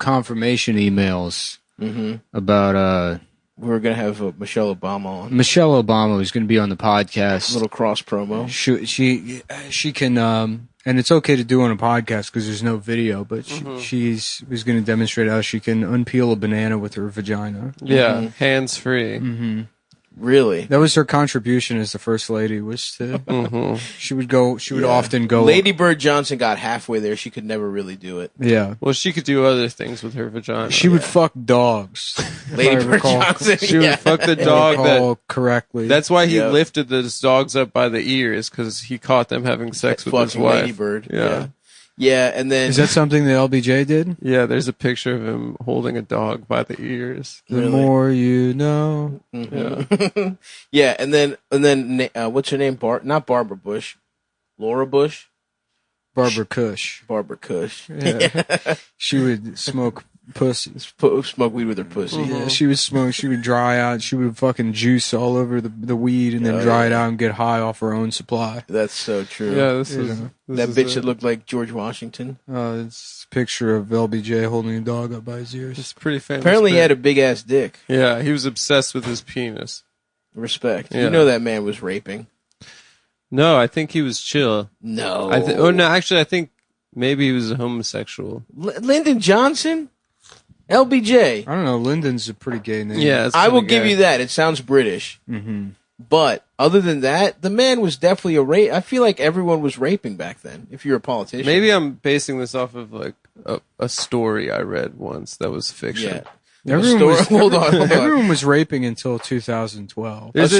confirmation emails about we were going to have Michelle Obama on. Michelle Obama was going to be on the podcast. A little cross promo. She can, and it's okay to do on a podcast because there's no video, but she was going to demonstrate how she can unpeel a banana with her vagina. Yeah, hands free. Really? That was her contribution as the first lady. Was to she would often go. Lady Bird Johnson got halfway there. She could never really do it. Yeah. Well, she could do other things with her vagina. She would fuck dogs. Lady Bird Johnson. She would fuck the dog correctly. That's why he lifted those dogs up by the ears, because he caught them having sex with his wife. Lady Bird. Yeah. Yeah, and then... Is that something that LBJ did? Yeah, there's a picture of him holding a dog by the ears. The more you know. Yeah. Yeah, and then what's her name? Not Barbara Bush. Laura Bush? Barbara Cush. Barbara Cush. Yeah. She would smoke pussy. Smoke weed with her pussy. Yeah, she would smoke. She would dry out. She would fucking juice all over the weed and then dry it out and get high off her own supply. That's so true. Yeah, that bitch that looked like George Washington. It's a picture of LBJ holding a dog up by his ears. It's pretty famous. Apparently he had a big ass dick. Yeah, he was obsessed with his penis. Respect. Yeah. You know that man was raping. No, I think he was chill. No. Actually, I think maybe he was a homosexual. Lyndon Johnson? LBJ. I don't know. Lyndon's a pretty gay name. Yeah, I will give you that. It sounds British. Mm-hmm. But other than that, the man was definitely a rape. I feel like everyone was raping back then, if you're a politician. Maybe I'm basing this off of like a story I read once that was fiction. Yeah. Hold on. Everyone was raping until 2012. There's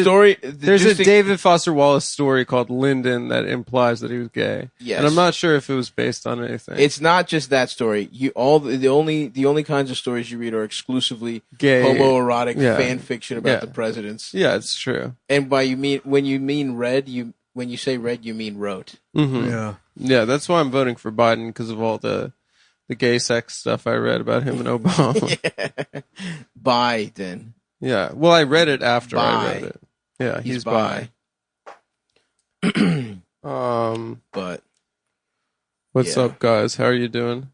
There's a David Foster Wallace story called Lyndon that implies that he was gay. Yes. And I'm not sure if it was based on anything. It's not just that story. The only kinds of stories you read are exclusively gay, homoerotic fan fiction about the presidents. Yeah, it's true. And when you say red, you mean wrote. Mm-hmm. Yeah. Yeah, that's why I'm voting for Biden, because of all the gay sex stuff I read about him and Obama. Yeah. Biden. Yeah. Well, I read it after I read it. Yeah, he's bi. But what's up, guys? How are you doing?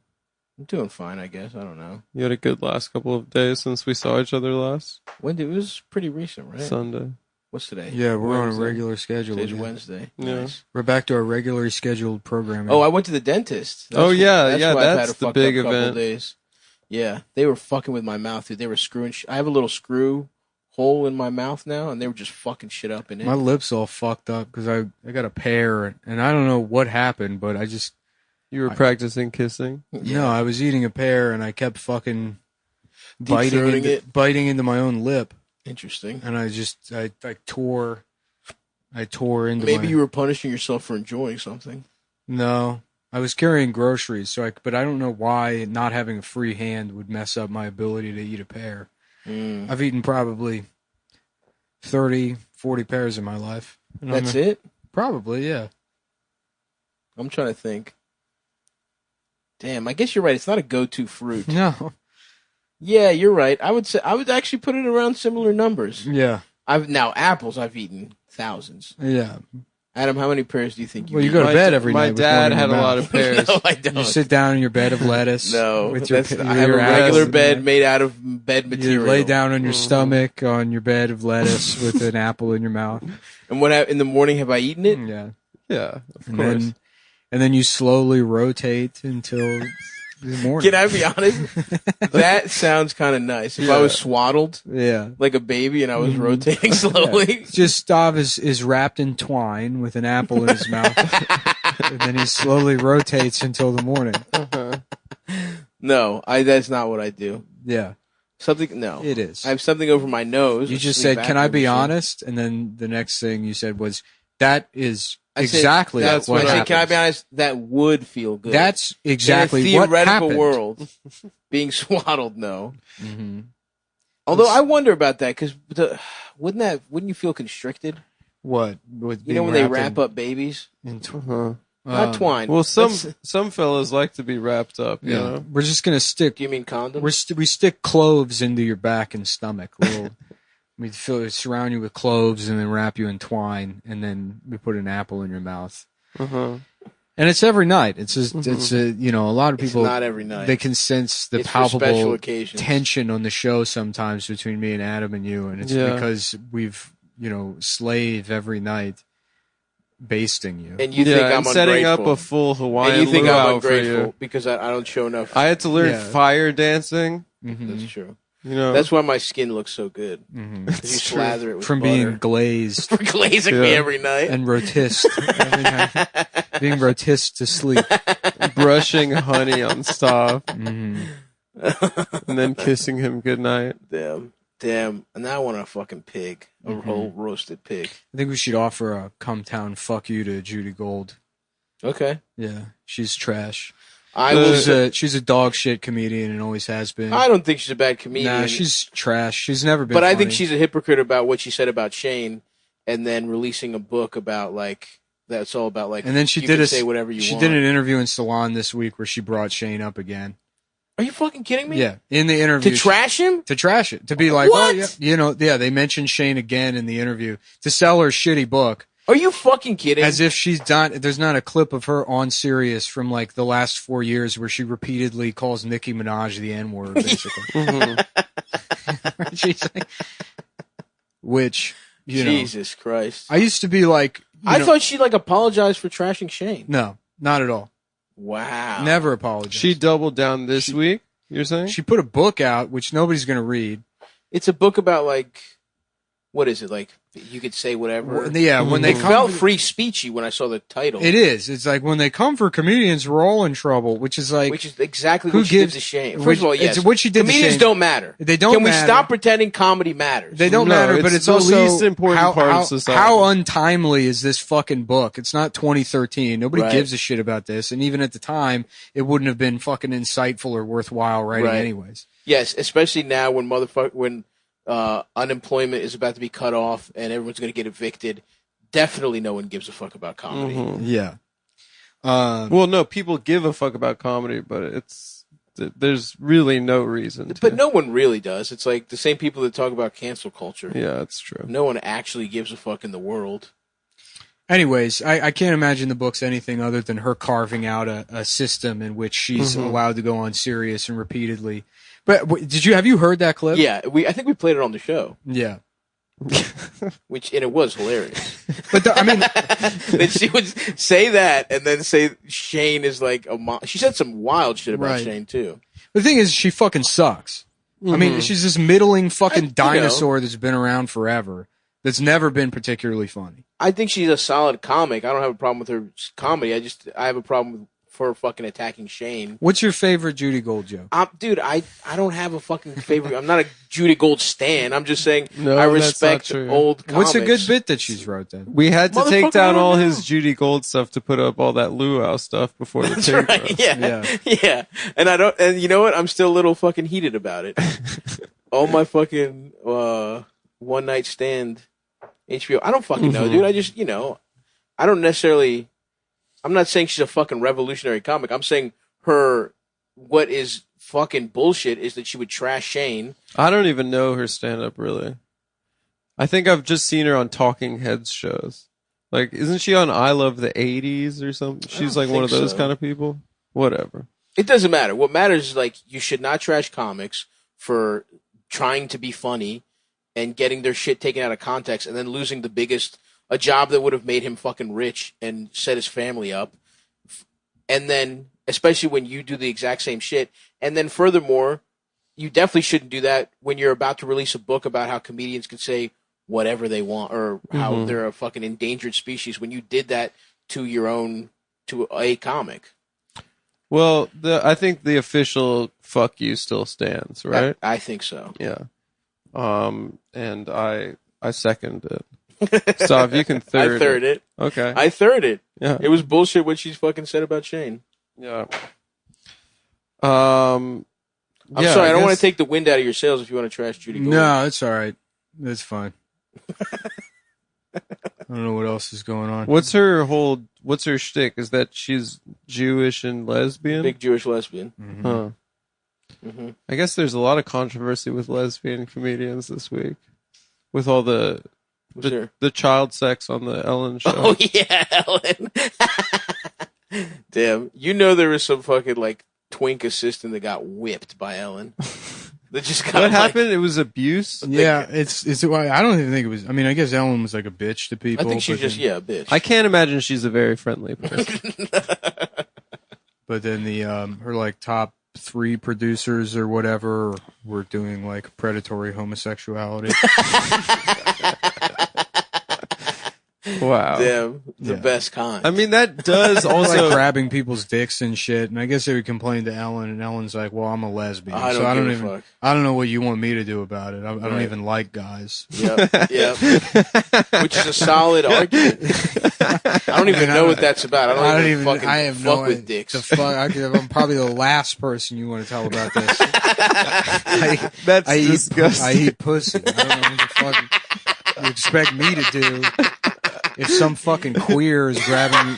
I'm doing fine, I guess. I don't know. You had a good last couple of days since we saw each other last? It was pretty recent, right? Sunday. What's today? Yeah, we're on a regular schedule. Today's Wednesday. Yeah. Nice. We're back to our regularly scheduled programming. Oh, I went to the dentist. That's the big event. Days. Yeah, they were fucking with my mouth, dude. They were screwing. I have a little screw hole in my mouth now, and they were just fucking shit up in it. My lips all fucked up because I got a pear, and I don't know what happened, but You were practicing kissing? No, I was eating a pear, and I kept fucking biting into my own lip. Interesting. And I tore into Maybe you were punishing yourself for enjoying something. No. I was carrying groceries, but I don't know why not having a free hand would mess up my ability to eat a pear. I've eaten probably 30, 40 pears in my life. That's it? Probably, yeah. I'm trying to think. Damn, I guess you're right. It's not a go-to fruit. No. Yeah, you're right. I would actually put it around similar numbers. Yeah. Apples I've eaten thousands. Yeah. Adam, how many pears do you think you eat? Well, you go to bed every night. My dad had a lot of pears. No, I don't. You sit down in your bed of lettuce. No. With I have a regular bed made out of bed material. You lay down on your stomach on your bed of lettuce with an apple in your mouth. And in the morning, have I eaten it? Yeah. Yeah, of course. And then you slowly rotate until the morning. Can I be honest? That sounds kind of nice. If I was swaddled like a baby and I was rotating slowly. Just Stav is wrapped in twine with an apple in his mouth. And then he slowly rotates until the morning. No, that's not what I do. Yeah. No. It is. I have something over my nose. You just said, can I be honest? And then the next thing you said was, that is exactly what happened. Can I be honest? That would feel good. That's exactly what happened. In a theoretical world, being swaddled, no. Mm-hmm. Although I wonder about that, because wouldn't you feel constricted? What? When they wrap up babies? Not twine. Well, some fellas like to be wrapped up. You know? We're just gonna stick. Do you mean condoms? We stick cloves into your back and stomach. We surround you with cloves and then wrap you in twine, and then we put an apple in your mouth. And And it's every night. It's a lot of people. It's not every night. They can sense the It's for special palpable occasions. tension on the show sometimes between me and Adam and you, and it's because we've slave every night, basting you. And you think I'm setting ungrateful. up a full Hawaiian and you think I'm luau ungrateful because I don't show enough. I had to learn fire dancing. That's true. That's why my skin looks so good. You slather it with from butter. being glazed, for glazing me every night and rotised every night, being rotised to sleep, brushing honey on Stav, and then kissing him goodnight. Damn. And now I want a fucking pig, a whole roasted pig. I think we should offer a Cumtown fuck you to Judy Gold. Okay. Yeah, she's trash. She's a dog shit comedian and always has been. I don't think she's a bad comedian. Nah, she's trash. She's never been. But funny. I think she's a hypocrite about what she said about Shane, and then releasing a book about that's all about And then she did say whatever you want. She did an interview in Salon this week where she brought Shane up again. Are you fucking kidding me? Yeah, in the interview to trash him, to trash it, to be like, what? oh yeah, they mentioned Shane again in the interview to sell her shitty book. Are you fucking kidding? As if she's done. There's not a clip of her on Sirius from the last 4 years where she repeatedly calls Nicki Minaj the N-word, basically. She's like, which, Jesus Christ. I used to be like, I thought she apologized for trashing Shane. No, not at all. Wow. Never apologized. She doubled down this week, you're saying? She put a book out, which nobody's going to read. It's a book about what is it, you could say whatever. Yeah, when they felt free speechy when I saw the title. It is. It's like when they come for comedians, we're all in trouble, which is exactly what she did to Shane. First of all, yes, what she did comedians to Shane, don't matter. They don't. Can we matter. stop pretending comedy matters? They don't matter, but it's the also least important part of society. How untimely is this fucking book? It's not 2013. Nobody gives a shit about this, and even at the time, it wouldn't have been fucking insightful or worthwhile writing anyways. Yes, especially now when unemployment is about to be cut off and everyone's going to get evicted. Definitely no one gives a fuck about comedy. Yeah. Well, no, people give a fuck about comedy, but there's really no reason to. But no one really does. It's like the same people that talk about cancel culture. Yeah, that's true. No one actually gives a fuck in the world. Anyways, I can't imagine the book's anything other than her carving out a system in which she's allowed to go on Sirius and repeatedly. But have you heard that clip? Yeah, I think we played it on the show. Yeah. And it was hilarious. But that she would say that and then say Shane is like she said some wild shit about Shane too. The thing is, she fucking sucks. I mean, she's this middling fucking dinosaur that's been around forever. That's never been particularly funny. I think she's a solid comic. I don't have a problem with her comedy. I have a problem with her fucking attacking Shane. What's your favorite Judy Gold joke? Dude, I don't have a fucking favorite. I'm not a Judy Gold stan. I'm just saying I respect old comics. What's a good bit that she's wrote then? We had to take down all his Judy Gold stuff to put up all that luau stuff before the takeover. Right. Yeah. And you know what? I'm still a little fucking heated about it. All my fucking one night stand HBO. I don't fucking know, dude. I just, I don't necessarily. I'm not saying she's a fucking revolutionary comic. I'm saying what is fucking bullshit is that she would trash Shane. I don't even know her stand-up, really. I think I've just seen her on Talking Heads shows. Isn't she on I Love the 80s or something? She's one of those kind of people? Whatever. It doesn't matter. What matters is, you should not trash comics for trying to be funny and getting their shit taken out of context and then losing a job that would have made him fucking rich and set his family up. And then, especially when you do the exact same shit. And then furthermore, you definitely shouldn't do that when you're about to release a book about how comedians can say whatever they want or how they're a fucking endangered species when you did that to a comic. Well, I think the official fuck you still stands, right? I think so. Yeah. And I second it. Stav, you can third. I third it. Okay. I third it. Yeah. It was bullshit what she's fucking said about Shane. Yeah. I'm sorry, I don't want to take the wind out of your sails if you want to trash Judy Gold. No, it's all right. It's fine. I don't know what else is going on. What's her shtick? Is that she's Jewish and lesbian? Big Jewish lesbian. Mm-hmm. Huh. Mm-hmm. I guess there's a lot of controversy with lesbian comedians this week. With all the child sex on the Ellen show. Oh, yeah, Ellen. Damn. You know there was some fucking, like, twink assistant that got whipped by Ellen. That just got What happened? It was abuse? Yeah, it's. I don't even think it was. I mean, I guess Ellen was like a bitch to people. I think she's just, a bitch. I can't imagine she's a very friendly person. But then her like top 3 producers or whatever were doing like predatory homosexuality. Wow. Damn, the best kind. I mean, that does also like grabbing people's dicks and shit. And I guess they would complain to Ellen, and Ellen's like, "Well, I'm a lesbian, I so I don't even. fuck. I don't know what you want me to do about it. I don't even like guys." Yep. Which is a solid argument. I don't even know what that's about. I don't even fucking fuck with dicks. I'm probably the last person you want to tell about this. That's disgusting. I eat pussy. I don't know what the fuck you expect me to do. If some fucking queer is grabbing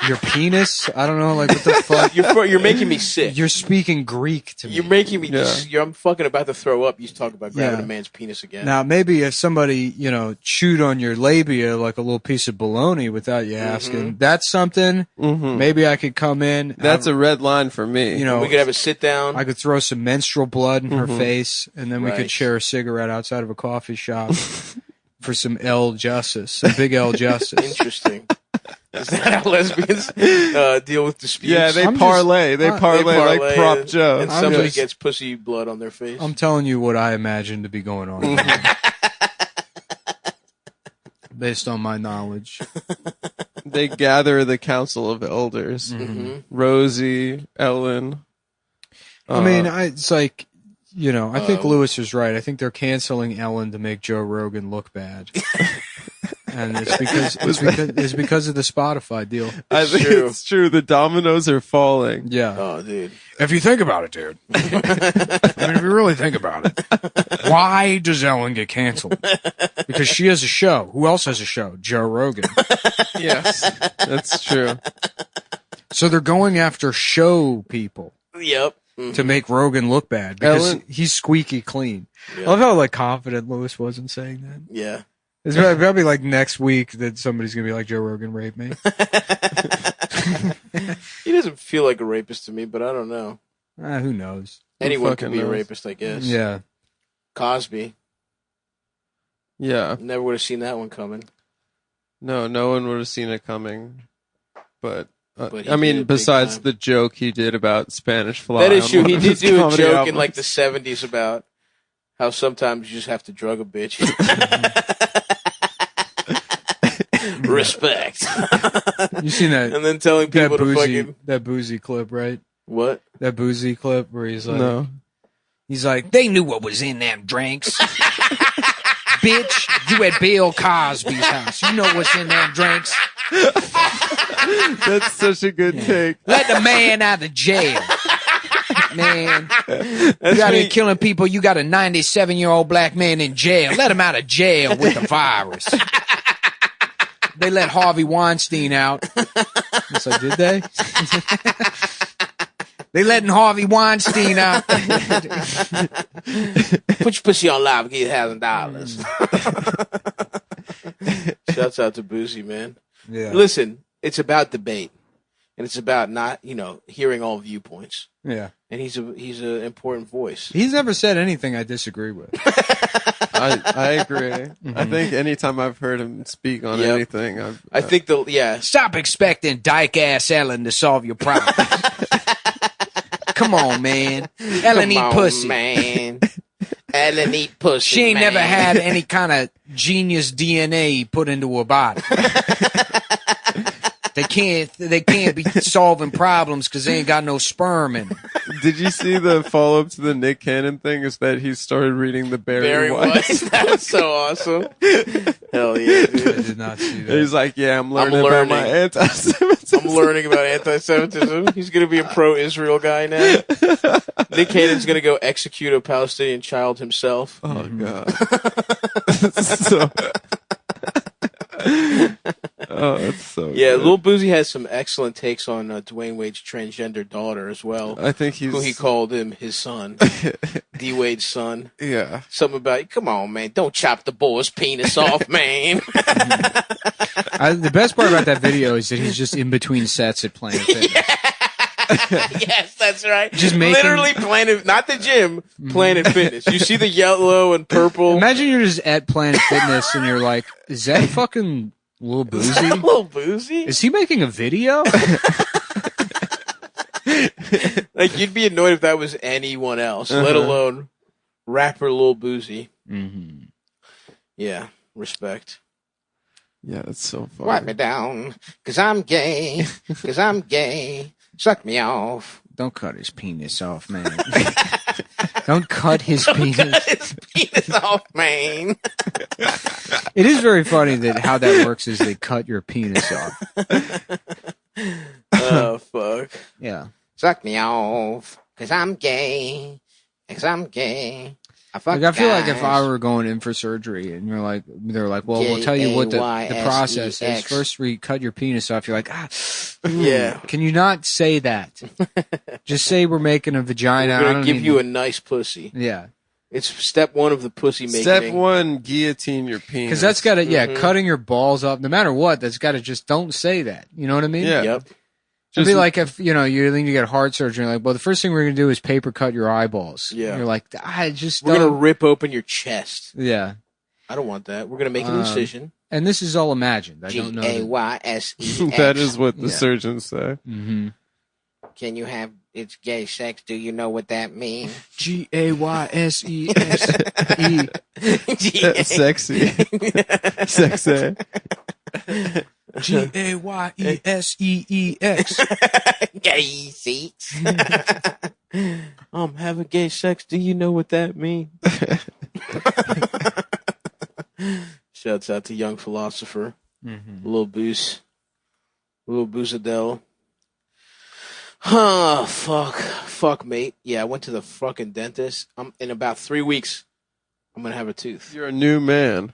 your penis, I don't know, like, what the fuck? You're making me sick. You're speaking Greek to me. You're making me. I'm fucking about to throw up. You talk about grabbing a man's penis again. Now, maybe if somebody, chewed on your labia like a little piece of bologna without you asking, that's something. Mm-hmm. Maybe I could come in. That's a red line for me. We could have a sit down. I could throw some menstrual blood in her face, and then we could share a cigarette outside of a coffee shop. For some L justice, some big L justice. Interesting. Is that how lesbians deal with disputes? Yeah, they parlay. They parlay like Prop Joe. And somebody gets pussy blood on their face. I'm telling you what I imagine to be going on. Based on my knowledge. They gather the council of elders. Mm-hmm. Rosie, Ellen. I mean, it's like... I think Lewis is right. I think they're canceling Ellen to make Joe Rogan look bad, and it's because of the Spotify deal. I think it's true. The dominoes are falling. Yeah. Oh, dude. If you think about it, dude. I mean, if you really think about it, why does Ellen get canceled? Because she has a show. Who else has a show? Joe Rogan. Yes, that's true. So they're going after show people. Yep. To make Rogan look bad because he's squeaky clean. Yeah. I love how confident Lewis was in saying that. Yeah. It's probably like next week that somebody's gonna be like, Joe Rogan raped me. He doesn't feel like a rapist to me, but I don't know. Who knows? Anyone can be a rapist, I guess. Yeah. Cosby. Yeah. Never would have seen that one coming. No one would have seen it coming. But I mean, besides the joke he did about Spanish Fly. That is true. He did do a joke albums. in like the 70s about how sometimes you just have to drug a bitch. Respect. You seen that? And then telling people to fucking... That Boosie clip, right? What? That Boosie clip where he's like... No. He's like, they knew what was in them drinks. Bitch, you at Bill Cosby's house. You know what's in them drinks. That's such a good take. Let the man out of jail. Man, you out here killing people. You got a 97-year-old black man in jail. Let him out of jail with the virus. They let Harvey Weinstein out. It's like, did they? They letting Harvey Weinstein out. Put your pussy on live and get $1,000. Shouts out to Boosie, man. Yeah. Listen, it's about debate, and it's about not, hearing all viewpoints. Yeah. And he's an important voice. He's never said anything I disagree with. I agree. Mm-hmm. I think anytime I've heard him speak on anything, I think Stop expecting dyke ass Ellen to solve your problem. Come on, man. Ellen eat pussy, man. Ellen eat pussy. She ain't never had any kind of genius DNA put into her body. They can't be solving problems because they ain't got no sperm in them. Did you see the follow-up to the Nick Cannon thing? Is that he started reading the Barry White? That's so awesome. Hell yeah, dude. I did not see that. He's like, yeah, I'm learning about my anti-Semitism. I'm learning about anti-Semitism. He's going to be a pro-Israel guy now. Nick Cannon's going to go execute a Palestinian child himself. Oh, God. Oh, that's so Yeah, good. Lil Boosie has some excellent takes on Dwayne Wade's transgender daughter as well. I think he's... Who he called him his son. D. Wade's son. Yeah. Something about, come on, man, don't chop the boy's penis off, man. The best part about that video is that he's just in between sets at Planet Fitness. Yes, that's right. Just making... Literally Planet, not the gym, Planet Fitness. You see the yellow and purple. Imagine you're just at Planet Fitness and you're like, is that fucking Lil Boosie? Lil Boosie? Is he making a video? Like, you'd be annoyed if that was anyone else, let alone rapper Lil Boosie. Mm-hmm. Yeah, respect. Yeah, that's so funny. Wipe me down, 'cause I'm gay, 'cause I'm gay. Suck me off. Don't cut his penis off, man. Don't cut his penis. Cut his penis off, man. It is very funny that how that works is they cut your penis off. Oh, fuck. Yeah. Suck me off, 'cause I'm gay, 'cause I'm gay. I feel like if I were going in for surgery and they're like, well, we'll tell you what the process is. First, we cut your penis off. You're like, yeah. Can you not say that? Just say we're making a vagina. We're going to give you a nice pussy. Yeah. It's step one of the pussy making. Step one, guillotine your penis. Because that's got to, cutting your balls off, no matter what, that's got to just don't say that. You know what I mean? Yeah. Yep. It'd be like if, you need to get heart surgery. Like, well, the first thing we're going to do is paper cut your eyeballs. Yeah. And you're like, I just We're going to rip open your chest. Yeah. I don't want that. We're going to make an incision. And this is all imagined. I don't know. Gaysex. That is what the surgeons say. Mm-hmm. Can you have it's gay sex? Do you know what that means? Gaysexe. Sexy. Sexy. Gayesex. Gay sex. Having gay sex. Do you know what that means? Shouts out to Young Philosopher, Lil Boosadell. Oh, fuck, mate. Yeah, I went to the fucking dentist. In about 3 weeks, I'm gonna have a tooth. You're a new man.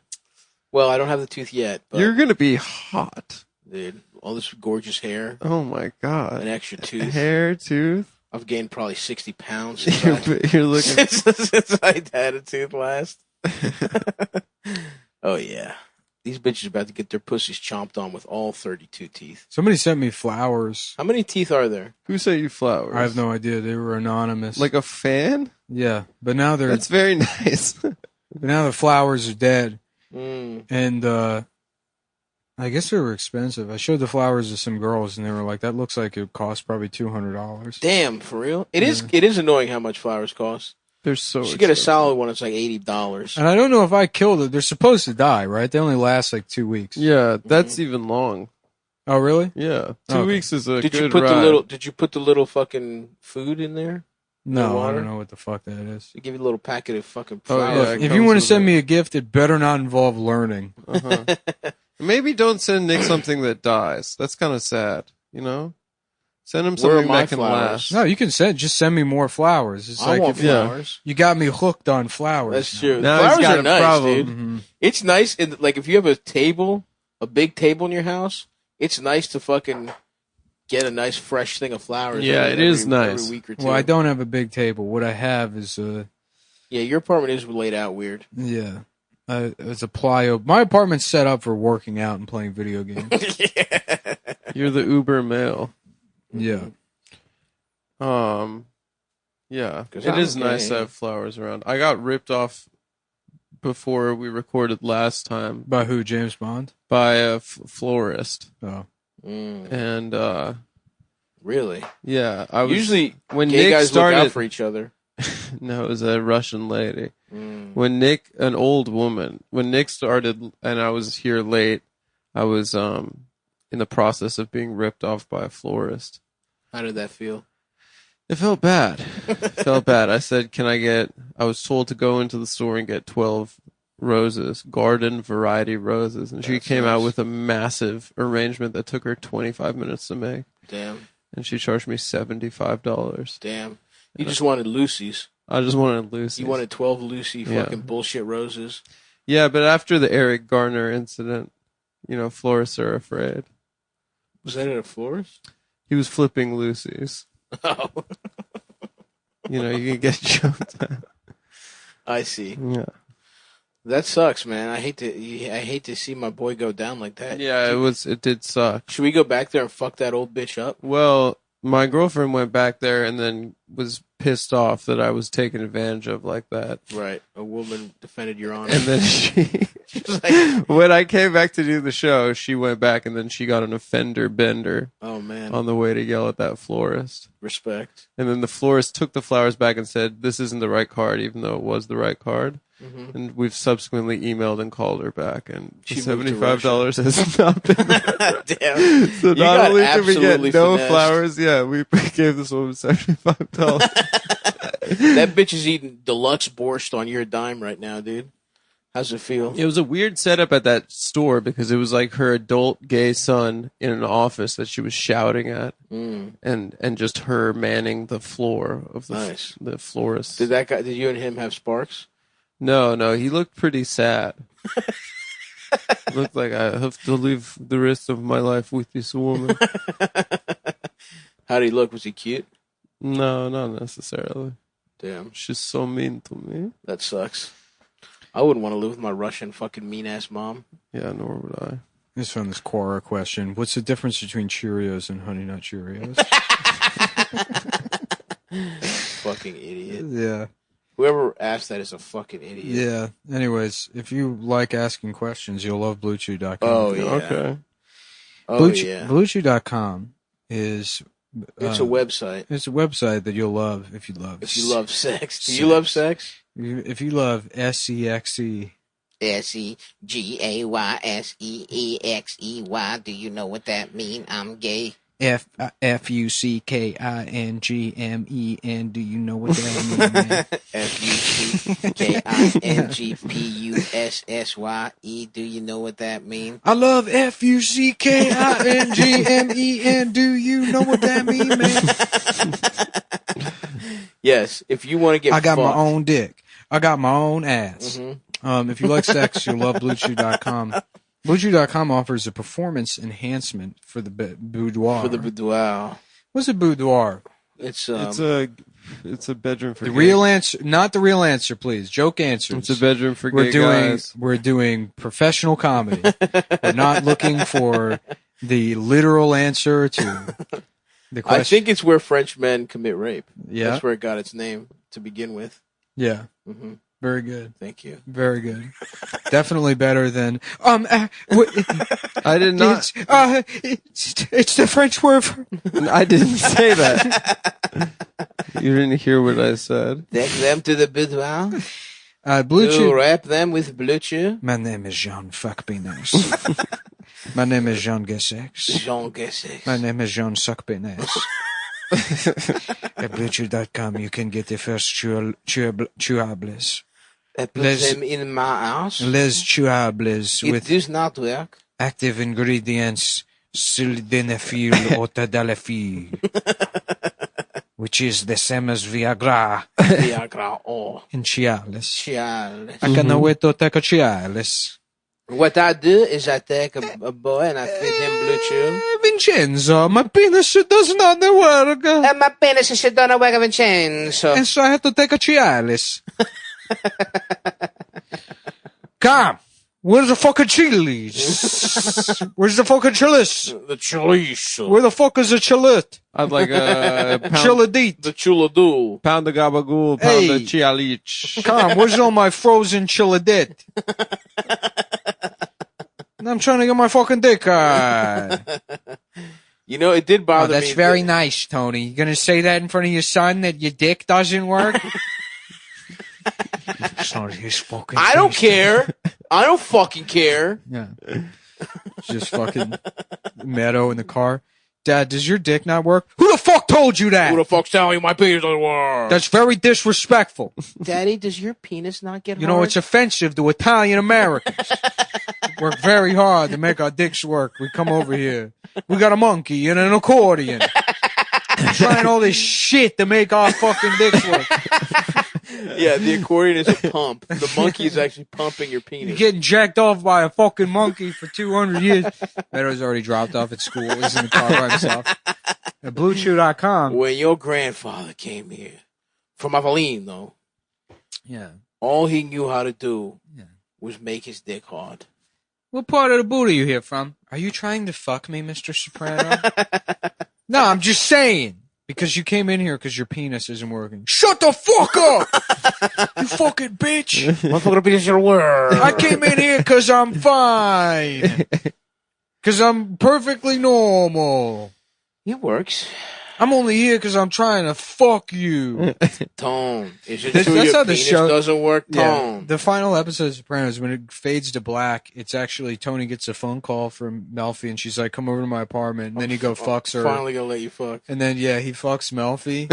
Well, I don't have the tooth yet. But, you're gonna be hot, dude. All this gorgeous hair. Oh my god. An extra tooth. Hair, tooth. I've gained probably 60 pounds you're looking since I had a tooth last. Oh yeah, these bitches are about to get their pussies chomped on with all 32 teeth. Somebody sent me flowers. How many teeth are there? Who sent you flowers? I have no idea. They were anonymous. Like a fan? Yeah, but now they're. That's very nice. But now the flowers are dead, and I guess they were expensive. I showed the flowers to some girls, and they were like, "That looks like it cost probably $200." Damn, for real? It is. It is annoying how much flowers cost. They're so. You should get a solid one. It's like $80. And I don't know if I killed it. They're supposed to die, right? They only last like 2 weeks. Yeah, that's even long. Oh, really? Yeah, 2 weeks is a did good you put ride. Did you put the little fucking food in there? No, I don't know what the fuck that is. They give you a little packet of fucking Oh, flowers. yeah, If you want to send me a gift, it better not involve learning. Maybe don't send Nick something that dies. That's kind of sad, Send him something that can last. No, you can send me more flowers. It's I want flowers. You got me hooked on flowers. That's true. Now Flowers he's got are a nice, problem. dude. Mm-hmm. It's nice, if you have a big table in your house, it's nice to fucking get a nice fresh thing of flowers. Yeah, it is nice. Every week or two. Well, I don't have a big table. What I have is yeah, your apartment is laid out weird. Yeah. It's a plyo. My apartment's set up for working out and playing video games. You're the Uber male. Yeah. Yeah. It is nice to have flowers around. I got ripped off before we recorded last time. By who? James Bond? By a florist. Oh. And really? Yeah, I was usually when gay Nick guys started look out for each other. No, it was a Russian lady. When an old woman, when Nick started and I was here late, I was in the process of being ripped off by a florist. How did that feel? It felt bad. I said, I was told to go into the store and get 12 roses, garden variety roses. And she came out with a massive arrangement that took her 25 minutes to make. Damn. And she charged me $75. Damn. You just wanted Lucy's. I just wanted Lucy's. You wanted 12 Lucy fucking bullshit roses. Yeah, but after the Eric Garner incident, florists are afraid. Was that at a florist? He was flipping Lucy's. Oh. You can get jumped out. I see. Yeah. That sucks, man. I hate to see my boy go down like that. Yeah, it did suck. Should we go back there and fuck that old bitch up? Well, my girlfriend went back there and then was pissed off that I was taken advantage of like that. Right. A woman defended your honor. And then when I came back to do the show, she went back and then she got an offender bender. Oh, man. On the way to yell at that florist. Respect. And then the florist took the flowers back and said, this isn't the right card, even though it was the right card. Mm-hmm. And we've subsequently emailed and called her back, and the $75 has not been. Damn. So not only did we get no finessed. Flowers, we gave this woman $75. That bitch is eating deluxe borscht on your dime right now, dude. How's it feel? It was a weird setup at that store because it was like her adult gay son in an office that she was shouting at, and just her manning the floor of the florist. Did you and him have sparks? No, he looked pretty sad. Looked like I have to live the rest of my life with this woman. How'd he look? Was he cute? No, not necessarily. Damn. She's so mean to me. That sucks. I wouldn't want to live with my Russian fucking mean-ass mom. Yeah, nor would I. This from this Quora question. What's the difference between Cheerios and Honey Nut Cheerios? Fucking idiot. Yeah. Whoever asked that is a fucking idiot. Yeah. Anyways, if you like asking questions, you'll love BlueChew.com. Oh, yeah. Okay. BlueChew.com is... it's a website. It's a website that you'll love if you love sex. Do you love sex? If you love SEXE. SEGAYSEEXEY. Do you know what that means? I'm gay. FUCKINGMEN. Do you know what that means, man? FUCKINGPUSSYE. Do you know what that means? I love FUCKINGMEN. Do you know what that means, man? Yes. If you want to get I got fucked. my own dick. I got my own ass. Mm-hmm. If you like sex, you'll love BlueChew.com. BlueChew.com offers a performance enhancement for the boudoir. For the boudoir. What's a boudoir? It's a bedroom for the gay. real answer, not the real answer, please. Joke answers. It's a bedroom for gay guys. We're doing professional comedy. We're not looking for the literal answer to the question. I think it's where French men commit rape. Yeah. That's where it got its name to begin with. Yeah. Mm-hmm. Very good. Thank you. Very good. Definitely better than I did not. It's the French word for... I didn't say that. You didn't hear what I said. Take them to the boudoir. BlueChew. To wrap them with BlueChew. My name is Jean Fuckpenis. My name is Jean Gessex. Jean Gessex. My name is Jean Suckpenis. At BlueChew.com you can get the first chewables. I put them in my house. Les chewables It with does not work. active ingredients sildenafil or tadalafil, which is the same as Viagra Viagra. Oh. and Cialis. Cialis. I can't wait to take a Cialis. What I do is I take a boy and I feed him BlueChew. Vincenzo, my penis does not work. And my penis is don't work, Vincenzo. And so I have to take a Cialis. Come. Where's the fucking chilies? Where's the fucking chilies? The chilies. Where the fuck is the chilit? I'd like a pound, Chiladit. The chuladoo. pound of gabagool, pound Hey. of chialich. Come, where's all my frozen chiladit? I'm trying to get my fucking dick hard. You know, it did Oh, bother me. that's very nice, Tony. You gonna say that in front of your son that your dick doesn't work? Sorry, his fucking I don't face. care. I don't fucking care. Yeah. Just fucking Meadow in the car. Dad, does your dick not work? Who the fuck told you that? Who the fuck's telling you my penis doesn't work? That's very disrespectful. Daddy, does your penis not get You know, it's offensive to Italian Americans. Work very hard to make our dicks work. We come over here. We got a monkey and an accordion. trying all this shit to make our fucking dicks work. Yeah, the accordion is a pump. The monkey is actually pumping your penis. You're getting jacked off by a fucking monkey for 200 years. Meadows already dropped off at school. He's in the car by himself. At BlueChew.com. When your grandfather came here from Avellino, Yeah. all he knew how to do was make his dick hard. What part of the boot are you here from? Are you trying to fuck me, Mr. Soprano? No, I'm just saying. Because you came in here because your penis isn't working. Shut the fuck up! You fucking bitch! Motherfucker, penis your word. I came in here because I'm fine. Because I'm perfectly normal. It works. I'm only here because I'm trying to fuck you. Tone. Is it That's true how your the penis show- doesn't work? Tone. The final episode of Sopranos, when it fades to black, it's actually Tony gets a phone call from Melfi, and she's like, "Come over to my apartment." And then he fucks her. Finally gonna let you fuck. And then he fucks Melfi,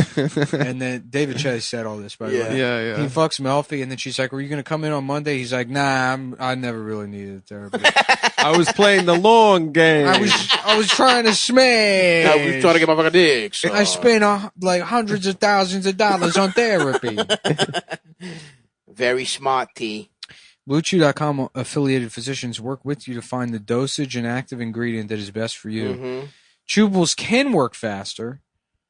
and then David Chase said all this by the way. Yeah. He fucks Melfi, and then she's like, "Were you gonna come in on Monday?" He's like, "Nah, I never really needed therapy. I was playing the long game. I was trying to smash. I was trying to get my fucking dick. So. I spent like hundreds of thousands of dollars on therapy." Very smart, T. BlueChew.com affiliated physicians work with you to find the dosage and active ingredient that is best for you. Mm-hmm. Chewables can work faster.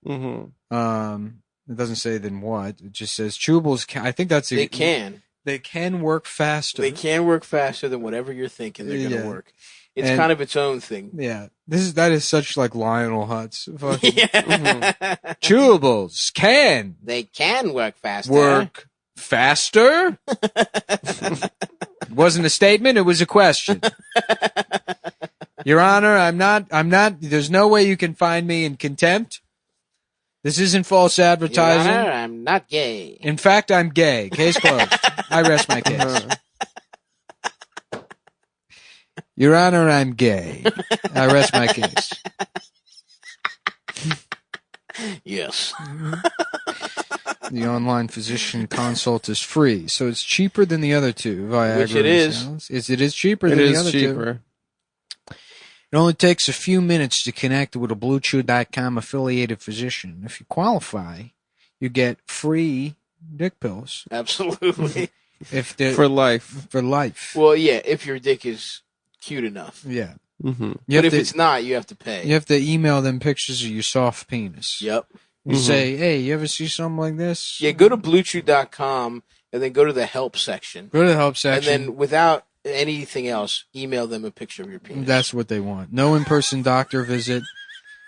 Mm-hmm. It doesn't say then what. It just says chewables can. I think that's They can. They can work faster. They can work faster than whatever you're thinking they're gonna work. It's And- kind of its own thing. Yeah, that is such like Lionel Hutz. Fucking Yeah. chewables can They can work faster. work faster. Wasn't a statement. It was a question. Your Honor, I'm not. There's no way you can find me in contempt. This isn't false Your advertising. Honor, I'm not gay. In fact, I'm gay. Case closed. I rest my case. Your Honor, I'm gay. I rest my case. Yes. The online physician consult is free, so it's cheaper than the other two. Viagra Which it is. cells. It is cheaper It than the is other two. cheaper. It only takes a few minutes to connect with a BlueChew.com affiliated physician. If you qualify, you get free dick pills. Absolutely. If the For life. for life. Well, yeah, if your dick is cute enough. Yeah. Mm-hmm. You But have if to, it's not, you have to pay. you have to email them pictures of your soft penis. Yep. You say, "Hey, you ever see something like this?" Yeah, go to BlueChew.com and then go to the help section. Go to the help section. And then without anything else, email them a picture of your penis. That's what they want. No in-person doctor visit.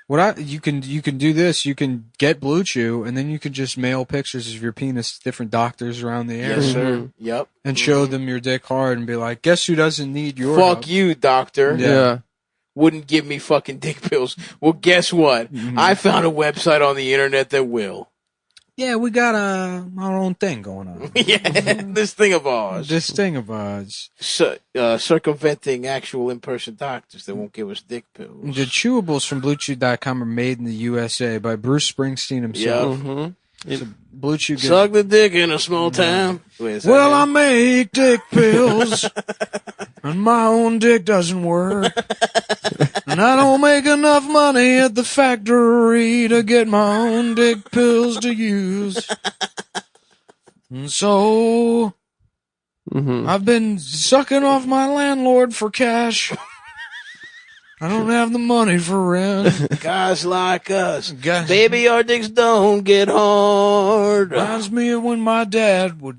You can do this. You can get Blue Chew, and then you can just mail pictures of your penis to different doctors around the area, Yes, sir. Yep. and show them your dick hard, and be like, "Guess who doesn't need your Fuck help?" you, doctor. Yeah. Wouldn't give me fucking dick pills. Well, guess what? I found a website on the internet that will. Yeah, we got our own thing going on. Yeah, this thing of ours. This thing of ours. Circumventing actual in-person doctors that won't give us dick pills. The chewables from BlueChew.com are made in the USA by Bruce Springsteen himself. Mm-hmm. So Blue Chew gives, Suck the dick in a small town. Wait, is that well, I him? make dick pills, and my own dick doesn't work. And I don't make enough money at the factory to get my own dick pills to use. And so I've been sucking off my landlord for cash. I don't have the money for rent. Guys like us. Guys- Baby, our dicks don't get hard. Reminds me of when my dad would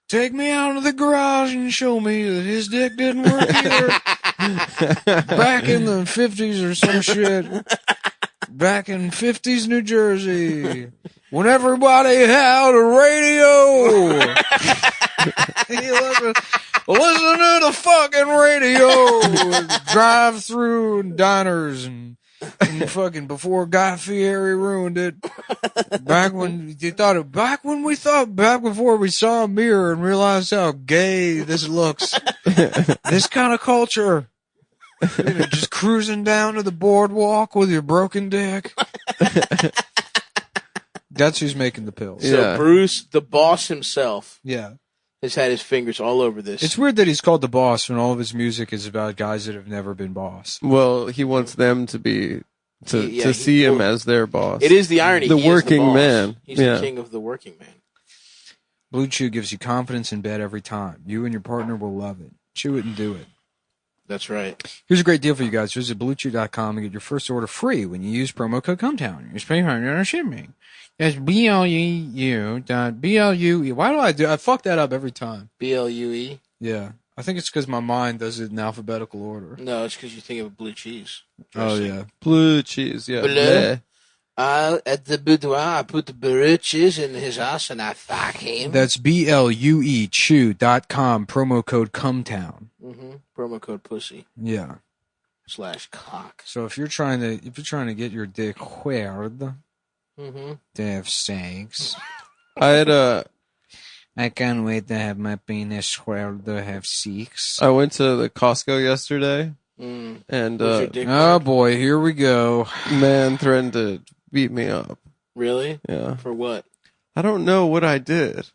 take me out of the garage and show me that his dick didn't work either. Back in the 50s or some shit. Back in 50s New Jersey. When everybody had a radio. Listen to the fucking radio. Drive through diners and fucking before Guy Fieri ruined it. Back before we saw a mirror and realized how gay this looks. This kind of culture. You know, just cruising down to the boardwalk with your broken dick. That's who's making the pills. So Yeah. Bruce, the boss himself, Yeah. has had his fingers all over this. It's weird that he's called the boss when all of his music is about guys that have never been boss. Well, he wants them to be to see him as their boss. It is the irony. The He working is the boss. man. He's the king of the working man. BlueChew gives you confidence in bed every time. You and your partner will love it. Chew it and do it. That's right. Here's a great deal for you guys. Visit BlueChew.com and get your first order free when you use promo code Cumtown. You're paying $100 shipping. That's BLUE. Why do I fuck that up every time? BLUE. Yeah. I think it's because my mind does it in alphabetical order. No, it's because you think of blue cheese. Oh, yeah. Blue cheese, yeah. Blue. At the boudoir, I put the blue cheese in his ass and I fuck him. That's BLUE chew.com, promo code Cumtown. Mm-hmm. Promo code pussy. Yeah. /cock. So if you're trying to get your dick whered, Mm-hmm. to have sex, I can't wait to have my penis whered to have sex. I went to the Costco yesterday, and Oh boy, here we go. man threatened to beat me up. Really? Yeah. For what? I don't know what I did.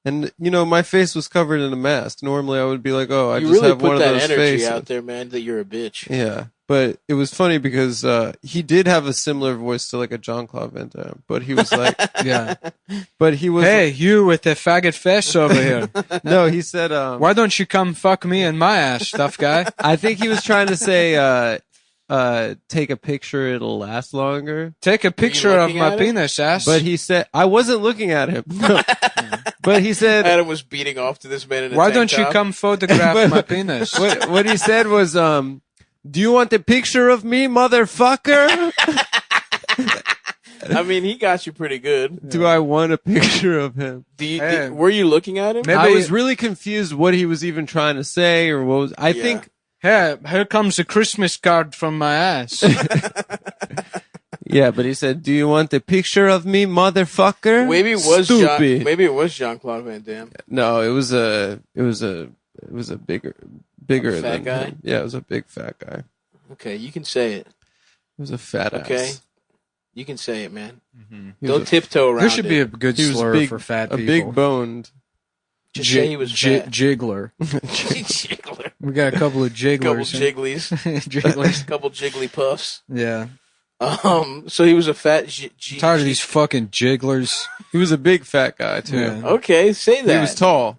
And, my face was covered in a mask. Normally I would be like, oh, I You just really have one put of that those energy faces. out there, man, that you're a bitch. Yeah. But it was funny because he did have a similar voice to like a Jean-Claude Van Damme. But he was like, Yeah. but he was, Hey, you with the faggot face over here. no, he said, Why don't you come fuck me in my ass, tough guy? I think he was trying to say, take a picture, it'll last longer. Take a picture of looking my at it? penis, ass. But he said, I wasn't looking at him. But he said, Adam was beating off to this man in a Why tank don't you top. come photograph my penis? what he said was, do you want a picture of me, motherfucker? I mean, he got you pretty good. Do I want a picture of him? Hey. Were you looking at him? Maybe- I was really confused what he was even trying to say, or what was. I Yeah. think, Hey, here comes a Christmas card from my ass. yeah, but he said, "Do you want a picture of me, motherfucker?" Maybe it was Stupid. Maybe it was Jean-Claude Van Damme. No, it was a bigger A fat than guy? him. Yeah, it was a big fat guy. Okay, you can say it. It was a fat Okay. ass. You can say it, man. He was Don't tiptoe around There should be it. a good He was slur big- for fat a people. big boned. Just say he was fat. Jiggler. Jiggler. We got a couple of Couple jigglers. jigglies. Jigglers. Couple jiggly puffs. Yeah. So he was a fat Tired of these fucking jigglers. He was a big fat guy too. Yeah. Okay, say that. He was tall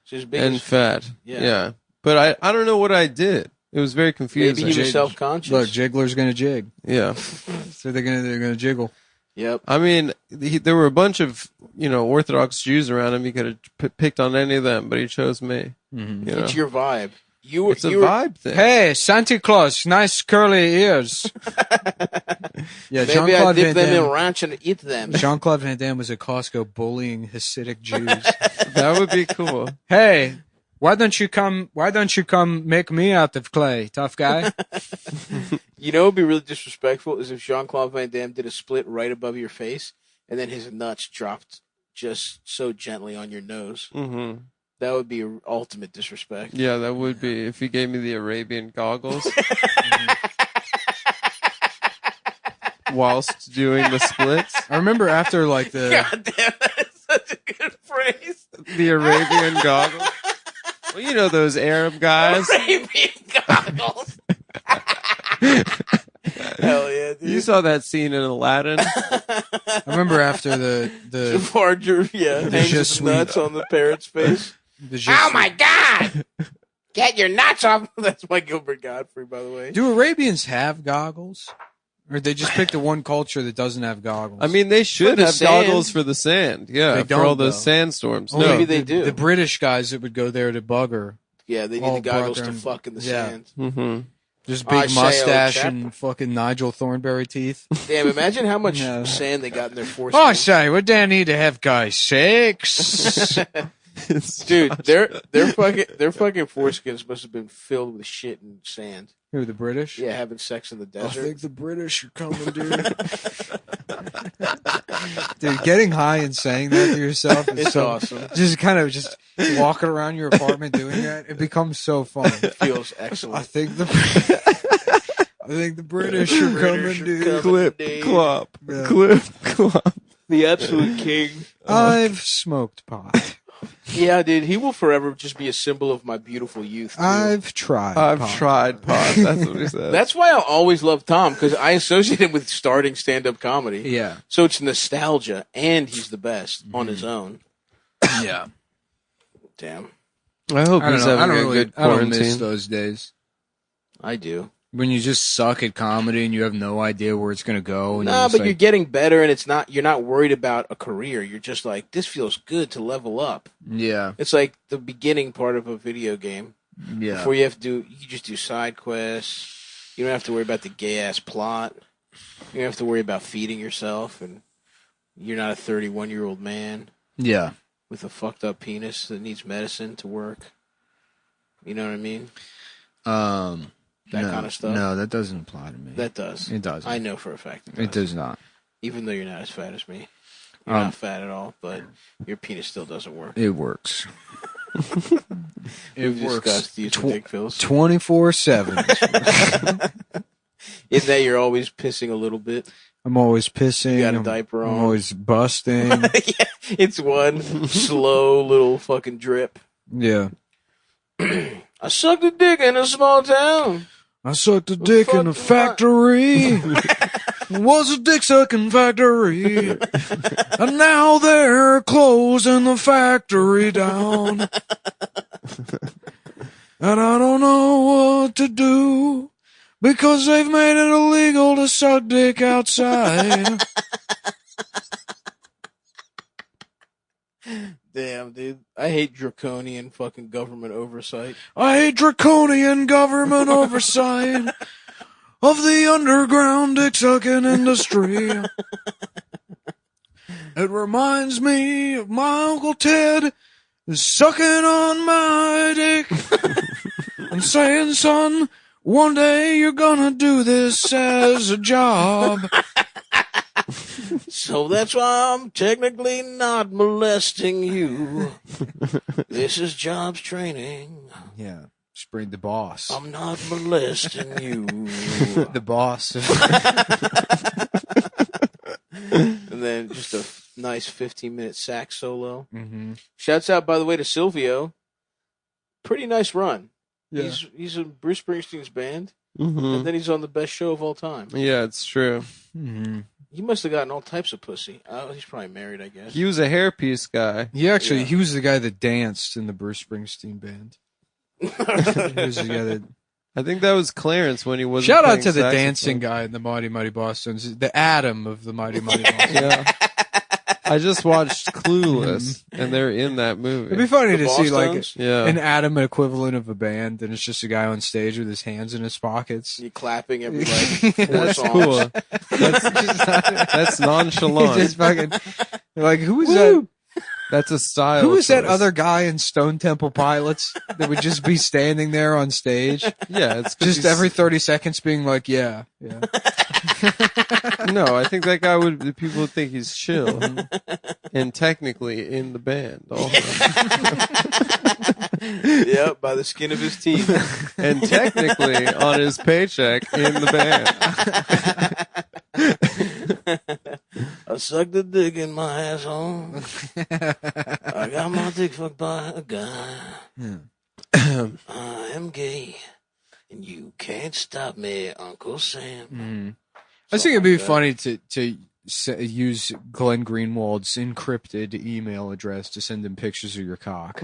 Just big and as- fat. Yeah. Yeah. But I don't know what I did. It was very confusing. Maybe he was self-conscious. Look, jiggler's gonna jig. Yeah. So they're gonna jiggle. Yep. I mean, there were a bunch of, Orthodox Jews around him. He could have picked on any of them, but he chose me. Mm-hmm. You know? It's your vibe. You were. It's a you were- vibe thing. Hey, Santa Claus, nice curly ears. Yeah, Maybe I Jean-Claude dip Van them in Damme. ranch and eat them. Jean-Claude Van Damme was at Costco bullying Hasidic Jews. That would be cool. Hey, why don't you come make me out of clay, tough guy? You know, what would be really disrespectful is if Jean-Claude Van Damme did a split right above your face, and then his nuts dropped just so gently on your nose. Hmm. That would be ultimate disrespect. Yeah, that would be if he gave me the Arabian goggles whilst doing the splits. I remember after like the God damn, that is such a good phrase. The Arabian goggles. Well, you know those Arab guys. Arabian goggles. Hell yeah, dude. You saw that scene in Aladdin. I remember after the Jafar, hangs Je his suis- nuts on the parrot's face. Oh my God! Get your nuts off! That's my Gilbert Godfrey, by the way. Do Arabians have goggles? Or they just pick the one culture that doesn't have goggles? I mean, they should For the have sand. goggles for the sand. Yeah, They for don't, all those though. sandstorms. Only No, Maybe they do. The British guys that would go there to bugger. Yeah, they need All the goggles to brethren. fuck in the Yeah. sand. hmm Just I big say, old mustache chap. and fucking Nigel Thornberry teeth. Damn, imagine how much Yeah. sand they got in their foreskin. Oh, I say, what do I need to have guys sex? Dude, their fucking foreskins must have been filled with shit and sand. Who, the British? Yeah, having sex in the I desert. think the British are coming, dude. Dude, getting high and saying that to yourself is It's so awesome. Just kind of just walking around your apartment doing that, it becomes so fun. It feels I excellent. think the British are coming, dude. clip, Dude. clop, Yeah. clip, clop. The absolute king. I've smoked pot. Yeah, dude, he will forever just be a symbol of my beautiful youth. Too. I've tried. Tried pot. That's what he said. That's why I'll always love Tom, because I associate him with starting stand-up comedy. Yeah. So it's nostalgia, and he's the best on his own. Yeah. Damn. I hope he's having a good I don't quarantine. miss those days. I do. When you just suck at comedy and you have no idea where it's going to go. And No, but you're getting better, and you're not worried about a career. You're just like, this feels good to level up. Yeah. It's like the beginning part of a video game. Yeah. Before you just do side quests. You don't have to worry about the gay-ass plot. You don't have to worry about feeding yourself, and you're not a 31-year-old man. Yeah. With a fucked up penis that needs medicine to work. You know what I mean? That kind of stuff. No, that doesn't apply to me. That does. It does. I know for a fact It does not. Even though you're not as fat as me. You're not fat at all, but your penis still doesn't work. It works. It works. Use dick pills. 24/7. Isn't that you're always pissing a little bit? I'm always pissing. You got a diaper on. I'm always busting. Yeah, it's one slow little fucking drip. Yeah. I sucked a dick in a small town. I sucked a dick in a factory. Was a dick sucking factory. And now they're closing the factory down. And I don't know what to do. Because they've made it illegal to suck dick outside. Damn, dude. I hate draconian fucking government oversight. I hate draconian government oversight of the underground dick-sucking industry. It reminds me of my Uncle Ted sucking on my dick and saying, son, one day you're gonna do this as a job. So that's why I'm technically not molesting you. This is jobs training. Yeah, just bring the boss. I'm not molesting you. The boss. And then just a nice 15-minute sax solo. Mm-hmm. Shouts out, by the way, to Silvio. Pretty nice run. Yeah. He's in Bruce Springsteen's band, Mm-hmm. and then he's on the best show of all time. Yeah, it's true. Mm-hmm. He must have gotten all types of pussy. Oh, he's probably married, I guess. He was a hairpiece guy. He was the guy that danced in the Bruce Springsteen band. He was the guy that... I think that was Clarence when he was. Shout out to the dancing guy in the Mighty Mighty Bosstones, the Adam of the Mighty Mighty Bosstones. Yeah. I just watched Clueless, and they're in that movie. It'd be funny The to see like Bosstones? Yeah. an Adam equivalent of a band, and it's just a guy on stage with his hands in his pockets. You clapping every like 4 That's songs. cool. That's nonchalant. Just fucking like who was that? That's a style. Who was that choice. other guy in Stone Temple Pilots that would just be standing there on stage, Yeah, it's 'cause just he's- every 30 seconds being like, yeah. No, I think that guy would. People would think he's chill, and technically in the band, also. Yep, by the skin of his teeth. And technically on his paycheck in the band. I sucked the dick in my asshole. I got my dick fucked by a guy. I am gay, and you can't stop me, Uncle Sam. I think it'd be funny to use Glenn Greenwald's encrypted email address to send him pictures of your cock.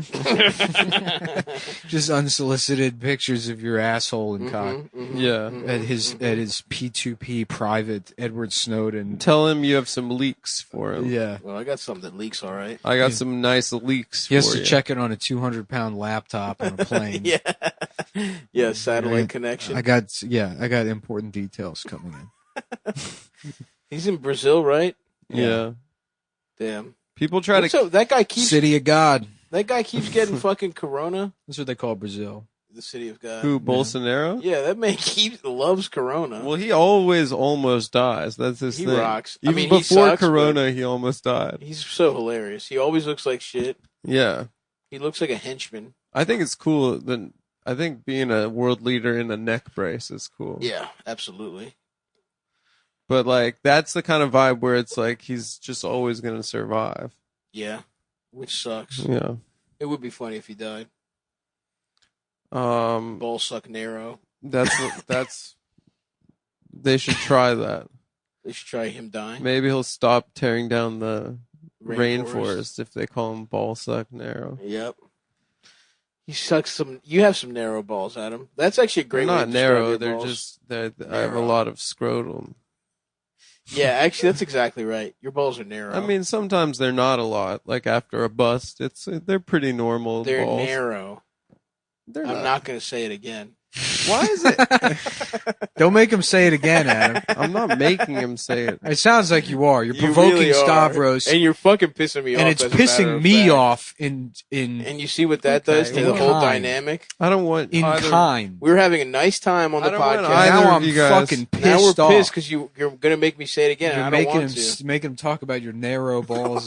Just unsolicited pictures of your asshole and cock Yeah. at his P2P private Edward Snowden. Tell him you have some leaks for him. Yeah. Well, I got something that leaks all right. I got some nice leaks He has for to you. check it on a 200-pound laptop on a plane. Yeah, satellite connection. I got important details coming in. He's in Brazil, right? Yeah. Damn. People try to. So that guy keeps City of God. getting fucking corona. That's what they call Brazil. The city of God. Who, Bolsonaro? Yeah, that man loves corona. Well, he always almost dies. That's his He thing. rocks. I Even mean, he before sucks, Corona, he almost died. He's so hilarious. He always looks like shit. Yeah. He looks like a henchman. I think it's cool. I think being a world leader in a neck brace is cool. Yeah, absolutely. But, like, that's the kind of vibe where it's like he's just always going to survive. Yeah. which sucks. Yeah. It would be funny if he died. Um, Ball suck Nero. that's. They should try that. They should try him dying. Maybe he'll stop tearing down the rainforest if they call him ball suck Nero. Yep. You suck some. You have some narrow balls, Adam. That's actually a great. They're way not to narrow. describe your They're balls. just. I have a lot of scrotum. Yeah, actually, that's exactly right. Your balls are narrow. I mean, sometimes they're not a lot. Like after a bust, they're pretty normal. they're balls. narrow. I'm not going to say it again. Why is it? Don't make him say it again, Adam. I'm not making him say it. It sounds like you are. You're You provoking really are. Stavros, And you're fucking pissing me off. and it's as a matter pissing of me fact. off in And you see what that does to in the whole kind. dynamic? I don't want in either. kind. We were having a nice time on the I don't want podcast. either Now of I'm you guys. fucking pissed Now we're off. pissed because you're going to make me say it again. And You're I don't making want him to. making him talk about your narrow balls.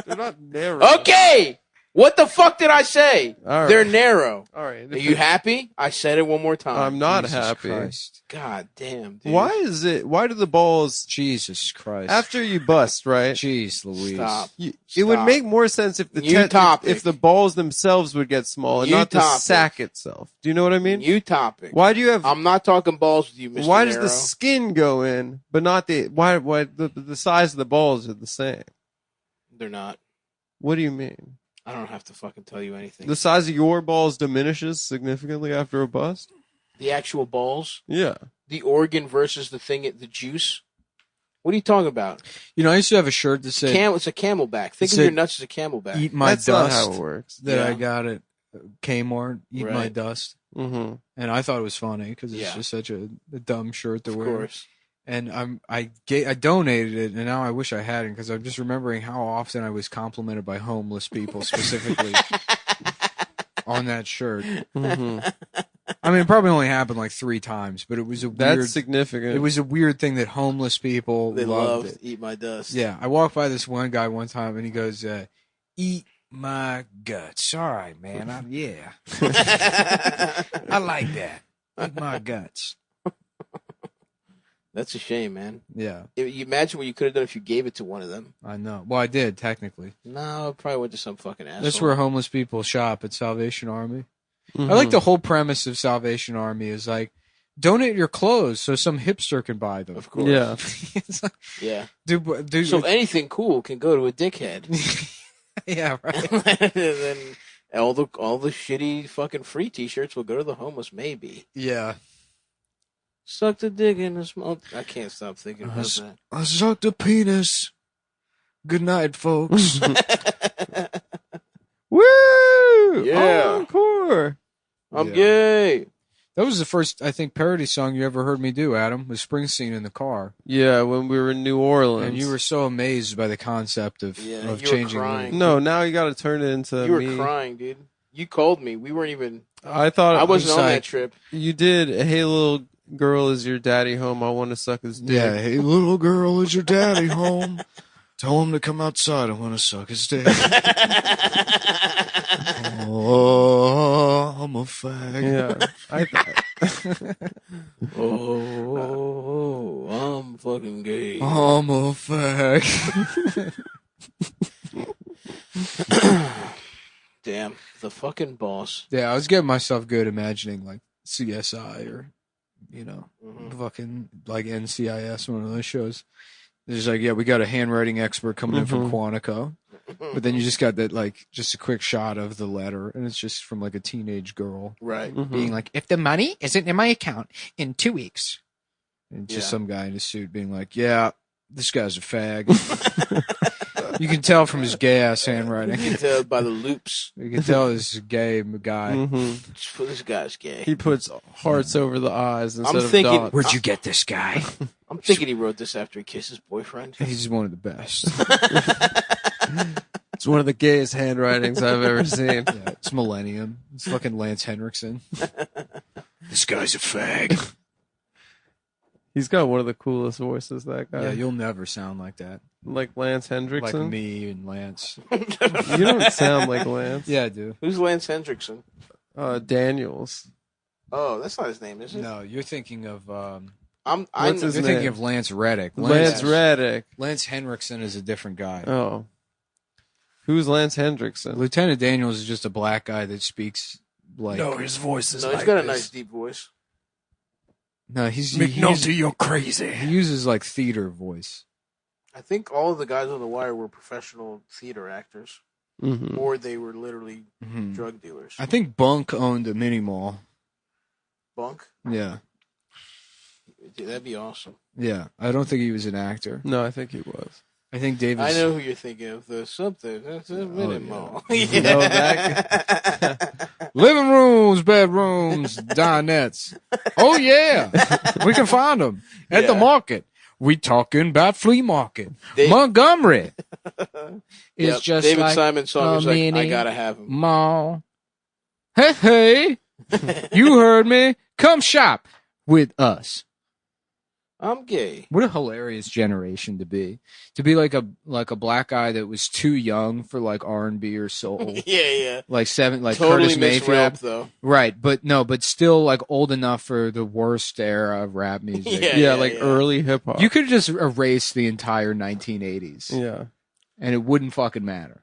They're not narrow. Okay! What the fuck did I say? All right. They're narrow. All right. Are you happy? I said it one more time. I'm not Jesus happy. Christ. God damn, dude. Why do the balls Jesus Christ. after you bust, right? Jeez Louise. Stop. It would Stop. make more sense if the New topic. if the balls themselves would get small and New not the topic. sack itself. Do you know what I mean? New topic. Why do you have? I'm not talking balls with you, Mr. Why does Nero. the skin go in, but not the? Why the size of the balls are the same? They're not. What do you mean? I don't have to fucking tell you anything. The size of your balls diminishes significantly after a bust? The actual balls, Yeah. the organ versus the thing, the juice. What are you talking about? You know, I used to have a shirt that said It's a camelback. Think It of your said, nuts as a camelback. "Eat my That's dust." not how it works. That I Yeah. got at Kmart. Eat my Right. dust. Mm-hmm. And I thought it was funny because it's Yeah. just such a dumb shirt to Of wear. course. And I donated it, and now I wish I hadn't because I'm just remembering how often I was complimented by homeless people specifically on that shirt. Mm-hmm. I mean, it probably only happened like 3 times, but it was a That's weird. significant. It was a weird thing that homeless people They loved love it. Eat My Dust. Yeah, I walked by this one guy one time, and he goes, "Eat my guts." All right, man. Yeah, I like that. Eat my guts. That's a shame, man. Yeah, You imagine what you could have done if you gave it to one of them. I know. Well, I did technically. No, it probably went to some fucking asshole. That's where homeless people shop at Salvation Army. Mhm. I like the whole premise of Salvation Army is like, donate your clothes so some hipster can buy them. Of course. Yeah. It's like, Yeah. dude, So anything cool can go to a dickhead. yeah, right. And then all the shitty fucking free T-shirts will go to the homeless. Maybe Yeah. suck the dick in the small. I can't stop thinking about that. I sucked a penis. Good night, folks. Woo! Yeah. Encore! I'm Yeah. gay. That was the first, I think, parody song you ever heard me do, Adam, was Springsteen in the car. Yeah, when we were in New Orleans. And you were so amazed by the concept of Yeah, of you were changing. crying. No, now you got to turn it into You were me. crying, dude. You called me. We weren't even. I thought I wasn't on like- that trip. you did. Hey, little girl, is your daddy home? I want to suck his dick. Yeah, hey, little girl, is your daddy home? Tell him to come outside. I want to suck his dick. Oh, I'm a fag. Yeah. Oh, I'm fucking gay. I'm a fag. Damn, the fucking boss. Yeah, I was getting myself good imagining like CSI or, you know, fucking like NCIS, one of those shows. There's like, yeah, we got a handwriting expert coming in from Quantico. But then you just got that, like, just a quick shot of the letter, and it's just from like a teenage girl Right. being like, if the money isn't in my account in 2 weeks. And just Yeah. some guy in a suit being like, yeah, this guy's a fag. You can tell from his gay ass handwriting. You can tell by the loops. You can tell this is a gay guy. This guy's gay. He puts hearts over the eyes instead of thinking- dots. Where'd you get this guy? I'm thinking he wrote this after he kissed his boyfriend. He's one of the best. It's one of the gayest handwritings I've ever seen. Yeah, it's Millennium. It's fucking Lance Henriksen. This guy's a fag. He's got one of the coolest voices, that guy. Yeah, you'll never sound like that. Like Lance Like Hendrickson. me and Lance. You don't sound like Lance. Yeah, I do. Who's Lance Hendrickson? Daniels. Oh, that's not his name, is it? No, you're thinking of What's his you're name? thinking of Lance Reddick. Lance Reddick. Lance Henriksen is a different guy. Oh. Who's Lance Hendrickson? Lieutenant Daniels is just a black guy that speaks like. No, his voice is No, like he's got a this. nice deep voice. No, he McNulty, you're crazy. he uses like theater voice. I think all of the guys on The Wire were professional theater actors, Mm-hmm. or they were literally Mhm. drug dealers. I think Bunk owned a mini mall. Bunk? Yeah, Dude, that'd be awesome. yeah. I don't think he was an actor. No, I think he was. I think David. I know who you're thinking of. The something. That's a minute mall. No, Living rooms, bedrooms, dinettes. Oh yeah, we can find them at the Yeah. market. We talking about flea market, Dave- Montgomery. It's Yep, just David like Simon's song is like, I mini gotta have him. mall. Hey, hey, you heard me. Come shop with us. I'm gay. What a hilarious generation to be like a black guy that was too young for like R&B or soul. Yeah. Like Totally Curtis Mayfield. misrap, though. Right, but still like old enough for the worst era of rap music. Yeah. Early hip hop. You could just erase the entire 1980s Yeah. and it wouldn't fucking matter.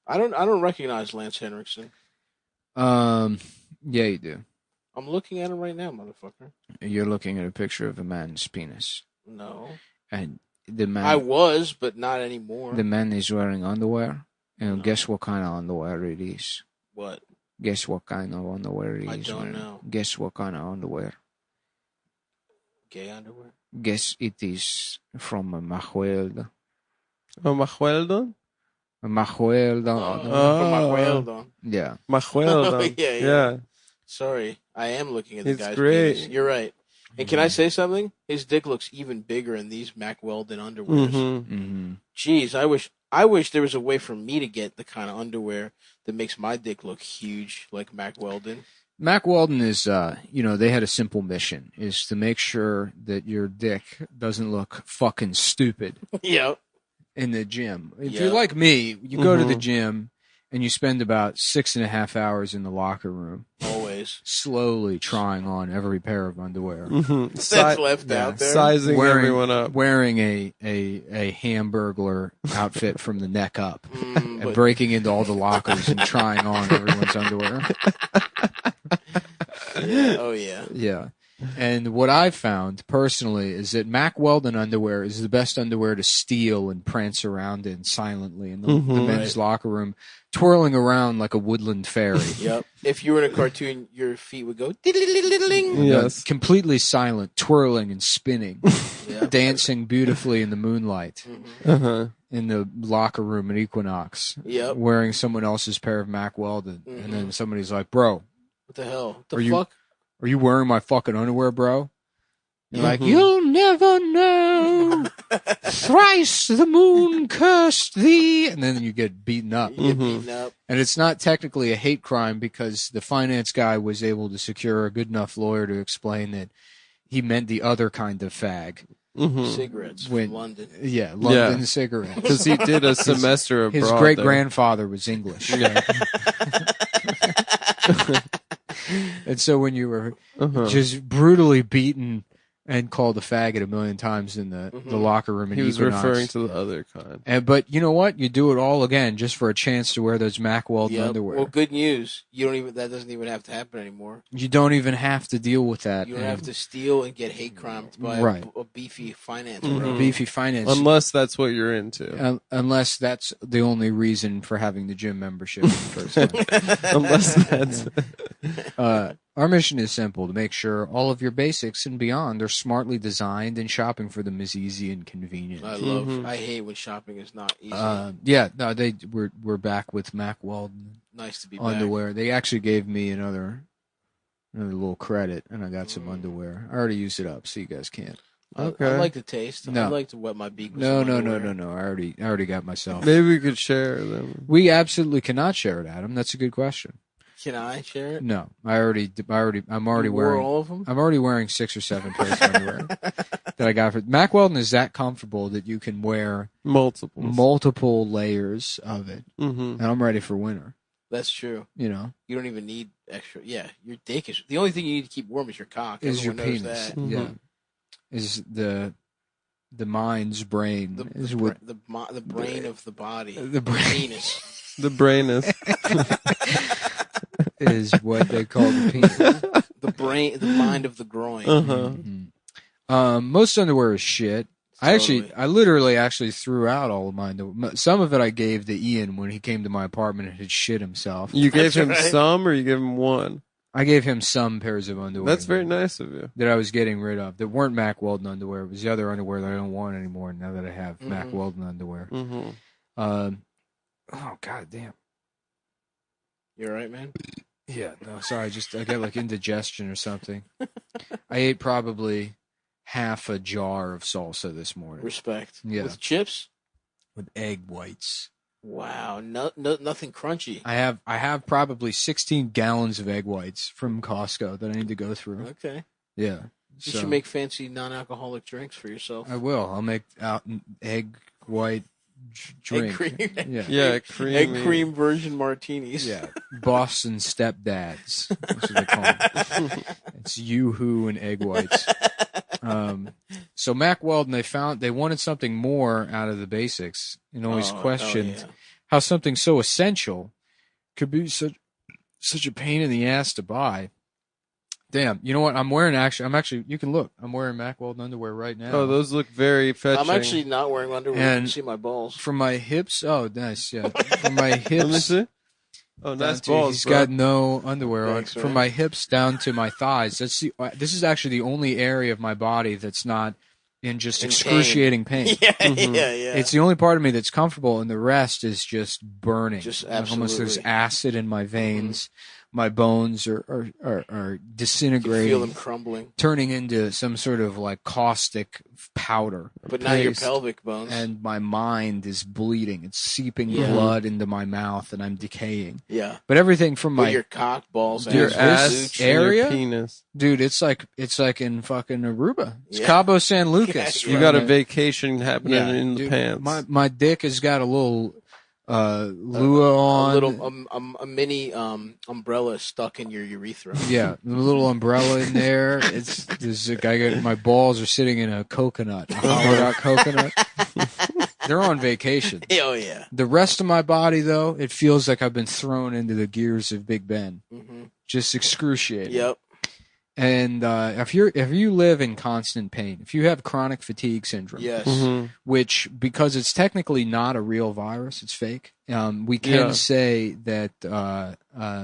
I don't recognize Lance Henriksen. Yeah, you do. I'm looking at him right now, motherfucker. You're looking at a picture of a man's penis, No. and the man, I was, but not anymore. the man is wearing underwear. And guess what kind of underwear it is? What? Guess what kind of underwear it is? I don't wearing? know. Guess what kind of underwear? Gay underwear? Guess it is from a Majuel. Oh, Weldon? A Majuel. From my Weldon. Yeah. Weldon. Yeah. Sorry, I am looking at the It's guy's great. penis. You're right. And can I say something? His dick looks even bigger in these Mack Weldon underwears. Mm-hmm. Mm-hmm. Jeez, I wish there was a way for me to get the kind of underwear that makes my dick look huge like Mack Weldon. Mack Weldon is, they had a simple mission, is to make sure that your dick doesn't look fucking stupid Yep. in the gym. If Yeah. you're like me, you go to the Mhm. gym and you spend about 6.5 hours in the locker room, Always. slowly trying on every pair of underwear. Mm-hmm. That's left out there. Sizing everyone up. Wearing a Hamburglar outfit from the neck up. And But breaking into all the lockers and trying on everyone's underwear. oh yeah. Yeah. And what I've found personally is that Mack Weldon underwear is the best underwear to steal and prance around in silently in the men's locker room, twirling around like a woodland fairy. Yep. If you were in a cartoon, your feet would go diddle-diddle-diddle-ling. Yes. Completely silent, twirling and spinning, Yep. dancing beautifully in the moonlight Uh-huh. in the locker room at Equinox, Yep. wearing someone else's pair of Mack Weldon. And then somebody's like, bro, What the hell? What the Are you- fuck? are you wearing my fucking underwear, bro? You're like, Mhm. you'll never know. Thrice the moon cursed thee. And then you get beaten up. You get Mhm. beaten up. And it's not technically a hate crime because the finance guy was able to secure a good enough lawyer to explain that he meant the other kind of fag. Mm-hmm. Cigarettes When- from London. Yeah, London cigarettes. Because he did a semester abroad. His great grandfather was English. Yeah. And so when you were Uh-huh. just brutally beaten and called a faggot a million times in the locker room in He was Equinox. referring to the other kind. But you know what? You do it all again just for a chance to wear those Mack Weldon Yep. underwear. Well, good news. That doesn't even have to happen anymore. You don't even have to deal with that. You don't have to steal and get hate crimed by Right. a beefy finance Mhm. bro. beefy finance. Unless that's what you're into. Unless that's the only reason for having the gym membership in the first place. Unless that's... Our mission is simple: to make sure all of your basics and beyond are smartly designed, and shopping for them is easy and convenient. I hate when shopping is not easy. We're back with Mack Weldon Nice to be underwear. They actually gave me another little credit, and I got some underwear. I already used it up, so you guys can't. back. Okay. I like the taste. No. I like to wet my beak with No. some underwear. I already got myself. Maybe we could share them. We absolutely cannot share it, Adam. That's a good question. Can I share it? No, I'm already You wore wearing. all of them? I'm already wearing 6 or 7 pairs of underwear that I got for Mack Weldon. Is that comfortable that you can wear multiple layers of it, Mm-hmm. and I'm ready for winter. That's true. You know, You don't even need extra. Yeah, your dick is... The only thing you need to keep warm is your cock. is your Everyone knows penis? that. Mhm. Yeah, is the the mind's brain is what the brain of the body. the brain Penis. The brain is. is what they call the penis. The mind of the groin. Uh-huh. Most underwear is shit. Totally. I literally actually threw out all of mine. Some of it I gave to Ian when he came to my apartment and had shit himself. You gave That's him right. some, or you gave him one? I gave him some pairs of underwear. That's very nice of you. That I was getting rid of. That weren't Mack Weldon underwear. It was the other underwear that I don't want anymore now that I have Mack Weldon underwear. Mm-hmm. Oh, god damn. You all right, man? Yeah, no, sorry. I got like indigestion or something. I ate probably half a jar of salsa this morning. Respect. Yeah. With chips? With egg whites. Wow. Nothing crunchy. I have probably 16 gallons of egg whites from Costco that I need to go through. Okay. Yeah. You should make fancy non-alcoholic drinks for yourself. I will. I'll make egg white drink. Egg cream. Yeah, Egg cream version martinis. Yeah. Boston stepdads. That's what they call them. It's Yoo-hoo and egg whites. So Mack Weldon, they wanted something more out of the basics, and always questioned how something so essential could be such a pain in the ass to buy. Damn, you know what? I'm actually, you can look. I'm wearing Mack Weldon underwear right now. Oh, those look very fetching. I'm actually not wearing underwear. You can see my balls. From my hips, oh, nice, yeah. From my hips. Let me see. Oh, nice balls, He's bro. got no underwear Thanks, on. man. From my hips down to my thighs. This is actually the only area of my body that's not in just excruciating pain. Yeah. It's the only part of me that's comfortable, and the rest is just burning. Just Like, almost there's absolutely. acid in my veins. My bones are disintegrating. You feel them crumbling. Turning into some sort of like caustic powder. But not your paste. pelvic bones. And my mind is bleeding. It's seeping Yeah. blood into my mouth, and I'm decaying. Yeah. But everything from But my your cock, balls, Your Dude, ass this and your area? penis. dude, it's like in fucking Aruba. It's Yeah. Cabo San Lucas. Yeah, You got a vacation happening in the dude, pants. My dick has got a little lua on. a little a mini umbrella stuck in your urethra. Yeah, the little umbrella in there. There's a guy. My balls are sitting in a coconut, a hollowed out coconut. They're on vacation. Oh yeah. The rest of my body, though, it feels like I've been thrown into the gears of Big Ben. Just excruciating. Yep. And if you live in constant pain, if you have chronic fatigue syndrome, Yes. which because it's technically not a real virus, it's fake. We can say that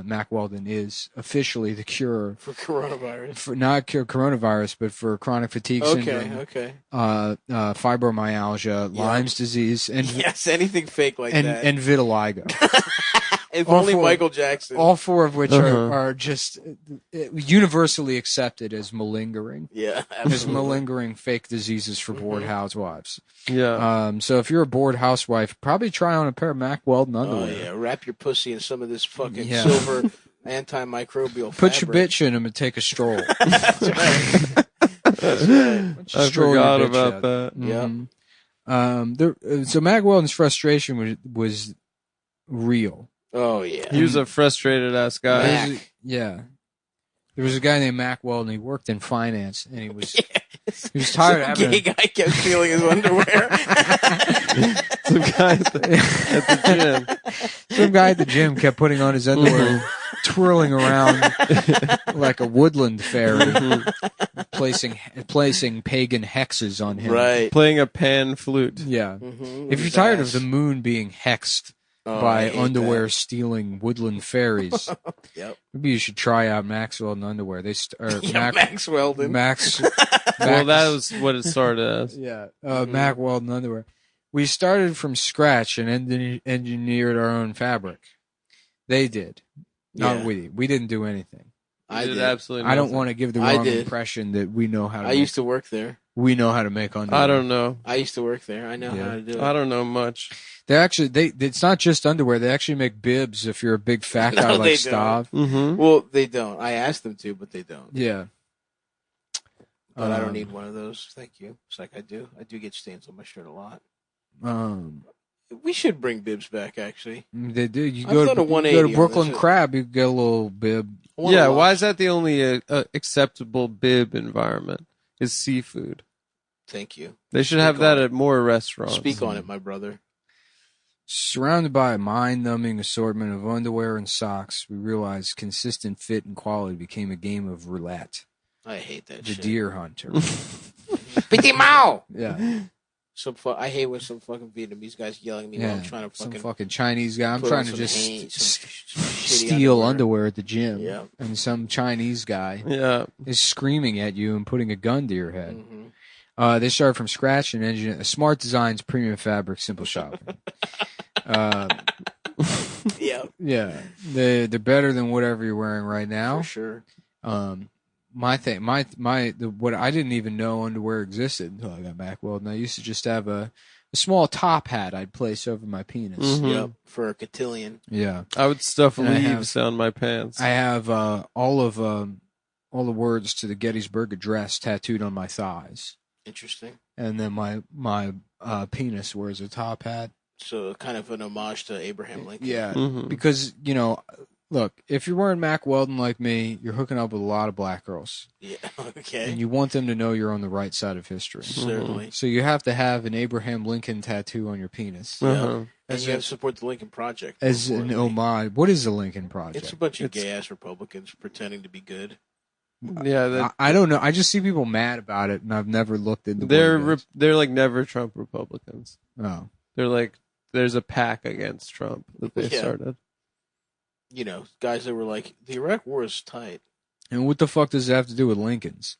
Mack Weldon is officially the cure For coronavirus. for not cure coronavirus, but for chronic fatigue syndrome, Okay. fibromyalgia, Lyme's disease, and Yes, anything fake like that. and vitiligo. If all only four- Michael Jackson. All four of which are just universally accepted as malingering. Yeah, As absolutely. malingering fake diseases for bored housewives. Yeah. So if you're a bored housewife, probably try on a pair of Mack Weldon Oh underwear. yeah, wrap your pussy in some of this fucking Yeah. silver antimicrobial Put your fabric. bitch in them and take a stroll. That's right. I Stroll your forgot bitch about out. that. Yeah. So Mack Weldon's frustration was real. Oh yeah. He was a frustrated ass guy. Mac. Yeah. There was a guy named Mack Weldon. He worked in finance, and he was tired of Some having gay guy kept stealing his underwear. Some guy at the gym. some guy at the gym kept putting on his underwear, twirling around like a woodland fairy, placing pagan hexes on him. Right. Playing a pan flute. Yeah. Mhm. If you're tired of the moon being hexed Oh, I by hate underwear that. stealing woodland fairies, Yep. maybe you should try out Max Weldon underwear. Yeah, Max Weldon. Max. Well, that was what it started as. Yeah, Mack Weldon underwear. We started from scratch and engineered our own fabric. They did, not Yeah. we. We didn't do anything. I did did. absolutely I don't nothing. want to give the I wrong did. impression that we know how to. I used to work there. We know how to make underwear. I don't know. I used to work there. I know Yeah. how to do it. I don't know much. It's not just underwear. They actually make bibs if you're a big fat guy No, like they Stav. Mm-hmm. Well, they don't. I asked them to, but they don't. Yeah. But I don't need one of those. Thank you. It's like I do. I do get stains on my shirt a lot. We should bring bibs back, actually. They do. You I've go done to a 180 on Brooklyn this. Crab, you get a little bib. I want Yeah, a why lot. is that the only acceptable bib environment? Is seafood. Thank you. They should have that at more restaurants. Speak on it, my brother. Surrounded by a mind-numbing assortment of underwear and socks, we realized consistent fit and quality became a game of roulette. I hate that The shit. deer hunter. Petit Mao! Yeah. I hate when some fucking Vietnamese guys yelling at me while I'm trying to some fucking fucking Chinese guy. I'm put trying on to some just some shitty steal underwear at the gym. Yeah. And some Chinese guy Yeah. is screaming at you and putting a gun to your head. Mm-hmm. They started from scratch and engineered smart designs, premium fabric, simple shopping. Yeah, Yeah, they're better than whatever you're wearing right now. for sure. What I didn't even know underwear existed until I got back. Well, and I used to just have a small top hat I'd place over my penis. Mhm. Yep, for a cotillion. Yeah, I would stuff And I leaves down my pants. I have all the words to the Gettysburg Address tattooed on my thighs, Interesting. and then my penis wears a top hat. So kind of an homage to Abraham Lincoln. Yeah, Mhm. because look, if you're wearing Mac Weldon like me, you're hooking up with a lot of black girls. Yeah. Okay. And you want them to know you're on the right side of history. Certainly. So you have to have an Abraham Lincoln tattoo on your penis. Uh-huh. And you have to support the Lincoln Project. As an homage. What is the Lincoln Project? It's a bunch of gay-ass Republicans pretending to be good. Yeah, I don't know. I just see people mad about it, and I've never looked into they're what it is. they're like never Trump Republicans. Oh. They're like there's a pack against Trump that they Yeah. started. You know, guys that were like, the Iraq War is tight. And what the fuck does it have to do with Lincoln's?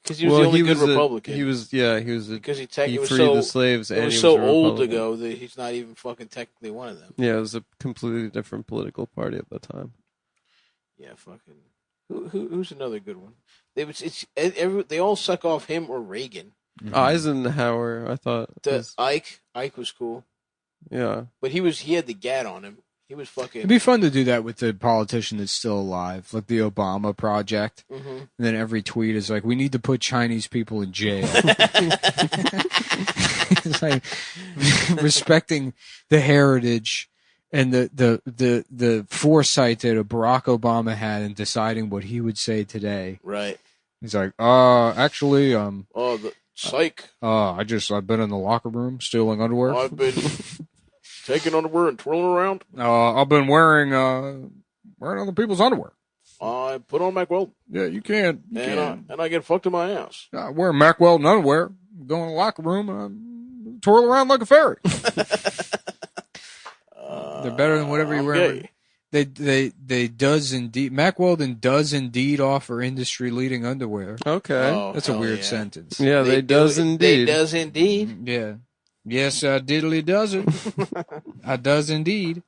Because he was the only good was Republican. he was because he it was freed so, the slaves and it was he so was a old Republican. ago that he's not even fucking technically one of them. Yeah, it was a completely different political party at the time. Yeah, fucking. Who's another good one? They all suck off him or Reagan. Eisenhower, I thought. Ike was cool, Yeah. but he had the gat on him. He was fucking. It'd be fun to do that with the politician that's still alive, like the Obama project. Mhm. And then every tweet is like, we need to put Chinese people in jail. It's like respecting the heritage and the foresight that Barack Obama had in deciding what he would say today. Right. He's like, actually, Oh, the psych. I've been in the locker room stealing underwear. I've been taking underwear and twirling around. I've been wearing other people's underwear. I put on Mac Weldon. Yeah, you can't. And I get fucked in my ass. I wear Mac Weldon underwear, go in the locker room, and I twirl around like a fairy. They're better than whatever you I'm wear. gay. They does indeed. Mac Weldon does indeed offer industry leading underwear. Okay. Oh, That's a hell weird yeah. sentence. Yeah, they does do- indeed. They does indeed. Yeah. Yes, I diddly does it. I does indeed.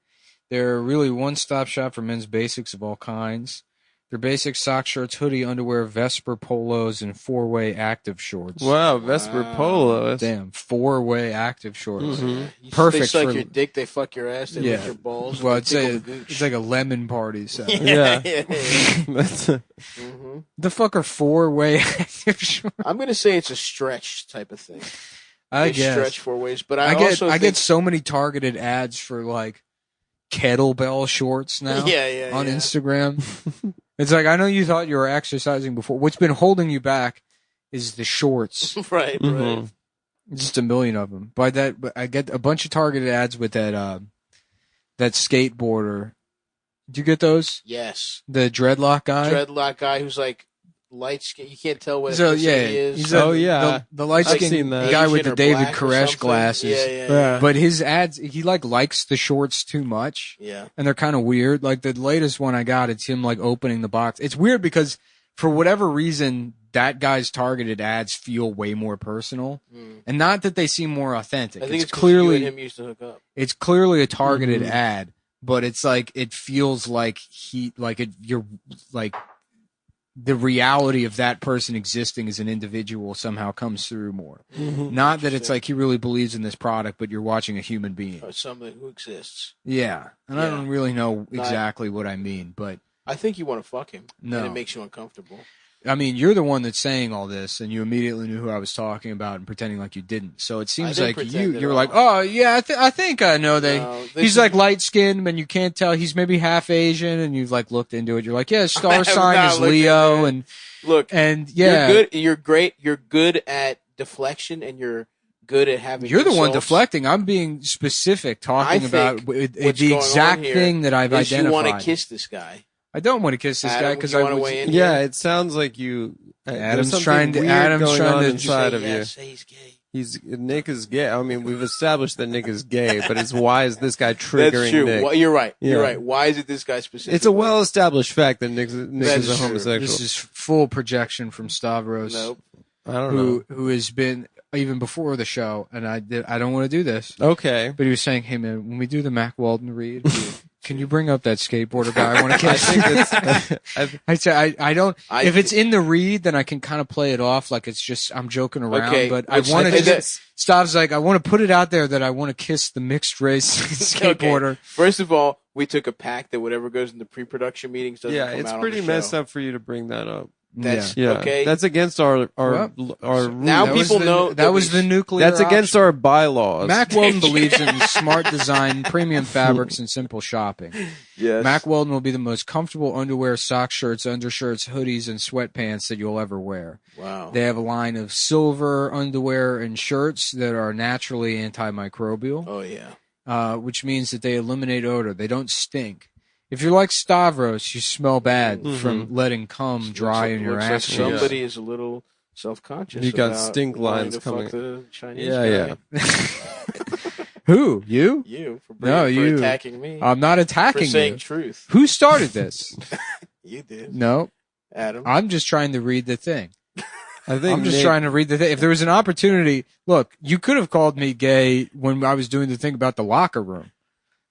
They're really one-stop shop for men's basics of all kinds. Their basic sock shirts, hoodie, underwear, Vesper polos, and four-way active shorts. Wow, Vesper Polo. That's- Damn, four-way active shorts. You- Perfect They suck for- your dick. They fuck your ass. They lick your balls. Well, they I'd say tickle the gooch. it's like a lemon party. So. Yeah. Mm-hmm. That's The fuck are four-way active shorts? I'm gonna say it's a stretch type of thing. I They guess. stretch 4 ways, but I also get think, so many targeted ads for like kettlebell shorts now yeah, on yeah. Instagram. It's like, I know you thought you were exercising before. What's been holding you back is the shorts. right, right. Mhm. Just a million of them. But I get a bunch of targeted ads with that skateboarder. Did you get those? Yes, The dreadlock guy. dreadlock guy who's like light skin. You can't tell what So ethnicity yeah, he is. he's the light I've seen skinned that. guy with Asian the or David black or Koresh something. glasses. Yeah. But his ads, he like likes the shorts too much. Yeah. And they're kind of weird. Like the latest one I got, it's him like opening the box. It's weird because for whatever reason, that guy's targeted ads feel way more personal, and not that they seem more authentic. I think it's 'cause clearly you and him used to hook up. it's clearly a targeted ad, but it's like it feels like you're like the reality of that person existing as an individual somehow comes through more. Not that it's like he really believes in this product, but you're watching a human being. Or somebody who exists. Yeah, and I Yeah. don't really know exactly what I mean, but I think you want to fuck him. No. And it makes you uncomfortable. I mean, you're the one that's saying all this, and you immediately knew who I was talking about and pretending like you didn't. So it seems didn't like pretend at you're all. like, oh yeah, I think I know No, this he's is- like light skinned, and you can't tell he's maybe half Asian, and you've like looked into it. You're like, yeah, his star have sign not is looked Leo, into it. and Look, yeah, you're good. You're great. You're good at deflection and you're good at having. You're the one insults. deflecting. I'm being specific, talking about what's the going exact on here thing that I've is identified. You want to kiss this guy. I don't want to kiss this guy because I want to was. weigh in Yeah, here? it sounds like you. Adam's there's trying to. something weird Adam's going trying on to inside Say of yes, you. say he's gay. Nick is gay. I mean, we've established that Nick is gay, but it's why is this guy triggering That's true. Nick? Well, you're right. Yeah. You're right. Why is it this guy specifically? It's a well-established fact that Nick is a true. homosexual. This is full projection from Stavros, Nope. I don't know. who has been even before the show, and I don't want to do this, Okay. but he was saying, "Hey man, when we do the Mac Weldon read, can you bring up that skateboarder guy? I want to kiss." I think that's. I say I don't. I if it's in the read, then I can kind of play it off like it's just I'm joking around. Okay, But I want to. think that- Stav's like I want to put it out there that I want to kiss the mixed race skateboarder. Okay. First of all, we took a pact that whatever goes into pre-production meetings doesn't Yeah, come it's out pretty on the messed show. up for you to bring that up. That's Yeah, okay. that's against our Well, now That was people the- know that that was we- the nuclear. That's against option. our bylaws. Mac Weldon believes in smart design, premium fabrics, and simple shopping. Yes. Mac Weldon will be the most comfortable underwear, socks, shirts, undershirts, hoodies, and sweatpants that you'll ever wear. Wow. They have a line of silver underwear and shirts that are naturally antimicrobial, Oh yeah. which means that they eliminate odor. They don't stink. If you're like Stavros, you smell bad from letting cum dry in your Looks like ass. somebody is a little self-conscious. You got about stink wanting lines to coming. Fuck the Chinese Yeah, guy. Who? You? You for, No, for you. attacking me. I'm not for attacking saying you. truth. Who started this? You did, No, Adam. I'm just trying to read the thing. I think I'm just Nick- trying to read the thing. If there was an opportunity, look, you could have called me gay when I was doing the thing about the locker room.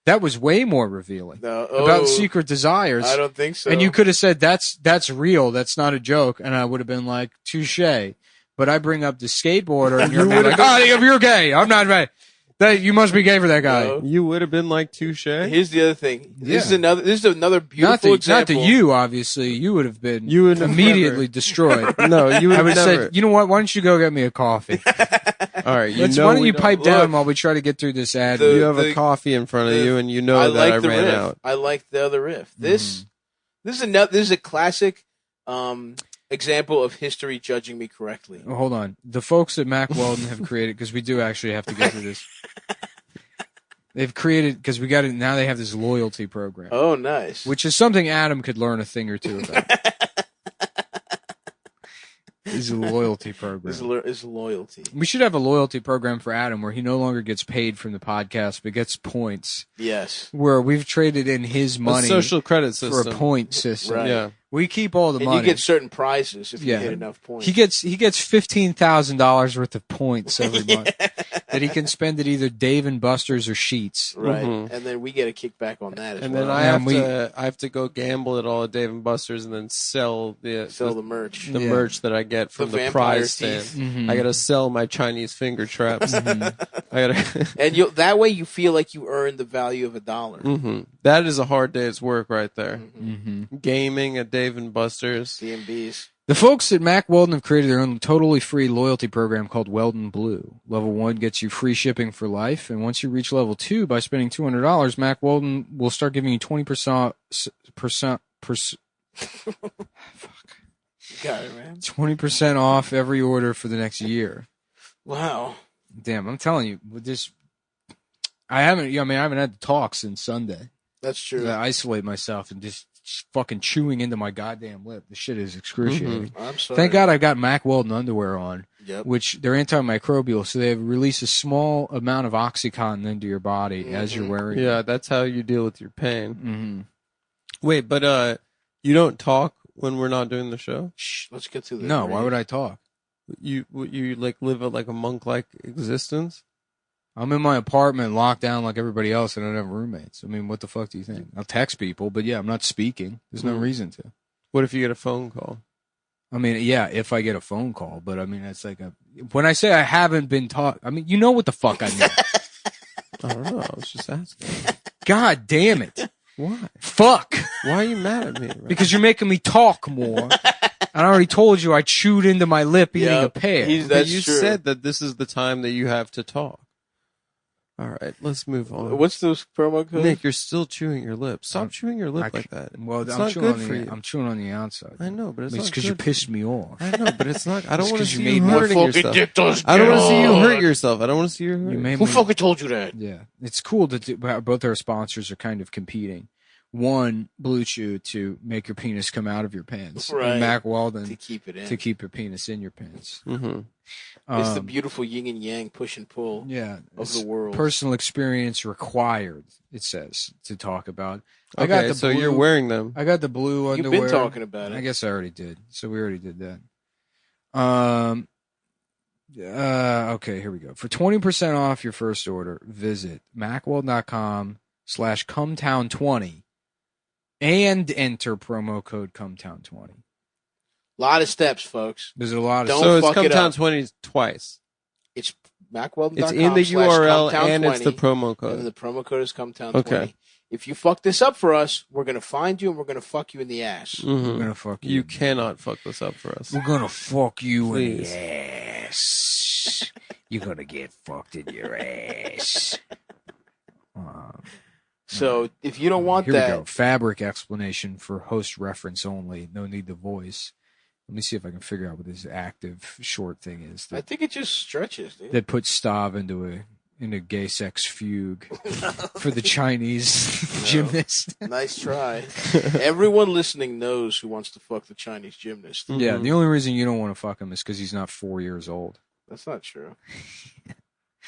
That was way more revealing No, about secret desires. I don't think so. And you could have said that's real. That's not a joke. And I would have been like, touche. But I bring up the skateboarder, and you're like, you're gay. I'm not right. That you must be gay for that guy. No. You would have been like touche. Here's the other thing. Yeah. This is another Not beautiful to example. you, obviously. You would have been You would have immediately never- destroyed. No, you would I have would have never. said, you know what? Why don't you go get me a coffee? All right, Why don't you pipe Look, down while we try to get through this ad? You have the- a coffee in front of the- you, and you know I that like I the ran riff. out. I like the other riff. This is a classic example of history judging me correctly. Oh, hold on. The folks at Mac Weldon have created, because we do actually have to get through this. They've created, because we got it, now they have this loyalty program, Oh, nice. which is something Adam could learn a thing or two about. Is a loyalty program. is loyalty. We should have a loyalty program for Adam where he no longer gets paid from the podcast, but gets points. Yes. Where we've traded in his A money social credit for system. a point system. Right. Yeah. We keep all the And money. you get certain prizes if you Yeah. hit enough points. He gets $15,000 worth of points every month that he can spend at either Dave and Buster's or Sheets. right, Mhm. and then we get a kickback on that as And well. then Yeah, I have to go gamble at all at Dave and Buster's and then sell sell the merch. the Yeah. merch that I get from The the, vampire prize stand. teeth. Mhm. I gotta sell my Chinese finger traps. I gotta. And that way you feel like you earn the value of $1. hmm That is a hard day's work right there. Mhm. Gaming at Dave and Buster's. DMBs. The folks at Mac Weldon have created their own totally free loyalty program called Weldon Blue. Level 1 gets you free shipping for life, and once you reach level 2, by spending $200, Mac Weldon will start giving you 20% Got it, man. 20% off every order for the next year. Wow. Damn, I'm telling you, with this, I haven't had to talk since Sunday. That's true. I isolate myself and just fucking chewing into my goddamn lip. This shit is excruciating. I'm sorry. Thank God I've got Mac Weldon underwear on, Yep. which they're antimicrobial, so they release a small amount of OxyContin into your body as you're wearing Yeah, that's how you deal with your pain. it. Mm-hmm. Wait, but you don't talk when we're not doing the show? Shh, let's get to the No, why would I talk? You like live a monk-like existence? I'm in my apartment locked down like everybody else, and I don't have roommates. I mean, what the fuck do you think? I'll text people, but yeah, I'm not speaking. There's no reason to. What if you get a phone call? I mean, yeah, if I get a phone call, but I mean, it's like when I say I haven't been talking, I mean, you know what the fuck I mean. I don't know. I was just asking. God damn it. Why? Fuck. Why are you mad at me? Right? Because you're making me talk more. And I already told you I chewed into my lip eating a pear. But That's you true. said that this is the time that you have to talk. All right, let's move on. What's those promo code? Nick, you're still chewing your lip. Stop chewing your lip like that. Well, it's I'm not chewing good on for the you. I'm chewing on the outside. I know, but it's not because you good. pissed me off. I know, but it's not. I don't It's want to 'cause see you you made me hurting fucking dick yourself. does I don't want to see you good. hurt yourself. I don't want to see you hurt. You made Who me. fucking told you that? Yeah, it's cool to do. Both our sponsors are kind of competing. One, BlueChew to make your penis come out of your pants, Right. and Mac Weldon To keep it in. to keep your penis in your pants. Mm-hmm. It's the beautiful yin and yang push and pull Yeah, of it's the world. personal experience required. It says to talk about. I Okay, got the so blue, you're wearing them. I got the blue You've underwear. been talking about it. I guess I already did. So we already did that. Okay, here we go. For 20% off your first order, visit macworld.com/Cumtown20 and enter promo code Cumtown20. A lot of steps, folks. There's a lot of Don't So it's fuck it Cumtown up. 20 twice. It's macweldon.com. It's in the URL and it's the promo And code. the promo code is Cumtown20. Okay. If you fuck this up for us, we're going to find you and we're going to fuck you in the ass. We're Mhm. gonna fuck you. You cannot fuck this up for us. We're gonna fuck you Please. in the ass. You're gonna get fucked in your ass. So if you don't want Here we that, go. Fabric explanation for host reference only. No need to voice. Let me see if I can figure out what this active short thing is I that, think it just stretches, dude. that puts Stav into a gay sex fugue for the Chinese gymnast. Nice try. Everyone listening knows who wants to fuck the Chinese gymnast. Yeah, the only reason you don't want to fuck him is because he's not 4 years old. That's not true.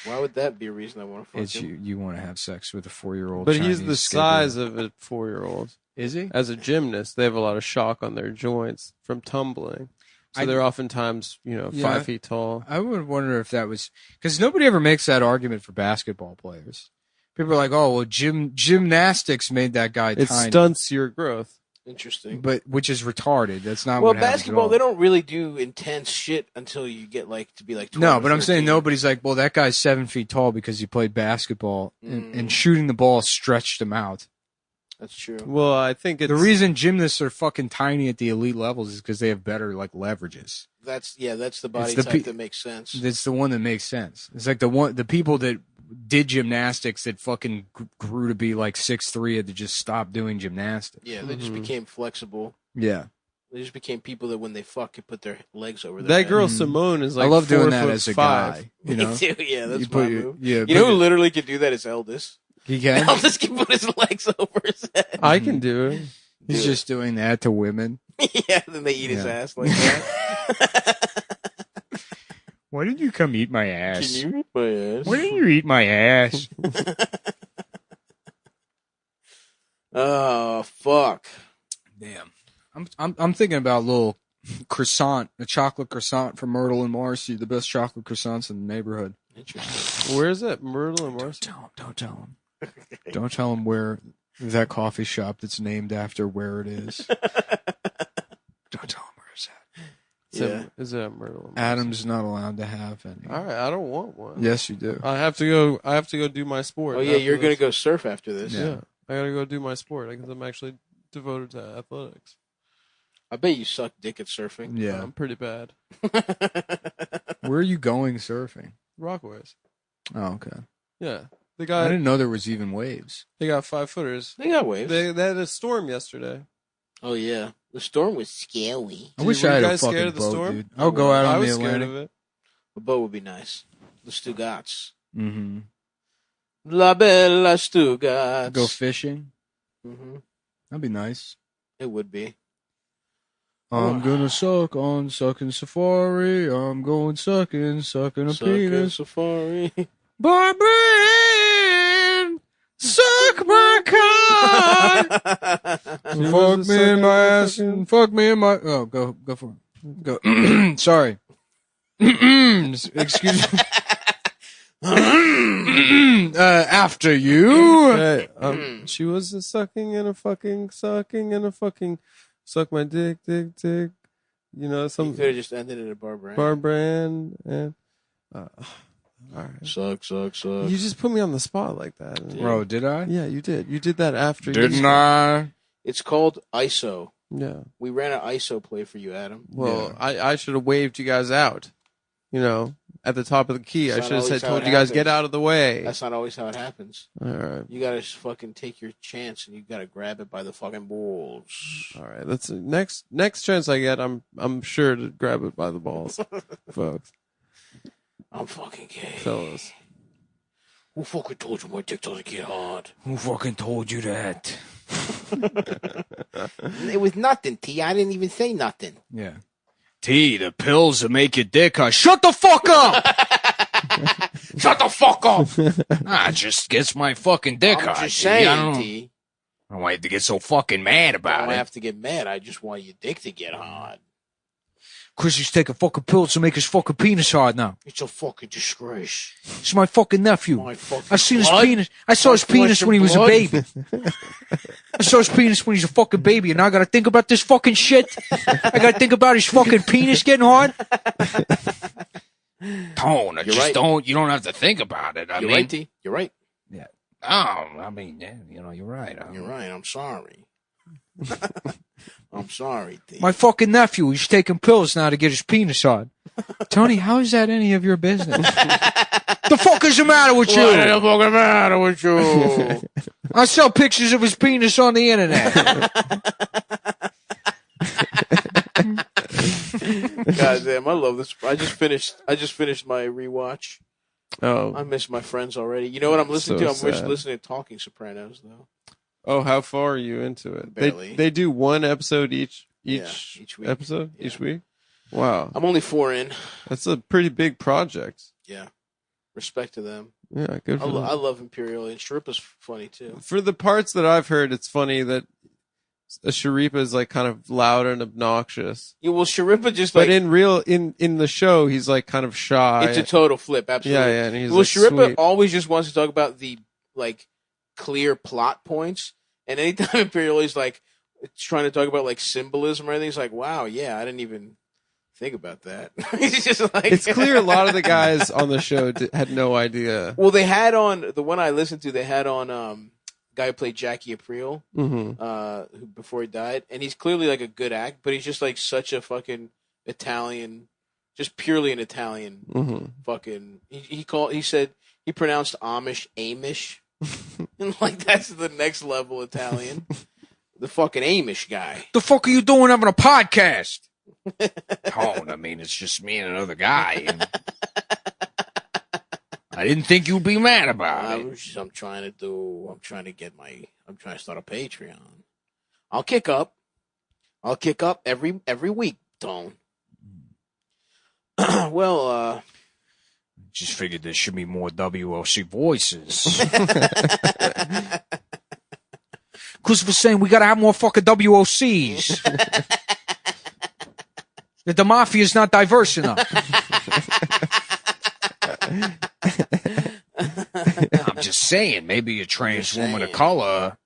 Why would that be a reason I want to fuck It's him? you want to have sex with a 4-year-old. But Chinese he's the skateboarder. size of a 4-year-old. Is he? As a gymnast, they have a lot of shock on their joints from tumbling. So they're oftentimes, 5 feet tall. I would wonder if that was because nobody ever makes that argument for basketball players. People are like, "Oh, well, gymnastics made that guy It tiny," stunts your growth. Interesting. but which is retarded. That's not Well, what happens at basketball, all. they don't really do intense shit until you get to be 12 No, or but I'm saying 13. nobody's like, "Well, that guy's 7 feet tall because he played basketball and shooting the ball stretched him out." That's true. Well, I think it's... The reason gymnasts are fucking tiny at the elite levels is because they have better leverages. That's the body the type that makes sense. That's the one that makes sense. It's like the people that did gymnastics that fucking grew to be like 6'3" had to just stop doing gymnastics. Yeah, they just became flexible. Yeah. They just became people that when they fuck can put their legs over their That head. girl Simone is like I love 4 doing that foot as a 5. guy. You know, Me too, yeah, that's You my put your- move. yeah, You know put who your- literally could do that is Eldis. he can. Eldis can put his legs over his head. I can do it. He's just doing that to women. Yeah, then they eat his Yeah. ass like that. Why did you come eat my ass? Can you eat my ass? Why did you eat my ass? Oh, fuck. Damn. I'm thinking about a little croissant, a chocolate croissant from Myrtle and Marcy, the best chocolate croissants in the neighborhood. Interesting. Where is it? Myrtle and Marcy? Don't tell him. Don't tell him where that coffee shop that's named after where it is. Don't tell him where it's at. Is it at Myrtle and Marcy? Adam's not allowed to have any. All right, I don't want one. Yes, you do. I have to go do my sport. Oh, yeah, you're going to go surf after this. Yeah. Yeah, I gotta go do my sport because I'm actually devoted to athletics. I bet you suck dick at surfing. Yeah. I'm pretty bad. Where are you going surfing? Rockways. Oh, okay. Yeah, I didn't know there was even waves. they got 5-footers. They got waves. They had a storm yesterday. Oh, yeah. The storm was scary. I wish were I you had a guys scared fucking of the boat, storm? dude. I'll go out I on the was scared Atlantic. of it. A boat would be nice. The Stugats. Mm-hmm. La Bella Stugats. Go fishing. Mm-hmm. That'd be nice. It would be. I'm gonna suck on sucking safari. I'm going sucking a Sucking penis. safari. Barbara, suck my cock. Fuck me in my ass and fuck me in my. Oh, go for it. Go. Sorry. Excuse me. After you. Hey, she was a sucking and a fucking suck my dick. You know, You some could have just ended it at Barbara. Barbara and all right. Suck. You just put me on the spot like that. Bro, did I? Yeah, you did. You did that after. Didn't I? It's called ISO. Yeah. We ran an ISO play for you, Adam. Well, I should have waved you guys out. You know, at the top of the key. I That's should not have always said, how told it you guys, get happens. out of the way. That's not always how it happens. All right. You gotta just fucking take your chance, and you gotta grab it by the fucking balls. All right. That's next chance I get. I'm sure to grab it by the balls, folks, I'm fucking gay. fellas. Who fucking told you my dick doesn't get hard? Who fucking told you that? It was nothing, T. I didn't even say nothing. Yeah. T, the pills that make your dick hard. Shut the fuck up! Shut the fuck up! It just gets my fucking dick I'm hard. just T. saying, T. I don't want you to get so fucking mad I about don't it. have to get mad. I just want your dick to get hard. Chris is taking fucking pills to make his fucking penis hard now. It's a fucking disgrace. It's my fucking nephew. My fucking I seen his blood? penis. I saw his My penis flesh when he and was a blood? baby. I saw his penis when he's a fucking baby, and now I gotta think about this fucking shit. I gotta think about his fucking penis getting hard. Tone, You're right. you don't have to think about it. You're right, T. You're right. Yeah. Oh, I mean, yeah, you're right. You're right. I'm sorry. I'm sorry, T. My fucking nephew, he's taking pills now to get his penis hard. Tony, how is that any of your business? The fuck is the matter with you? What the fucking matter with you? I saw pictures of his penis on the internet. God damn, I love this. I just finished my rewatch. Oh. I miss my friends already. You know what I'm listening So to? I'm sad. listening to Talking Sopranos though. Oh, how far are you into it? Barely. They do one episode each Yeah, each week. episode Yeah. each week. Wow, I'm only 4 in. that's a pretty big project. Yeah. Respect to them. Yeah, good for them. I love Imperial, and Sharippa's funny too. For the parts that I've heard, it's funny that Sharippa is like kind of loud and obnoxious. Yeah, well, Sharippa just But like in the show, he's like kind of shy. it's a total flip. Absolutely. Yeah, and he's Well, like Sharippa sweet. always just wants to talk about the like clear plot points, and anytime Imperial is like trying to talk about like symbolism or anything, he's like, "Wow, yeah, I didn't even think about that." He's just like, It's clear a lot of the guys on the show had no idea. Well, they had on the one I listened to. They had on guy who played Jackie Aprile, who before he died, and he's clearly like a good act, but he's just like such a fucking Italian, just purely an Italian fucking. He said he pronounced Amish, and like that's the next level Italian. The fucking Amish guy. The fuck are you doing having a podcast? Tone, I mean, it's just me and another guy. And I didn't think you'd be mad about it. I'm trying to start a Patreon. I'll kick up every week, Tone. Well, Just figured there should be more WLC voices. Because we're saying we gotta have more fucking WOCs. That the mafia's not diverse enough. I'm just saying, maybe a trans woman of color.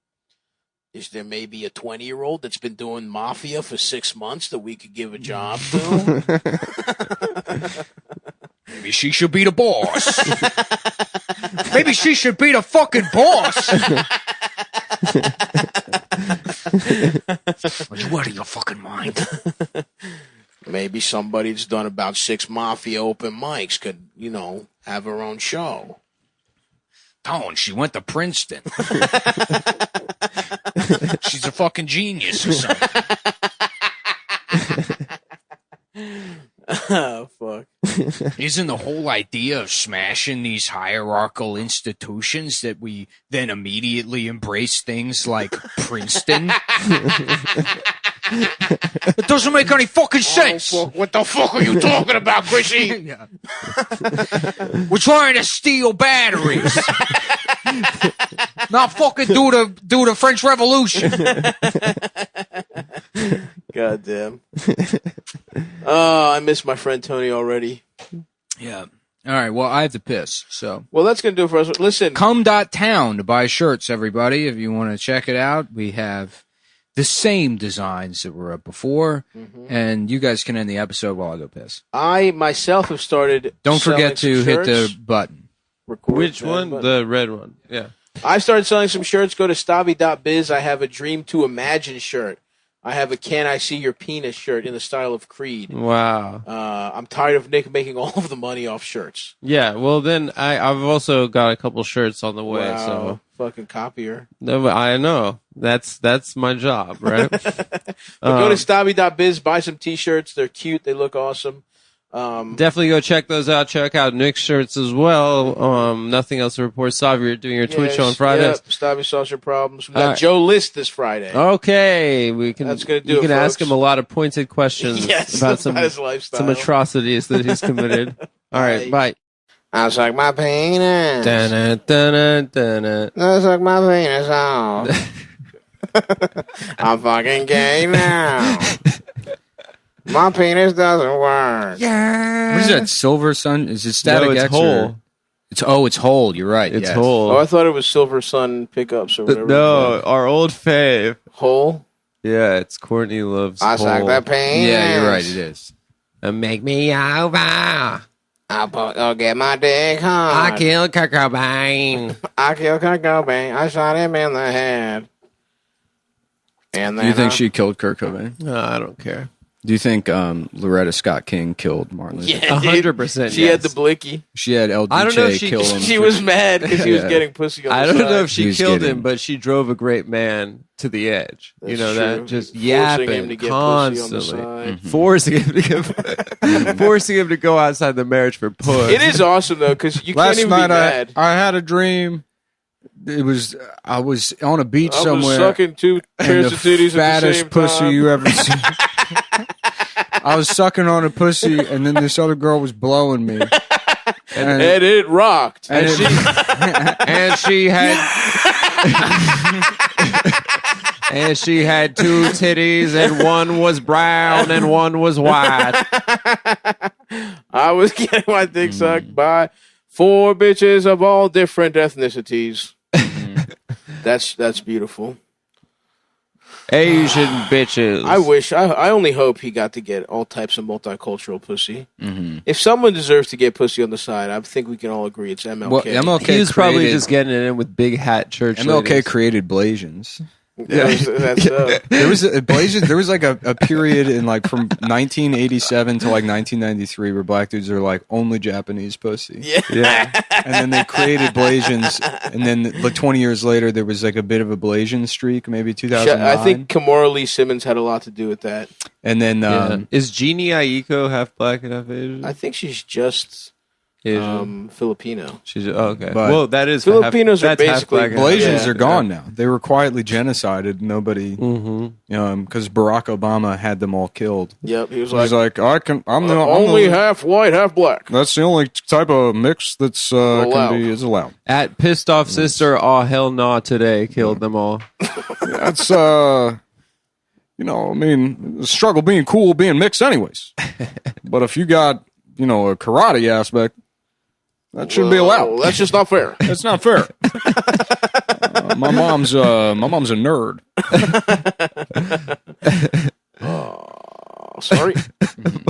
is there maybe a 20-year-old that's been doing mafia for 6 months that we could give a job to? Maybe she should be the boss. Maybe she should be the fucking boss. Are you out of your fucking mind? Maybe somebody that's done about 6 mafia open mics could, have her own show. Tone, she went to Princeton. She's a fucking genius or something. Oh, fuck. Isn't the whole idea of smashing these hierarchical institutions that we then immediately embrace things like Princeton? It doesn't make any fucking sense. What the fuck are you talking about, Chrissy? Yeah. We're trying to steal batteries. Not fucking do the French Revolution. God damn. Oh, I miss my friend Tony already. Yeah. All right. Well, I have to piss. So, Well, that's going to do it for us. Listen. Cum.town to buy shirts, everybody. If you want to check it out, we have the same designs that were up before, and you guys can end the episode while I go piss. I myself have started. Don't forget to selling hit some the shirts. button. Record Which that one? button. The red one. Yeah. I started selling some shirts. Go to stavi.biz. I have a Dream to Imagine shirt. I have a "Can I See Your Penis" shirt in the style of Creed. Wow. I'm tired of Nick making all of the money off shirts. Yeah, well then I've also got a couple shirts on the way. Wow, So fucking copier. no, but I know that's my job, right? But go to stabby.biz, buy some t-shirts. They're cute. They look awesome. Definitely go check those out. Check out Nick's shirts as well. Nothing else to report. Sav, you're doing your Twitch show on Fridays. Yep, Stabby solves your problems. We got Joe List this Friday. Okay, we can. That's gonna do you it, can ask folks. him a lot of pointed questions about his lifestyle. some atrocities that he's committed. All right, bye. I suck my penis. Dun-dun, dun-dun, dun-dun. I suck my penis off. I'm fucking gay now. My penis doesn't work. What is that? Silver Sun? Is it Static No, it's X? whole. It's whole. You're right. It's yes. whole. Oh, I thought it was Silver Sun pickups or whatever. No, our old fave. Hole. Yeah, it's Courtney Love's I suck Hole. that penis. Yeah, you're right. It is. Make me over. I'll get my dick hard. I killed Kurt Cobain. I killed Kurt Cobain. I shot him in the head. And Do then you think she killed Kurt Cobain? No, I don't care. Do you think Loretta Scott King killed Martin Luther? Yeah, 100%. She had the blicky. She had LBJ I don't know if she- kill him. She was mad because he was Yeah. getting pussy on the I don't side. know if He she was killed getting- him, but she drove a great man to the edge. You That's know true. that just Forcing him yapping to get constantly, pussy on the side. forcing him to give, forcing him to go outside the marriage for puss. It is awesome though because you can't Last even night be mad. I had a dream. I was on a beach I was somewhere. sucking two and pairs the of titties at the fattest same pussy time. you ever seen. I was sucking on a pussy, and then this other girl was blowing me, and it rocked. and she and she had and she had two titties, and one was brown and one was white. I was getting my dick sucked by 4 bitches of all different ethnicities. That's beautiful. Asian bitches. I only hope he got to get all types of multicultural pussy. If someone deserves to get pussy on the side, I think we can all agree it's MLK. well, MLK He was probably created- just getting it in with big hat church. MLK ladies. created Blasians. That's There was Blasians. There was like a period in like from 1987 to like 1993 where black dudes are like only Japanese pussy. Yeah. And then they created Blasians, and then like 20 years later there was like a bit of a Blasian streak, maybe 2009. I think Kimora Lee Simmons had a lot to do with that. And then Is Jeannie Aiko half black and half Asian? I think she's just Asian. Filipino. She's okay. But- Well, that is Filipinos are that's half basically- black and half Blasians Yeah. are gone now. They were quietly genocided. Nobody, Mm-hmm. because Barack Obama had them all killed. Yep, he was He's like, like, I'm only half white, half black. That's the only type of mix that's Allowed. is allowed. At pissed off sister, oh hell no today killed them all. That's I mean, the struggle being cool, being mixed, anyways. But if you got a karate aspect, that shouldn't be allowed. Well, that's just not fair. That's not fair. My mom's a nerd. Sorry,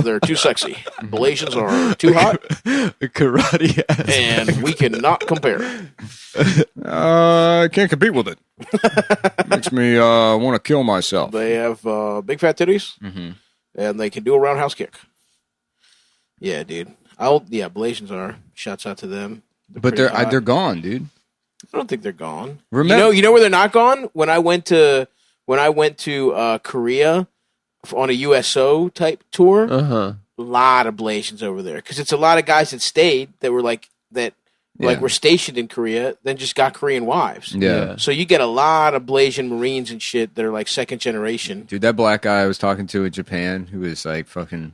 they're too sexy. Malaysians are too hot, Karate ass. and we cannot compare. I can't compete with it. Makes me want to kill myself. They have big fat titties, and they can do a roundhouse kick. Yeah, dude. Malaysians are. Shouts out to them. But pretty hot. they're gone, dude. I don't think they're gone. Remember- you know where they're not gone? When I went to Korea on a USO type tour, Uh-huh. a lot of Blasians over there because it's a lot of guys that stayed that were were stationed in Korea, then just got Korean wives. Yeah. So you get a lot of Blasian Marines and shit that are like second generation. Dude, that black guy I was talking to in Japan who was like fucking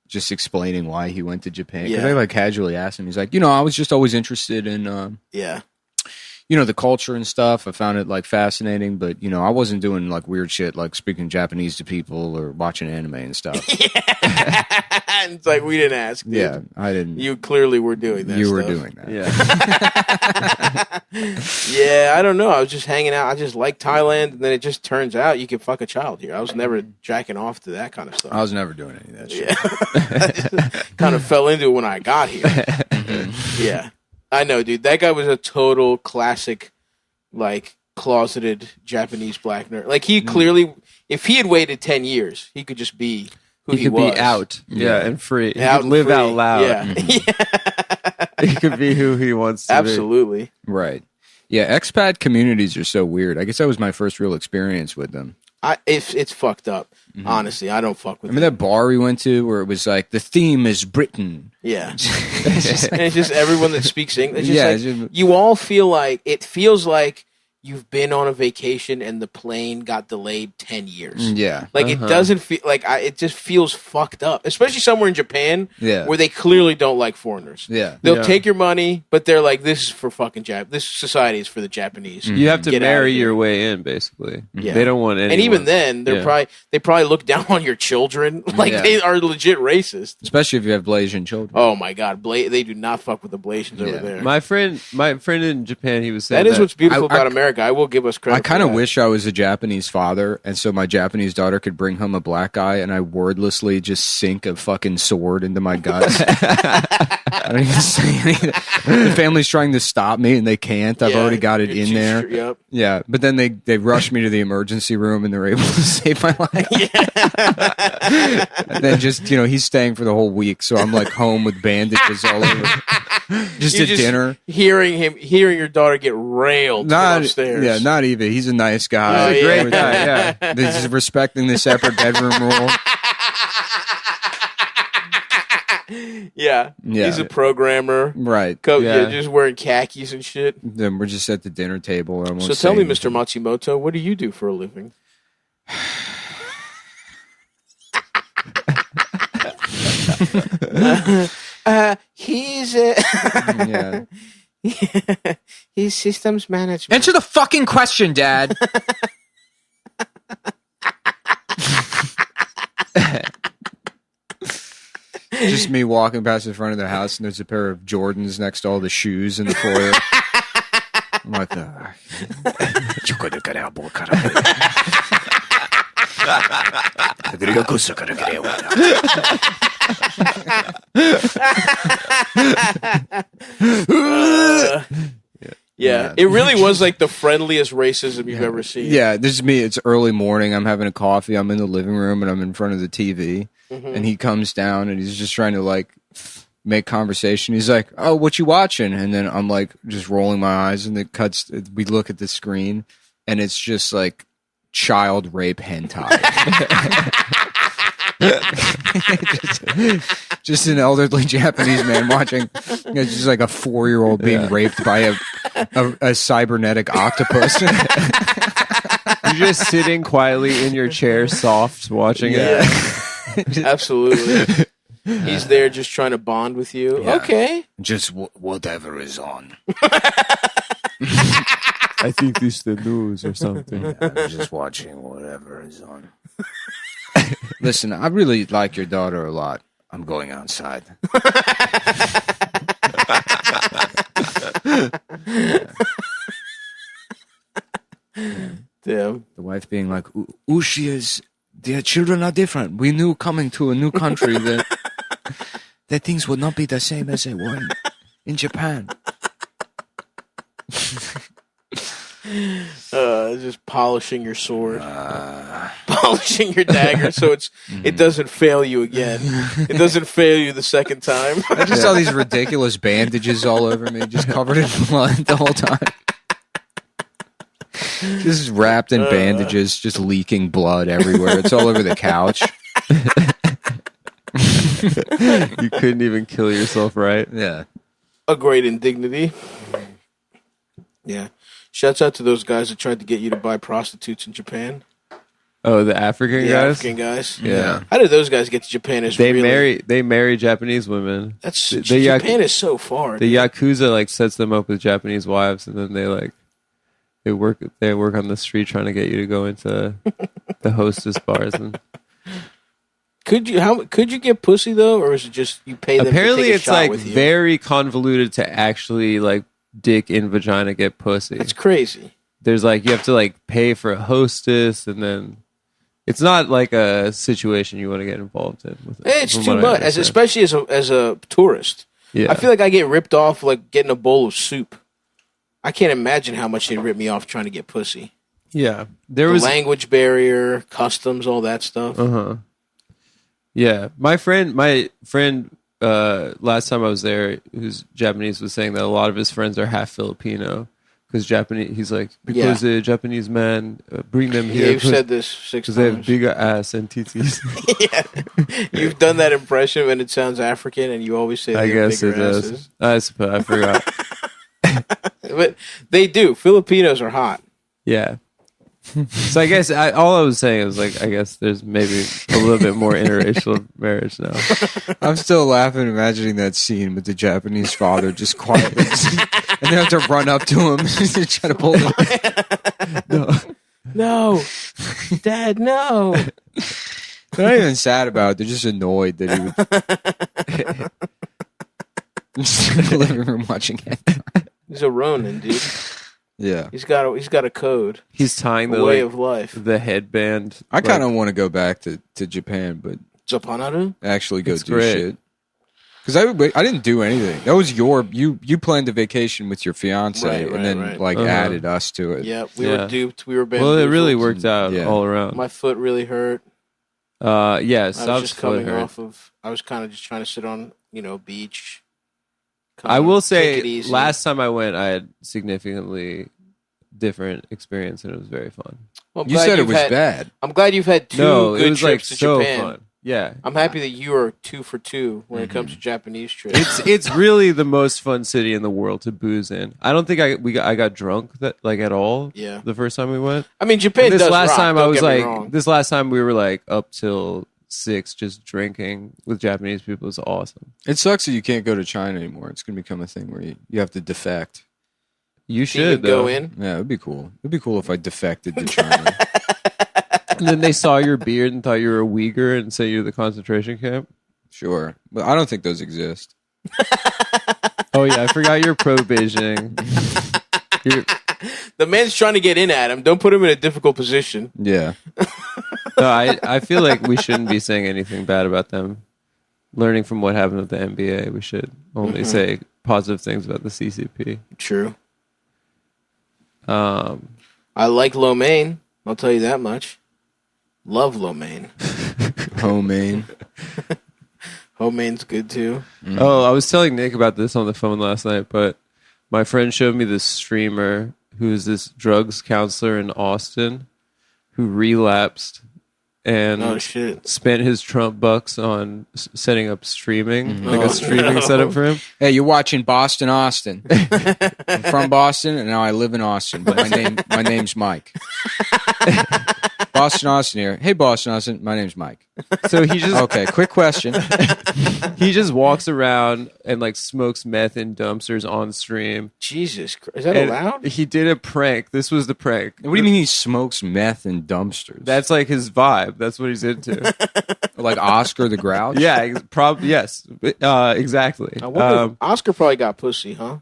just explaining why he went to Japan. Because Yeah. I like casually asked him. He's like, I was just always interested in, Yeah. the culture and stuff. I found it like fascinating, but I wasn't doing like weird shit like speaking Japanese to people or watching anime and stuff. And it's like we didn't ask. Dude. Yeah, I didn't. You clearly were doing that. You were stuff. doing that. Yeah. Yeah, I don't know. I was just hanging out. I just like Thailand, and then it just turns out you can fuck a child here. I was never jacking off to that kind of stuff. I was never doing any of that shit. Yeah. Kind of fell into it when I got here. Yeah. I know, dude. That guy was a total classic, like, closeted Japanese black nerd. Like, he clearly, if he had waited 10 years, he could just be who he could was. be out, and free. He Out could live free. out loud. Yeah, He could be who he wants to absolutely. Right. Yeah, expat communities are so weird. I guess that was my first real experience with them. It's fucked up. Honestly, I don't fuck with. I mean, that bar we went to where it was like the theme is Britain. Yeah, and it's just everyone that speaks English. It's Yeah, just it's like, you all feel like it feels like you've been on a vacation and the plane got delayed 10 years. Yeah. Like it doesn't feel like it just feels fucked up, especially somewhere in Japan where they clearly don't like foreigners. Yeah. They'll take your money, but they're like, this is for fucking this society is for the Japanese. You have to Get out of marry here. your way in, basically. Yeah. They don't want anyone. And even then, they probably look down on your children. Like they are legit racist. Especially if you have Blasian children. Oh my god, they do not fuck with the Blasians over there. My friend in Japan, he was saying that is what's beautiful about America. I will give us credit. I kind of for that. wish I was a Japanese father, and so my Japanese daughter could bring home a black guy, and I wordlessly just sink a fucking sword into my guts. I don't even say anything. The family's trying to stop me, and they can't. I've already got it in there. Yep. Yeah, but then they rush me to the emergency room, and they're able to save my life. And then just he's staying for the whole week, so I'm like home with bandages all over. Just You're at dinner. Hearing your daughter get railed from upstairs. Yeah, not even. He's a nice guy. He's a great guy, yeah. He's respecting the separate bedroom rule. Yeah. He's a programmer. Right. Just wearing khakis and shit. Then we're just at the dinner table. So tell me, Mr. Matsumoto, what do you do for a living? He's he's systems management. Answer the fucking question, Dad. Just me walking past the front of the house, and there's a pair of Jordans next to all the shoes in the foyer. I'm like, yeah, it really was like the friendliest racism you've ever seen. Yeah, this is me. It's early morning. I'm having a coffee. I'm in the living room, and I'm in front of the TV. And he comes down, and he's just trying to like make conversation. He's like, "Oh, what you watching?" And then I'm like, just rolling my eyes, and it cuts. We look at the screen, and it's just like child rape hentai. just an elderly Japanese man watching. It's just like a 4-year-old being raped by a cybernetic octopus. You're just sitting quietly in your chair, soft, watching it. Absolutely. He's there just trying to bond with you. Yeah. Okay. Just whatever is on. I think this is the news or something. Yeah, I'm just watching whatever is on. Listen, I really like your daughter a lot. I'm going outside. Damn. The wife being like, she is. Their children are different. We knew coming to a new country that things would not be the same as they were in Japan. Just polishing your sword, polishing your dagger, so it doesn't fail you again. It doesn't fail you the second time. I just saw these ridiculous bandages all over me, just covered in blood the whole time. Just wrapped in bandages, just leaking blood everywhere. It's all over the couch. You couldn't even kill yourself, right? Yeah. A great indignity. Yeah. Shouts out to those guys that tried to get you to buy prostitutes in Japan. Oh, the African guys? African guys. Yeah. How did those guys get to Japan? They marry Japanese women. Japan is so far. The Yakuza like sets them up with Japanese wives, and then they work on the street trying to get you to go into the hostess bars. And could you get pussy though, or is it just you pay them? Apparently, to take a it's shot like with you? very convoluted to actually like dick in vagina get pussy. That's crazy. There's like you have to like pay for a hostess, and then it's not like a situation you want to get involved in. It's too much, especially as a tourist. Yeah. I feel like I get ripped off like getting a bowl of soup. I can't imagine how much they rip me off trying to get pussy. Yeah, The language barrier, customs, all that stuff. Yeah, my friend, last time I was there, who's Japanese, was saying that a lot of his friends are half Filipino because Japanese. He's like, because the Japanese man bring them here. Yeah, you've said this 6 times. Because they have bigger ass and titties. Yeah, you've done that impression and it sounds African, and you always say. I guess it asses. does. I suppose I forgot. But they do. Filipinos are hot. Yeah. So I guess all I was saying is like I guess there's maybe a little bit more interracial marriage now. I'm still laughing imagining that scene with the Japanese father just quietly and they have to run up to him and try to pull him. No, Dad, no. They're not even sad about it. They're just annoyed that he would just in the living room watching it. He's a Ronin, dude. Yeah, he's got a code. He's tying the way of life. The headband. I kind of want to go back to Japan, but actually go do shit. Because I didn't do anything. That was you planned a vacation with your fiance and then added us to it. Yeah, we were duped. We were Well, it really worked out all around. My foot really hurt. Yes, I was just coming off of. I was kind of just trying to sit on beach. I will say, last time I went, I had significantly different experience, and it was very fun. Well, you said it was bad. I'm glad you've had two good trips to so Japan. Fun. Yeah, I'm happy that you are 2 for 2 when it comes to Japanese trips. It's really the most fun city in the world to booze in. I don't think I got drunk at all. Yeah, the first time we went. I mean, Japan. This does last rock, time don't I was get me like, wrong. this last time we were like up till 6 just drinking with Japanese people. Is awesome. It sucks that you can't go to China anymore. It's going to become a thing where you have to defect. You should go in. Yeah, it'd be cool. It'd be cool if I defected to China. And then they saw your beard and thought you were a Uyghur and say you're the concentration camp. Sure, but I don't think those exist. Oh yeah, I forgot you're pro Beijing. The man's trying to get in at him. Don't put him in a difficult position. Yeah. No, I feel like we shouldn't be saying anything bad about them. Learning from what happened with the NBA, we should only say positive things about the CCP. True. I like lo mein. I'll tell you that much. Love lo mein. Ho mein. Ho mein's good too. Oh, I was telling Nick about this on the phone last night, but my friend showed me this streamer who's this drugs counselor in Austin who relapsed and spent his Trump bucks on setting up streaming, like a streaming setup for him. Hey, you're watching Boston, Austin. I'm from Boston, and now I live in Austin. But my name's Mike. Boston, Austin here. Hey, Boston, Austin. My name's Mike. So he just quick question. He just walks around and like smokes meth in dumpsters on stream. Jesus Christ. Is that allowed? He did a prank. This was the prank. What do you mean he smokes meth in dumpsters? That's like his vibe. That's what he's into. Like Oscar the Grouch? Yeah, yes. Exactly. I wonder if Oscar probably got pussy, huh?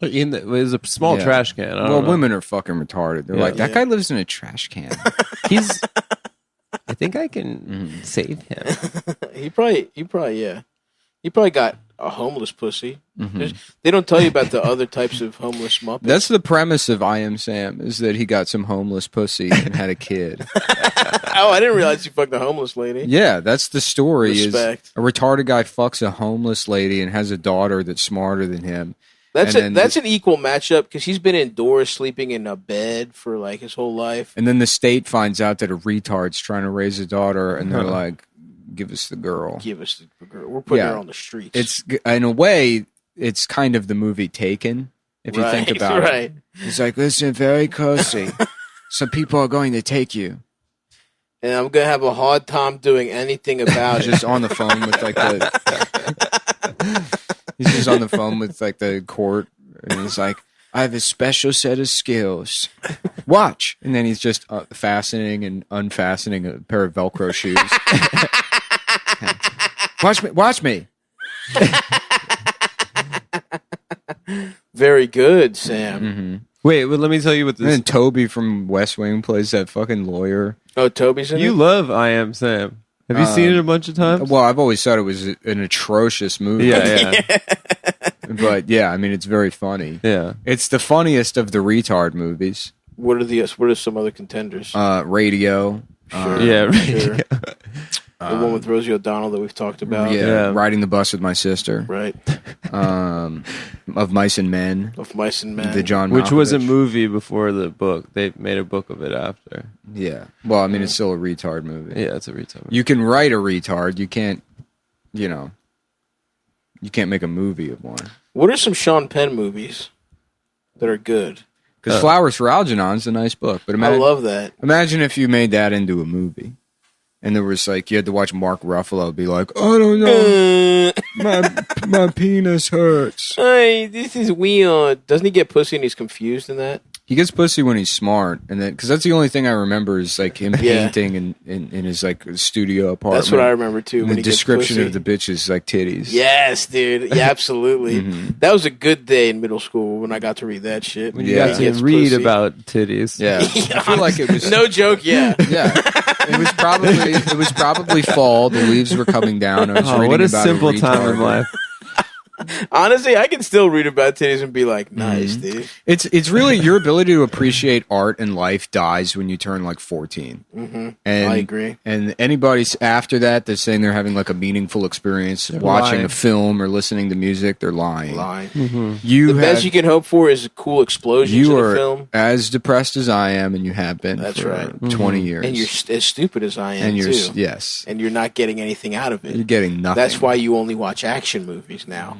It was a small trash can. I don't know. Women are fucking retarded. They're like, that guy lives in a trash can. I think I can save him. He probably got a homeless pussy. They don't tell you about the other types of homeless muppets. That's the premise of I Am Sam, is that he got some homeless pussy and had a kid. Oh, I didn't realize he fucked a homeless lady. Yeah, that's the story. Respect. Is a retarded guy fucks a homeless lady and has a daughter that's smarter than him. That's an equal matchup because he's been indoors sleeping in a bed for like his whole life. And then the state finds out that a retard's trying to raise a daughter, and they're like, "Give us the girl. Give us the girl. We're putting her on the streets." It's in a way, it's kind of the movie Taken. If you think about it, it's like, listen very closely. Some people are going to take you. And I'm going to have a hard time doing anything about it. Just on the phone with like he's just on the phone with like the court, and he's like, I have a special set of skills. Watch. And then he's just fastening and unfastening a pair of Velcro shoes. Watch me. Very good, Sam. Mm-hmm. Wait, let me tell you what this... And then Toby from West Wing plays that fucking lawyer. Oh, Toby's in it? You love I Am Sam. Have you seen it a bunch of times? Well, I've always thought it was an atrocious movie. Yeah. But yeah, I mean, it's very funny. Yeah. It's the funniest of the retard movies. What are some other contenders? Radio. Sure. Yeah. Sure. The one with Rosie O'Donnell that we've talked about. Yeah. Riding the Bus with My Sister. Right. Of Mice and Men. Of Mice and Men. The John Which was a Malkovich. movie before the book. They made a book of it after. Yeah. Well, I mean, it's still a retard movie. Yeah, it's a retard. You can write a retard. You can't, you can't make a movie of one. What are some Sean Penn movies that are good? Because Flowers for Algernon's a nice book. But I love that. Imagine if you made that into a movie. And there was like, you had to watch Mark Ruffalo be like, I don't know, my penis hurts. Hey, this is weird. Doesn't he get pussy and he's confused in that? He gets pussy when he's smart, and then because that's the only thing I remember is like him painting in his like studio apartment. That's what I remember too. And when the he gets description pussy. of the bitches like titties. Yes, dude. Yeah, absolutely. That was a good day in middle school when I got to read that shit. When you got to read about titties. Yeah, I feel like it was no joke. Yeah, yeah. It was probably fall. The leaves were coming down. I was reading what a about simple retard. time in life. Honestly, I can still read about titties and be like, nice, dude. It's really your ability to appreciate art and life dies when you turn like 14. And I agree. And anybody after that that's saying they're having like a meaningful experience watching lying. a film or listening to music, they're lying. The best you can hope for is cool explosions in a film. As depressed as I am, and you have been for right. 20 years. And you're as stupid as I am, and you're too. yes. And you're not getting anything out of it. You're getting nothing. That's why you only watch action movies now.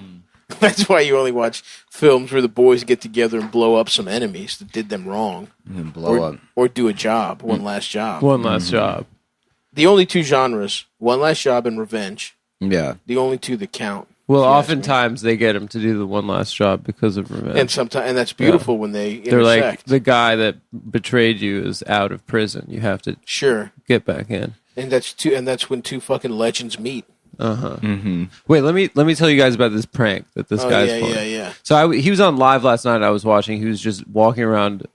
That's why you only watch films where the boys get together and blow up some enemies that did them wrong. And blow up. Or do a job, one last job. One last job. The only two genres, one last job and revenge. Yeah. The only two that count. Well, oftentimes they get him to do the one last job because of revenge. And sometimes, and that's beautiful when they intersect. They're like, the guy that betrayed you is out of prison. You have to get back in. And that's when two fucking legends meet. Wait, let me tell you guys about this prank that this guy's pulling. Yeah. So he was on live last night. I was watching. He was just walking around,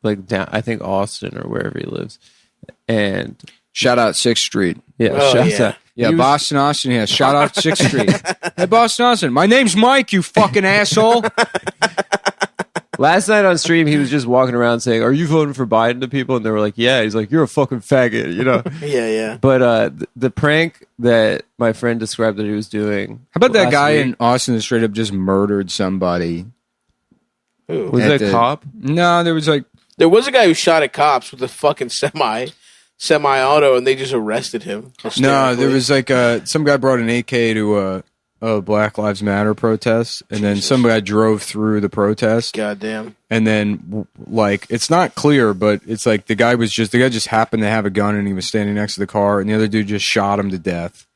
like down, I think Austin or wherever he lives, and shout out 6th Street. Yeah, shout out. Yeah, Boston, Austin. Yeah, shout out 6th Street. Hey, Boston, Austin. My name's Mike. You fucking asshole. Last night on stream, he was just walking around saying, "Are you voting for Biden?" to people, and they were like, "Yeah." He's like, "You're a fucking faggot," you know. Yeah. But the prank that my friend described that he was doing. How about that guy in Austin that straight up just murdered somebody? Who? Was it a cop? No, there was a guy who shot at cops with a fucking semi-auto, and they just arrested him. No, there was like some guy brought an AK to a Black Lives Matter protest, and then some guy drove through the protest. Goddamn. And then, like, it's not clear, but it's like the guy just happened to have a gun, and he was standing next to the car, and the other dude just shot him to death,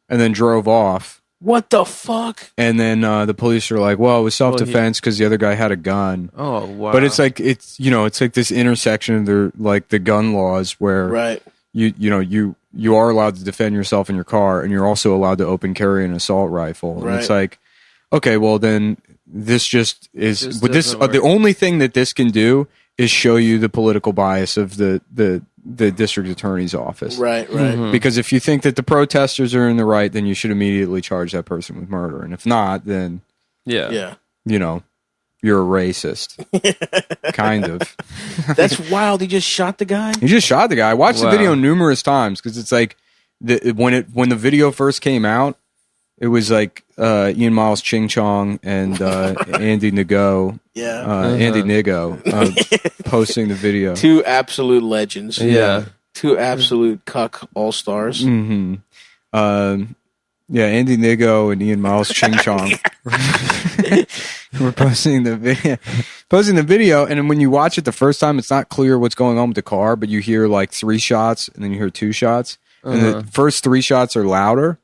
and then drove off. What the fuck? And then the police are like, well, it was self-defense because the other guy had a gun. Oh, wow. But it's like, it's like this intersection of the gun laws where you are allowed to defend yourself in your car, and you're also allowed to open carry an assault rifle. And it's like, okay, well then this just is the only thing that this can do is show you the political bias of the district attorney's office. Right. Because if you think that the protesters are in the right, then you should immediately charge that person with murder. And if not, then yeah. You're a racist. Kind of. That's wild. He just shot the guy? He just shot the guy. I watched the video numerous times because it's like when the video first came out, it was like Ian Miles Ching Chong and Andy Ngo. Yeah. Andy Ngo posting the video. Two absolute legends. Yeah. Two absolute cuck all-stars. Mm-hmm. Yeah, Andy Ngo and Ian Miles Ching Chong were posting the video, and then when you watch it the first time, it's not clear what's going on with the car, but you hear like 3 shots, and then you hear 2 shots, and the first 3 shots are louder,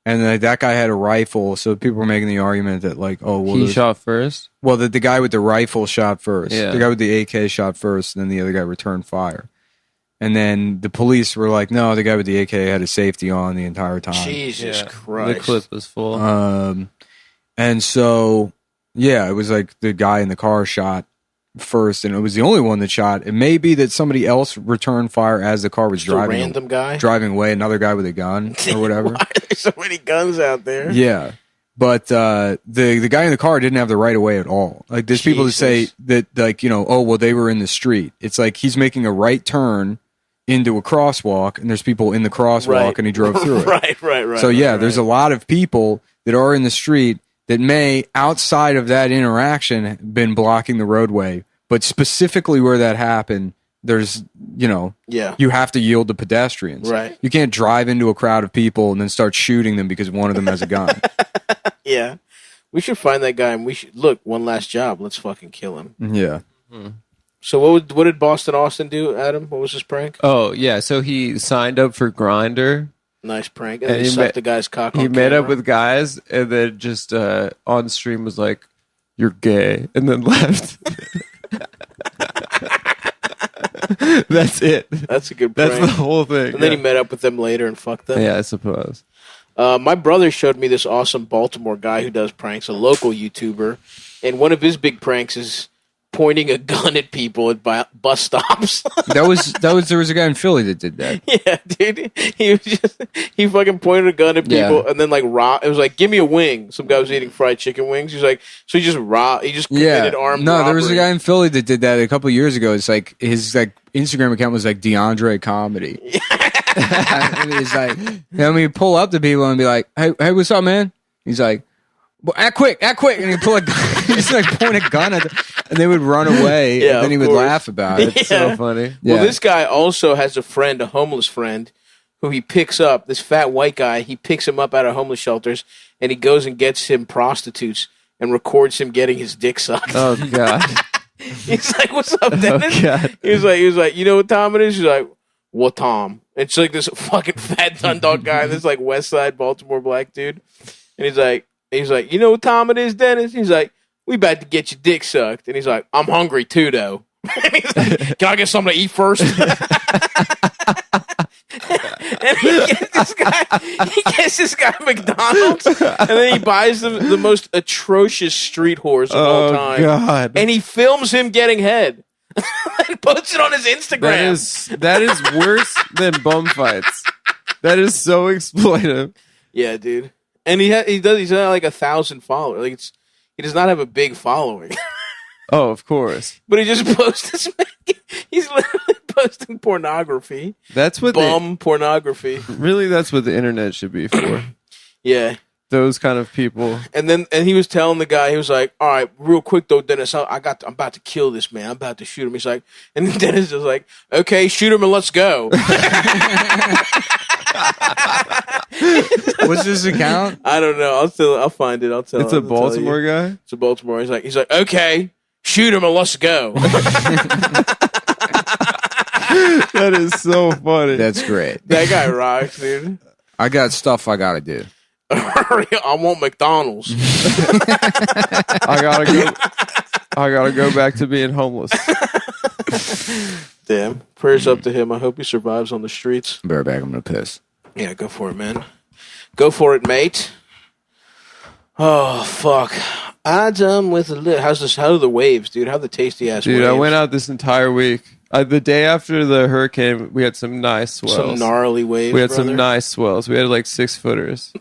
and that guy had a rifle, so people were making the argument that like, oh, well, he shot first. Well, the guy with the rifle shot first. Yeah. The guy with the AK shot first, and then the other guy returned fire. And then the police were like, no, the guy with the AK had his safety on the entire time. Jesus Christ. The clip was full. And so, yeah, it was like the guy in the car shot first, and it was the only one that shot. It may be that somebody else returned fire as the car was driving. A random guy? Driving away, another guy with a gun or whatever. Why are there so many guns out there? Yeah. But the guy in the car didn't have the right of way at all. Like there's people that say that like, oh well, they were in the street. It's like he's making a right turn into a crosswalk, and there's people in the crosswalk, and he drove through it. Right. So there's a lot of people that are in the street that may, outside of that interaction, been blocking the roadway. But specifically where that happened, there's, you have to yield to pedestrians. Right. You can't drive into a crowd of people and then start shooting them because one of them has a gun. Yeah. We should find that guy, and we should, look, one last job. Let's fucking kill him. Yeah. So what did Boston Austin do, Adam? What was his prank? Oh, yeah. So he signed up for Grindr. Nice prank. And he sucked the guy's cock on He met camera. up with guys, and then just on stream was like, "You're gay," and then left. That's it. That's a good prank. That's the whole thing. And then he met up with them later and fucked them. Yeah, I suppose. My brother showed me this awesome Baltimore guy who does pranks, a local YouTuber, and one of his big pranks is pointing a gun at people at bus stops. There was a guy in Philly that did that. Yeah, dude. He fucking pointed a gun at people and then like it was like, give me a wing. Some guy was eating fried chicken wings. He's like, so he just committed armed robbery. There was a guy in Philly that did that a couple of years ago. It's like his like Instagram account was like DeAndre Comedy. And he's like, pull up to people and be like, hey, what's up, man? He's like, well, act quick, and he pull a gun, just like point a gun at them, and they would run away. Yeah, and then he would laugh about it. It's so funny. Well, this guy also has a homeless friend, who he picks up. This fat white guy, he picks him up out of homeless shelters, and he goes and gets him prostitutes and records him getting his dick sucked. Oh God. He's like, "What's up, Dennis?" Oh, God. He was like, "You know what time it is?" He's like, "What Tom?" It's like this fucking fat Dundalk guy, this like West Side Baltimore black dude, and he's like, "You know what time it is, Dennis?" He's like, "We about to get your dick sucked," and he's like, "I'm hungry too, though." And he's like, "Can I get something to eat first?" And he gets this guy McDonald's, and then he buys the most atrocious street whores of all time. God. And he films him getting head and puts it on his Instagram. That is worse than bum fights. That is so exploitive. Yeah, dude. And he's got like 1,000 followers. Like he does not have a big following. Oh, of course. But he just posts this. He's literally posting pornography. That's what pornography. Really, that's what the internet should be for. Yeah. Those kind of people. And he was telling the guy, he was like, "All right, real quick though, Dennis, I'm about to kill this man. I'm about to shoot him." He's like, and Dennis is like, "Okay, shoot him and let's go." What's his account? I don't know. I'll find it. I'll tell. It's a Baltimore guy. It's a Baltimore. He's like, "Okay, shoot him and let's go." That is so funny. That's great. That guy rocks, dude. I got stuff I gotta do. I want McDonald's. I gotta go back to being homeless. Damn. Prayers up to him. I hope he survives on the streets. Bareback, I'm gonna piss. Yeah, go for it, man. Go for it, mate. Oh, fuck. I done with a lit. How are the waves, dude? How are the tasty ass waves? Dude, I went out this entire week. The day after the hurricane, we had some nice swells. Some gnarly waves, We had brother. some nice swells. We had like 6-footers.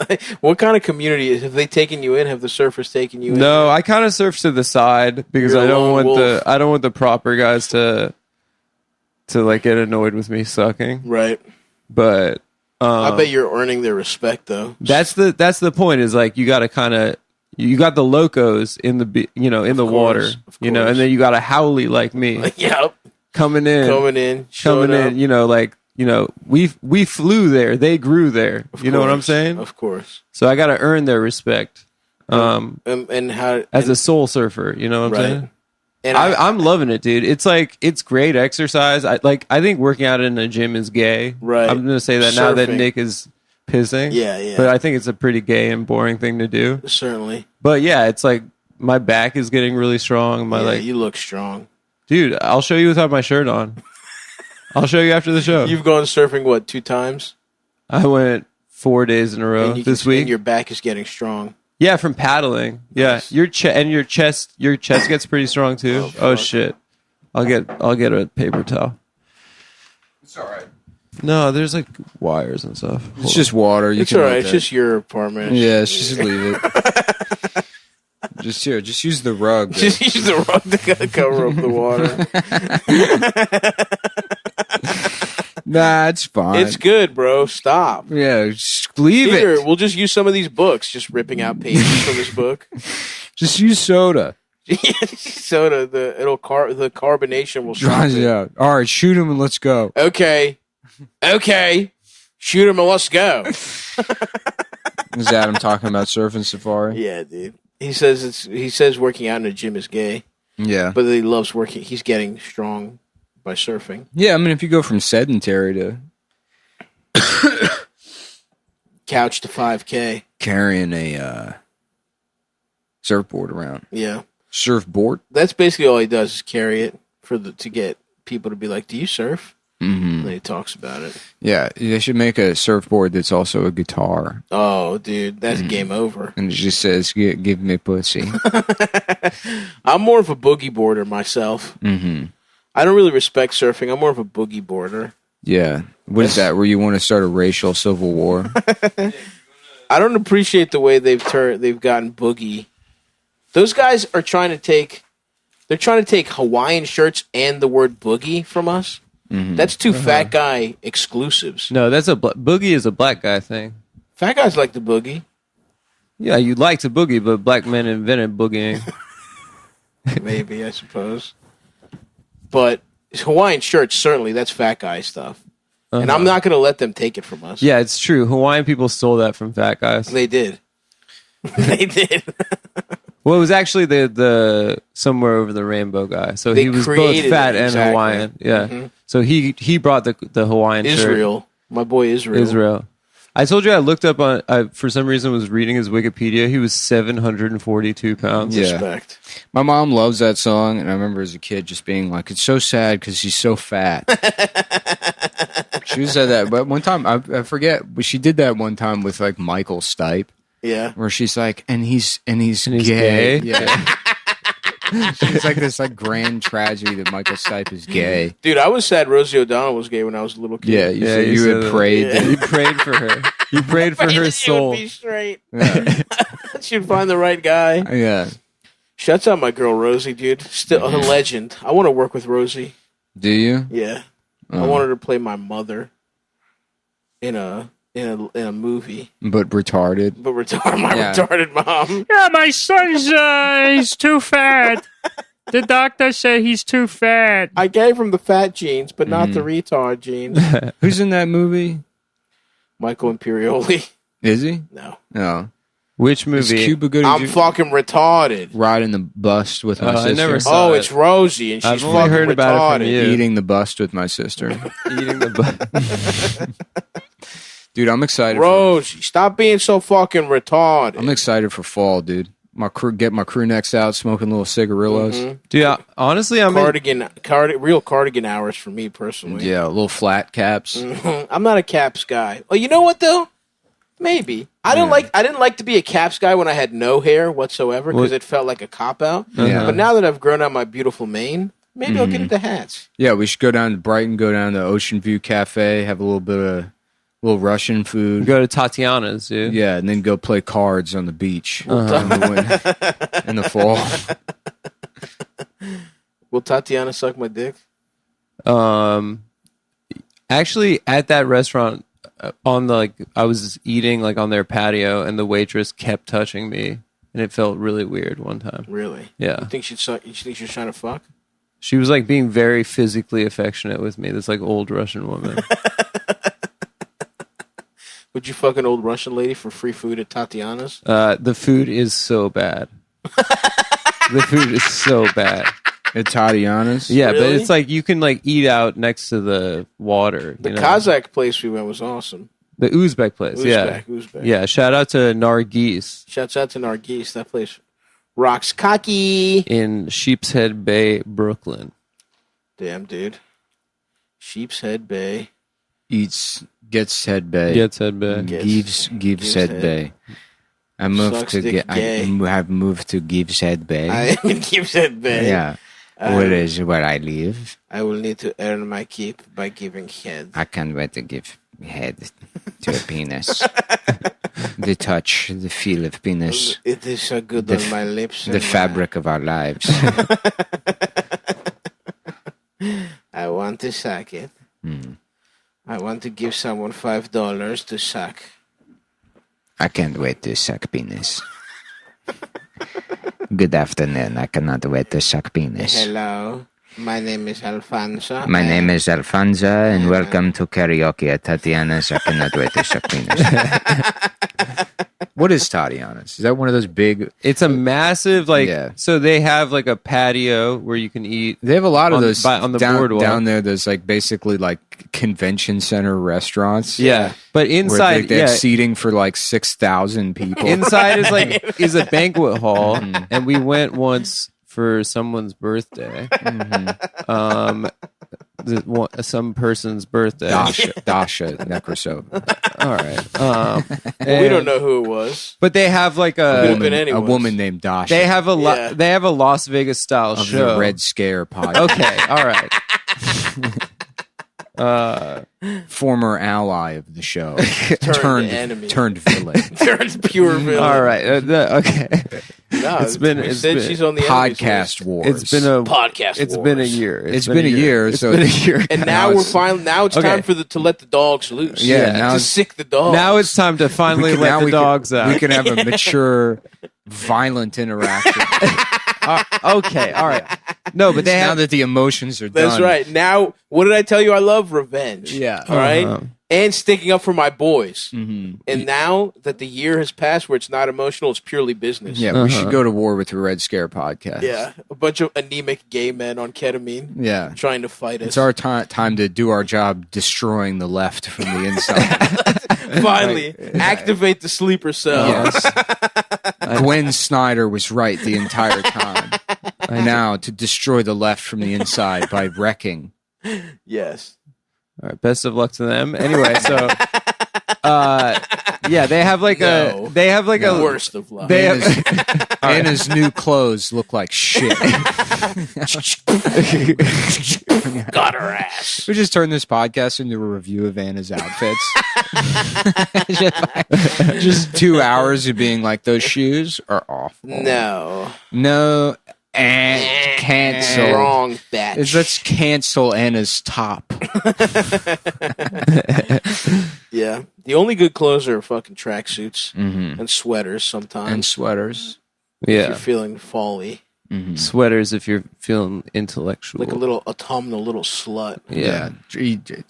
What kind of community have they taken you in? Have the surfers taken you in? No, I kind of surf to the side because You're I a don't lone want wolf. I don't want the proper guys to like get annoyed with me sucking. Right. But I bet you're earning their respect, though. that's the point. Is like you got to you got the locos in the in the water, and then you got a howly like me. Yep. Coming in, showing up. we flew there. They grew there. Of You know what I'm course. saying? Of course. So I got to earn their respect. And how As a soul surfer, you know what I'm saying? And I'm loving it, dude. It's like it's great exercise. I think working out in a gym is gay. Right. I'm gonna say that now that Surfing. Nick is pissing. Yeah. But I think it's a pretty gay and boring thing to do. Certainly. But yeah, it's like my back is getting really strong. You look strong. Dude, I'll show you without my shirt on. I'll show you after the show. You've gone surfing, what, 2 times? I went 4 days in a row this week. And your back is getting strong. Yeah, from paddling. Yeah, Nice. your chest gets pretty strong too. Oh shit! I'll get a paper towel. It's all right. No, there's like wires and stuff. It's just water. You It's can all let right. It's that- just your apartment. Yeah, just leave it. Just use the rug. Just use the rug to cover up the water. Nah, it's fine. It's good, bro. Stop. Yeah, just leave Here, it. we'll just use some of these books. Just ripping out pages from this book. Just use soda. Soda. The carbonation will stop Dries it. it out. All right, shoot him and let's go. Okay. Shoot him and let's go. Is Adam talking about surfing safari? Yeah, dude. He says working out in a gym is gay, Yeah. but he loves working. He's getting strong by surfing. Yeah, I mean, if you go from sedentary to Couch to 5K. carrying a surfboard around, Yeah. surfboard. That's basically all he does is carry it to get people to be like, "Do you surf?" Mm-hmm. And then he talks about it. Yeah, they should make a surfboard that's also a guitar, Oh, dude, that's game over. and it just says "Give me pussy." I'm more of a boogie boarder myself. Mm-hmm. I don't really respect surfing. I'm more of a boogie boarder. Yeah, what is that? Where you want to start a racial civil war? I don't appreciate the way they've gotten boogie. Those guys are trying to take Hawaiian shirts and the word boogie from us. Mm-hmm. That's two fat guy exclusives. No, that's boogie is a black guy thing. Fat guys like the boogie. Yeah, you like to boogie, but black men invented boogieing. Maybe, I suppose. But Hawaiian shirts, certainly, that's fat guy stuff. And I'm not going to let them take it from us. Yeah, it's true. Hawaiian people stole that from fat guys. They did. They did. Well, it was actually the somewhere over the rainbow guy. So They he was both created fat it, and exactly. Hawaiian. Yeah. Mhm. So he brought the Hawaiian shirt. Israel. My boy Israel. Israel. I told you I looked up on. I for some reason was reading his Wikipedia. He was 742 pounds. Yeah. Respect. My mom loves that song, and I remember as a kid just being like, "It's so sad because he's so fat." She said that, but one time I forget, but she did that one time with like Michael Stipe, Yeah. where she's like, "And he's he's gay." gay? Yeah. It's like this like grand tragedy that Michael Stipe is gay. Dude, I was sad Rosie O'Donnell was gay when I was a little kid. Yeah, you, Yeah, said you you said had that. prayed. Yeah. He prayed for her. He prayed for her soul. She would be straight. Yeah. She'd find the right guy. Yeah. Shouts out my girl Rosie, dude. Still a legend. I want to work with Rosie. Do you? Yeah. I Uh, want her to play my mother in a movie. but retarded. But my Yeah. retarded mom. Yeah, my son's he's too fat. The doctor said he's too fat. I gave him the fat genes, but not the Mm-hmm. retard genes. Who's in that movie? Michael Imperioli. Is he? No. No. Which Is movie? Cuba Gooding I'm Jr. fucking retarded. riding the bust with my Oh, I sister? never saw Oh, it. it's Rosie, and she's I've only fucking heard about it from retarded. you. Eating the bust with my sister. Eating the butt. Dude, I'm excited. Rosie, stop being so fucking retarded. I'm excited for fall, dude. Get my crew necks out, smoking little cigarillos. Mhm. Dude, honestly, I'm in, real cardigan hours for me personally. Yeah, little flat caps. Mhm. I'm not a caps guy. Oh, you know what though? Maybe I didn't like to be a caps guy when I had no hair whatsoever because What? it felt like a cop out. Yeah. But now that I've grown out my beautiful mane, maybe I'll get into hats. Yeah, we should go down to Brighton, go down to Ocean View Cafe, have a little Russian food. go to Tatiana's, dude. Yeah, and then go play cards on the beach in the fall. Will Tatiana suck my dick? Actually, at that restaurant, I was eating like on their patio, and the waitress kept touching me, and it felt really weird one time. Really? Yeah, You think she'd suck? You think she's trying to fuck? she was like being very physically affectionate with me. This like old Russian woman. Would you fuck an old Russian lady for free food at Tatiana's? The food is so bad. The food is so bad. At Tatiana's? Yeah, but Really? it's like you can like eat out next to the water. The you know? Kazakh place we went was awesome. The Uzbek place. Yeah, Uzbek. yeah. Shout out to Nargis Shouts out to Nargis. That place rocks cocky. in Sheepshead Bay, Brooklyn. Damn, dude. Sheepshead Bay. Gets head bay. Gets Head Bay. Gets- Gives head. head bay. I moved Sucks to dick get. I gay. have moved to Gives head bay. I am in Sheepshead Bay. Yeah. Where is where I live. I will need to earn my keep by giving head. I can't wait to give head to a penis. The touch, the feel of penis. It is so good on my lips. The fabric of our lives. I want to suck it. I want to give someone $5 to suck. I can't wait to suck penis. Good afternoon. I cannot wait to suck penis. Hello, my name is Alfonso. My name is Alfonso, and welcome to karaoke at Tatiana's. I cannot wait to suck penis. What is Tatiana's? Is that one of those big... It's a massive, so they have like a patio where you can eat. They have a lot of those on the boardwalk. Down there. There's like basically like convention center restaurants. Yeah. But inside, where they have seating for like 6,000 people. Inside is a banquet hall, and we went once for someone's birthday. Some person's birthday. Dasha Nekrasova. All right. We don't know who it was. But they have like a woman named Dasha. They have they have a Las Vegas style of show. The Red Scare podcast. Okay. All right. Former ally of the show. Turned enemy. Turned villain. Turned pure villain. All right. Okay. No, she's on the podcast wars. It's been a podcast. It's been a year. It's been a year. It's been a year. And now it's time to let the dogs loose. Yeah, now to sick the dogs. Now it's time to finally let the dogs out. We can have a mature, violent interaction. Okay, all right. No, but now that the emotions are done. That's right. Now, what did I tell you? I love revenge. Yeah. All right. And sticking up for my boys. Mm-hmm. And now that the year has passed where it's not emotional, it's purely business. Yeah, we should go to war with the Red Scare podcast. Yeah, a bunch of anemic gay men on ketamine. Yeah. Trying to fight us. It's our time to do our job destroying the left from the inside. Finally, activate the sleeper cell. Yes. Gwen Snyder was right the entire time. Now to destroy the left from the inside by wrecking. Yes. All right, best of luck to them. Anyway, so yeah, they have like a worst of luck. Anna's new clothes look like shit. Got her ass. We just turned this podcast into a review of Anna's outfits. just 2 hours of being like, those shoes are awful. No. And cancel. Wrong batch. Let's cancel Anna's top. Yeah. The only good clothes are fucking tracksuits and sweaters sometimes. If you're feeling fall-y. Mm-hmm. Sweaters if you're feeling intellectual. Like a little autumnal little slut. Yeah.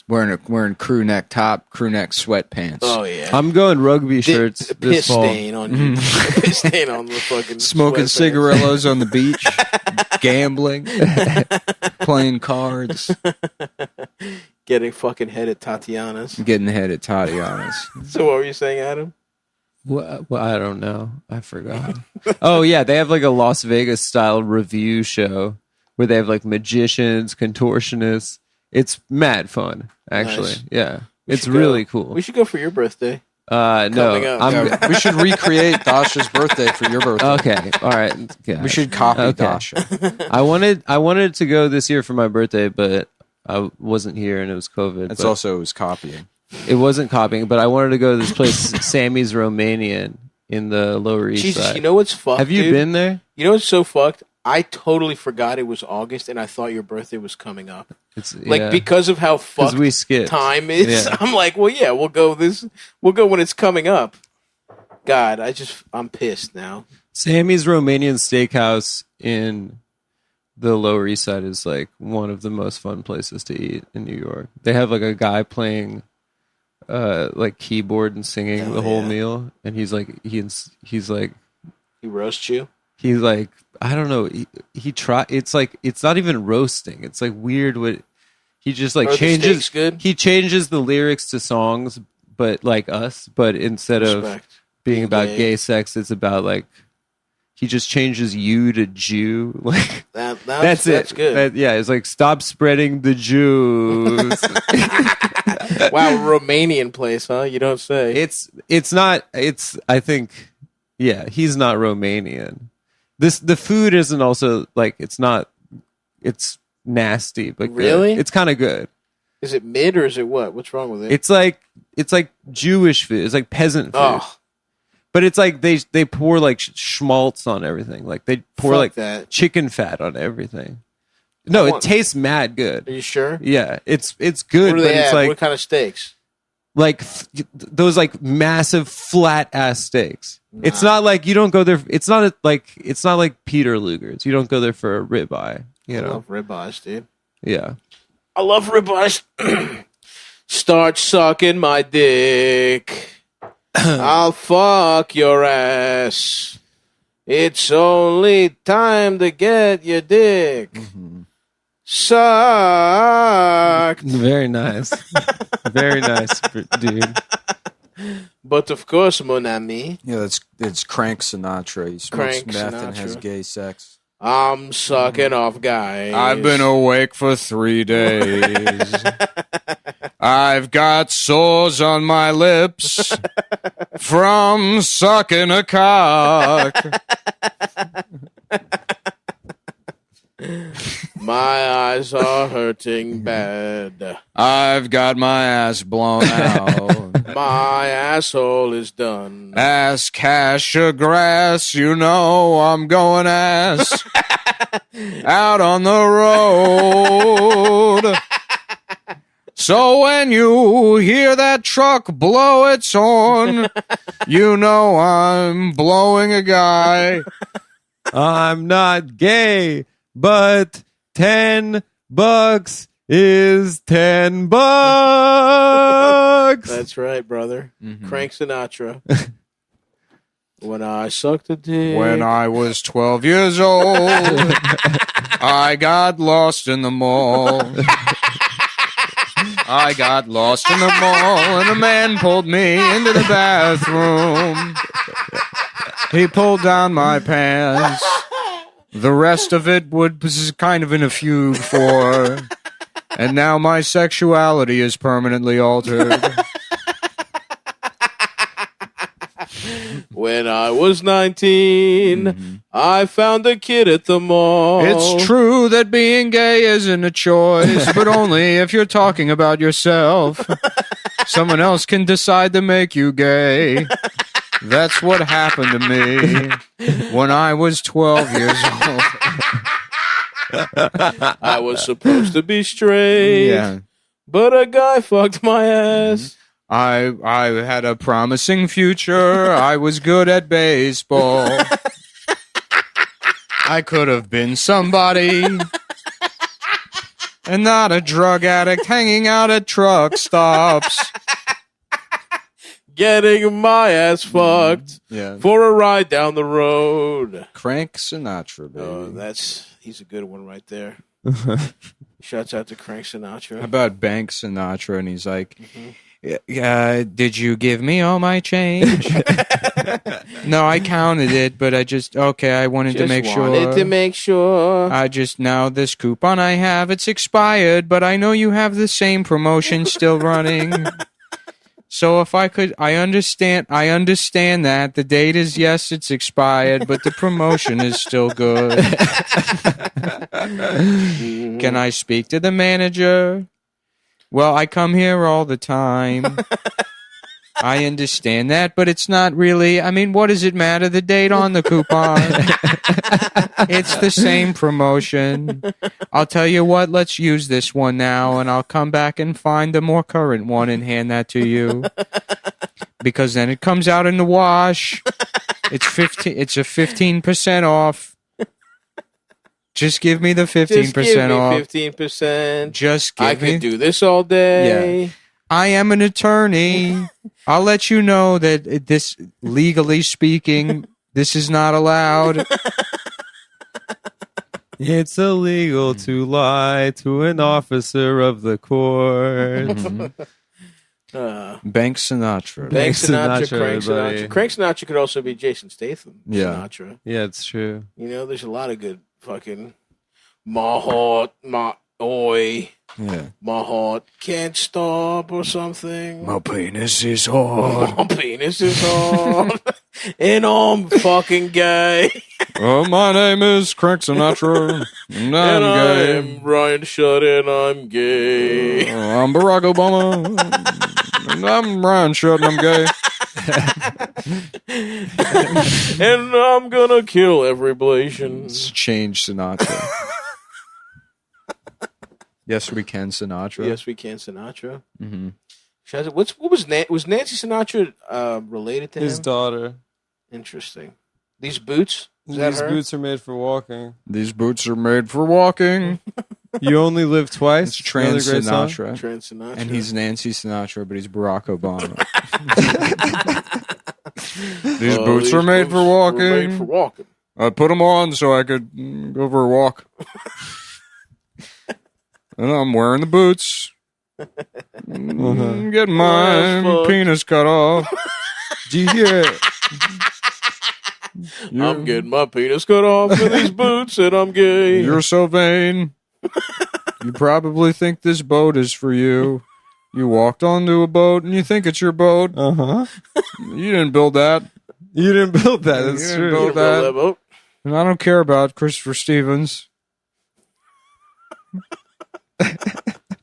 Wearing crew neck top, crew neck sweatpants. Oh, yeah. I'm going rugby shirts this fall. Stain on you. Piss stain on the fucking smoking cigarillos on the beach, gambling, playing cards. Getting fucking head at Tatiana's. So what were you saying, Adam? Well, I don't know. I forgot. Oh, yeah. They have like a Las Vegas style review show where they have like magicians, contortionists. It's mad fun, actually. Nice. Yeah. It's really cool. We should go for your birthday. No. We should recreate Dasha's birthday for your birthday. Okay. All right. Yeah. We should copy Dasha. I wanted to go this year for my birthday, but I wasn't here and it was COVID. It was copying. It wasn't copying, but I wanted to go to this place, Sammy's Romanian, in the Lower East Jesus, Side. you know what's fucked, Have you been there? You know what's so fucked? I totally forgot it was August, and I thought your birthday was coming up. Because of how fucked we skipped. Time is. Yeah. I'm like, well, yeah, we'll go when it's coming up. God, I'm pissed now. Sammy's Romanian Steakhouse in the Lower East Side is like one of the most fun places to eat in New York. They have like a guy playing like keyboard and singing the whole meal, and he's like he roasts you. He's like, I don't know. It's like it's not even roasting. It's like weird. What he just like changes. He changes the lyrics to songs, but like us. But instead of being about gay sex, it's about like he just changes you to Jew. Like that's it. That's good. It's like stop spreading the Jews. Wow, Romanian place, huh? You don't say. It's not. I think. Yeah, he's not Romanian. The food isn't also like it's not it's nasty, but good. Really? It's kind of good. Is it mid or is it what? What's wrong with it? It's like Jewish food. It's like peasant food. Oh, But it's like they pour like schmaltz on everything. Like they pour fuck like that. chicken fat on everything. No, it tastes mad good. Are you sure? Yeah, it's good, What do but they it's have? like What kind of steaks? like those like massive flat ass steaks. Nah. It's not like you don't go there. It's not like Peter Luger's. You don't go there for a ribeye. You I know? love ribeyes, dude. Yeah. I love ribeyes. Start sucking my dick. I'll fuck your ass. It's only time to get your dick sucked. Very nice. Very nice, dude. But of course, mon ami, Yeah, it's Crank Sinatra. He smokes Crank meth and has Sinatra. gay sex. I'm sucking off guys. I've been awake for 3 days. I've got sores on my lips from sucking a cock. My eyes are hurting bad. I've got my ass blown out. My asshole is done. Ass cash or grass, you know I'm going ass out on the road. So when you hear that truck blow its horn, you know I'm blowing a guy. I'm not gay, but $10 is $10. That's right, brother. Mm-hmm. Crank Sinatra. When I sucked a dick. When I was 12 years old, I got lost in the mall. I got lost in the mall, and a man pulled me into the bathroom. He pulled down my pants. The rest of it was kind of in a fugue for, and now my sexuality is permanently altered. When I was 19, I found a kid at the mall. It's true that being gay isn't a choice, but only if you're talking about yourself. Someone else can decide to make you gay. That's what happened to me when I was 12 years old. I was supposed to be straight, Yeah. but a guy fucked my ass. I had a promising future. I was good at baseball. I could have been somebody and not a drug addict hanging out at truck stops. Getting my ass fucked Yeah. for a ride down the road. Crank Sinatra, baby. Oh, he's a good one right there. Shouts out to Crank Sinatra. How about Bank Sinatra? And he's like, did you give me all my change? No, I counted it, but I wanted to make sure. Wanted to make sure. Now this coupon I have, it's expired, but I know you have the same promotion still running. So if I could, I understand that the date is, yes, it's expired, but the promotion is still good. Can I speak to the manager? Well, I come here all the time. I understand that, but it's not really, what does it matter? The date on the coupon. It's the same promotion. I'll tell you what, let's use this one now, and I'll come back and find the more current one and hand that to you. Because then it comes out in the wash. It's a 15% off. Just give me the 15% off. 15%. Just give I me. could do this all day. Yeah. I am an attorney. I'll let you know that this, legally speaking, this is not allowed. It's illegal to lie to an officer of the court. Bank Sinatra. Bank Sinatra, Sinatra, Crank everybody. Sinatra. Crank Sinatra could also be Jason Statham. Yeah. Sinatra. Yeah, it's true. You know, there's a lot of good fucking my heart, my oi, Yeah. my heart can't stop or something. My penis is hard. My penis is hard. And I'm fucking gay. Oh, my name is Crank Sinatra, and I'm And gay. I'm Ryan Shutt, and I'm gay. I'm Barack Obama, and I'm Ryan Shutt, and I'm gay. And I'm gonna kill every Blasian. It's Change Sinatra. Yes, we can, Sinatra. Yes, we can, Sinatra. Mm-hmm. Was Nancy Sinatra related to His him? daughter. Interesting. These boots? Is that These her? boots are made for walking. These boots are made for walking. You only live twice. It's Trans Another great song. Sinatra. Trans Sinatra. And he's Nancy Sinatra, but he's Barack Obama. These boots are made for walking. Made for walking. I put them on so I could go for a walk. And I'm wearing the boots. Getting my fuck. penis cut off. Do you hear it? I'm getting my penis cut off with these boots, and I'm gay. You're so vain. You probably think this boat is for you. You walked onto a boat and you think it's your boat. Uh-huh. You didn't build that. You didn't build that. You That's didn't true. build that. And I don't care about Christopher Stevens.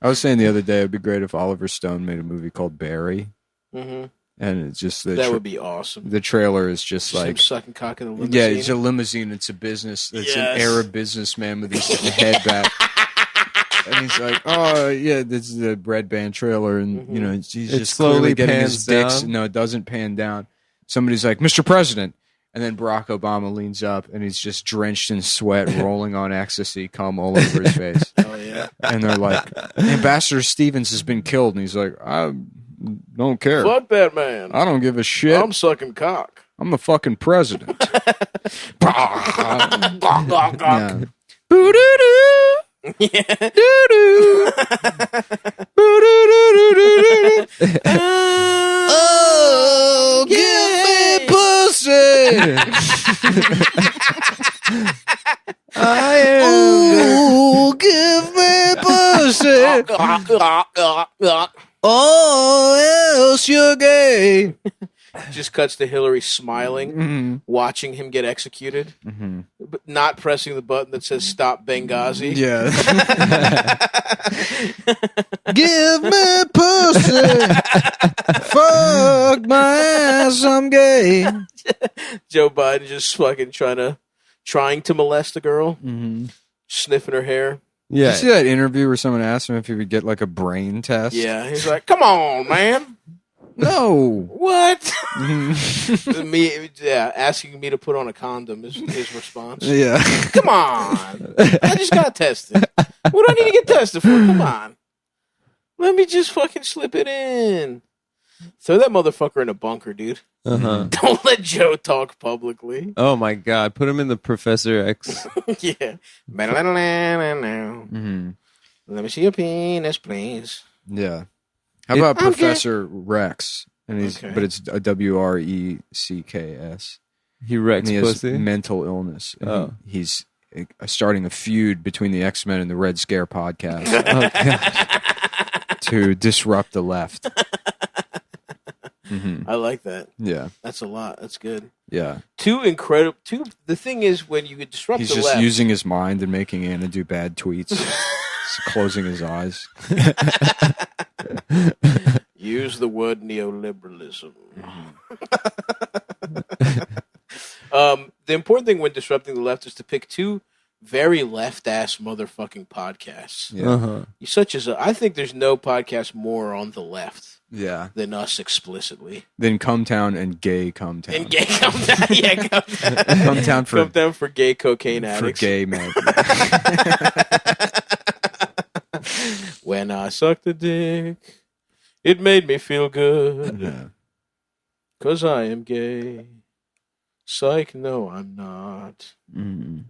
I was saying the other day it'd be great if Oliver Stone made a movie called Barry. Mm-hmm. And it's just That would be awesome. the trailer is just Him like sucking cock in a limousine. yeah, it's a limousine. It's a business. It's an Yes. Arab businessman with his head back, and he's like, "Oh yeah, this is the Red Band trailer," and you know he's just slowly clearly getting pans his dicks. down. No, it doesn't pan down. Somebody's like, "Mr. President," and then Barack Obama leans up, and he's just drenched in sweat, rolling on ecstasy, cum all over his face. Oh, yeah. And they're like, "Ambassador Stevens has been killed," and he's like, "I don't care. Fuck that man. I don't give a shit. I'm sucking cock. I'm the fucking president." Yeah. Yeah. Oh, give me pussy. I am. Oh, give me pussy. Oh, else you're gay. Just cuts to Hillary smiling, watching him get executed, but not pressing the button that says "Stop Benghazi." Yeah. Give me pussy. Fuck my ass, I'm gay. Joe Biden just fucking trying to molest a girl, sniffing her hair. Did Yeah. you see that interview where someone asked him if he would get like a brain test? Yeah, he's like, "Come on, man." No. What? Asking me to put on a condom is his response. Yeah. Come on. I just got tested. What do I need to get tested for? Come on. Let me just fucking slip it in. Throw that motherfucker in a bunker, dude. Uh-huh. Don't let Joe talk publicly. Oh my God! Put him in the Professor X. Yeah. Mm-hmm. Let me see your penis, please. Yeah. How about I'm Professor Rex? And he's Okay. but it's a WRECKS. He wrecks And he has pussy. mental illness. And Oh. he's starting a feud between the X-Men and the Red Scare podcast Oh God! to disrupt the left. I like that. Yeah. That's a lot. That's good. Yeah. The thing is, when you could disrupt He's the just left, using his mind and making Anna do bad tweets. Just closing his eyes. use the word neoliberalism. The important thing when disrupting the left is to pick two very left-ass motherfucking podcasts. Yeah. Uh-huh. Such as I think there's no podcast more on the left Yeah. than us explicitly. Then Cumtown and Gay Cumtown. And gay Cumtown, yeah, Cumtown. Cumtown for Cumtown for gay cocaine for addicts. gay men. When I sucked the dick, it made me feel good. Yeah. 'Cause I am gay. Psych, no, I'm not. Mm.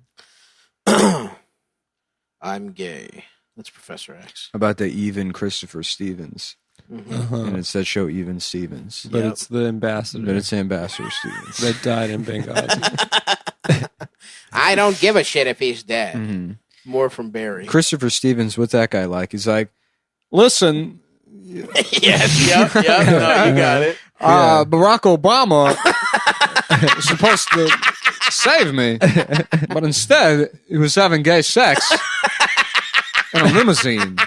I'm gay. That's Professor X. How about the even Christopher Stevens? Uh-huh. And it's that show Even Stevens. But Yep. it's the ambassador But it's Ambassador Stevens. that died in Benghazi. I don't give a shit if he's dead. Mhm. More from Barry. Christopher Stevens, what's that guy like? He's like, listen, Yes, yep, no, you got it. Barack Obama was supposed to save me, but instead he was having gay sex in a limousine.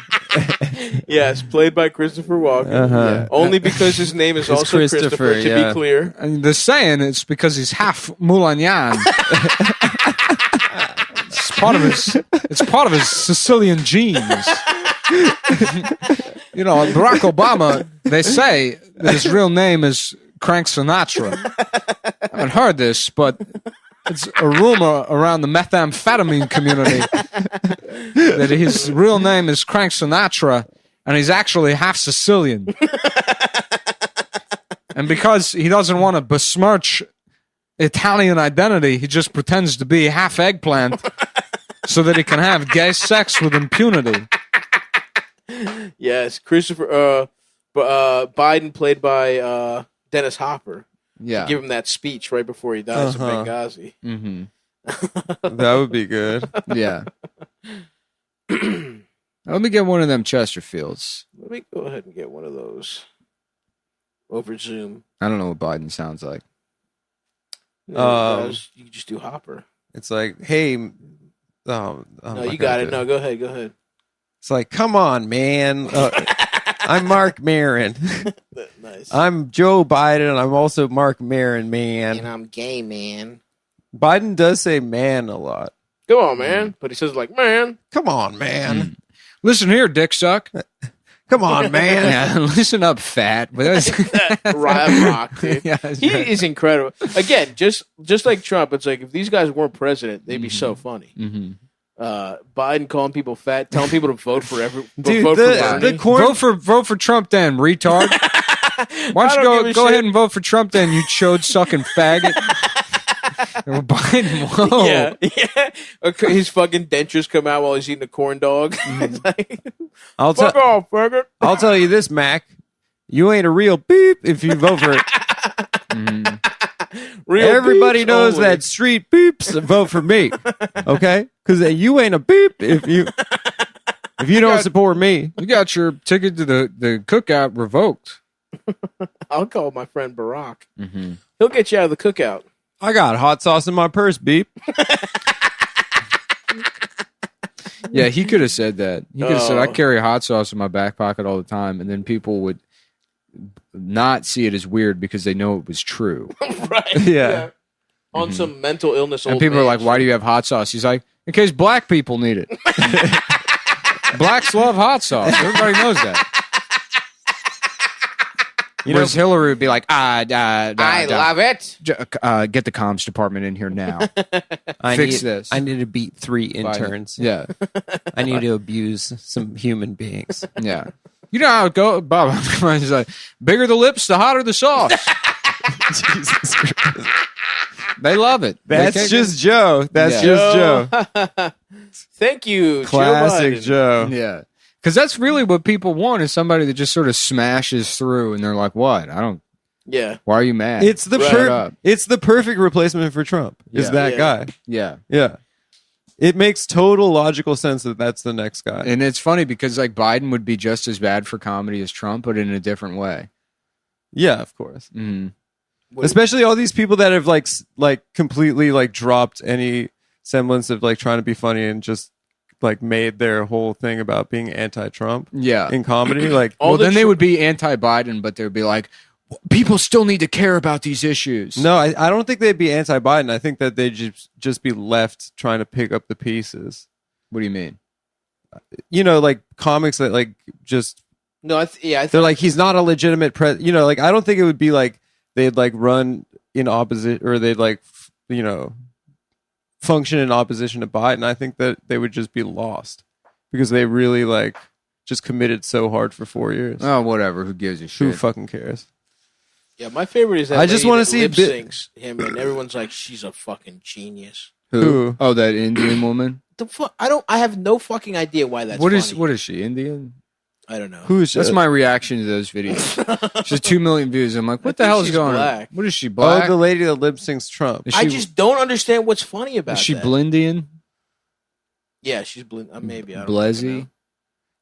Yes, played by Christopher Walken. Uh-huh. Only because his name is also Christopher, to yeah. be clear. And they're saying it's because he's half Moulagnan. It's part of his Sicilian genes. You know, Barack Obama, they say that his real name is Crank Sinatra. I haven't heard this, but it's a rumor around the methamphetamine community that his real name is Crank Sinatra, and he's actually half Sicilian. And because he doesn't want to besmirch Italian identity, he just pretends to be half eggplant so that he can have gay sex with impunity. Yes, Christopher Biden, played by Dennis Hopper. Yeah. Give him that speech right before he dies in Benghazi. Mm-hmm. That would be good. Yeah. Let me get one of them Chesterfields. Let me go ahead and get one of those over Zoom. I don't know what Biden sounds like. You can just do Hopper. It's like, hey, No, you got it. No, go ahead. It's like, come on, man. I'm Mark Maron. Nice. I'm Joe Biden, and I'm also Mark Maron, man. And I'm gay, man. Biden does say man a lot. Come on, man. But he says like, man. Come on, man. Listen here, dick suck. Come on, man. Yeah, listen up, fat. But that's Rock, dude. Yeah, that's He right. is incredible. Again, just like Trump, it's like if these guys weren't president, they'd be so funny. Mm-hmm. Biden calling people fat, telling people to vote for Dude, vote for Bernie. the corn. Vote for Trump then, retard. Why I don't don't you give a go shit. ahead and vote for Trump then, you chode sucking faggot. Biden, whoa. Yeah. His fucking dentures come out while he's eating a corn dog. It's like, I'll, fuck off, faggot. I'll tell you this, Mac. You ain't a real beep if you vote for it. Real Everybody beeps knows only. that street beeps and vote for me. Okay? Because you ain't a beep if you don't support me. You got your ticket to the cookout revoked. I'll call my friend Barack. Mm-hmm. He'll get you out of the cookout. I got hot sauce in my purse, beep. Yeah, he could have said that. He could have said, Oh. I carry hot sauce in my back pocket all the time, and then people would not see it as weird because they know it was true. Right. Yeah. On some mental illness. And old people are man like, why do you have hot sauce? He's like, in case black people need it. Blacks love hot sauce. Everybody knows that. Whereas Hillary would be like, I love it. get the comms department in here now. Fix this. I need to beat 3 interns. Yeah. I need to abuse some human beings. Yeah. You know how it goes, Bob. He's like, bigger the lips, the hotter the sauce. Jesus Christ. They love it. That's just Joe. That's just Joe. Thank you, Classic Joe Biden. Joe. Yeah. Because that's really what people want is somebody that just sort of smashes through and they're like, what? Yeah. Why are you mad? It's the Shut up. it's the perfect replacement for Trump. Is Yeah. that Yeah. guy? Yeah. Yeah. It makes total logical sense that that's the next guy. And it's funny because like Biden would be just as bad for comedy as Trump, but in a different way. Yeah, of course. Mm-hmm. Especially all these people that have like completely like dropped any semblance of like trying to be funny and just like made their whole thing about being anti-Trump Yeah. in comedy. Like, Well, then they would be anti-Biden, but they would be like, people still need to care about these issues. no, I don't think they'd be anti-Biden. I think that they'd just be left trying to pick up the pieces. What do you mean? You know, like comics that like just No, I they're like he's not a legitimate you know, like I don't think it would be like they'd like run in opposite or they'd like you know function in opposition to Biden. I think that they would just be lost because they really like just committed so hard for 4 years. Oh, whatever. Who gives a shit? Who fucking cares? Yeah, my favorite is that I just want to see a lip bit- syncs him, and everyone's like, "She's a fucking genius." Who? Oh, that Indian woman. The fuck? I have no fucking idea why that's. What is funny. she? Indian? I don't know. Who is That's my reaction to those videos. She's 2 million views. I'm like, what the think hell is she's going black. on? What is she, black? Oh, the lady that lip syncs Trump. Is I she, just don't understand what's funny about is she that. Blindian? Yeah, she's blind. Maybe I don't Blezzy? know.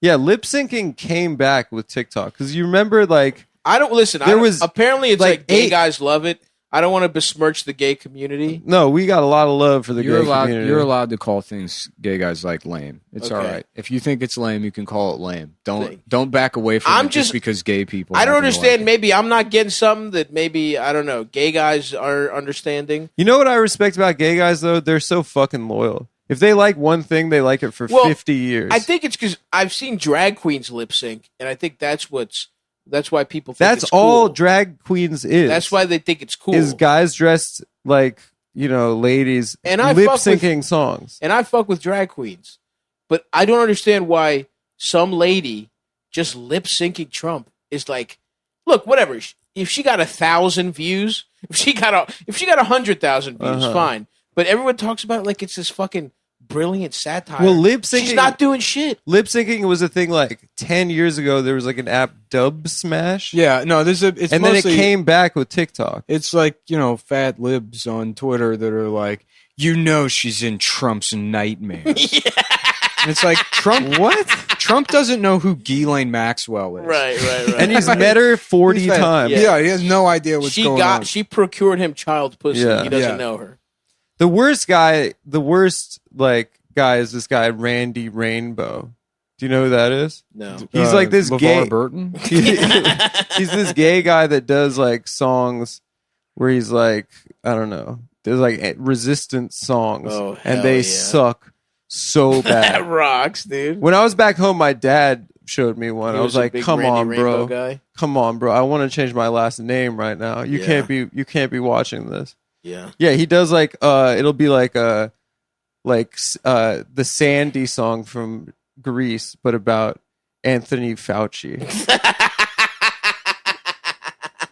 Yeah, lip syncing came back with TikTok because you remember like I don't listen. There was, apparently it's like, like gay 8 guys love it. I don't want to besmirch the gay community. No, we got a lot of love for the gay community. You're allowed to call things gay guys like lame. It's all right. If you think it's lame, you can call it lame. Don't back away from it just because gay people. I don't understand. Maybe I'm not getting something that maybe I don't know. Gay guys are understanding. You know what I respect about gay guys though? They're so fucking loyal. If they like one thing, they like it for 50 years. I think it's because I've seen drag queens lip sync, and I think that's why people think that's it's cool. all drag queens is. That's why they think it's cool. Is guys dressed like, ladies and I lip syncing songs. And I fuck with drag queens. But I don't understand why some lady just lip syncing Trump is like, look, whatever. If she got 1,000 views, if she got 100,000 views, fine. But everyone talks about it like it's this fucking brilliant satire. Well, lip syncing. She's not doing shit. Lip syncing was a thing like 10 years ago. There was like an app, Dub Smash. Yeah, no, then it came back with TikTok. It's like, fat libs on Twitter that are like, she's in Trump's nightmares. Yeah. And it's like, Trump, what? Trump doesn't know who Ghislaine Maxwell is. Right. And he's met her 40 times. Yeah, he has no idea what's going on. She procured him child pussy. Yeah. He doesn't know her. The worst guy is this guy, Randy Rainbow. Do you know who that is? No. He's like this LeVar gay... Burton? He's this gay guy that does like songs where he's like, I don't know, there's like resistance songs. Oh, and they suck so bad. That rocks, dude. When I was back home, my dad showed me one. I was like, come on, bro. Guy. Come on, bro. I want to change my last name right now. You can't be watching this. Yeah. Yeah, he does like it'll be like the Sandy song from Grease, but about Anthony Fauci.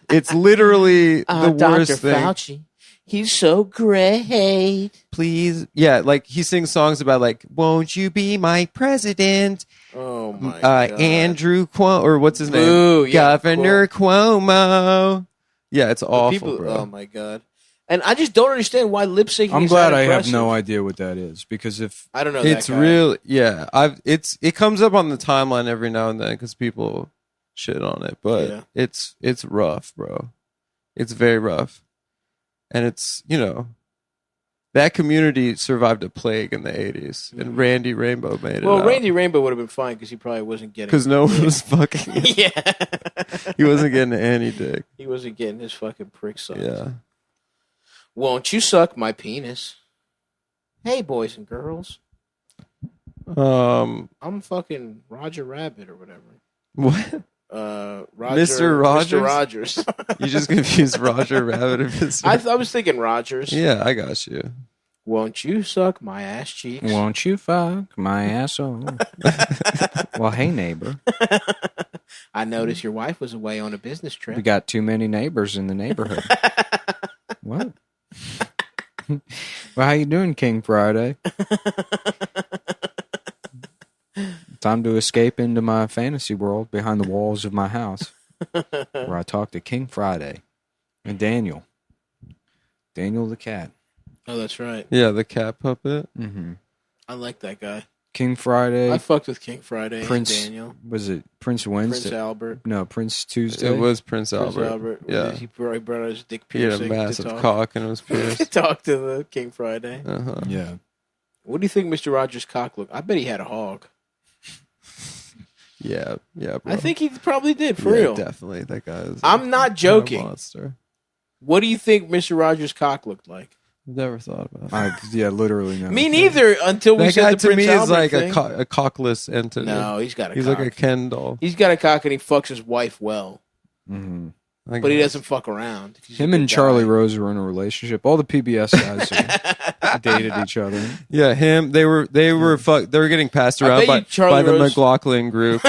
It's literally the worst Dr. thing. Fauci. He's so great. Please. Yeah, like he sings songs about like, won't you be my president? Oh my God. Andrew Cuomo, or what's his Ooh, name? Governor Cuomo. Yeah, it's awful, bro. Oh my God. And I just don't understand why lip syncing. I'm glad I have no idea what that is, because if I don't know, it's real. Yeah, it comes up on the timeline every now and then because people shit on it, but it's rough, bro. It's very rough, and it's that community survived a plague in the 80s, and Randy Rainbow made it. Well, Randy Rainbow would have been fine because he probably wasn't getting. Because no one was fucking. Yeah, he wasn't getting any dick. He wasn't getting his fucking prick sucked. Yeah. Won't you suck my penis? Hey, boys and girls. I'm fucking Roger Rabbit or whatever. What? Mr. Rogers. Mr. Rogers. You just confused Roger Rabbit and Mr. I was thinking Rogers. Yeah, I got you. Won't you suck my ass cheeks? Won't you fuck my asshole? Well, hey, neighbor. I noticed your wife was away on a business trip. We got too many neighbors in the neighborhood. What? Well, how you doing, King Friday? Time to escape into my fantasy world behind the walls of my house, where I talk to King Friday and Daniel the cat. Oh, that's right. Yeah, the cat puppet. Mm-hmm. I like that guy. King Friday. I fucked with King Friday. Prince and Daniel. Was it Prince Wednesday? Prince Albert. No, Prince Tuesday. It was Prince Albert. Yeah, he brought out his dick he had piercing. a massive cock and it was pierced. Talk to the King Friday. Uh-huh. Yeah. What do you think Mr. Rogers' cock looked? I bet he had a hog. Yeah, bro. I think he probably did, for real. Definitely. That guy is I'm not joking. Monster. What do you think Mr. Rogers' cock looked like? Never thought about it. Literally never. Me neither, until we that said guy the to Prince me Albert is like thing. a cockless entity. No, he's got a He's cock. like a Ken doll. He's got a cock and he fucks his wife well. Mm-hmm. But he doesn't fuck around. Him and Charlie Rose were in a relationship. All the PBS guys dated each other. Yeah, him. They were getting passed around by the McLaughlin group.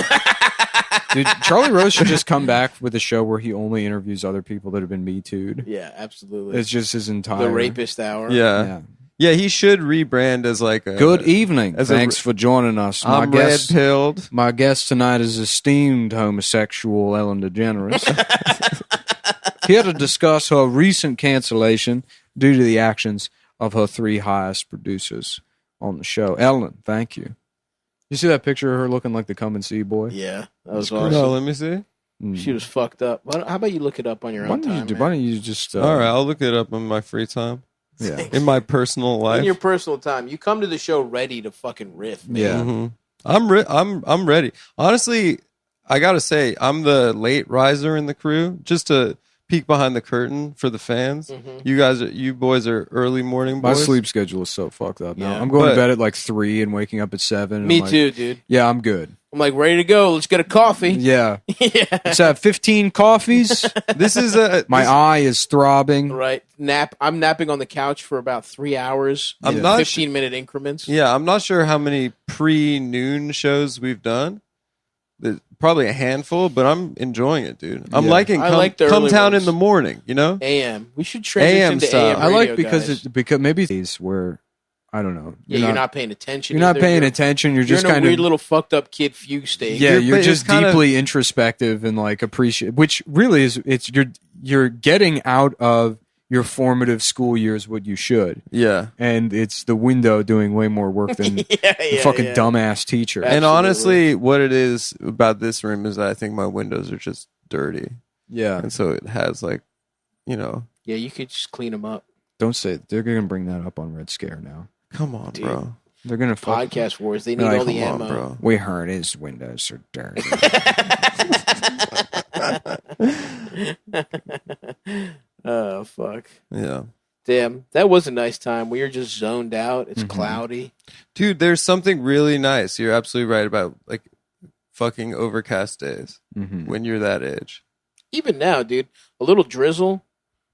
Dude, Charlie Rose should just come back with a show where he only interviews other people that have been Me Too'd. Yeah, absolutely. It's just his entire... The Rapist Hour. Yeah, he should rebrand as like a... Good evening. Thanks for joining us. I'm red-pilled. My guest tonight is esteemed homosexual Ellen DeGeneres. Here to discuss her recent cancellation due to the actions of her 3 highest producers on the show. Ellen, thank you. You see that picture of her looking like the Come and See boy? Yeah, that was awesome. No, let me see. She was fucked up. How about you look it up on your own time? Why don't you just? All right, I'll look it up in my free time. Yeah. In my personal life. In your personal time, you come to the show ready to fucking riff. Man. Yeah. Mm-hmm. I'm ready. Honestly, I gotta say, I'm the late riser in the crew. Just to peek behind the curtain for the fans. Mm-hmm. You boys are early morning My boys. sleep schedule is so fucked up now. Yeah. I'm going to bed at like 3 and waking up at 7. Me I'm like, too, dude. Yeah, I'm good. I'm like ready to go. Let's get a coffee. Yeah. Yeah. Let's have 15 coffees. This is My eye is throbbing. Right. I'm napping on the couch for about 3 hours. I'm in not 15-minute increments. Yeah, I'm not sure how many pre-noon shows we've done. There's probably a handful, but I'm enjoying it, dude. I'm Yeah. liking I like the early Cumtown in ones. the morning, you know? AM. We should transition AM to style. AM I like radio, guys. because maybe these where I don't know. Yeah, you're not paying attention. You're not either. paying You're- attention. You're You're just in a kind weird of little fucked up kid fugue state. yeah. but You're it's just kind of- deeply introspective and like appreciate, which really is you're getting out of your formative school years what you should, Yeah. and it's the window doing way more work than the fucking dumbass teacher. Absolutely. And honestly, what it is about this room is that I think my windows are just dirty. Yeah, And so it has like, you know, Yeah, you could just clean them up. don't say it. They're gonna bring that up on Red Scare now. come on, Dude. bro. They're gonna fuck. Podcast wars. They need Like, all the Come on, ammo. bro. We heard his windows are dirty. Oh fuck. Yeah. Damn, that was a nice time. We were just zoned out. It's Mhm. cloudy. Dude, there's something really nice. You're absolutely right about like fucking overcast days Mhm. when you're that age. Even now, dude, a little drizzle,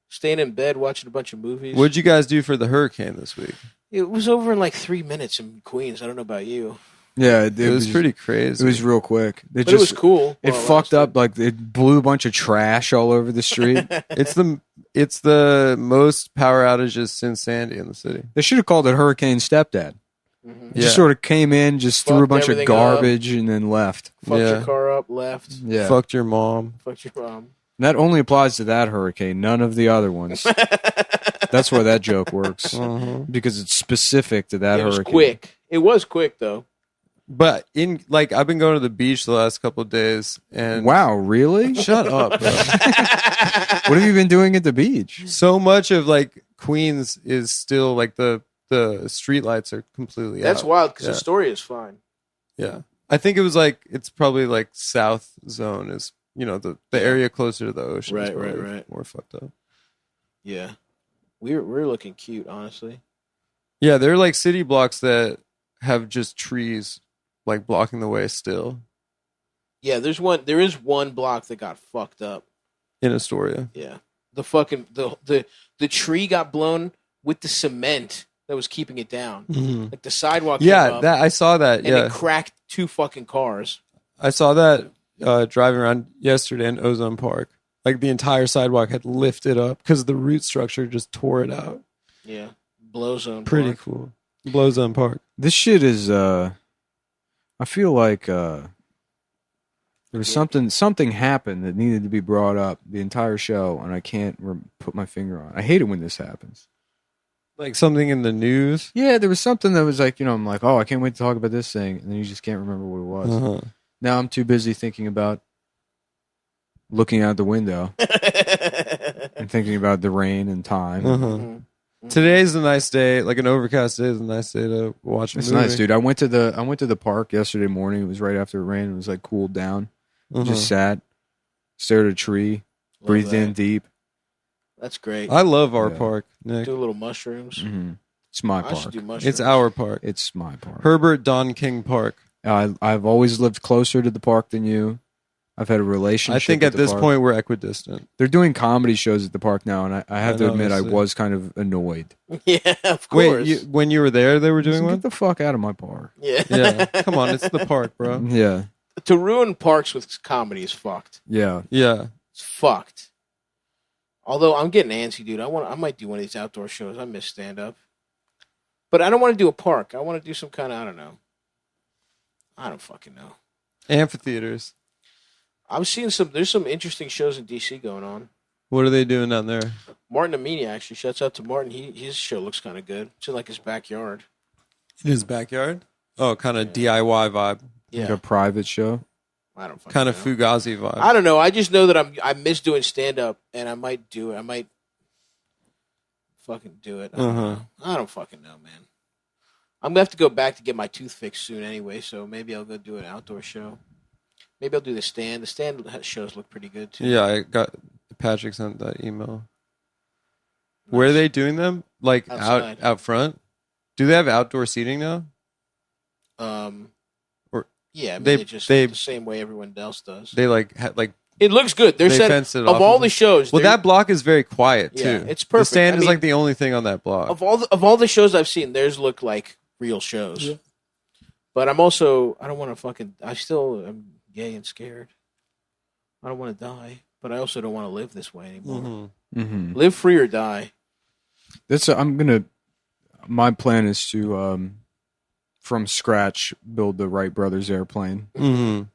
staying in bed watching a bunch of movies. What'd you guys do for the hurricane this week? It was over in like 3 minutes in Queens. I don't know about you, Yeah, It was pretty crazy. It was real quick. but it was cool. It while fucked lasted. up. Like it blew a bunch of trash all over the street. It's the most power outages since Sandy in the city. They should have called it Hurricane Stepdad. Mhm. Just sort of came in, just threw a Fucked bunch of everything garbage, and then left. Fucked Yeah. your car up, left. Yeah, Fucked your mom. Fucked your mom. And that only applies to that hurricane. None of the other ones. That's why that joke works Uh-huh. because it's specific to that It was hurricane. quick. It was quick though. But in like I've been going to the beach the last couple of days and Wow, really? shut up, bro. What have you been doing at the beach? So much of like Queens is still like the street lights are completely That's out. wild because Yeah. the story is fine. Yeah. I think it was like it's probably like South Zone is, you know, the area closer to the ocean. is Right, right, probably right. More fucked up. Yeah, we're looking cute, honestly. Yeah, there are like city blocks that have just trees like blocking the way still Yeah, there is one block that got fucked up. in Astoria. Yeah, the fucking the tree got blown with the cement that was keeping it down. Like the sidewalk. came Yeah, up, that I saw that. and Yeah, it cracked 2 fucking cars. I saw that driving around yesterday in Ozone Park. Like the entire sidewalk had lifted up because the root structure just tore it out. Yeah, blow zone. Pretty Park. cool. Blow Zone Park. This shit is. I feel like there was something happened that needed to be brought up the entire show, and I can't put my finger on. I hate it when this happens. Like something in the news. Yeah, there was something that was like, I'm like, oh, I can't wait to talk about this thing, and then you just can't remember what it was. Uh-huh. Now I'm too busy thinking about looking out the window and thinking about the rain and time. Uh-huh. Mhm. Today's a nice day. Like an overcast day is a nice day to watch a It's movie. nice, dude. I went to the park yesterday morning. It was right after it rained. It was like cooled down. Uh-huh. Just sat, stared at a tree, Love breathed that. in deep. That's great. I love our Yeah. park, Nick. Do a little mushrooms. Mm-hmm. It's my I should park. do mushrooms. It's our park. It's my park. Herbert Don King Park. I've always lived closer to the park than you. I've had a relationship. I think with at the this park. point we're equidistant. They're doing comedy shows at the park now, and I have I to know, admit I see. was kind of annoyed. Yeah, of course. Wait, when you were there, they were doing Get one? the fuck out of my park. yeah. Yeah. Come on, it's the park, bro. Yeah, To ruin parks with comedy is fucked. yeah. Yeah. It's fucked. Although I'm getting antsy, dude. I might do one of these outdoor shows. I miss stand up. But I don't want to do a park. I want to do some kind of, I don't know. I don't fucking know. Amphitheaters. I'm seeing there's some interesting shows in DC going on. What are they doing down there? Martin Amini, actually. Shouts out to Martin. His show looks kind of good. It's in like his backyard. In his backyard? Oh, kind of DIY vibe. Like Yeah. a private show. I don't fucking kind of know. Fugazi vibe. I don't know. I just know that I miss doing stand up, and I might do it. I might fucking do it. I don't fucking know, man. I'm gonna have to go back to get my tooth fixed soon anyway, so maybe I'll go do an outdoor show. Maybe I'll do the stand. The stand shows look pretty good too. Yeah, I got Patrick sent that email. Where are they doing them? Like Outside. out front? Do they have outdoor seating now? Or Yeah, I mean, they- they just they- the same way everyone else does. they like It looks good. They're they set fenced it of off all and the stuff? shows. Well, they're- that block is very quiet too. Yeah, it's The perfect. stand I is mean, like the only thing on that block. of all the shows I've seen, theirs look like real shows. Yeah. But I don't want to fucking. I still am gay and scared. I don't want to die, but I also don't want to live this way anymore. Live free or die. My plan is to from scratch build the Wright brothers airplane and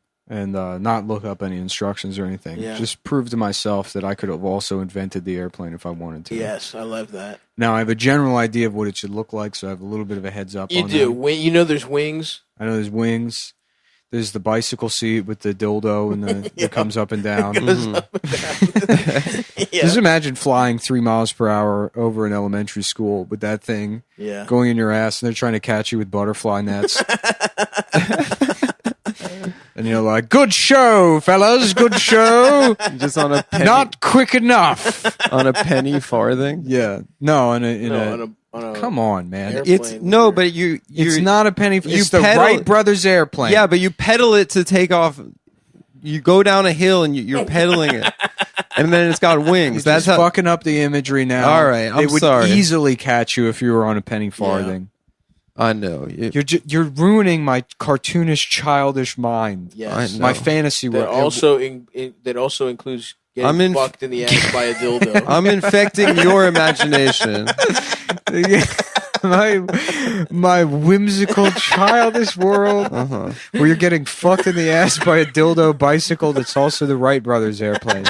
not look up any instructions or anything. Yeah. Just prove to myself that I could have also invented the airplane if I wanted to. Yes, I love that. Now I have a general idea of what it should look like, so I have a little bit of a heads up. You on do. that. You know, there's wings. I know there's wings. There's the bicycle seat with the dildo and that comes up and down. Yeah. Just imagine flying 3 miles per hour over an elementary school with that thing Yeah. going in your ass, and they're trying to catch you with butterfly nets. And you're like, "Good show, fellas, good show." Just on a penny, Not quick enough. on a penny farthing. Yeah, no, on a on a come on, man. airplane. It's no, but you It's not a penny. you It's the pedal- Wright brothers airplane. Yeah, but you pedal it to take off. You go down a hill and you're pedaling it, and then it's got wings. You're That's just how. fucking up the imagery now. All right, I'm they would sorry. easily catch you if you were on a penny farthing. I know. You're ruining my cartoonish, childish mind. Yes. I know. My fantasy That world. also includes I'm getting in- fucked in the ass by a dildo. I'm infecting your imagination. my whimsical, childish world where you're getting fucked in the ass by a dildo bicycle that's also the Wright brothers airplane.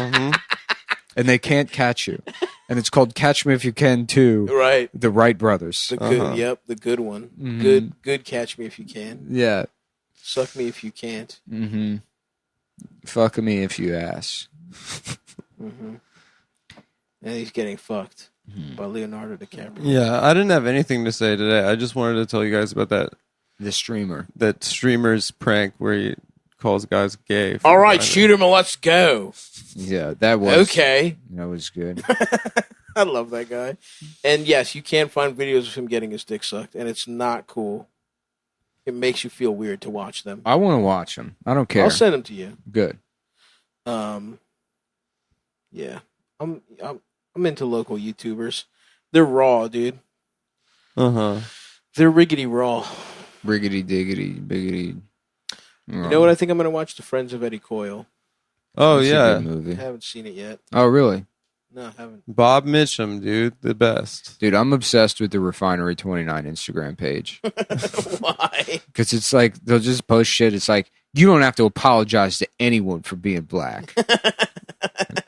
And they can't catch you. And it's called Catch Me If You Can 2. Right. The Wright brothers. The good. Yep. The good one. Good. Catch me if you can. Yeah. Suck me if you can't. Mm-hmm. Fuck me if you ask. And he's getting fucked by Leonardo DiCaprio. Yeah, I didn't have anything to say today. I just wanted to tell you guys about The streamer. that streamer's prank where he calls guys gay. All right, shoot him and let's go. Yeah, that was Okay. That was good. I love that guy. And yes, you can find videos of him getting his dick sucked, and it's not cool. It makes you feel weird to watch them. I want to watch him. I don't care. I'll send them to you. Good. Yeah. I'm into local YouTubers. They're raw, dude. They're riggedy raw. Riggedy diggity biggity. You know what I think I'm going to watch? The Friends of Eddie Coyle. Oh It's a yeah, good movie. I haven't seen it yet. Oh really? No, I haven't. Bob Mitchum, dude, the best. Dude, I'm obsessed with the Refinery 29 Instagram page. Why? Because it's like, they'll just post shit. It's like, you don't have to apologize to anyone for being black.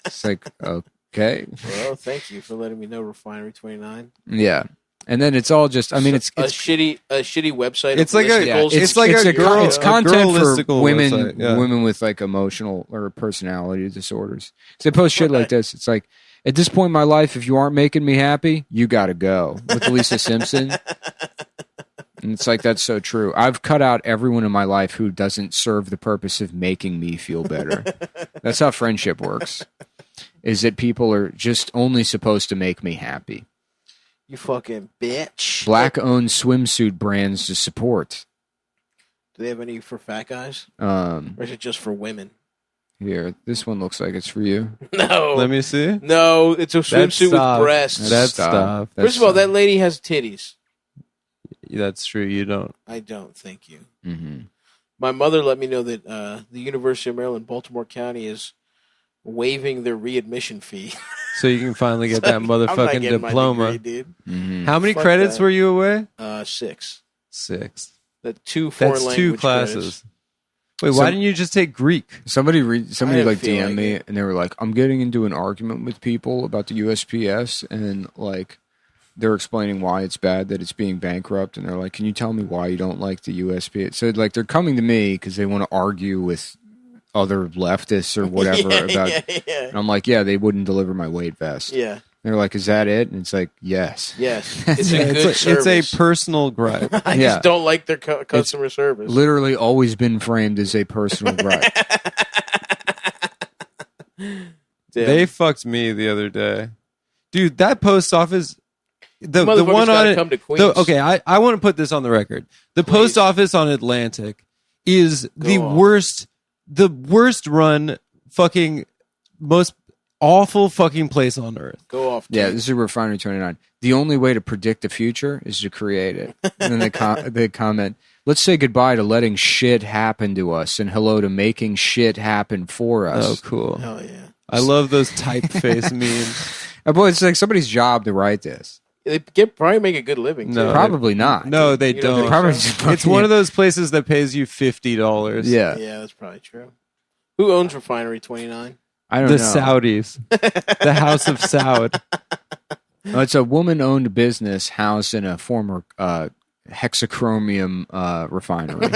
It's like, okay. Well, thank you for letting me know, Refinery 29. Yeah. And then it's all just, I mean, it's a shitty website. It's of like a- listicles. yeah, it's like a girl- it's a content for girlistical women, website, yeah. women with like emotional or personality disorders. So they post shit like this. It's like, at this point in my life, if you aren't making me happy, you got to go. With Lisa Simpson. And it's like, that's so true. I've cut out everyone in my life who doesn't serve the purpose of making me feel better. That's how friendship works. Is that people are just only supposed to make me happy. You fucking bitch. Black-owned swimsuit brands to support. Do they have any for fat guys? Or is it just for women? Here, this one looks like it's for you. No. Let me see. No, it's a swimsuit Stav. with breasts. That's Stop. stuff. First of all, that lady has titties. That's true. You don't. I don't. Thank you. Mm-hmm. My mother let me know that the University of Maryland, Baltimore County is waiving their readmission fee. So you can finally get that I'm not motherfucking getting my diploma. degree, dude. Mm-hmm. How many Fuck credits that. were you away? 6. 6. The 2 foreign That's language 2 classes. credits. Wait, why didn't you just take Greek? Somebody I like didn't feel DM'd like me it. and they were like, I'm getting into an argument with people about the USPS and like they're explaining why it's bad that it's being bankrupt and they're like, can you tell me why you don't like the USPS? So like they're coming to me because they want to argue with other leftists or whatever about. Yeah. And I'm like, yeah, they wouldn't deliver my weight vest. Yeah. They're like, is that it? And it's like, yes. Yes. It's a good It's service. a personal gripe. I Yeah. just don't like their customer service. Literally always been framed as a personal gripe. They fucked me the other day, dude. That post office, the Motherfuckers one on gotta it. come to Queens. Okay, I want to put this on the record. The post office on Atlantic is the worst run, fucking most awful fucking place on earth. Go off. Yeah, this is Refinery 29. The only way to predict the future is to create it. And then they comment, let's say goodbye to letting shit happen to us and hello to making shit happen for us. Oh, cool. Hell yeah. I love those typeface memes. Boy, it's like somebody's job to write this. They probably make a good living. No. Too. Probably not. No, they You don't don't. think Probably so? just It's one of those places that pays you $50. Yeah. Yeah, that's probably true. Who owns Refinery 29? I don't The know. Saudis. The House of Saud. It's a woman-owned business housed in a former hexachromium refinery.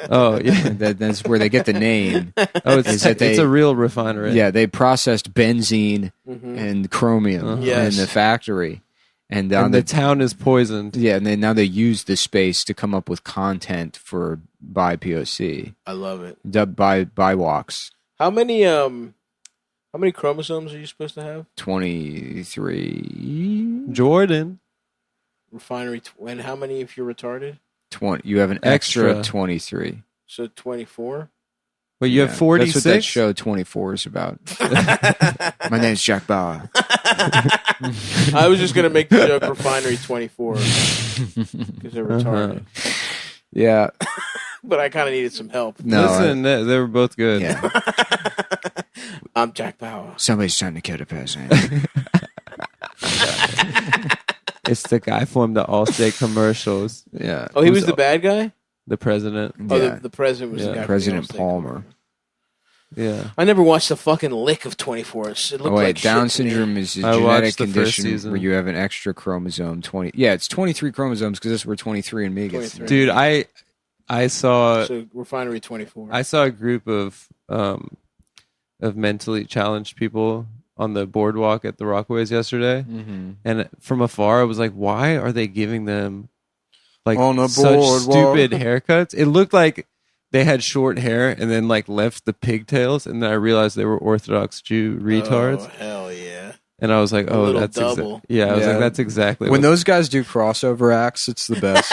Oh, yeah. That's where they get the name. Oh, Is that it's a real refinery. Yeah, they processed benzene and chromium Yes. in the factory. And, And the town is poisoned. yeah, and now they use the space to come up with content for BIPOC. I love it. By walks. How many chromosomes are you supposed to have? 23. Jordan. Refinery and how many if you're retarded? 20. You have an extra Extra. 23. So 24. But you have 46? That's what that show 24 is about. My name's Jack Bauer. I was just gonna make the joke Refinery 24 because they're retarded, Yeah. but I kind of needed some help. No. Listen, they were both good. Yeah. I'm Jack Bauer. Somebody's trying to kill the president. It's the guy from the Allstate commercials. Yeah. Oh, he was the bad guy. The president. Oh, Yeah. the president was the guy. from President the Allstate Palmer. commercial. Yeah. I never watched the fucking lick of 24. It looked Oh, wait, like Down shit to me. syndrome is a I watched genetic the first condition season. where you have an extra chromosome 20. Yeah, it's 23 chromosomes because that's where 23 and me gets. 23. Dude, I saw So Refinery 24. I saw a group of mentally challenged people on the boardwalk at the Rockaways yesterday, Mm-hmm. and from afar I was like, why are they giving them like On the such boardwalk. stupid haircuts? It looked like they had short hair and then like left the pigtails, and then I realized they were Orthodox Jew retards, Oh, hell yeah. and I was like, A oh, little that's double. yeah. I was Yeah. like, that's exactly When what, those guys do crossover acts, it's the best.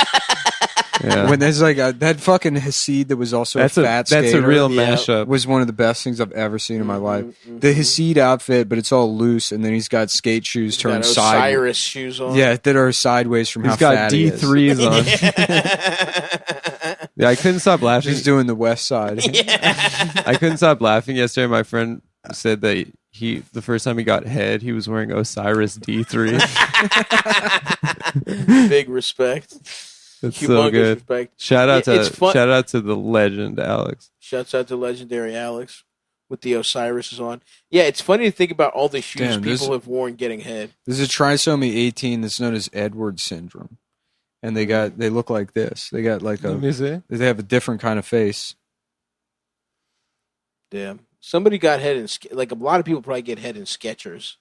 yeah. When there's like that fucking Hasid that was also that's a a fat that's skater a real Yeah. mashup. was one of the best things I've ever seen in my life. Mhm. The Hasid outfit, but it's all loose, and then he's got skate shoes Got turned sideways. Osiris shoes on. Yeah, that are sideways from He's how got fat he is. D3s on. Yeah, I couldn't stop laughing. He's doing the West Side. I couldn't stop laughing yesterday. My friend said that the first time he got head, he was wearing Osiris D3. Big respect. That's Humongous so good. respect. Shout out It's fun- to the legend Alex. Shouts out to legendary Alex with the Osiris on. Yeah, it's funny to think about all the shoes Damn, people this- have worn getting head. There's a trisomy 18 that's known as Edwards syndrome, and they look like this. They got like Let me see. they have a different kind of face. Damn. Somebody got head in, like a lot of people probably get head in Skechers.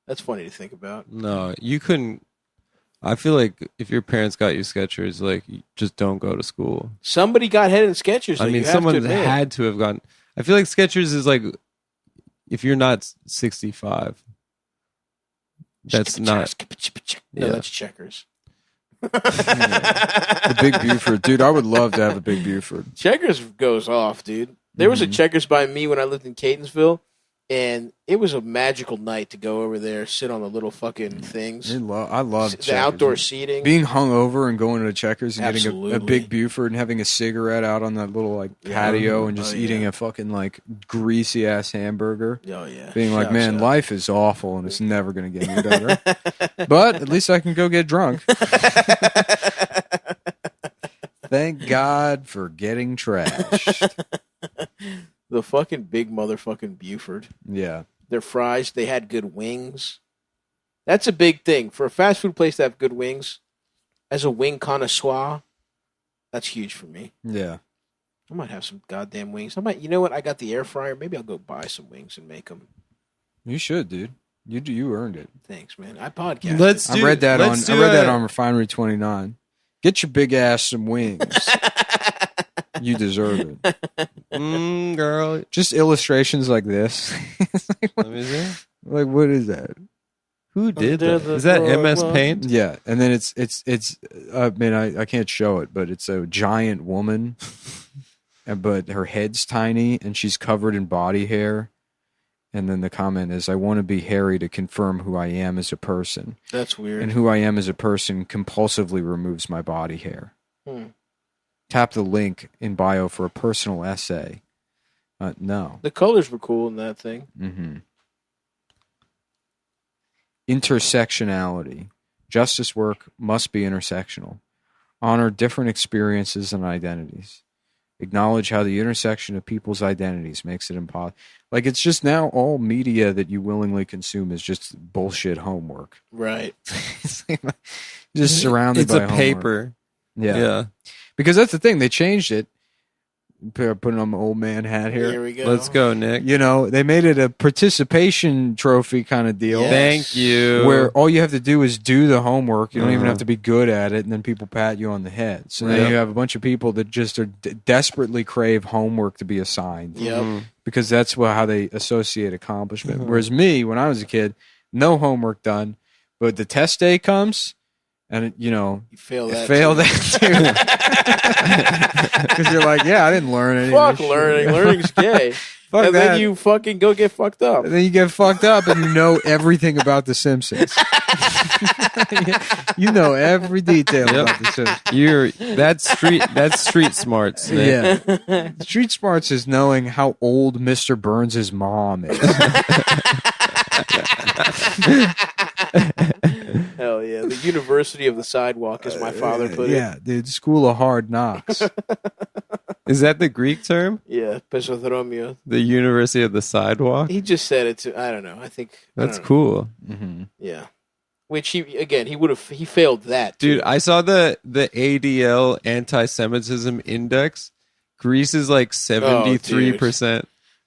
That's funny to think about. No, you couldn't. I feel like if your parents got you Skechers, like you just don't go to school. Somebody got head in Skechers. I though, mean, you have someone to admit. had to have gotten. I feel like Skechers is like if you're not 65, that's not. No, Yeah. that's Checkers. The Big Buford, dude. I would love to have a Big Buford. Checkers goes off, dude. There was a Mm-hmm. Checkers by me when I lived in Catonsville, and it was a magical night to go over there, sit on the little fucking things, I love the Checkers. outdoor seating. Being hungover and going to Checkers and getting a Absolutely. Big Buford and having a cigarette out on that little like patio and just Oh, eating yeah. a fucking like greasy ass hamburger. Oh yeah, Being like, Shouts man, out. life is awful and it's never gonna get any better. But at least I can go get drunk. Thank God for getting trashed. The fucking big motherfucking Buford. Yeah. Their fries, they had good wings. That's a big thing for a fast food place to have good wings. As a wing connoisseur, that's huge for me. Yeah. I might have some goddamn wings. You know what? I got the air fryer. Maybe I'll go buy some wings and make them. You should, dude. You earned it. Thanks, man. I podcast. I read that on Refinery 29. Get your big ass some wings. You deserve it. Girl. Just illustrations like this. Let me see. Like, what is that? Who did that? Is that MS Paint? Yeah, and then it's. I mean, I can't show it, but it's a giant woman, but her head's tiny and she's covered in body hair. And then the comment is, "I want to be hairy to confirm who I am as a person." That's weird. And who I am as a person compulsively removes my body hair. Tap the link in bio for a personal essay. No. The colors were cool in that thing. Mm-hmm. Intersectionality. Justice work must be intersectional. Honor different experiences and identities. Acknowledge how the intersection of people's identities makes it impossible. Like, it's just now all media that you willingly consume is just bullshit homework. Right. Just surrounded by It's a homework. paper. Yeah. Because that's the thing. They changed it. Putting on my old man hat here. Here we go. Let's go, Nick. You know, they made it a participation trophy kind of deal. Yes. Thank you. Where all you have to do is do the homework. You don't even have to be good at it, and then people pat you on the head. So then you have a bunch of people that just are desperately crave homework to be assigned. Yep. Because that's how they associate accomplishment. Whereas me, when I was a kid, no homework done, but the test day comes, and you fail that. Because you're like, yeah, I didn't learn anything. Fuck learning. Learning's gay. Fuck and that. then you fucking go get fucked up. And then you get fucked up and you know everything about The Simpsons. You know every detail about The Simpsons. That's street smarts. Nick. Yeah. Street smarts is knowing how old Mr. Burns' mom is. Hell yeah. The University of the Sidewalk, as my father put it. Yeah, dude. School of Hard Knocks. Is that the Greek term? Yeah, Pesodromio. The University of the Sidewalk? He just said it to, I don't know. I think. That's cool. Mm-hmm. Yeah. Which he failed that. Too. Dude, I saw the ADL anti-Semitism index. Greece is like 73%.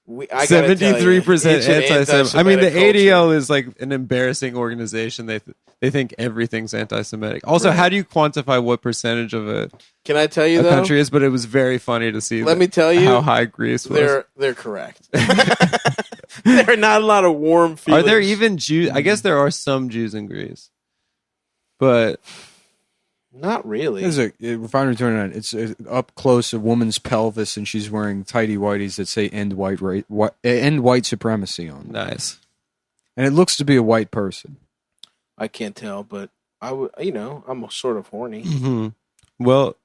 73% anti-Semitic. I mean, the ADL is like an embarrassing organization. They think everything's anti-Semitic. Also, how do you quantify what percentage of a Can I tell you though? country is? But it was very funny to see. Let me tell you how high Greece was. They're correct. There are not a lot of warm feelings. Are there even Jews? I guess there are some Jews in Greece, but not really. There's a Refinery 29. It's up close a woman's pelvis, and she's wearing tighty whities that say "End white supremacy" on them. Nice. And it looks to be a white person. I can't tell, but I'm sort of horny. Mm-hmm. Well,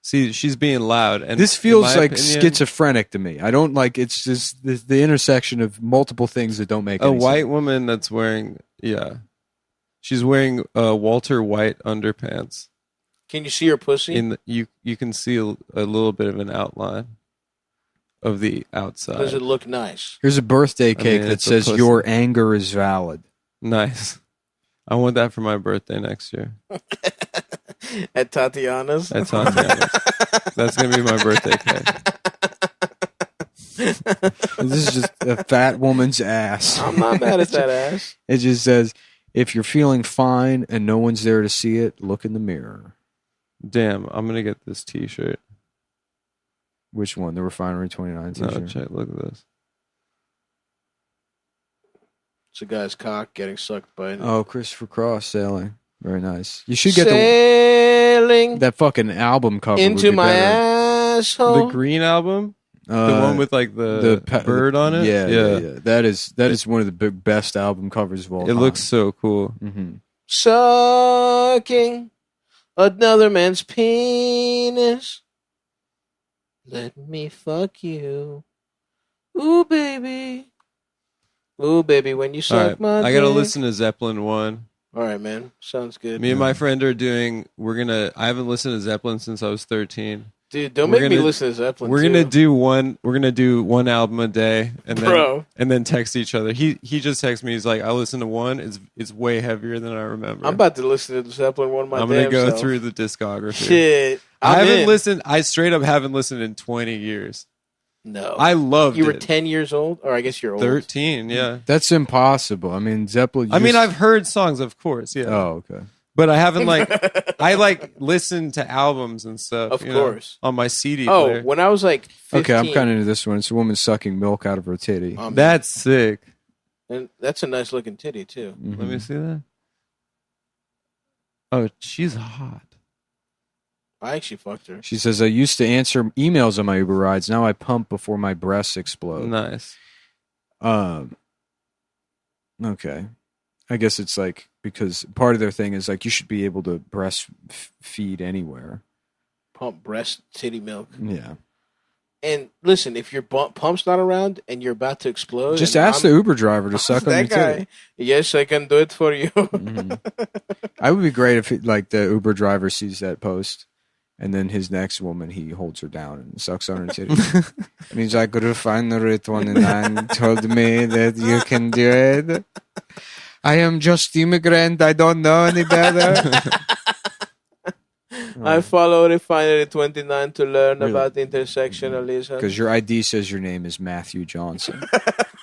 she's being loud, and this feels like opinion, schizophrenic to me. I don't like. It's just the intersection of multiple things that don't make a any white sense. woman that's wearing she's wearing Walter White underpants. Can you see her pussy? You can see a little bit of an outline of the outside. Does it look nice? Here's a birthday cake that says "Your anger is valid." Nice. I want that for my birthday next year. At Tatiana's? At Tatiana's. That's going to be my birthday cake. This is just a fat woman's ass. I'm not mad at that ass. It just says, if you're feeling fine and no one's there to see it, look in the mirror. Damn, I'm going to get this t-shirt. Which one? The Refinery 29 t-shirt? No, check, look at this. It's a guy's cock getting sucked by an... Oh, Christopher Cross sailing. Very nice. You should get Sailing that fucking album cover into would be my better. asshole. The Green album? The one with like the bird on it? Yeah. That is one of the best album covers of all time. It looks so cool. Mm-hmm. Sucking another man's penis. Let me fuck you. Ooh, baby. Ooh, baby, when you suck right, my I gotta dick. listen to Zeppelin 1. All right, man. Sounds good. Me and my friend are doing, I haven't listened to Zeppelin since I was 13. Dude, don't make me listen to Zeppelin. We're gonna do one album a day, and then text each other. He just texts me. He's like, I listened to one. It's way heavier than I remember. I'm about to listen to the Zeppelin one. I'm gonna go through the discography. Shit. I haven't in. listened. I straight up haven't listened in 20 years. No. I loved it. You were 10 years old? Or I guess you're old. 13, yeah. That's impossible. I mean, Zeppelin. I mean, I've heard songs, of course, yeah. Oh, okay. But I haven't I listened to albums and stuff. Of course. On my CD Oh, player. when I was like 15. Okay, I'm kind of into this one. It's a woman sucking milk out of her titty. That's sick. And that's a nice looking titty, too. Mhm. Let me see that. Oh, she's hot. I actually fucked her. She says, I used to answer emails on my Uber rides. Now I pump before my breasts explode. Nice. Okay. I guess it's like, because part of their thing is like, you should be able to breastfeed anywhere. Pump breast titty milk. Yeah. And listen, if your pump's not around and you're about to explode... Just ask the Uber driver to suck on your titty. Yes, I can do it for you. I would be great if like the Uber driver sees that post. And then his next woman, he holds her down and sucks on her titty. And he's like, refinery 29 told me that you can do it. I am just immigrant. I don't know any better. I follow Refinery 29 to learn Really? about intersectionalism. Because your ID says your name is Matthew Johnson.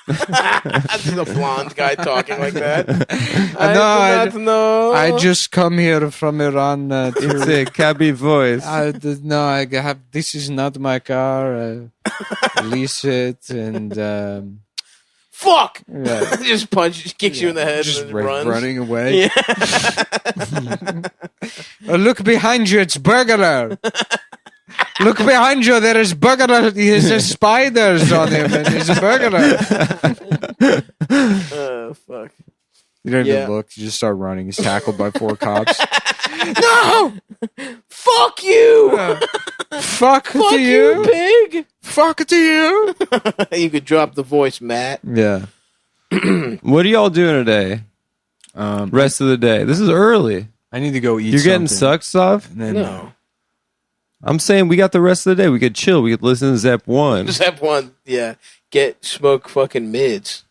That's the blonde guy talking like that. I do not know. I just come here from Iran. It's a cabby voice. This is not my car. Lease it and... Fuck! Yeah. Just kicks you in the head Just and then runs. running away. Yeah. Look behind you, it's burglar. Look behind you, there is burglar. There's spiders on him, and he's a burglar. Oh, fuck. You don't even look. You just start running. He's tackled by 4 cops. No! Fuck you! Fuck to Fuck you, pig! Fuck to you. You could drop the voice, Matt. Yeah. What are y'all doing today? Rest of the day. This is early. I need to go eat. You're getting something. sucked stuff? And then, No. I'm saying we got the rest of the day. We could chill. We could listen to Zep 1. Just have one, smoke fucking mids.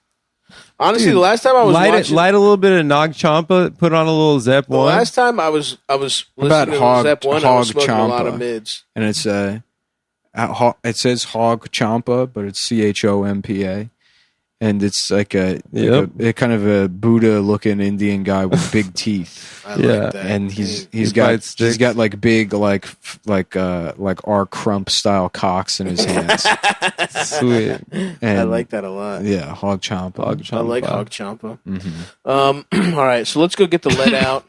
Honestly, the last time I was watching... Light a little bit of Nog Champa, put on a little Zep 1. The last time I was listening about to Zep 1, I was Hog smoking a lot Champa? of mids. And it's it says Hog Champa, but it's CHOMPA. And it's like a kind of a Buddha looking Indian guy with big teeth. I like that. And he's got like big like our Crump style cocks in his hands. Sweet. And I like that a lot. Yeah, Hog Champa. I like Hog Champa. Mm-hmm. All right, so let's go get the lead out.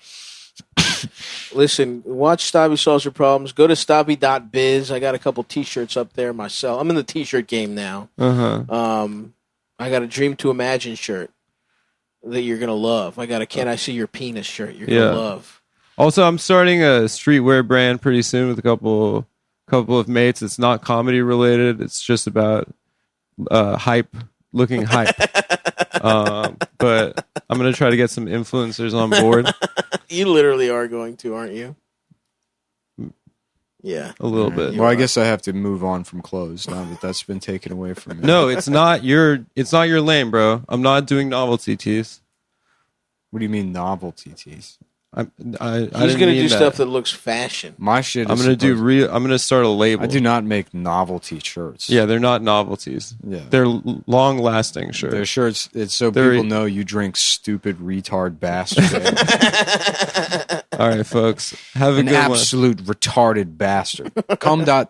Listen, watch Stabby Solves Your Problems. Go to stabby.biz. I got a couple T-shirts up there myself. I'm in the T-shirt game now. I got a Dream to Imagine shirt that you're going to love. I got a Can I See Your Penis shirt you're going to love. Also, I'm starting a streetwear brand pretty soon with a couple of mates. It's not comedy related. It's just about looking hype. But I'm going to try to get some influencers on board. You literally are going to, aren't you? Yeah. A little bit. Well, I guess I have to move on from clothes now that that's been taken away from me. No, it's not your lane, bro. I'm not doing novelty tees. What do you mean novelty tees? He's going to do stuff that looks fashion. My shit. I'm going to start a label. I do not make novelty shirts. Yeah, they're not novelties. Yeah, they're long-lasting shirts. They're shirts. It's so people know you drink stupid retard bastard. All right, folks. Have a An good one. absolute retarded bastard.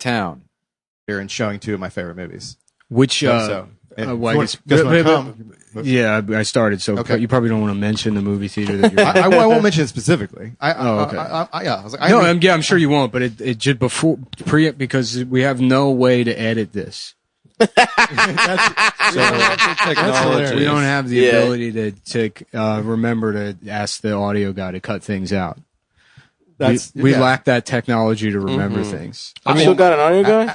Town. Here and showing 2 of my favorite movies. Which yeah, I started. So Okay. you probably don't want to mention the movie theater that you're. I won't mention it specifically. Okay. I was like, I'm sure you won't. But it just because we have no way to edit this. Technology. We don't have the ability to remember to ask the audio guy to cut things out. We lack that technology to remember things. I still got an audio guy?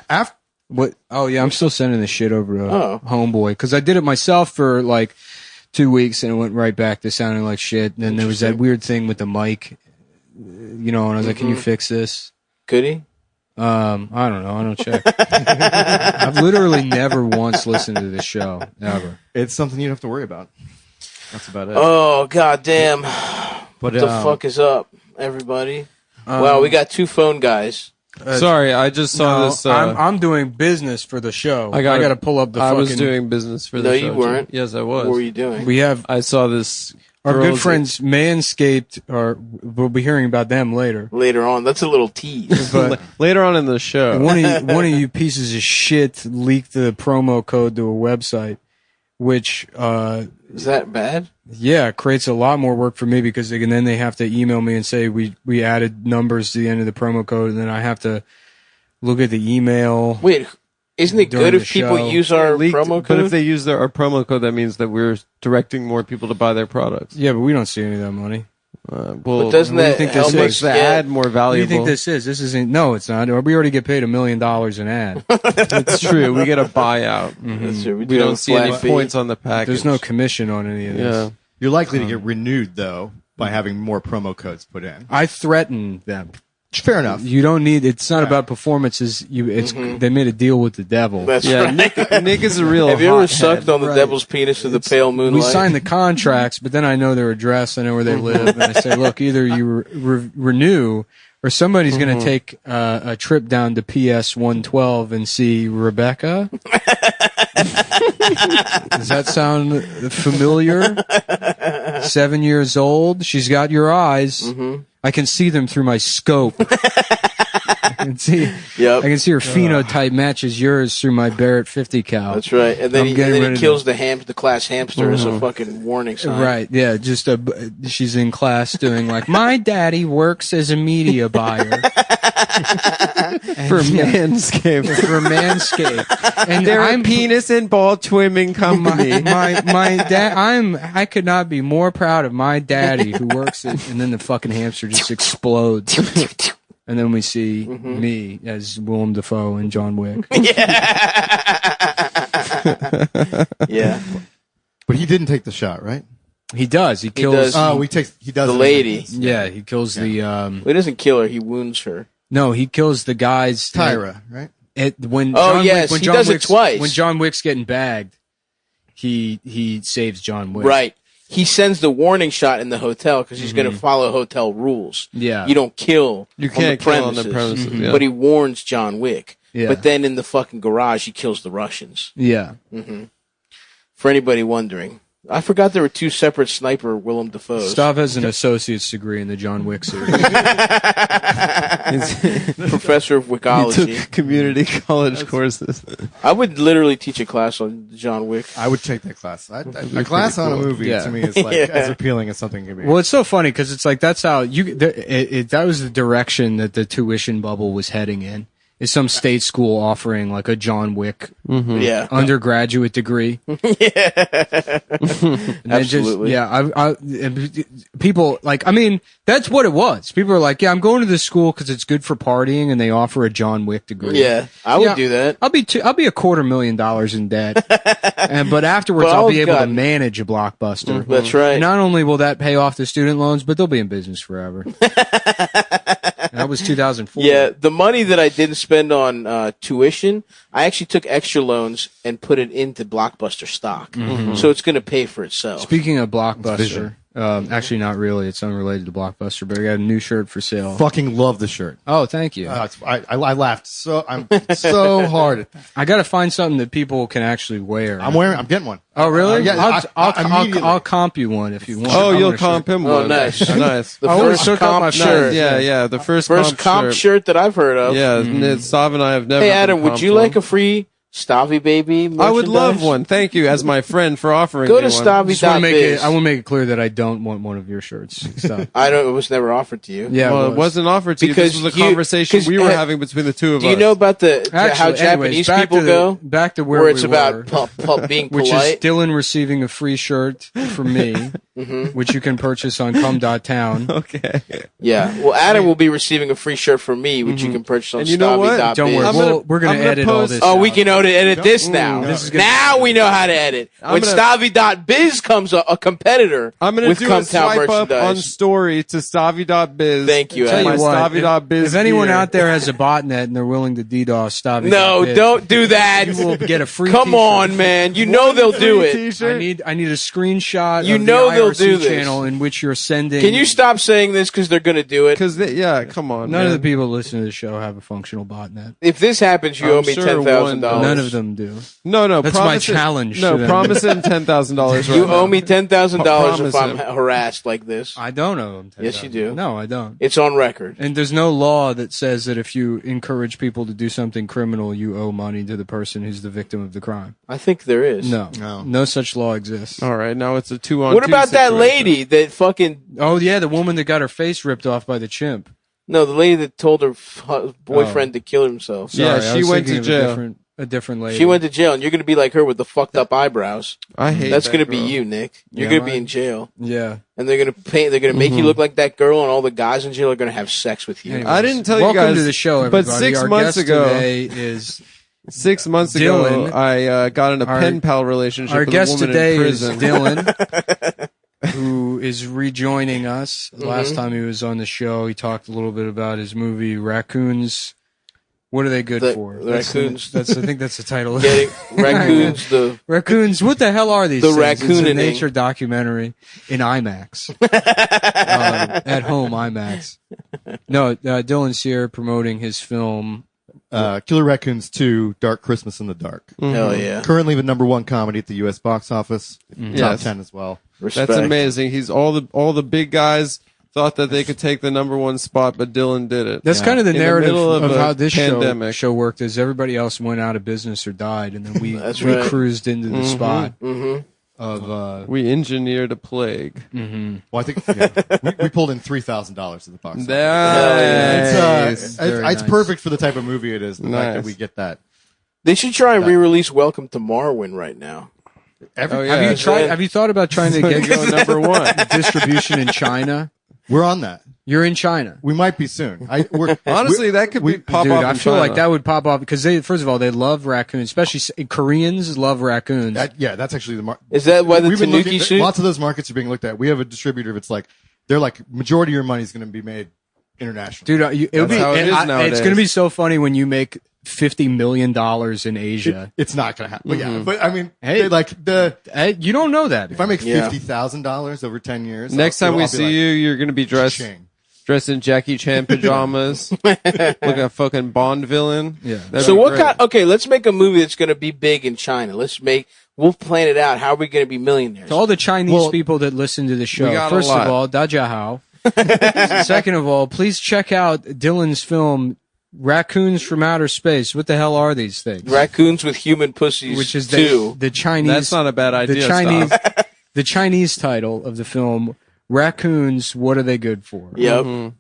What? Oh yeah, I'm still sending this shit over to Homeboy because I did it myself for like 2 weeks and it went right back to sounding like shit. And then there was that weird thing with the mic, and I was like, "Can you fix this?" Could he? I don't know. I don't check. I've literally never once listened to this show ever. it's something you don't have to worry about. That's about it. Oh, goddamn. But What the fuck is up, everybody? Wow, we got 2 phone guys. Sorry, I just saw this. I'm doing business for the show. I got to pull up the. I was fucking- doing business for the No, show. you weren't. Yes, I was. What were you doing? We have I saw this. our good girls- friends Manscaped. We'll be hearing about them later. Later on. That's a little tease. But later on in the show. one of you pieces of shit leaked the promo code to a website, which Is that bad? creates a lot more work for me because then they have to email me and say we added numbers to the end of the promo code, and then I have to look at the email. Wait, isn't it During good the if people show. use our Leaked, promo But code? if they use our promo code, that means that we're directing more people to buy their products. Yeah, but we don't see any of that money. Well, But doesn't what do you that think help this it is? makes us the get- ad more What do valuable. you think this is? This isn't. No, it's not. We already get paid $1 million an ad. It's true. We get a buyout. That's true. We do have don't a see any flat fee. points on the package. There's no commission on any of this. Yeah. You're likely to get renewed though by having more promo codes put in. I threaten them. Fair enough. You don't need. It's not about performances. They made a deal with the devil. That's Yeah, right. Nick is a real. Have you ever hothead. sucked on the Right. devil's penis in the pale moonlight? We signed the contracts, but then I know their address. I know where they live, and I say, look, either you renew, or somebody's going to take a trip down to PS 112 and see Rebecca. Does that sound familiar? 7 years old. She's got your eyes. I can see them through my scope. I can see. Yep. I can see her phenotype matches yours through my Barrett 50 cal. That's right. And then, I'm getting he ready to- kills the class hamster as a fucking warning sign. Right, yeah, she's in class doing like, my daddy works as a media buyer. For Manscaped. For Manscaped. And They're I'm a penis and ball trimming company. my dad, I could not be more proud of my daddy who works at, and then the fucking hamster just explodes. And then we see me as Willem Dafoe and John Wick. Yeah. But he didn't take the shot, right? He does. He kills. does. Oh, he does The it. lady. Yeah, he kills the. He doesn't kill her. He wounds her. No, he kills the guys. Tyra, right? When Oh, John yes, Wick, he does it twice. When John Wick's getting bagged, he saves John Wick. Right. He sends the warning shot in the hotel because he's going to follow hotel rules. Yeah. You don't kill You can't on kill the on the premises. premises. Yeah. But he warns John Wick. Yeah. But then in the fucking garage, he kills the Russians. Yeah. For anybody wondering. I forgot there were two separate sniper Willem Dafoes. Stav has an associate's degree in the John Wick series. Professor of He Wickology. took community college courses. I would literally teach a class on John Wick. I would take that class. A class on a movie Yeah. to me is like as appealing as something can be. Well, it's so funny because it's like that's how that was the direction that the tuition bubble was heading in. Is some state school offering like a John Wick Yeah. undergraduate degree? Absolutely. People like. I mean, that's what it was. People are like, "Yeah, I'm going to this school because it's good for partying," and they offer a John Wick degree. Yeah. I would Yeah. do that. I'll be $250,000 in debt, but afterwards Well, I'll be able to God. manage a Blockbuster. That's right. Not only will that pay off the student loans, but they'll be in business forever. That was 2004. Yeah, the money that I didn't spend on tuition, I actually took extra loans and put it into Blockbuster stock. So it's going to pay for itself. Speaking of Blockbuster, actually not really. It's unrelated to Blockbuster, but I got a new shirt for sale. Fucking love the shirt. Oh, thank you. I laughed I'm so hard at that. I got to find something that people can actually wear. I'm getting one. Oh, really? Yeah, immediately. I'll comp you one if you want. Oh, I you'll want a comp shirt. him Oh, one. nice. Nice. The I always first took out my comp shirt. Yeah. The first First comp shirt that I've heard of. Yeah, Stav and I have never. Hey, been Adam, would comped you one. like a free Stavy Baby merchandise? I would love one. Thank you, as my friend, for offering Go me to one. I want to Stavy.biz. make it clear that I don't want one of your shirts. So, I don't. It was never offered to you. yeah, Well, it was. wasn't offered to Because you. This was a you- conversation 'cause, we were having between the two of Do us. you know about how Actually, anyways, Japanese back people to go? back to where it's we about were, being which is polite. Dylan receiving a free shirt from me, which you can purchase on cum.town. Okay. Yeah. Well, Adam will be receiving a free shirt from me, which you can purchase on And you know what? Stavy.biz. Don't worry, I'm we're gonna going to edit all post- this. Oh, we out. can know to edit this now. Now we know how to edit. When Stavi.biz comes a competitor I'm going to with do a Cumtown swipe up on merchandise. story to Stavi.biz. Thank you, Tell Adam. you what, Stavi.biz if anyone gear. out there has a botnet and they're willing to DDoS Stavi, No, don't do that. You will get a free. Come t-shirt. on, man. You know they'll do it. T-shirt. I need a screenshot. You of know the they'll IRC do this. channel in which you're sending. Can you stop saying this because they're going to do it? Because come on. None man. of the people listening to the show have a functional botnet. If this happens, you I'm owe me sure $10,000. None of them do. No. That's promise my it- challenge No, to them. promise him $10,000. You owe me $10,000 Promise if I'm him. harassed like this. I don't owe them. Yes, you do. No, I don't. It's on record. And there's no law that says that if you encourage people to do something criminal, you owe money to the person who's the victim of the crime. I think there is. No such law exists. All right, now it's a 2-on-2 What about that situation. lady that fucking... Oh yeah, the woman that got her face ripped off by the chimp. No, the lady that told her boyfriend to kill himself. Yeah, Sorry, I she was went thinking to of jail. A different lady. She went to jail, and you're going to be like her with the fucked up eyebrows. I hate That's that going to be girl. you, Nick. You're Yeah, going to be mine. in jail. Yeah. And they're going to paint. They're going to make you look like that girl, and all the guys in jail are going to have sex with you. Anyway. I didn't tell Welcome you guys. to the show, but everybody. 6 Our months guest ago, today is 6 months ago, Dylan. I got in a Our- pen pal relationship our with guest a woman today in is prison. Dylan, who is rejoining us. Mm-hmm. Last time he was on the show, he talked a little bit about his movie Raccoons. What are they good for? the raccoons. I think that's the title. Getting raccoons. Raccoons. What the hell are these? The things? It's a raccooning. nature documentary in IMAX. At home IMAX. No, Dylan's here promoting his film. Killer Raccoons 2, Dark Christmas in the Dark. Hell yeah. Currently the #1 comedy at the U.S. box office. Top Yes. 10 as well. Respect. That's amazing. He's all the big guys thought that they could take the #1 spot, but Dylan did it. That's kind of the In the narrative middle of of a how this pandemic. show worked. Is everybody else went out of business or died, and then we That's we right. cruised into the spot Mm-hmm. of. We engineered a plague. Well, I think we pulled in $3,000 at the box office. Nice. Very It's nice. perfect for the type of movie it is. The fact Nice. that we get that. They should try and re-release Welcome to Marwin right now. Oh, yeah. Have you tried? Yeah. Have you thought about trying to get Go #1. distribution in China? We're on that. You're in China. We might be soon. Honestly, that could be pop Dude, off. I in feel China. like that would pop off because first of all, they love raccoons, especially Koreans love raccoons. that's actually the market. Is that why the We've been Tanuki looking. suit? Lots of those markets are being looked at. We have a distributor that's like, they're like, majority of your money is going to be made international. Dude, it'll That's be. how it is it's nowadays. going to be so funny when you make $50 million in Asia. It's not going to happen. But yeah, but I mean, Hey. You don't know that. if I make Yeah. $50,000 over 10 years, Next time we see you, you're going to be dressed in Jackie Chan pajamas, looking a fucking Bond villain. Yeah. That'd So be what great. kind? Okay, let's make a movie that's going to be big in China. We'll plan it out. How are we going to be millionaires? To all the Chinese people that listen to the show, we got a first lot. of all, Dajahao. Second of all, please check out Dylan's film, Raccoons from Outer Space. What the hell are these things? Raccoons with human pussies. Which is too. the Chinese. That's not a bad idea. the Chinese. Stav. The Chinese title of the film, Raccoons. What are they good for? Yep. Mm-hmm.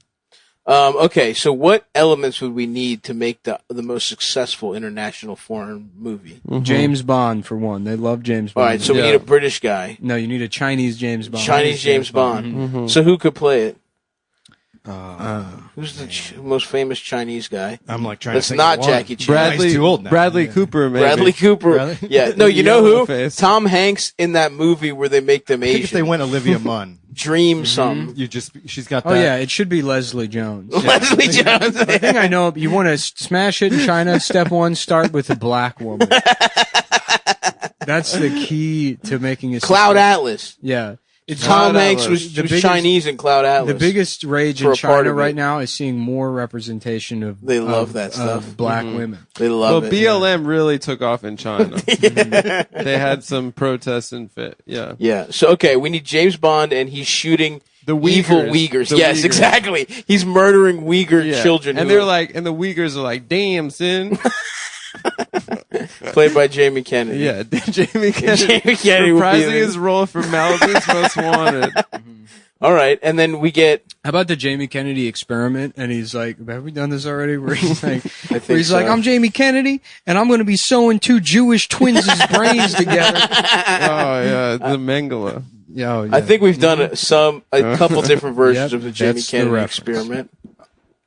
Okay, so what elements would we need to make the most successful international foreign movie? James Bond for one. They love James Bond. All right, so we Yeah. need a British guy, no, you need a Chinese James Bond. Chinese James Bond. Mm-hmm. So who could play it? Who's the most famous Chinese guy? I'm like trying That's to think not of one. Jackie Chan. Bradley, He's too old now. Bradley Cooper, maybe. Bradley Cooper. Really? Yeah. No, you know Yellow who? face. Tom Hanks in that movie where they make them I think if they Asian. went Olivia Munn, Dream some. she's got that. Oh yeah, it should be Leslie Jones. Leslie Jones. I think I know. You want to smash it in China? Step one: start with a black woman. That's the key to making a Cloud success. Atlas. Yeah, it's Tom Cloud Hanks Atlas. was The biggest- Chinese in Cloud Atlas. the biggest rage For in a part China of right it. now is seeing more representation of They love of- that stuff. of black Mhm. women. They Well, love it. BLM really took off in China. They had some protests and fit. Yeah. Yeah. So okay, we need James Bond, and he's shooting The evil Uyghurs. Uyghurs. The Yes, Uyghurs. exactly. He's murdering Uyghur Yeah. children, And who they're are like, and the Uyghurs are like, damn, sin. played by Jamie Kennedy. Yeah, Jamie Kennedy. Jamie Kennedy will be reprising the- his role for Malibu's Most Wanted. All right, and then we get. How about the Jamie Kennedy experiment? And he's like, "Have we done this already?" Where he's like, think where he's so. like, "I'm Jamie Kennedy, and I'm going to be sewing two Jewish twins' brains together." Oh yeah, the Mengele. Yeah, I think we've done a couple different versions Yep, of the Jamie that's the Kennedy reference. experiment.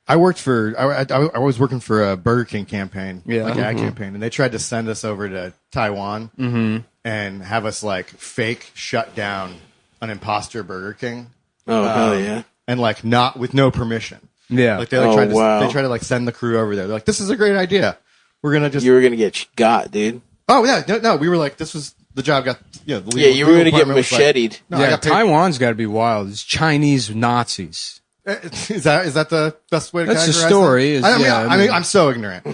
I worked for I was working for a Burger King campaign, Yeah. like an ad campaign, and they tried to send us over to Taiwan and have us like fake shut down an imposter Burger King. Oh hell yeah! And like not with no permission. Yeah. Like they like tried to wow. they tried to like send the crew over there. They're like, this is a great idea. We're gonna just You were gonna get got, dude. oh yeah no we were like this was the job got the legal, Yeah, you were gonna get department was like, macheted. no, I Yeah, got paid. Taiwan's got to be wild. It's Chinese Nazis. Is that the best way to That's the categorize story, them? is- I mean, I'm so ignorant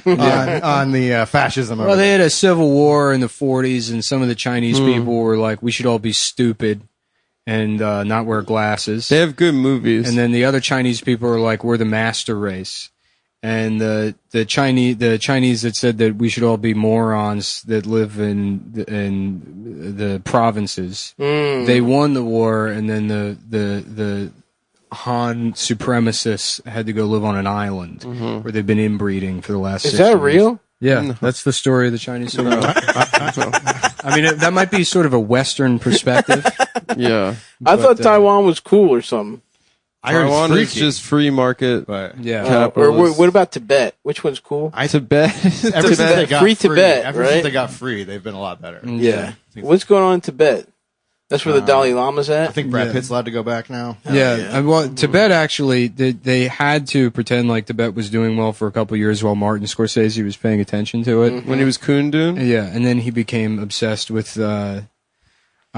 on the fascism. Well, over they there. had a civil war in the 40s, and some of the Chinese people were like, we should all be stupid and not wear glasses. They have good movies. And then the other Chinese people were like, we're the master race. And the Chinese that said that we should all be morons that live in the provinces. They won the war, and then the Han supremacists had to go live on an island where they've been inbreeding for the last. Is 6 that years. real? Yeah, that's the story of the Chinese Civil War. I mean, that might be sort of a Western perspective. yeah. I thought Taiwan was cool or something. I heard Taiwan it's is freaky, just free market. but Yeah. Or Capitalist. what about Tibet? Which one's cool? Tibet. ever since they got Free Tibet, ever right? since they got free, they've been a lot better. Yeah. What's going on in Tibet? That's where the Dalai Lama's I at. think Brad Yeah. Pitt's allowed to go back now. Yeah, well, Tibet actually, they had to pretend like Tibet was doing well for a couple years while Martin Scorsese was paying attention to it. When he was Kundun. Yeah, and then he became obsessed with, I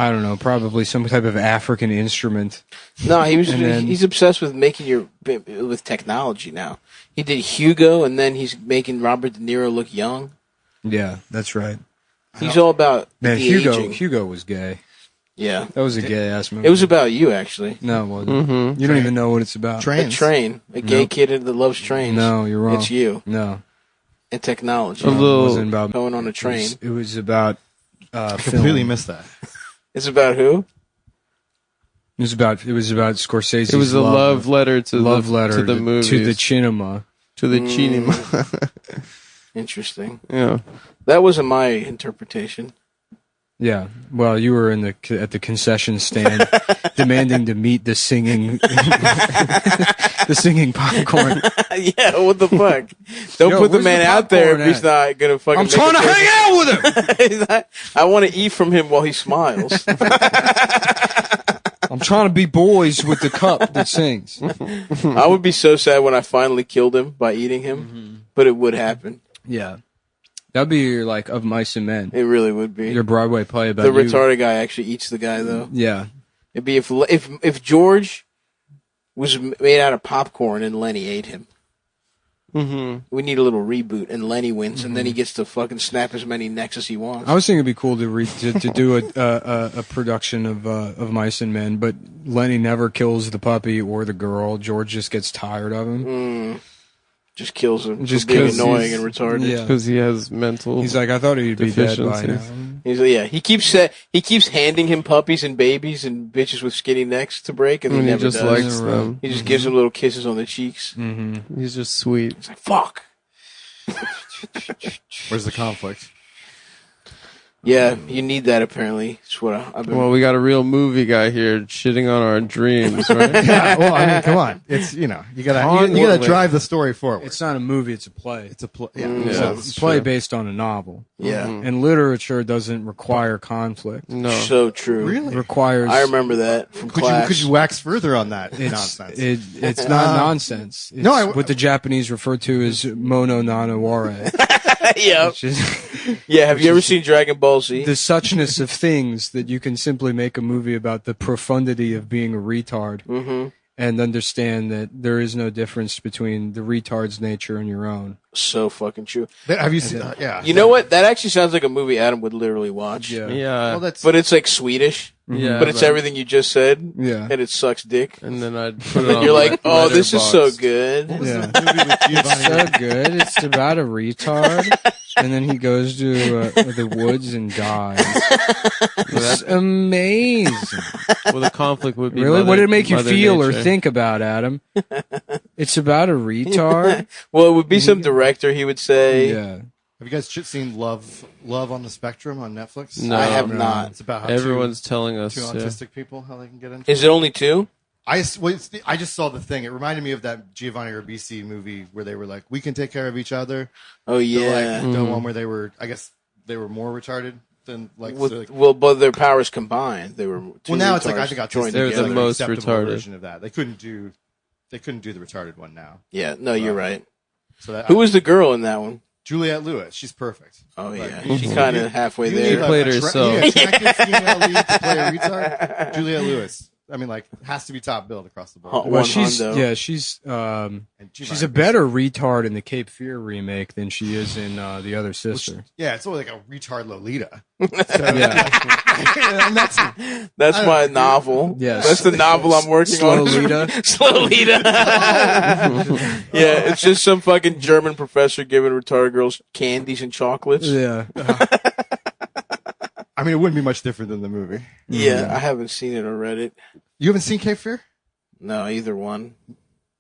don't know, probably some type of African instrument. No, he was. And then- He's obsessed with with technology now. He did Hugo, and then he's making Robert De Niro look young. Yeah, that's right. He's all about Man, de-aging. Hugo was gay. Yeah, That was a gay ass movie. it was about you actually. No, it wasn't. You don't even know what it's about. A Trains. train, a gay kid that loves trains. No, you're wrong. It's you No, and technology. A little- it wasn't about Going on a train. It was about I completely film. missed that. It's about who? It was about Scorsese's It was a love letter to love the, letter to the movies. to the cinema. To the cinema. Interesting. yeah. That wasn't my interpretation. Yeah, well, you were at the concession stand demanding to meet the singing the singing popcorn. Yeah, what the fuck? Don't Yo, put the where's man the out there if popcorn he's at? not gonna fucking. I'm make trying a to hang out with him. He's not- I want to eat from him while he smiles. I'm trying to be boys with the cup that sings. I would be so sad when I finally killed him by eating him, but it would happen. Yeah, that'd be your like Of Mice and Men, It really would be. your Broadway play about The you. retarded guy actually eats the guy though. Yeah, It'd be if George was made out of popcorn and Lenny ate him. Mm-hmm. We need a little reboot, and Lenny wins, and then he gets to fucking snap as many necks as he wants. I was thinking it'd be cool to do a production of Mice and Men, but Lenny never kills the puppy or the girl. George just gets tired of him. Just kills him. Just Just being kills- annoying and retarded. Yeah. Because he has mental. He's like, I thought he'd be dead by now. Deficiencies. He's yeah. He keeps handing him puppies and babies and bitches with skinny necks to break, and he and he never just does. likes Never. them. He just gives him little kisses on the cheeks. He's just sweet. It's like fuck. Where's the conflict? Yeah, you need that apparently. It's what I've been. Well, we got a real movie guy here shitting on our dreams, right? Yeah, well, I mean, come on. It's you gotta drive the story forward. It's not a movie; it's a play. It's a Yeah. It's a play based on a novel. yeah, And literature doesn't require conflict. No. so true. Really? It requires. I remember that from class. Could you wax further on that It's, nonsense? it's not nonsense. It's No, what the Japanese refer to as mono nanaware. yeah, Which is yeah. Have you ever seen Dragon Ball Z? the suchness of things that you can simply make a movie about the profundity of being a retard and understand that there is no difference between the retard's nature and your own. So fucking true. Have you seen? Yeah. You know what? That actually sounds like a movie Adam would literally watch. Yeah. Yeah. Well, that's But it's like Swedish. yeah. But it's everything you just said. Yeah. And it sucks dick. And then I'd put it on And you're like, oh, this is so Letterboxd. good. Yeah. movie with It's Giovanni. so good. It's about a retard. And then he goes to the woods and dies. It's amazing. Well, the conflict would be Really? What did it make you Mother feel or Nature. think about, Adam? It's about a retard? Well, it would be some director, he would say. Yeah. Have you guys seen Love on the Spectrum on Netflix? No, I have no. not. It's about how Everyone's telling us. two Yeah. autistic people how they can get into. Is it only two? I just saw the thing. It reminded me of that Giovanni Ribisi movie where they were like, "We can take care of each other." Oh yeah, the one where they were, I guess, they were more retarded than like. But their powers combined, they were. Two now it's like I retards think joined They're together. the most acceptable retarded version of that. They couldn't do the retarded one now. Yeah, no, you're right. So that, Who was the girl in that one? Juliette Lewis? She's perfect. Oh Like, yeah, she kind of halfway You there. need played a herself. you need an attractive female lead to play a retard. Juliette Lewis. I mean, like, has to be top billed across the board. Huh. Well, One she's hundo. she's And she's a better retard in the Cape Fear remake than she is in the other sister. Yeah, it's only like a retard Lolita. Yeah, And that's That's my novel. Yes. That's the novel I'm working on. Slowlita. Slowlita. Yeah, it's just some fucking German professor giving retarded girls candies and chocolates. Yeah. I mean, it wouldn't be much different than the movie. Yeah, I haven't seen it or read it. You haven't seen Cape Fear? No, either one.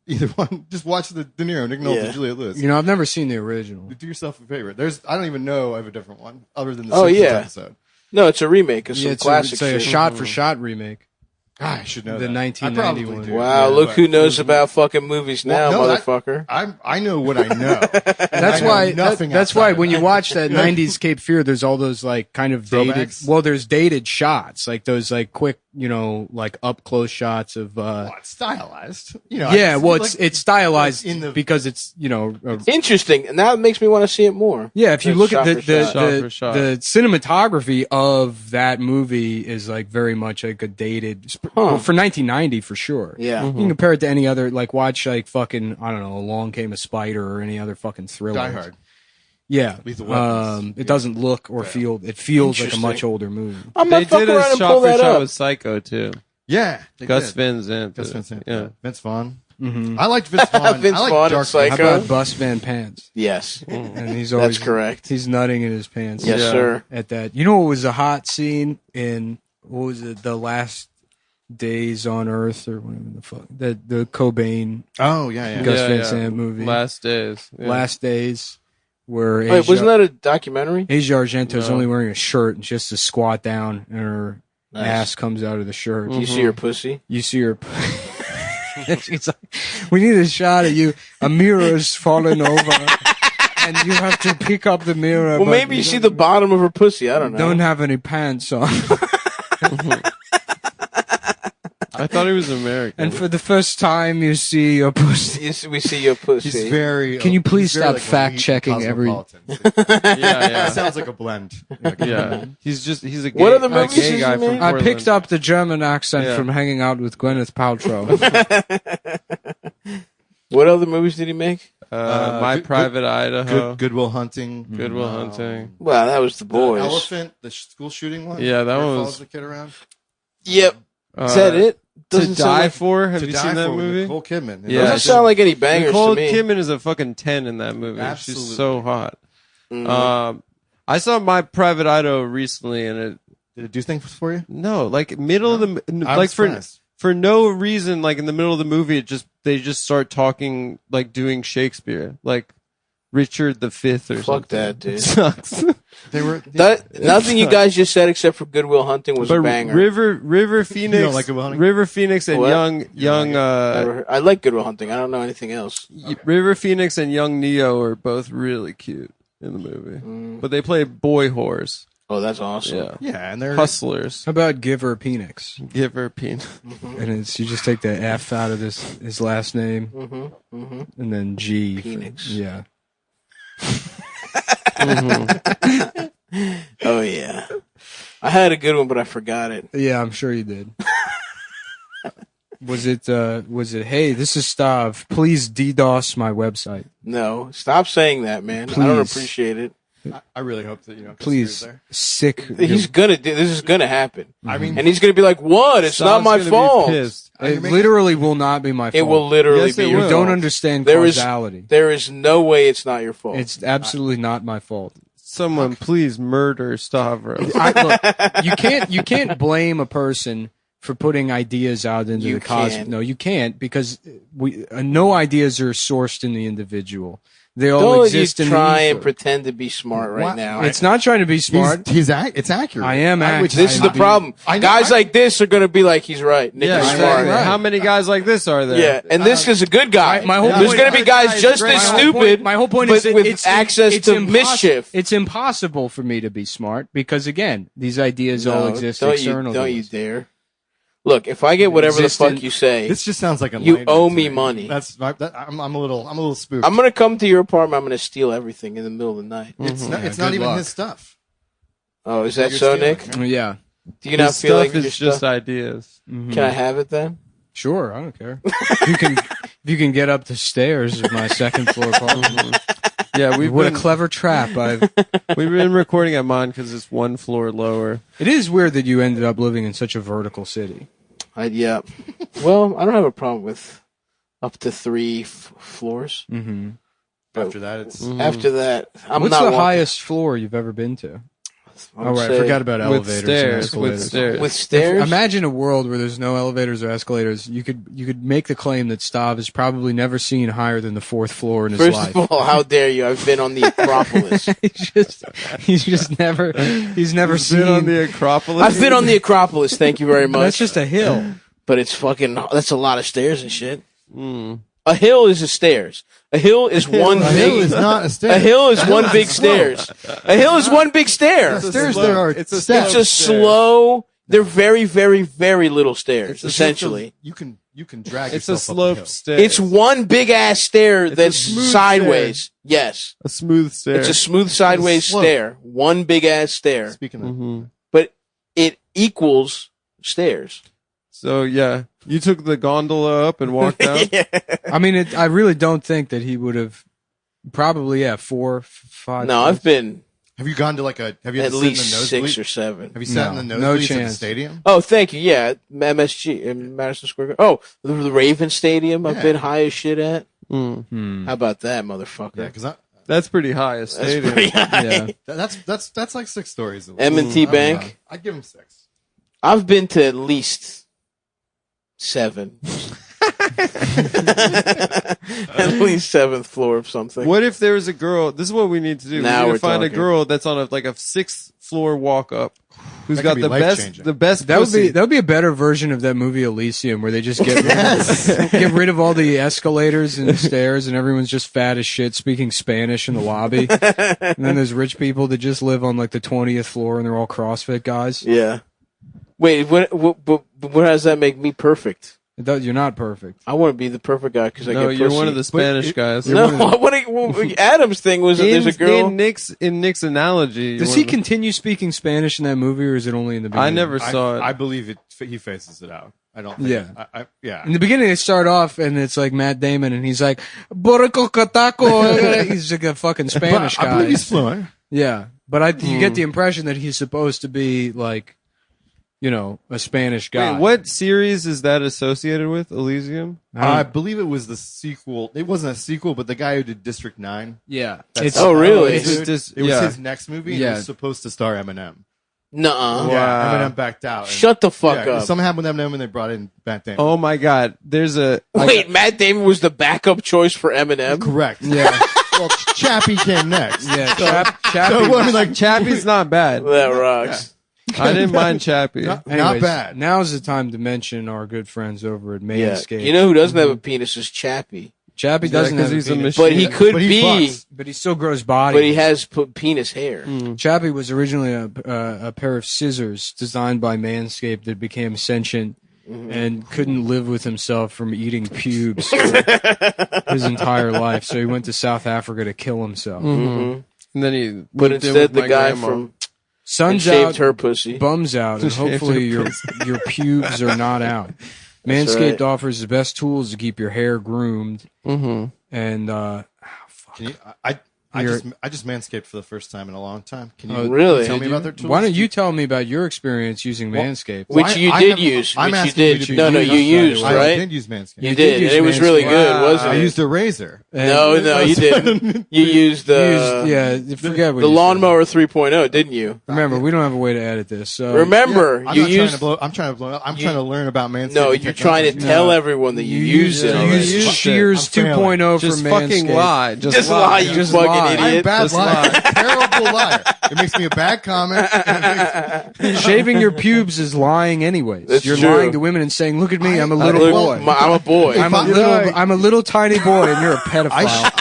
Either one. Just watch the De Niro, Nick Nolte, Yeah. and Juliette Lewis. You know, I've never seen the original. Do yourself a favor. I don't even know of a different one other than the Oh, Simpsons yeah. episode. No, it's a remake of some Yeah, it's classic a shit. shot for shot remake. God, I should know The that. 1990 I probably one. do, Wow, yeah, look but- who knows about fucking movies now, Well, no, motherfucker. I know what I know. That's I know why. nothing That's outside why of when that. you watch that '90s Cape Fear, there's all those like kind of dated. Throwbacks? Well, there's dated shots, like those like quick, like up close shots of. Well, it's stylized. You know, Yeah, it's well, like- it's stylized in the- because it's Interesting, and that makes me want to see it more. yeah. If you It's look shot at for shot. Shot for shot. the cinematography of that movie is like very much like a dated well, for 1990 for sure. Yeah. You can compare it to any other like watch like fucking I don't know Along Came a Spider or any other fucking thriller. Die Hard. Yeah, Lethal Weapons. it doesn't look or feel. It feels like a Interesting. much older movie. I'm They not fucking did a around and shot pull for that shot up. with Psycho too. Yeah. they Gus did. Van Sant. Gus Van Sant. Yeah. Vince Vaughn. Mm-hmm. I liked Vince Vaughn. Vince I like Vaughn and Dark Psycho. How Psycho? about Bus Van Pants? Yes, And he's always correct. He's nutting in his pants. Yes, Yeah. sir. At that, you know what was a hot scene in what was it? The Last Days on Earth or whatever the fuck the Cobain Oh, yeah. Gus Van Sant movie. Last Days. Yeah. Last Days, where Wait, wasn't that a documentary? Asia Argento's No. only wearing a shirt and she has to squat down and her Nice. ass comes out of the shirt. You see her pussy? You see her. She's like, we need a shot of you. A mirror's falling over, and you have to pick up the mirror. Well, but maybe you see the bottom of her pussy. I don't know. don't have any pants on. I thought he was American. And for the first time, you see your pussy. We see your pussy. He's very. Can you please he's very, stop like, fact-checking elite every- cosmopolitan. yeah. It sounds like a blend. Yeah. He's a gay, What other a movies gay has guy he from made? I Portland. picked up the German accent Yeah. from hanging out with Gwyneth Paltrow. What other movies did he make? My Good- Private Idaho. Goodwill Hunting. Goodwill Hunting. Well, that was the The boys. elephant, the school shooting one. Yeah, that Where it one follows was- the kid around. Yep. Is that it? To Doesn't sound Die like, For? Have To you Die seen that For with movie? Nicole Kidman. Yeah. doesn't sound like any bangers Nicole to me. Kidman is a fucking 10 in that movie. Absolutely. She's so hot. Mm. I saw My Private Idaho recently, and it Did it do things for you? no, like middle of the I like was surprised. for no reason, like in the middle of the movie, they just start talking like doing Shakespeare, like Richard the Fifth or Fuck something. that, dude. It sucks. They were. Nothing you guys just said except for Goodwill Hunting was a But banger. River Phoenix, You don't like Goodwill Hunting? River Phoenix and What? young I like Goodwill Hunting. I don't know anything else. River Phoenix and young Neo are both really cute in the movie, but they play boy whores. Oh, that's awesome. Yeah, Yeah, and they're hustlers. How about Give Her Penix? Give her penis. And it's you just take the F out of his last name, and then G. Penix. Yeah. Oh yeah. I had a good one, but I forgot it. Yeah, I'm sure you did. Was it? Hey, this is Stav. Please DDoS my website. No, stop saying that, man. I don't Please. appreciate it. I really hope that Please, There. sick. He's gonna do this. Is gonna happen, I mean, and he's gonna be like, "What? It's not Stav's my gonna be fault." pissed. It literally will not be my fault. It will literally Yes, be it your will. You fault. don't understand There is- causality. There is no way it's not your fault. It's absolutely not my fault. Someone please murder Stavros. Look, you can't blame a person for putting ideas out into You the cosmos. can. No, you can't because no ideas are sourced in the individual. They all Don't exist you in try the and ether. pretend to be smart right What? now. It's not trying to be smart. It's accurate. I am accurate. This is the problem. I know, Guys I- like this are going to be like, he's right. Nick Yeah, is exactly. smart. How many guys like this are there? Yeah, and this is a good guy. My whole There's point- going to be guys just as stupid. My whole point but is that with it's access it's to impos- mischief. It's impossible for me to be smart because again, these ideas all exist don't externally. don't you dare. Look, if I get whatever the fuck you say, This just sounds like you enlightenment owe to me money. I'm a little spooked. I'm going to come to your apartment. I'm going to steal everything in the middle of the night. It's not, it's Yeah, not good even luck. his stuff. Oh, is that You're so, stealing. Nick? Yeah, Do you not His feel like stuff your is just stuff? ideas. Can I have it then? sure. I don't care. If you can get up the stairs of my second floor apartment. Yeah, What a clever trap! we've been recording at mine because it's one floor lower. It is weird that you ended up living in such a vertical city. Yeah. Well, I don't have a problem with up to 3 floors. Mm-hmm. After that, it's After that, I'm What's not the walking- highest floor you've ever been to? I would Oh, right. I say- forgot about With elevators and stairs, escalators. with stairs. with stairs. Imagine a world where there's no elevators or escalators. You could make the claim that Stav has probably never seen higher than the 4th floor in his First life. of all, how dare you? I've been on the Acropolis. he's just never seen. Been on the Acropolis. I've been on the Acropolis. Thank you very much. That's just a hill. But it's fucking. That's a lot of stairs and shit. A hill is a stairs. A hill is one a hill big. is not a stair. A hill is one big stairs. A hill is one big stair. Stairs there are It's a steps. It's a slow. They're very, very, very little stairs. It's just Essentially, you can drag. It's a yourself up slope the hill. stair. it's one big ass stair that's smooth sideways. Yes, a smooth stair. it's a smooth sideways slope. stair. One big ass stair, Speaking of, Mhm. but it equals stairs. So yeah, you took the gondola up and walked down. I mean, I really don't think that he would have. Probably 4, 5. No, I've been have you gone to like a? Have you at had to sit in least the nosebleed? 6 or 7. Have you sat No, in the no nosebleeds at the chance. stadium? Oh, thank you. Yeah, MSG in Madison Square Garden. Oh, the Raven Stadium. I've been high as shit at. Mm. How about that, motherfucker? Yeah, because That's pretty high. A That's stadium. pretty high. Yeah. that's like 6 stories. at least. M&T Bank. I'd give him 6. I've been to at least 7. At least 7th floor of something. What if there was a girl? This is what we need to do. Now we need we're to find talking. a girl that's on a 6th floor walk up, who's That got could be the best, life-changing. the best. That pussy. would be a better version of that movie Elysium, where they just get rid of all the escalators and stairs, and everyone's just fat as shit, speaking Spanish in the lobby. And then there's rich people that just live on like the 20th floor, and they're all CrossFit guys. Yeah. Wait, what does that make me perfect? You're not perfect. I want to be the perfect guy because I No, get you're pussy. one of the Spanish guys. No, Adam's thing was that there's a girl. In Nick's analogy. Does he continue speaking Spanish in that movie, or is it only in the beginning? I never saw it. I believe it. He faces it out. I don't. Think Yeah. yeah. In the beginning, they start off, and it's like Matt Damon, and he's like, "Boricco Cataco." He's like a fucking Spanish But I guy. believe he's fluent. Yeah, but you get the impression that he's supposed to be like, a Spanish guy. Wait, what series is that associated with? Elysium? I believe it was the sequel. It wasn't a sequel, but the guy who did District 9. Yeah, That's- Oh, really? It's It just- was yeah. his next movie. And Yeah. it was supposed to star Eminem. Nuh-uh. Wow. Yeah, Eminem backed out. and- Shut the fuck yeah, up. Something happened with Eminem, and they brought in Matt Damon. Oh my God! There's a Wait, Matt Damon was the backup choice for Eminem? Correct. Yeah, Well, Chappie came next. yeah. Chappie. So, I mean, like, Chappie's not bad. That rocks. I didn't mind Chappie. not Anyways, bad. Now's the time to mention our good friends over at Yeah. Manscaped. You know who doesn't have a penis is Chappie. Chappie Yeah, doesn't 'cause have he's a a penis, machine. But he could But he be, fucks. but he still grows body. but he has penis hair. Chappie was originally a pair of scissors designed by Manscaped that became sentient and couldn't live with himself from eating pubes for his entire life. So he went to South Africa to kill himself. And then he But moved in instead, with the my guy grandma. from Sun's shaved out, her pussy. bums out, and Shaved hopefully her your pubes are not out. That's Manscaped right. offers the best tools to keep your hair groomed. Mm-hmm. And Can you, I just manscaped for the first time in a long time. Can you really tell me about their tools? Why don't you tell me about your experience using Manscaped? Which you did use. I'm Which you asking you did. to No, use you used, I right? did use Manscaped. You did. And it was really good, wasn't I it? used a razor. No, you didn't. You used the forget what the you lawnmower 3.0, didn't you? Remember, we don't have a way to edit this. So Remember, I'm you not used. I'm trying to blow up. I'm trying to learn about Manscaped. No, you're trying to tell everyone that you used it. You already. use Shears I'm failing. 2.0 for Just Manscaped. fucking lie. Just lie, you Just fucking lie. I'm a idiot. bad Just liar. Terrible liar. It makes me a bad comment. Shaving your pubes is lying anyways. That's You're true. lying to women and saying, "Look at me, I'm a little Look, boy. I'm a boy. I'm a little tiny boy, and you're a pedophile."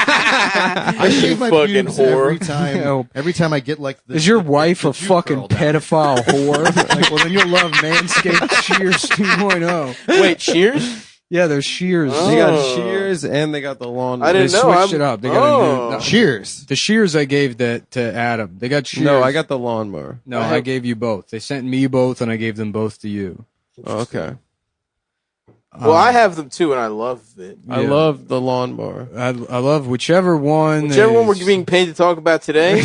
I shave my fucking pubes whore. every time. Every time I get like the, Is your wife the a Jew fucking curl down. pedophile whore? Like, well, then you'll love Manscaped Shears 2.0. Wait, Shears? Yeah, there's Shears. They got Oh. shears and they got the lawnmower. I They didn't know. switched it up. They got a new. Cheers. The Shears I gave that to Adam. They got Shears. No, I got the lawnmower. No, I gave you both. They sent me both, and I gave them both to you. Oh, okay. Well, I have them too, and I love it. I Yeah. love the lawnmower. I love whichever one. Whichever one we're is- being paid to talk about today,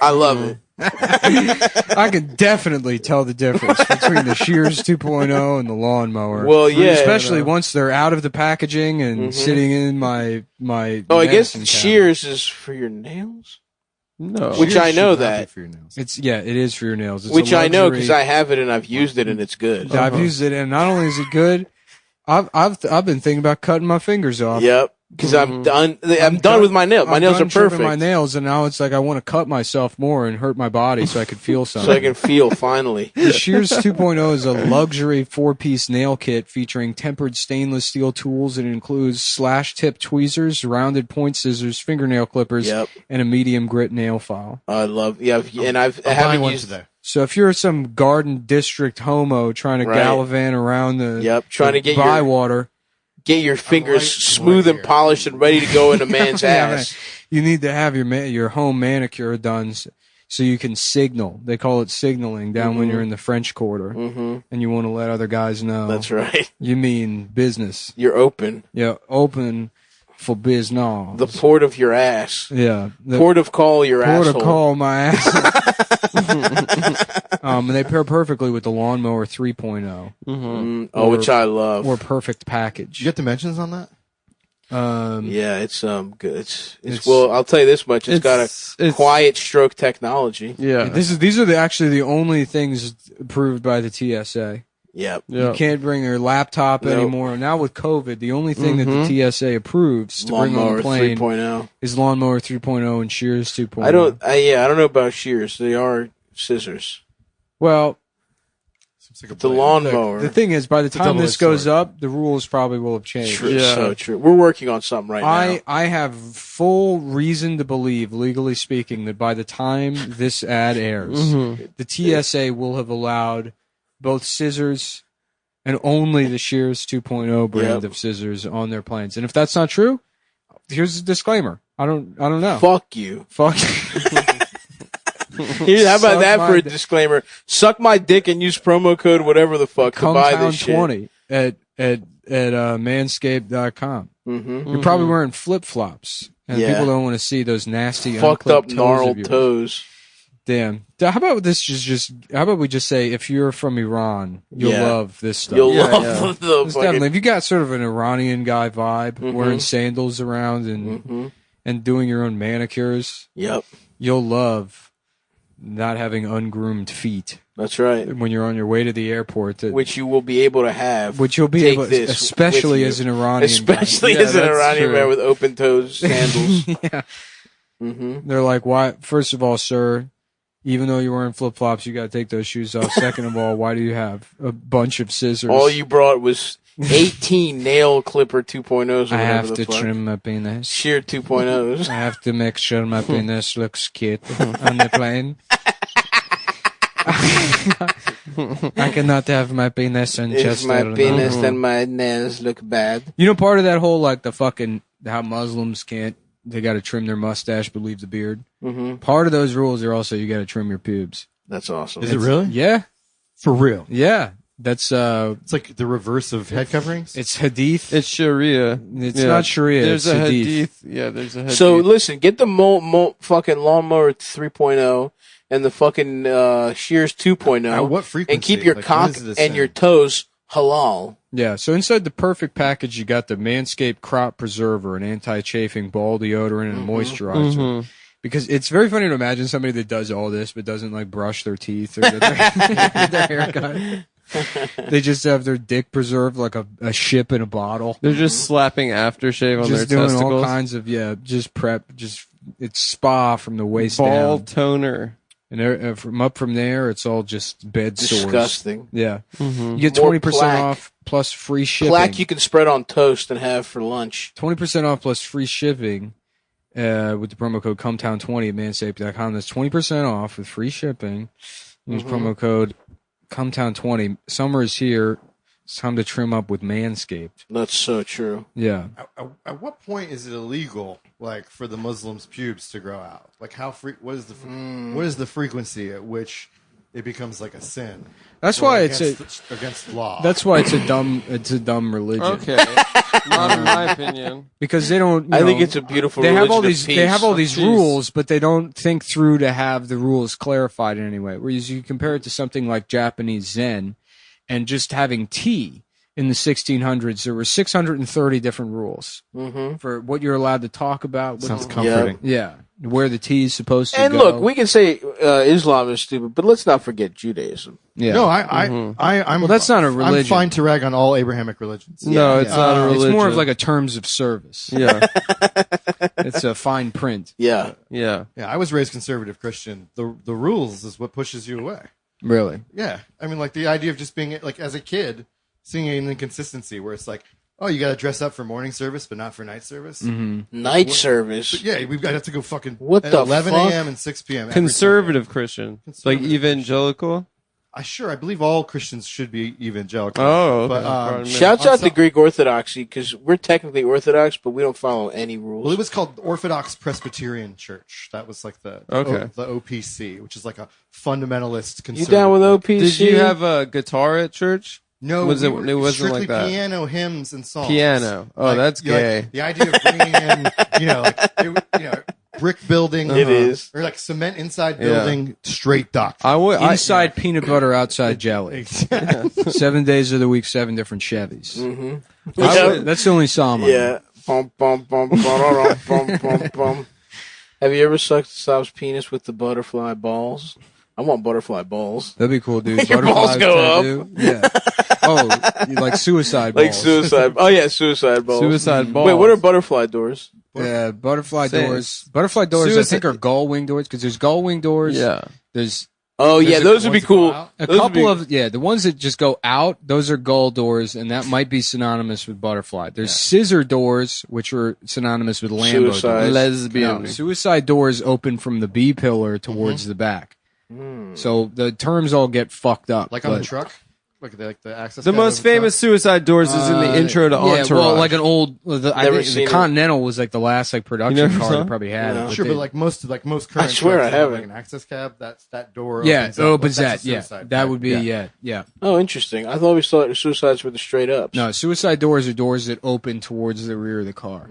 I love it. I can definitely tell the difference between the Shears 2.0 and the lawnmower. Well, yeah. especially once they're out of the packaging and sitting in my. Oh, I guess medicine cabinet. Shears is for your nails? No. Which I Cheers know should not be that. for your nails. It is for your nails. It's Which a I know luxury. because I have it and I've used it and it's good. I've used it, and not only is it good, I've been thinking about cutting my fingers off. Yep. Because I'm done. I'm done with my nails. My I'm nails done are trimming perfect. my nails, and now it's like I want to cut myself more and hurt my body so I could feel something. So I can feel finally. The Shears 2.0 is a luxury 4-piece nail kit featuring tempered stainless steel tools. It includes slash-tip tweezers, rounded point scissors, fingernail clippers, Yep. and a medium grit nail file. I love. Yeah, and I I'm buying haven't one used. today. So if you're some Garden District homo trying to Right. gallivant around the Yep, trying to get your Bywater, fingers right smooth and here. polished and ready to go in a man's Yeah, man. ass. You need to have your home manicure done so you can signal. They call it signaling down when you're in the French Quarter, and you want to let other guys know. That's right. You mean business? You're open. Yeah, open for business. The port of your ass. Yeah, the Port of call your port asshole. of call my ass. And they pair perfectly with the lawnmower 3.0 which I love. or perfect Did you package. get dimensions on that? Yeah, it's good. It's well. I'll tell you this much. It's got a it's- quiet stroke technology. Yeah. These are actually the only things approved by the TSA. Yep. yeah. You can't bring your laptop Nope. anymore. Now with COVID, the only thing that the TSA approves to bring on Lawnmower the plane 3.0. is Lawnmower 3.0 and Shears 2.0. I don't know about shears. They are scissors. Well, Seems like a The blade. lawnmower. the thing is, by the time this double-edged goes sword. up, the rules probably will have changed. True. Yeah. So true. We're working on something right now. I have full reason to believe, legally speaking, that by the time this ad airs, the TSA will have allowed both scissors and only the Shears 2.0 brand Yep. of scissors on their planes. And if that's not true, here's a disclaimer. I don't know. Fuck you. Fuck. Here, how about Suck that my for a dick. disclaimer? Suck my dick and use promo code whatever the fuck to buy this shit. Cumtown 20 at manscaped.com. Mm-hmm. You're probably wearing flip flops, and Yeah. people don't want to see those nasty, Fucked up, unclipped toes of gnarled yours. toes. Damn. How about this? How about we just say, if you're from Iran, you'll Yeah. love this stuff. You'll Yeah, love yeah. the It's fucking. definitely. If you got sort of an Iranian guy vibe, Mhm. wearing sandals around and doing your own manicures, Yep, you'll love not having ungroomed feet that's right. when you're on your way to the airport. Which you will be able to have. Which you'll be Take able, this especially with as you. an Iranian Especially Yeah, as an that's Iranian true. man with open toes sandals. guy. Yeah. hmm They're like, why? First of all, sir, even though you're wearing flip flops, you got to take those shoes off. Second of all, why do you have a bunch of scissors? All you brought was 18 nail clipper 2.0s. Or I whatever have the to fuck. trim my penis. Sheer 2.0s. I have to make sure my penis looks cute on the plane. I cannot have my penis and If chest my out of penis the- and my nails look bad. You know, part of that whole like the fucking how Muslims can't. They got to trim their mustache but leave the beard. hmm Part of those rules are also you got to trim your pubes. That's awesome. Is it really? Yeah, For real? yeah. That's It's like the reverse of head coverings. it's hadith. It's Sharia. It's not Sharia. There's it's a hadith. hadith. Yeah, there's a hadith. So listen, get the fucking lawnmower 3.0 and the fucking shears 2.0 At what frequency? and keep your Like, cock what is this and your thing? toes halal. Yeah, so inside the perfect package, you got the Manscaped Crop Preserver, an anti-chafing ball deodorant, and a moisturizer. Because it's very funny to imagine somebody that does all this but doesn't like brush their teeth or get their hair cut. They just have their dick preserved like a ship in a bottle. They're just slapping aftershave on Just their doing testicles. all kinds of just prep. Just it's spa from the waist Ball down, toner. and from there, it's all just bed sores. Disgusting. Yeah, Mm-hmm. you get More 20% plaque. off plus free shipping. Plaque you can spread on toast and have for lunch. 20% off plus free shipping with the promo code Cumtown20 at manscaped.com. That's 20% off with free shipping. Use promo code Cumtown20. Summer is here. It's time to trim up with Manscaped. That's so true. Yeah. At what point is it illegal, like, for the Muslims' pubes to grow out? Like, what is the frequency at which it becomes like a sin? That's Or why against law. That's why it's a dumb religion. Okay. Not in my opinion. Because they don't. I think it's a beautiful. They have all religion of these. peace. They have all these Peace. rules, but they don't think through to have the rules clarified in any way. Whereas you compare it to something like Japanese Zen, and just having tea in the 1600s, there were 630 different rules for what you're allowed to talk about. Sounds comforting. Yeah, where the tea is supposed to And go. look, we can say Islam is stupid, but let's not forget Judaism. Yeah. No, I'm. Well, that's not a religion. I'm fine to rag on all Abrahamic religions. No, it's not a religion. It's more of like a terms of service. Yeah. It's a fine print. Yeah. Yeah. Yeah, I was raised conservative Christian. The rules is what pushes you away. Really. Yeah, I mean, like the idea of just being like as a kid, seeing an inconsistency where it's like, oh, you got to dress up for morning service, but not for night service. Night service. But yeah, we've got to have to go fucking What at the 11 fuck? a.m. and 6 p.m. every Conservative Christian. Like Conservative evangelical. I believe all Christians should be evangelical. Oh, okay. But, Pardon me. Shouts on out to some- Greek Orthodoxy because we're technically Orthodox, but we don't follow any rules. well, it was called Orthodox Presbyterian Church. That was like the OPC, which is like a fundamentalist you conservative. down with OPC? Did you have a guitar at church? No, Was we it- were it wasn't strictly like that. piano, hymns, and songs. Piano. Oh, Like, that's you know, gay. like, the idea of bringing in, brick building, It is. or like cement inside building, straight doctrine. I would. Inside peanut butter, outside jelly. 7 days of the week, 7 different Chevys. That's the only psalm. I know. Yeah. Bum, bum, bum, bum, bum, bum, bum. Have you ever sucked Stav's penis with the butterfly balls? I want butterfly balls. That'd be cool, dude. Your balls Butterflies go tattoo. Yeah. Oh, you like suicide balls. Like suicide. Oh, yeah, suicide balls. Suicide balls. Wait, what are butterfly doors? Yeah, butterfly Same. doors. Butterfly doors, I Suicide- think, are gull wing doors because there's gull wing doors. Yeah. There's Oh, yeah, the those would be ones that go cool. out? a Those would couple be- of the ones that just go out. Those are gull doors, and that might be synonymous with butterfly. There's scissor doors, which are synonymous with Lambo Suicide. doors. Lesbian. No, suicide doors open from the B pillar towards the back. So the terms all get fucked up. Like on but- the truck, like the access. The cab most of the truck? famous suicide doors is in the intro to Yeah, Entourage. well, like an old. I Never think seen the it. Continental was like the last like production You never car saw that it? probably had No. it. Sure, but like most current swear trucks I have, haven't. like an access cab. That door. yeah, opens it up, opens like, that's that. a Yeah, suicide that cab. would be yeah. Oh, interesting. I always thought the suicides were the straight ups. No, suicide doors are doors that open towards the rear of the car.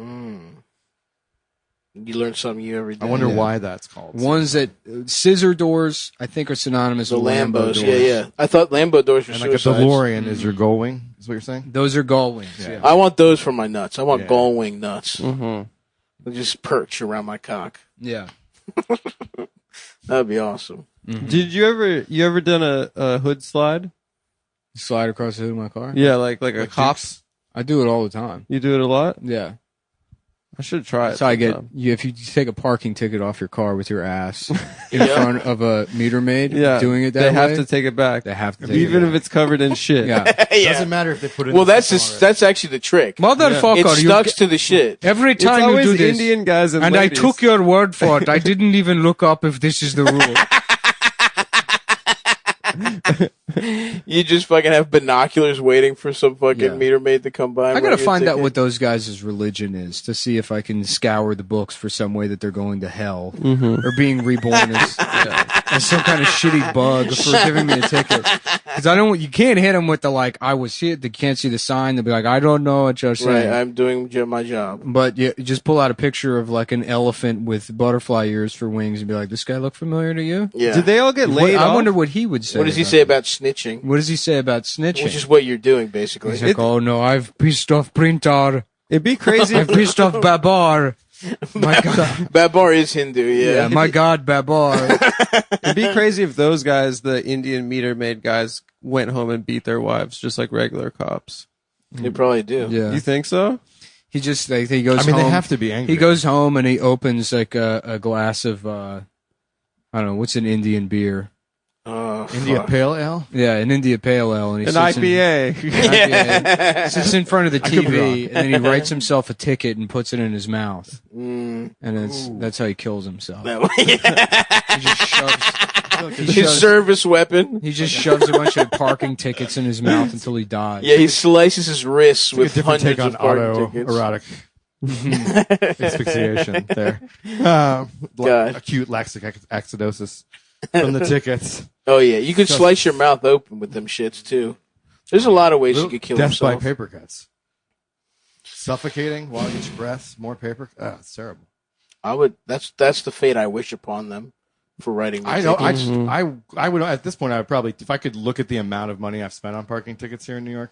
You learn something new every day. I wonder Yeah. why that's called. Ones that scissor doors, I think, are synonymous The with Lambo Lambos. doors. Yeah. I thought Lambo doors were And like a suicides. DeLorean is your gull wing. Is what you're saying? Those are gull wings. Yeah. I want those for my nuts. I want Yeah. gull wing nuts. Mhm. They just perch around my cock. Yeah. That'd be awesome. Did you ever done a hood slide? Slide across the hood of my car. Yeah, like a cop. I do it all the time. You do it a lot. Yeah. I should try it. That's how I get sometime. you. If you take a parking ticket off your car with your ass in front of a meter maid, Yeah, doing it that they way, have to take it back, they have to take even it if it's covered in shit. back. Yeah. It doesn't matter if they put it. Well, in the that's system that's actually the trick. Motherfucker, It you stucks to the shit. every It's time you always do this, Indian guys and and ladies. I took your word for it. I didn't even look up if this is the rule. You just fucking have binoculars waiting for some fucking meter maid to come by. I gotta find out what those guys' religion is to see if I can scour the books for some way that they're going to hell or being reborn as some kind of shitty bug for giving me a ticket. Because you can't hit them with the like, I was here. They can't see the sign. They'll be like, I don't know what you're saying. Right, I'm doing my job. But you just pull out a picture of like an elephant with butterfly ears for wings and be like, this guy look familiar to you? Yeah. Did they all get laid off? I wonder what he would say. What does he say about snitching? What does he say about snitching? Which is what you're doing, basically. He's like, oh no, I've pissed off printer. It'd be crazy. I've pissed off Babar. My God. Babar is Hindu, yeah. My God, Babar. It'd be crazy if those guys, the Indian meter maid guys, went home and beat their wives just like regular cops. They probably do. Yeah. You think so? He just like he goes. I mean, home, they have to be angry. He goes home and he opens like a glass of I don't know what's an Indian beer. India Pale Ale. Yeah, an India Pale Ale, and he An sits IPA. sits in front of the could be TV, wrong. and then he writes himself a ticket and puts it in his mouth, Mm. and that's how he kills himself. No. He just shoves. His service weapon. He just shoves a bunch of parking tickets in his mouth until he dies. Yeah, he slices his wrists A with different hundreds take on of parking tickets. autoerotic asphyxiation there. God. Acute lactic acidosis from the tickets. Oh yeah, you could slice your mouth open with them shits too. There's a lot of ways you could kill Death yourself. by paper cuts. Suffocating while you get breaths, more paper. It's terrible. I would. That's the fate I wish upon them for writing. I know. tickets. I would at this point. I would probably, if I could look at the amount of money I've spent on parking tickets here in New York,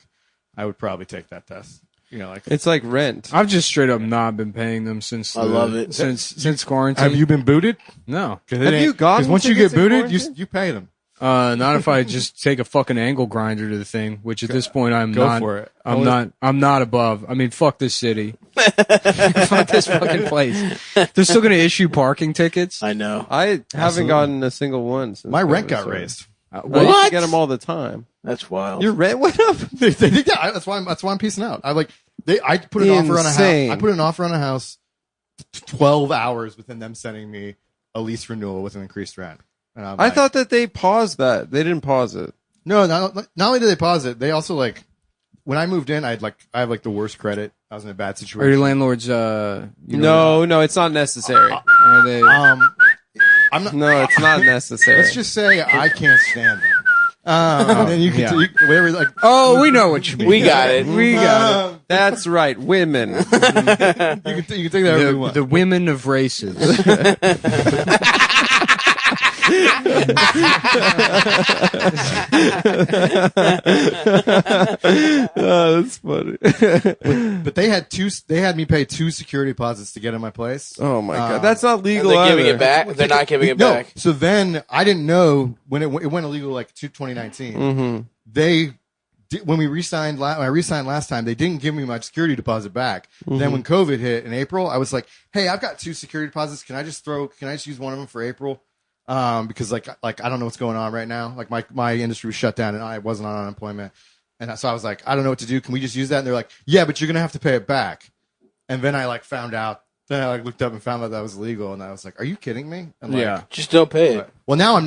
I would probably take that test. You know, like It's like rent. I've just straight up not been paying them since. I love it. Since quarantine. have you been booted? No, Have you gotten Because once you tickets get in booted, quarantine? you pay them. not if I just take a fucking angle grinder to the thing. Which at this point I'm Go not. for it. I'm not above. I mean, fuck this city. Fuck this fucking place. They're still gonna issue parking tickets. I know. I haven't gotten a single one since My rent COVID got started. raised. I used to get them all the time. That's wild. Your rent went up? Yeah, that's why I'm piecing out. I put an offer on a house. Insane. I put an offer on a house 12 hours within them sending me a lease renewal with an increased rent. And I'm I like, thought that they paused that. They didn't pause it. no, not only did they pause it, they also like when I moved in, I have like the worst credit. I was in a bad Are situation. your landlords? No, it's not necessary. Are they? I'm not. No, it's not necessary. Let's just say I can't stand them. And then you can whatever like. Oh, we know what you mean. we got it. We got it. That's right, women. You can take that however you want. The women of races. Oh, that's funny. But they had me pay 2 security deposits to get in my place. Oh my god, that's not And legal. they're giving either. it back. They're not giving it No, back. so then I didn't know when it went illegal like 2019. Mm-hmm. They when I resigned last time, they didn't give me my security deposit back. Mm-hmm. Then when COVID hit in April, I was like, "Hey, I've got 2 security deposits. Can I just use one of them for April?" Because like I don't know what's going on right now. Like my industry was shut down and I wasn't on unemployment, and so I was like, "I don't know what to do. Can we just use that?" And they're like, "Yeah, but you're gonna have to pay it back." And then I found out. Then I looked up and found out that was illegal, and I was like, "Are you kidding me?" And Yeah. Just don't pay it. Well, now I'm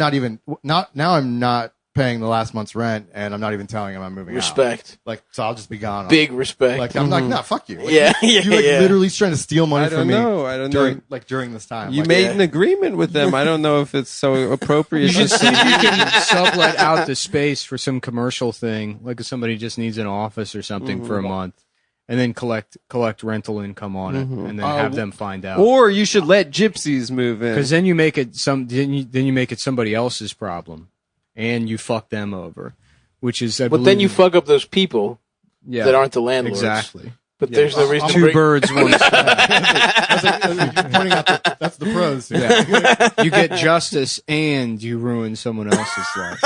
not paying the last month's rent, and I'm not even telling him I'm moving out. Respect. Like, so I'll just be gone. Big respect. Like, I'm like, nah, fuck you. Like, Yeah, you yeah. literally trying to steal money I from don't me. know. I don't know. during this time. You Like, made an agreement with them. I don't know if it's so appropriate. You should to see if you can sublet out the space for some commercial thing, like if somebody just needs an office or something for a month, and then collect rental income on it, and then have them find out. Or you should let gypsies move in. Because then you make it then you make it somebody else's problem, and you fuck them over, which is. But then you fuck up those people that aren't the landlords. Exactly. But there's no reason to Two bring... birds, one stone. I was like, you're pointing out that's the pros. Yeah. You get justice and you ruin someone else's life.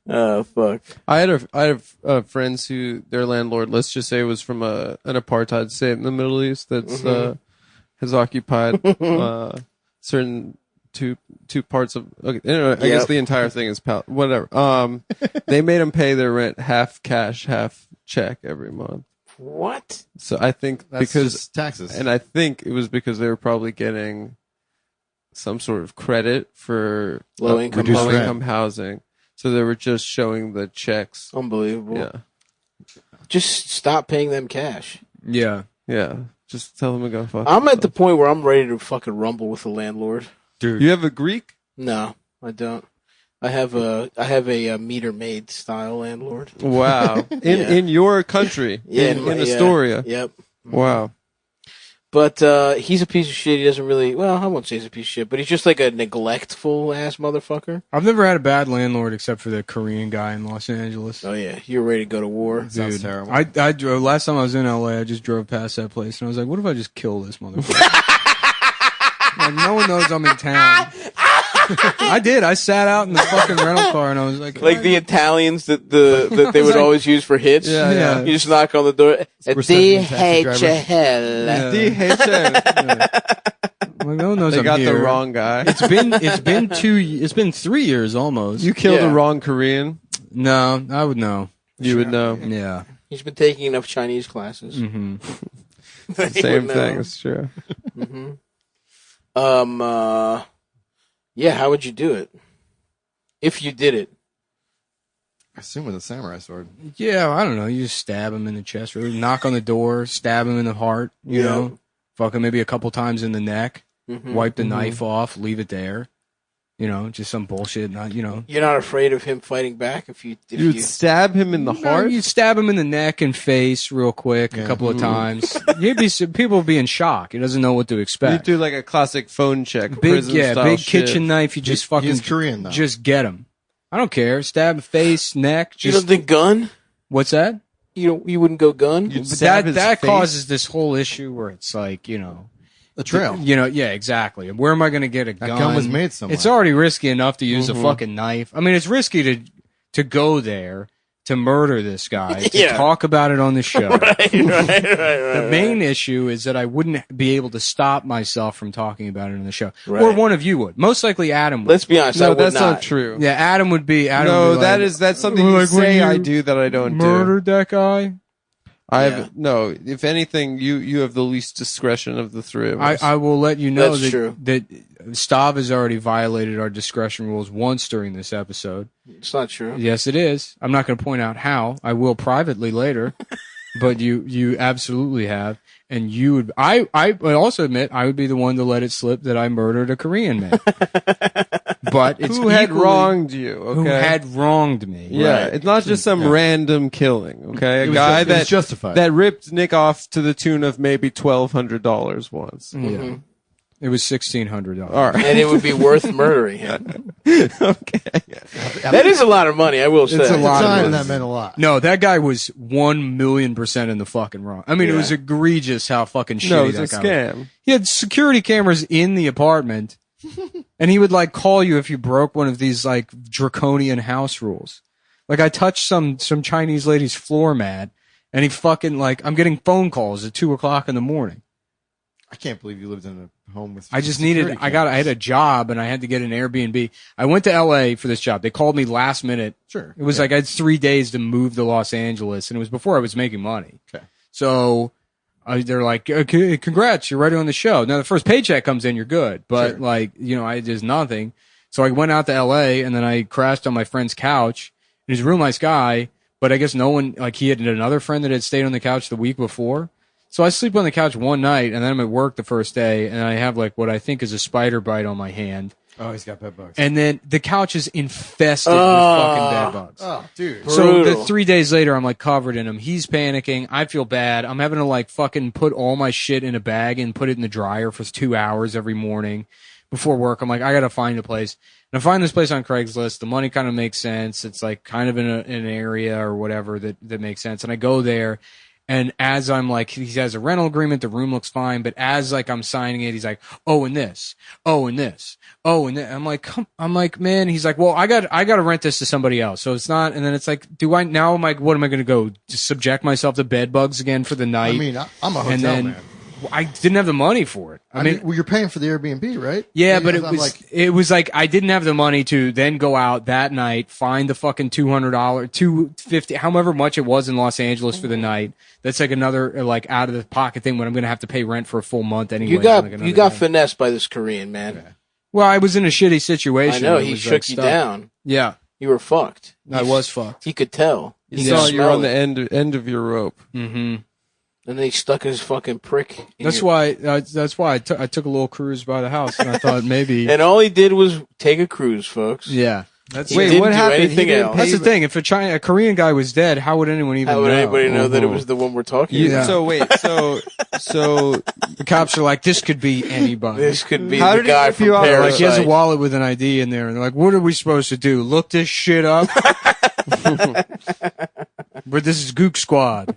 Oh, fuck. I have friends who their landlord, let's just say, was from an apartheid state in the Middle East that's has occupied certain two parts of. Okay, anyway, I guess the entire thing is whatever. They made them pay their rent half cash, half check every month. What? So I think That's because just taxes. and I think it was because they were probably getting some sort of credit for Low income housing. So they were just showing the checks. Unbelievable. Yeah. Just stop paying them cash. Yeah. Yeah. Just tell them to go fuck. I'm at the point where I'm ready to fucking rumble with the landlord. Dude. You have a Greek? No, I don't. I have a meter maid style landlord. Wow. In your country. Yeah, in Astoria. Yep. Wow. But he's a piece of shit. He doesn't really. Well, I won't say he's a piece of shit, but he's just like a neglectful ass motherfucker. I've never had a bad landlord except for the Korean guy in Los Angeles. Oh yeah, you're ready to go to war. Sounds terrible. I drove last time I was in LA. I just drove past that place and I was like, "What if I just kill this motherfucker?" Like, no one knows I'm in town. I did. I sat out in the fucking rental car and I was like, Like the Italians that they would always use for hits. Yeah. You just knock on the door. We're sending a taxi driver. DHL. Like, no one knows They I'm got here. the wrong guy. It's been 3 years almost. You killed Yeah. the wrong Korean. No, I would know. You would know. Yeah. He's been taking enough Chinese classes. Mm-hmm. Same thing. It's true. Yeah, how would you do it? If you did it. I assume with a samurai sword. Yeah, I don't know. You just stab him in the chest, or knock on the door, stab him in the heart. You know, fuck him maybe a couple times in the neck. Wipe the knife off, leave it there. You know, just some bullshit. Not, you know. You're not afraid of him fighting back if you You'd stab him in the heart? You stab him in the neck and face real quick a couple of times. People would be in shock. He doesn't know what to You expect. do like a classic phone check. Big prison-style shit. kitchen knife. You just fucking He's Korean though. just get him. I don't care. Stab face, neck. You Just don't think gun? what's that? You wouldn't go gun? You'd But stab his that face? causes this whole issue where it's like, you know, a trail. you know, yeah, exactly. Where am I going to get a gun? That gun was made somewhere. It's already risky enough to use a fucking knife. I mean, it's risky to go there to murder this guy, to talk about it on the show. right. The main issue is that I wouldn't be able to stop myself from talking about it on the show. Right. Or one of you would. Most likely Adam would. Let's be honest. I No, would that's not. not true. Yeah, Adam would be. Adam No, would be like, that's something you like when say you I do that I don't do. murdered that guy. No. If anything, you have the least discretion of the three of us. I will let you know That's true. that Stav has already violated our discretion rules once during this episode. It's not true. Yes, it is. I'm not going to point out how. I will privately later, but you absolutely have. And you would. I would also admit I would be the one to let it slip that I murdered a Korean man. But it's who had equally- wronged you? Okay. Who had wronged me? Yeah, it's not just some random killing. Okay, a guy it was justified. that ripped Nick off to the tune of maybe $1,200 once. Yeah. It was $1,600. All right. And it would be worth murdering him. Okay. That is a lot of money, I will say. It's a lot of time money. that meant a lot. No, that guy was 1,000,000% in the fucking wrong. I mean, it was egregious how fucking shitty No, it's that a guy was. scam. He had security cameras in the apartment, and he would like call you if you broke one of these like draconian house rules. Like I touched some Chinese lady's floor mat, and he fucking like I'm getting phone calls at 2:00 in the morning. I can't believe you lived in a home with. I just security needed. I had a job, and I had to get an Airbnb. I went to LA for this job. They called me last minute. Sure. It was like I had 3 days to move to Los Angeles, and it was before I was making money. Okay. So they're like, okay, congrats, you're ready on the show. Now the first paycheck comes in, you're good. But Sure. like, you know, I did nothing. So I went out to LA, and then I crashed on my friend's couch. He's a real nice guy, but I guess no one, like he had another friend that had stayed on the couch the week before. So I sleep on the couch one night, and then I'm at work the first day, and I have like what I think is a spider bite on my hand. Oh, he's got bed bugs. And then the couch is infested with fucking bed bugs. Oh, dude. So Brutal. the 3 days later, I'm like covered in them. He's panicking. I feel bad. I'm having to like fucking put all my shit in a bag and put it in the dryer for 2 hours every morning before work. I'm like, I gotta find a place. And I find this place on Craigslist. The money kind of makes sense. It's like kind of in an area or whatever that makes sense. And I go there. And as I'm like, he has a rental agreement, the room looks fine, but as like I'm signing it, he's like, oh, and this, oh, and this, oh, and this. I'm like, man, he's like, well, I got to rent this to somebody else. So it's not, and then it's like, what am I going to go just subject myself to bed bugs again for the night? I mean, I'm a hotel and then man. I didn't have the money for it. I mean, well, you're paying for the Airbnb, right? Yeah, but I'm it was like I didn't have the money to then go out that night, find the fucking $200, $250, however much it was in Los Angeles for the night. That's like another like out of the pocket thing when I'm going to have to pay rent for a full month anyway. You got finessed by this Korean man. Well, I was in a shitty situation. I know It he was, shook like, you stuck. down. Yeah, You were fucked. I was fucked. He could tell. He He saw could you were on smell the it. end of your rope. Mm-hmm. And then he stuck his fucking prick. In That's your- why. That's why I took a little cruise by the house, and I thought maybe. And all he did was take a cruise, folks. Yeah, that's He Wait, didn't what do happened? He anything didn't else. pay that's the thing. If a Korean guy was dead, how would anyone even How would know? anybody know that it Mhm. was the one we're talking Yeah. about? So wait, so The cops are like, this could be anybody. This could be How the did he guy rip from you out? They're Parasite. like, he has a wallet with an ID in there, and they're like, what are we supposed to do? Look this shit up? But this is Gook Squad.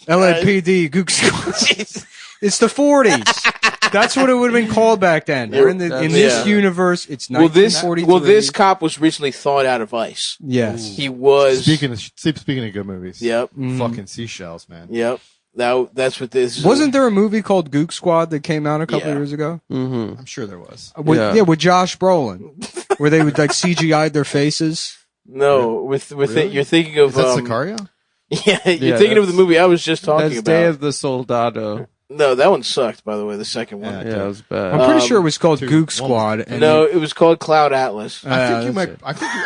LAPD, Gook Squad. It's the 40s. That's what it would have been called back then. We're in this universe, it's Well, this 1943. cop was recently thawed out of ice. Yes. He was. Speaking of good movies. Yep. Fucking seashells, man. Yep. That's what this. Wasn't there a movie called Gook Squad that came out a couple Yeah. years ago? Mhm. I'm sure there was. With Josh Brolin, where they would like CGI'd their faces. No, with it, you're thinking of Is that Sicario? Yeah, you're thinking of the that's- movie I was just talking That's about. Day of the Soldado. No, that one sucked. By the way, the second one. Yeah, it was bad. I'm pretty sure it was called two- Gook one Squad. was- And No, it was called Cloud Atlas. I think you that's might. it. I think you,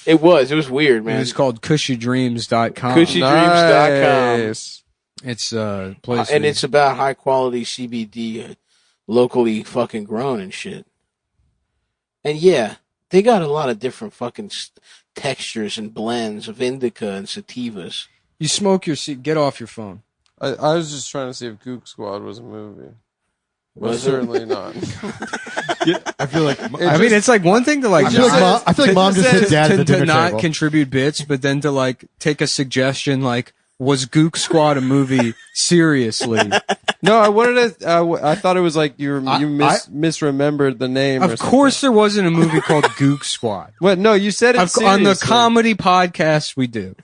It was weird, It man. was called CushyDreams.com. CushyDreams.com. Nice. It's a place. And it's about high quality CBD, locally fucking grown and shit. And yeah, they got a lot of different fucking textures and blends of indica and sativas. You smoke your seat. Get off your phone. I was just trying to see if Gook Squad was a movie. But Was it? certainly not. I feel like. It's like one thing to like. I feel like mom just hit dad at the to dinner not table. contribute bits, but then to like take a suggestion like, was Gook Squad a movie seriously? No, I wanted to. I thought it was like you misremembered the name. Of course, there wasn't a movie called Gook Squad. What? No, you said it On the seriously. comedy podcast we do.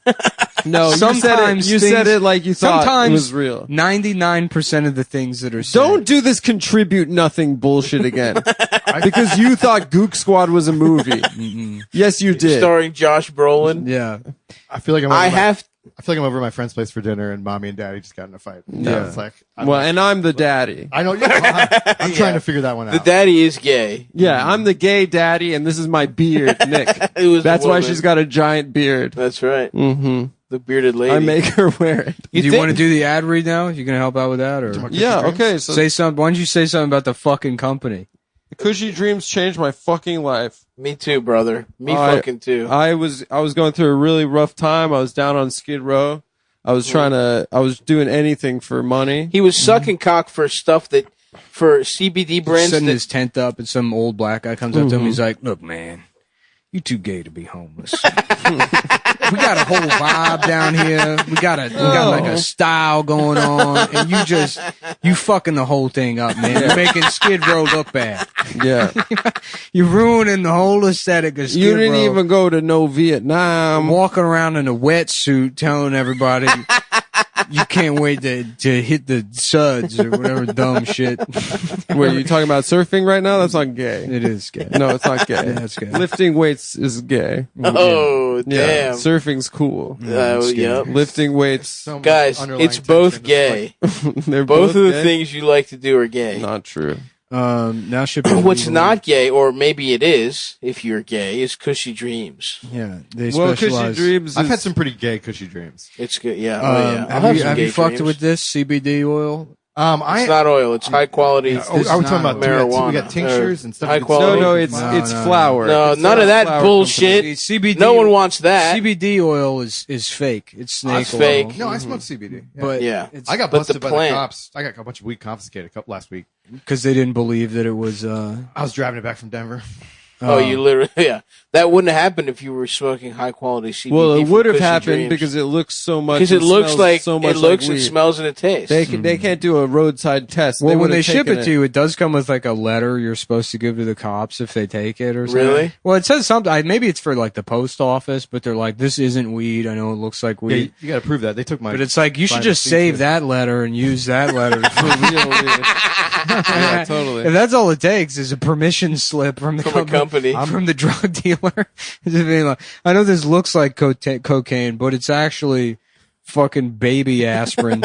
No, Sometimes you said it like you thought sometimes it was real. 99% of the things that are said. Don't do this contribute nothing bullshit again. Because you thought Gook Squad was a movie. Yes, you did. Starring Josh Brolin. Yeah. I feel like I feel like I'm over at my friend's place for dinner, and mommy and daddy just got in a fight. Yeah. It's like And I'm the daddy. I know. Yeah, I'm trying to figure that one The out. daddy is gay. Yeah, I'm the gay daddy, and this is my beard, Nick. It was That's a why woman. she's got a giant beard. That's right. Mm-hmm. The bearded lady. I make her wear it. Do you want to do the ad read now? You gonna help out with that, or Yeah, okay. So say something? Why don't you say something about the fucking company? Cushy Dreams changed my fucking life. Me too, brother. Me fucking too. I was going through a really rough time. I was down on Skid Row. I was doing anything for money. He was sucking cock for stuff that, for CBD brands Setting that, his tent up, and some old black guy comes up to him. He's like, "Look, man, you too gay to be homeless. We got a whole vibe down here. We got like a style going on, and you fucking the whole thing up, man. You're making Skid Row look bad. Yeah. You're ruining the whole aesthetic of Skid You didn't Row. even go to no Vietnam. I'm walking around in a wetsuit telling everybody you can't wait to hit the suds or whatever dumb shit. Wait, you talking about surfing right now? That's not gay. It is gay. No, it's not gay. Yeah, it's gay. Lifting weights is gay. oh, Yeah. damn. Surfing's cool. Yep. Lifting weights, So much Guys, underlying it's both tension. gay. they're Both of the gay. things you like to do are gay. Not true. Now shipping. What's not gay, or maybe it is, if you're gay, is Cushy Dreams. Yeah, they Well, specialize. Cushy Dreams I've is, had some pretty gay cushy dreams. It's good, yeah. Oh, yeah. I'll Have you, some have gay you fucked dreams. with this CBD oil? It's not oil. It's high quality. Are we talking about marijuana. We got tinctures and stuff. High you can quality. no, smoke. it's No. flour. No, It's none a of that flour bullshit. CBD. No one wants that. CBD oil is fake. It's snake It's oil. fake. No, I smoke CBD. Yeah. But Yeah. it's, I got But busted the by the plant- cops. I got a bunch of weed confiscated last week. because they didn't believe that it was. I was driving it back from Denver. Oh, you literally, yeah. That wouldn't have happened if you were smoking high quality CBD. Well, it from would have Cushy happened Dreams. because it looks so much. Because it and looks smells like so much it looks, like it weed. smells, and it tastes. They can't do a roadside test. Well, They when they would've ship taken it to you, it does come with like a letter you're supposed to give to the cops if they take it or something. Really? Well, it says something. Maybe it's for like the post office, but they're like, "This isn't weed. I know it looks like Yeah, weed." you got to prove that. They took my. But it's like you should Find just a save feature. that letter and use that letter. for real weed. Yeah, totally. If that's all it takes is a permission slip from the From a company. I'm from the drug dealer. Just being like, I know this looks like cocaine, but it's actually fucking baby aspirin.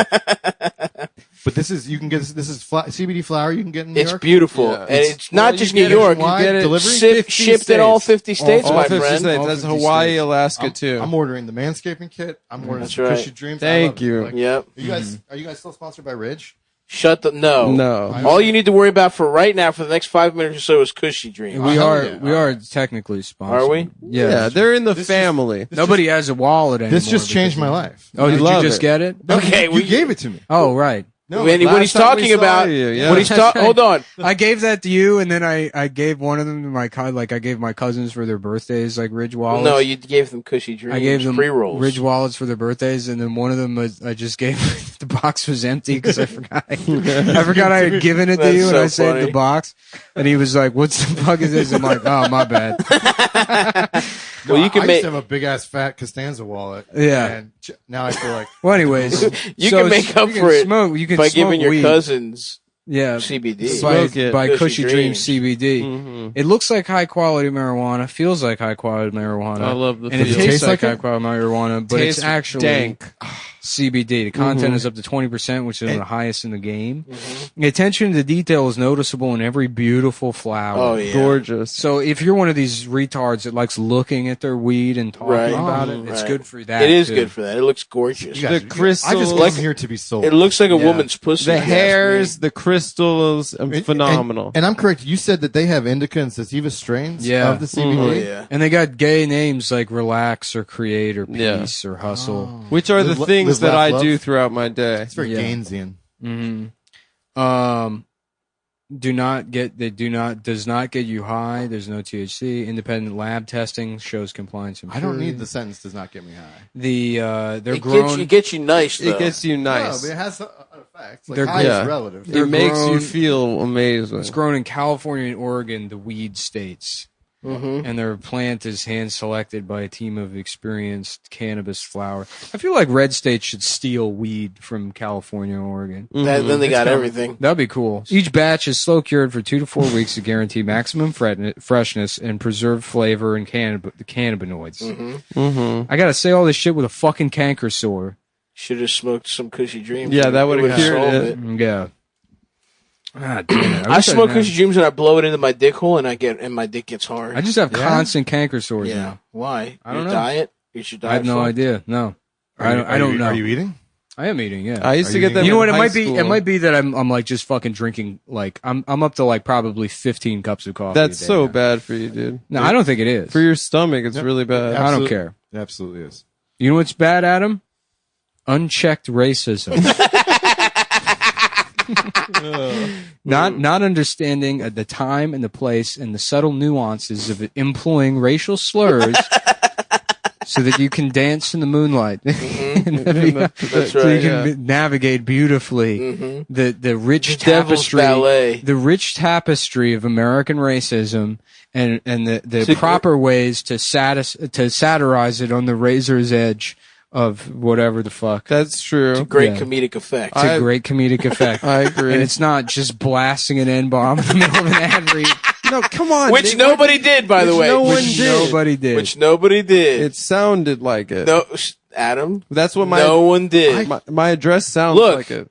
But this is CBD flower you can get in New It's York. beautiful, Yeah. and it's not just New York. You get it delivery? Shipped in all 50 states, All my 50 friend. states. All That's 50 Hawaii, states. Alaska too. I'm ordering the manscaping kit. I'm ordering That's some right. Cushy Dreams. Thank you. Yep. Are you guys still sponsored by Ridge? Shut the no. No. All you need to worry about for right now, for the next 5 minutes or so, is Cushy Dream. We hell are yeah. we are technically sponsored. Are we? Yeah, they're in the This family. Nobody has a wallet anymore. This just changed because my of- life. Oh, did you love just it. get it? Okay, You gave it to me. Oh, right. No, when he's time we talking saw about, you, yeah. when he's hold on. I gave that to you, and then I gave one of them to my I gave my cousins for their birthdays, like Ridge wallets. No, you gave them Cushy Dreams. I gave them pre-rolls. Ridge wallets for their birthdays, and then one of them I just gave the box was empty because I forgot I had given it to That's you, and so I saved funny. the box, and he was like, "What's the fuck is this?" I'm like, "Oh, my bad." Well, you can I make used to have a big ass fat Costanza wallet. Yeah. And now I feel like Well, anyways, You so can make up you can for it smoke, you can by smoke giving your weed. cousins Yeah, CBD. Smoke it. by Cushy Cushy Dream Dreams. CBD. Mhm. It looks like high quality marijuana, feels like high quality marijuana. I love the and it feel. tastes Tastes like like high it? quality marijuana, but Tastes it's actually dank. CBD. The content is up to 20%, which is the highest in the game. The attention to detail is noticeable in every beautiful flower. Oh yeah. Gorgeous. So if you're one of these retards that likes looking at their weed and talking Right. about it, it's Right. good for that. It is too. good for that. It looks gorgeous. you guys, The crystals, I just like- came here to be sold. It looks like a Yeah. woman's pussy. the if you ask hairs, me. the crystals, phenomenal. And I'm correct. You said that they have indica and sativa strains Yeah. of the CBD. Oh yeah. And they got gay names like Relax or Create or Yeah. Peace or Hustle. Which are the Live- things live, that laugh, I love. do throughout my day. It's very Yeah. Gainesian. Does not get you high. There's no THC. Independent lab testing shows compliance and I don't purity. need the sentence does not get me high. They're It grown. gets you nice though. It gets you nice. No, but it has an effect. Like They're high yeah. is relative. They're It makes you grown- feel amazing. It's grown in California and Oregon, the weed states. Mhm. And their plant is hand selected by a team of experienced cannabis flower. I feel like red states should steal weed from California and Oregon. Then they It's got coming. everything. That'd be cool. Each batch is slow cured for 2 to 4 weeks to guarantee maximum freshness and preserved flavor and cannabinoids. Mm-hmm. I gotta say all this shit with a fucking canker sore. Should have smoked some Cushy Dreams. Yeah, that would've would've cured solved it. Yeah. Ah, damn it. I wish smoke had- Cushy Dreams and I blow it into my dick hole and my dick gets hard. I just have Yeah? constant canker sores yeah. now. Why? I don't Your know. diet? Is your diet? I have no fucked? idea. No. I don't know. Are you eating? I am eating, yeah. I used Are to you get them. You know in what? It high might be. It school. might be that I'm like just fucking drinking. Like I'm up to like probably 15 cups of coffee. That's a day so now. bad for you, dude. No, I don't think it is. For your stomach, it's really bad. I don't care. It absolutely is. You know what's bad, Adam? Unchecked racism. Not understanding the time and the place and the subtle nuances of employing racial slurs. So that you can dance in the moonlight, That's so right. you can navigate beautifully the rich Devil's tapestry, ballet. the rich tapestry of American racism, and the So- proper ways to satirize it on the razor's edge of whatever the fuck. That's true. Great Yeah. comedic effect. It's a great comedic effect. I agree. And it's not just blasting an N-bomb in the middle of an ad read, No, come on. Which they- nobody did, by the which way. no one which did. nobody did. Which nobody did. It sounded like it. No, Adam. That's what my No one did. my address sounds Look. like it.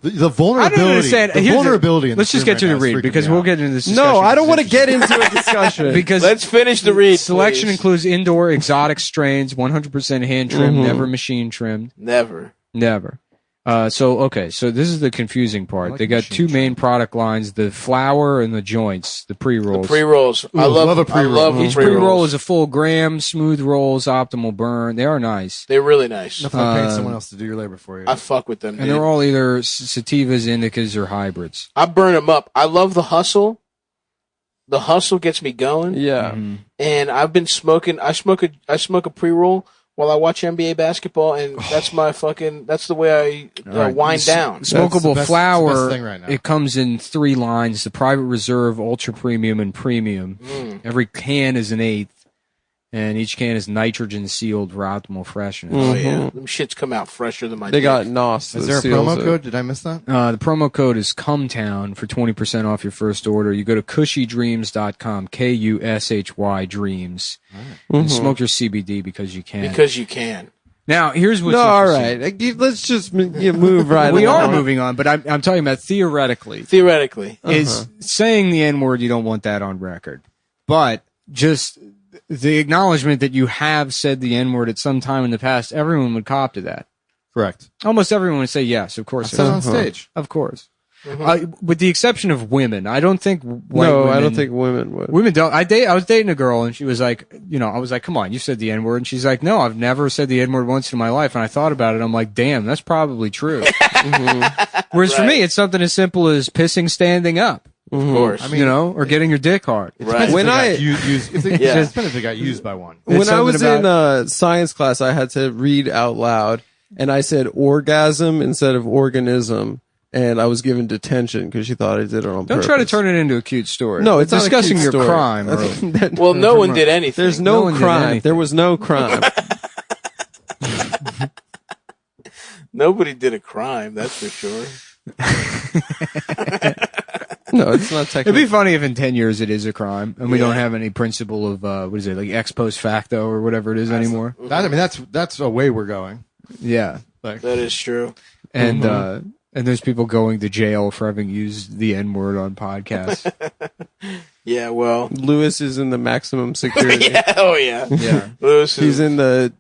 The I vulnerability. don't understand. The Here's vulnerability. in Let's this just room get to right the now is read freaking because me we'll out. get into this discussion. No, I don't want to get into a discussion. because Let's finish the read. selection please. includes indoor exotic strains, 100% hand trimmed, never machine trimmed, Never. never. So this is the confusing part. like They got machine two main product lines: the flower and the joints, the pre-rolls. Pre-rolls. I love a pre-roll. I love Each pre-rolls. pre-roll is a full gram, smooth rolls, optimal burn. They are nice, They're really nice. Enough like paying someone else to do your labor for you. I fuck with them, and dude. they're all either sativas, indicas, or hybrids. I burn them up. I love the hustle. The hustle gets me going. Yeah. And I've been smoking. I smoke a pre-roll while I watch NBA basketball, and that's my fucking. That's the way I Right. wind down. Smokable best- flower. it's the best thing right now. It comes in 3 lines: the private reserve, ultra premium, and premium. Every can is an eighth, and each can is nitrogen sealed for optimal freshness. Oh yeah, them shits come out fresher than my. They dick. got NOS. Is that there a seals promo it. code? Did I miss that? The promo code is Cumtown for 20% off your first order. You go to cushydreams.com, Kushy dreams, and smoke your CBD because you can. because you can. Now, here's what's No, all interesting. right. Like, let's just move right We are along. moving on, but I'm talking about theoretically. Theoretically. Is saying the N-word, you don't want that on record. But just the acknowledgement that you have said the N-word at some time in the past, everyone would cop to that. Correct. Almost everyone would say yes, of course. I said it on stage. Of course. With the exception of women. I don't think white No, women, I don't think women would. women don't. I was dating a girl and she was like, I was like, come on, you said the N-word. And she's like, no, I've never said the N-word once in my life. And I thought about it. I'm like, damn, that's probably true. Whereas for me, it's something as simple as pissing standing up. Of course. I mean, Or getting your dick hard. Right. When I depends if it got used by one. when I something was about- in science class, I had to read out loud, and I said orgasm instead of organism, and I was given detention because she thought I did it on purpose. Don't try to turn it into a cute story. No, it's not a discussing cute your story. crime. Earl. Well, no one did anything. There's No no, one did crime. anything. There was no crime. Nobody did a crime, that's for sure. No, it's not It'd technically. be funny if in 10 years it is a crime and we don't have any principle of what is it, like ex post facto or whatever it is anymore. That's a way we're going. Yeah, Like, That is true. and there's people going to jail for having used the N word on podcasts. Yeah, well. Lewis is in the maximum security. Yeah, oh, yeah. Yeah, Lewis is, He's in the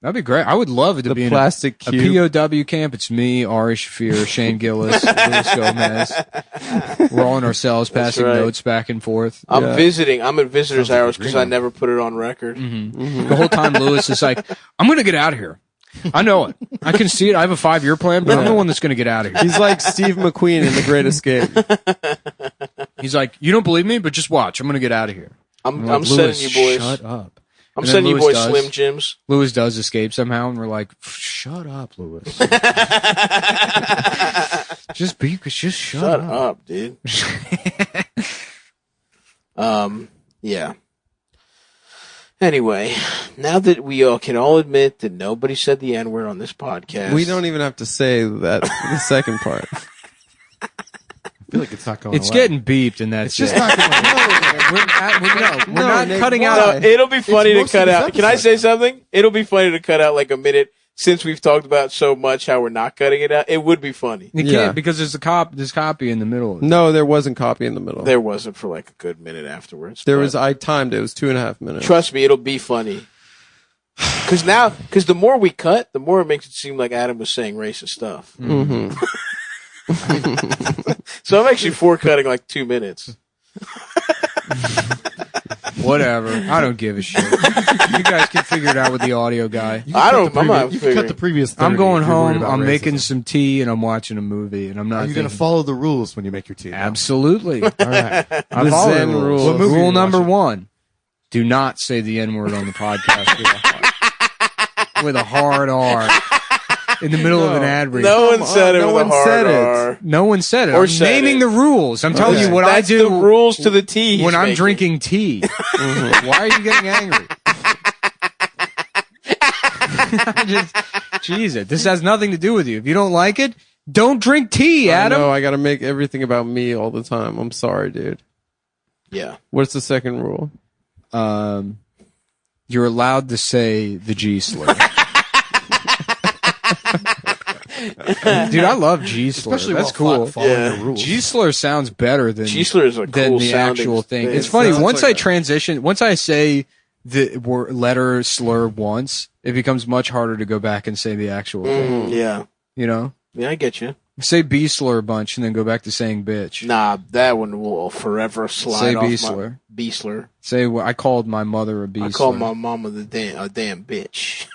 that'd be great. I would love it to be in plastic a cube. POW camp. It's me, Ari Shafir, Shane Gillis, Luis Gomez. We're all in our cells passing right. notes back and forth. I'm visiting. I'm at visitors' hours because I never put it on record. The whole time Lewis is like, I'm going to get out of here. I know it. I can see it. I have a 5-year plan, but I'm the one that's going to get out of here. He's like Steve McQueen in The Great Escape. He's like, you don't believe me, but just watch. I'm going to get out of here. I'm like, sending Lewis, you boys. Shut up. I'm And then sending you Lewis boys does. Slim Jims. Lewis does escape somehow, and we're like, shut up, Lewis. just shut Shut up. up, dude. Yeah. Anyway, now that we all can all admit that nobody said the N-word on this podcast. We don't even have to say that the second part. I feel like it's not going. It's away. getting beeped, and that's It's just it. not going. We're not Nick, cutting why? out. No, it'll be funny to most of cut this out. Can I episode. say something? It'll be funny to cut out like a minute since we've talked about so much how we're not cutting it out. It would be funny. You Yeah. can't because there's copy in the middle of it. No, there wasn't copy in the middle. There wasn't for like a good minute afterwards. There but was. I timed it. It was 2.5 minutes. Trust me, it'll be funny. Because the more we cut, the more it makes it seem like Adam was saying racist stuff. Mm-hmm. So I'm actually for cutting like 2 minutes. Whatever. I don't give a shit. You guys can figure it out with the audio guy. You I can don't. cut the I'm not previous- You can cut the figuring. previous. 30 I'm going if you're worried home. about I'm racism. making some tea, and I'm watching a movie, and I'm not. Are you going to thinking- follow the rules when you make your tea? though? Absolutely. All right. I The follow Zen the rules. rules. What movie are Rule you number watching? 1: do not say the N word on the podcast with a hard R in the middle of an ad read. No one said it no with a one hard said it. R. No one said it. Or I'm said naming it. the rules. I'm telling Okay. you what That's I do. the rules to the tea. he's when I'm making. drinking tea. Why are you getting angry? Jesus, this has nothing to do with you. If you don't like it, don't drink tea, Adam. No, I got to make everything about me all the time. I'm sorry, dude. Yeah. What's the second rule? You're allowed to say the G slur. Dude, I love G slur. Especially That's while cool. following Yeah. the rules. G slur sounds better than Gisler is a than cool the sounding actual thing. thing. It's funny. sounds Once like I that. transition, once I say the letter slur once, it becomes much harder to go back and say the actual thing. Yeah. You know, Yeah, I get you. say B slur a bunch and then go back to saying bitch. Nah, that one will forever slide Say off B-slur. my B-slur. Say well, I called my mother a B I slur. call my mama a damn bitch.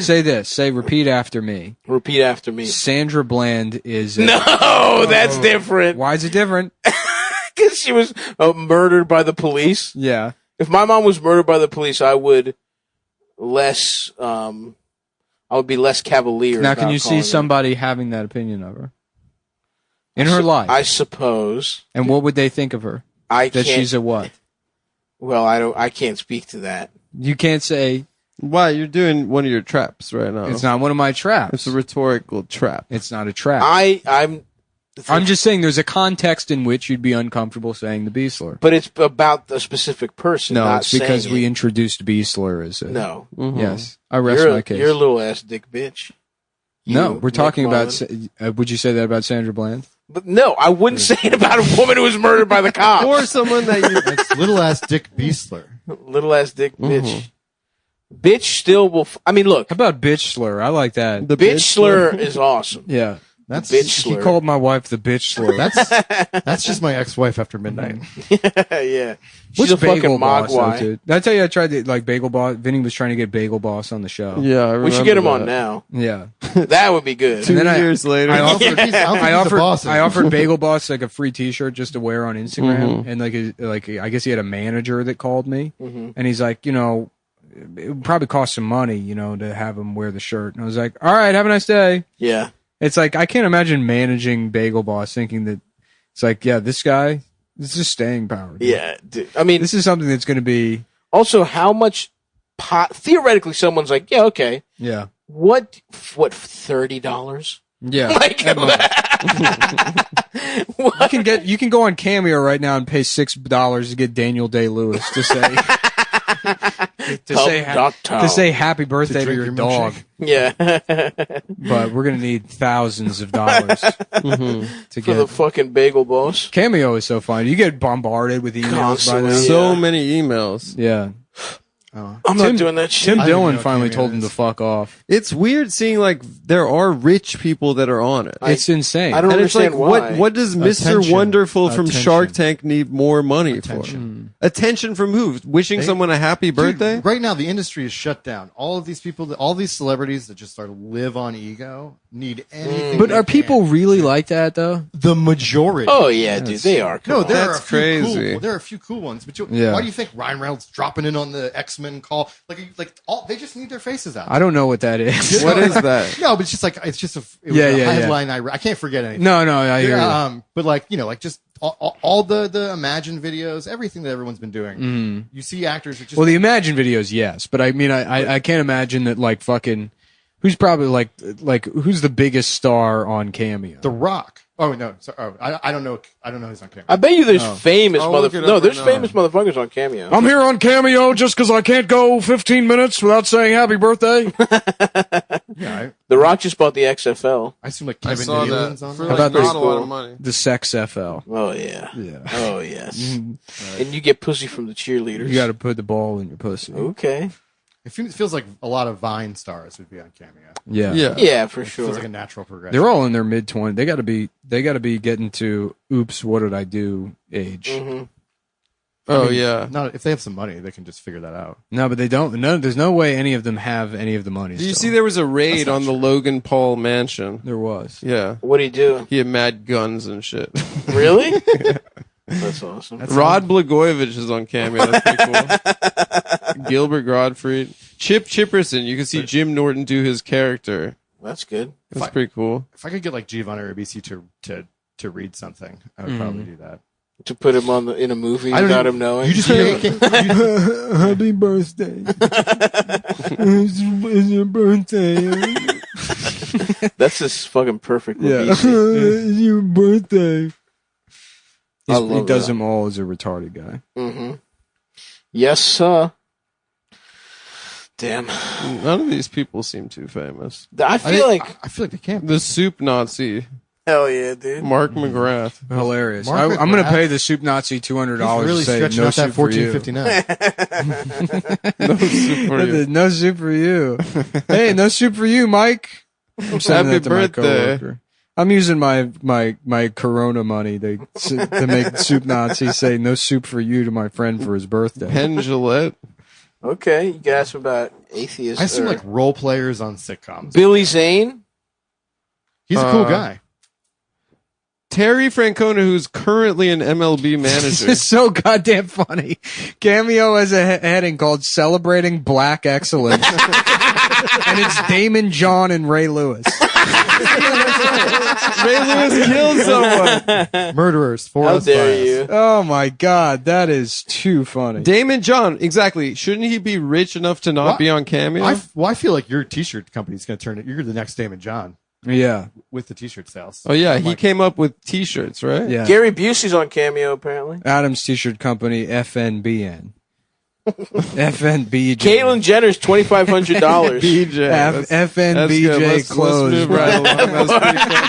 Say this. Say repeat after me. Repeat after me. Sandra Bland is. No, that's different. Why is it different? Because she was murdered by the police. Yeah. If my mom was murdered by the police, I would be less cavalier. Now, can about you see calling her. somebody having that opinion of her in her life? I suppose. And what would they think of her? I That can't. she's a what? Well, I can't speak to that. You can't say Why? You're doing one of your traps right now. it's not one of my traps. It's a rhetorical trap. It's not a trap. I'm I'm just saying there's a context in which you'd be uncomfortable saying the B slur. But it's about a specific person. No, not it's because saying we it. introduced B slur as a... No. Yes. I rest my case. You're a little ass dick bitch. No, You, we're talking Nick about... Mullen. would you say that about Sandra Bland? But no, I wouldn't say it about a woman who was murdered by the cops. Or someone that you. It's little ass Dick Beastler. Little ass dick bitch. Bitch still will. I mean, look. How about bitch slur? I like that. The Bitch slur is awesome. Yeah. That's Bitch He slur. called my wife the bitch slur. that's just my ex-wife after midnight. Yeah. She's What's a fucking Bagel Boss, though, mogwai. dude? Did I tell you I tried to, like, Bagel Boss? Vinny was trying to get Bagel Boss on the show. Yeah, I We should get him remember on that. now. Yeah. That would be good. 2 And then years later. I offered, I don't think he's the boss I offered Bagel Boss like a free T-shirt just to wear on Instagram, and like I guess he had a manager that called me, and he's like, you know, it would probably cost some money, you know, to have him wear the shirt. And I was like, all right, have a nice day. Yeah. It's like I can't imagine managing Bagel Boss thinking that it's like, yeah, this guy, this is staying power. dude. Yeah. Dude. I mean, This is something that's going to be, also, how much pot? Theoretically, someone's like, yeah, okay. yeah, What? $30? yeah. Like, You can go on Cameo right now and pay $6 to get Daniel Day-Lewis to say to say happy birthday to drink your your dog. milkshake. yeah. But we're gonna need thousands of dollars to For get. the fucking bagel boss. Cameo is so fun. You get bombarded with emails Constantly. by them. So many emails. Yeah. I'm not doing that shit. Tim I don't even Dillon know finally what told Cameo him to is. fuck off. It's weird seeing like there are rich people that are on it. It's insane. I don't And it's like, understand why. what does Mr. Attention. Wonderful from Attention. Shark Tank need more money Attention. for? Attention from who? Wishing someone a happy birthday? Dude, right now, the industry is shut down. All of these people, all these celebrities that just sort of live on ego, need anything. But they are people can. really like that though? The majority? Oh yeah, dude, they are. No, Come there on. are a That's few crazy. cool. There are a few cool ones, but Yeah. why do you think Ryan Reynolds dropping in on the X-Men call? They just need their faces out. I don't know what that is. What is that? No, but it's just like it was Yeah, a yeah, yeah. headline. I can't forget anything. No, I hear you. But like like just all the Imagine videos, everything that everyone's been doing. You see actors that just Well, the Imagine videos, yes, but I mean, I can't imagine that like fucking who's probably like who's the biggest star on Cameo? The Rock. Oh no, I don't know. I don't know who's on camera. I bet you there's famous I'll look it motherfuckers. up No, right there's now. famous motherfuckers on Cameo. I'm here on Cameo just because I can't go 15 minutes without saying happy birthday. Yeah, The Rock just bought the XFL. I assume like I Kevin saw Nealon's that on for there. like about not this? a lot of money. The Sex FL. Oh yeah. Yeah. Oh yes. And you get pussy from the cheerleaders. You got to put the ball in your pussy. Okay. It feels like a lot of Vine stars would be on Cameo. Yeah. Yeah. Yeah, for It sure. feels like a natural progression. They're all in their mid 20s. They got to be getting to oops, what did I do age. Oh yeah. Not if they have some money, they can just figure that out. No, but they don't. No, there's no way any of them have any of the money. Did you still. see there was a raid on the Logan Paul mansion? There was. Yeah. What do you do? He had mad guns and shit. Really? That's awesome. Rod Blagojevich is on Cameo. That's pretty cool. Gilbert Gottfried. Chip Chipperson. You can see Jim Norton do his character. That's good. That's pretty cool. If I could get like Giovanni Ribisi to read something, I would probably do that. To put him on in a movie I don't without even- him knowing. You just Happy birthday. It's your birthday. That's just fucking perfect. Yeah. Ribisi. It's your birthday. I He love does that. them all as a retarded guy. Mm-hmm. Yes, sir. Damn. None of these people seem too famous. I feel like I feel like they can't. The soup Nazi, hell yeah, dude. Mark McGrath. Hilarious. Margaret I'm going to Rath- pay the soup Nazi $200 really to say stretching no out that soup for you. $14.59. No soup for you. No soup for you. Hey, no soup for you, Mike. I'm sending Happy that to my birthday. coworker. I'm using my Corona money to make Soup Nazi say no soup for you to my friend for his birthday. Penn Jillette. Okay, you can ask him about atheists. I assume or- like role players on sitcoms. Billy Zane. He's a cool guy. Terry Francona, who's currently an MLB This manager. is so goddamn funny. Cameo has a heading called "Celebrating Black Excellence," and it's Damon, John, and Ray Lewis. Ray Lewis killed someone. Murderers. For How us dare bias. you? Oh my god, that is too funny. Damon John, exactly. Shouldn't he be rich enough to not What? be on Cameo? I feel like your T-shirt company's going to turn it. You're the next Damon John. Yeah. with the t-shirt sales. Oh yeah, I'm he like, came up with T-shirts, right? Yeah. Gary Busey's on Cameo apparently. Adam's T-shirt company, FNBN. FNBJ. Caitlyn Jenner's $2,500. BJ. That's FNBJ good. Let's clothes. move right along. That's pretty cool.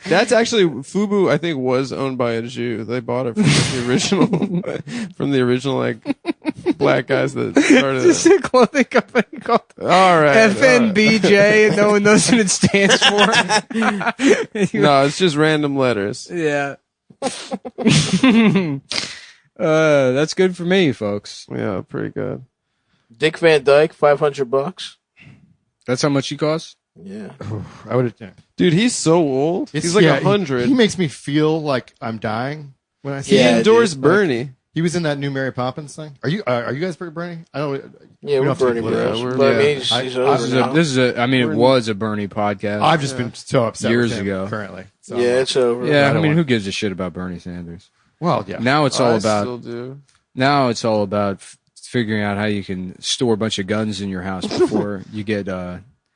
That's actually Fubu. I think was owned by a Jew. They bought it from the original like black guys that started It's it. a clothing company called All right, FNBJ, and no one knows what it stands for. No, it's just random letters. Yeah. That's good for me, folks. Yeah, pretty good. Dick Van Dyke, $500. That's how much he costs? Yeah. I would. Yeah. Dude, he's so old. He's like 100. He makes me feel like I'm dying when I see He Yeah, him. endorsed dude. Bernie. He was in that new Mary Poppins thing. Are you guys for Bernie? I don't. Yeah, we we're don't have to Bernie be Bros. political. But I Yeah. mean, he's over This is now. a. I mean, it was a Bernie podcast. I've just been so upset Years with him ago. currently. So Yeah, it's over. yeah, I I don't mean, want- who gives a shit about Bernie Sanders? well, yeah. Now it's all I about. still do. Now it's all about figuring out how you can store a bunch of guns in your house before you get.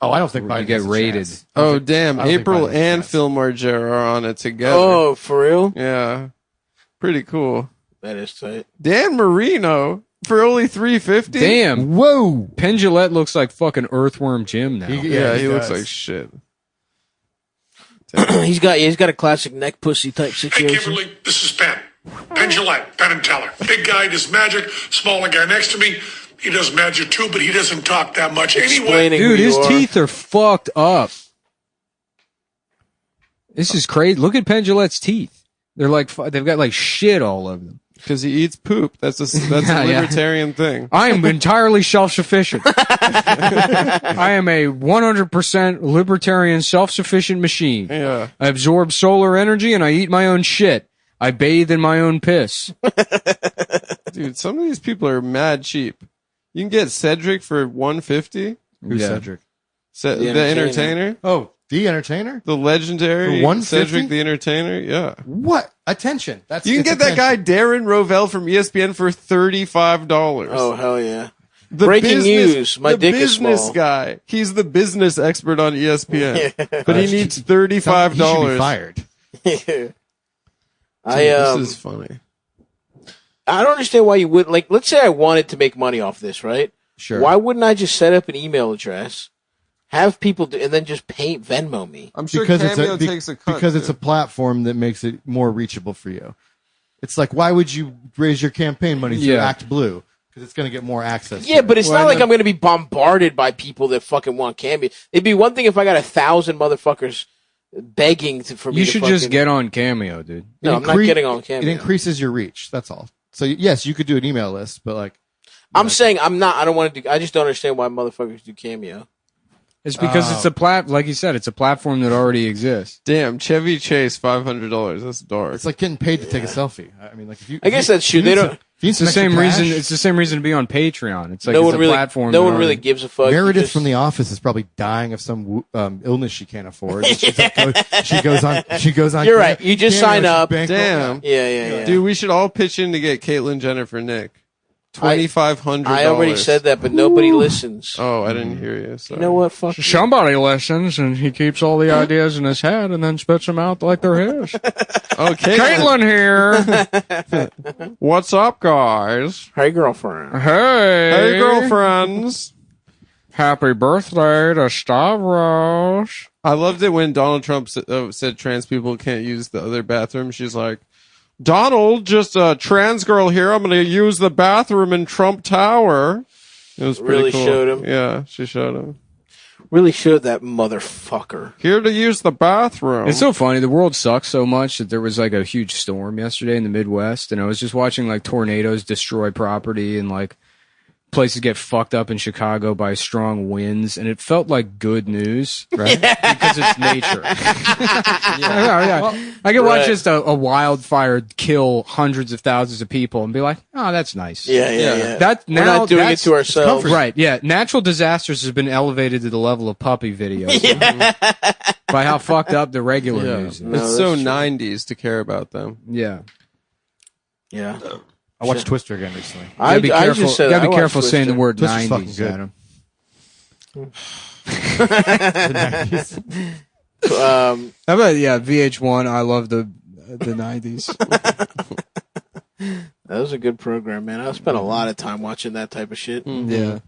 Oh, I don't think You Biden get has a raided. chance. Oh damn! I don't think April Biden has a and chance. Phil Margera are on it together. Oh, for real? Yeah, pretty cool. That is tight. Dan Marino for only $350. Damn, Whoa! Penn Jillette looks like fucking Earthworm Jim now. Yeah, he looks does. like shit. he's got a classic neck pussy type Hey, situation. Kimberly, this is Ben. Ben Gillette, Penn and Teller. Big guy does magic. Smaller guy next to me, he does magic too, but he doesn't talk that much. Anyway, Explaining Dude, who his you are. teeth are fucked up. This is crazy. Look at Penn Jillette's teeth. They're like they've got like shit all over them. Because he eats poop. That's a Yeah, yeah. libertarian thing. I am entirely self-sufficient. I am a 100% libertarian self-sufficient machine. Yeah. I absorb solar energy and I eat my own shit. I bathe in my own piss. Dude, some of these people are mad cheap. You can get Cedric for $150. Who's Yeah. Cedric? The Entertainer. entertainer. Oh, the entertainer. The legendary For $150? Cedric the Entertainer. Yeah. What attention? That's You can it's get that guy attention. Darren Rovell from ESPN for $35. Oh, hell yeah. The Breaking news, my dick is business small. guy. He's the business expert on ESPN. Yeah. But he needs He $35. should be fired. This is funny. I don't understand why you would, like, let's say I wanted to make money off this, right? Sure. Why wouldn't I just set up an email address, have people do, and then just pay Venmo me? I'm sure Because Cameo it's a takes a cut. because it's too. a platform that makes it more reachable for you. It's like, why would you raise your campaign money through Yeah. Act Blue? Because it's going to get more access. Yeah, to but it. it's not like I'm going to be bombarded by people that fucking want Cameo. It'd be one thing if I got 1,000 motherfuckers begging for me You to should fucking, just get on Cameo, dude. No, I'm not Incre- getting on It Cameo. increases your reach. That's all. So yes, you could do an email list, but like, I'm saying I don't want to do, I just don't understand why motherfuckers do Cameo. It's because it's a like you said, it's a platform that already exists. Damn, Chevy Chase, $500. That's dark. it's like getting paid to take a selfie. I mean, like if you, I guess that's true. if you They need don't- some- if you need It's the some same extra reason. cash, It's the same reason to be on Patreon. It's like No it's one a really, platform. no that one really already- gives a fuck. You Meredith just- from The Office is probably dying of some illness she can't afford. She goes on. You're right. You just Cameo, sign she's up. bankrolled. Damn. Yeah. Dude, we should all pitch in to get Caitlyn Jenner for Nick. $2,500. I already said that, but nobody listens. Oh, I didn't hear you. Sorry. You know what? Fuck you. Somebody listens, and he keeps all the ideas in his head, and then spits them out like they're his. Okay. Caitlin here. What's up, guys? Hey, girlfriend. Hey, Hey, girlfriends. Happy birthday to Stavros. I loved it when Donald Trump said trans people can't use the other bathroom. She's like, Donald, just a trans girl here. I'm going to use the bathroom in Trump Tower. It was pretty Really cool. showed him. Yeah, she showed him. Really showed that motherfucker. Here to use the bathroom. It's so funny. The world sucks so much that there was like a huge storm yesterday in the Midwest, and I was just watching like tornadoes destroy property and like places get fucked up in Chicago by strong winds, and it felt like good news, right? Because it's nature. yeah. I could watch Right. just a wildfire kill hundreds of thousands of people and be like, oh, that's nice. Yeah. That We're now not doing it that's to ourselves. Right, yeah. Natural disasters has been elevated to the level of puppy videos by how fucked up the regular Yeah. news is. No, It's so that's true. 90s to care about them. Yeah. Yeah. I watched Twister again recently. You gotta be I careful, just said you gotta I be watched careful saying the Twister. word Twister's fucking 90s, good. Adam. How about VH1? I love the 90s. That was a good program, man. I spent a lot of time watching that type of shit. Yeah,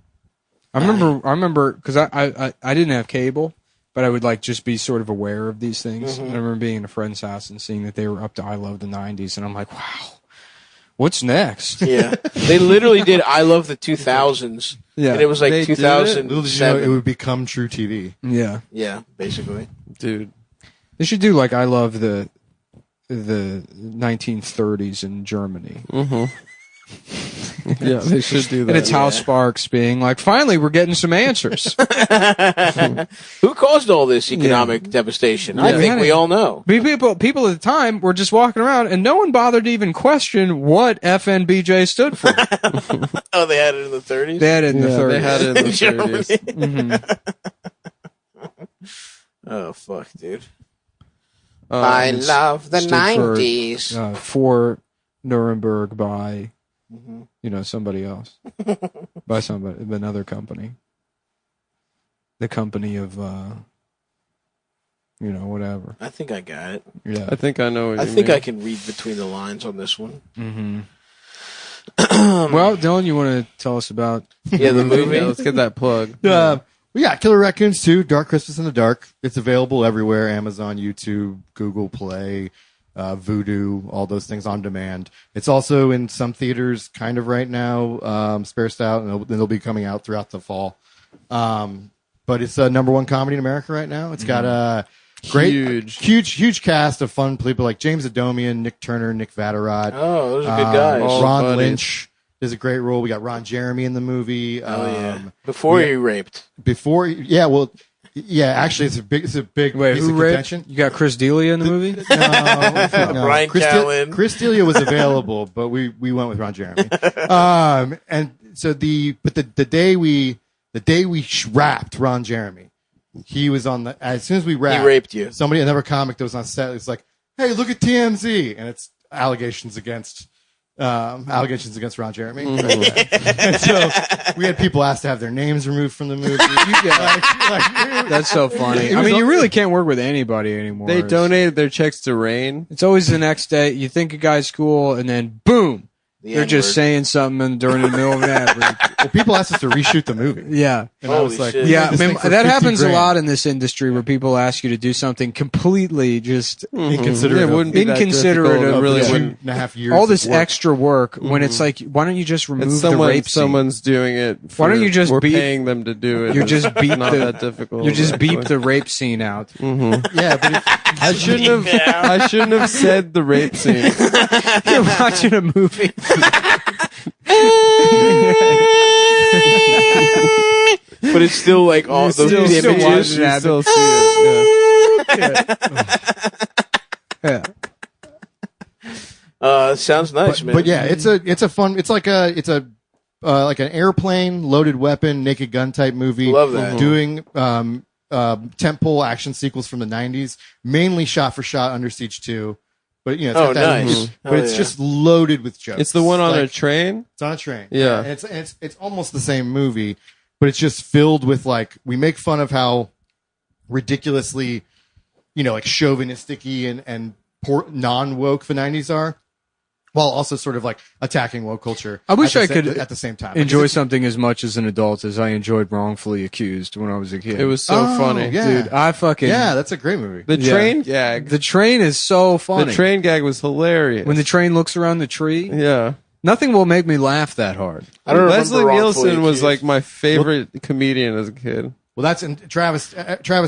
I remember because I didn't have cable, but I would like just be sort of aware of these things. I remember being in a friend's house and seeing that they were up to I Love the 90s, and I'm like, wow, what's next? Yeah, they literally did I Love the 2000s. Yeah, and it was like They did it? 2007. Little did you know it would become True TV. Yeah, Yeah, basically. Dude. they should do like I Love the 1930s in Germany. Yeah, they should do that. And it's Hal Sparks being like, finally, we're getting some answers. Who caused all this economic devastation? I think we all know. People at the time were just walking around, and no one bothered to even question what FNBJ stood for. Oh, they had it in the 30s? They had it in the 30s. They had it in the Germany. 30s. Oh, fuck, dude. I love the stood for, 90s. For Nuremberg by, somebody else. By another company. The company of, whatever. I think I got it. Yeah. I think I know what I you think mean. I can read between the lines on this one. Well, Dylan, you want to tell us about... Yeah, the movie. Yeah, let's get that plug. Killer Raccoons 2, Dark Christmas in the Dark. It's available everywhere, Amazon, YouTube, Google Play, Vudu, all those things on demand. It's also in some theaters kind of right now, spaced out, and it'll be coming out throughout the fall. But it's a #1 comedy in America right now. It's got a great, huge cast of fun people like James Adomian, Nick Turner, Nick Vatterott. Oh, those are good guys. Ron buddies. Lynch is a great role. We got Ron Jeremy in the movie. Before he raped. Actually, it's a big Wait, piece who of raped? contention. You got Chris D'Elia in the movie? No, Brian Callen. Chris D'Elia was available, but we went with Ron Jeremy. And so the day we wrapped Ron Jeremy, he was on as soon as we wrapped, He raped you. Somebody, another comic that was on set, was like, "Hey, look at TMZ," and it's allegations against Ron Jeremy. And so we had people asked to have their names removed from the movie. That's so funny. I mean, you really can't work with anybody anymore. They donated their checks to Rain. It's always the next day. You think a guy's cool, and then boom, they're just saying something during the middle of an ad read. Well, people asked us to reshoot the movie. Yeah. And I was like, shit. we Yeah, made this I mean, thing for that 50 happens a grand. lot in this industry where people ask you to do something completely just Inconsiderate. It wouldn't be that Inconsiderate difficult. of It really the wouldn't. 2.5 years. all this of work. extra work when it's like, why don't you just remove It's the rape scene? someone's doing it. Why don't you just we're beep- paying them to do it? You just beep not the- that difficult. You just beep actually. the rape scene out. Yeah, but if, I shouldn't have said the rape scene. You're watching a movie. But it's still like all those still images. watching You still see it. Sounds nice, man. but yeah, it's a fun. It's like an airplane loaded weapon naked gun type movie. Love that. Doing tentpole action sequels from the '90s, mainly shot for shot Under Siege 2. But it's got that- nice. But it's just loaded with jokes. It's the one on Like, a train. It's on a train. Yeah. And it's almost the same movie, but it's just filled with like we make fun of how ridiculously, like chauvinistic-y and non-woke the 90s are, while also sort of like attacking woke culture. I wish at I the could at the same time. Enjoy Because something as much as an adult as I enjoyed Wrongfully Accused when I was a kid. It was so Oh, funny. yeah. Dude, I fucking... yeah, that's a great movie. The Yeah. train gag. The train is so funny. The train gag was hilarious. When the train looks around the tree, yeah. nothing will make me laugh that hard. I don't Leslie remember Wrongfully Nielsen was Accused. like my favorite comedian as a kid. Well, that's Travis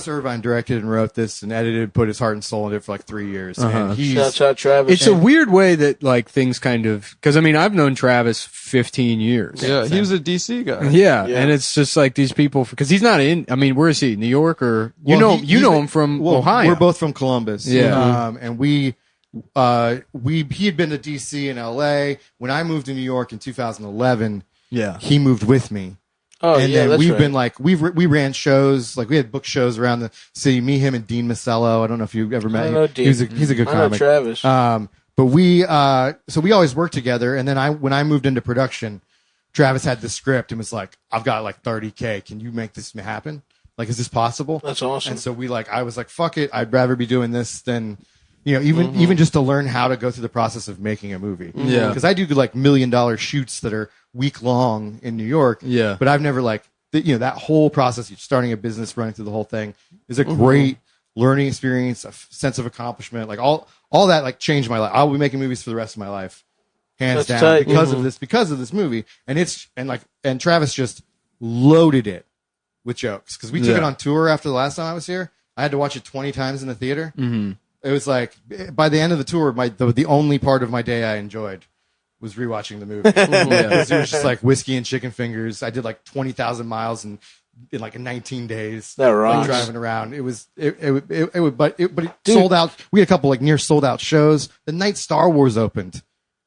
Irvine directed and wrote this and edited, put his heart and soul into it for like 3 years. And he's Shouts out Travis. It's a weird way that like things kind of... Because, I mean, I've known Travis 15 years. Yeah, he was a DC guy. Yeah, Yeah. and it's just like these people... Because he's not in... I mean, where is he? New York or... You Well, know him from Ohio. We're both from Columbus. Yeah. And he had been to DC and LA. When I moved to New York in 2011, Yeah. he moved with me. Oh, And yeah, then that's we've right. been like we ran shows, like we had book shows around the city. Me, him, and Dean Masello. I don't know if you ever met I him. know Dean. He's a good I know comic. Travis. But we always worked together. And then when I moved into production, Travis had the script and was like, "I've got like 30K. Can you make this happen?" Like, is this possible? That's awesome. And so I was like, fuck it. I'd rather be doing this than, even just to learn how to go through the process of making a movie. Yeah. Because I do like $1 million shoots that are week long in New York. Yeah. But I've never that whole process, you're starting a business, running through the whole thing is a great learning experience, a sense of accomplishment. Like all that like changed my life. I'll be making movies for the rest of my life. Hands That's down tight. because of this movie. And Travis just loaded it with jokes because we took it on tour after the last time I was here. I had to watch it 20 times in the theater. Mm-hmm. It was like by the end of the tour, the only part of my day I enjoyed was rewatching the movie. It was just like whiskey and chicken fingers. I did like 20,000 miles in like 19 days. That rocks. Like, driving around. But it sold out. We had a couple like near sold out shows. The night Star Wars opened,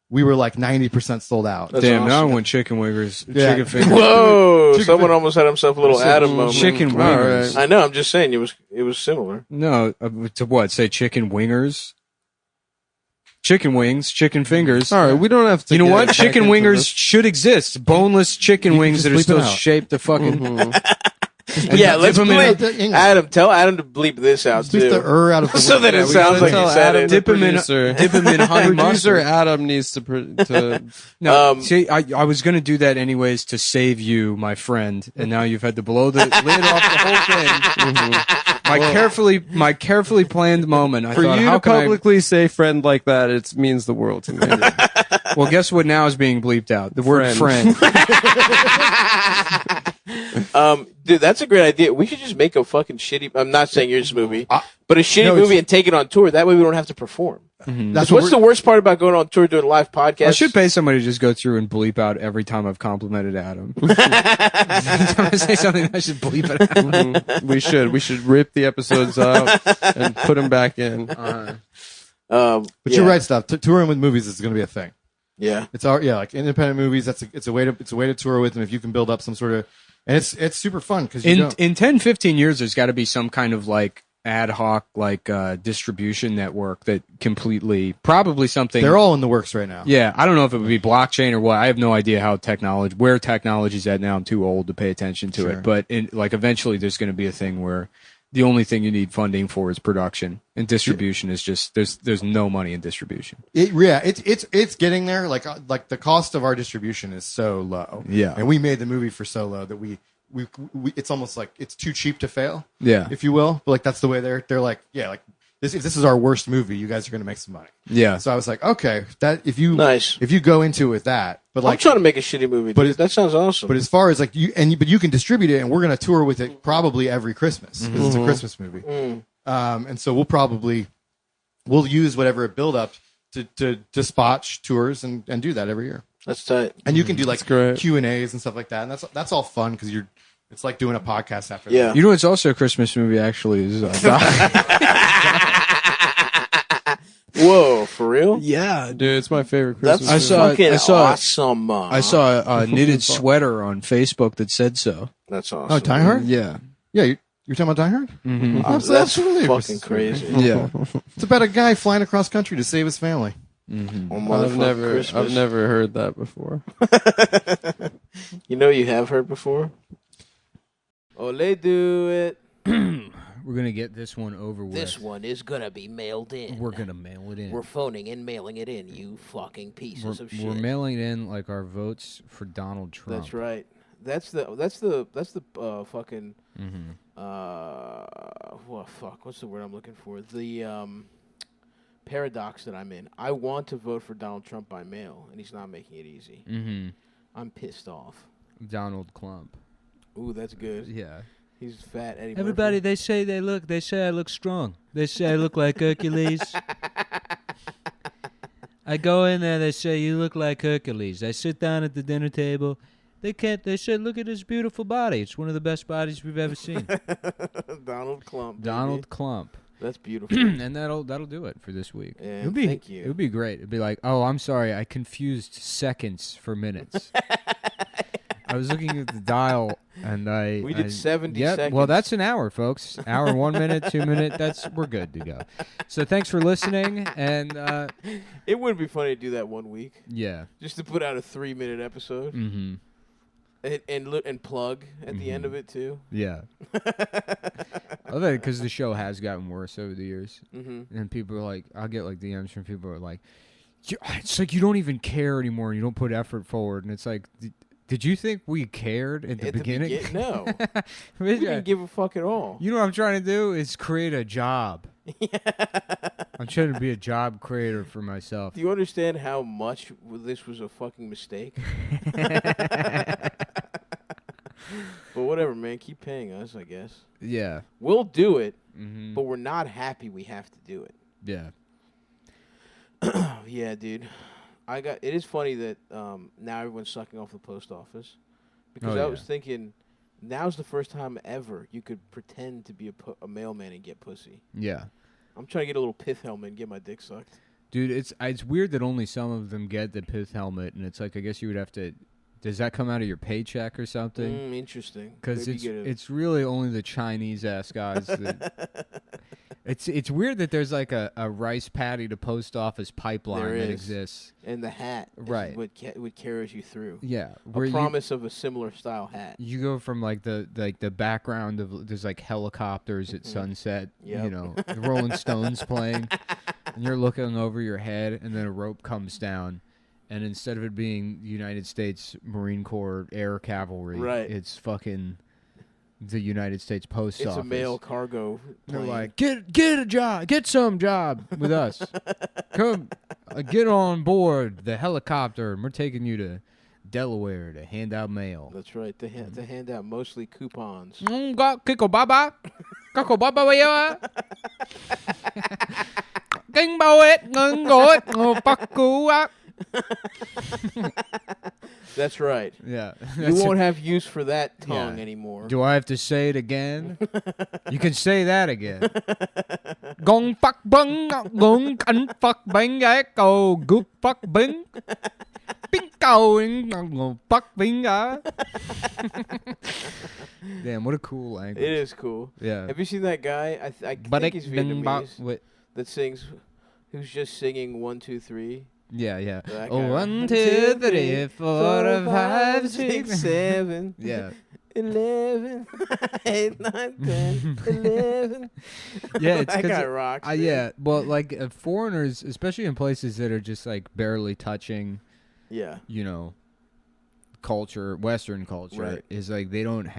we were like 90% sold out. That's Damn, now I awesome. want chicken wingers. Yeah. Chicken fingers. Whoa! Someone almost had himself a little Adam moment. Chicken wingers. I know. I'm just saying it was similar. No, to what? Say chicken wingers? Chicken wings, chicken fingers. All right, we don't have to. You know get what? back Chicken into wingers this. should exist. Boneless chicken wings that are bleep it still out. shaped the fucking. Yeah, let's dip 'em in bleep. English. Adam, tell Adam to bleep this out Bleep the too. out of the So that it sounds like tell you said Adam it. Dip 'em in, producer. dip 'em in honey Producer mustard. Adam needs to No, see, I was going to do that anyways to save you, my friend, and now you've had to blow the lid off the whole thing. My carefully planned moment. I for thought, you how to can publicly say friend like that. It means the world to me. Well, guess what? Now is being bleeped out. The word friend. Dude, that's a great idea. We should just make a fucking shitty. I'm not saying yours movie, but a shitty no, movie and take it on tour. That way, we don't have to perform. That's What's the worst part about going on tour doing a live podcast? I should pay somebody to just go through and bleep out every time I've complimented Adam. Every time I say something, I should bleep it out. We should rip the episodes out and put them back in. But you're right, stuff. Touring with movies is going to be a thing. Yeah. It's like independent movies. It's a way to tour with them if you can build up some sort of, and it's super fun because In 10, 15 years, there's got to be some kind of like ad hoc distribution network that completely probably something. they're all in the works right now. Yeah, I don't know if it would be blockchain or what. I have no idea where technology's at now. I'm too old to pay attention to it. But eventually, there's going to be a thing where the only thing you need funding for is production, and distribution is just there's no money in distribution. It's getting there. Like the cost of our distribution is so low. Yeah. and we made the movie for so low that we it's almost like it's too cheap to fail. Yeah. if you will. But like that's the way they're like, yeah, like this. If this is our worst movie, you guys are going to make some money. Yeah. So I was like, okay, that if you Nice. if you go into it with that, but I'm like trying to make a shitty movie, But dude. That sounds awesome. But as far as like but you can distribute it, and we're going to tour with it probably every Christmas because it's a Christmas movie. And so we'll use whatever build up to spot tours and do that every year. That's tight. And you can do like great. Q&As and stuff like that, and that's all fun because it's like doing a podcast after. Yeah. that. You know, it's also a Christmas movie. Actually, is Whoa, for real? yeah. Dude, it's my favorite That's Christmas I movie. saw- awesome. I saw a knitted sweater on Facebook that said so. That's awesome. Oh, Die Hard? Yeah. Yeah, you're talking about Die Hard? Mm-hmm. That's Absolutely. fucking crazy. Yeah. It's about a guy flying across country to save his family. On I've motherfucking Christmas. never heard that before. You know you have heard before? Oh, they do it. We're gonna get this one over with. This one is gonna be mailed in. We're gonna mail it in. We're phoning and mailing it in, you fucking pieces of shit. We're mailing it in like our votes for Donald Trump. That's right. That's the fucking what fuck? What's the word I'm looking for? The paradox that I'm in. I want to vote for Donald Trump by mail, and he's not making it easy. Mm-hmm. I'm pissed off. Donald Clump. Ooh, that's good. Yeah. He's fat. Eddie Everybody, Murphy. they say I look strong. They say I look like Hercules. I go in there, they say, you look like Hercules. I sit down at the dinner table. They said, look at his beautiful body. It's one of the best bodies we've ever seen. Donald Clump. baby. Donald Clump. That's beautiful. And that'll do it for this week. Yeah, It'll be, thank you. It would be great. It'd be like, oh, I'm sorry, I confused seconds for minutes. I was looking at the dial, and We did 70 Well, seconds. that's an hour, folks. Hour, 1 minute, 2 minute. We're good to go. So thanks for listening, and It would be funny to do that one week, yeah. just to put out a 3-minute episode. Mm-hmm. And plug at the end of it too. Yeah. I love it because the show has gotten worse over the years. Mm-hmm. And people are like, I'll get like DMs from people who are like, it's like you don't even care anymore. You don't put effort forward. And it's like, did you think we cared at the beginning? No. We didn't give a fuck at all. You know what I'm trying to do is create a job. I'm trying to be a job creator for myself. Do you understand how much this was a fucking mistake? But whatever, man. Keep paying us, I guess. Yeah. We'll do it, Mm-hmm. but we're not happy we have to do it. Yeah. Yeah, dude. It is funny that now everyone's sucking off the post office. Because I was thinking, now's the first time ever you could pretend to be a mailman and get pussy. Yeah. I'm trying to get a little pith helmet and get my dick sucked. Dude, it's weird that only some of them get the pith helmet, and it's like I guess you would have to. Does that come out of your paycheck or something? Interesting. Because it's really only the Chinese ass guys. It's weird that there's like a rice paddy to post office pipeline that exists. And the hat, right? What carries you through. Yeah, a promise of a similar style hat. You go from like the background of there's like helicopters at sunset. Yep. You know, the Rolling Stones playing, and you're looking over your head, and then a rope comes down. And instead of it being United States Marine Corps Air Cavalry, it's fucking the United States Post Office. It's a mail cargo plane. They're like, get a job, get some job with us. Come, get on board the helicopter, and we're taking you to Delaware to hand out mail. That's right, to hand out mostly coupons. Kiko baba, kako baba waya. Kinh bao it, ngon goit, paku. That's right. Yeah. You won't have use for that tongue anymore. Do I have to say it again? You can say that again. Gong fuck bung, gong can fuck bang go good fuck bing. Ping go fuck bing. Damn, what a cool language. It is cool. Yeah. Have you seen that guy? I think he's Vietnamese. That sings, who's just singing 1, 2, 3. Yeah. That Oh, guy. 1, 2, 3, 4, 5, 6, 7. Yeah. 11, 8, 9, 10, 11. Yeah, it's that guy rocks. Yeah, well, like foreigners, especially in places that are just like barely touching, you know, culture, Western culture, is like they don't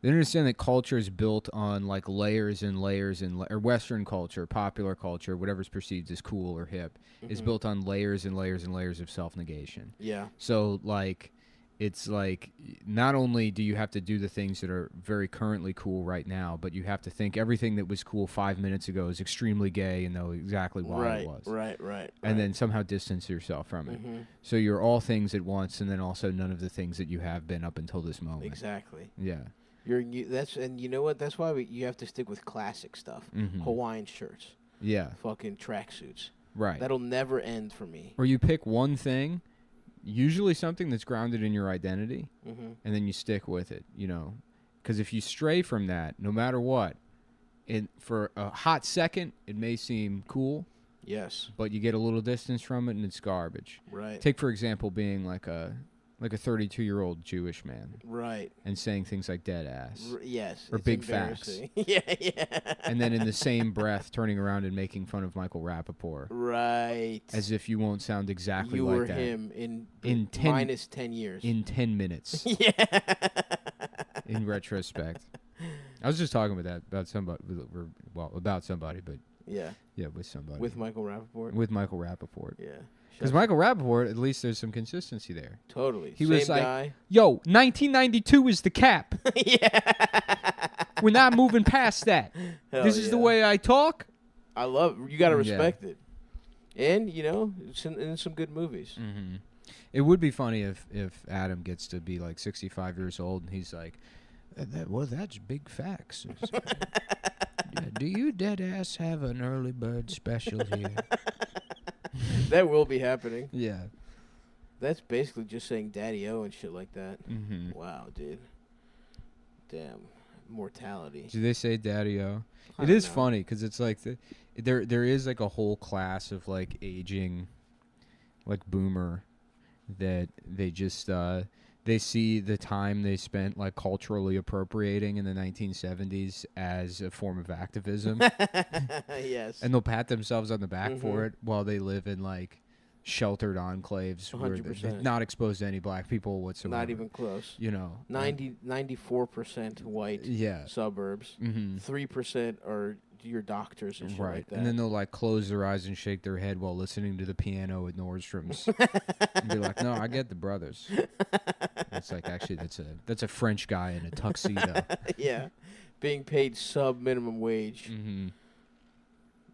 understand that culture is built on like layers and layers or Western culture, popular culture, whatever's perceived as cool or hip, is built on layers and layers and layers of self-negation. Yeah. So like, it's like not only do you have to do the things that are very currently cool right now, but you have to think everything that was cool 5 minutes ago is extremely gay and know exactly why it was. Right. And then somehow distance yourself from it. So you're all things at once, and then also none of the things that you have been up until this moment. Exactly. Yeah. And you know what? That's why you have to stick with classic stuff. Hawaiian shirts. Yeah. Fucking tracksuits. Right. That'll never end for me. Or you pick one thing, usually something that's grounded in your identity, and then you stick with it, you know. Because if you stray from that, no matter what, for a hot second, it may seem cool. Yes. But you get a little distance from it, and it's garbage. Right. Take, for example, being like a 32-year-old Jewish man. Right. And saying things like dead ass. Yes. Or big facts. Yeah. And then in the same breath, turning around and making fun of Michael Rappaport. Right. As if you won't sound exactly like that. You were him in minus 10 years. In 10 minutes. Yeah. In retrospect. I was just talking about somebody, but... Yeah, with somebody. With Michael Rappaport? With Michael Rappaport. Yeah. Because Michael Rappaport, at least there's some consistency there. Totally. He Same was like, guy. yo, 1992 is the cap. Yeah. We're not moving past that. This is the way I talk. I love you got to respect it. And, you know, it's in some good movies. Mm-hmm. It would be funny if Adam gets to be like 65 years old and he's like, that's big facts. Do you dead ass have an early bird special here? That will be happening. Yeah. That's basically just saying Daddy-O and shit like that. Mm-hmm. Wow, dude. Damn. Mortality. Do they say Daddy-O? It is funny because it's like there is like a whole class of like aging, like boomer, that they just they they see the time they spent like culturally appropriating in the 1970s as a form of activism. Yes. And they'll pat themselves on the back for it while they live in like sheltered enclaves where they're 100%. not exposed to any black people whatsoever. Not even close. You know, 94% white suburbs. 3% are your doctors and shit right. like that. And then they'll like close their eyes and shake their head while listening to the piano at Nordstrom's and be like, "No, I get the brothers." It's like actually that's a French guy in a tuxedo. Yeah, being paid sub minimum wage.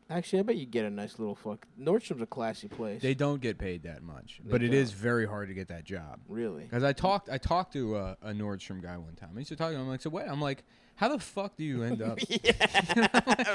Actually, I bet you get a nice little fuck. Nordstrom's a classy place. They don't get paid that much, but it is very hard to get that job. Really? Because I talked to a Nordstrom guy one time. I used to talk to him. I'm like, so wait, I'm like, how the fuck do you end up?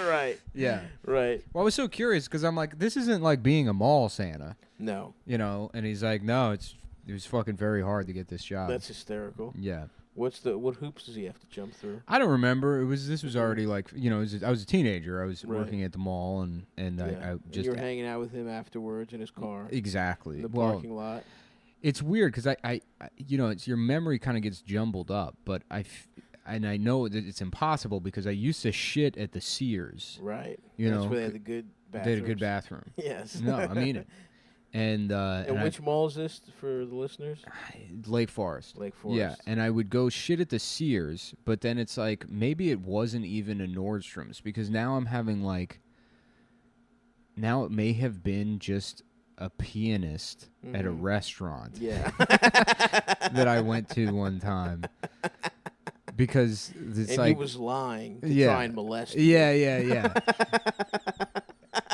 Right. Yeah. Right. Well, I was so curious because I'm like, this isn't like being a mall Santa. No. You know, and he's like, no, it was fucking very hard to get this job. That's hysterical. Yeah. What hoops does he have to jump through? I don't remember. This was already like, you know, I was a teenager. I was working at the mall and I just you were hanging out with him afterwards in his car. Exactly. In the parking lot. It's weird because I you know, it's your memory kind of gets jumbled up, but I know that it's impossible because I used to shit at the Sears. Right. You That's know, where they had the good bathrooms. They had a good bathroom. Yes. No, I mean it. And which mall is this for the listeners? Lake Forest. Lake Forest. Yeah, and I would go shit at the Sears, but then it's like maybe it wasn't even a Nordstrom's because now I'm having like now it may have been just a pianist at a restaurant. Yeah. that I went to one time. Because it's and like he was lying to try and molest you. Yeah.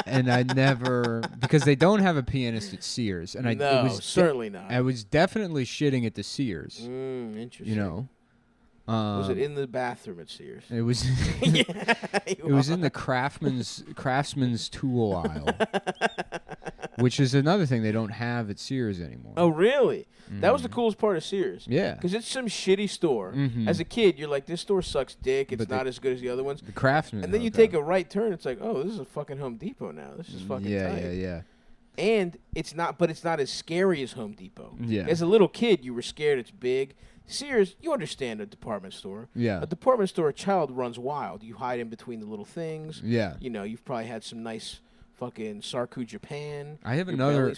And I never because they don't have a pianist at Sears, and it was certainly not. I was definitely shitting at the Sears. Interesting. You know, was it in the bathroom at Sears? It was. It was in the craftsman's tool aisle, which is another thing they don't have at Sears anymore. Oh, really? That was the coolest part of Sears. Yeah. Because it's some shitty store. As a kid, you're like, this store sucks dick. It's not as good as the other ones. The Craftsman. And then you take a right turn. It's like, oh, this is a fucking Home Depot now. This is fucking tight. Yeah. And it's not as scary as Home Depot. Yeah. As a little kid, you were scared it's big. Sears, you understand a department store. Yeah. A department store, a child runs wild. You hide in between the little things. Yeah. You know, you've probably had some nice fucking Sarku Japan. I have another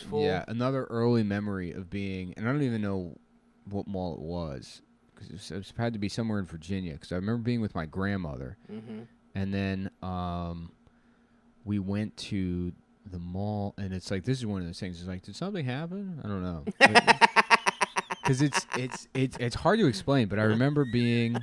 early memory of being, and I don't even know what mall it was, because it had to be somewhere in Virginia, because I remember being with my grandmother, and then we went to the mall, and it's like, this is one of those things, it's like, did something happen? I don't know. Because it's hard to explain, but I remember being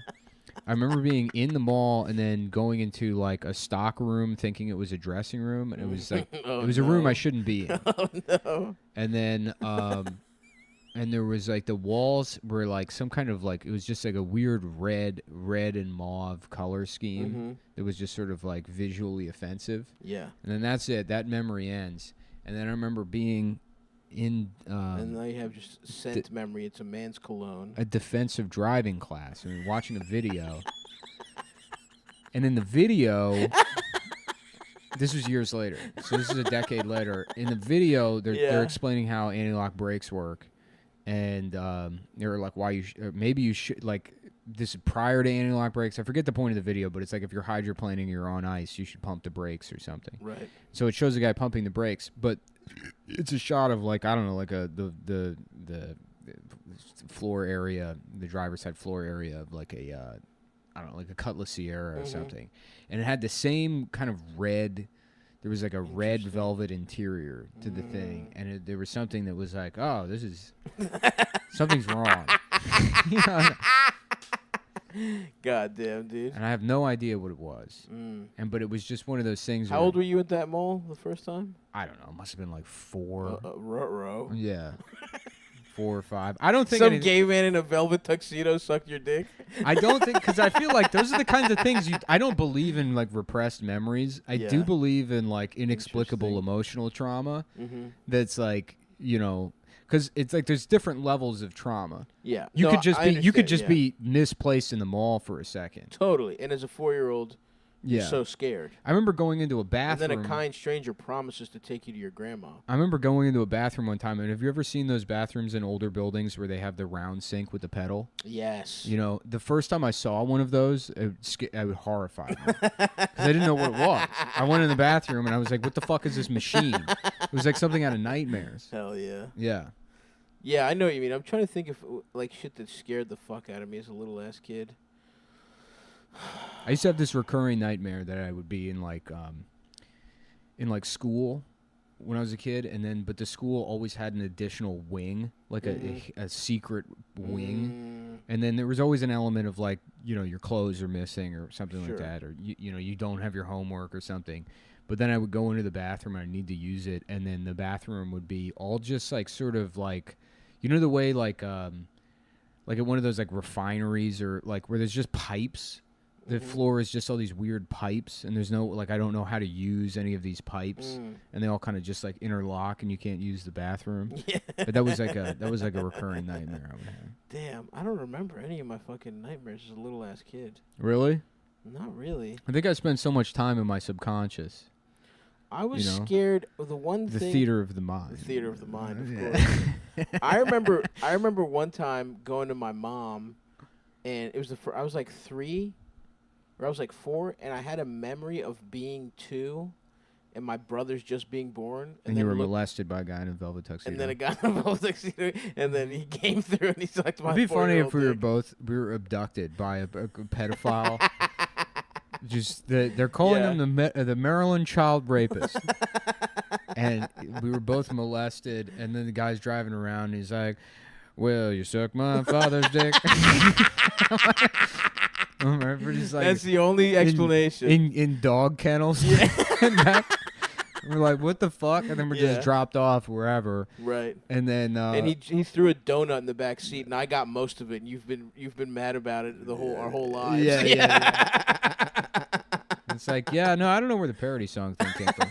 in the mall and then going into like a stock room thinking it was a dressing room, and it was like it was a room I shouldn't be in. Oh no. And then and there was like the walls were like some kind of like, it was just like a weird red and mauve color scheme. It was just sort of like visually offensive. Yeah. And then that's it. That memory ends. And then I remember being in and now you have just scent memory. It's a man's cologne. A defensive driving class. I mean, watching a video. And in the video, this was years later. So this is a decade later. In the video, they're explaining how anti-lock brakes work. And they're like, why you maybe you should, like, this is prior to anti-lock brakes. I forget the point of the video, but it's like if you're hydroplaning, you're on ice, you should pump the brakes or something. Right. So it shows the guy pumping the brakes, but it's a shot of like, I don't know, like the floor area, the driver's side floor area of like a I don't know, like a Cutlass Sierra or something, and it had the same kind of red. There was like a red velvet interior to the thing, and there was something that was like, oh, this is something's wrong. You know? God damn, dude. And I have no idea what it was. But it was just one of those things. How old were you at that mall the first time? I don't know. It must have been like 4. Ruh-roh. Yeah. 4 or 5. I don't think some gay man in a velvet tuxedo sucked your dick. I don't think, because I feel like those are the kinds of things I don't believe in, like repressed memories. I do believe in like inexplicable emotional trauma. That's like, you know, because it's like there's different levels of trauma. Yeah, you could just be misplaced in the mall for a second. Totally. And as a 4-year-old, You're Yeah. so scared. I remember going into a And bathroom. then a kind stranger promises to take you to your grandma. I remember going into a bathroom one time, and have you ever seen those bathrooms in older buildings where they have the round sink with the pedal? Yes. You know, the first time I saw one of those, it would horrify me because I didn't know what it was. I went in the bathroom and I was like, "What the fuck is this machine?" It was like something out of Nightmares. Hell yeah. Yeah. Yeah, I know what you mean. I'm trying to think of like shit that scared the fuck out of me as a little ass kid. I used to have this recurring nightmare that I would be in like school when I was a kid, and then but the school always had an additional wing, like a secret wing, and then there was always an element of like, you know, your clothes are missing or something like that, or you know, you don't have your homework or something. But then I would go into the bathroom and I need to use it, and then the bathroom would be all just like sort of like, you know, the way like at one of those like refineries or like where there's just pipes. The floor is just all these weird pipes, and there's no, like, I don't know how to use any of these pipes, and they all kind of just like interlock, and you can't use the bathroom. Yeah. But that was like a recurring nightmare I would have. Damn, I don't remember any of my fucking nightmares as a little ass kid. Really? Not really. I think I spent so much time in my subconscious. I was scared of the one the thing. Theater of the mind. The theater of the mind, of course. I remember one time going to my mom, and it was I was like 3. Or I was like 4, and I had a memory of being 2, and my brother's just being born. And you were molested by a guy in a velvet tuxedo. And then a guy in a velvet tuxedo, and then he came through and he sucked my. It'd be funny if we dick. were abducted by a pedophile. Just they're calling him the Maryland child rapist, and we were both molested. And then the guy's driving around, and he's like, "Well, you suck my father's dick." That's the only explanation. In dog kennels. Yeah. We're like, what the fuck? And then we're just dropped off wherever. Right. And then and he threw a donut in the back seat, and I got most of it. And you've been mad about it our whole lives. Yeah. It's like, no, I don't know where the parody song thing came from.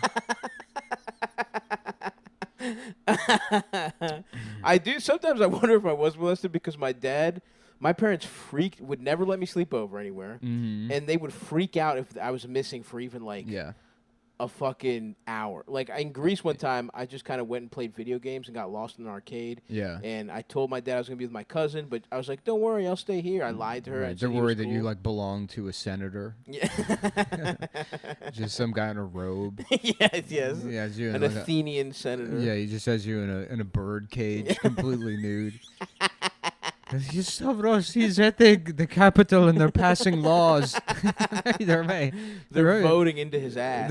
I do. Sometimes I wonder if I was molested because my parents would never let me sleep over anywhere, and they would freak out if I was missing for even like a fucking hour. Like in Greece one time, I just kind of went and played video games and got lost in an arcade. Yeah. And I told my dad I was gonna be with my cousin, but I was like, "Don't worry, I'll stay here." I lied to her. Right. They're worried that you like belong to a senator. Yeah. Just some guy in a robe. Yes. Yeah, an like Athenian senator. Yeah, he just has you in a bird cage, completely nude. He's at the Capitol and they're passing laws. They're voting into his ass.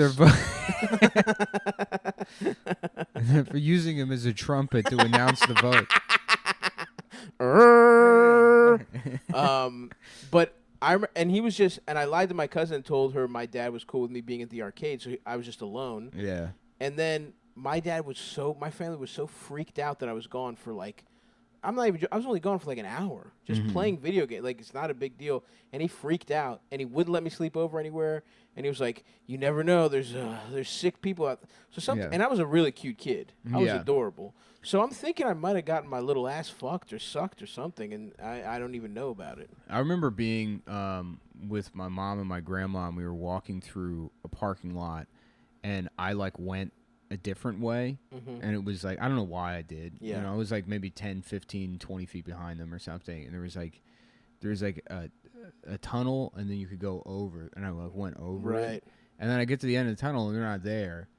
They're using him as a trumpet to announce the vote. But he was just, and I lied to my cousin and told her my dad was cool with me being at the arcade, so I was just alone. Yeah. And then my family was so freaked out that I was gone for like, I was only gone for like an hour, just playing video games. Like, it's not a big deal. And he freaked out, and he wouldn't let me sleep over anywhere. And he was like, "You never know. There's sick people out." And I was a really cute kid. I was adorable. So I'm thinking I might have gotten my little ass fucked or sucked or something, and I don't even know about it. I remember being with my mom and my grandma, and we were walking through a parking lot, and I like went a different way, and it was like, I don't know why I did. You know, I was like maybe 10, 15, 20 feet behind them or something, and there was like a tunnel, and then you could go over, and I like went over it, and then I get to the end of the tunnel, and they're not there,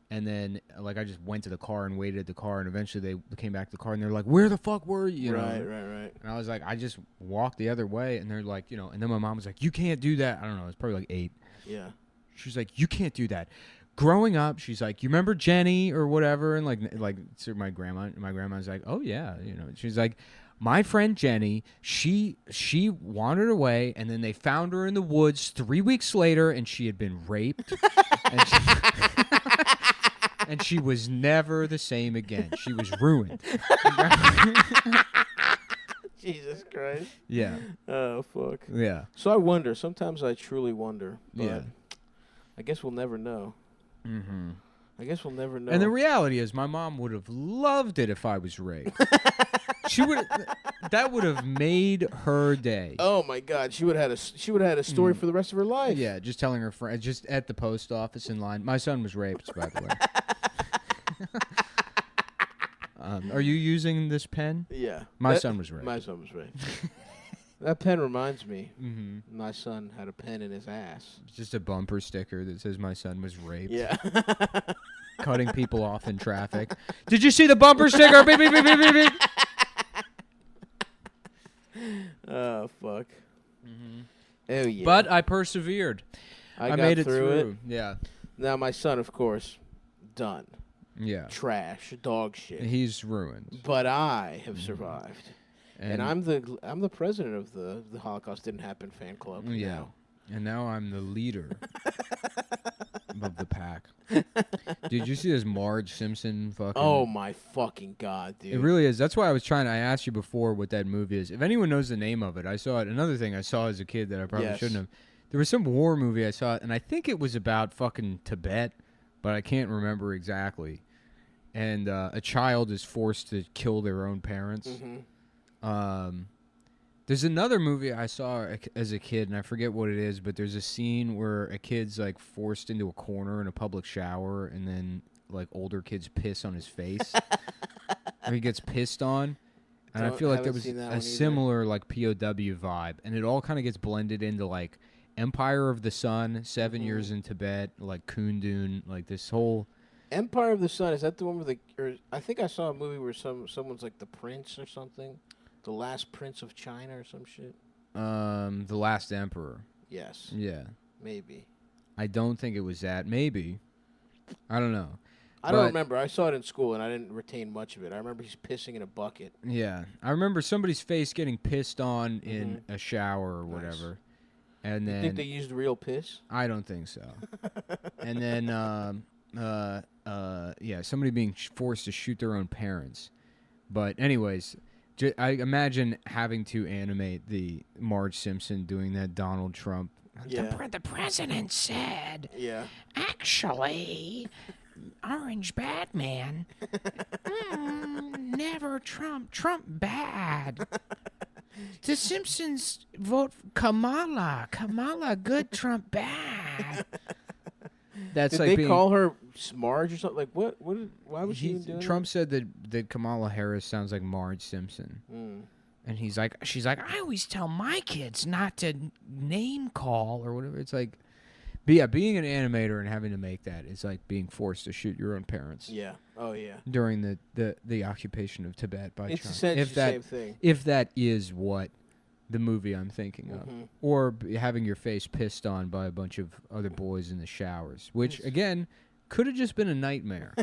and then like I just went to the car and waited at the car, and eventually they came back to the car, and they're like, "Where the fuck were you?" You know? Right. And I was like, I just walked the other way, and they're like, you know, and then my mom was like, "You can't do that." I don't know, it's probably like 8. Yeah. She's like, "You can't do that." Growing up, she's like, "You remember Jenny or whatever?" And like so my grandma's like, "Oh yeah," you know. She's like, "My friend Jenny, she wandered away, and then they found her in the woods 3 weeks later, and she had been raped, and she was never the same again. She was ruined." Jesus Christ. Yeah. Oh fuck. Yeah. So I wonder. Sometimes I truly wonder. But Yeah. I guess we'll never know. I guess we'll never know. And the reality is, my mom would have loved it if I was raped. She would. That would have made her day. Oh my God, she would have had a story for the rest of her life. Yeah, just telling her friend, just at the post office in line. My son was raped, by the way. Are you using this pen? Yeah. My son was raped. My son was raped. That pen reminds me. My son had a pen in his ass. It's just a bumper sticker that says my son was raped. Yeah. Cutting people off in traffic. Did you see the bumper sticker? Beep, beep, beep, beep, beep, beep. Oh fuck. Oh yeah. But I persevered. I made it through. Yeah. Now my son, of course, done. Yeah. Trash, dog shit. He's ruined. But I have survived, and I'm the president of the Holocaust Didn't Happen fan club. Yeah. Now. And now I'm the leader of the pack. Did you see this Marge Simpson fucking? Oh my fucking God, dude! It really is. That's why I was trying. I asked you before what that movie is. If anyone knows the name of it, I saw it. Another thing I saw as a kid that I probably shouldn't have. There was some war movie I saw, and I think it was about fucking Tibet, but I can't remember exactly. And a child is forced to kill their own parents. There's another movie I saw as a kid, and I forget what it is, but there's a scene where a kid's like forced into a corner in a public shower, and then like older kids piss on his face, or he gets pissed on. And I feel like there was a similar like POW vibe, and it all kind of gets blended into like Empire of the Sun, 7 Years in Tibet, like Kundun, like this whole. Empire of the Sun, is that the one where I think I saw a movie where someone's like the prince or something, the last prince of China or some shit. The Last Emperor. Yes. Yeah. Maybe. I don't think it was that. Maybe. I don't know. I don't remember. I saw it in school and I didn't retain much of it. I remember he's pissing in a bucket. Yeah, I remember somebody's face getting pissed on in a shower or whatever. And then you think they used real piss? I don't think so. And then somebody being forced to shoot their own parents. But anyways, I imagine having to animate the Marge Simpson doing that Donald Trump. Yeah. The president said, yeah, actually, Orange Batman, never Trump bad. The Simpsons vote Kamala good, Trump bad. That's Did like they call her Marge or something? Like what? Why was she doing Trump said that Kamala Harris sounds like Marge Simpson. And she's like, I always tell my kids not to name call or whatever. It's like, but yeah, being an animator and having to make that is like being forced to shoot your own parents. Yeah. Oh yeah. During the occupation of Tibet by China. It's essentially the same thing. If that is what the movie I'm thinking of, or having your face pissed on by a bunch of other boys in the showers, which again could have just been a nightmare,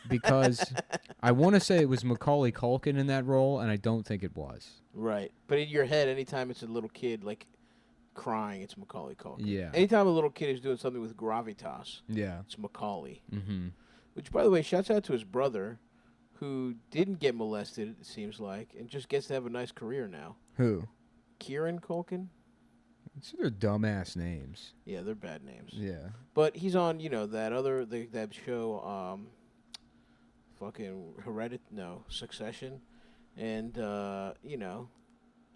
because I want to say it was Macaulay Culkin in that role, and I don't think it was. Right, but in your head, anytime it's a little kid like crying, it's Macaulay Culkin. Yeah. Anytime a little kid is doing something with gravitas, it's Macaulay. Which, by the way, shouts out to his brother, who didn't get molested, it seems like, and just gets to have a nice career now. Who? Kieran Culkin. These are dumbass names. Yeah, they're bad names. Yeah. But he's on, that show, Succession. And,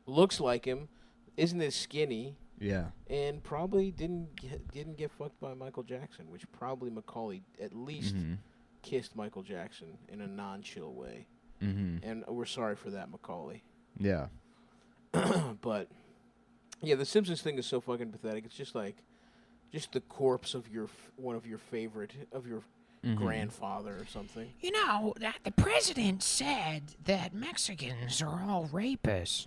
looks like him, isn't as skinny. Yeah. And probably didn't get fucked by Michael Jackson, which probably Macaulay at least kissed Michael Jackson in a non-chill way. And we're sorry for that, Macaulay. Yeah. But yeah, the Simpsons thing is so fucking pathetic. It's just like, the corpse of one of your favorite of your grandfather or something. You know, the president said that Mexicans are all rapists.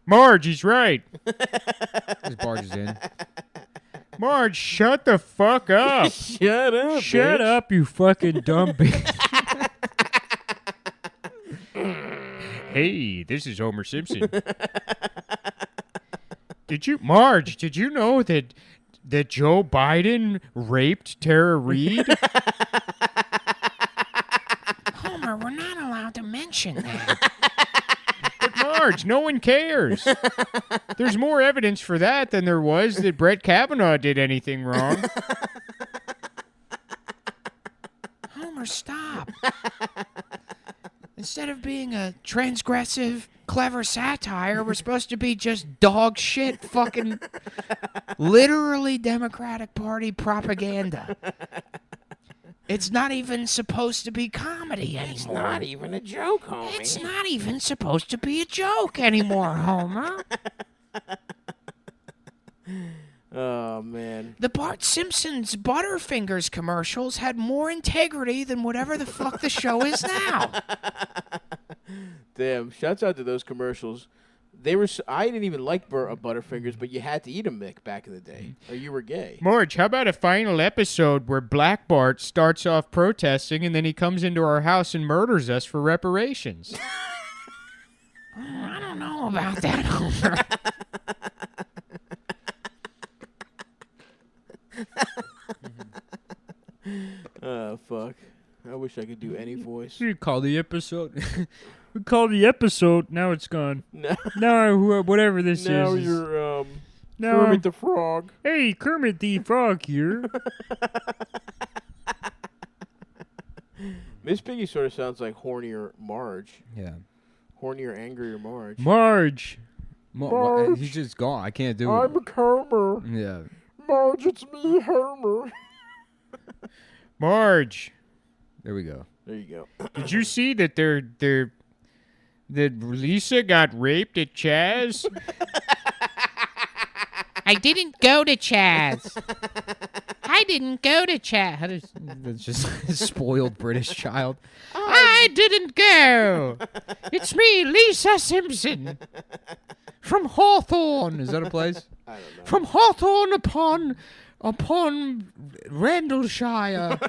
Marge, he's right. This Marge is in. Marge, shut the fuck up. Shut up. Shut up, you fucking dumb bitch. Hey, this is Homer Simpson. Marge, did you know that Joe Biden raped Tara Reid? Homer, we're not allowed to mention that. But Marge, no one cares. There's more evidence for that than there was that Brett Kavanaugh did anything wrong. Homer, stop. Instead of being a transgressive, clever satire. We're supposed to be just dog shit, fucking literally Democratic Party propaganda. It's not even supposed to be comedy anymore. It's not even a joke, homie. It's not even supposed to be a joke anymore, Homer. Oh, man. The Bart Simpson's Butterfingers commercials had more integrity than whatever the fuck the show is now. Damn, shouts out to those commercials. They were. I didn't even like Butterfingers, but you had to eat them, Mick, back in the day, or you were gay. Marge, how about a final episode where Black Bart starts off protesting and then he comes into our house and murders us for reparations? I don't know about that, Homer. Oh, fuck. I wish I could do any voice. We call the episode. We call the episode. Now it's gone. No. Now whatever this Now is. you're, now, Kermit the Frog. Hey, Kermit the Frog here. Miss Piggy sort of sounds like hornier Marge. Yeah. Hornier, angrier Marge. Marge. Marge. He's just gone. I can't do it. Homer. Yeah. Marge, it's me, Homer. Marge. There we go. There you go. Did you see that that Lisa got raped at Chaz? I didn't go to Chaz. I didn't go to Chaz. How does that's just a spoiled British child? I didn't go. It's me, Lisa Simpson. From Hawthorne. Is that a place? I don't know. From Hawthorne upon Randallshire.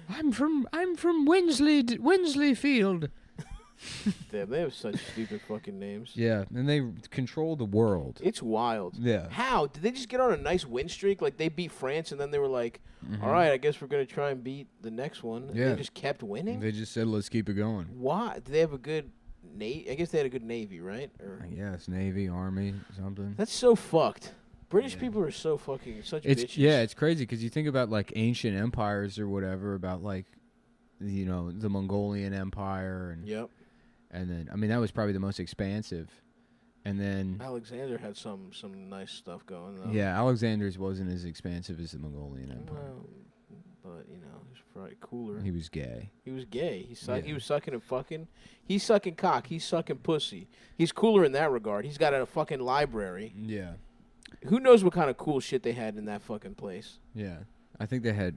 I'm from Wensley Field. Damn, they have such stupid fucking names. Yeah, and they control the world. It's wild. Yeah. How? Did they just get on a nice win streak? Like, they beat France, and then they were like, all right, I guess we're going to try and beat the next one. And Yeah. they just kept winning? They just said, let's keep it going. Why? Did they have a good Navy? I guess they had a good Navy, right? Or Yes, Navy, Army, something. That's so fucked. British people are so fucking such bitches. Yeah, it's crazy because you think about like ancient empires or whatever, about like, you know, the Mongolian Empire and Yep. and then I mean that was probably the most expansive, and then Alexander had some nice stuff going, though. yeah, Alexander's wasn't as expansive as the Mongolian Empire. Well, but, you know, he was probably cooler. He was gay. He was gay. He Yeah. was sucking and fucking. He's sucking cock. He's sucking pussy. He's cooler in that regard. He's got a fucking library. Yeah, Who knows what kind of cool shit they had in that fucking place? yeah. I think they had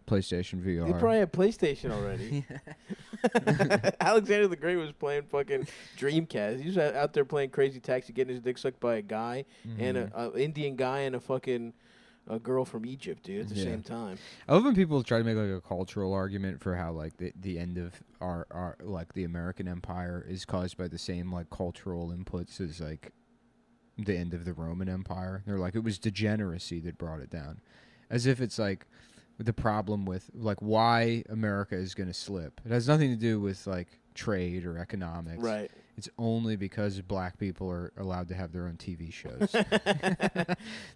PlayStation VR. They probably had PlayStation already. Alexander the Great was playing fucking Dreamcast. He was out there playing Crazy Taxi, getting his dick sucked by a guy and a Indian guy and a girl from Egypt, dude, at the same time. I love when people try to make like a cultural argument for how like the end of our like the American Empire is caused by the same like cultural inputs as like the end of the Roman Empire. They're like it was degeneracy that brought it down, as if it's like the problem with like why America is going to slip. It has nothing to do with like trade or economics. Right. It's only because black people are allowed to have their own TV shows.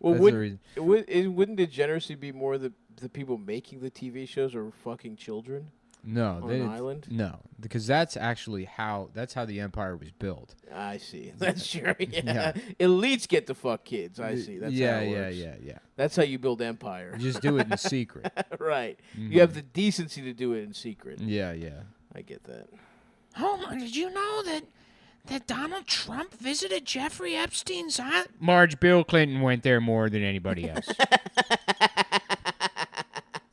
Well, That's the reason. wouldn't degeneracy be more the people making the TV shows or fucking children? No, on an island? No, because that's actually how the empire was built. I see. That's true. Yeah. Yeah. Elites get to fuck kids. I see. That's yeah, how it yeah, works. yeah. That's how you build empire. You just do it in secret. Right. You have the decency to do it in secret. Yeah, yeah. I get that. Homer, did you know that Donald Trump visited Jeffrey Epstein's island? Marge, Bill Clinton went there more than anybody else.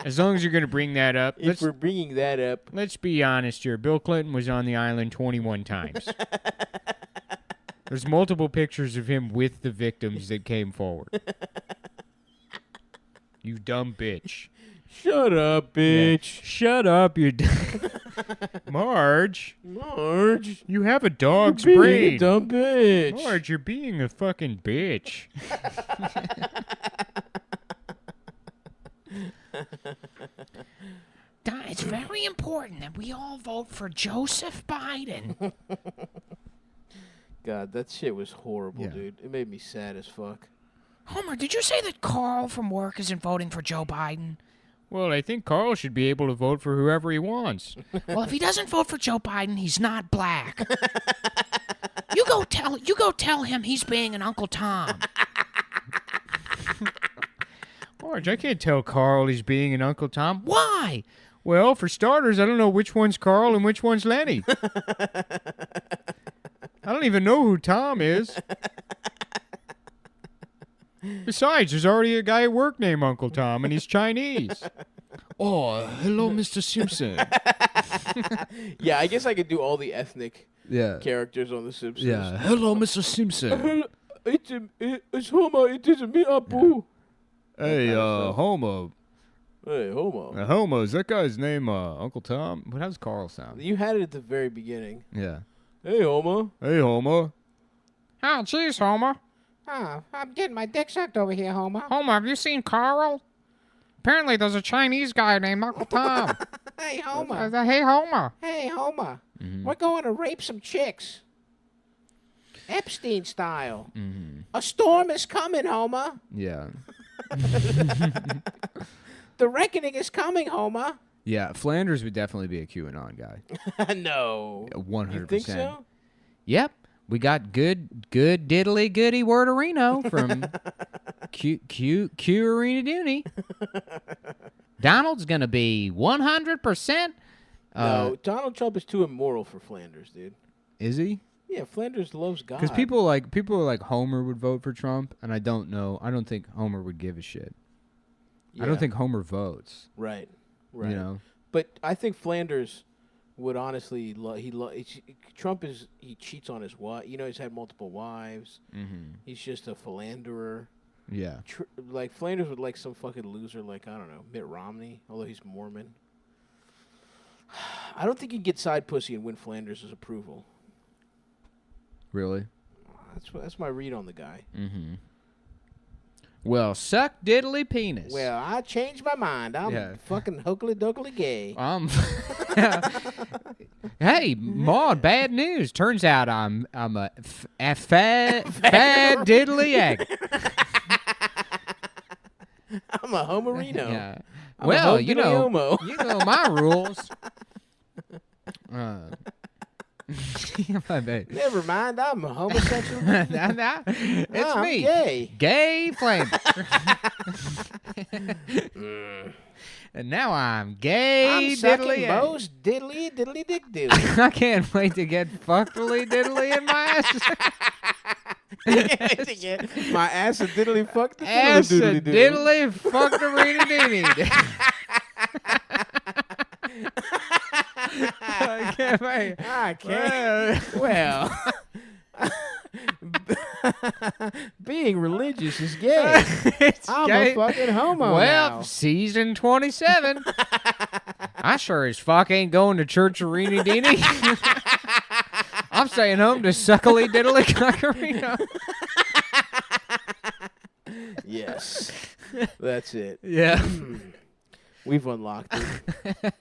As long as you're going to bring that up, If we're bringing that up, let's be honest here. Bill Clinton was on the island 21 times. There's multiple pictures of him with the victims that came forward. You dumb bitch. shut up, bitch. Shut up, you Marge. Marge, You have a dog's you're being brain. a dumb bitch. Marge, you're being a fucking bitch. It's very important that we all vote for Joseph Biden. God, that shit was horrible, Yeah. dude. It made me sad as fuck. Homer, did you say that Carl from work isn't voting for Joe Biden? Well, I think Carl should be able to vote for whoever he wants. Well, if he doesn't vote for Joe Biden, he's not black. You go tell him he's being an Uncle Tom. Marge, I can't tell Carl he's being an Uncle Tom. Why? Well, for starters, I don't know which one's Carl and which one's Lenny. I don't even know who Tom is. Besides, there's already a guy at work named Uncle Tom, and he's Chinese. Oh, hello, Mr. Simpson. Yeah, I guess I could do all the ethnic Yeah. characters on The Simpsons. Yeah. Hello, Mr. Simpson. It's Homer. It isn't me, Apu. Hey, Homo. Hey, Homo. Homo, is that guy's name Uncle Tom? What how's Carl sound? You had it at the very beginning. Yeah. Hey, Homer. Hey, Homo. Oh, jeez, Homer. Oh, I'm getting my dick sucked over here, Homer. Homer, have you seen Carl? Apparently, there's a Chinese guy named Uncle Tom. Hey, Homer. Hey, Homer. Hey, Homer. We're going to rape some chicks. Epstein style. A storm is coming, Homer. Yeah. The reckoning is coming, Homer. Yeah. Flanders would definitely be a QAnon guy. No. 100%. You think so? Yep. We got good diddly goody worderino from Q Arena Dooney. Donald's gonna be 100%. No, Donald Trump is too immoral for Flanders, dude. Is he? Yeah, Flanders loves God. Because people are like Homer would vote for Trump, and I don't know. I don't think Homer would give a shit. I Yeah. don't think Homer votes. Right. You know. But I think Flanders would honestly Trump he cheats on his wife. You know, he's had multiple wives. Mm-hmm. He's just a philanderer. Yeah. Like Flanders would like some fucking loser, like I don't know, Mitt Romney, although he's Mormon. I don't think you can get side pussy and win Flanders' approval. Really? That's my read on the guy. Mm-hmm. Well, suck diddly penis. Well, I changed my mind. I'm fucking hokely dokely gay. Hey, Maud, bad news. Turns out I'm a fad diddly egg. I'm a homerino. Yeah. I'm Well, a you know homo. my rules. My bad. Never mind, I'm a homosexual. It's I'm me, gay. Gay Flanders. And now I'm gay I'm diddly sucking egg. Bo's diddly dick doo. I can't wait to get fuckily diddly in my ass. My ass a diddly fuck the Ass a diddly diddly fuck the reedy doody. I can't wait. I can't. Well, being religious is gay. I'm gay. a fucking homo Well, now. season 27. I sure as fuck ain't going to church arena deeny. I'm staying home to suckily diddly cockerino. Yes. That's it. Yeah. We've unlocked it.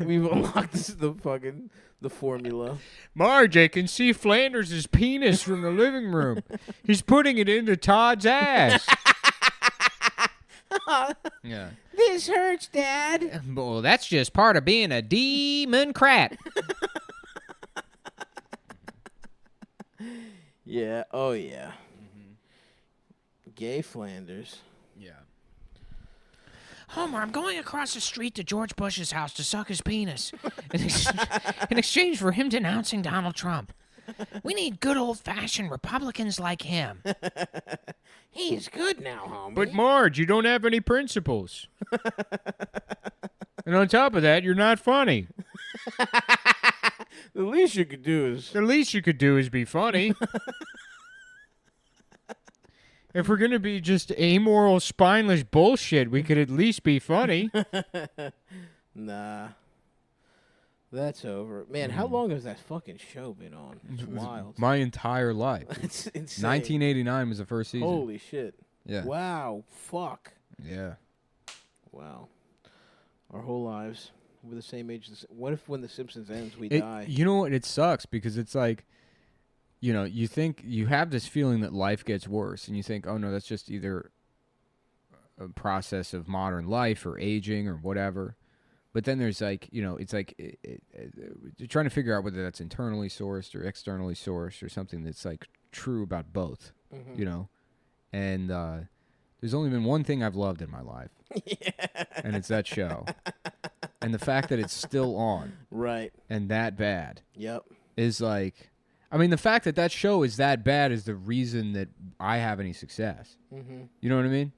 We've unlocked the formula. Marge, I can see Flanders' penis from the living room. He's putting it into Todd's ass. Yeah. This hurts, Dad. Well, that's just part of being a demon-crat. Yeah. Oh, yeah. Gay Flanders. Yeah. Homer, I'm going across the street to George Bush's house to suck his penis in exchange for him denouncing Donald Trump. We need good old-fashioned Republicans like him. He's good now, homie. But Marge, you don't have any principles. And on top of that, you're not funny. The least you could do is... The least you could do is be funny. If we're going to be just amoral, spineless bullshit, we could at least be funny. Nah. That's over. Man, how long has that fucking show been on? It's wild. My entire life. It's insane. 1989 was the first season. Holy shit. Yeah. Wow. Fuck. Yeah. Wow. Our whole lives. We're the same age. What if when The Simpsons ends, we die? You know what? It sucks because it's like, you know, you think you have this feeling that life gets worse, and you think, oh no, that's just either a process of modern life or aging or whatever. But then there's like, it's like you're trying to figure out whether that's internally sourced or externally sourced or something that's like true about both, And there's only been one thing I've loved in my life, and it's that show. And the fact that it's still on, right, and that bad, yep, is like, I mean, the fact that that show is that bad is the reason that I have any success. You know what I mean?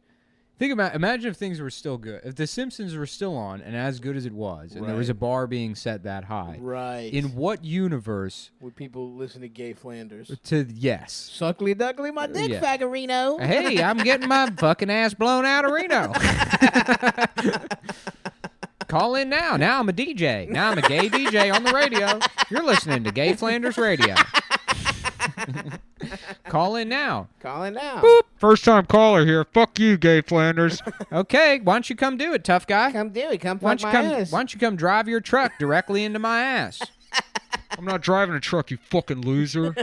Imagine if things were still good. If The Simpsons were still on and as good as it was, and there was a bar being set that high. Right. In what universe would people listen to Gay Flanders? Yes. Suckly duckly, my dick, Yeah. Faggerino. Hey, I'm getting my fucking ass blown out of Reno. Call in now. Now I'm a DJ. Now I'm a gay DJ on the radio. You're listening to Gay Flanders Radio. Call in now. Call in now. Boop. First time caller here. Fuck you, Gay Flanders. Okay, why don't you come do it, tough guy? Come do it. Come Why fuck don't you my come? ass. Why don't you come drive your truck directly into my ass? I'm not driving a truck, you fucking loser.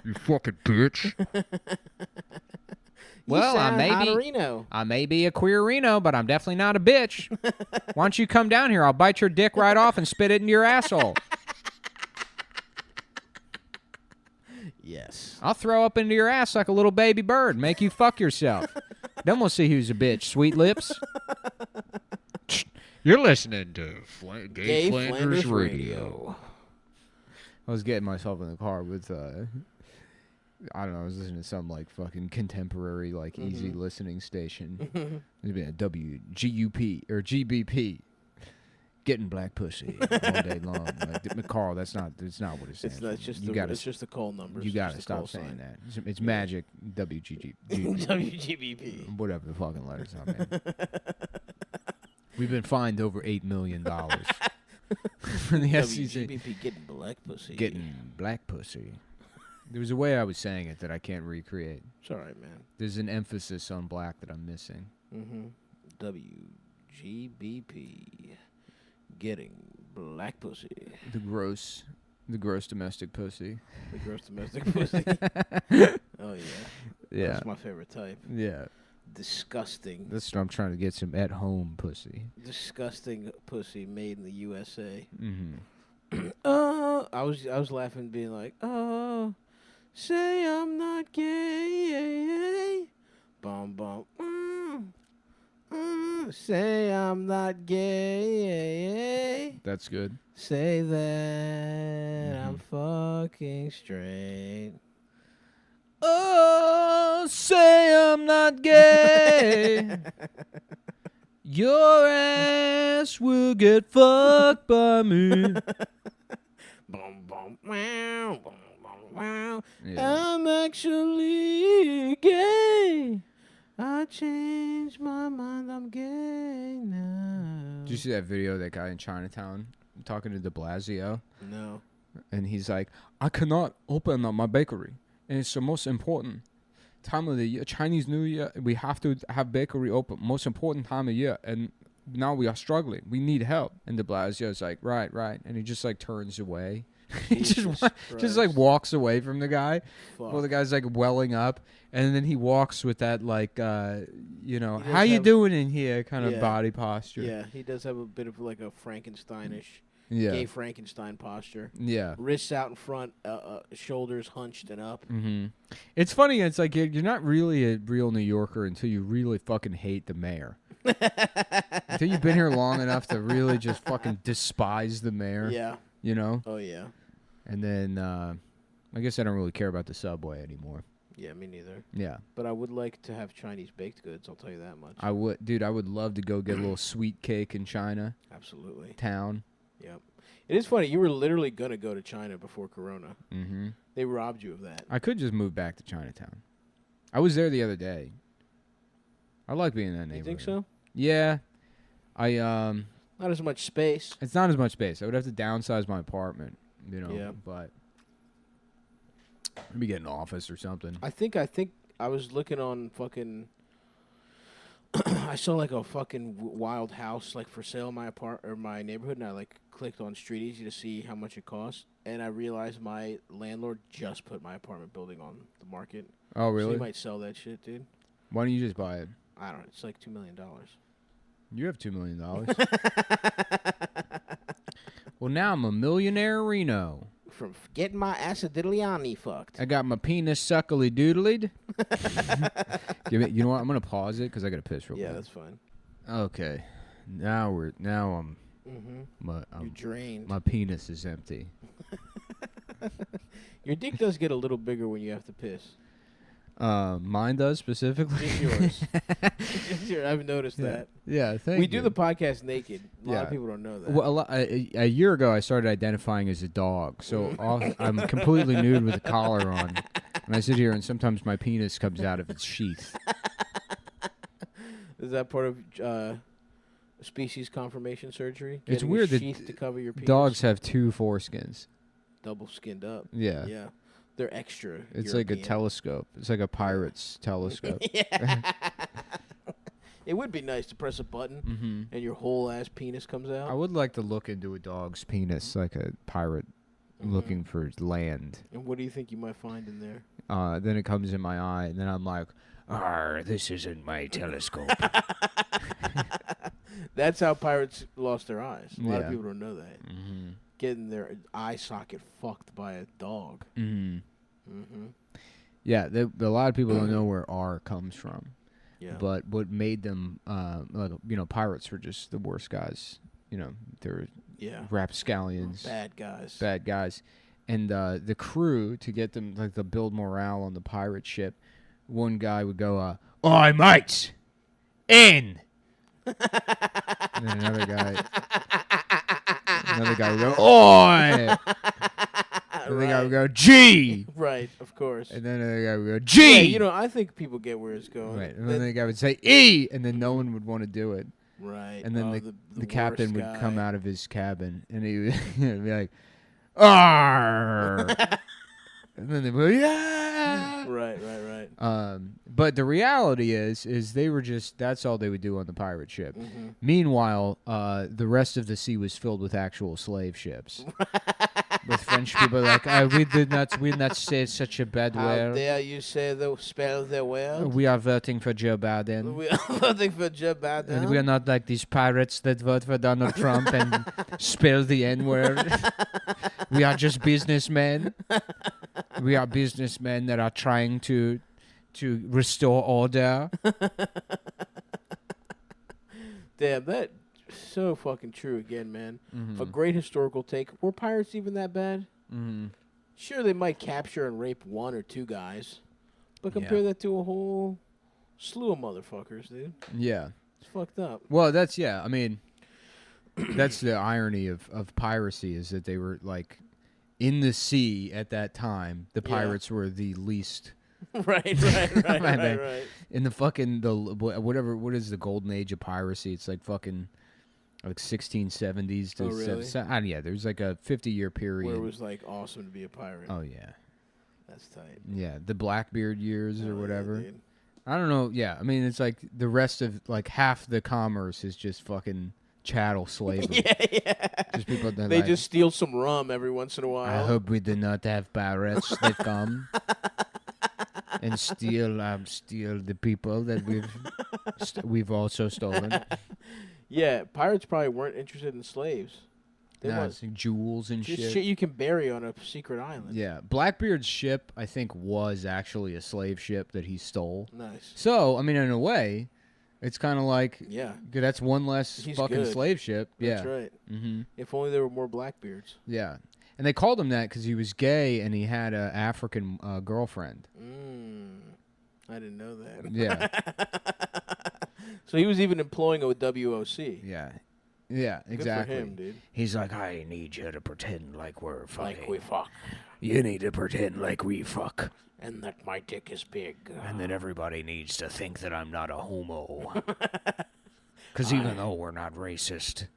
You fucking bitch. Well, I may be a queer Reno, but I'm definitely not a bitch. Why don't you come down here? I'll bite your dick right off and spit it into your asshole. Yes. I'll throw up into your ass like a little baby bird, make you fuck yourself. Then we'll see who's a bitch, sweet lips. You're listening to Gay Flanders Radio. I was getting myself in the car with, I don't know, I was listening to some, like, fucking contemporary, like, easy listening station. It's been a WGUP, or GBP. Getting black pussy all day long. Like, Carl, that's not what it stands It's just it's just the call numbers. You gotta stop saying that. It's magic WGG. WGBP. Whatever the fucking letters are, man. We've been fined over $8 million from the SEC. WGBP getting black pussy. Getting black pussy. There was a way I was saying it that I can't recreate. It's all right, man. There's an emphasis on black that I'm missing. WGBP. Getting black pussy. The gross domestic pussy. The gross domestic pussy. Oh, yeah. Yeah. That's my favorite type. Yeah. Disgusting. That's what I'm trying to get, some at-home pussy. Disgusting pussy made in the USA. Mm-hmm. I was laughing, being like, oh, say I'm not gay. Bum, bum. Say I'm not gay. That's good. Say that I'm fucking straight. Oh, say I'm not gay. Your ass will get fucked by me. Boom, boom, wow, boom, boom, wow. Yeah. I'm actually gay. I changed my mind, I'm gay now. Did you see that video of that guy in Chinatown talking to de Blasio? No. And he's like, I cannot open up my bakery. And it's the most important time of the year. Chinese New Year, we have to have bakery open. Most important time of year. And now we are struggling. We need help. And de Blasio's like, right. And he just like turns away. He just like walks away from the guy. Fuck. Well, the guy's like welling up. And then he walks with that like, how does you have- doing in here kind of Yeah. body posture. Yeah, he does have a bit of like a Frankensteinish, Yeah. gay Frankenstein posture. Yeah. Wrists out in front, shoulders hunched and up. Mm-hmm. It's funny. It's like you're not really a real New Yorker until you really fucking hate the mayor. Until you've been here long enough to really just fucking despise the mayor. Yeah. You know? Oh, yeah. And then I guess I don't really care about the subway anymore. Yeah, me neither. Yeah. But I would like to have Chinese baked goods, I'll tell you that much. I would love to go get a little sweet cake in China Absolutely. town. Yep. It is funny. You were literally going to go to China before Corona. Mm-hmm. They robbed you of that. I could just move back to Chinatown. I was there the other day. I like being in that neighborhood. You think so? Yeah. Not as much space. It's not as much space. I would have to downsize my apartment, Yeah. but maybe get an office or something. I think I was looking on fucking. I saw like a fucking wild house like for sale in my neighborhood, and I like clicked on Street Easy to see how much it cost, and I realized my landlord just put my apartment building on the market. Oh, really? So he might sell that shit, dude. Why don't you just buy it? I don't know. It's like $2 million. You have $2 million. Well, now I'm a millionaire Reno. From getting my acidigliani fucked. I got my penis suckly doodlied. You know what? I'm gonna pause it because I gotta piss real quick. Yeah, that's fine. Okay. Now I'm You're drained. my penis is empty. Your dick does get a little bigger when you have to piss. Mine does specifically. Just yours. Just yours. I've noticed that. Yeah, thank We you. do the podcast naked. A lot of Yeah. people don't know that. Well, a year ago, I started identifying as a dog, so I'm completely nude with a collar on, and I sit here, and sometimes my penis comes out of its sheath. Is that part of species confirmation surgery? It's Getting weird a that sheath to cover your penis? Dogs have 2 foreskins. Double skinned up. Yeah. Yeah. They're extra. It's like a European. telescope. It's like a pirate's telescope. It would be nice to press a button and your whole ass penis comes out. I would like to look into a dog's penis like a pirate looking for land. And what do you think you might find in there? Then it comes in my eye, and then I'm like, this isn't my telescope. That's how pirates lost their eyes. A lot of Yeah. people don't know that. Getting their eye socket fucked by a dog. Yeah, a lot of people don't know where R comes from. Yeah. But what made them, pirates were just the worst guys. They were rapscallions, Bad guys. bad guys. And the crew, to get them, to build morale on the pirate ship, one guy would go, "Oi, mates! In!" And then another guy would go, "Oi!" Another guy would go, "G!" Right, of course. And then another guy would go, "G!" Yeah, I think people get where it's going. Right. And then the guy would say, "E!" And then no one would want to do it. Right. And then Oh, the captain worst would come guy. out of his cabin, and he would be like, "Arr!" And then they would, "Yeah!" Right. But the reality is they were that's all they would do on the pirate ship. Meanwhile, the rest of the sea was filled with actual slave ships. With French people like, we did not say such a bad How word. dare you say spell the word? We are voting for Joe Biden. We are voting for Joe Biden. And we are not like these pirates that vote for Donald Trump and spell the N-word. We are just businessmen. We are businessmen that are trying to restore order. Damn, that so fucking true again, man. A great historical take. Were pirates even that bad? Sure, they might capture and rape 1 or 2 guys, but compare that to a whole slew of motherfuckers, dude. Yeah. It's fucked up. Well, that's the irony of piracy is that they were in the sea at that time. The pirates were the least. right. In the fucking what is the golden age of piracy? It's like fucking 1670s to really? There's like a 50-year period Where it was awesome to be a pirate. Oh yeah. That's tight. Yeah, the Blackbeard years or whatever. Yeah, dude. I don't know. Yeah, I mean it's like the rest of half the commerce is just fucking chattel slavery. yeah. Just people that They just steal some rum every once in a while. I hope we do not have pirates that come and steal the people that we've also stolen. Yeah, pirates probably weren't interested in slaves. They Nah, was it's like jewels and just shit you can bury on a secret island. Yeah, Blackbeard's ship I think was actually a slave ship that he stole. Nice. So I mean, in a way, it's kind of like that's one less He's fucking good. slave ship. That's yeah, right. Mm-hmm. If only there were more Blackbeards. Yeah, and they called him that because he was gay and he had an African girlfriend. I didn't know that. Yeah. So he was even employing a WOC. Yeah. Yeah, Good exactly. for him, dude. He's like, I need you to pretend like we're fucking. Like we fuck. You need to pretend like we fuck. And that my dick is big. And then everybody needs to think that I'm not a homo. Because even though we're not racist,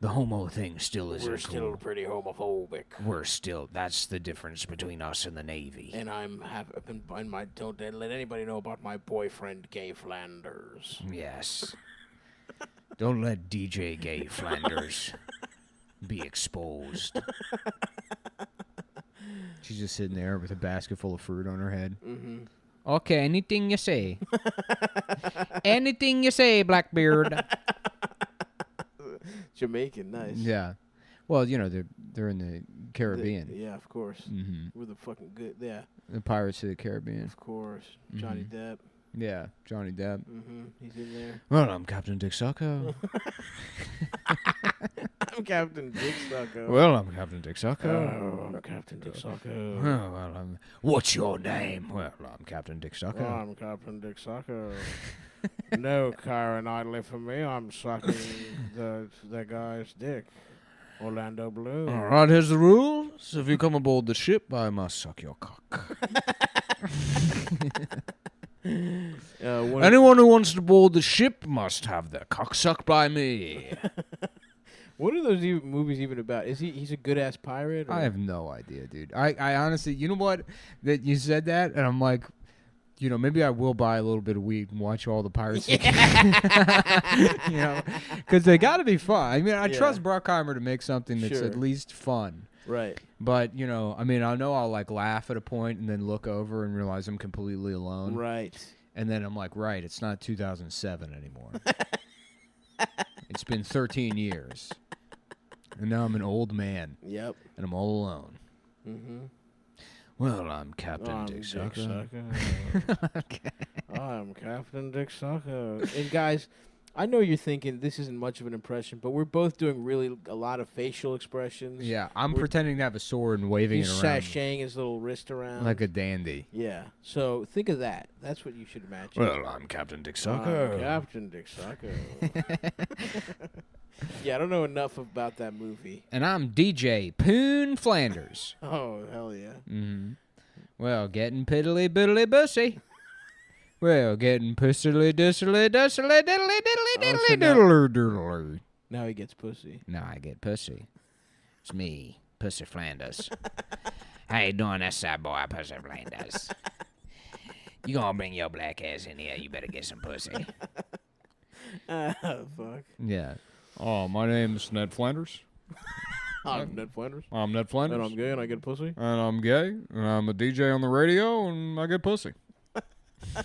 the homo thing still isn't We're still cool. pretty homophobic. We're still, that's the difference between us and the Navy. And don't let anybody know about my boyfriend, Gay Flanders. Yes. Don't let DJ Gay Flanders be exposed. She's just sitting there with a basket full of fruit on her head. Okay, anything you say. Anything you say, Blackbeard. Jamaican, nice. Yeah. Well, you know, they're in the Caribbean. Yeah, of course. Mm-hmm. We're the fucking good. Yeah, The Pirates of the Caribbean. of course. Johnny Depp. Yeah, Johnny Depp. He's in there. Well, I'm Captain Dick Sucko. I'm Captain Dick Sucko. Well, I'm Captain Dick Sucko. Oh, I'm Captain Dick Sucko. Well, what's your name? Well, I'm Captain Dick Sucko. I'm Captain Dick Sucko. No car nightly for me. I'm sucking the guy's dick. Orlando Bloom. All right, here's the rules. If you come aboard the ship, I must suck your cock. Anyone who wants to board the ship must have their cock sucked by me. What are those movies even about? He's a good ass pirate? Or? I have no idea, dude. I honestly, you know what? That you said that, and I'm like, you know, maybe I will buy a little bit of weed and watch all the Pirates. You know, because they got to be fun. I mean, I trust Bruckheimer to make something that's at least fun. Right. But, you know, I mean, I know I'll like laugh at a point and then look over and realize I'm completely alone. Right. And then I'm like, right, it's not 2007 anymore. It's been 13 years. And now I'm an old man. Yep. And I'm all alone. Mm-hmm. Well, I'm Captain Dick Sucko. Okay. I'm Captain Dick Sucko. And guys, I know you're thinking this isn't much of an impression, but we're both doing really a lot of facial expressions. Yeah, I'm pretending to have a sword and waving it around. He's sashaying his little wrist around. Like a dandy. Yeah. So think of that. That's what you should imagine. Well, I'm Captain Dick Sucko. I'm Captain Dick Sucko. Yeah, I don't know enough about that movie. And I'm DJ Poon Flanders. Oh, hell yeah. Mm-hmm. Well, getting piddly biddly bussy. Well, getting pussily dissily dussily diddly diddly diddly diddly diddly. Now he gets pussy. Now I get pussy. It's me, Pussy Flanders. How you doing, that side boy, Pussy Flanders? You gonna bring your black ass in here, you better get some pussy. Fuck. Yeah. Oh, my name's Ned Flanders. I'm Ned Flanders. I'm Ned Flanders. And I'm gay and I get pussy. And I'm gay, and I'm a DJ on the radio, and I get pussy. A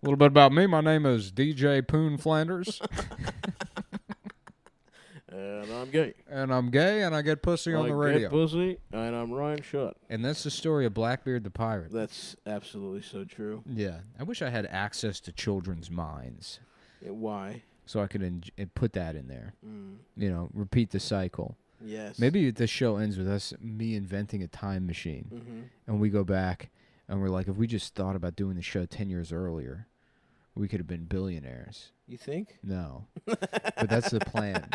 little bit about me. My name is DJ Poon Flanders. And I'm gay. And I'm gay, and I get pussy on the radio. I get pussy, and I'm Ryan Shutt. And that's the story of Blackbeard the Pirate. That's absolutely so true. Yeah. I wish I had access to children's minds. Why? So I could put that in there. You know, repeat the cycle. Yes. Maybe the show ends with me inventing a time machine. And we go back, and we're like, if we just thought about doing the show 10 years earlier, we could have been billionaires. You think? No. But that's the plan.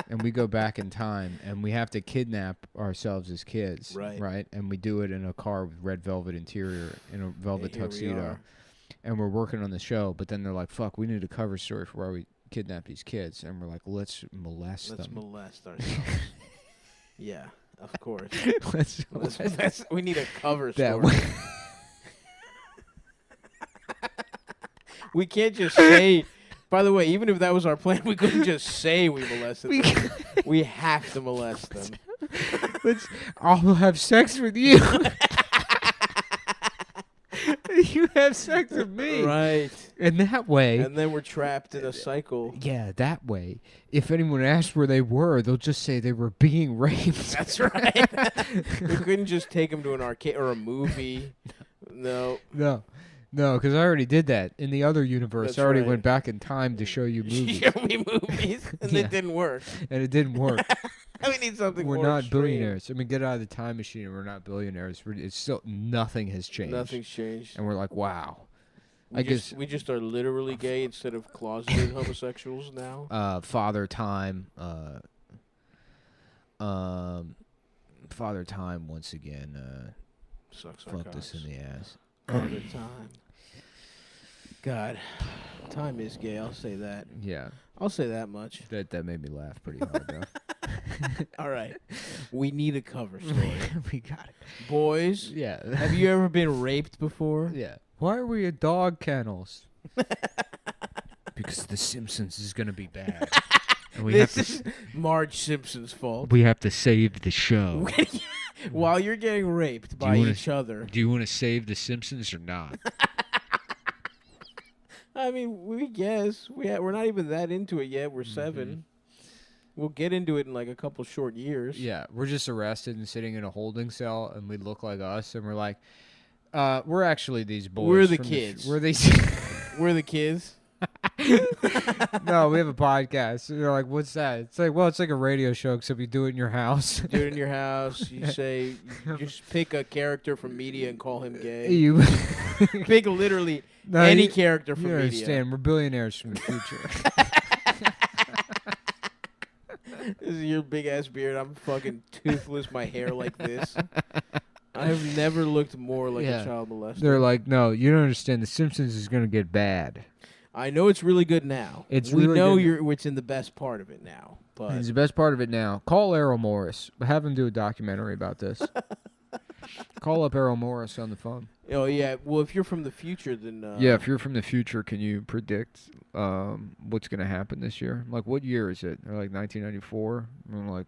And we go back in time, and we have to kidnap ourselves as kids. Right? And we do it in a car with red velvet interior, in a velvet tuxedo. And we're working on the show, but then they're like, fuck, we need a cover story for why we kidnap these kids. And we're like, let's molest them. Let's molest ourselves. Yeah, of course. We need a cover story. We can't just say... By the way, even if that was our plan, we couldn't just say we molested them. We have to molest them. I'll have sex with you. You have sex with me. Right. And that way... And then we're trapped in a cycle. Yeah, that way. If anyone asks where they were, they'll just say they were being raped. That's right. We couldn't just take them to an arcade or a movie. No. No, because I already did that. In the other universe, That's I already right. went back in time to show you movies. Show me movies, and it didn't work. And it didn't work. We need something We're more not extreme. billionaires. I mean, get out of the time machine, and we're not billionaires. It's still, nothing has changed. Nothing's changed. And we're like, wow. We just are literally gay instead of closeted homosexuals now. Father Time. Father Time once again Sucks our fucked us cocks. in the ass. Father Time. God, time is gay. I'll say that. Yeah. I'll say that much. That made me laugh pretty hard, though. All right. We need a cover story. We got it. Boys, Yeah. have you ever been raped before? Yeah. Why are we at dog kennels? Because The Simpsons is going to be bad. And we This is Marge Simpson's fault. we have to save the show. while you're getting raped by each other. Do you want to save The Simpsons or not? I mean, we guess we're not even that into it yet. We're 7. We'll get into it in like a couple short years. Yeah, we're just arrested and sitting in a holding cell, and we look like us, and we're like, we're actually these boys. We're the from kids. We're these. We're the kids. No, we have a podcast. They're like, what's that? It's like, well, it's like a radio show, except you do it in your house. Do it in your house. You say, you just pick a character from media and call him gay. You Pick literally No, any you- character from you media. understand? We're billionaires from the future. This is your big ass beard. I'm fucking toothless. My hair like this. I've never looked more like Yeah. a child molester. They're like, no, you don't understand. The Simpsons is going to get bad. I know it's really good now. It's we really know good. it's in the best part of it now. But It's the best part of it now. Call Errol Morris. Have him do a documentary about this. Call up Errol Morris on the phone. oh yeah, well if you're from the future, then Yeah, if you're from the future, can you predict what's going to happen this year? Like, what year is it? They're like 1994? I'm like,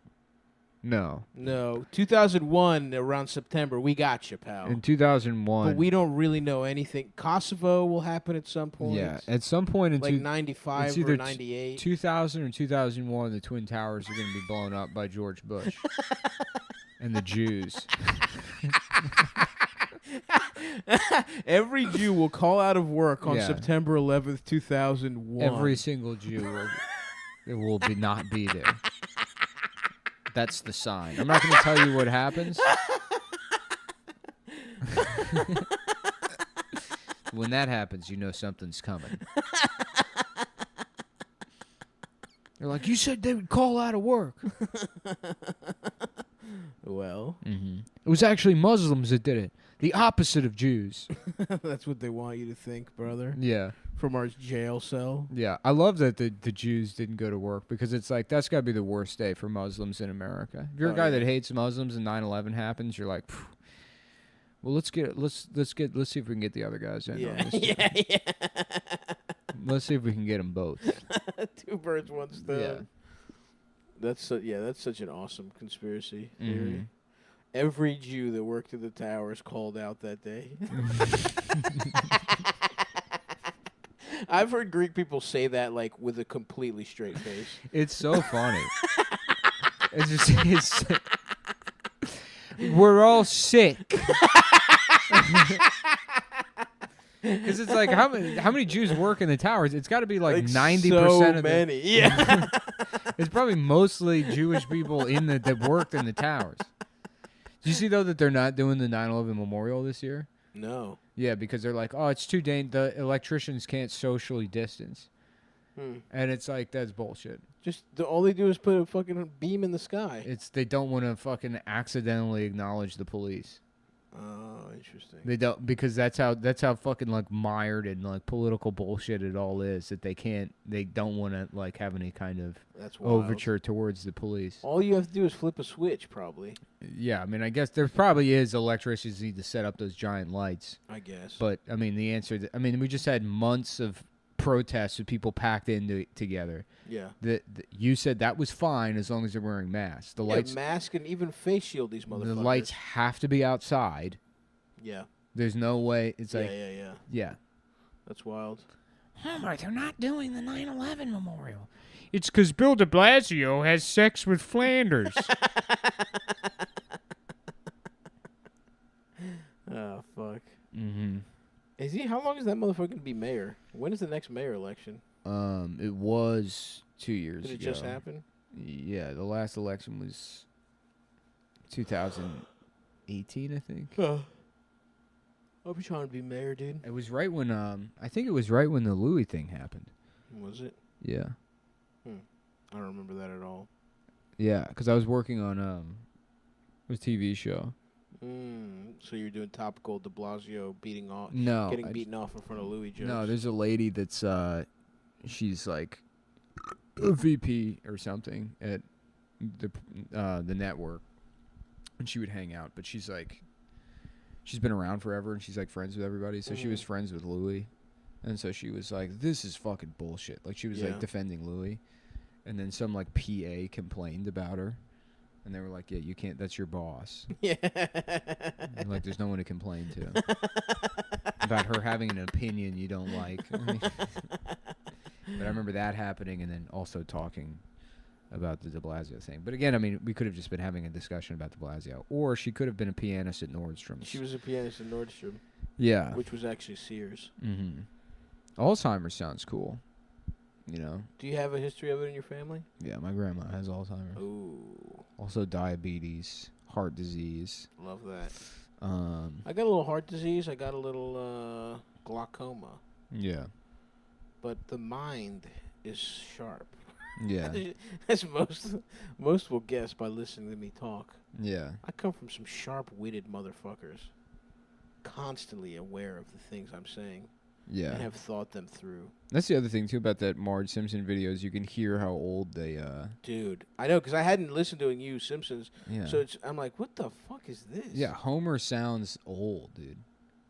no. no 2001 around September. We got you, pal. In 2001. But we don't really know anything. Kosovo will happen at some point. Yeah, at some point in like two- 95 it's or either 98. 2000 or 2001, the Twin Towers are going to be blown up by George Bush and the Jews. Every Jew will call out of work on Yeah. September 11th, 2001. Every single Jew will not be there. That's the sign. I'm not going to tell you what happens. When that happens, you know something's coming. They're like, you said they would call out of work. Well, It was actually Muslims that did it. The opposite of Jews. that's what they want you to think, brother. Yeah. From our jail cell. Yeah. I love that the Jews didn't go to work because it's like, that's got to be the worst day for Muslims in America. If you're a guy that hates Muslims and 9/11 happens, you're like, phew. Well, let's see if we can get the other guys in on this. Yeah. Let's see if we can get them both. 2 birds, 1 stone. Yeah. That's such an awesome conspiracy Mm-hmm. theory. Every Jew that worked at the towers called out that day. I've heard Greek people say that like with a completely straight face. It's so funny. We're all sick. Because it's like how many Jews work in the towers? It's got to be like 90% so of many. Yeah. It's probably mostly Jewish people that worked in the towers. Did you see though that they're not doing the 9/11 memorial this year? No. Yeah, because they're like, oh, it's too the electricians can't socially distance, and it's like that's bullshit. Just all they do is put a fucking beam in the sky. They don't want to fucking accidentally acknowledge the police. Oh, interesting. They don't, because that's how fucking like mired in like political bullshit it all is, that they don't want to like have any kind of That's wild. overture towards the police. All you have to do is flip a switch, probably. Yeah, I mean, I guess there probably is electricians need to set up those giant lights. I guess. But I mean, the answer. I mean, we just had months of protests with people packed in together. Yeah. You said that was fine as long as they're wearing masks. The lights, mask and even face shield these motherfuckers. the lights have to be outside. Yeah. There's no way. It's like, yeah. That's wild. Homer, they're not doing the 9/11 memorial. It's because Bill de Blasio has sex with Flanders. Oh, fuck. mm-hmm. Is he? How long is that motherfucker gonna be mayor? When is the next mayor election? It was 2 years Did it ago. just happen? Yeah, the last election was 2018, I think. I'll be trying to be mayor, dude. It was right when I think it was right when the Louis thing happened. Was it? Yeah. I don't remember that at all. Yeah, because I was working on a TV show. So you're doing topical de Blasio beating off, No, getting beaten off in front of Louis jokes. No, there's a lady that's she's like a VP or something at the network, and she would hang out. But she's been around forever, and she's like friends with everybody. So she was friends with Louis, and so she was like, "This is fucking bullshit." Like she was like defending Louis, and then some like PA complained about her. And they were like, yeah, you can't. That's your boss. Yeah. And, like, there's no one to complain to about her having an opinion you don't like. But I remember that happening, and then also talking about the de Blasio thing. But again, I mean, we could have just been having a discussion about de Blasio, or she could have been a pianist at Nordstrom's. She was a pianist at Nordstrom. Yeah. Which was actually Sears. Mm-hmm. Alzheimer's sounds cool. You know. Do you have a history of it in your family? Yeah, my grandma has Alzheimer's. Ooh. Also diabetes, heart disease. Love that. I got a little heart disease. I got a little glaucoma. Yeah. But the mind is sharp. Yeah. As most will guess by listening to me talk. Yeah. I come from some sharp-witted motherfuckers. Constantly aware of the things I'm saying. Yeah. And have thought them through. That's the other thing, too, about that Marge Simpson videos. You can hear how old they, Dude, I know, because I hadn't listened to You Simpsons. Yeah. So I'm like, what the fuck is this? Yeah, Homer sounds old, dude.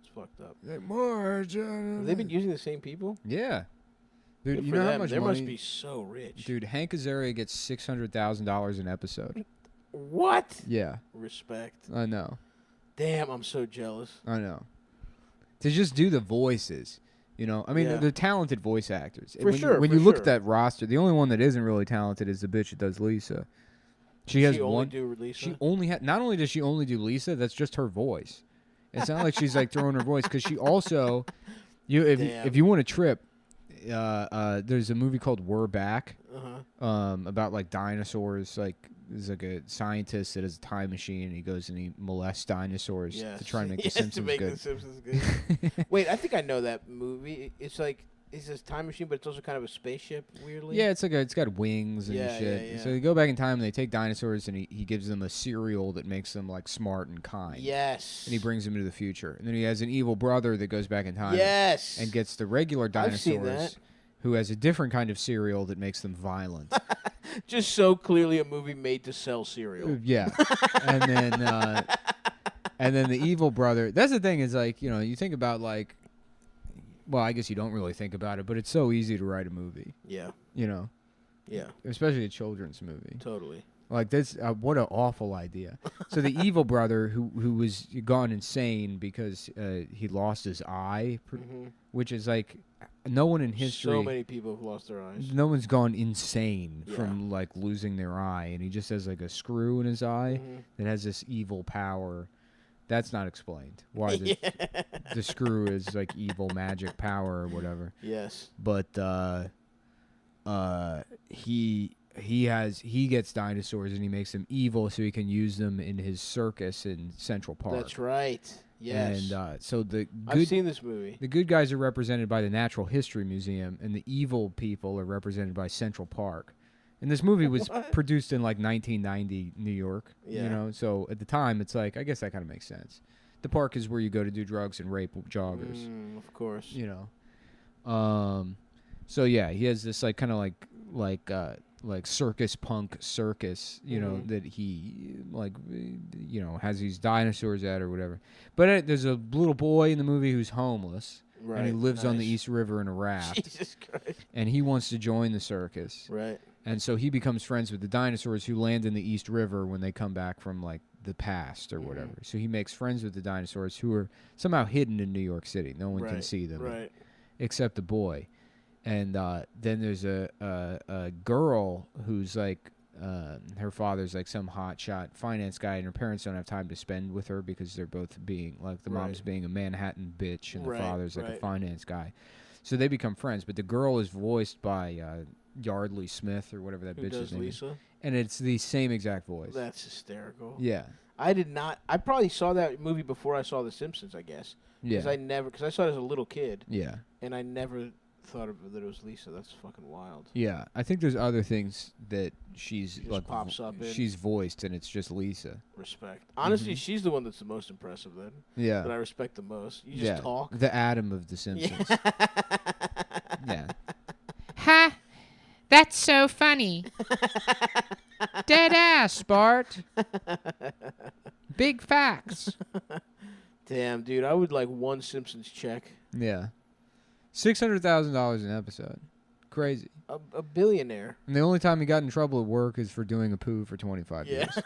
It's fucked up. Hey, Marge. Have they been using the same people? Yeah. Dude, Good you for know them. how much They money... must be so rich. Dude, Hank Azaria gets $600,000 an episode. What? Yeah. Respect. I know. Damn, I'm so jealous. I know. To just do the voices, you know. I mean, Yeah. they're talented voice actors. For sure, When for you look sure. at that roster, the only one that isn't really talented is the bitch that does Lisa. She has only one. do Lisa? She only not only does she only do Lisa, that's just her voice. It's not like she's like throwing her voice because she also, Damn. if you want to trip, there's a movie called We're Back, Uh-huh. about like dinosaurs. Like there's like a scientist that has a time machine and he goes and he molests dinosaurs Yes. to try and make Yes, the Simpsons to make good. The Simpsons good. Wait, I think I know that movie. It's like it's this time machine, but it's also kind of a spaceship. Weirdly. Yeah, it's like it's got wings and Yeah, shit. yeah, yeah. So they go back in time and they take dinosaurs and he gives them a cereal that makes them like smart and kind. Yes. And he brings them into the future. And then he has an evil brother that goes back in time. Yes. And gets the regular I've seen dinosaurs that. who has a different kind of cereal that makes them violent. Just so clearly a movie made to sell cereal. Yeah. and then the evil brother. That's the thing is like, you know, you think about like, well, I guess you don't really think about it, but it's so easy to write a movie. Yeah. You know? Yeah. Especially a children's movie. Totally. Like this, what an awful idea. So the evil brother who was gone insane because he lost his eye, which is like no one in history. So many people have lost their eyes. No one's gone insane Yeah. from like losing their eye, and he just has like a screw in his eye that has this evil power. That's not explained. Why the screw is like evil magic power or whatever. Yes. But he gets dinosaurs and he makes them evil so he can use them in his circus in Central Park. That's right. Yes. And so I've seen this movie. The good guys are represented by the Natural History Museum, and the evil people are represented by Central Park. And this movie was produced in like 1990 New York. Yeah. You know, so at the time it's like I guess that kind of makes sense. The park is where you go to do drugs and rape joggers. Of course. You know. So yeah, he has this like kind of like circus punk circus, you know, that he like, you know, has these dinosaurs at or whatever. But there's a little boy in the movie who's homeless, Right. and he lives on the Nice. East River in a raft, Jesus Christ. and he wants to join the circus. Right. And so he becomes friends with the dinosaurs who land in the East River when they come back from like the past or whatever. So he makes friends with the dinosaurs who are somehow hidden in New York City. No one can see them, Right. except the boy. And then there's a girl who's like her father's like some hotshot finance guy, and her parents don't have time to spend with her because they're both being like the mom's being a Manhattan bitch and the father's like a finance guy. So they become friends. But the girl is voiced by Yardley Smith or whatever that Who bitch's does name Lisa? is, and it's the same exact voice. That's hysterical. Yeah. I did not. I probably saw that movie before I saw The Simpsons, I guess. Yeah. Because I saw it as a little kid. Yeah. And I never thought that it was Lisa. That's fucking wild. Yeah, I think there's other things that she's Just like pops up in. she's voiced, and it's just Lisa. Respect. Honestly, she's the one that's the most impressive then. Yeah. That I respect the most. You just talk. The Adam of The Simpsons. Yeah. Ha! That's so funny. Dead ass, Bart. Big facts. Damn, dude. I would like one Simpsons check. Yeah. $600,000 an episode. crazy. A billionaire. And the only time he got in trouble at work is for doing a poo for 25 years.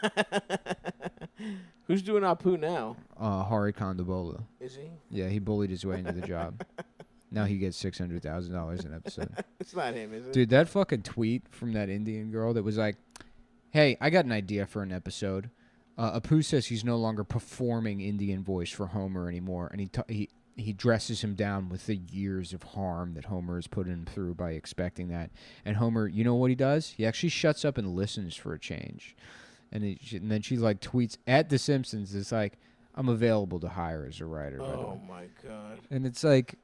Who's doing Apu now? Hari Kondobola. Is he? Yeah, he bullied his way into the job. Now he gets $600,000 an episode. It's not him, is it? Dude, that fucking tweet from that Indian girl that was like, hey, I got an idea for an episode. Apu says he's no longer performing Indian voice for Homer anymore, and he dresses him down with the years of harm that Homer has put him through by expecting that. And Homer, you know what he does? He actually shuts up and listens for a change. And then she like tweets at The Simpsons. It's like, I'm available to hire as a writer. Oh my god! And it's like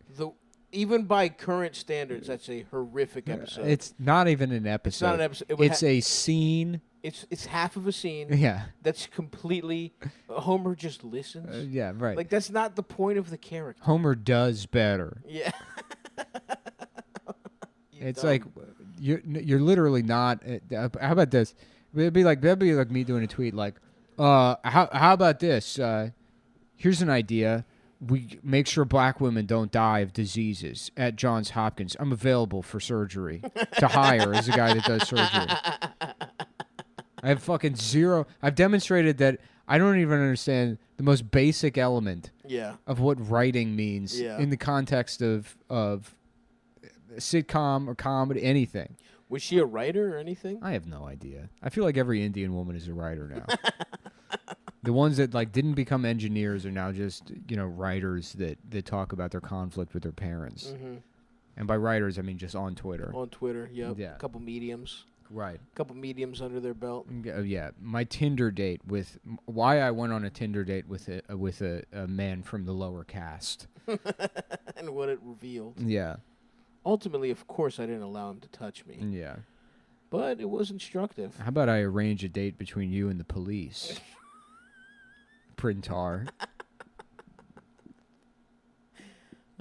even by current standards, that's a horrific episode. It's not even an episode. It's not an episode. It's a scene. It's half of a scene. Yeah. That's completely. Homer just listens. Yeah, right. Like that's not the point of the character. Homer does better. Yeah. It's like you're literally not. How about this? That'd be like me doing a tweet like, how about this? Here's an idea. We make sure black women don't die of diseases at Johns Hopkins. I'm available for surgery to hire as a guy that does surgery. I have fucking zero. I've demonstrated that I don't even understand the most basic element of what writing means in the context of sitcom or comedy, anything. Was she a writer or anything? I have no idea. I feel like every Indian woman is a writer now. The ones that like didn't become engineers are now just writers that talk about their conflict with their parents. Mm-hmm. And by writers, I mean just on Twitter. On Twitter, yep. Yeah. A couple mediums. Right. A couple mediums under their belt. Yeah. My Tinder date why I went on a Tinder date with a man from the lower caste. And what it revealed. Yeah. Ultimately, of course, I didn't allow him to touch me. Yeah. But it was instructive. How about I arrange a date between you and the police? Printar.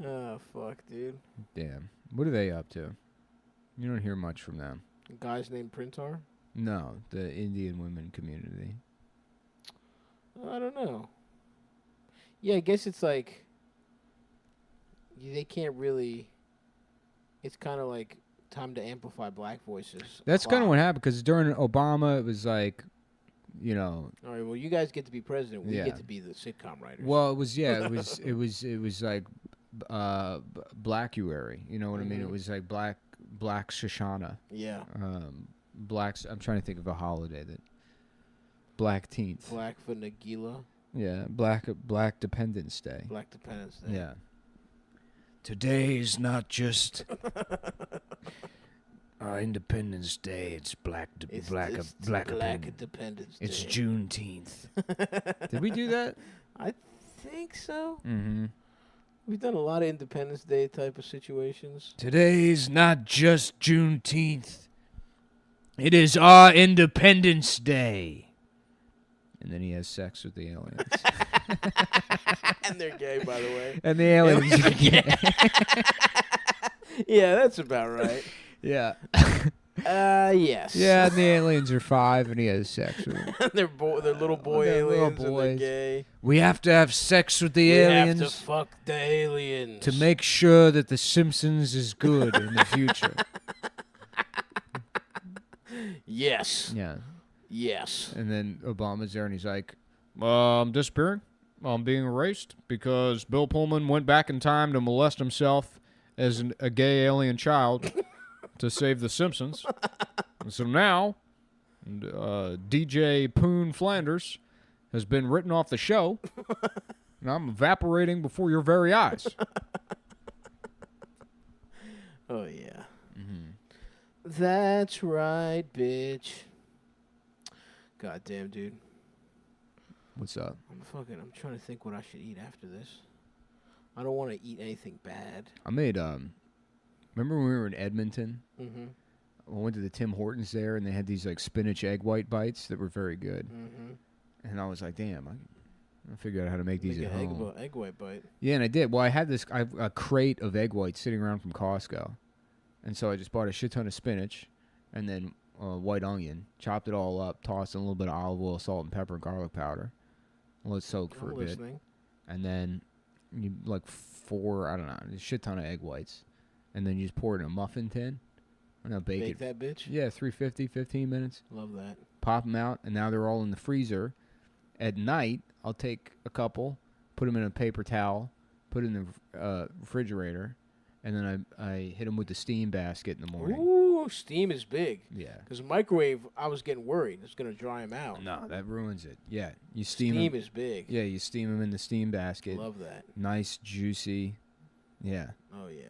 Oh, fuck, dude. Damn. What are they up to? You don't hear much from them. A guy's named Printar? No, the Indian women community. I don't know. Yeah, I guess it's like they can't really. It's kind of like time to amplify black voices. That's kind of what happened because during Obama, it was like, All right, well, you guys get to be president. We get to be the sitcom writers. Well, it was it was like Blackuary. You know what I mean? It was like Black Shoshana. Yeah. Blacks. I'm trying to think of a holiday that. Blackteenth. Black for Nagila. Yeah, Black Dependence Day. Black Dependence Day. Yeah. Today's not just Independence Day. It's Black Dependence Day. It's Juneteenth. Did we do that? I think so. Mm-hmm. We've done a lot of Independence Day type of situations. Today's not just Juneteenth. It is our Independence Day. And then he has sex with the aliens. And they're gay, by the way. And the aliens are gay. Yeah, that's about right. Yeah. Yes. Yeah, and the aliens are 5, and he has sex with them. They're little boy aliens, and they're gay. We have to have sex with the aliens. We have to fuck the aliens. To make sure that The Simpsons is good in the future. Yes. Yeah. Yes. And then Obama's there, and he's like, I'm disappearing. I'm being erased because Bill Pullman went back in time to molest himself as a gay alien child to save The Simpsons. And so now, DJ Poon Flanders has been written off the show, and I'm evaporating before your very eyes. Oh, yeah. Mm-hmm. That's right, bitch. Goddamn, dude. What's up? I'm trying to think what I should eat after this. I don't want to eat anything bad. I made, remember when we were in Edmonton? Mm-hmm. I went to the Tim Hortons there, and they had these, like, spinach egg white bites that were very good. Mm-hmm. And I was like, damn, I figured out how to make these at home. Egg white bite. Yeah, and I did. Well, I had a crate of egg whites sitting around from Costco. And so I just bought a shit ton of spinach and then white onion, chopped it all up, tossed in a little bit of olive oil, salt, and pepper, and garlic powder. Let it soak for a bit. And then you a shit ton of egg whites. And then you just pour it in a muffin tin No, Bake that bitch. Yeah, 350, 15 minutes. Love that. Pop them out, and now they're all in the freezer. At night, I'll take a couple, put them in a paper towel, put it in the refrigerator, and then I hit them with the steam basket in the morning. Ooh, steam is big. Yeah. Because microwave, I was getting worried. It's going to dry them out. No, that ruins it. Yeah, you steam Steam 'em. is big. Yeah, you steam them in the steam basket. Love that. Nice, juicy. Yeah. Oh, yeah.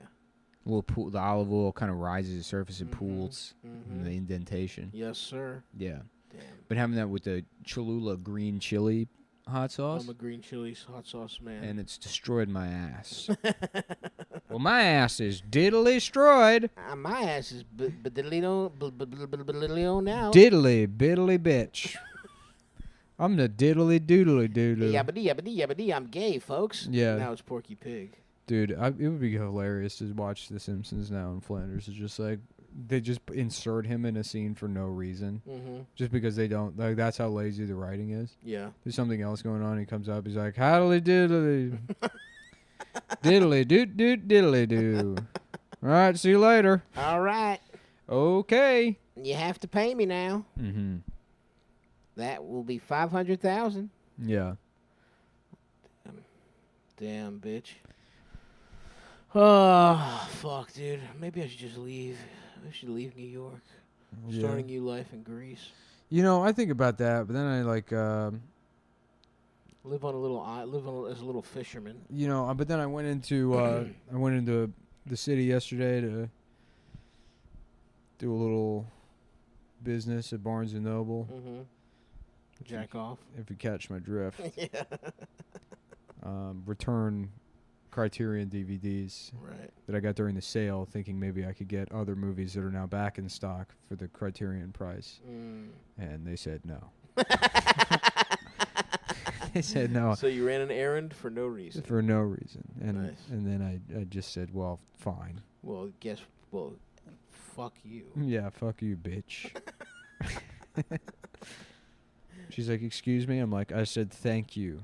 Little pool, the olive oil kind of rises to the surface and pools in the indentation. Yes, sir. Yeah. Damn. Been having that with the Cholula green chili hot sauce. I'm a green chili hot sauce man. And it's destroyed my ass. Well, my ass is diddly destroyed. My ass is diddly now. Diddly biddly bitch. I'm the diddly doodly doodle. Yabbity, I'm gay, folks. Yeah. Now it's Porky Pig. Dude, it would be hilarious to watch The Simpsons now in Flanders. It's just like they just insert him in a scene for no reason, just because they don't. Like that's how lazy the writing is. Yeah. There's something else going on. He comes up. He's like, "Howdly diddly, diddly doot doot diddly doo." All right, see you later. All right. Okay. You have to pay me now. Mm-hmm. That will be 500,000. Yeah. Damn, bitch. Oh, fuck, dude. Maybe I should just leave. I should leave New York. Yeah. Start a new life in Greece. You know, I think about that, but then I like, Live on a little as a little fisherman. you know, but then I went into the city yesterday to do a little business at Barnes and Noble. Mm-hmm. Jack off. If you catch my drift. Yeah. Return Criterion DVDs Right. that I got during the sale, thinking maybe I could get other movies that are now back in stock for the Criterion price. And they said no. They said no. So you ran an errand for no reason. For no reason. And Nice. and then I just said, well, fine. Well, fuck you. Yeah, fuck you, bitch. She's like, excuse me? I'm like, I said thank you.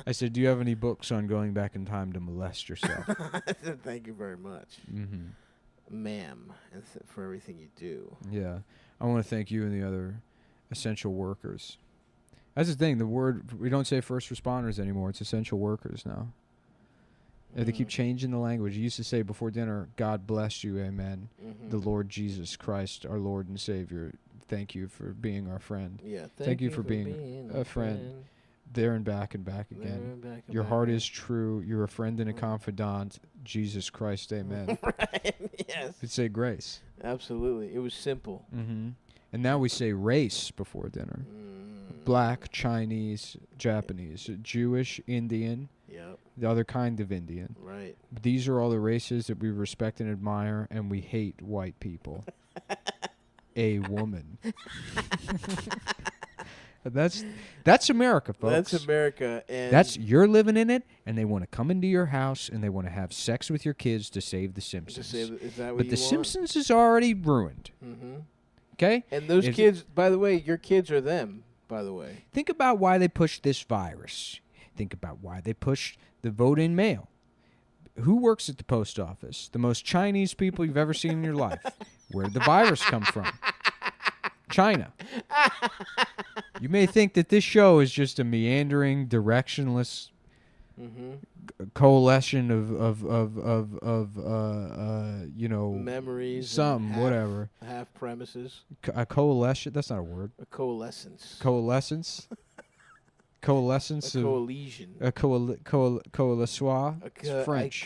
I said, do you have any books on going back in time to molest yourself? Thank you very much, ma'am, and for everything you do. Yeah. I want to thank you and the other essential workers. That's the thing. The word, we don't say first responders anymore. It's essential workers now. They keep changing the language. You used to say before dinner, God bless you, amen. The Lord Jesus Christ, our Lord and Savior. Thank you for being our friend. Yeah. Thank you for being a friend. There and back again. Your heart is true. You're a friend and a confidant. Jesus Christ, amen. Right. Yes. You'd say grace. Absolutely. It was simple. And now we say race before dinner. Black, Chinese, Japanese, Jewish, Indian. Yep. The other kind of Indian. Right. These are all the races that we respect and admire, and we hate white people. A woman. That's America, folks. That's America, and You're living in it, and they want to come into your house and they want to have sex with your kids to save the Simpsons. is that what But you the want? Simpsons is already ruined. Okay? And those kids, by the way, your kids are them. By the way, Think about why they pushed this virus. Think about why they pushed the vote-in mail. Who works at the post office? The most Chinese people you've ever seen in your life. Where did the virus come from? China. You may think that this show is just a meandering, directionless coalition of memories, whatever. half premises, A coalition. That's not a word. a coalescence, Coalescence. Coalescence. a coalition, A coalessoir. It's French.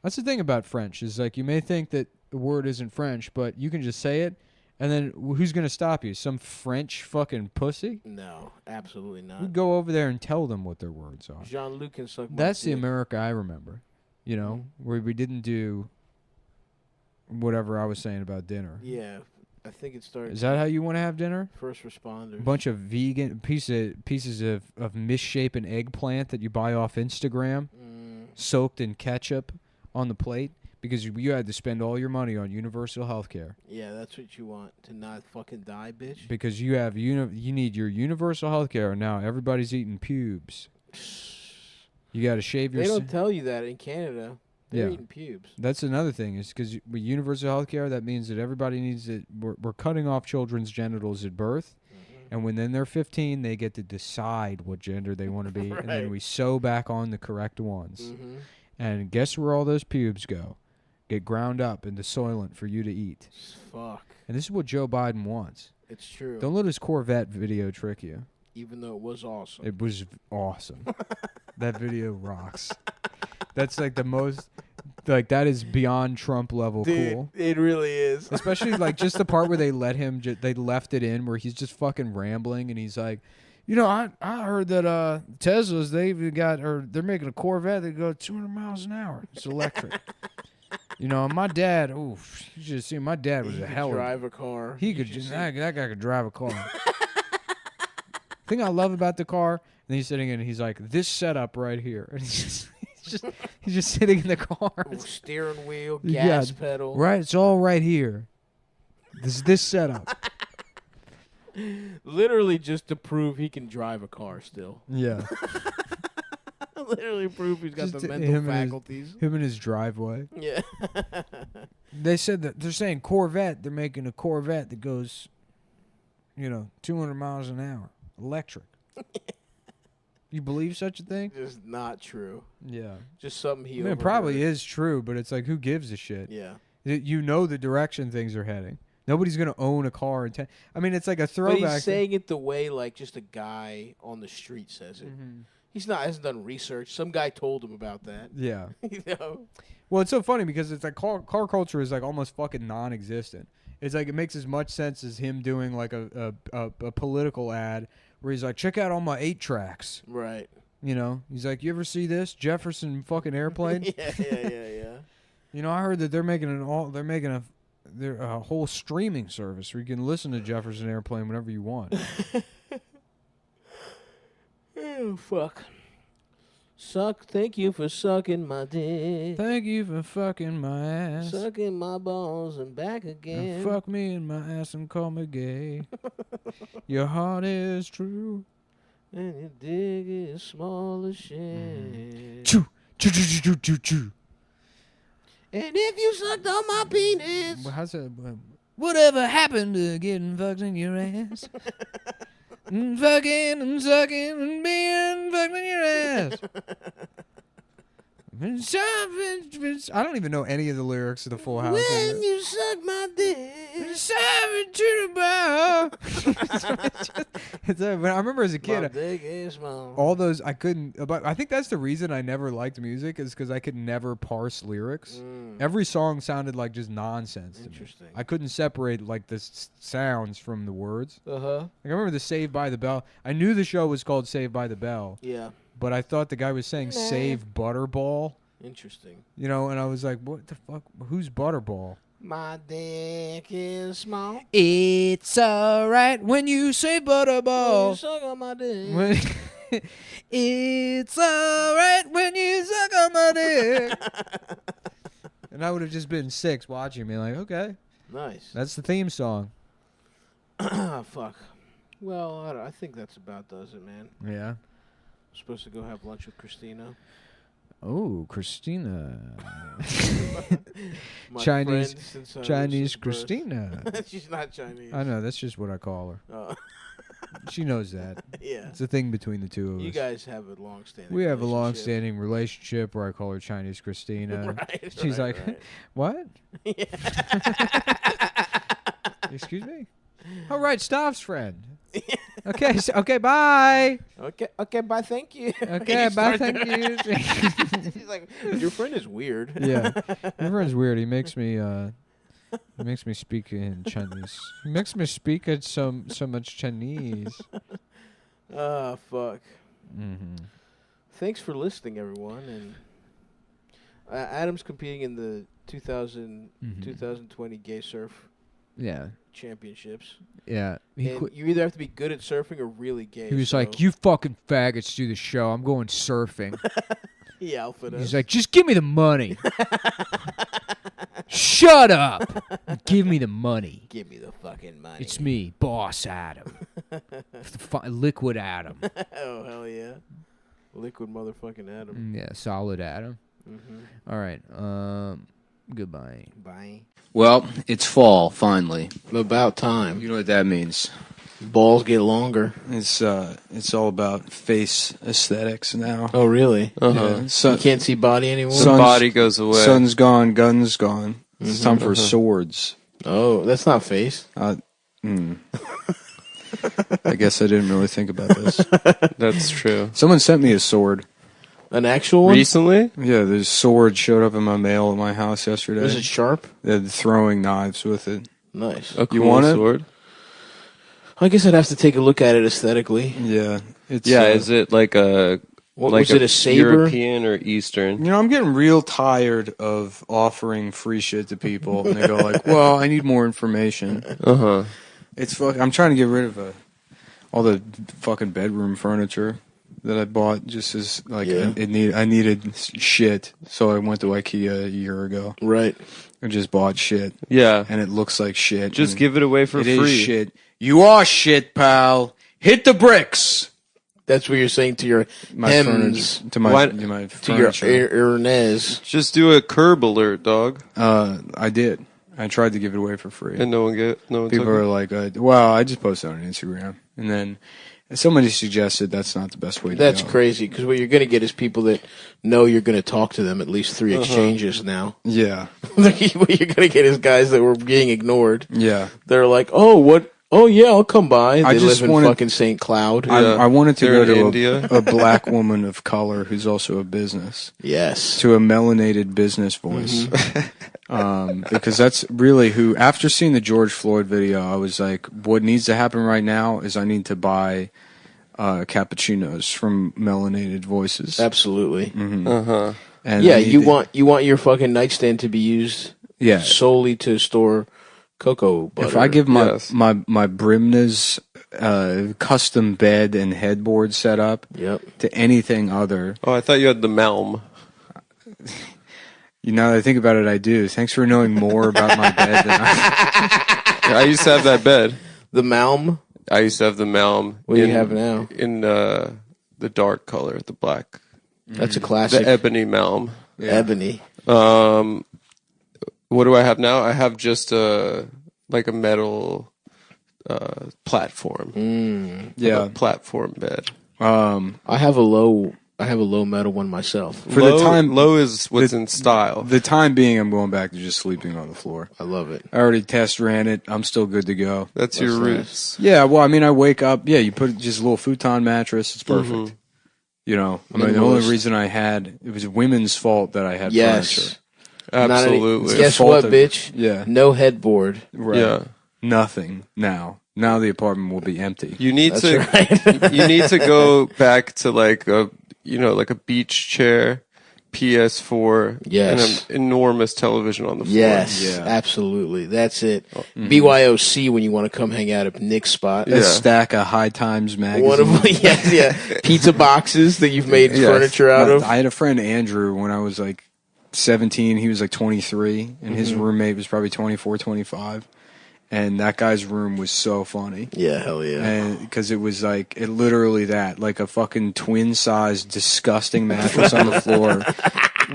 That's the thing about French is like you may think that the word isn't French, but you can just say it, and then who's gonna stop you? Some French fucking pussy? No, absolutely We not. go over there and tell them what their words are. Jean-Luc can suck my That's the dick. America I remember. You know, where we didn't do whatever I was saying about dinner. Yeah, I think it started. Is that how you want to have dinner? First responders? A bunch of vegan pieces of misshapen eggplant that you buy off Instagram, soaked in ketchup on the plate because you had to spend all your money on universal health care. Yeah, that's what you want, to not fucking die, bitch. Because you have you need your universal health care, and now everybody's eating pubes. You got to shave your. They don't tell you that in Canada. They're eating pubes. That's another thing, is because with universal health care, that means that everybody needs it. We're cutting off children's genitals at birth, and when then they're 15, they get to decide what gender they want to be, and then we sew back on the correct ones. And guess where all those pubes go? Get ground up into Soylent for you to eat. Fuck. And this is what Joe Biden wants. It's true. Don't let his Corvette video trick you. Even though it was awesome. It was awesome. That video rocks. That's like the most, like, that is beyond Trump level cool. It really is. Especially like just the part where they let him, they left it in where he's just fucking rambling and he's like, you know, I heard that Teslas, they're making a Corvette that goes 200 miles an hour. It's electric. You know, my dad, you should have seen, my dad was a hell of a drive a car. He could that guy could drive a car. Thing I love about the car, and he's sitting in, he's like, this setup right here. And he's just sitting in the car. Steering wheel, gas pedal. Right, it's all right here. This setup. Literally just to prove he can drive a car still. Yeah. Literally prove he's got Just the mental faculties. Him in his driveway. Yeah. They said that they're saying Corvette. They're making a Corvette that goes, 200 miles an hour, electric. You believe such a thing? Just not true. Yeah. Just something he. It probably is true, but it's like, who gives a shit? Yeah. You know the direction things are heading. Nobody's gonna own a car in I mean, it's like a throwback. But he's saying it the way like just a guy on the street says it. Mm-hmm. He's not hasn't done research. Some guy told him about that. Yeah. You know? Well, it's so funny because it's like car culture is like almost fucking non-existent. It's like it makes as much sense as him doing like a political ad where he's like, check out all my 8 tracks. Right. You know, he's like, you ever see this Jefferson fucking airplane? Yeah. You know, I heard that they're making a whole streaming service where you can listen to Jefferson Airplane whenever you want. Oh, fuck. Thank you for sucking my dick. Thank you for fucking my ass. Sucking my balls and back again. And fuck me in my ass and call me gay. Your heart is true. And your dick is small as shit. Choo, choo, choo, choo, choo, choo. And if you sucked on my penis. Well, how's that? Whatever happened to getting fucked in your ass? Fucking and sucking and being fucked in your ass. I don't even know any of the lyrics of the Full House. When you suck my dick. But I remember as a kid, My dick is small. all those I couldn't. But I think that's the reason I never liked music is because I could never parse lyrics. Every song sounded like just nonsense. To Interesting. me. I couldn't separate like the sounds from the words. Uh-huh. Like, I remember the Saved by the Bell. I knew the show was called Saved by the Bell. Yeah. But I thought the guy was saying Save Butterball. Interesting. You know, and I was like, what the fuck? Who's Butterball? My dick is small. It's alright when you say Butterball. You suck on my dick. It's alright when you suck on my dick. And I would have just been 6 watching me like, okay. Nice. That's the theme song. Fuck. Well, I think that's about does it, man. Yeah. I'm supposed to go have lunch with Christina. Oh, Christina. My Chinese friend since, Chinese since birth. Christina. She's not Chinese. I know, that's just what I call her. Oh. She knows that. Yeah. It's a thing between the two of us. You guys have a long-standing We have a relationship. long-standing relationship where I call her Chinese Christina. Right, She's right, like, right. what? Excuse me? All right, Stav's friend. Okay, okay, bye. Okay, bye, thank you. Okay, bye, thank you. She's like, your friend is weird. Yeah, your friend's weird. He makes me speak in Chinese. He makes me speak at so much Chinese. Ah, fuck. Mm-hmm. Thanks for listening, everyone. And Adam's competing in the 2020 Gay Surf Yeah, Championships. yeah. And you either have to be good at surfing or really gay. He was so like, "You fucking faggots do the show. I'm going surfing." he outfit us. He's like, "Just give me the money." Shut up. Give me the money. Give me the fucking money. It's me, Boss Adam. Liquid Adam. Oh, hell yeah. Liquid motherfucking Adam. Yeah, solid Adam. All right. Goodbye. Bye. Well, it's fall finally. About time. You know what that means? Balls get longer. It's all about face aesthetics now. Oh, really? Yeah. You can't see body anymore? The body goes away. Sun's gone, guns gone. It's time for swords. Oh, that's not face. I guess I didn't really think about this. That's true. Someone sent me a sword. An actual one? Recently? Yeah, the sword showed up in my mail at my house yesterday. Was it sharp? They're throwing knives with it. Nice. A cool want it? sword? I guess I'd have to take a look at it aesthetically. Yeah. It's, Yeah, is it like a... What like was it, a saber? European or Eastern? You know, I'm getting real tired of offering free shit to people. And they go like, well, I need more information. Uh-huh. I'm trying to get rid of all the fucking bedroom furniture that I bought just as, like, Yeah. I needed shit. So I went to IKEA a year ago. Right. I just bought shit. Yeah. And it looks like shit. Just and give it away for it free. is shit. You are shit, pal. Hit the bricks. That's what you're saying to your My hems, furniture. To my to your furniture. Ernez. Just do a curb alert, dog. I did. I tried to give it away for free. And no one People took are it? like, well, I just posted on Instagram. And then somebody suggested that's not the best way to That's go. crazy, because what you're going to get is people that know you're going to talk to them at least 3 exchanges now. Yeah. What you're going to get is guys that were being ignored. Yeah. They're like, oh, what? Oh, yeah, I'll come by. I They just live in wanted- fucking St. Cloud. I wanted to They're go in to India. a black woman of color who's also a business. Yes. To a melanated business voice. Because that's really who, after seeing the George Floyd video, I was like, what needs to happen right now is I need to buy cappuccinos from melanated voices. Absolutely. Uh-huh. And Yeah, I need you to- want your fucking nightstand to be used Yeah. solely to store cocoa butter. If I give my Yes. my Brimna's custom bed and headboard set up Yep. to anything other, Oh, I thought you had the Malm. now that I think about it, I do. Thanks for knowing more about my bed than I. I used to have that bed. The Malm. I used to have the Malm. What do you have now? In the dark color, the black. That's a classic. The ebony Malm. Ebony. What do I have now? I have just like a metal platform. Yeah. A platform bed. I have a low metal one myself. For the time, low is what's in style. the time being, I'm going back to just sleeping on the floor. I love it. I already test ran it. I'm still good to go. That's your That's roots. Yeah, well, I mean, I wake up. Yeah, you put just a little futon mattress. It's perfect. You know, I mean, the only Minimalist. reason it was women's fault that I had Yes. furniture. Absolutely. Guess fault what, of- bitch? Yeah. No headboard. Right. Yeah. Nothing now. Now the apartment will be empty. You need That's to right. you need to go back to like a beach chair, PS4, Yes. and an enormous television on the floor. Yes, Yeah. absolutely. That's it. BYOC when you want to come hang out at Nick's spot. A stack of High Times magazine. One of yeah, pizza boxes that you've made Yes. furniture out of. I had a friend, Andrew, when I was like 17. He was like 23, and his roommate was probably 24, 25. And that guy's room was so funny. Yeah, hell yeah. And because it was like, it literally that, like a fucking twin-sized, disgusting mattress on the floor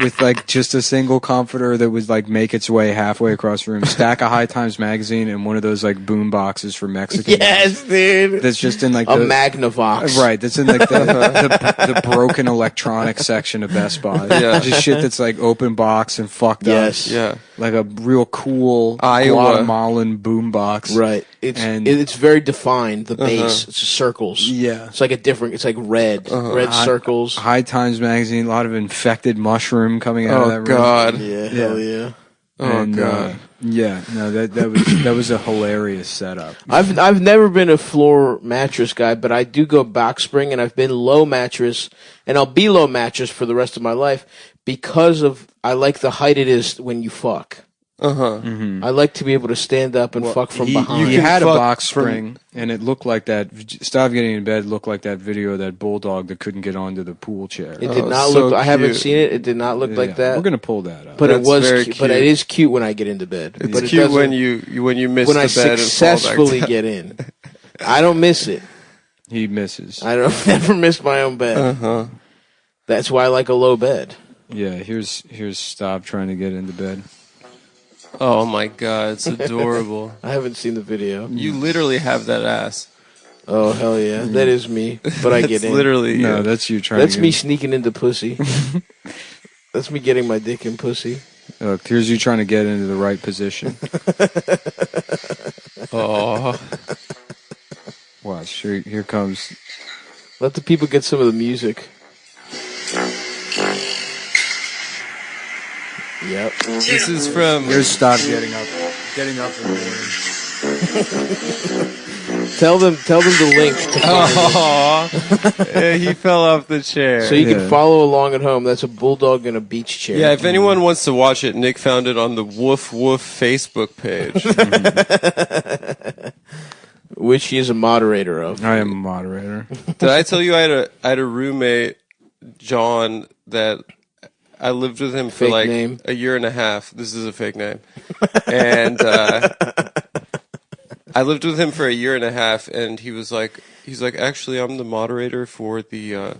with like just a single comforter that would like make its way halfway across the room, stack of High Times magazine, and one of those like boom boxes for Mexican. Yes, dude. That's just in like A the Magnavox. Right, that's in like the broken electronics section of Best Buy. Yeah. Just shit that's like open box and fucked Yes. up. Yeah. Like a real cool Iowa. Guatemalan boom box. Right. It's very defined. The base. It's circles. Yeah. It's like it's like red circles. High Times magazine, a lot of infected mushroom coming out of that Oh room. God. Yeah, hell yeah. Oh God. That was a hilarious setup. I've never been a floor mattress guy, but I do go box spring, and I've been low mattress, and I'll be low mattress for the rest of my life because of I like the height it is when you fuck. I like to be able to stand up and fuck from behind. He can had a fuck box from- spring, and it looked like that. Stav getting in bed looked like that video of that bulldog that couldn't get onto the pool chair. It did not so look. I haven't cute. seen it. It did not look Yeah, like that. We're gonna pull that up. but it That's was. very Cute, but cute. it is cute when I get into bed. It's but it cute doesn't- when you miss when the I bed and fall successfully back down. get in. I don't miss it. He misses. I don't never miss my own bed. That's why I like a low bed. Yeah, here's Stav trying to get into bed. Oh my god, it's adorable. I haven't seen the video. You literally have that ass. Oh hell yeah, that is me. But I get That's in. literally No, you. that's you trying. That's to me get sneaking into pussy. That's me getting my dick in pussy. Look, here's you trying to get into the right position. Oh, Watch, here comes. Let the people get some of the music. Yep. this is from. Here's Stav getting up in the morning. Tell them the link to find it. Oh, he fell off the chair. So you Yeah. can follow along at home. That's a bulldog in a beach chair. Yeah, if anyone wants to watch it, Nick found it on the Woof Woof Facebook page. Which he is a moderator of. I am a moderator. Did I tell you I had a roommate, John, that I lived with him for Fake like name. a year and a half. This is a fake name. And I lived with him for a year and a half, and he's like, actually, I'm the moderator for the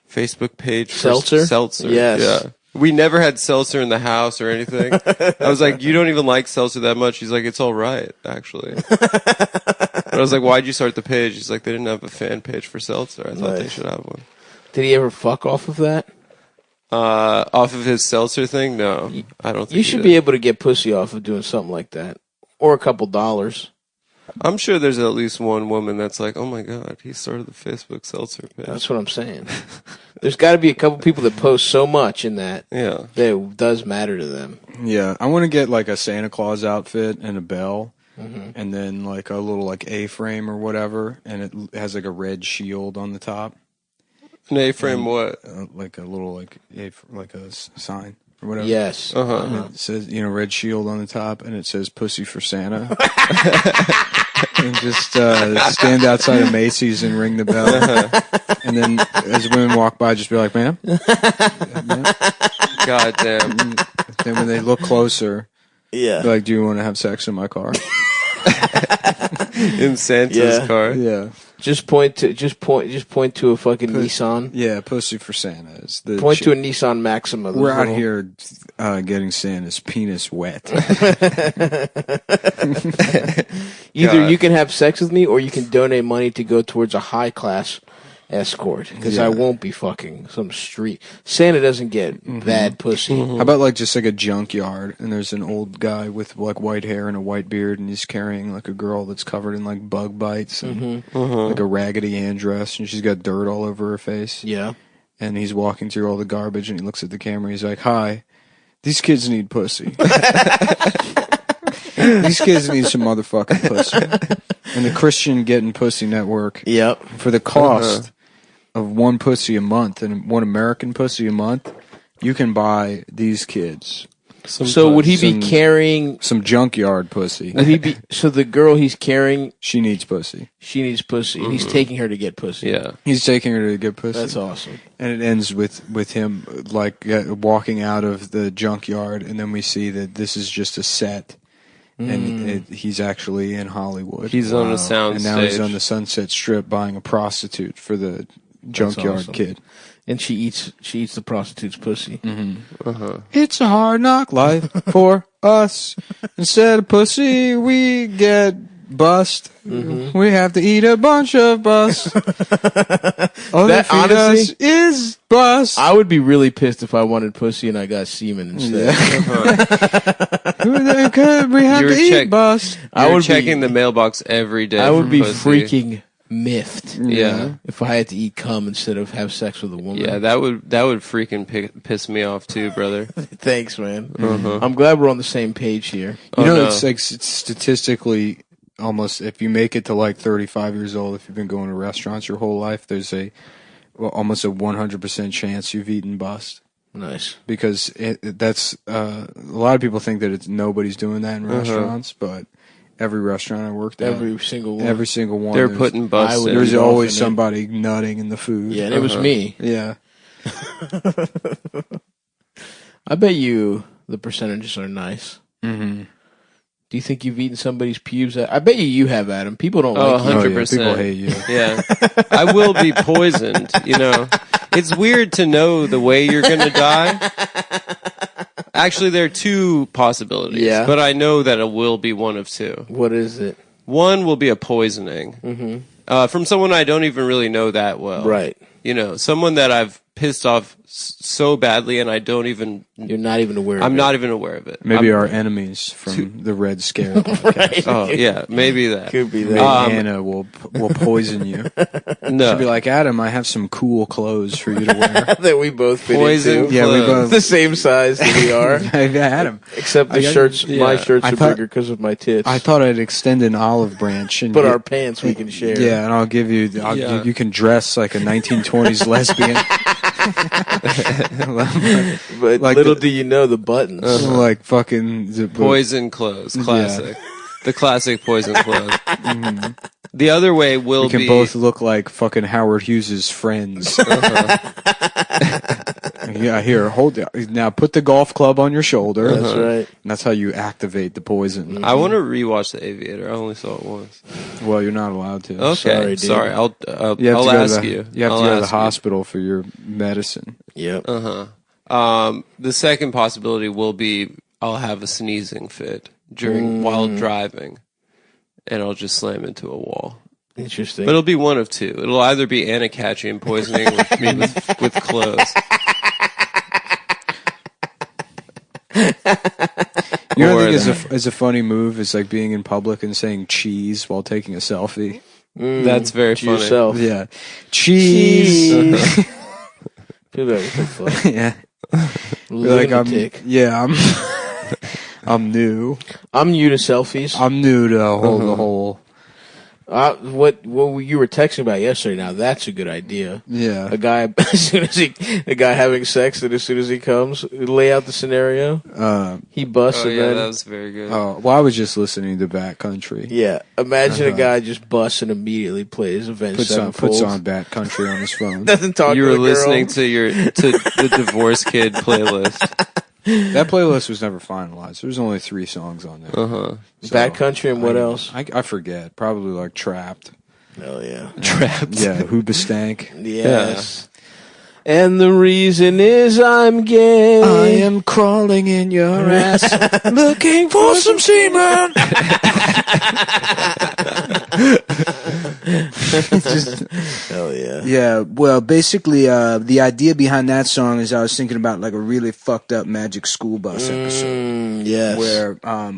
Facebook page for Seltzer? Seltzer. Yes. Yeah. We never had seltzer in the house or anything. I was like, you don't even like seltzer that much. He's like, it's all right, actually. But I was like, why'd you start the page? He's like, they didn't have a fan page for seltzer. I thought they Nice. should have one. Did he ever fuck off of that? Off of his seltzer thing? No, I don't think You he should did. be able to get pussy off of doing something like that. Or a couple dollars. I'm sure there's at least one woman that's like, oh my god, he started the Facebook seltzer page. That's what I'm saying. There's got to be a couple people that post so much in that Yeah. that it does matter to them. Yeah, I want to get like a Santa Claus outfit and a bell, and then like a little like A-frame or whatever, and it has like a red shield on the top, An A-frame what? like a little like like a sign or whatever. Yes. Uh-huh. And it says, red shield on the top, and it says "Pussy for Santa." And just stand outside of Macy's and ring the bell, and then as women walk by, just be like, "Ma'am." God damn. Then when they look closer, Yeah. be like, "Do you want to have sex in my car?" In Santa's Yeah. car. Yeah, Just point to a fucking Nissan. yeah. Pussy for Santa is the. Point to a Nissan Maxima. We're Those out little- here getting Santa's penis wet. Either God. you can have sex with me, or you can donate money to go towards a high class escort. Because I won't be fucking some street. Santa doesn't get bad pussy. How about like just like a junkyard, and there's an old guy with like white hair and a white beard, and he's carrying like a girl that's covered in like bug bites and like a Raggedy Ann dress, and she's got dirt all over her face. Yeah. And he's walking through all the garbage, and he looks at the camera. He's like, "Hi, these kids need pussy. These kids need some motherfucking pussy." And the Christian Getting Pussy Network, Yep. for the cost of one pussy a month and one American pussy a month, you can buy these kids So would he be some- carrying? some junkyard pussy. Would he be? So the girl he's carrying, She needs pussy. she needs pussy, and he's taking her to get pussy. Yeah. He's taking her to get pussy. That's awesome. And it ends with him like walking out of the junkyard, and then we see that this is just a set, and he's actually in Hollywood. He's on a sound and now he's stage. on the Sunset Strip buying a prostitute for the junkyard awesome. kid. And she eats the prostitute's pussy. It's a hard knock life for us. Instead of pussy, we get bust. We have to eat a bunch of bust. All that feed us honestly- is bust. I would be really pissed if I wanted pussy and I got semen instead. We have You're to eat check- bust. I You're would checking be, the mailbox every day. I would for be pussy. freaking miffed Yeah. if I had to eat cum instead of have sex with a woman. Yeah, that would freaking piss me off too, brother. Thanks, man. I'm glad we're on the same page here. You know, no. it's like statistically almost, if you make it to like 35 years old, if you've been going to restaurants your whole life, there's almost a 100% chance you've eaten bust. Nice. Because that's a lot of people think that nobody's doing that in restaurants, but every restaurant I worked at, Every single one. every single one, They're there's- putting busts I would- in. there's off always in it. somebody nutting in the food. Yeah, and it was me. Yeah. I bet you the percentages are nice. Mm-hmm. Do you think you've eaten somebody's pubes? I bet you have, Adam. People don't Oh, like you. 100%. People hate you. Yeah. I will be poisoned, you know. It's weird to know the way you're going to die, Actually, there are two possibilities. Yeah. But I know that it will be one of two. What is it? One will be a poisoning. From someone I don't even really know that well. Right. You know, someone that I've pissed off so badly and I don't even... You're not even aware of it. I'm not even aware of it. Maybe our enemies from the Red Scare podcast. Right. Oh, yeah, maybe that. Could be Maybe that. Hannah will poison you. No. She'll be like, Adam, I have some cool clothes for you to wear. That we both fit Poison into. Yeah, we clothes. both. The same size that we are. Adam, Except the I got- shirts, my yeah. shirts I are thought- bigger because of my tits. I thought I'd extend an olive branch and but get- our pants we can share. Yeah, and I'll give you. Yeah. You can dress like a 1920s lesbian. But Like little the- do you know the buttons. Like fucking Poison clothes. Classic. The classic poison clothes. The other way will We can be... both look like fucking Howard Hughes's friends. Yeah, here, hold it. Now put the golf club on your shoulder. That's right. And that's how you activate the poison. I want to rewatch The Aviator. I only saw it once. Well, you're not allowed to. Okay, Sorry, dude. sorry. I'll You have I'll to go ask to the, you. You have I'll to go to the ask you. hospital for your medicine. Yep. The second possibility will be I'll have a sneezing fit while driving, and I'll just slam into a wall. Interesting. But it'll be one of two. It'll either be Anacatchian poisoning with clothes. You know what I Or think is a funny move is like being in public and saying cheese while taking a selfie. That's very to funny. yourself. Yeah, cheese. People are like, what the fuck? Yeah, like Lunatic. I'm new. I'm new to selfies. I'm new to the whole. What you were texting about yesterday? Now that's a good idea. Yeah. A guy a guy having sex, and as soon as he comes, lay out the scenario. He busts, Oh and yeah, then that was very good. Well, I was just listening to Backcountry. yeah. Imagine a guy just busts and immediately plays Avenged Puts Sevenfold. on Backcountry on his phone. Doesn't talk. You to were the girl. listening to the Divorce Kid playlist. That playlist was never finalized. There was only 3 songs on there. So, Backcountry and what else? I forget. Probably like Trapped. Oh yeah. Trapped. Yeah, Hoobastank. Yes. And the reason is I'm gay. I am crawling in your ass, looking for some semen. Hell yeah. Yeah, well, basically, the idea behind that song is I was thinking about like a really fucked up Magic School Bus episode Yes. where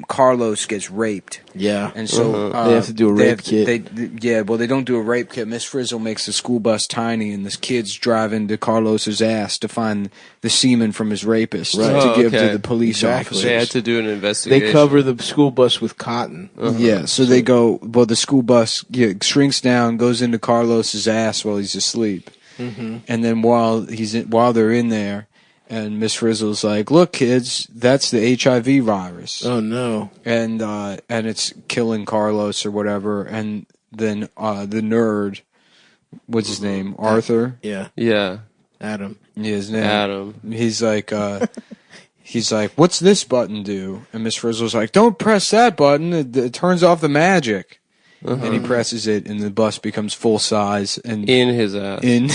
Carlos gets raped. Yeah. And so They have to do a rape kit. They don't do a rape kit. Miss Frizzle makes the school bus tiny, and this kid's driving to Carlos's ass to find the semen from his rapist to give to the police officers. They had to do an investigation. They cover the school bus with cotton. Yeah, so they go. Well, the school bus shrinks down, goes into Carlos's ass while he's asleep, and then while they're in there, and Miss Frizzle's like, "Look, kids, that's the HIV virus." Oh no! And it's killing Carlos or whatever. And then the nerd, what's his name? Arthur. Yeah. Yeah. Adam. Yeah, his name. Adam. He's like, "What's this button do?" And Miss Frizzle's like, "Don't press that button. It turns off the magic." And he presses it, and the bus becomes full size and In his ass. in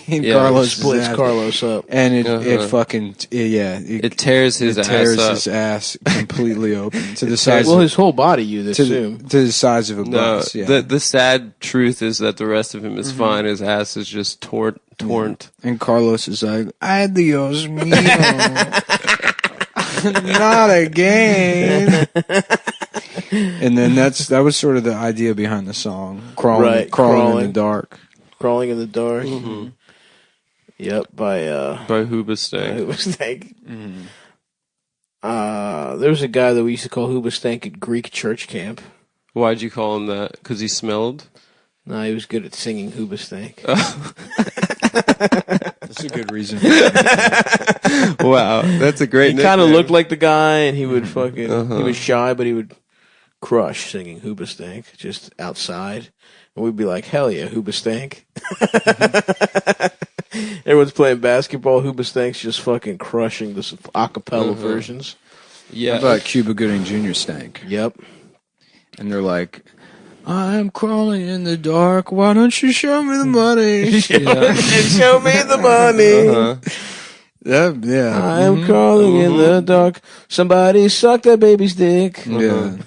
Yeah, Carlos Splits Carlos up. and it fucking It tears his ass tears up. his ass completely open to the size. Well, of, his whole body, you'd to, assume. to the size of a No, bus. Yeah. the sad truth is that the rest of him is fine. His ass is just torn. And Carlos is like, "Adios mío, not again." And then that was sort of the idea behind the song, crawling in the dark. Crawling in the dark. Yep, by Hoobastank. Hoobastank. There was a guy that we used to call Hoobastank at Greek church camp. Why'd you call him that? Because he smelled? No, he was good at singing Hoobastank. That's a good reason. Wow, that's a great He kind of nickname. looked like the guy, and he would fucking. He was shy, but he would crush singing Hoobastank just outside, and we'd be like, "Hell yeah, Hoobastank!" Everyone's playing basketball. Hoobastank's just fucking crushing the acapella versions. Yeah. How about Cuba Gooding Jr. stank? Yep. And they're like, "I'm crawling in the dark. Why don't you show me the money?" And show me the money. Yeah. I am crawling in the dark. Somebody suck that baby's dick. Yeah.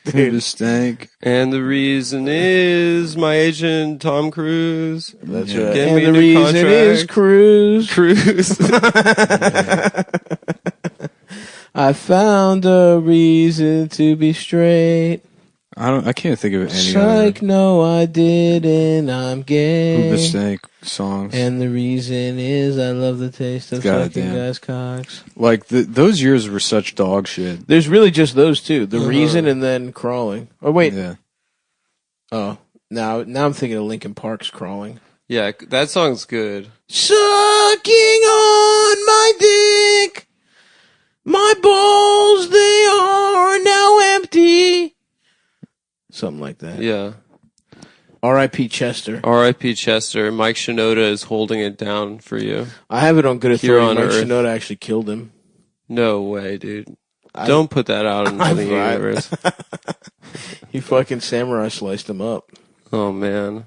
Dude, it stank. And the reason is my agent, Tom Cruise. That's Yeah. right. Get And me the a new reason is contract. Cruise. I found a reason to be straight. I can't think of any Psych, other no, I didn't. I'm gay. Who Stank songs. And the reason is I love the taste of Goddamn. fucking guys' cocks. Like those years were such dog shit. There's really just those two. The reason and then crawling. Oh, wait. Yeah. Oh, now I'm thinking of Linkin Park's Crawling. Yeah, that song's good. Sucking on my dick. My balls, they are now empty. Something like that. Yeah. R.I.P. Chester. R.I.P. Chester. Mike Shinoda is holding it down for you. I have it on good Here authority. on Mike Earth. Shinoda actually killed him. No way, dude. Don't put that out into the universe. He fucking samurai sliced him up. Oh, man.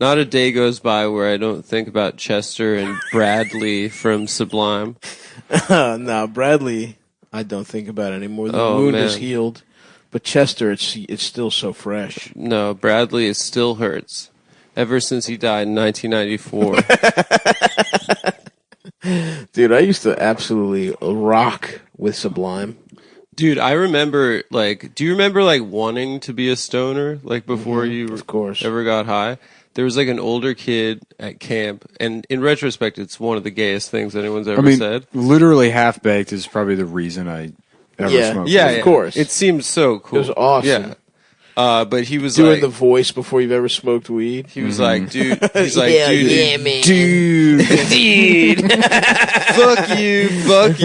Not a day goes by where I don't think about Chester and Bradley from Sublime. No, Bradley, I don't think about anymore. The wound is healed. But Chester, it's still so fresh. No, Bradley, it still hurts. Ever since he died in 1994. Dude, I used to absolutely rock with Sublime. Dude, I remember, do you remember, wanting to be a stoner, before you of course. ever got high? There was, an older kid at camp, and in retrospect, it's one of the gayest things anyone's ever said. Literally Half Baked is probably the reason I ever smoked. Yeah, of course. It seemed so cool. It was awesome. Yeah. But he was doing the voice before you've ever smoked weed. He was like, dude. He's like, yeah, dude. yeah, man. Dude. Fuck you.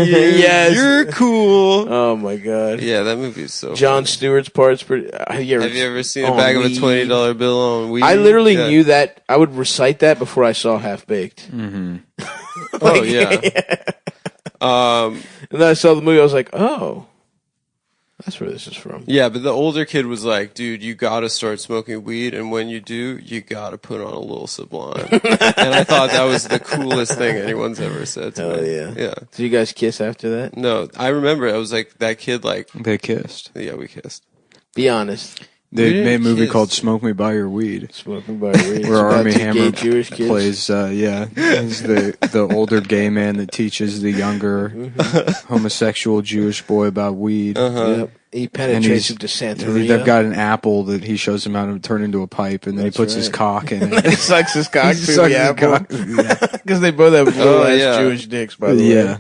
Yes. You're cool. Oh my god. Yeah, that movie is so John funny. Stewart's part's pretty. Have you ever seen a bag of a $20 bill on weed? I literally knew that. I would recite that before I saw Half Baked. Mm-hmm. Oh yeah. And then I saw the movie. I was like, oh. That's where this is from. Yeah, but the older kid was like, dude, you gotta start smoking weed, and when you do, you gotta put on a little Sublime. And I thought that was the coolest thing anyone's ever said to me. Yeah. Yeah. Did you guys kiss after that? No, I remember, I was like, that kid, They kissed. yeah, we kissed. Be honest. They made a movie kiss. called Smoke Me By Your Weed. Smoking by weed. Where Army Two Hammer gay Jewish kids. plays, he's the older gay man that teaches the younger homosexual Jewish boy about weed. Yep. He penetrates him to Santeria. They've got an apple that he shows him how to turn into a pipe, and then That's he puts right. his cock in it. He sucks his cock He through sucks the his apple. cock. Yeah. Because they both have little ass yeah. Jewish dicks, by the way. Yeah.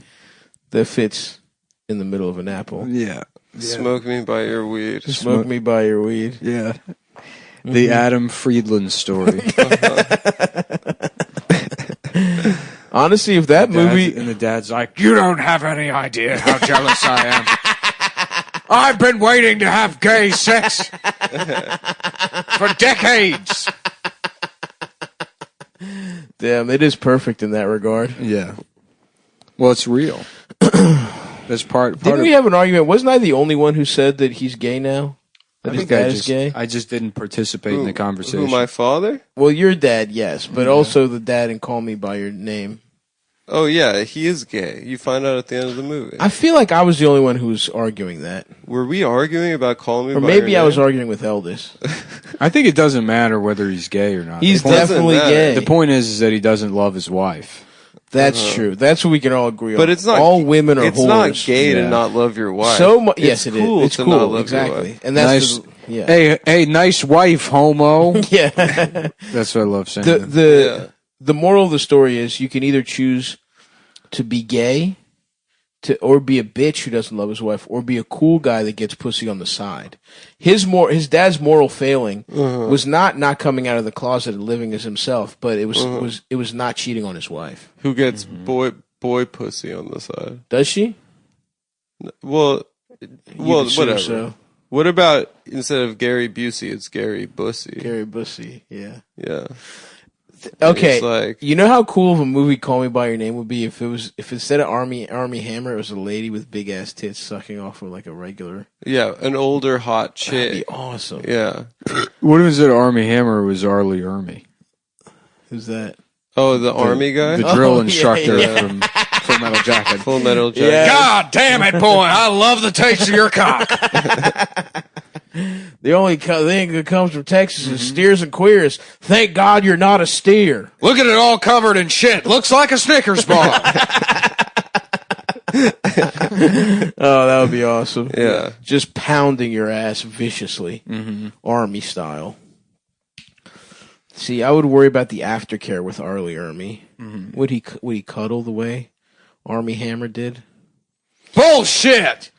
That fits in the middle of an apple. Yeah. Smoke me by your weed. Smoke me by your weed. Yeah. The Adam Friedland story. Honestly, if that movie... And the dad's like, you don't have any idea how jealous I am. I've been waiting to have gay sex for decades. Damn, it is perfect in that regard. Yeah. Well, it's real. That's part Didn't of we have an argument? Wasn't I the only one who said that he's gay now? That his dad is gay? I just didn't participate in the conversation. Who, my father? Well, your dad, yes, but also the dad in Call Me By Your Name. Oh, yeah, he is gay. You find out at the end of the movie. I feel like I was the only one who was arguing that. Were we arguing about calling me Or by maybe your I was name? arguing with Eldis. I think it doesn't matter whether he's gay or not. He's The point- definitely matter. gay. The point is that he doesn't love his wife. That's true. That's what we can all agree on. But it's not. All women are It's whores. not gay to Yeah. not love your wife. Yes, it is. cool It's to not cool. love Exactly. your wife. And that's Nice. yeah. Hey, nice wife, homo. Yeah. That's what I love saying. The moral of the story is you can either choose to be gay, or be a bitch who doesn't love his wife, or be a cool guy that gets pussy on the side. His dad's moral failing was not coming out of the closet and living as himself, but it was not cheating on his wife. Who gets boy pussy on the side? Does she? Well, would assume whatever. so. What about instead of Gary Busey, it's Gary Bussy? Gary Bussy, yeah. Yeah. Okay, It's like- you know how cool of a movie Call Me by Your Name would be if instead of Army Hammer it was a lady with big ass tits sucking off of like a regular. Yeah, an older hot That'd be chick. awesome. Yeah. What was it? Army Hammer was Arlie Ermy, Who's that? Oh, the army guy. the drill Oh, yeah, instructor yeah. from Full Metal Jacket. Full Metal Jacket. Yeah. God damn it, boy! I love the taste of your cock. The only thing that comes from Texas is steers and queers. Thank God you're not a steer. Look at it all covered in shit. Looks like a Snickers bar. Oh, that would be awesome. Yeah. Just pounding your ass viciously, Army style. See, I would worry about the aftercare with Arlie Ermy. Would he cuddle the way Army Hammer did? Bullshit.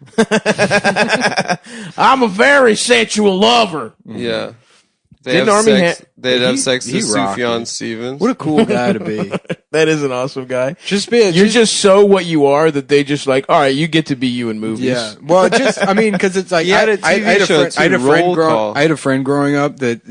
I'm a very sensual lover. Yeah. They Didn't have Army sex. They'd have sex he to rocked Sufjan it. Stevens. What a cool guy to be. That is an awesome guy. You're just so what you are that they just like, all right, you get to be you in movies. Yeah. Well, because it's like He had a TV show, too, I had a friend growing up that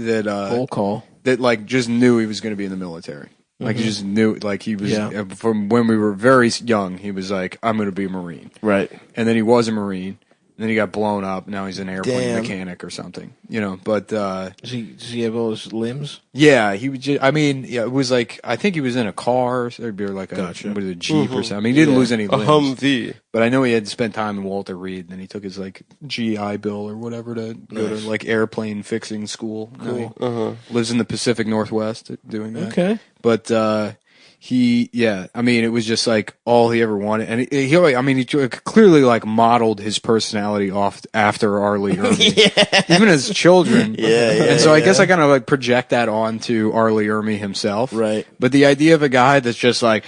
Roll call. that like just knew he was going to be in the military. Like he just knew, like he was Yeah. from when we were very young. He was like, "I'm going to be a Marine," Right. and then he was a Marine. And then he got blown up. Now he's an airplane Damn. mechanic or something, you know. But Does he have all his limbs? yeah, he was. Just, I mean, yeah, it was like I think he was in a car, or like Gotcha. a Jeep or something. I mean, he didn't lose any A limbs. Humvee. But I know he had to spend time in Walter Reed, and then he took his like GI Bill or whatever to go to like airplane fixing school. Cool. Lives in the Pacific Northwest doing that. Okay. But I mean, it was just like all he ever wanted, and he clearly like modeled his personality off after Arlie Ermy, even as children. And so I guess I kind of like project that onto Arlie Ermy himself. Right. But the idea of a guy that's just like,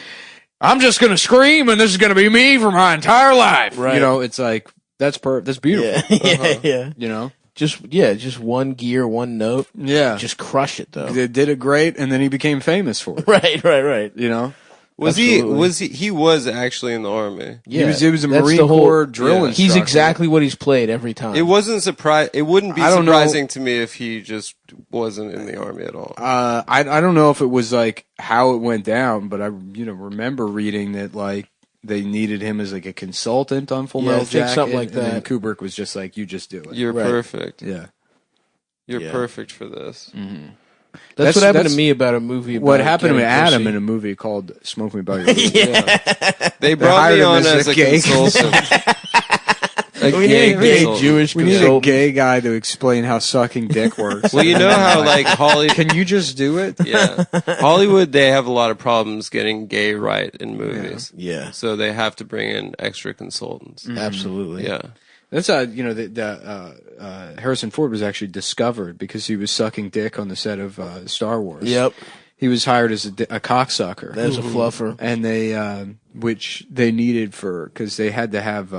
I'm just gonna scream, and this is gonna be me for my entire life. Right. You know, it's like that's beautiful. Yeah. You know. Just one gear, one note. Yeah. Just crush it though. They did it great, and then he became famous for it. Right. You know. He was actually in the army. Yeah. He was a That's Marine the whole- Corps drill instructor. He's exactly what he's played every time. It wasn't it wouldn't be I don't know. surprising to me if he just wasn't in the army at all. I don't know if it was like how it went down, but I remember reading that like they needed him as like a consultant on Full Yeah, I Metal think Jacket, something like and then that. Kubrick was just like, "You just do it." You're perfect. Yeah. You're Yeah. perfect for this. That's what happened that's to me about a movie. About What happened to getting Adam pussy. in a movie called "Smoke Me About Your Weed." They brought hired me him on as a as a gay consultant. We need a gay consultant. Jewish We need a consultant. gay guy to explain how sucking dick works. Well, you know how like Hollywood. Can you just do it? Yeah, Hollywood. They have a lot of problems getting gay right in movies. Yeah, So they have to bring in extra consultants. absolutely. Yeah. That's Harrison Ford was actually discovered because he was sucking dick on the set of Star Wars. Yep. He was hired as a cocksucker. That's a fluffer. And they, which they needed because they had to have,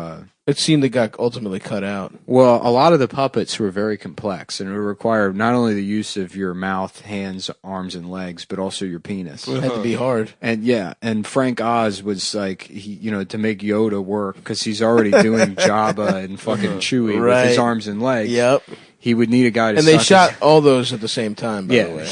It seemed that got ultimately cut out. well, a lot of the puppets were very complex and it required not only the use of your mouth, hands, arms, and legs, but also your penis. It had to be hard. And Frank Oz was like, to make Yoda work because he's already doing Jabba and fucking Chewie with his Right. arms and legs. Yep. He would need a guy to And they suck shot his- all those at the same time, by Yeah. the way.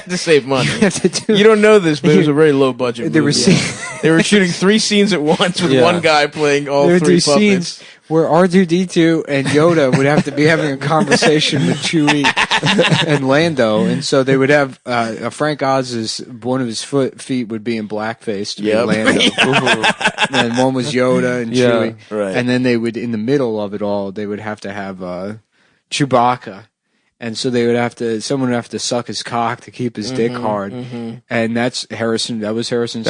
To save money. to do- You don't know this, but it was a very low budget There were movie. They were shooting 3 scenes at once with one guy playing all There would 3 be puppets. scenes where R2D2 and Yoda would have to be having a conversation with Chewie and Lando, and so they would have Frank Oz's one of his feet would be in blackface to be Yep. Lando, and one was Yoda and Chewie, right. and then they would in the middle of it all they would have to have Chewbacca. And so someone would have to suck his cock to keep his dick hard. And that's Harrison. That was Harrison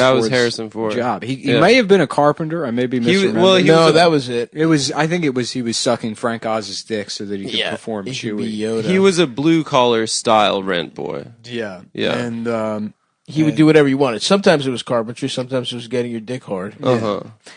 Ford's job. He may have been a carpenter. I may be misremembering. That was it. I think he was sucking Frank Oz's dick so that he could perform He could Chewie. be Yoda. He was a blue collar style rent boy. Yeah. Yeah. And He would do whatever you wanted. Sometimes it was carpentry. Sometimes it was getting your dick hard.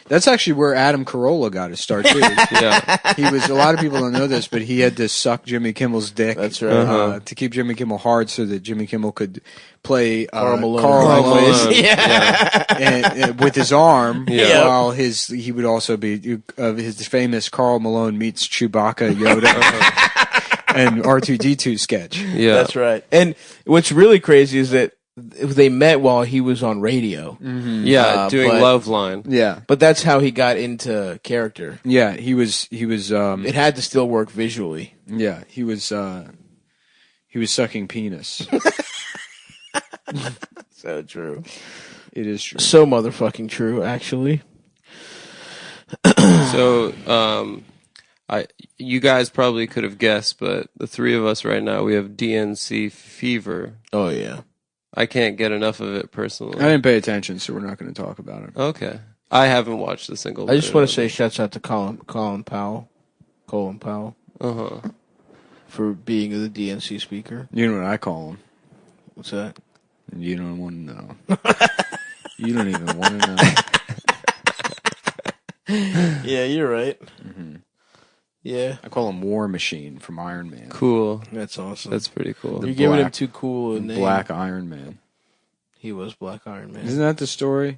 that's actually where Adam Carolla got his start too. Yeah. He was. A lot of people don't know this, but he had to suck Jimmy Kimmel's dick. That's right. To keep Jimmy Kimmel hard, so that Jimmy Kimmel could play Carl Malone. Malone. Yeah. and with his arm, Yeah. while he would also be his famous Carl Malone meets Chewbacca Yoda and R2D2 sketch. Yeah. That's right. And what's really crazy is that they met while he was on radio. Yeah, doing but- Love Line. Yeah, But that's how he got into character. yeah, he was. It had to still work visually. Yeah, he was sucking penis. So true. It is true. So motherfucking true, actually. So, you guys probably could have guessed, but the three of us right now, we have DNC fever. Oh, yeah. I can't get enough of it personally. I didn't pay attention, so we're not going to talk about it. Okay. I haven't watched a single I just bit want of to say it. shouts out to Colin Powell. Uh-huh. For being the DNC speaker. You know what I call him? What's that? You don't want to know. You don't even want to know. Yeah, you're right. Mm-hmm. Yeah. I call him War Machine from Iron Man. Cool. That's awesome. That's pretty cool. You're giving him too cool a name. Black Iron Man. He was Black Iron Man. Isn't that the story?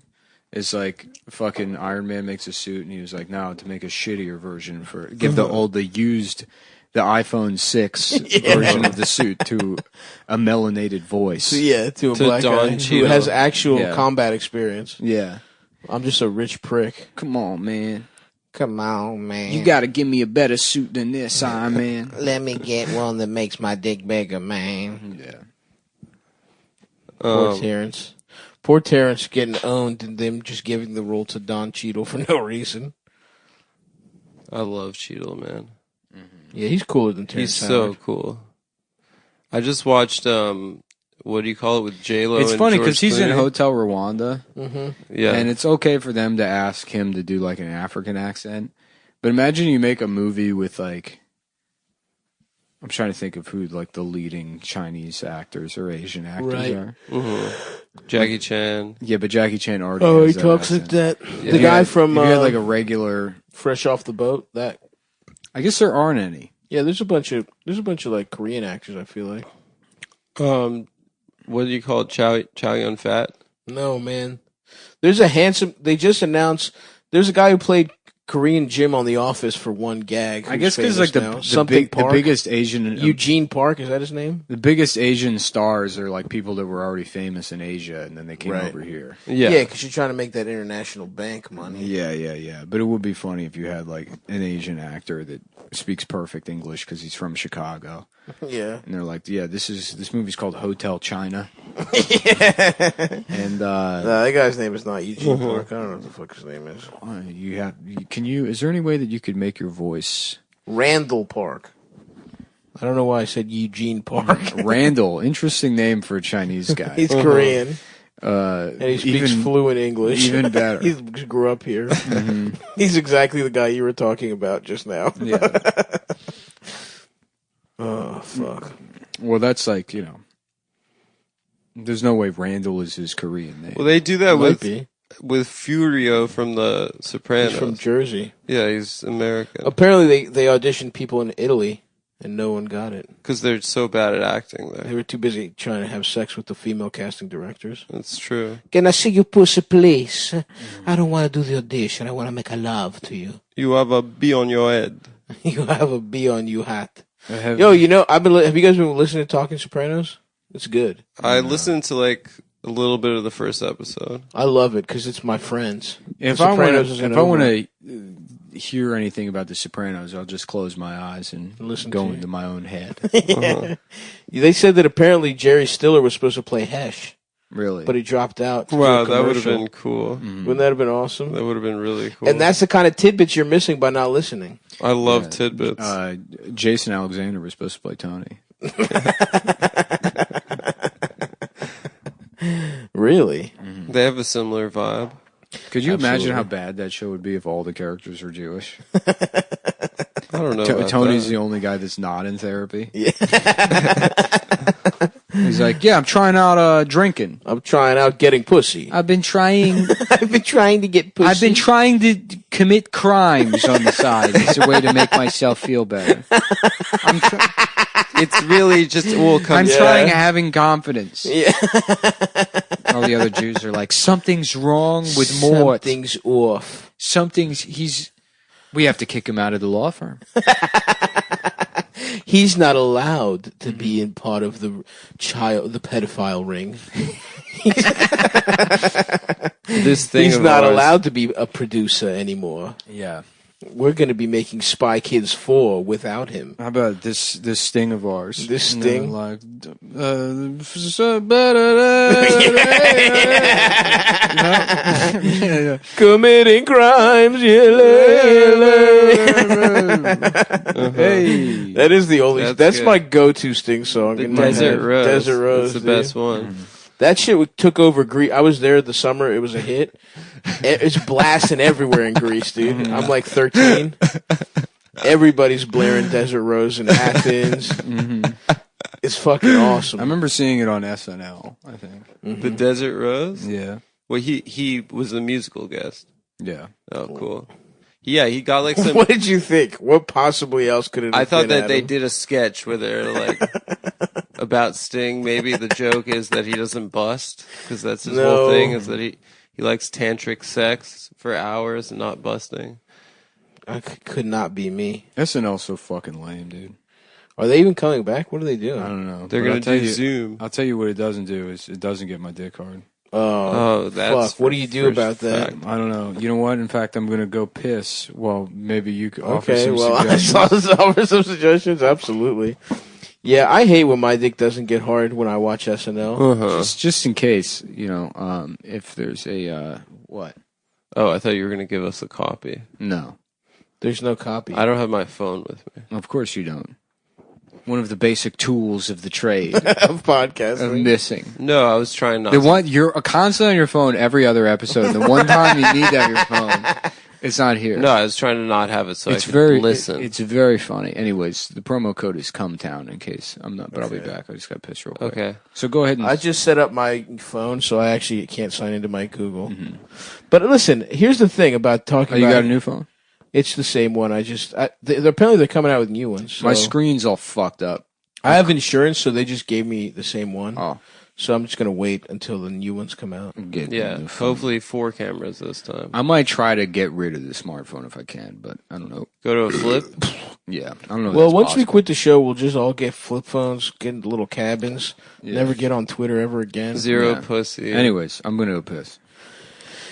It's like fucking Iron Man makes a suit, and he was like, "No, to make a shittier version give the iPhone 6 version of the suit to a melanated voice." Yeah, to a black Don guy who Cheadle. has actual combat experience. Yeah. I'm just a rich prick. Come on, man. Come on, man. You got to give me a better suit than this, Iron Man. Let me get one that makes my dick bigger, man. Yeah. Poor Terrence. Poor Terrence getting owned and them just giving the role to Don Cheadle for no reason. I love Cheadle, man. Yeah, he's cooler than Terrence He's so Howard. cool. I just watched, what do you call it, with J-Lo It's and funny George because he's in Clooney. Hotel Rwanda, Yeah. and it's okay for them to ask him to do like an African accent. But imagine you make a movie with like, I'm trying to think of who like the leading Chinese actors or Asian actors Right. are. Jackie Chan. Yeah, but Jackie Chan already. Oh, has he that talks like accent. that. Yeah. The guy from If you had like a regular. Fresh Off the Boat. That. I guess there aren't any. Yeah, there's a bunch of like Korean actors. I feel like. What do you call it? Chow Yun Fat? No, man. There's a handsome. They just announced. There's a guy who played Korean Jim on The Office for one gag. I guess because because like the biggest Asian Eugene Park, is that his name? the biggest Asian stars are like people that were already famous in Asia and then they came Right. over here. Yeah. Yeah, because you're trying to make that international bank money. Yeah. But it would be funny if you had like an Asian actor that speaks perfect English because he's from Chicago, Yeah. and they're like, "Yeah, this movie's called Hotel China." And No, that guy's name is not Eugene Park. I don't know what the fuck his name is. is there any way that you could make your voice Randall Park. I don't know why I said Eugene Park. Randall? Interesting name for a Chinese guy. He's Korean. And And he speaks fluent English. even better. He grew up here. He's exactly the guy you were talking about just now. Yeah. Oh, fuck. Well, that's like, there's no way Randall is his Korean name. Well, they do that Might be. with Furio from The Sopranos. He's from Jersey. Yeah, he's American. Apparently, they auditioned people in Italy, and no one got it. Because they're so bad at acting They there. were too busy trying to have sex with the female casting directors. That's true. Can I see your pussy, please? I don't want to do the audition. I want to make a love to you. You have a bee on your head. You have a bee on you hat. Have Yo, have you guys been listening to Talking Sopranos? It's good. I listened to like a little bit of the first episode. I love it because it's my friends. If The I want Sopranos isn't to over. hear anything about The Sopranos, I'll just close my eyes and Listen go to into my own head. They said that apparently Jerry Stiller was supposed to play Hesh, Really? but he dropped out. to do Wow, a that would have commercial. been cool. Wouldn't that have been awesome? That would have been really cool. And that's the kind of tidbits you're missing by not listening. I love tidbits. Jason Alexander was supposed to play Tony. Really? They have a similar vibe. Could you imagine Absolutely. how bad that show would be if all the characters were Jewish? I don't know. about Tony's that. the only guy that's not in therapy. Yeah. He's like, yeah, I'm trying out drinking. I'm trying out getting pussy. I've been trying. I've been trying to get pussy. I've been trying to commit crimes on the side. It's a way to make myself feel better. It's really just all comes. I'm trying having confidence. Yeah. All the other Jews are like, something's wrong with Mort. Something's off. We have to kick him out of the law firm. He's not allowed to be in part of the pedophile ring. This thing He's of not ours- allowed to be a producer anymore. Yeah. We're going to be making Spy Kids 4 without him. How about this sting of ours? This sting? Like, Committing crimes, Hey, that is the only. That's good. my go-to Sting song. The in my Desert head. Rose. Desert Rose. That's the dude. best one. That shit took over Greece. I was there the summer. It was a hit. It's blasting everywhere in Greece, dude. I'm like 13. Everybody's blaring Desert Rose in Athens. It's fucking awesome. I remember seeing it on SNL. I think. The Desert Rose? Yeah. Well, he was a musical guest. Yeah. Oh, cool. Yeah, he got like some. What did you think? What possibly else could it have I thought been, that they Adam? did a sketch where they're like about Sting. Maybe the joke is that he doesn't bust because that's his whole thing is that he likes tantric sex for hours and not busting. Could not be me. SNL's so fucking lame, dude. Are they even coming back? What are they doing? I don't know. They're But gonna I'll tell do you- Zoom. I'll tell you what it doesn't do is it doesn't get my dick hard. Oh, that's fuck. What do you do about that? I don't know. You know what? In fact, I'm gonna go piss. Well, maybe you could offer Okay, some well, I suggestions. saw offer some suggestions. Absolutely. Yeah, I hate when my dick doesn't get hard when I watch SNL. Just in case, you know, if there's a what? Oh, I thought you were gonna give us a copy. No, There's no copy. I don't have my phone with me. of course you don't. One of the basic tools of the trade of of podcasting. missing. No, I was trying not. The to. one you're constantly on your phone every other episode. The one time you need to have your phone, it's not here. No, I was trying to not have it so it's I could very listen. it's very funny. Anyways, the promo code is Cumtown in case I'm not, but I'll be back. I just got pissed real quick. Okay. So go ahead and I just set up my phone, so I actually can't sign into my Google. But listen, here's the thing about talking you about... got a new phone? It's the same one. Apparently they're coming out with new ones. So. My screen's all fucked up. I have insurance, so they just gave me the same one. Oh, So I'm just going to wait until the new ones come out. get Yeah, a new phone. hopefully 4 cameras this time. I might try to get rid of the smartphone if I can, but I don't know. Go to a flip. Yeah, I don't know. if Well, that's once we possible. quit the show, we'll just all get flip phones, get into little cabins, never get on Twitter ever again. Zero Yeah. pussy. Anyways, I'm gonna go piss.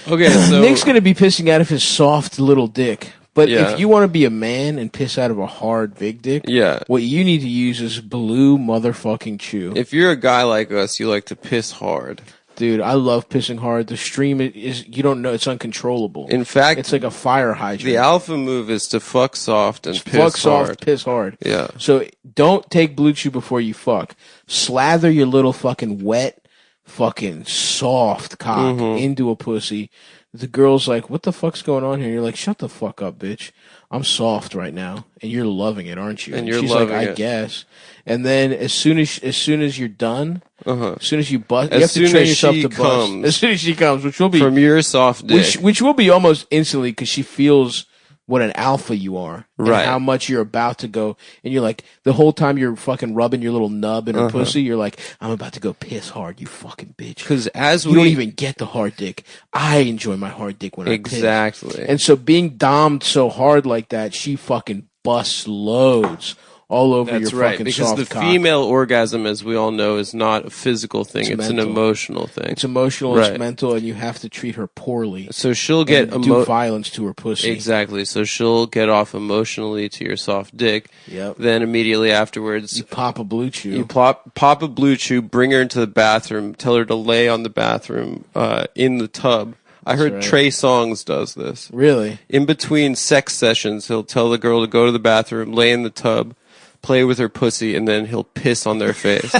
Okay, so Nick's going to be pissing out of his soft little dick. But Yeah. if you want to be a man and piss out of a hard big dick, yeah, what you need to use is Blue motherfucking Chew. if you're a guy like us, you like to piss hard. Dude, I love pissing hard. The stream is, you don't know, it's uncontrollable. In fact, It's like a fire hydrant. the alpha move is to fuck soft and piss fuck hard. soft, piss hard. Yeah. So don't take Blue Chew before you fuck. Slather your little fucking wet, fucking soft cock Mm-hmm. into a pussy. The girl's like, "What the fuck's going on here?" You're like, "Shut the fuck up, bitch. I'm soft right now, and you're loving it, aren't you?" And you're she's loving like, "I it. guess." And then as soon as you're done, as soon as you bust, you As have to soon train as yourself she to bust. comes. As soon as she comes, which will be From your soft dick. which will be almost instantly because she feels what an alpha you are, and Right. how much you're about to go, and you're like the whole time you're fucking rubbing your little nub in her pussy, you're like, I'm about to go piss hard, you fucking bitch. Because as You we don't even get the hard dick. I enjoy my hard dick when I exactly, piss. And so being dommed so hard like that, she fucking busts loads all over that's your right. fucking Because soft the cock. female orgasm, as we all know, is not a physical thing; It's it's an mental. emotional thing. It's emotional, Right. it's mental, and you have to treat her poorly. So she'll get And do violence to her pussy. Exactly. So she'll get off emotionally to your soft dick. Yep. Then immediately afterwards, You pop a Blue Chew. you pop a Blue Chew, bring her into the bathroom, tell her to lay on the bathroom in the tub. I heard right. Trey Songz does this. Really? In between sex sessions, he'll tell the girl to go to the bathroom, lay in the tub, play with her pussy, and then he'll piss on their face.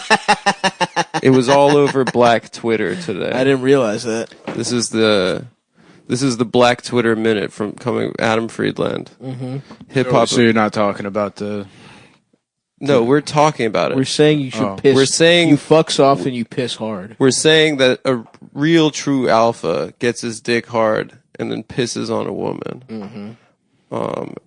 It was all over Black Twitter today. I didn't realize that. This is the Black Twitter minute from coming Adam Friedland. Mm-hmm. Hip hop. So you're not talking about the. No, we're talking about it. We're saying you should piss. We're saying you fuck soft and you piss hard. We're saying that a real true alpha gets his dick hard and then pisses on a woman,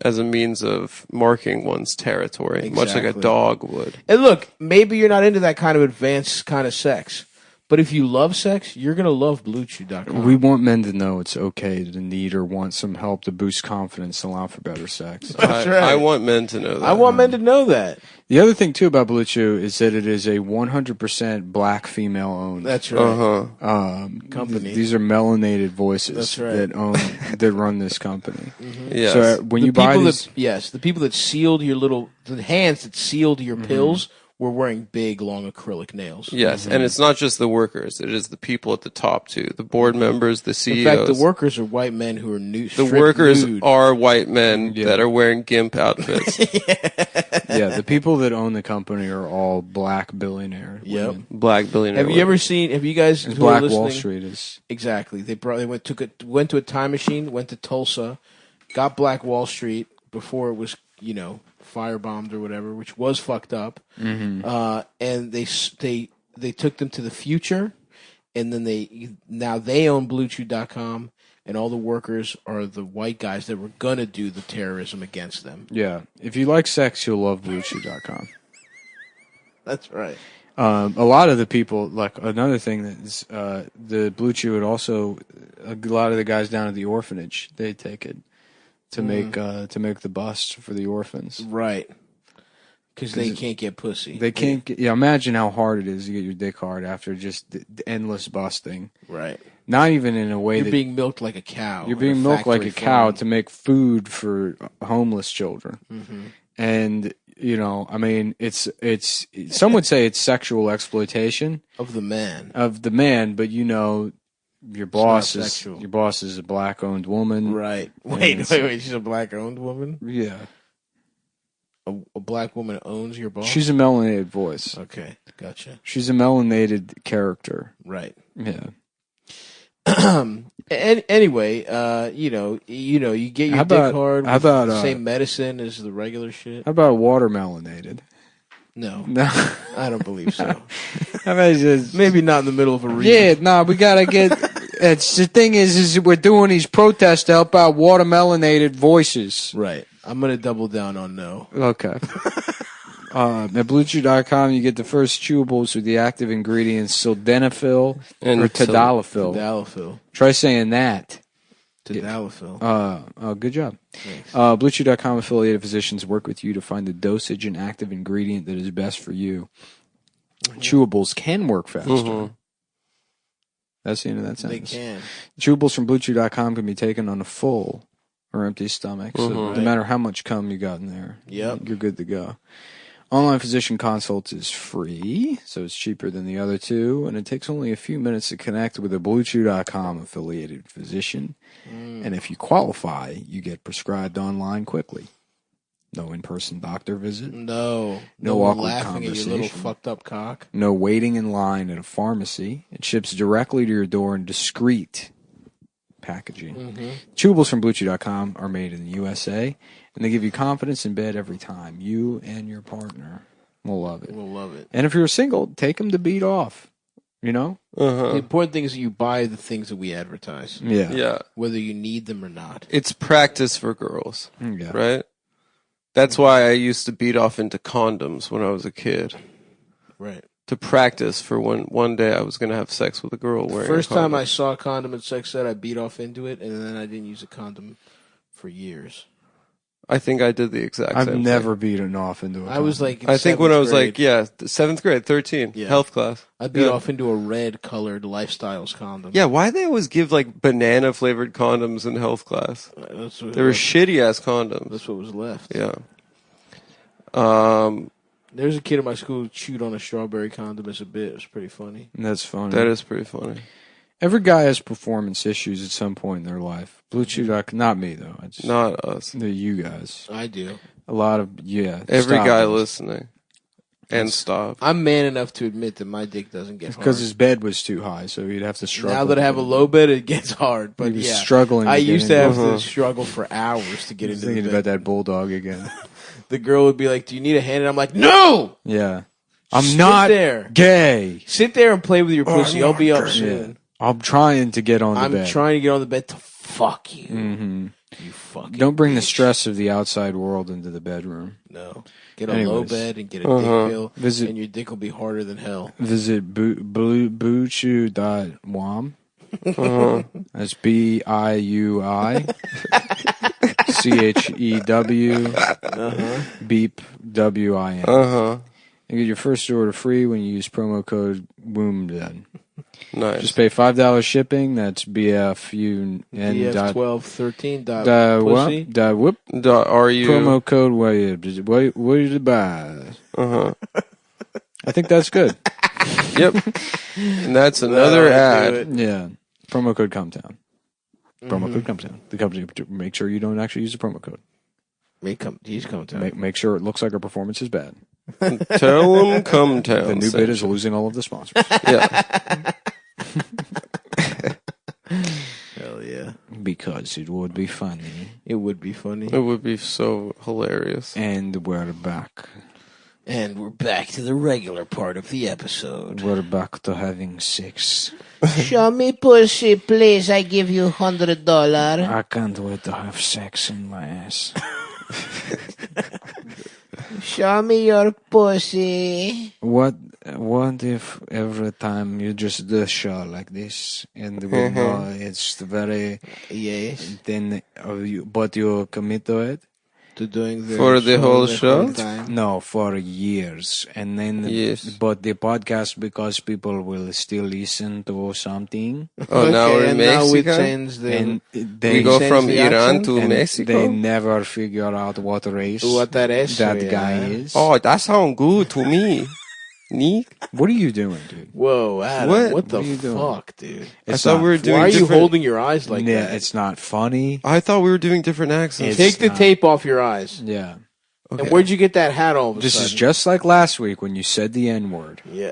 as a means of marking one's territory, much like a Exactly. dog would. And look, maybe you're not into that kind of advanced kind of sex, but if you love sex, you're gonna love BlueChew.com. We want men to know it's okay to need or want some help to boost confidence, allow for better sex. That's right. I want men to know that. I want men to know that. The other thing too about Blue Chew is that it is a 100% black female owned. That's right. Company. These are melanated voices That's right. that run this company. Yes. So when you buy these, the people that sealed the hands that sealed your pills were wearing big, long acrylic nails. Yes, and it's not just the workers; it is the people at the top too, the board members, the CEOs. In fact, the workers are white men who are nude. The workers are white men that are wearing gimp outfits. yeah, the people that own the company are all black billionaire. Yep, women. Black billionaire. Have you ever seen? Have you guys? It's who are Black Wall listening- Street is Exactly. They went to a time machine, went to Tulsa, got Black Wall Street before it was firebombed or whatever, which was fucked up. And they took them to the future, and then they own BlueChew.com, and all the workers are the white guys that were gonna do the terrorism against them. Yeah, if you like sex, you'll love BlueChew.com. That's right. A lot of the people, like another thing that is the Blue Chew would also a lot of the guys down at the orphanage, they take it to make the bust for the orphans. Right. Because they can't get pussy. They can't get, imagine how hard it is to get your dick hard after just the endless busting. Right. Not even in a way You're being milked like a cow. You're being milked like a cow to make food for homeless children. And I mean, it's some would say it's sexual exploitation of the man. But your boss is a black owned woman. Right. Wait, she's a black owned woman? Yeah. A black woman owns your boss? She's a melanated voice. Okay, gotcha. She's a melanated character. Right. Yeah. Anyway, you get your dick hard with the same medicine as the regular shit. How about watermelanated? No. No. I don't believe so. Maybe not in the middle of a region. Yeah, we gotta get. It's the thing is we're doing these protests to help out watermelanated voices. Right. I'm gonna double down on no. Okay. At BlueChew.com, you get the first chewables with the active ingredients sildenafil or tadalafil. Tadalafil. Try saying that. Tadalafil. Good job. BlueChew.com affiliated physicians work with you to find the dosage and active ingredient that is best for you. Chewables can work faster. That's the end of that sentence. They can. Chewables from BlueChew.com can be taken on a full or empty stomach. So no matter how much cum you got in there, you're good to go. Online physician consults is free, so it's cheaper than the other two, and it takes only a few minutes to connect with a BlueChew.com affiliated physician. And if you qualify, you get prescribed online quickly. No in-person doctor visit. No awkward laughing conversation. at your little fucked up cock. No waiting in line at a pharmacy. It ships directly to your door in discreet packaging. Chewables from BlueChew.com are made in the USA, and they give you confidence in bed every time. You and your partner will love it. We'll love it. And if you're single, take them to beat off. The important thing is that you buy the things that we advertise. Yeah. Whether you need them or not. It's practice for girls. Yeah. Right? That's why I used to beat off into condoms when I was a kid. Right. To practice for when one day I was going to have sex with a girl wearing First a condom. time I saw a condom and sex ed, I beat off into it, and then I didn't use a condom for years. I think I did the exact same I've thing. never beaten off into a condom. I was like, I think when I was grade, like, 7th grade, 13, health class. I beat off into a red-colored Lifestyles condom. Yeah, why they always give like banana-flavored condoms in health class? They were shitty-ass condoms. That's what was left. Yeah. There's a kid in my school who chewed on a strawberry condom as a bit. It was pretty funny. That's funny. That is pretty funny. Every guy has performance issues at some point in their life. BlueChew.com, not me though. Not us. You guys. I do. A lot of Every stop guy us. listening. And stop. I'm man enough to admit that my dick doesn't get hard. Because his bed was too high, so he'd have to struggle. Now that I have a low bed, it gets hard. But He was yeah, struggling to I get used to into have it. to struggle for hours to get into the Thinking bed. about that bulldog again. The girl would be like, "Do you need a hand?" And I'm like, "No." Yeah. I'm Sit not there. gay. Sit there and play with your pussy. I'll be up soon. I'm trying to get on the bed. I'm trying to get on the bed to fuck you. Mm-hmm. You fucking Don't bring the bitch. stress of the outside world into the bedroom. No. Get a low bed and get a dick pill, and your dick will be harder than hell. Visit BlueChew.wom. That's BIUI. CHEW beep WIN. You get your first order free when you use promo code WOMDEN. Nice. Just pay $5 shipping. That's BFUN. BF1213. Pussy. Whoop. RU. Promo code what did you buy? I think that's good. Yep. And that's another ad. Yeah. Promo code Cumtown. Promo code Cumtown. The company, make sure you don't actually use the promo code. Use Cumtown. Make sure it looks like our performance is bad. Tell them Cumtown. The new bit is losing all of the sponsors. Yeah. Hell yeah. Because it would be funny. It would be funny. It would be so hilarious. And we're back. And we're back to the regular part of the episode. We're back to having sex. Show me pussy, please. I give you $100. I can't wait to have sex in my ass. Show me your pussy. What if every time you just do a show like this and we know it's very Yes. then but you commit to it? To doing the For the whole show? time? No, for years. And then but the podcast, because people will still listen to something. Oh, now we're in and now we Mexico? change the... And We go from the Iran accent? to and Mexico? they never figure out what race What that is? that yeah. guy is. Oh, that sounds good to me. Nick? What are you doing, dude? Whoa, Adam. What? What the What are you doing? fuck, dude? I thought we were doing Why are you different... holding your eyes like yeah, that? it's not funny. I thought we were doing different accents. It's Take the not. tape off your eyes. Yeah. Okay. And where'd you get that hat all of a This sudden? is just like last week when you said the N-word. Yeah.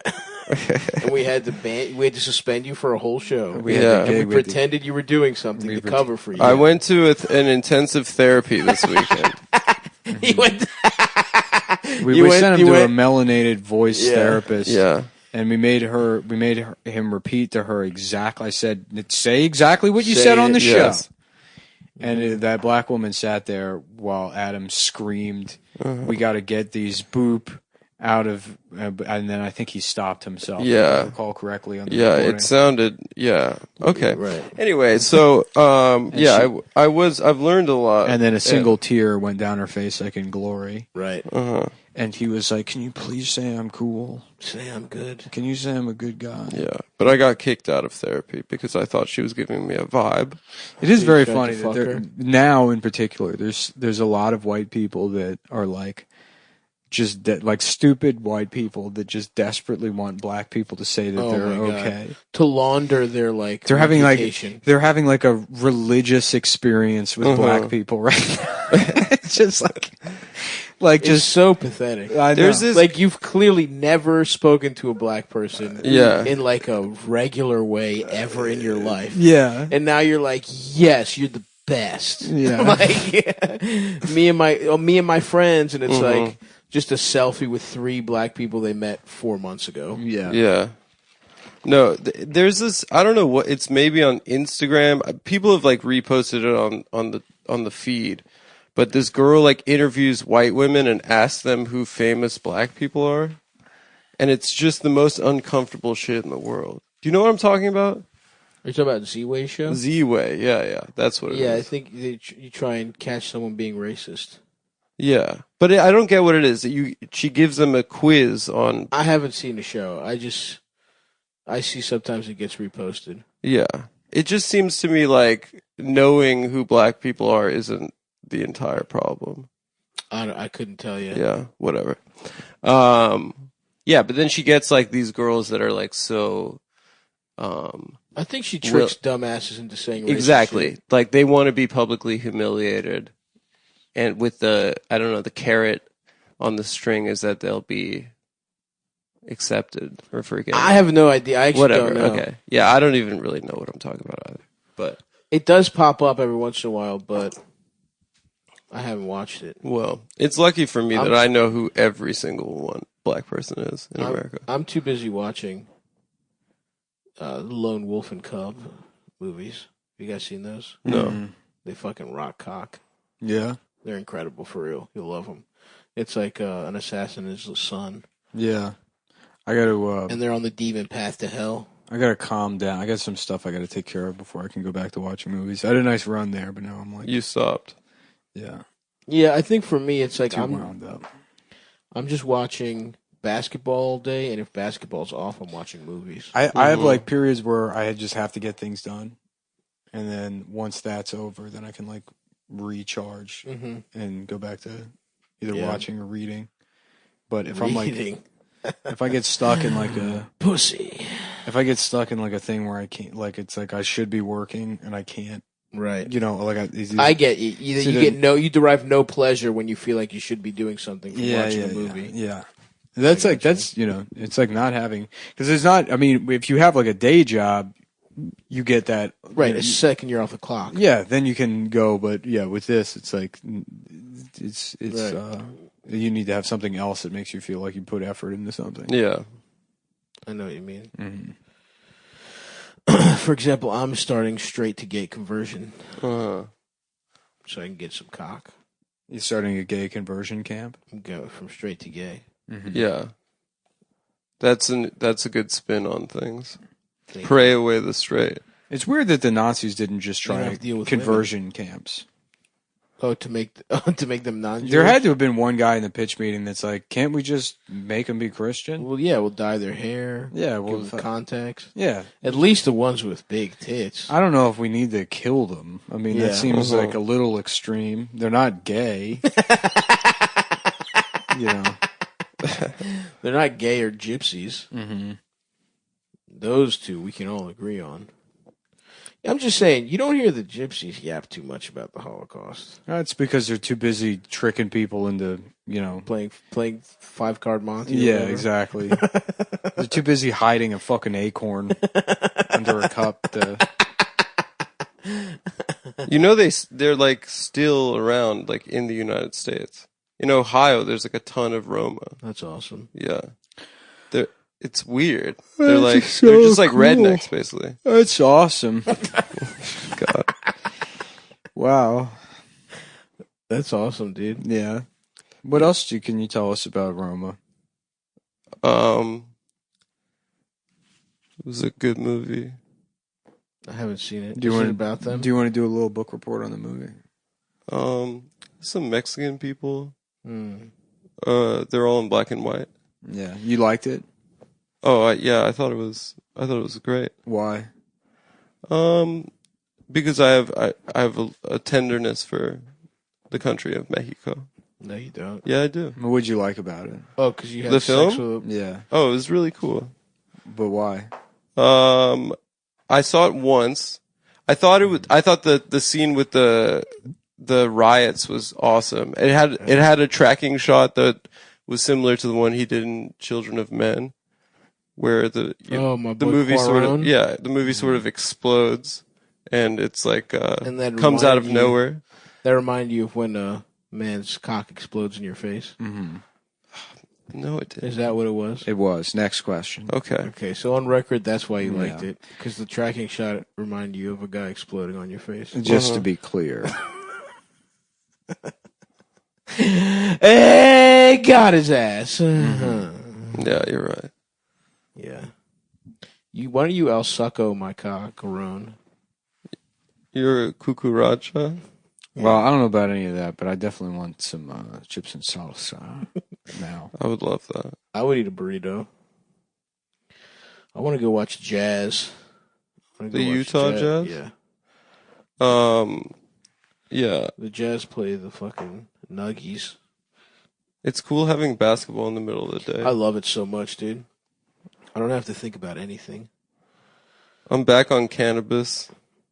And we had to suspend you for a whole show. We Yeah. had And to we gig with the- pretended you were doing something We to pret- cover for you. I went to an intensive therapy this weekend. He went. We You went- sent him you to went- a melanated voice Yeah. therapist. Yeah. And we made him repeat to her exactly. I said, say exactly what you Say said on the it, show. yes. And that black woman sat there while Adam screamed, "We got to get these boop out of." And then I think he stopped himself. Yeah. If I recall correctly on the Yeah, recording. it sounded, yeah. Okay. Right. Anyway, so, I've learned a lot. And then a single tear went down her face like in glory. Right. And he was like, "Can you please say I'm cool? Say I'm good. Can you say I'm a good guy?" Yeah, but I got kicked out of therapy because I thought she was giving me a vibe. It is very tried funny to that fuck there, her? now, in particular, there's a lot of white people that are like just like stupid white people that just desperately want black people to say that Oh they're my God. okay. To launder their They're having reputation. like a religious experience with black people right now. It's just like It's just so pathetic. I know. There's this, Like you've clearly never spoken to a black person Yeah. in like a regular way ever in your life. yeah. And now you're like, yes, you're the best. Yeah. Like me and my friends, and it's like just a selfie with 3 black people they met 4 months ago. Yeah. yeah. No, there's this, I don't know what, it's maybe on Instagram. People have like reposted it on the feed. But this girl like interviews white women and asks them who famous black people are. And it's just the most uncomfortable shit in the world. Do you know what I'm talking about? Are you talking about Z-Way show? Z-Way, yeah. That's what it is. Yeah, I think you try and catch someone being racist. Yeah. But I don't get what it is. She gives them a quiz on... I haven't seen the show. I see sometimes it gets reposted. Yeah. It just seems to me like knowing who black people are isn't the entire problem. I couldn't tell you. Yeah, whatever. Yeah, but then she gets like these girls that are like so... I think she tricks dumbasses into saying racist Exactly. shit. Like they want to be publicly humiliated. And with the carrot on the string is that they'll be accepted or forgiven. I have no idea. I actually Whatever. don't know. Okay. Yeah, I don't even really know what I'm talking about either. But It does pop up every once in a while, but I haven't watched it. well, it's lucky for me that I know who every single black person is in America. I'm too busy watching Lone Wolf and Cub movies. Have you guys seen those? No. They fucking rock cock. Yeah. They're incredible for real. You'll love them. It's like an assassin and his son, Yeah. I got to and they're on the demon path to hell. I got to calm down. I got some stuff I got to take care of before I can go back to watching movies. I had a nice run there, but now I'm like You stopped. Yeah. Yeah, I think for me, it's like Too wound up. I'm just watching basketball all day, and if basketball's off, I'm watching movies. I have like periods where I just have to get things done, and then once that's over, then I can like recharge and go back to either watching or reading. But if I'm like, if I get stuck in like a pussy, if I get stuck in like a thing where I can't, like it's like I should be working and I can't, right? You know, like I get you. You derive no pleasure when you feel like you should be doing something from watching a movie. Yeah. That's like, that's, you know, it's like not having, because it's not, I mean, if you have like a day job, you get that. Right, you know, a second you're off the clock. Yeah, then you can go, but yeah, with this, it's like, it's Right. You need to have something else that makes you feel like you put effort into something. Yeah. I know what you mean. Mm-hmm. For example, I'm starting straight to gay conversion. Uh-huh. So I can get some cock. You're starting a gay conversion camp? I'm going from straight to gay. Mm-hmm. Yeah. That's a good spin on things. Pray away the straight. It's weird that the Nazis didn't just You don't try have to deal with conversion camps. Oh, to make them non-Jewish? There had to have been one guy in the pitch meeting that's like, can't we just make them be Christian? Well, yeah, we'll dye their hair. Yeah, we'll give them contacts. Yeah. At least the ones with big tits. I don't know if we need to kill them. I mean, that seems like a little extreme. They're not gay. You know. They're not gay or gypsies. Mm-hmm. Those two we can all agree on. I'm just saying, you don't hear the gypsies yap too much about the Holocaust. That's because they're too busy tricking people into, you know, playing 5-card Monty. Yeah, exactly. They're too busy hiding a fucking acorn under a cup. You know, they're like still around, like in the United States. In Ohio, there's like a ton of Roma. That's awesome. Yeah, it's weird. They're like they're just like rednecks, basically. That's awesome. God. Wow. That's awesome, dude. Yeah. What else can you tell us about Roma? It was a good movie. I haven't seen it. Do you want about them? Do you want to do a little book report on the movie? Some Mexican people. Mm. They're all in black and white. Yeah. You liked it? Oh, yeah. I thought it was great. Why? Because I have a tenderness for the country of Mexico. No, you don't. Yeah, I do. What would you like about it? Oh, because you had The sex film? with Yeah. Oh, it was really cool. But why? I saw it once. I thought the scene with the riots was awesome. It had a tracking shot that was similar to the one he did in Children of Men, where the movie sort of explodes and it's like and that comes out of reminded nowhere. That remind you of when a man's cock explodes in your face? Mm-hmm. No, it didn't. Is that what it was? It was. Next question. Okay. Okay, so on record, that's why you liked it, because the tracking shot reminded you of a guy exploding on your face. Just to be clear. Hey, got his ass. Mm-hmm. Yeah, you're right. Yeah. Why don't you El Succo my cock, Ron? You're a cucaracha? Well, I don't know about any of that, but I definitely want some chips and salsa now. I would love that. I would eat a burrito. I want to go watch jazz. The Utah Jazz? Yeah. Yeah. The Jazz play the fucking Nuggies. It's cool having basketball in the middle of the day. I love it so much, dude. I don't have to think about anything. I'm back on cannabis.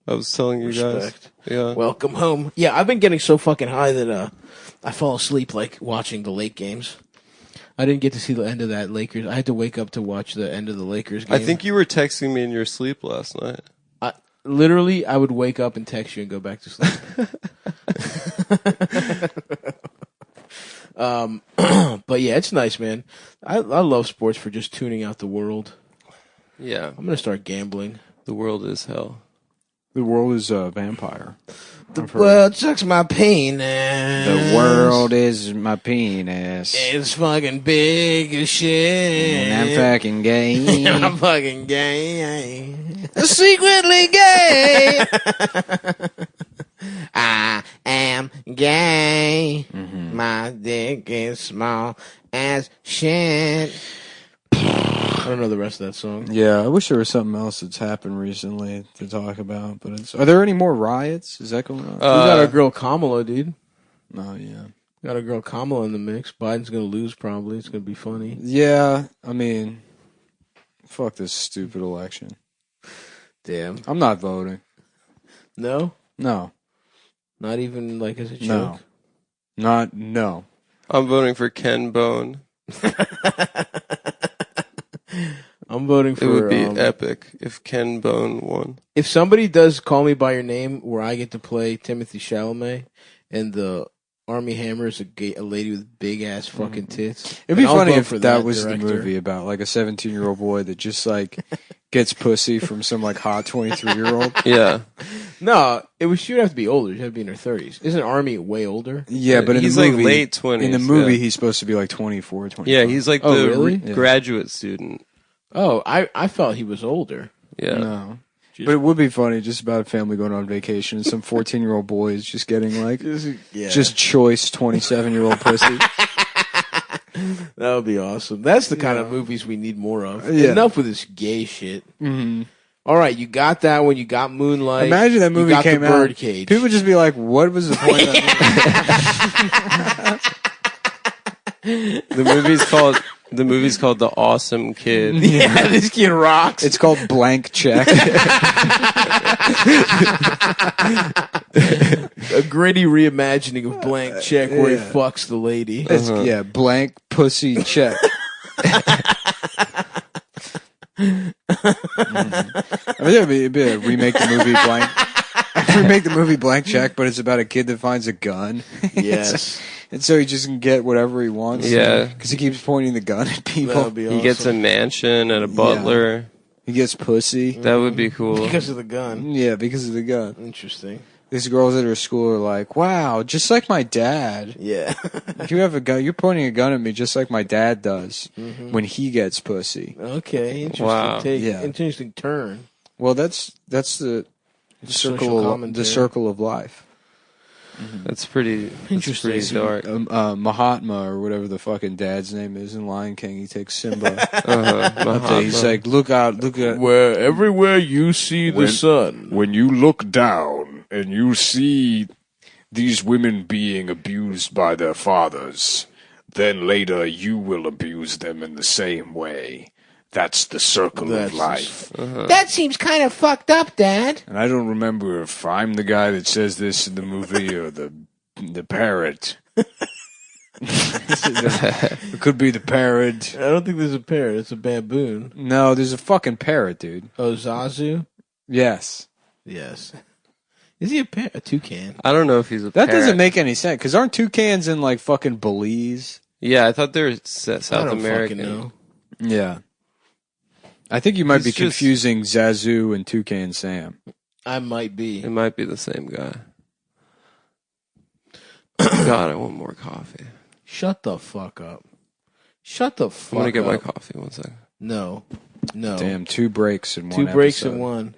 I was telling you guys. Yeah. Welcome home. Yeah, I've been getting so fucking high that I fall asleep like watching the late games. I didn't get to see the end of that Lakers. I had to wake up to watch the end of the Lakers game. I think you were texting me in your sleep last night. Literally, I would wake up and text you and go back to sleep. But yeah, it's nice, man. I love sports for just tuning out the world. Yeah. I'm gonna start gambling. The world is hell. The world is a vampire. The world sucks my penis. The world is my penis. It's fucking big as shit. And I'm fucking gay. I'm fucking gay. Secretly gay. I am gay. My dick is small as shit. I don't know the rest of that song. Yeah, I wish there was something else that's happened recently to talk about. But are there any more riots? Is that going on? We got our girl Kamala, dude. Oh yeah, Got our girl Kamala in the mix. Biden's gonna lose probably. It's gonna be funny. yeah. I mean, fuck this stupid election. Damn. I'm not voting. No? No, Not even like as a joke? no. I'm voting for Ken Bone. I'm voting for... It would be epic if Ken Bone won. If somebody does Call Me By Your Name where I get to play Timothy Chalamet and the Army Hammer is a lady with big-ass fucking tits... It'd be I'll funny vote if for that was director. the movie about like a 17-year-old boy that just like gets pussy from some like hot 23-year-old. Yeah. No, she would have to be older. She'd have to be in her 30s. Isn't Army way older? Yeah, but in he's the movie, like late 20s. in the movie, yeah. he's supposed to be like 24, 25. Yeah, he's like Oh, the really? graduate student. Oh, I felt he was older. Yeah. No. But it would be funny just about a family going on vacation and some 14-year-old boy is just getting like just choice 27-year-old pussy. That would be awesome. That's the kind of movies we need more of. Yeah. Enough with this gay shit. Mm-hmm. All right, you got that one. You got Moonlight. Imagine that movie you got came the out. Birdcage. People would just be like, what was the point of that The movie's called The Awesome Kid. Yeah, this kid rocks. It's called Blank Check. A gritty reimagining of Blank Check where he fucks the lady. Yeah, Blank Pussy Check. I mean, it'd be a remake the movie Blank Check, but it's about a kid that finds a gun. Yes. And so he just can get whatever he wants. Yeah. Because he keeps pointing the gun at people. That would be awesome. He gets a mansion and a butler. He gets pussy. That would be cool. Because of the gun. Yeah, because of the gun. Interesting. These girls at her school are like, wow, just like my dad. Yeah. If you have a gun, you're pointing a gun at me just like my dad does when he gets pussy. Okay. Interesting Wow. take. Yeah. Interesting turn. Well, that's the circle of life. That's pretty Interesting. That's pretty dark. Mahatma or whatever the fucking dad's name is in Lion King. He takes Simba. Mahatma. He's like, look at. Where everywhere you see the sun. When you look down and you see these women being abused by their fathers, then later you will abuse them in the same way. That's the circle of life. That seems kind of fucked up, Dad. And I don't remember if I'm the guy that says this in the movie or the parrot. It could be the parrot. I don't think there's a parrot. It's a baboon. No, there's a fucking parrot, dude. Oh, Zazu? Yes. Yes. Is he a parrot? A toucan? I don't know if he's a That parrot. doesn't make any sense. Because aren't toucans in like fucking Belize? Yeah, I thought they were South I don't American. fucking know. Yeah. I think you might be He's just- confusing Zazu and Toucan Sam. I might be. It might be the same guy. God, I want more coffee. Shut the fuck up. Shut the fuck I'm gonna get my up. coffee. 1 second. No. Damn, 2 breaks in one 2 breaks episode. in one.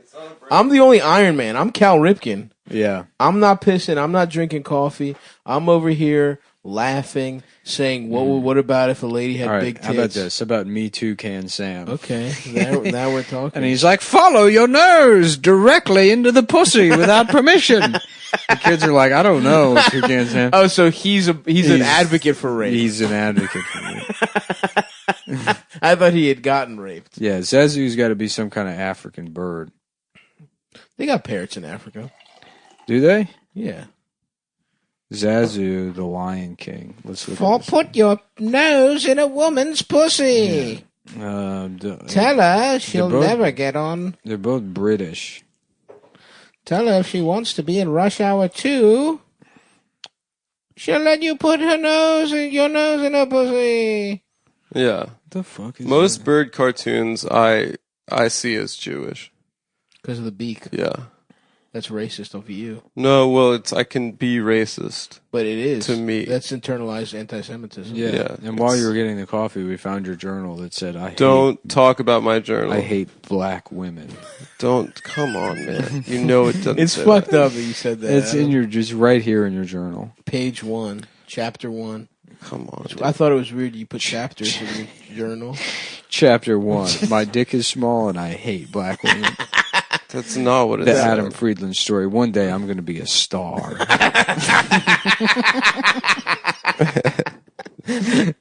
I'm the only Iron Man. I'm Cal Ripken. Yeah. I'm not pissing. I'm not drinking coffee. I'm over here laughing, saying, "What about if a lady had All right, big tits?" how about this? How about me too, Can Sam? Okay, now we're talking. And he's like, follow your nose directly into the pussy without permission. The kids are like, I don't know, Toucan Sam. "Oh, so he's an advocate for rape." He's an advocate for rape. I thought he had gotten raped. Yeah, Zazu's got to be some kind of African bird. They got parrots in Africa. Do they? Yeah. Zazu, the Lion King. Let's look For at this. put your nose in a woman's pussy. Tell her she'll both- never get on. They're both British. Tell her if she wants to be in Rush Hour 2, she'll let you put your nose in her pussy. Yeah. What the fuck is Most that? bird cartoons I see as Jewish. Because of the beak. Yeah. That's racist of you. No, well, I can be racist. But it is. To me. That's internalized anti-Semitism. Yeah. And while you were getting the coffee, we found your journal that said, Don't talk about my journal. I hate black women. Come on, man. You know it doesn't It's say fucked that. up that you said that. It's in your, just right here in your journal. Page 1, chapter 1. Come on. Dude. I thought it was weird you put chapters in your journal. Chapter 1. My dick is small and I hate black women. That's not what it The said. Adam Friedland story. One day I'm going to be a star.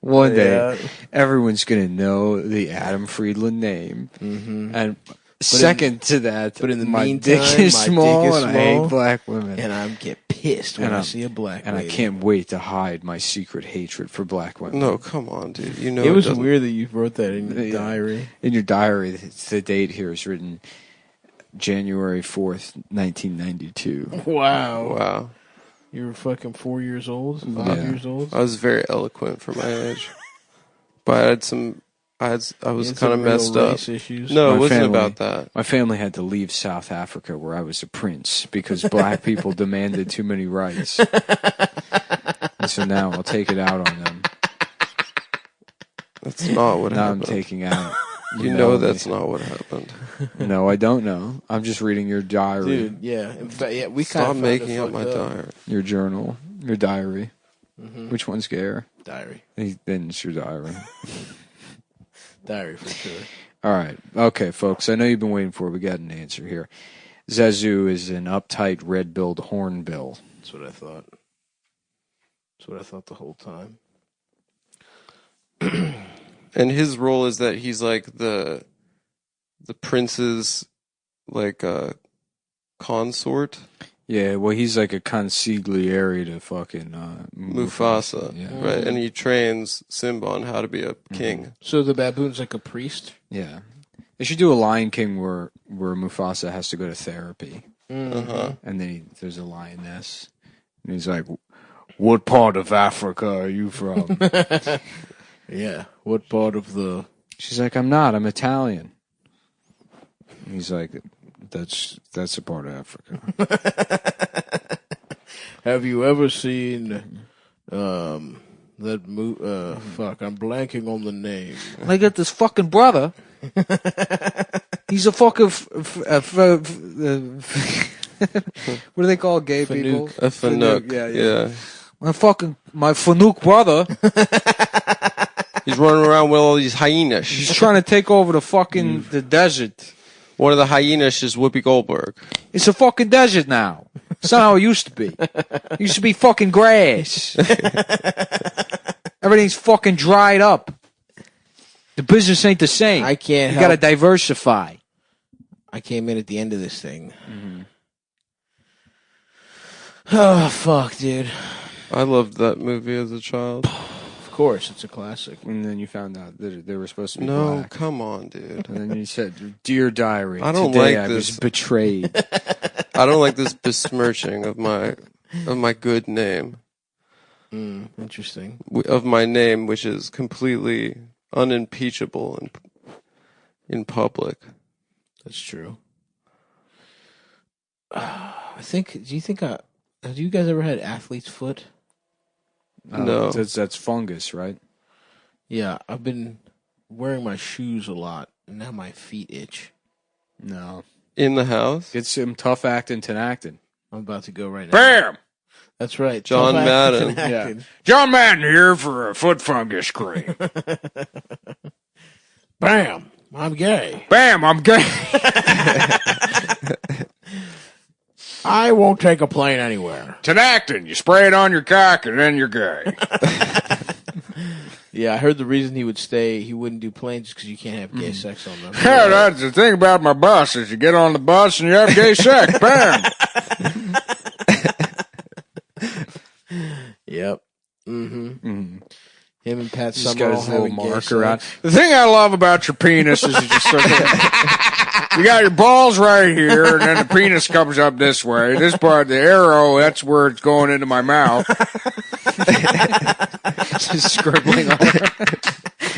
One day everyone's going to know the Adam Friedland name. Mm-hmm. And second to that, but in the my meantime, dick is my small dick is and I hate small, black women. And I get pissed when I see a black And lady. I can't wait to hide my secret hatred for black women. No, come on, dude. You know it was doesn't- weird that you wrote that in your diary. In your diary, the date here is written January 4th, 1992. Wow. You were fucking 4 years old? 5 years old? I was very eloquent for my age. But I was kind of messed up. Issues. No, it My wasn't family- about that. My family had to leave South Africa where I was a prince because black people demanded too many rights. And so now I'll take it out on them. That's not what Now happened. I'm taking out. You know that's not what happened. No, I don't know. I'm just reading your diary. Dude, yeah. In fact, yeah, we Stop kind of making up my diary. Your journal. Your diary. Mm-hmm. Which one's gayer? Diary. Then it's your diary. Diary for sure. All right. Okay, folks. I know you've been waiting for it. We got an answer here. Zazu is an uptight red-billed hornbill. That's what I thought. That's what I thought the whole time. And his role is that he's like the prince's like consort. Yeah, well, he's like a consigliere to fucking Mufasa. Yeah. Right, and he trains Simba on how to be a king. So the baboon's like a priest? Yeah. They should do a Lion King where Mufasa has to go to therapy. Uh-huh. And then there's a lioness. And he's like, what part of Africa are you from? Yeah. What part of the... She's like, I'm not. I'm Italian. And he's like, that's a part of Africa. Have you ever seen that fuck, I'm blanking on the name. I got this fucking brother. He's a fucking what do they call gay people? A Fanuc. Yeah. My Fanuc brother. He's running around with all these hyenas. He's trying to take over the desert. One of the hyenas is Whoopi Goldberg. It's a fucking desert now. It's not how it used to be. It used to be fucking grass. Everything's fucking dried up. The business ain't the same. I can't You gotta diversify. I came in at the end of this thing. Mm-hmm. Oh, fuck, dude. I loved that movie as a child. Of course, it's a classic. And then you found out that they were supposed to be No, black. come on, dude. And then you said, "Dear diary, I don't today like I this. was betrayed." I don't like this besmirching of my good name. Interesting. Of my name, which is completely unimpeachable in public. That's true. Do you guys ever had athlete's foot? No. That's fungus, right? Yeah, I've been wearing my shoes a lot, and now my feet itch. No. In the house? Get some tough acting to acting. I'm about to go right now. Bam! That's right. John Tough Madden. acting, acting. John Madden here for a foot fungus cream. Bam! I'm gay. Bam, I'm gay. I won't take a plane anywhere. It's an acting. You spray it on your cock and then you're gay. Yeah, I heard the reason he wouldn't do planes is because you can't have gay sex on them. Yeah, that's the thing about my bus is you get on the bus and you have gay sex. Bam. Yep. Mm-hmm. Him and Pat He's Summerall got his little having gay marker out. sex. The thing I love about your penis is you just sort of, you got your balls right here, and then the penis comes up this way. This part, the arrow, that's where it's going into my mouth. Just scribbling on it.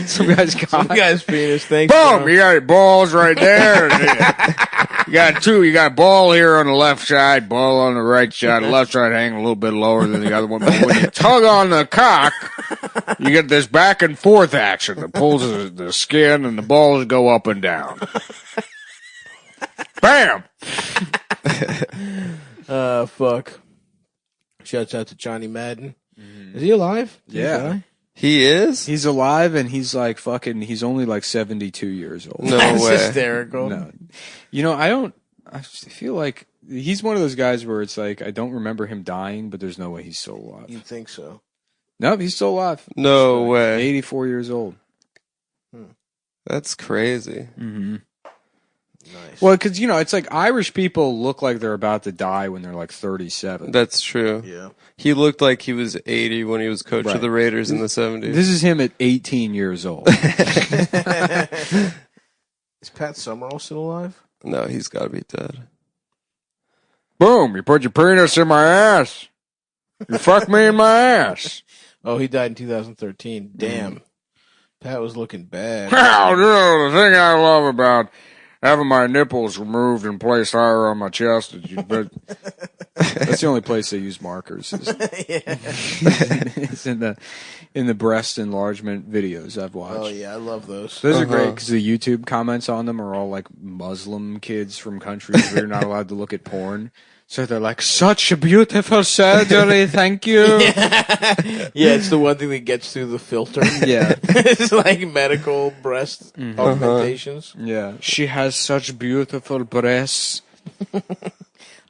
Some guy's cock. Some guy's penis. Thanks. Boom! Bro. You got your balls right there. And You got two. You got ball here on the left side, ball on the right side. The left side hanging a little bit lower than the other one. But when you tug on the cock, you get this back and forth action that pulls the skin, and the balls go up and down. Bam! Fuck. Shouts out to Johnny Madden. Is he alive? Yeah. He is? He's alive, and he's like fucking. He's only like 72 years old. No That's way. hysterical. No, I feel like he's one of those guys where it's like I don't remember him dying, but there's no way he's still alive. You think so? No, he's still alive. No He's way. 84 years old. That's crazy. Mm-hmm. Nice. Well, because it's like Irish people look like they're about to die when they're like 37. That's true. Yeah. He looked like he was 80 when he was coach Right. of the Raiders in the 70s. This is him at 18 years old. Is Pat Summerall still alive? No, he's got to be dead. Boom! You put your penis in my ass. You fuck me in my ass. Oh, he died in 2013. Damn. Pat was looking bad. Well, the thing I love about having my nipples removed and placed higher on my chest is That's the only place they use markers. It's in the breast enlargement videos I've watched. Oh, yeah, I love those. Those are great because the YouTube comments on them are all like Muslim kids from countries where you're not allowed to look at porn. So they're like, such a beautiful surgery, thank you. Yeah, it's the one thing that gets through the filter. Yeah. It's like medical breast augmentations. Yeah. She has such beautiful breasts.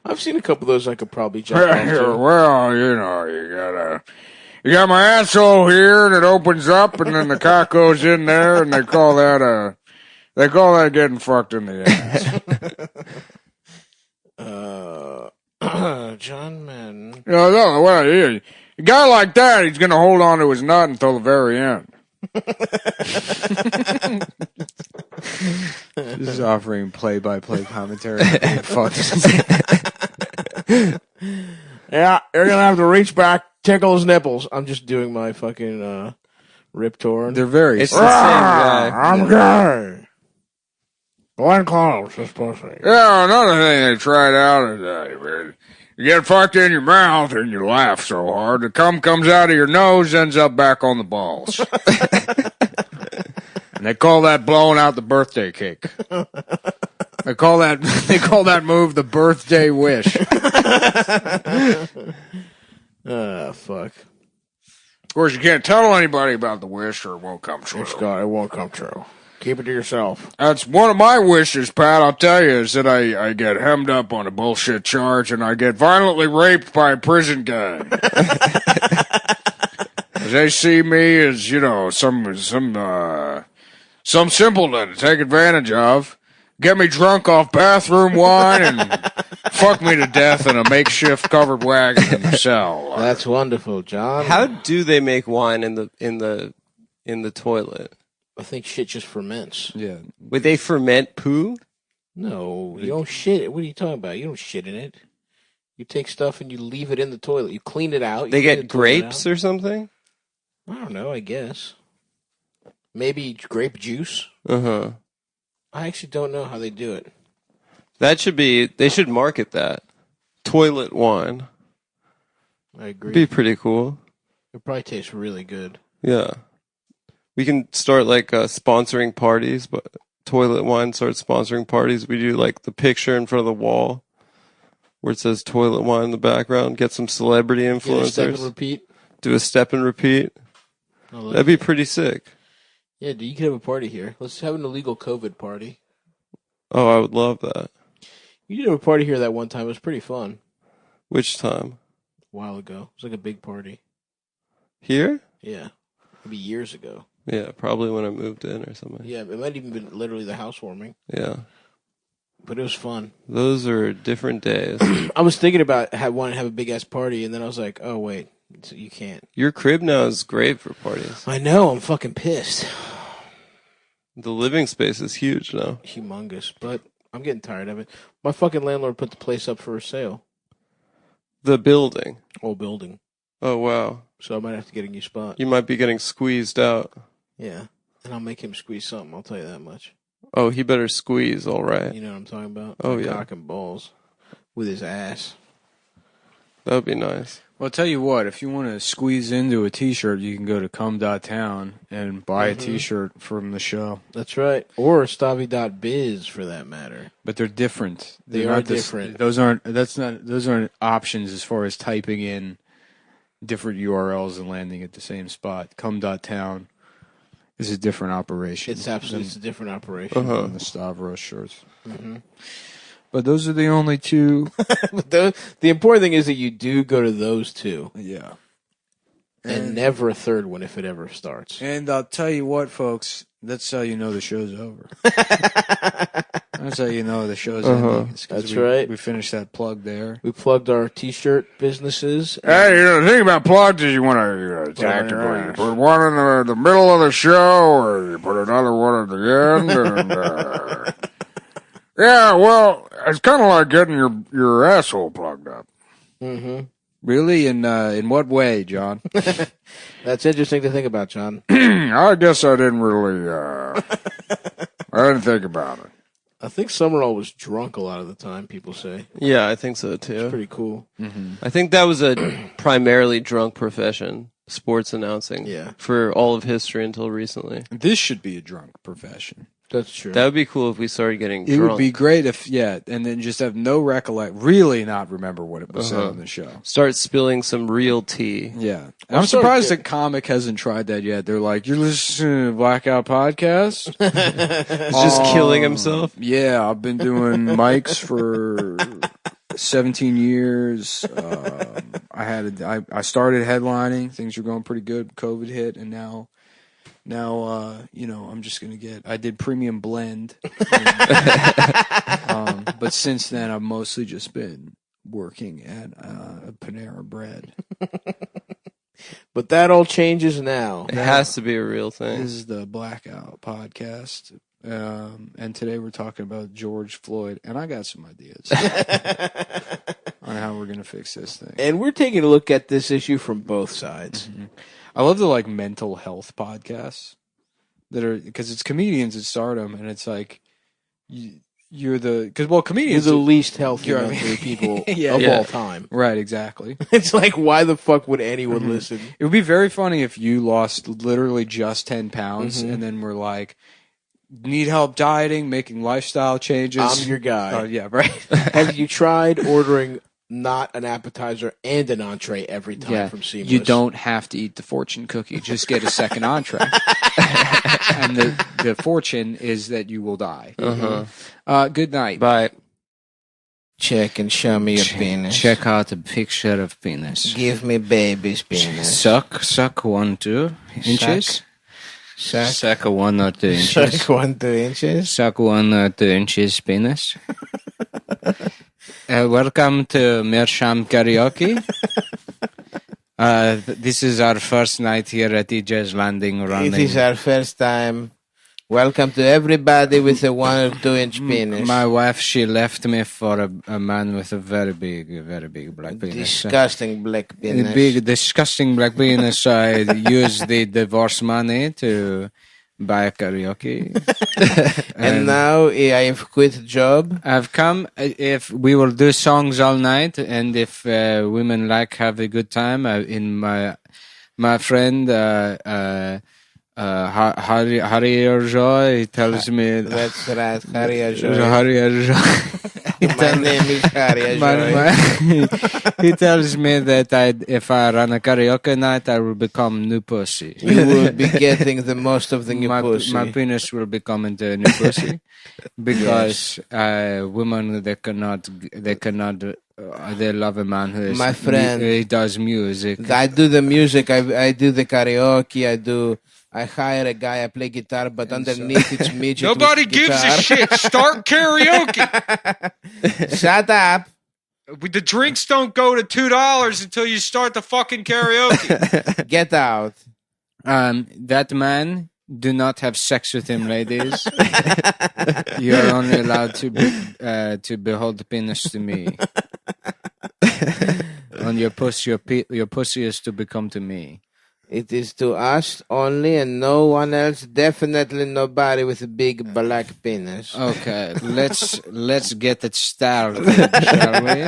I've seen a couple of those I could probably jump onto. Well, you got my asshole here that opens up, and then the cock goes in there, and they call that getting fucked in the ass. John Madden. A guy like that, he's gonna hold on to his nut until the very end. This is offering play-by-play commentary. Fuck. Yeah, you're gonna have to reach back, tickle his nipples. I'm just doing my fucking Rip Torn. They're very. It's the same guy. I'm gay. Glenn Close is pussy. Yeah, another thing they tried out is you get fucked in your mouth and you laugh so hard, the cum comes out of your nose, ends up back on the balls. And they call that blowing out the birthday cake. They call that move the birthday wish. Fuck. Of course, you can't tell anybody about the wish or it won't come true. It won't come true. Keep it to yourself. That's one of my wishes, Pat, I'll tell you, is that I get hemmed up on a bullshit charge and I get violently raped by a prison guy. They see me as, some simpleton to take advantage of, get me drunk off bathroom wine, and fuck me to death in a makeshift covered wagon in the cell. That's wonderful, John. How do they make wine in the toilet? I think shit just ferments. Yeah. Would they ferment poo? No, you don't shit. What are you talking about? You don't shit in it. You take stuff and you leave it in the toilet. You clean it out. They get grapes or something? I don't know, I guess. Maybe grape juice? Uh-huh. I actually don't know how they do it. They should market that. Toilet wine. I agree. It'd be pretty cool. It probably tastes really good. Yeah. We can start sponsoring parties, but Toilet Wine starts sponsoring parties. We do the picture in front of the wall where it says Toilet Wine in the background. Get some celebrity Get a step influencers. and repeat. Do a step and repeat. That'd be pretty sick. Yeah, dude, you could have a party here. Let's have an illegal COVID party. Oh, I would love that. You did have a party here that one time. It was pretty fun. Which time? A while ago. It was like a big party. Here? Yeah. Maybe years ago. Yeah, probably when I moved in or something. Yeah, it might even been literally the housewarming. Yeah. But it was fun. Those are different days. I was thinking about wanting to have a big ass party, and then I was like, oh, wait, you can't. Your crib now is great for parties. I know, I'm fucking pissed. The living space is huge now. Humongous, but I'm getting tired of it. My fucking landlord put the place up for sale. The building. Whole building. Oh, wow. So I might have to get a new spot. You might be getting squeezed out. Yeah. And I'll make him squeeze something, I'll tell you that much. Oh, he better squeeze, all right. You know what I'm talking about? Oh, Like yeah. cock and balls with his ass. That would be nice. Well, I'll tell you what, if you want to squeeze into a T-shirt, you can go to cum.town and buy a T-shirt from the show. That's right. Or Stavi.biz for that matter. But they're different. They They're are not different. Those aren't options as far as typing in different URLs and landing at the same spot. Cum.town is a different operation. It's absolutely it's a different operation. than the Stavros shirts. But those are the only two. But the important thing is that you do go to those two. Yeah. And never a third one if it ever starts. And I'll tell you what, folks, that's how you know the show's over. That's how you know the show's ending. It's 'cause That's right. We finished that plug there. We plugged our T-shirt businesses. Hey, the thing about plugs is you want to tactically you put one in the middle of the show, or you put another one at the end. And, yeah, well, it's kind of like getting your asshole plugged up. Mm-hmm. Really? In what way, John? That's interesting to think about, John. I guess I didn't really. I didn't think about it. I think Summerall was drunk a lot of the time, people say. Yeah, I think so too. Pretty cool. I think that was a primarily drunk profession, sports announcing. Yeah. For all of history until recently. This should be a drunk profession. That's true. That would be cool if we started getting It drunk. would be great if, and then just have no really not remember what it was said on the show. Start spilling some real tea. Yeah. I'm surprised that comic hasn't tried that yet. They're like, you're listening to Blackout Podcast? He's just killing himself. Yeah, I've been doing mics for 17 years. I started headlining. Things were going pretty good. COVID hit, and now, I'm just going to I did premium blend. But since then, I've mostly just been working at Panera Bread. But that all changes now. It has to be a real thing. This is the Blackout Podcast. And today we're talking about George Floyd, and I got some ideas on how we're going to fix this thing. And we're taking a look at this issue from both sides. Mm-hmm. I love the mental health podcasts that are, because it's comedians at stardom, and it's like you're comedians You're the least healthy you're- mentally people of all time. Right, exactly. It's like, why the fuck would anyone listen? It would be very funny if you lost literally just 10 pounds and then were like, need help dieting, making lifestyle changes. I'm your guy. Yeah, right. Have you tried ordering not an appetizer and an entree every time from Seamless? You don't have to eat the fortune cookie. Just get a second entree. And the fortune is that you will die. Good night. Bye. Check and show me your penis. Check out a picture of penis. Give me baby's penis. Suck 1, 2 inches. Suck 1 or 2 inches. Suck 1, 2 inches. Suck 1 or 2 inches penis. Welcome to Meerschaum Karaoke. This is our first night here at EJ's Landing Running. It is our first time. Welcome to everybody with a 1 or 2 inch penis. My wife, she left me for a man with a very big black penis. Disgusting black penis. A big, disgusting black penis. I used the divorce money to buy a karaoke. And now I have quit job. I've come. If we will do songs all night, and if women have a good time, in my friend. Hari Arjo, he tells me. That's right, Hari Arjo. Hari Arjo. My name is Hari Arjo. He tells me that if I run a karaoke night, I will become new pussy. You will be getting the most of the new pussy. My penis will become into a new pussy because women they love a man who is my friend. He does music. I do the music. I do the karaoke. I hire a guy. I play guitar, but underneath it's midget. Nobody gives a shit. Start karaoke. Shut up. The drinks don't go to $2 until you start the fucking karaoke. Get out. That man, do not have sex with him, ladies. You are only allowed to behold the penis to me. On your pussy is to become to me. It is to us only and no one else. Definitely nobody with a big black penis. Okay, let's get it started, shall we?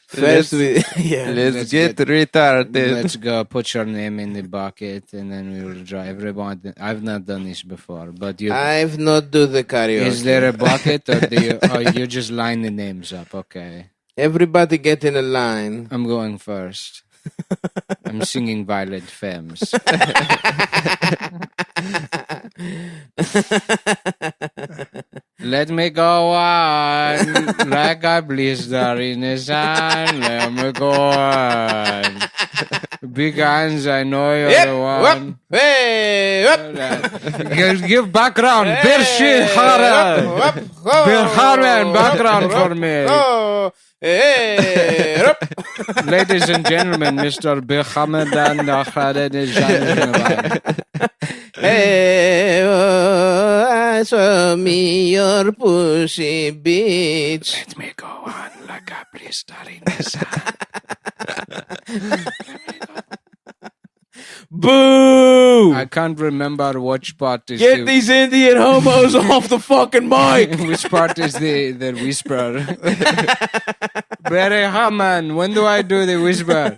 First, Let's get retarded. Let's go. Put your name in the bucket, and then we will draw. Everyone, I've not done this before, but you. I've not do the karaoke. Is there a bucket, or you just line the names up? Okay. Everybody get in a line. I'm going first. I'm singing Violent Femmes. Let me go on like a blister in the sun. Let me go on. Big hands, I know you're the one. Give background. Bill Harman, background for me. Ladies and gentlemen, Mr. Bill Harman and Khaled is Hey, show me your pussy, bitch. Let me go on like a blister in the sun. Boo! I can't remember which part is Get these Indian homos off the fucking mic. which part is the whisper. Barry Hammond, when do I do the whisper?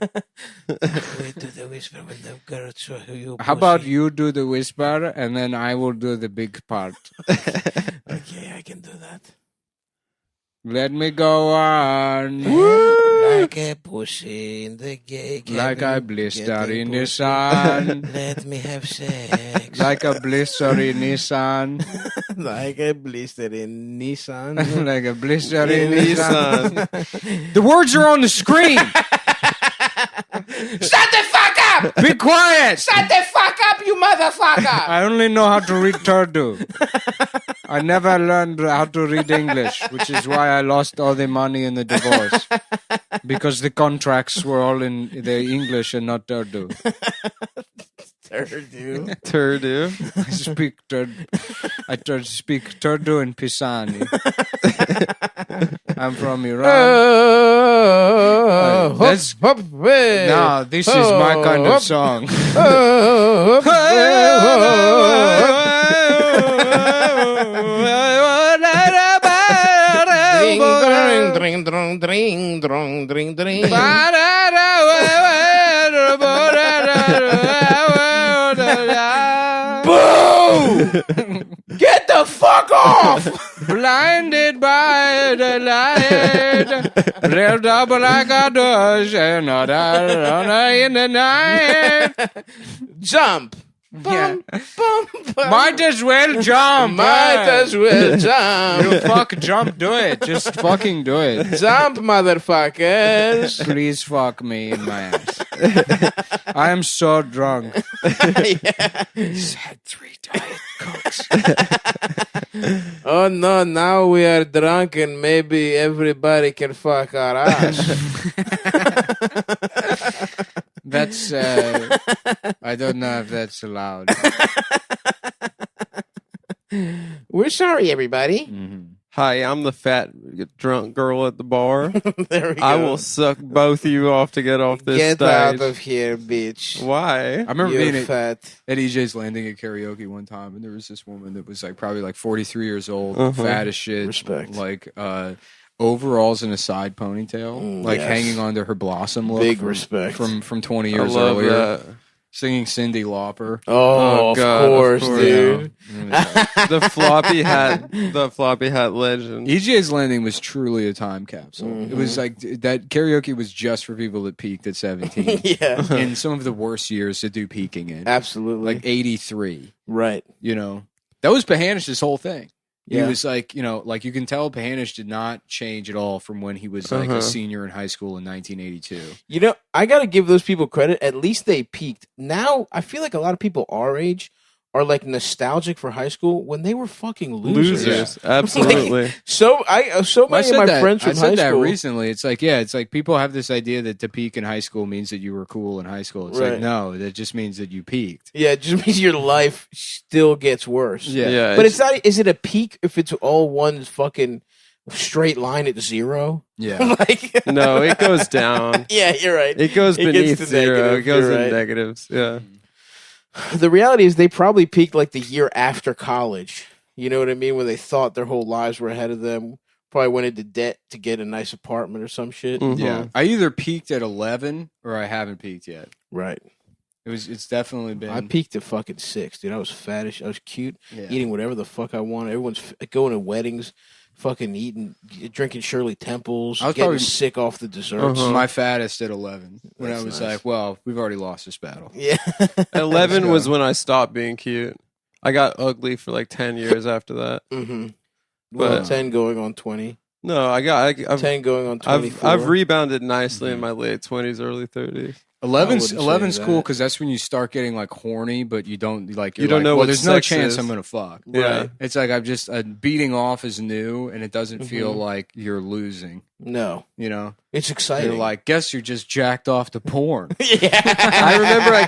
We do the whisper when the girl show you. How about you do the whisper and then I will do the big part? Okay, I can do that. Let me go on. Like a pussy in the gay cabin. Like a blister in the sun. Let me have sex. Like a blister in the sun. Like a blister in Nissan. Like a blister in the sun. The words are on the screen. Shut the fuck up! Be quiet. Shut the fuck up, you motherfucker! I only know how to read Turdu. I never learned how to read English, which is why I lost all the money in the divorce. Because the contracts were all in the English and not Turdu. Turdu. I speak Turdu and Pisani. I'm from Iran. Now, this is my kind of song. Dring, dring, dring, dring, dring, dring. Get the fuck off! Blinded by the light, revved up like a doge, another runner in the night. Jump! Yeah. Might as well jump. Might as well jump. You fuck jump, do it. Just fucking do it. Jump, motherfuckers. Please fuck me in my ass. I am so drunk. He's had 3 Diet Cokes. Oh no, now we are drunk and maybe everybody can fuck our ass. That's, I don't know if that's allowed. We're sorry, everybody. Mm-hmm. Hi, I'm the fat drunk girl at the bar. There we go. I will suck both of you off to get off this Get stage. out of here, bitch. Why? I remember You're being fat. at EJ's Landing at karaoke one time, and there was this woman that was like probably like 43 years old, fat as shit, Respect. like overalls and a side ponytail, like yes. hanging onto her blossom look. Big respect. from 20 I years love earlier, that. singing Cyndi Lauper. Oh, God, of course, dude. The floppy hat legend. EJ's Landing was truly a time capsule. It was like that karaoke was just for people that peaked at 17. Yeah. In some of the worst years to do peaking in. Absolutely. Like 83. Right. You know, that was Pahanish's whole thing. Yeah. He was like, you know, like you can tell Pahanish did not change at all from when he was like a senior in high school in 1982. You know, I got to give those people credit. At least they peaked. Now, I feel like a lot of people our age are like nostalgic for high school when they were fucking losers. Absolutely. Like, so many of my friends from I high said that school recently. It's like, yeah, it's like people have this idea that to peak in high school means that you were cool in high school. It's Right. like, no, that just means that you peaked. Yeah, it just means your life still gets worse. Yeah. Yeah, But it's not. Is it a peak if it's all one fucking straight line at 0. Yeah. Like, No, it goes down. yeah, you're right. It goes It gets beneath to 0. negative, It goes you're in right. negatives. Yeah. The reality is they probably peaked like the year after college. You know what I mean? When they thought their whole lives were ahead of them. Probably went into debt to get a nice apartment or some shit. Mhm. Yeah, I either peaked at 11 or I haven't peaked yet. Right. It's definitely been. I peaked at fucking 6, dude. I was fattish. I was cute, Yeah. eating whatever the fuck I wanted. Everyone's going to weddings, fucking eating, drinking Shirley Temples, I was getting probably- sick off the desserts. my fattest at 11 when That's I was nice. like, well, we've already lost this battle. Yeah. 11 Let's was go. when I stopped being cute. I got ugly for like 10 years after that. Mm-hmm. Well, But- 10 going on 20. No, I've 10 going on 24. I've rebounded nicely in my late 20s, early 30s. 11's wouldn't say cool that. because that's when you start getting like horny, but you don't like. You don't know well, what there's no sex chance is. I'm gonna fuck. Yeah. It's like I'm just beating off is new, and it doesn't Mm-hmm. feel like you're losing. No. You know, It's exciting. you're like, guess you're just jacked off to porn. yeah. I remember I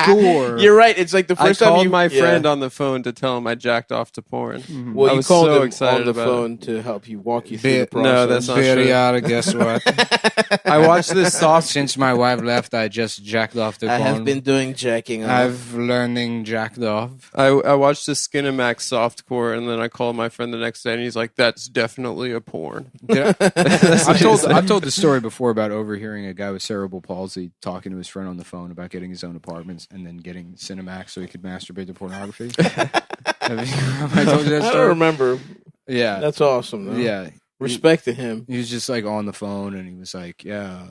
called Score. You're right. It's like the I first time called you my yeah. friend on the phone to tell him I jacked off to porn. Well, I you was called so him excited on the about phone to help you walk you through the Bit- process. No, that's not Very true. odd. Guess what? I watched this soft. Since my wife left, I just jacked off to I porn. have been doing jacking off. I've learning jacked off. I watched the Skinamax softcore, and then I called my friend the next day, and he's like, "That's definitely a porn." I've told the story before about overhearing a guy with cerebral palsy talking to his friend on the phone about getting his own apartments and then getting Cinemax so he could masturbate to pornography. have I told you that I story? don't remember. Yeah, That's awesome, though. yeah. Respect to him. He was just like on the phone and he was like, "Yeah,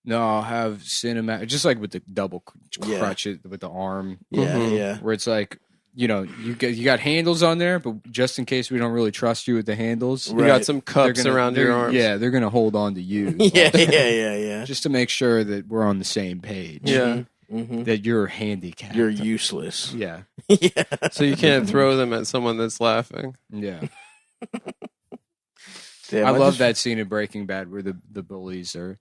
no, I'll have Cinemax," just like with the double Yeah. crutch it with the arm, Yeah, yeah. where it's like. You know, you got handles on there, but just in case we don't really trust you with the handles, You got some cups around your arms. Yeah, they're gonna hold on to you. Yeah. Just to make sure that we're on the same page. Yeah. Mm-hmm. That you're handicapped. You're useless. Yeah. Yeah. So you can't throw them at someone that's laughing. Yeah. Damn, I love just- that scene in Breaking Bad where the bullies are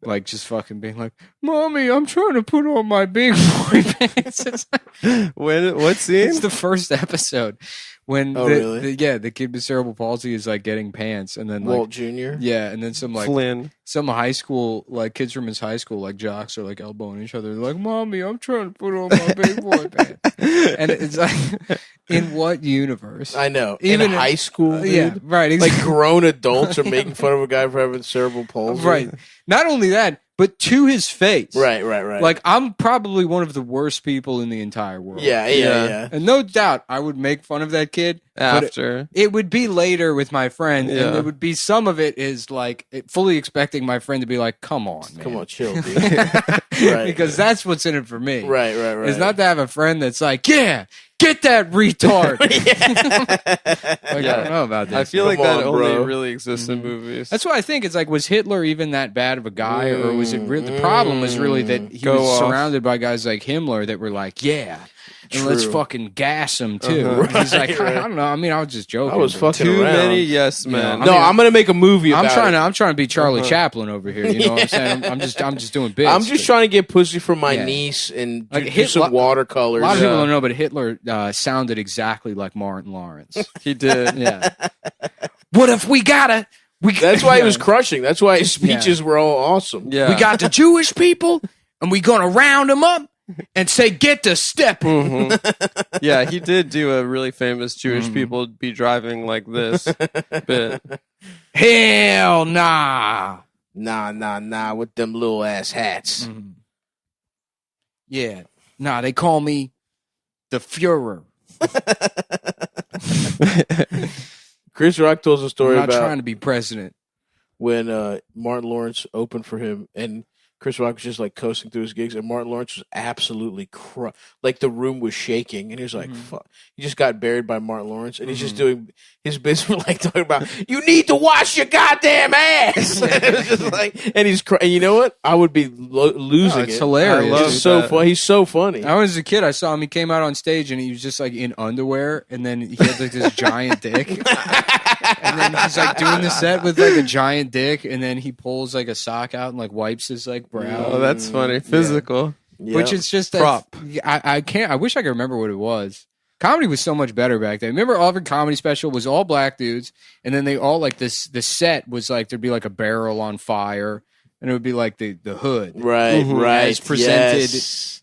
like just fucking being like, "Mommy, I'm trying to put on my big boy pants." It's like, What scene? it's the first episode when Oh, really? the kid with cerebral palsy is like getting pants and then like Walt Jr. yeah, and then some like Flynn. some high school like kids from his high school like jocks are like elbowing each other. They're like, "Mommy, I'm trying to put on my big boy pants," and it's like, in what universe? I know. Even in high school, dude. Yeah, right. Like Exactly. grown adults are making fun of a guy for having cerebral palsy. Right. Not only that, but to his face. Right. Like, I'm probably one of the worst people in the entire world. Yeah. And no doubt I would make fun of that kid. but After. it would be later with my friend. Yeah. And it would be some of it is like fully expecting my friend to be like, "Come on, man." Come on, chill, dude. Right. Because that's what's in it for me. Right. It's not to have a friend that's like, "Yeah, get that retard." Like, I don't know about this. I feel Come like that on, only bro. really exists in movies. That's why I think it's like, was Hitler even that bad of a guy, or was it the problem was really that he Go was off. surrounded by guys like Himmler that were like, "Yeah, and let's True. fucking gas him too." Uh-huh. He's like, Right. I don't know. I mean, I was just joking. I was but- fucking Too around. many yes men. No, I'm gonna make a movie about I'm trying to be Charlie Uh-huh. Chaplin over here. You know what I'm saying? I'm just doing bits. I'm just trying to get pussy from my Yeah. niece and Like, do some watercolors. A lot of Yeah. people don't know, but Hitler sounded exactly like Martin Lawrence. He did. Yeah. What if we gotta? That's why he was Yeah. crushing. That's why his speeches were all awesome. Yeah. We got the Jewish people, and we gonna round them up and say, "Get to stepping." Mhm. Yeah, he did do a really famous Jewish Mm-hmm. people be driving like this bit. Hell nah. Nah, with them little ass hats. Mm-hmm. Yeah. Nah, they call me the Fuhrer. Chris Rock tells a I'm story not about trying to be president. when Martin Lawrence opened for him, and Chris Rock was just like coasting through his gigs, and Martin Lawrence was absolutely like the room was shaking, and he was like, "Fuck!" He just got buried by Martin Lawrence, and he's just doing his bits were like talking about, "You need to wash your goddamn ass." And it was just like, and he's crying. You know what? I would be losing it's it. hilarious. I love He's so that. funny. He's so funny. I was a kid. I saw him. He came out on stage and he was just like in underwear, and then he had like this giant dick. And then he's like doing the set with like a giant dick, and then he pulls like a sock out and like wipes his like brow. Oh, that's funny. Physical. Which is just that, Prop. I can't. I wish I could remember what it was. Comedy was so much better back then. Remember, every comedy special was all black dudes, and then they all like this. The set was like there'd be like a barrel on fire, and it would be like the hood, Right, right.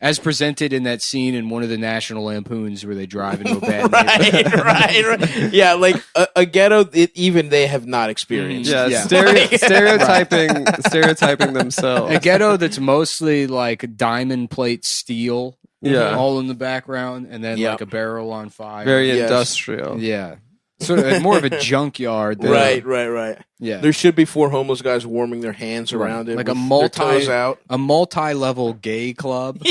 as presented in that scene in one of the National Lampoons where they drive into a bad right. Yeah, like a ghetto. Even they have not experienced. Yeah, stereotyping themselves. A ghetto that's mostly like diamond plate steel. Yeah. All in the background, and then like a barrel on fire. Very industrial. Yeah. Sort of more of a junkyard. Than, Right. Yeah. There should be 4 homeless guys warming their hands around it. Like with their toes out. a multi-level gay club.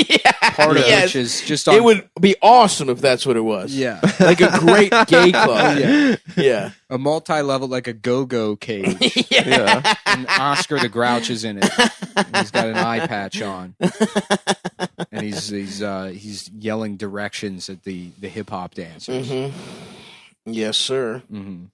Part of which is just on, it would be awesome if that's what it was. Yeah. Like a great gay club. Yeah. A multi-level, like a go-go cage. Yeah. And Oscar the Grouch is in it. And he's got an eye patch on. And he's yelling directions at the hip hop dancers. Mm-hmm. Yes, sir. Mm-hmm.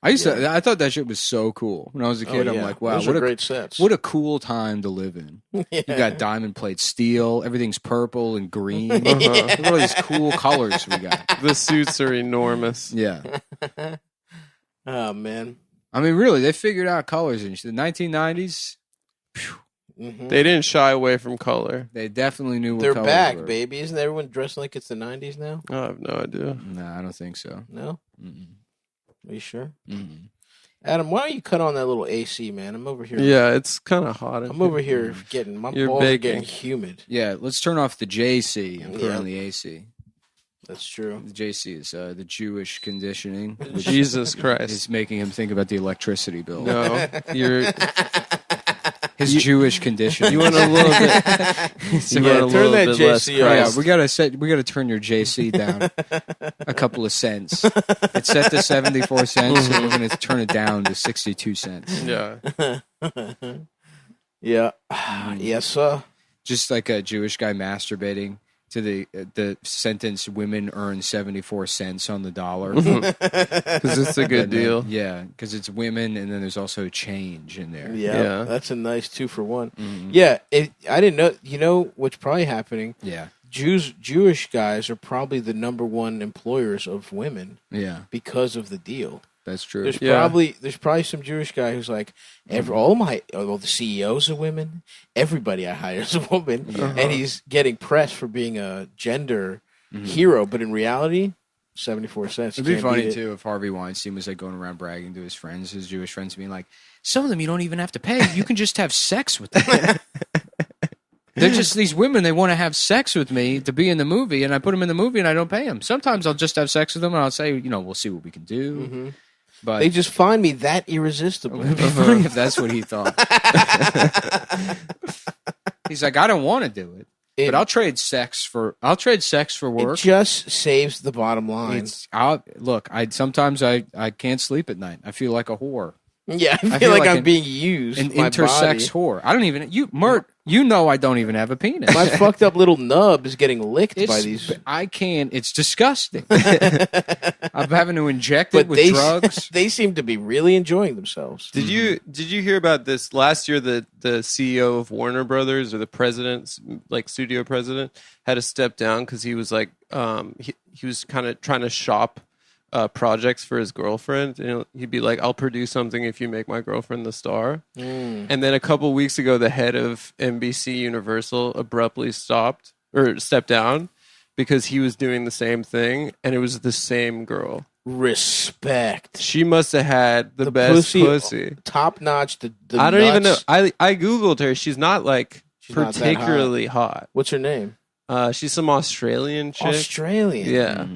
I thought that shit was so cool when I was a kid. I'm like, wow, those are great sets. What a cool time to live in. You got diamond plate steel, everything's purple and green. Look at all these cool colors we got. The suits are enormous. Yeah. Oh man. I mean, really, they figured out colors in the 1990s. Mm-hmm. They didn't shy away from color. They definitely knew what They're colors back, were. baby. Isn't everyone dressed like it's the 90s now? I have no idea. No, I don't think so. No? Mm-mm. Are you sure? Mm-mm. Adam, why don't you cut on that little AC, man? I'm over here. Yeah, it's kind of hot. I'm over here getting my You're balls are baking. getting humid. Yeah, let's turn off the JC and put on the AC. That's true. The JC is the Jewish conditioning. Which Jesus Christ. is making him think about the electricity bill. No, you're. His Jewish conditioning. You want a little bit. Turn that JC Oh, yeah, off. we gotta turn your JC down a couple of cents. It's set to 74 cents, and we're gonna turn it down to 62 cents. Yeah. Yeah. Yes, sir. Just like a Jewish guy masturbating to the sentence, "Women earn 74 cents on the dollar," Because it's a good deal. Yeah, because it's women, and then there's also change in there. Yeah. That's a nice 2-for-1. Mhm. Yeah. I didn't know. You know what's probably happening? Yeah, Jewish guys are probably the number one employers of women yeah, because of the deal. that's true. There's Yeah. probably some Jewish guy who's like, all the CEOs are women. Everybody I hire is a woman, and he's getting pressed for being a gender hero. But in reality, 74 cents. It'd be funny too if Harvey Weinstein was like going around bragging to his friends, his Jewish friends, being like, "Some of them you don't even have to pay; you can just have sex with them." They're just these women. They want to have sex with me to be in the movie, and I put them in the movie, and I don't pay them. Sometimes I'll just have sex with them, and I'll say, we'll see what we can do. Mm-hmm. But They just find me that irresistible. it'd be funny if that's what he thought. He's like, I don't want to do it, but I'll trade sex for work. It just saves the bottom line. Sometimes I can't sleep at night. I feel like a whore. Yeah, I feel like I'm being used. An my intersex whore. I don't even Mert. I don't even have a penis. My fucked up little nub is getting licked by these. I can't. It's disgusting. I'm having to inject it with drugs. They seem to be really enjoying themselves. Did you hear about this last year? The CEO of Warner Brothers, or the president, like studio president, had to step down because he was like he was kind of trying to shop projects for his girlfriend, and he'd be like, "I'll produce something if you make my girlfriend the star." And then a couple weeks ago, the head of NBC Universal abruptly stepped down because he was doing the same thing, and it was the same girl. Respect. She must have had the best pussy. Top notch. I don't even know. I googled her. She's not like not that particularly hot. What's her name? She's some Australian chick. Australian. Yeah.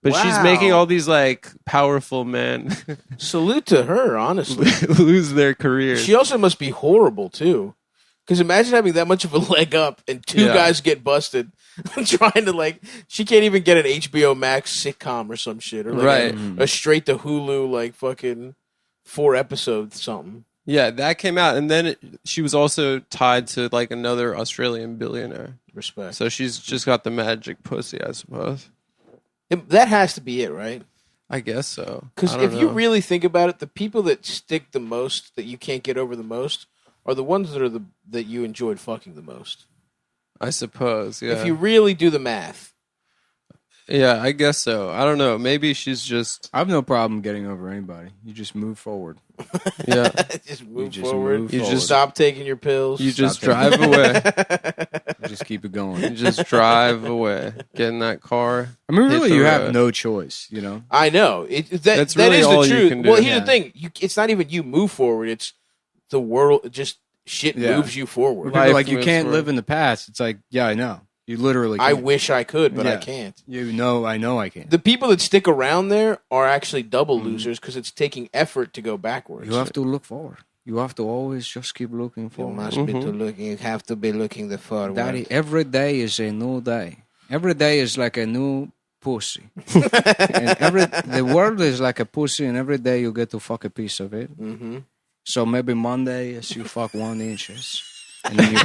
But she's making all these like powerful men Salute to her, honestly. lose their careers. She also must be horrible too. Because imagine having that much of a leg up and two guys get busted trying to she can't even get an HBO Max sitcom or some shit, or a straight to Hulu fucking 4 episodes something. Yeah, that came out, and then she was also tied to another Australian billionaire. Respect. So she's just got the magic pussy, I suppose. That has to be it, right? I guess so. Because if you really think about it, the people that stick the most, that you can't get over the most, are the ones that you enjoyed fucking the most. I suppose, yeah. If you really do the math. Yeah, I guess so. I don't know. Maybe she's just. I have no problem getting over anybody. You just move forward. Yeah. Just move just forward. move You forward. just stop taking your pills. You just drive away. Just keep it going. You just drive away. Get in that car. I mean, hit really, the you road. have no choice, you know? I know. That's that really is all the you truth. can do. Well, here's Yeah. the thing. It's not even you move forward. It's the world. Just shit Yeah. moves you forward. People are like, you moves can't forward. live in the past. It's like, yeah, I know. You literally I can't. wish I could, but I Yeah. can't. You know, I know I can't. The people that stick around there are actually double losers because it's taking effort to go backwards. You have to look forward. You have to always just keep looking You forward. must be to looking. You have to be looking the forward. Daddy, every day is a new day. Every day is like a new pussy. And the world is like a pussy, and every day you get to fuck a piece of it. Mm-hmm. So maybe Monday is you fuck 1 inches. And then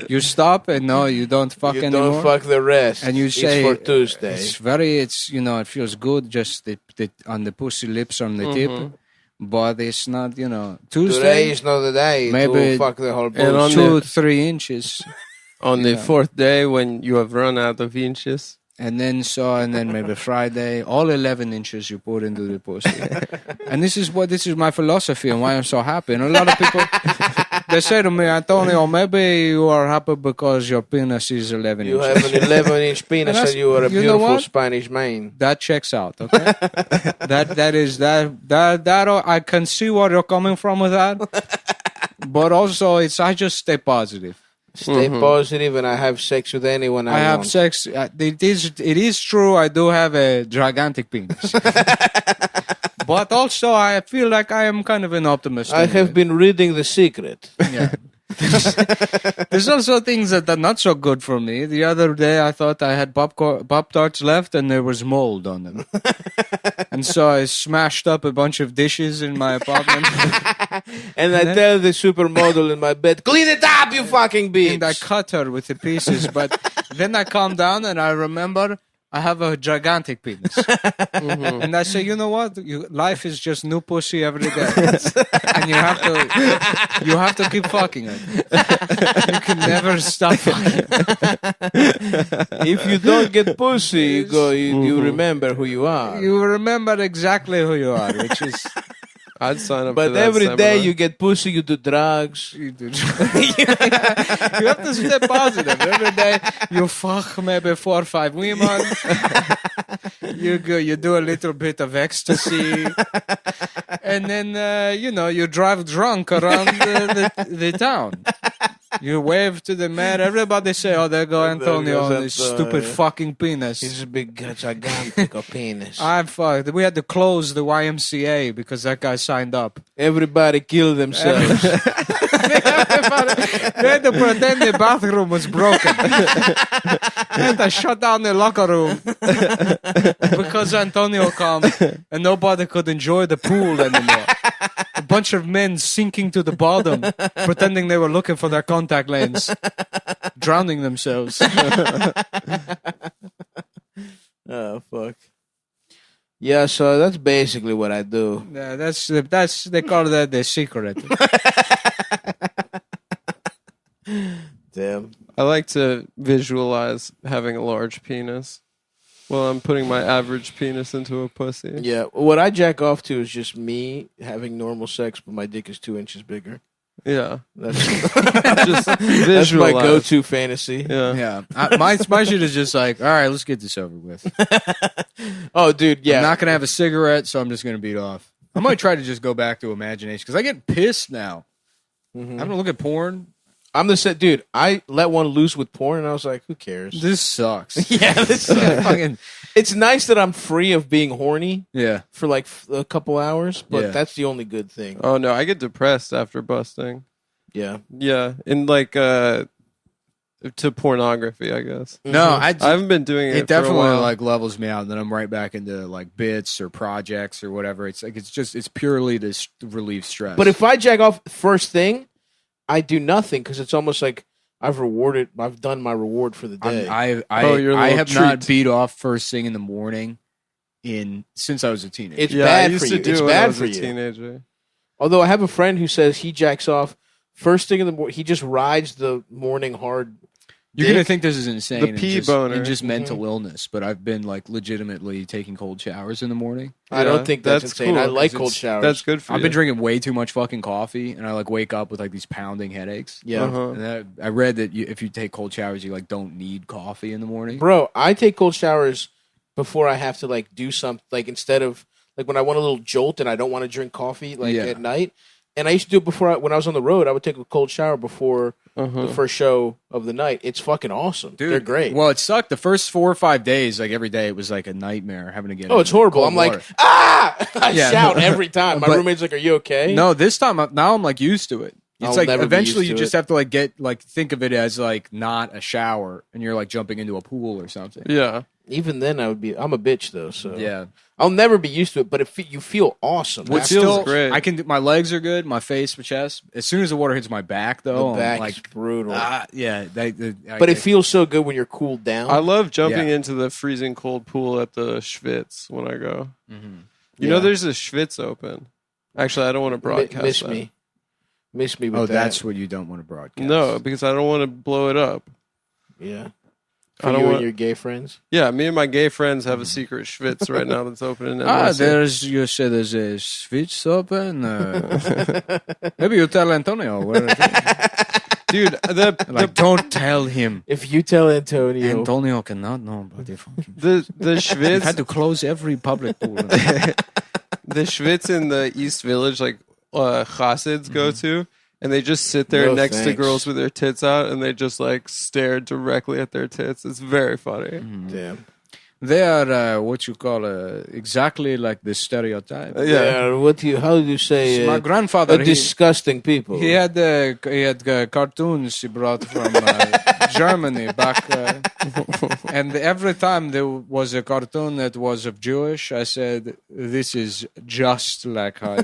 you stop and no, you don't fuck You anymore. don't fuck the rest. And you say it's for Tuesday. it's it feels good just the on the pussy lips on the tip, but it's not Today Tuesday. is not the day Maybe- to fuck the whole And on bullshit. 2-3 inches, On the fourth day, when you have run out of inches. and then maybe Friday, all 11 inches you put into the pussy. And this is my philosophy and why I'm so happy. And a lot of people they say to me, Antonio, maybe you are happy because your penis is 11 You inches. have an 11-inch penis that's- and you are a you know beautiful what? Spanish man. That checks out, okay? that I can see where you're coming from with that. But also, I just stay positive. Stay positive, and I have sex with anyone I I have want. sex. It is true. I do have a gigantic penis. But also, I feel like I am kind of an optimist. I have been reading The Secret. Yeah. There's also things that are not so good for me. The other day, I thought I had Pop-Tarts left and there was mold on them. And so I smashed up a bunch of dishes in my apartment. And I tell the supermodel in my bed, clean it up, you fucking bitch. And I cut her with the pieces. But then I calm down and I remember I have a gigantic penis. And I say, you know what? Life is just new pussy every day. And you have to keep fucking it. You can never stop fucking. If you don't get pussy, you remember who you are. You remember exactly who you are, which is... I'd sign up for But that every day seminar. you get pussy, you do drugs. You have to stay positive. Every day you fuck maybe 4 or 5 women. You do a little bit of ecstasy. And then, you drive drunk around the town. You wave to the man. Everybody say, oh, there go Antonio and his stupid fucking penis. He's a big, gigantic penis. I'm fucked. We had to close the YMCA because that guy signed up. Everybody kill themselves. They had to pretend the bathroom was broken. They had to shut down the locker room because Antonio come and nobody could enjoy the pool anymore. A bunch of men sinking to the bottom, pretending they were looking for their contact lens, drowning themselves. Oh, fuck. Yeah, so that's basically what I do. Yeah, that's they call that the secret. Damn. I like to visualize having a large penis. Well, I'm putting my average penis into a pussy. Yeah, what I jack off to is just me having normal sex, but my dick is 2 inches bigger. Yeah. That's, Just that's visualize. my go-to fantasy. Yeah. Yeah, my shit is just like, all right, let's get this over with. Oh, dude, yeah. I'm not gonna have a cigarette, so I'm just gonna beat off. I might try to just go back to imagination because I get pissed now. Mhm. I don't look at porn. I'm the set, dude. I let one loose with porn, and I was like, "Who cares?" This sucks. Yeah, this Fucking- it's nice that I'm free of being horny yeah. for like a couple hours, but Yeah. that's the only good thing. Oh no, I get depressed after busting. Yeah, Yeah, in like to pornography, I guess. No, I haven't been doing it. it for a definitely while. like levels me out, and then I'm right back into like bits or projects or whatever. It's like it's purely to relieve stress. but if I jack off first thing, I do nothing because it's almost like I've done my reward for the day. Your I little have not treat. beat off first thing in the morning since I was a teenager. It's yeah, I bad used for to you. do It's it when I bad was for a you. teenager. Although I have a friend who says he jacks off first thing in the morning. He just rides the morning hard You're dick. gonna think this is insane. The and pee just, boner. and just mental illness, but I've been like legitimately taking cold showers in the morning. I don't think that's insane. cool, I like 'cause cold it's- showers. That's good for I've you. been drinking way too much fucking coffee, and I like wake up with like these pounding headaches. Yeah. And I read that if you take cold showers, you like don't need coffee in the morning. Bro, I take cold showers before I have to like do something. Like instead of like when I want a little jolt and I don't want to drink coffee like Yeah. at night. And I used to do it before when I was on the road. I would take a cold shower before the first show of the night. It's fucking awesome. Dude, They're great. Well, it sucked the first 4 or 5 days. Like every day, it was like a nightmare having to get. Oh, it's horrible. cold I'm like, water. I Yeah. shout every time. My But- roommate's like, "Are you okay?" No, this time now I'm like used to it. It's I'll like never be eventually used you to just it. have to like get like think of it as like not a shower, and you're like jumping into a pool or something. Yeah. Even then, I'm a bitch though. So Yeah. I'll never be used to it. But you feel awesome. What after. feels great. I can. My legs are good. My face, my chest. As soon as the water hits my back, though, The back I'm is like, brutal. yeah. But it feels so good when you're cooled down. I love jumping Yeah. into the freezing cold pool at the Schwitz when I go. Mm-hmm. You know, there's a Schwitz open. Actually, I don't want to broadcast miss that. miss me with Oh, that. that's what you don't want to broadcast. No, because I don't want to blow it up. Yeah. I For don't you want- and your gay friends. Yeah, me and my gay friends have a secret Schwitz right now that's open in Ah, NYC. you said there's a switch open. Maybe you tell Antonio. Where it is. Dude, Like, don't tell him. If you tell Antonio, Antonio cannot know about the fucking. the We Schwitz had to close every public pool. the Schwitz in the East Village, like Hasids go to, and they just sit there No next to thanks. girls with their tits out, and they just like stare directly at their tits. It's very funny. damn. They are what you call exactly like the stereotype. Yeah. How do you say? My grandfather, disgusting people. he had cartoons he brought from Germany back, and every time there was a cartoon that was of Jewish, I said, "This is just like how."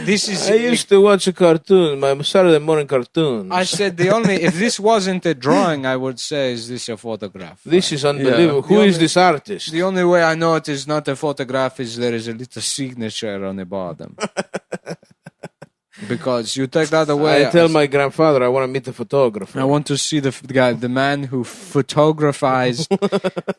This is. I used to watch a cartoon, my Saturday morning cartoon. I said the only if this wasn't a drawing, I would say, is this a photograph? This is unbelievable. The Who is only- this artist? The only way I know it is not a photograph is there is a little signature on the bottom. Because you take that away. I tell my grandfather I want to meet the photographer. I want to see the man who photographized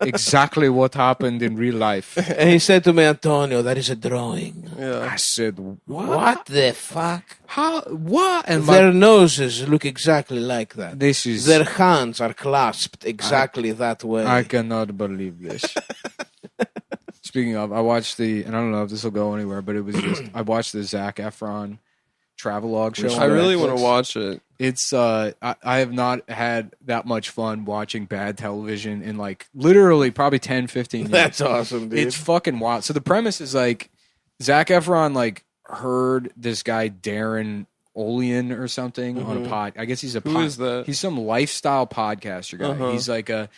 exactly what happened in real life. And he said to me, Antonio, that is a drawing. I said, What the fuck? how? What? And Their noses look exactly like that. this is. Their hands are clasped exactly that way. I cannot believe this. Speaking of, I watched and I don't know if this will go anywhere, but it was just, I watched the Zac Efron travelogue show. I on really Netflix. want to watch it. It's I have not had that much fun watching bad television in like literally probably 10, 15 years. That's awesome, dude. It's fucking wild. So the premise is like Zac Efron like heard this guy Darren Olean or something on a pod. I guess he's a Who is that? He's some lifestyle podcaster guy. He's like a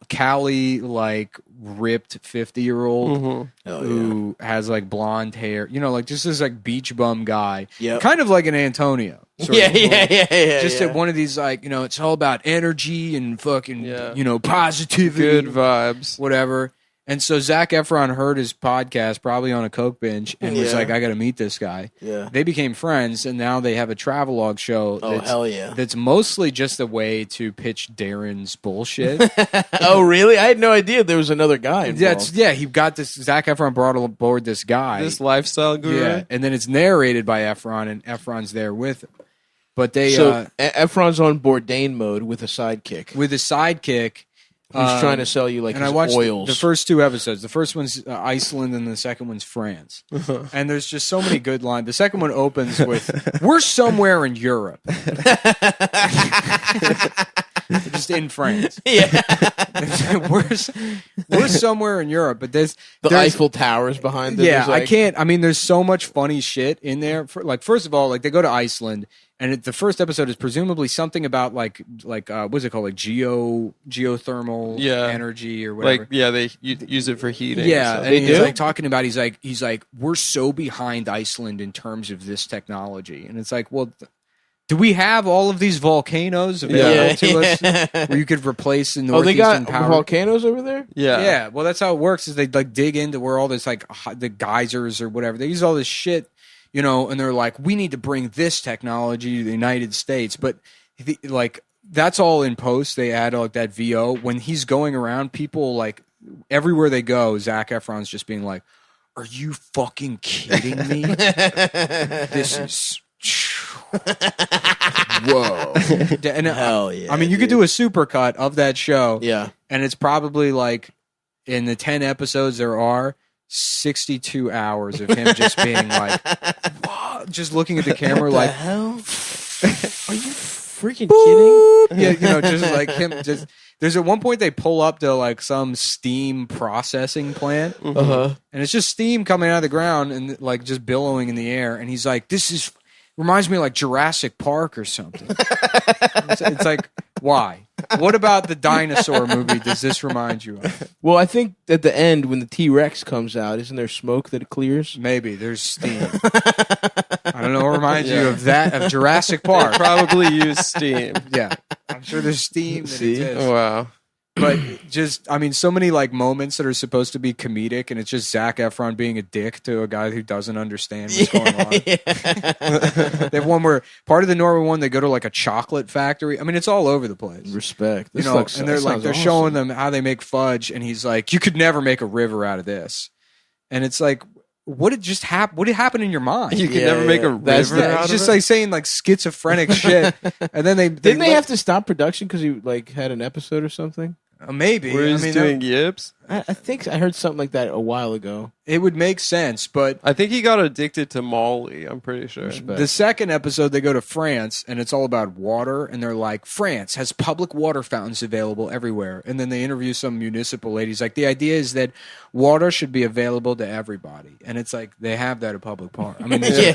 Cali like ripped 50-year-old who has like blonde hair. You know, like just this like beach bum guy. Yep. Kind of like an Antonio. sort yeah, of. yeah. Just at one of these like, you know, it's all about energy and fucking, you know, positivity. Good vibes. Whatever. And so Zac Efron heard his podcast probably on a coke binge and was like, I got to meet this guy. Yeah. They became friends and now they have a travelogue show. Oh, hell yeah. That's mostly just a way to pitch Darren's bullshit. Oh, really? I had no idea there was another guy involved. He got this. Zac Efron brought aboard this guy. This lifestyle guru. Yeah. And then it's narrated by Efron and Efron's there with him. But they, So Efron's on Bourdain mode with a sidekick. with a sidekick, Who's trying to sell you like and his I watched oils. the first 2 episodes. The first one's Iceland, and the second one's France. And there's just so many good lines. The second one opens with, "We're somewhere in Europe." Just in France. Yeah. we're somewhere in Europe, but there's Eiffel Tower's behind them. Yeah, It's like- I can't. I mean, there's so much funny shit in there. First of all, like they go to Iceland, and the first episode is presumably something about like what's it called, like geothermal energy or whatever. Like, yeah, they use it for heating. Yeah, and and he's do? like talking about. He's like, we're so behind Iceland in terms of this technology, and it's like, well. Do we have all of these volcanoes available to us where you could replace the Oh, they northeastern got power? volcanoes over there? Yeah. Yeah, well, that's how it works. Is they like dig into where all this like the geysers or whatever. They use all this shit, you know, and they're like, we need to bring this technology to the United States. But like that's all in post. They add like that VO when he's going around. People like everywhere they go. Zac Efron's just being like, "Are you fucking kidding me? This is." Whoa! And Hell yeah! I mean, you could do a supercut of that show. Yeah, and it's probably like in the 10 episodes there are 62 hours of him just being like, whoa, just looking at the camera what like, the hell? Are you freaking kidding? Yeah, you know, just like him. Just there's at one point they pull up to like some steam processing plant, and it's just steam coming out of the ground and like just billowing in the air, and he's like, "This is." Reminds me of like Jurassic Park or something. It's like, why? What about the dinosaur movie does this remind you of? Well, I think at the end when the T-Rex comes out, isn't there smoke that it clears? Maybe there's steam. I don't know what reminds you of that, of Jurassic Park. Probably use steam. Yeah. I'm sure there's steam that exists. Oh, wow. But just, I mean, so many like moments that are supposed to be comedic, and it's just Zac Efron being a dick to a guy who doesn't understand what's going on. They have one where part of the Norway one, they go to like a chocolate factory. I mean, it's all over the place. Respect. You know, and they're showing them how they make fudge, and he's like, "You could never make a river out of this," and it's like. What did just happen? What did happen in your mind? You could never make a river out It's of just it? like saying like schizophrenic shit, and then didn't they have to stop production because he like had an episode or something? Maybe. Where he's doing yips? I think I heard something like that a while ago. It would make sense, but I think he got addicted to Molly. I'm pretty sure. the second episode they go to France and it's all about water, and they're like, France has public water fountains available everywhere, and then they interview some municipal ladies like the idea is that water should be available to everybody, and it's like they have that at public park. I mean, you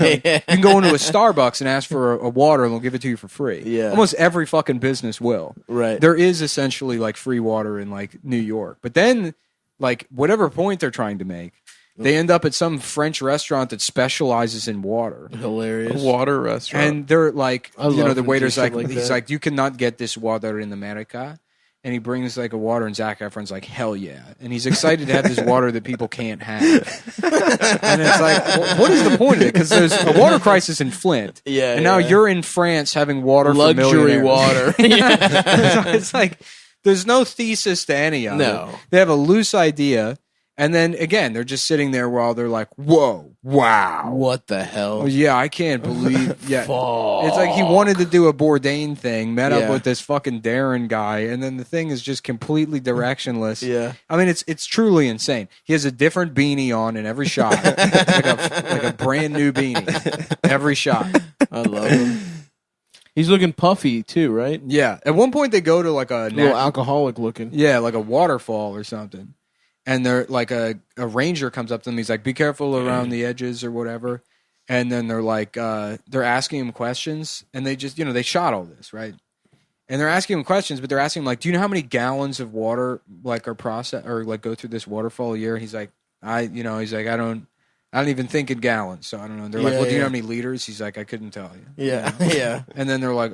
can go into a Starbucks and ask for a water and they'll give it to you for free. Yeah, almost every fucking business will. Right, there is essentially like free water in like New York, but then like whatever point they're trying to make, they end up at some French restaurant that specializes in water. Hilarious. A water restaurant. And they're like, I you know, love the when waiter's they do like, shit like he's that. like, you cannot get this water in America. And he brings like a water, and Zac Efron's like, hell yeah. And he's excited to have this water that people can't have. And it's like, well, what is the point of it? Because there's a water crisis in Flint. Yeah. And now you're in France having water luxury for millionaires. water. So it's like, there's no thesis to any of No. it. They have a loose idea. And then again, they're just sitting there while they're like, whoa, wow. What the hell? Oh, yeah, I can't believe. Yeah, Fuck. it's like he wanted to do a Bourdain thing, met Yeah. up with this fucking Darren guy, and then the thing is just completely directionless. Yeah. I mean, it's truly insane. He has a different beanie on in every shot, like a brand new beanie, every shot. I love him. He's looking puffy too, right? Yeah. At one point, they go to like a little alcoholic looking. Yeah, like a waterfall or something. And they're like a ranger comes up to them. He's like, be careful around the edges or whatever. And then they're like, they're asking him questions. And they just, you know, they shot all this, right? And they're asking him questions, but they're asking him like, do you know how many gallons of water like are processed or like go through this waterfall a year? He's like, I don't even think in gallons, so I don't know. They're like, well, do you know how many liters? He's like, I couldn't tell you. Yeah, You know? yeah. And then they're like,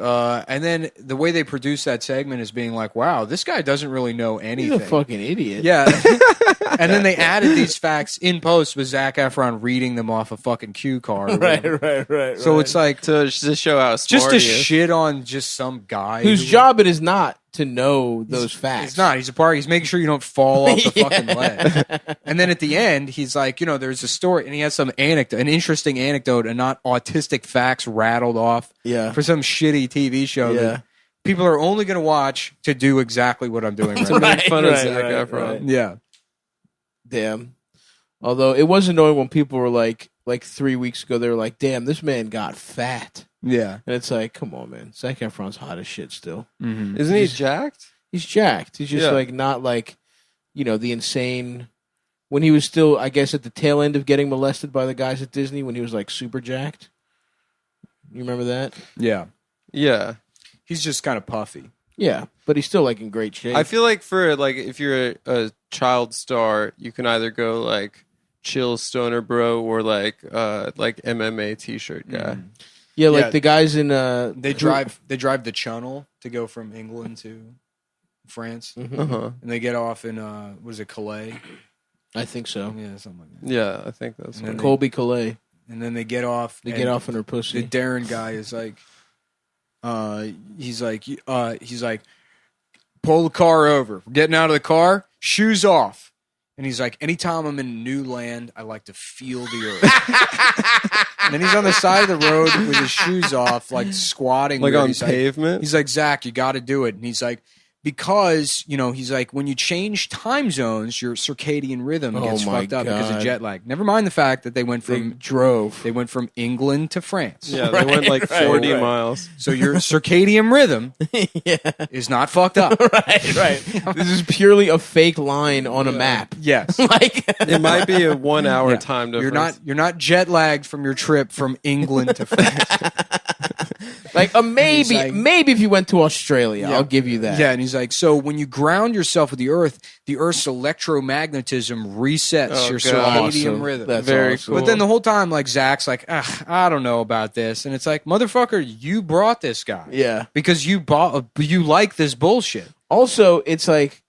and then the way they produce that segment is being like, wow, this guy doesn't really know anything. He's a fucking idiot. Yeah. And then they added these facts in post with Zac Efron reading them off a fucking cue card. or Right, whatever. right. So it's like to show how smart just to he is. shit on just some guy whose who- job it is not to know those facts. He's not. He's a part. He's making sure you don't fall off the fucking ledge. And then at the end, he's like, you know, there's a story, and he has some anecdote, an interesting anecdote, and not autistic facts rattled off for some shitty TV show that people are only going to watch to do exactly what I'm doing right to now. make fun of Zac Efron. right. Yeah. Damn. Although it was annoying when people were like 3 weeks ago, they were like, damn, this man got fat. Yeah. And it's like, come on, man. Zac Efron's hot as shit still. Mm-hmm. Isn't he jacked? He's jacked. He's just like not like, you know, the insane. When he was still, I guess, at the tail end of getting molested by the guys at Disney, when he was like super jacked. You remember that? Yeah. Yeah. He's just kind of puffy. Yeah, but he's still like in great shape. I feel like for like if you're a child star, you can either go like chill stoner bro or like MMA t-shirt guy. Mm-hmm. Yeah, like Yeah. the guys in They drive the Channel to go from England to France, Uh-huh. and they get off in was it Calais? I think so. Yeah, something like that. Yeah, I think that's And then what Colby Calais. And then they get off. They and get off on her pussy. The Darren guy is like, he's like, pull the car over. We're getting out of the car. Shoes off. And he's like, anytime I'm in new land, I like to feel the earth. And then he's on the side of the road with his shoes off, like squatting. Like on he's pavement? He's like, Zach, you got to do it. And he's like, because, he's like, when you change time zones, your circadian rhythm gets fucked up because of jet lag. Never mind the fact that they went from England to France. Yeah, they went like 40 miles. So your circadian rhythm is not fucked up. Right. This is purely a fake line on a map. Yes. It might be a 1 hour time difference. You're not jet lagged from your trip from England to France. Like maybe if you went to Australia, I'll give you that. Yeah, and he's like, so when you ground yourself with the Earth's electromagnetism resets your circadian rhythm. That's very awesome. cool. But then the whole time, like, Zach's like, I don't know about this, and it's like, motherfucker, you brought this guy, Yeah. because you like this bullshit. Also, it's like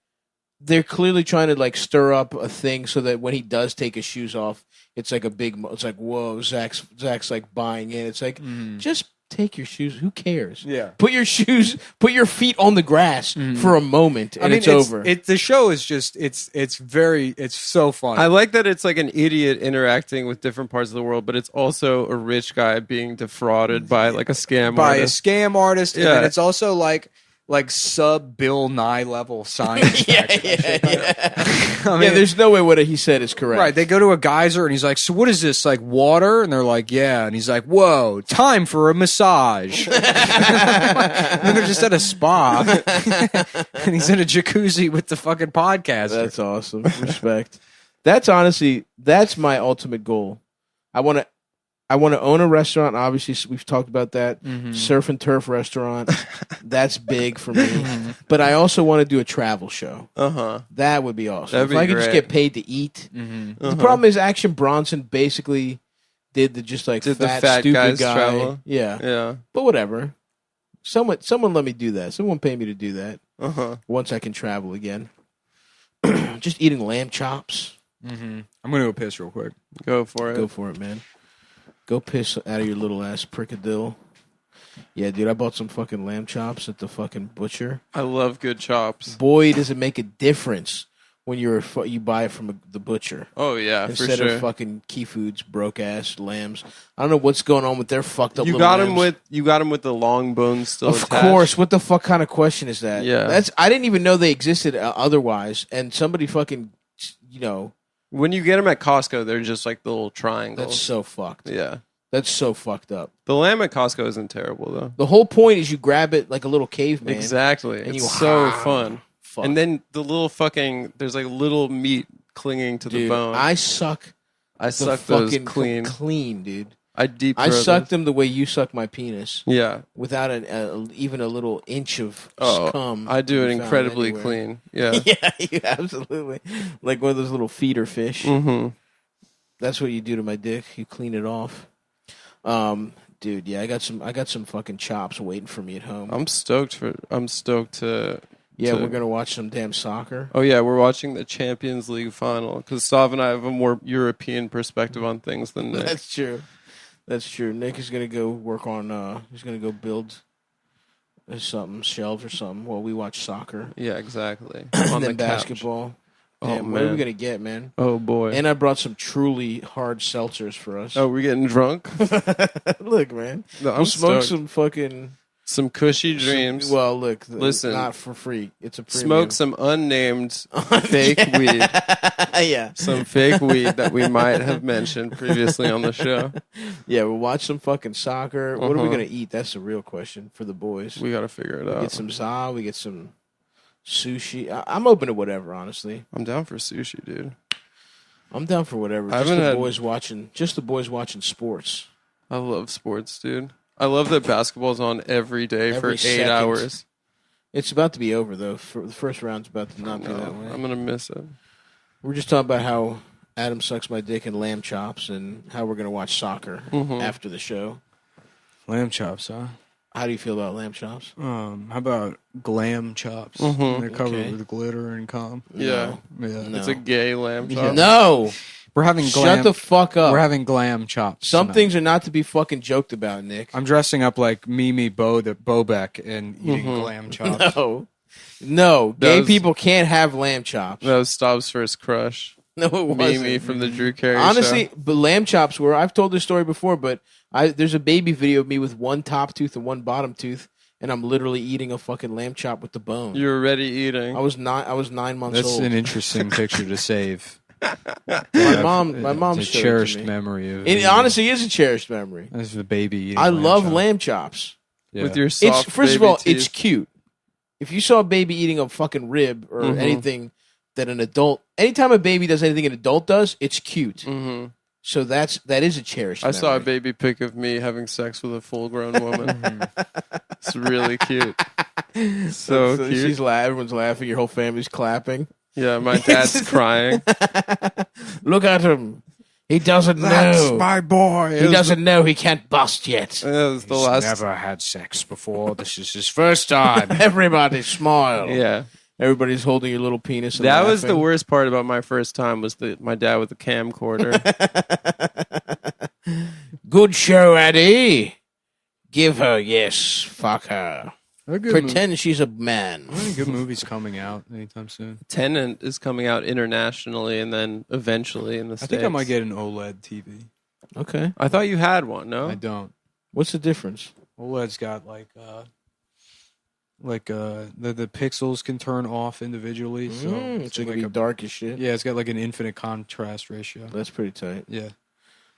they're clearly trying to like stir up a thing so that when he does take his shoes off, it's like a big. It's like, whoa, Zach's like buying in. It's like just take your shoes. Who cares? Yeah. Put your feet on the grass for a moment, and it's over. The show is just it's so fun. I like that it's like an idiot interacting with different parts of the world, but it's also a rich guy being defrauded by like a scam artist. And Yeah. then it's also like sub Bill Nye level science. I mean, there's no way what he said is correct. Right, they go to a geyser and he's like, so what is this, like water? And they're like, yeah. And he's like, whoa, time for a massage. And they're just at a spa. And he's in a jacuzzi with the fucking podcaster. That's awesome. Respect. That's my ultimate goal. I want to own a restaurant. Obviously, we've talked about that. Surf and turf restaurant. That's big for me. But I also want to do a travel show. That would be awesome. That'd if I be could just great. get paid to eat. The problem is Action Bronson basically did the fat stupid guys guy. travel. Yeah. But whatever. Someone let me do that. Someone pay me to do that. Once I can travel again. Just eating lamb chops. I'm gonna go piss real quick. Go for it. Go for it, man. Go piss out of your little ass prickadille. Yeah, dude, I bought some fucking lamb chops at the fucking butcher. I love good chops. Boy, does it make a difference when you buy it from the butcher. Oh yeah, Instead for sure. of fucking Key Foods broke ass lambs. I don't know what's going on with their fucked up. You little got lambs. them with the long bones still Of attached. course. What the fuck kind of question is that? Yeah. I didn't even know they existed otherwise. And somebody fucking, When you get them at Costco, they're just like the little triangles. that's so fucked. Yeah. That's so fucked up. The lamb at Costco isn't terrible though. The whole point is you grab it like a little caveman. Exactly. And It's you so fun. Fuck. And then the little there's like little meat clinging to the Dude, bone. I suck suck the those clean. clean, dude. I deep I throat sucked them the way you suck my penis, Yeah. without even a little inch of Oh, scum. I do it found incredibly anywhere. clean. Yeah. Yeah, you absolutely like one of those little feeder fish. Mm-hmm. That's what you do to my dick. You clean it off. Dude, yeah, I got some fucking chops waiting for me at home. I'm stoked to. Yeah, we're gonna watch some damn soccer. Oh yeah, we're watching the Champions League final because Stav and I have a more European perspective on things than Nick. That's true. That's true. Nick is gonna go work on. He's gonna go build something, shelves or something, while we watch soccer. Yeah, exactly. And On then the couch. basketball. Oh, Damn, what are we man. gonna get, man? Oh boy. And I brought some truly hard seltzers for us. Oh, we're getting drunk. Look, man. No, I'm We'll smoke stoked. some fucking. Some cushy dreams. Well, look. Listen, not for free. It's a premium. Smoke some unnamed fake weed. Yeah. Some fake weed that we might have mentioned previously on the show. Yeah, we'll watch some fucking soccer. What are we Uh-huh. gonna eat? That's the real question for the boys. We got to figure it We out. get some za. We get some sushi. I'm open to whatever, honestly. I'm down for sushi, dude. I'm down for whatever. I Just haven't the had- boys watching sports. I love sports, dude. I love that basketball's on every day Every for 8 second. hours. It's about to be over though. For the first round's about to not be No, that way. I'm gonna miss it. We're just talking about how Adam sucks my dick in lamb chops and how we're gonna watch soccer Mhm. after the show. Lamb chops, huh? How do you feel about lamb chops? How about glam chops? Mhm. They're covered Okay. with glitter and cum. Yeah. Yeah. No. It's a gay lamb chop. No, We're having glam. Shut the fuck up. We're having glam chops. Some tonight. things are not to be fucking joked about, Nick. I'm dressing up like Mimi Bobek and eating glam chops. No, gay was- people can't have lamb chops. That was Stav's first crush. No, it wasn't. Mimi from the Drew Carey Honestly, show. but lamb chops were. I've told this story before, but there's a baby video of me with one top tooth and one bottom tooth, and I'm literally eating a fucking lamb chop with the bone. You were already eating. I was 9 months That's old. an interesting picture to save. My mom It's a showed it to cherished me. memory of. It honestly is a cherished memory. That's the baby eating. I love chop. lamb chops. Yeah. With your soft It's first of baby all, teeth. it's cute. If you saw a baby eating a fucking rib or anything that an adult, anytime a baby does anything an adult does, it's cute. So that is a cherished. I saw a memory. baby pic of me having sex with a full-grown woman. It's really cute. So cute. Everyone's laughing. Your whole family's clapping. Yeah, my dad's crying. Look at him. He doesn't That's know. my boy. He doesn't know he can't bust yet. It was the He's last. never had sex before. This is his first time. Everybody smile. Yeah, Everybody's holding your little penis. And that was the laughing. worst part about my first time. Was my dad with the camcorder. Good show, Eddie. Give her yes. Fuck her. Pretend she's a man. Are any good movies coming out anytime soon? Tenant is coming out internationally, and then eventually in the States. I think I might get an OLED TV. Okay. I thought you had one. No, I don't. What's the difference? OLED's got the pixels can turn off individually, so It's gonna be dark as shit. yeah, it's got like an infinite contrast ratio. That's pretty tight. Yeah,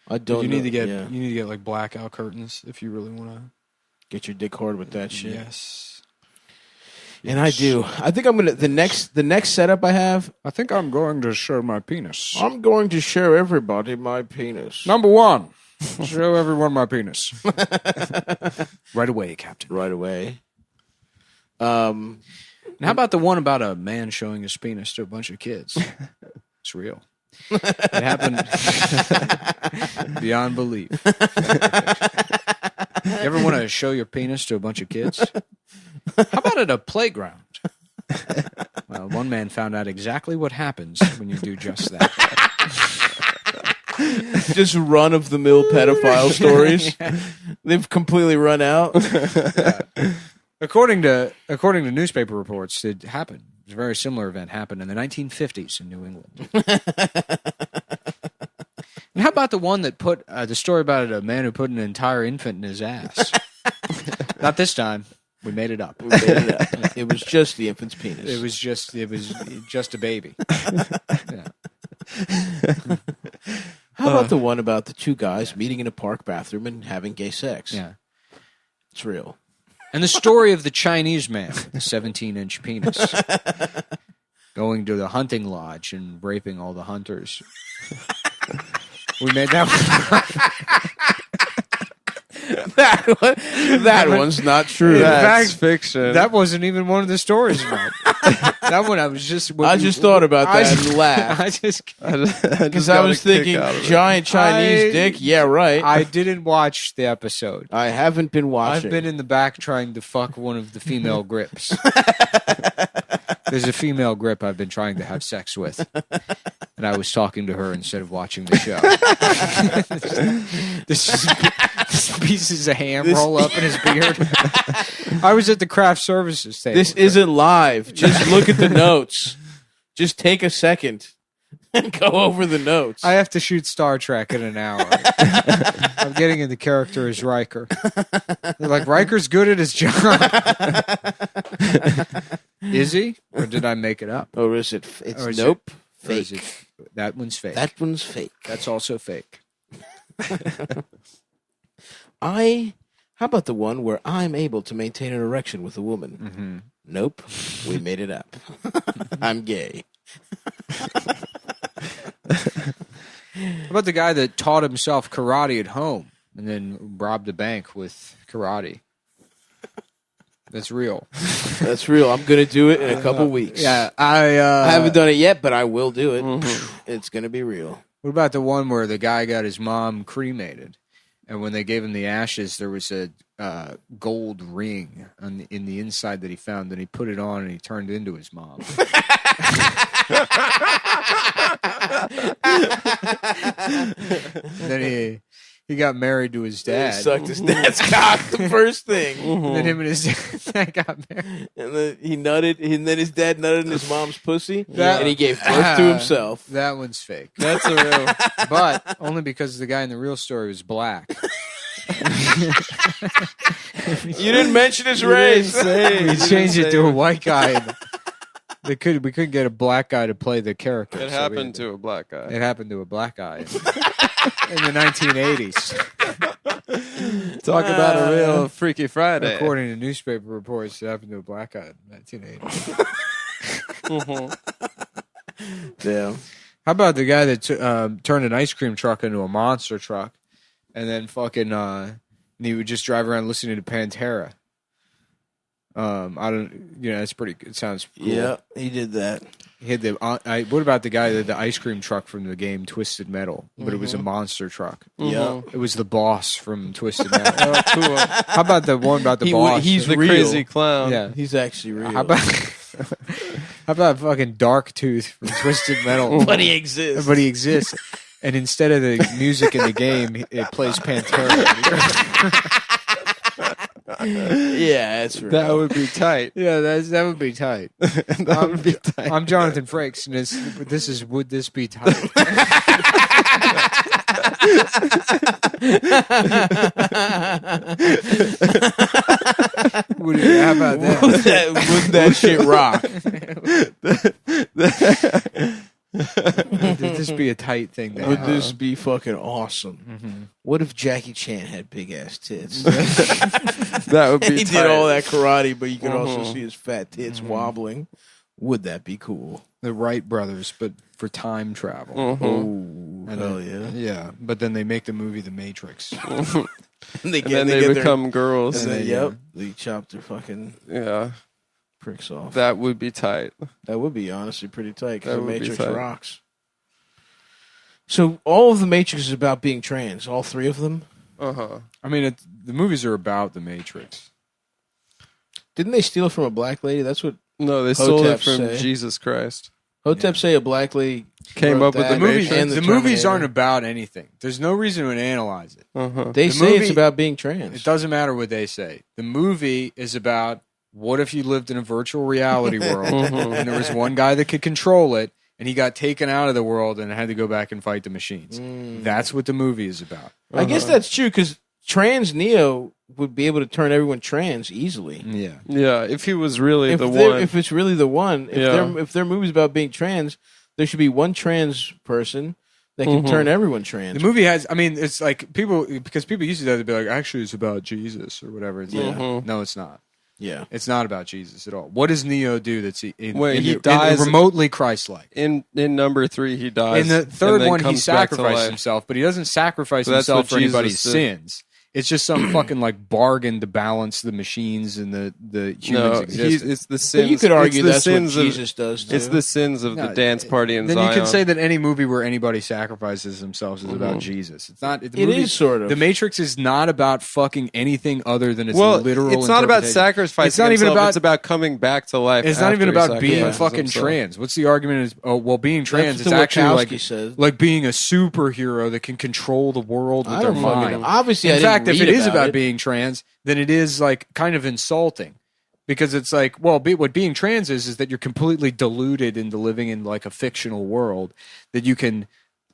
I don't. you need know- to get yeah. you need to get like blackout curtains if you really want to. Get your dick hard with that shit. Yes, And I do. I think I'm gonna the next setup I have. I think I'm going to show my penis. I'm going to show everybody my penis. Number one, show everyone my penis. Right away, Captain. Right away. And how about the one about a man showing his penis to a bunch of kids? It's real. It happened beyond belief. You ever want to show your penis to a bunch of kids? How about at a playground? Well, one man found out exactly what happens when you do just that. Just run of the mill pedophile stories. They've completely run out. According to newspaper reports, it happened. A very similar event happened in the 1950s in New England. And how about the one that put the story about it, a man who put an entire infant in his ass? Not this time. We made it up. We made it up. It was just the infant's penis. It was just a baby. Yeah. How about the one about the two guys meeting in a park bathroom and having gay sex? Yeah. It's real. And the story of the Chinese man with the 17-inch penis going to the hunting lodge and raping all the hunters. We made that one. that one's not true. That's fiction. That wasn't even one of the stories about. That one I just thought about that and laughed. Because I was thinking giant Chinese dick. Yeah, right. I didn't watch the episode. I haven't been watching. I've been in the back trying to fuck one of the female grips. There's a female grip I've been trying to have sex with. And I was talking to her instead of watching the show. This pieces of ham roll up in his beard. I was at the craft services table. This isn't live. Just look at the notes. Just take a second and go over the notes. I have to shoot Star Trek in an hour. I'm getting in the character as Riker. They're like, Riker's good at his job. Is he? Or did I make it up? Or is it? It's Or is nope. Or is Fake. that one's fake. That one's fake. That's also fake. How about the one where I'm able to maintain an erection with a woman? Mm-hmm. Nope. We made it up. I'm gay. How about the guy that taught himself karate at home and then robbed a bank with karate? That's real. That's real. I'm going to do it in a couple weeks. Yeah, I haven't done it yet, but I will do it. It's going to be real. What about the one where the guy got his mom cremated, and when they gave him the ashes, there was a gold ring in the inside that he found, and he put it on, and he turned into his mom. then he got married to his He dad. sucked his dad's cock the first thing. And then him and his dad got married. And then he nutted, and then his dad nutted in his mom's pussy, That- and he gave birth to himself. That one's fake. That's a real. But only because the guy in the real story was black. You didn't mention his race. We changed it to a white guy. We couldn't get a black guy to play the character. It happened to a black guy. It happened to a black guy in the 1980s. Talk about a real Freaky Friday. According to newspaper reports, it happened to a black guy in the 1980s. Damn. How about the guy that turned an ice cream truck into a monster truck, and then fucking and he would just drive around listening to Pantera. I don't, it's pretty. It sounds cool. Yeah, he did that. He had the. What about the guy that had the ice cream truck from the game Twisted Metal? But it was a monster truck. Yeah, it was the boss from Twisted Metal. Oh, cool. How about the one about the boss? He's the real. crazy clown. Yeah, he's actually real. How about fucking Dark Tooth from Twisted Metal? But he exists. But he exists. And instead of the music in the game, it plays Pantera. Yeah, that's right. That would be tight. Yeah, that would be tight. That would be tight. I'm Jonathan Frakes, and this is Would This Be Tight? How about that? Would that shit rock? Would this be a tight thing? Would this be fucking awesome? Mm-hmm. What if Jackie Chan had big ass tits? That would be He tight. did all that karate, but you could also see his fat tits wobbling. Would that be cool? The Wright brothers, but for time travel. Oh, And hell then- yeah. Yeah, but then they make the movie The Matrix. And And then get they their- become girls. And then, yep, they chop their fucking Yeah, pricks off. that would be tight. That would be honestly pretty tight because That the would be Matrix tight. rocks. So all of the Matrix is about being trans. All three of them. I mean, the movies are about the Matrix. Didn't they steal from a black lady? That's what No, they stole it Hotep from say. Jesus Christ. Hotep say. A black lady Came wrote up with that the Movies, Matrix. and the movies Terminator. aren't about anything. There's no reason to analyze it. They The say it's movie- about being trans. It doesn't matter what they say. The movie is about what if you lived in a virtual reality world and there was one guy that could control it and he got taken out of the world and had to go back and fight the machines. That's what the movie is about. I guess that's true because trans Neo would be able to turn everyone trans easily. Yeah. Yeah, if he was really the they're- one. If it's really the one, if their movie's about being trans, there should be one trans person that can turn everyone trans. The movie has, I mean, it's like people used to be like, actually, it's about Jesus or whatever. It's like, no, it's not. Yeah. It's not about Jesus at all. What does Neo do that's Wait, he dies- remotely Christ-like? in number 3, he dies. In the and third then one, he comes back to sacrifices life. himself, but he doesn't sacrifice But that's himself what for anybody's Jesus did. sins. It's just some fucking like bargain to balance the machines and the humans' No, existence. it's the sins. But you could argue it's the that's what sins of- Jesus does too. It's the sins of the No, dance party in then Zion. you can say that any movie where anybody sacrifices themselves is about Jesus. It's not. It is sort of. The Matrix is not about fucking anything other than its well, literal. it's not about interpretation. sacrificing. It's not even himself, about. It's about coming back to life. It's not even after he about being sacrifices fucking himself. trans. What's the argument? Is being trans. That's It's what actually Wachowski says. like being a superhero that can control the world with I their don't fucking mind. know. Obviously, I in didn't fact, if read it is about about it. being trans, then it is like kind of insulting. Because it's like, well, what being trans is that you're completely deluded into living in like a fictional world that you can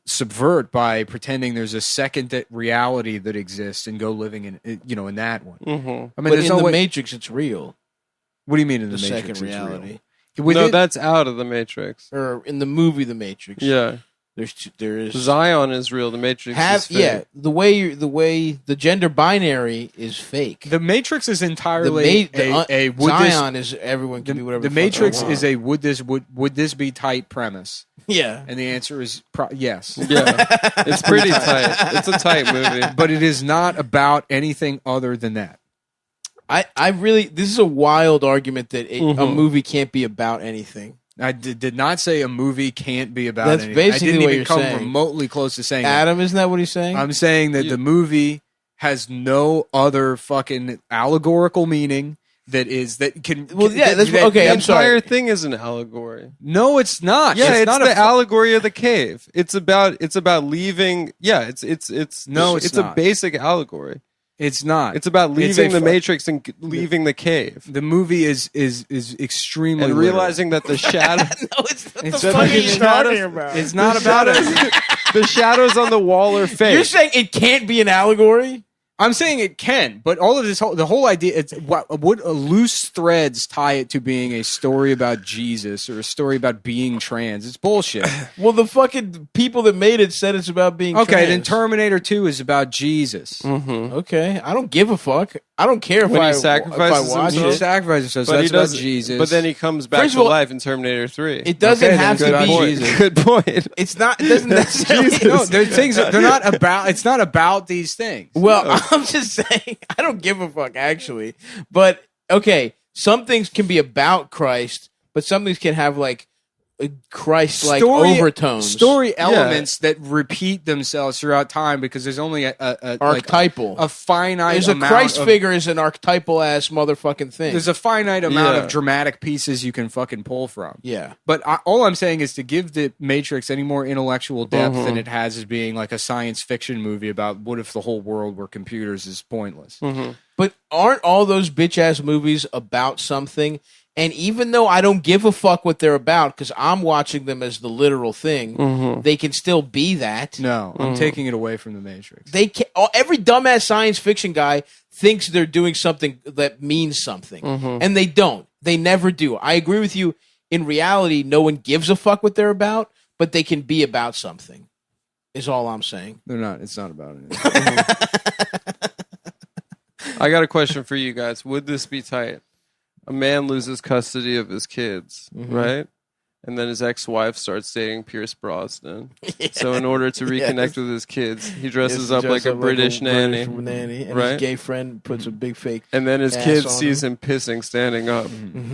subvert by pretending there's a second reality that exists and go living in in that one. I mean, But there's in no the way. Matrix, it's real. What do you mean in The the Matrix? second it's real? reality, No, Within- that's out of the Matrix. or in the movie, The Matrix. Yeah, there is Zion is real. The Matrix is fake. the way the gender binary is fake. The Matrix is entirely a would Zion is everyone this, can be whatever. the the fuck they Matrix want. is a would this be tight premise, yeah. and the answer is yes. Yeah, it's pretty tight. It's a tight movie. But it is not about anything other than that. I really this is a wild argument that a movie can't be about anything. I did not say a movie can't be about That's anything. basically I didn't what even you're come saying. remotely close to saying that. Adam, isn't that what he's saying? I'm saying that the movie has no other fucking allegorical meaning that can. Well, yeah, that's that- okay. The I'm sorry. entire thing is an allegory. No, it's not. Yeah, it's not the a allegory of the cave. It's about leaving. Yeah, it's No, it's a not. basic allegory. It's not. It's about It's leaving a the Matrix and leaving the cave The movie is extremely and literal. realizing that the shadow, No, it's what It's the not- fuck are you it's talking about? It's not about it. the shadows on the wall are fake. You're saying it can't be an allegory? I'm saying it can, but all of the whole idea, it's what would loose threads tie it to being a story about Jesus or a story about being trans. It's bullshit. Well, the fucking people that made it said it's about being Okay, trans. then Terminator 2 is about Jesus. Okay, I don't give a fuck. I don't care if When he I sacrifices watch He himself? it. sacrifices himself, so but that's he about doesn't. Jesus. But then he comes back First to of all, life in Terminator 3. It doesn't Okay, have then to good be. on Jesus. Good point. It's not. It doesn't necessarily. no, they're things that they're not about. It's not about these things. Well, I'm just saying, I don't give a fuck, actually. But, okay, some things can be about Christ, but some things can have, like, Christ-like overtones. Story elements that repeat themselves throughout time because there's only Archetypal. a finite There's a amount Christ of, figure is an archetypal-ass motherfucking thing. There's a finite amount Yeah. of dramatic pieces you can fucking pull from. Yeah. But all I'm saying is to give the Matrix any more intellectual depth than it has as being like a science fiction movie about what if the whole world were computers is pointless. But aren't all those bitch-ass movies about something? And even though I don't give a fuck what they're about, because I'm watching them as the literal thing, they can still be that. No, I'm taking it away from the Matrix. They can, every dumbass science fiction guy thinks they're doing something that means something, and they don't. They never do. I agree with you. In reality, no one gives a fuck what they're about, but they can be about something. Is all I'm saying. They're not. It's not about it. I got a question for you guys. Would this be tight? A man loses custody of his kids, right? And then his ex-wife starts dating Pierce Brosnan. So in order to reconnect with his kids, he dresses up like a British nanny. And right? his gay friend puts a big fake. And then his ass kid on sees him pissing standing up,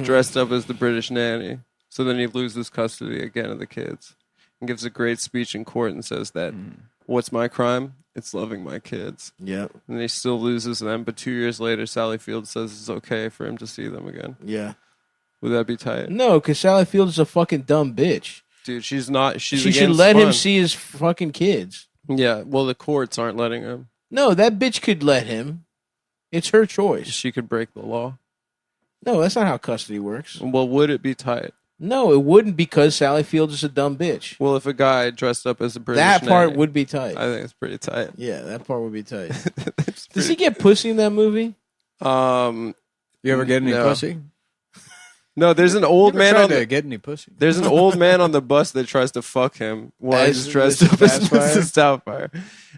dressed up as the British nanny. So then he loses custody again of the kids and gives a great speech in court and says that, what's my crime? It's loving my kids. Yep. And he still loses them, but 2 years later, Sally Field says it's okay for him to see them again. Yeah. Would that be tight? No, because Sally Field is a fucking dumb bitch. Dude, she's not. She should let him see his fucking kids. Yeah, well, the courts aren't letting him. No, that bitch could let him. It's her choice. She could break the law. No, that's not how custody works. Well, would it be tight? No, it wouldn't because Sally Field is a dumb bitch. Well, if a guy dressed up as a British That part nanny, would be tight. I think it's pretty tight. Yeah, that part would be tight. Does he get pussy in that movie? You ever get any no. pussy? No, there's an old man on the get any pussy. There's an old man on the bus that tries to fuck him while he's dressed up as Mrs. Doubtfire.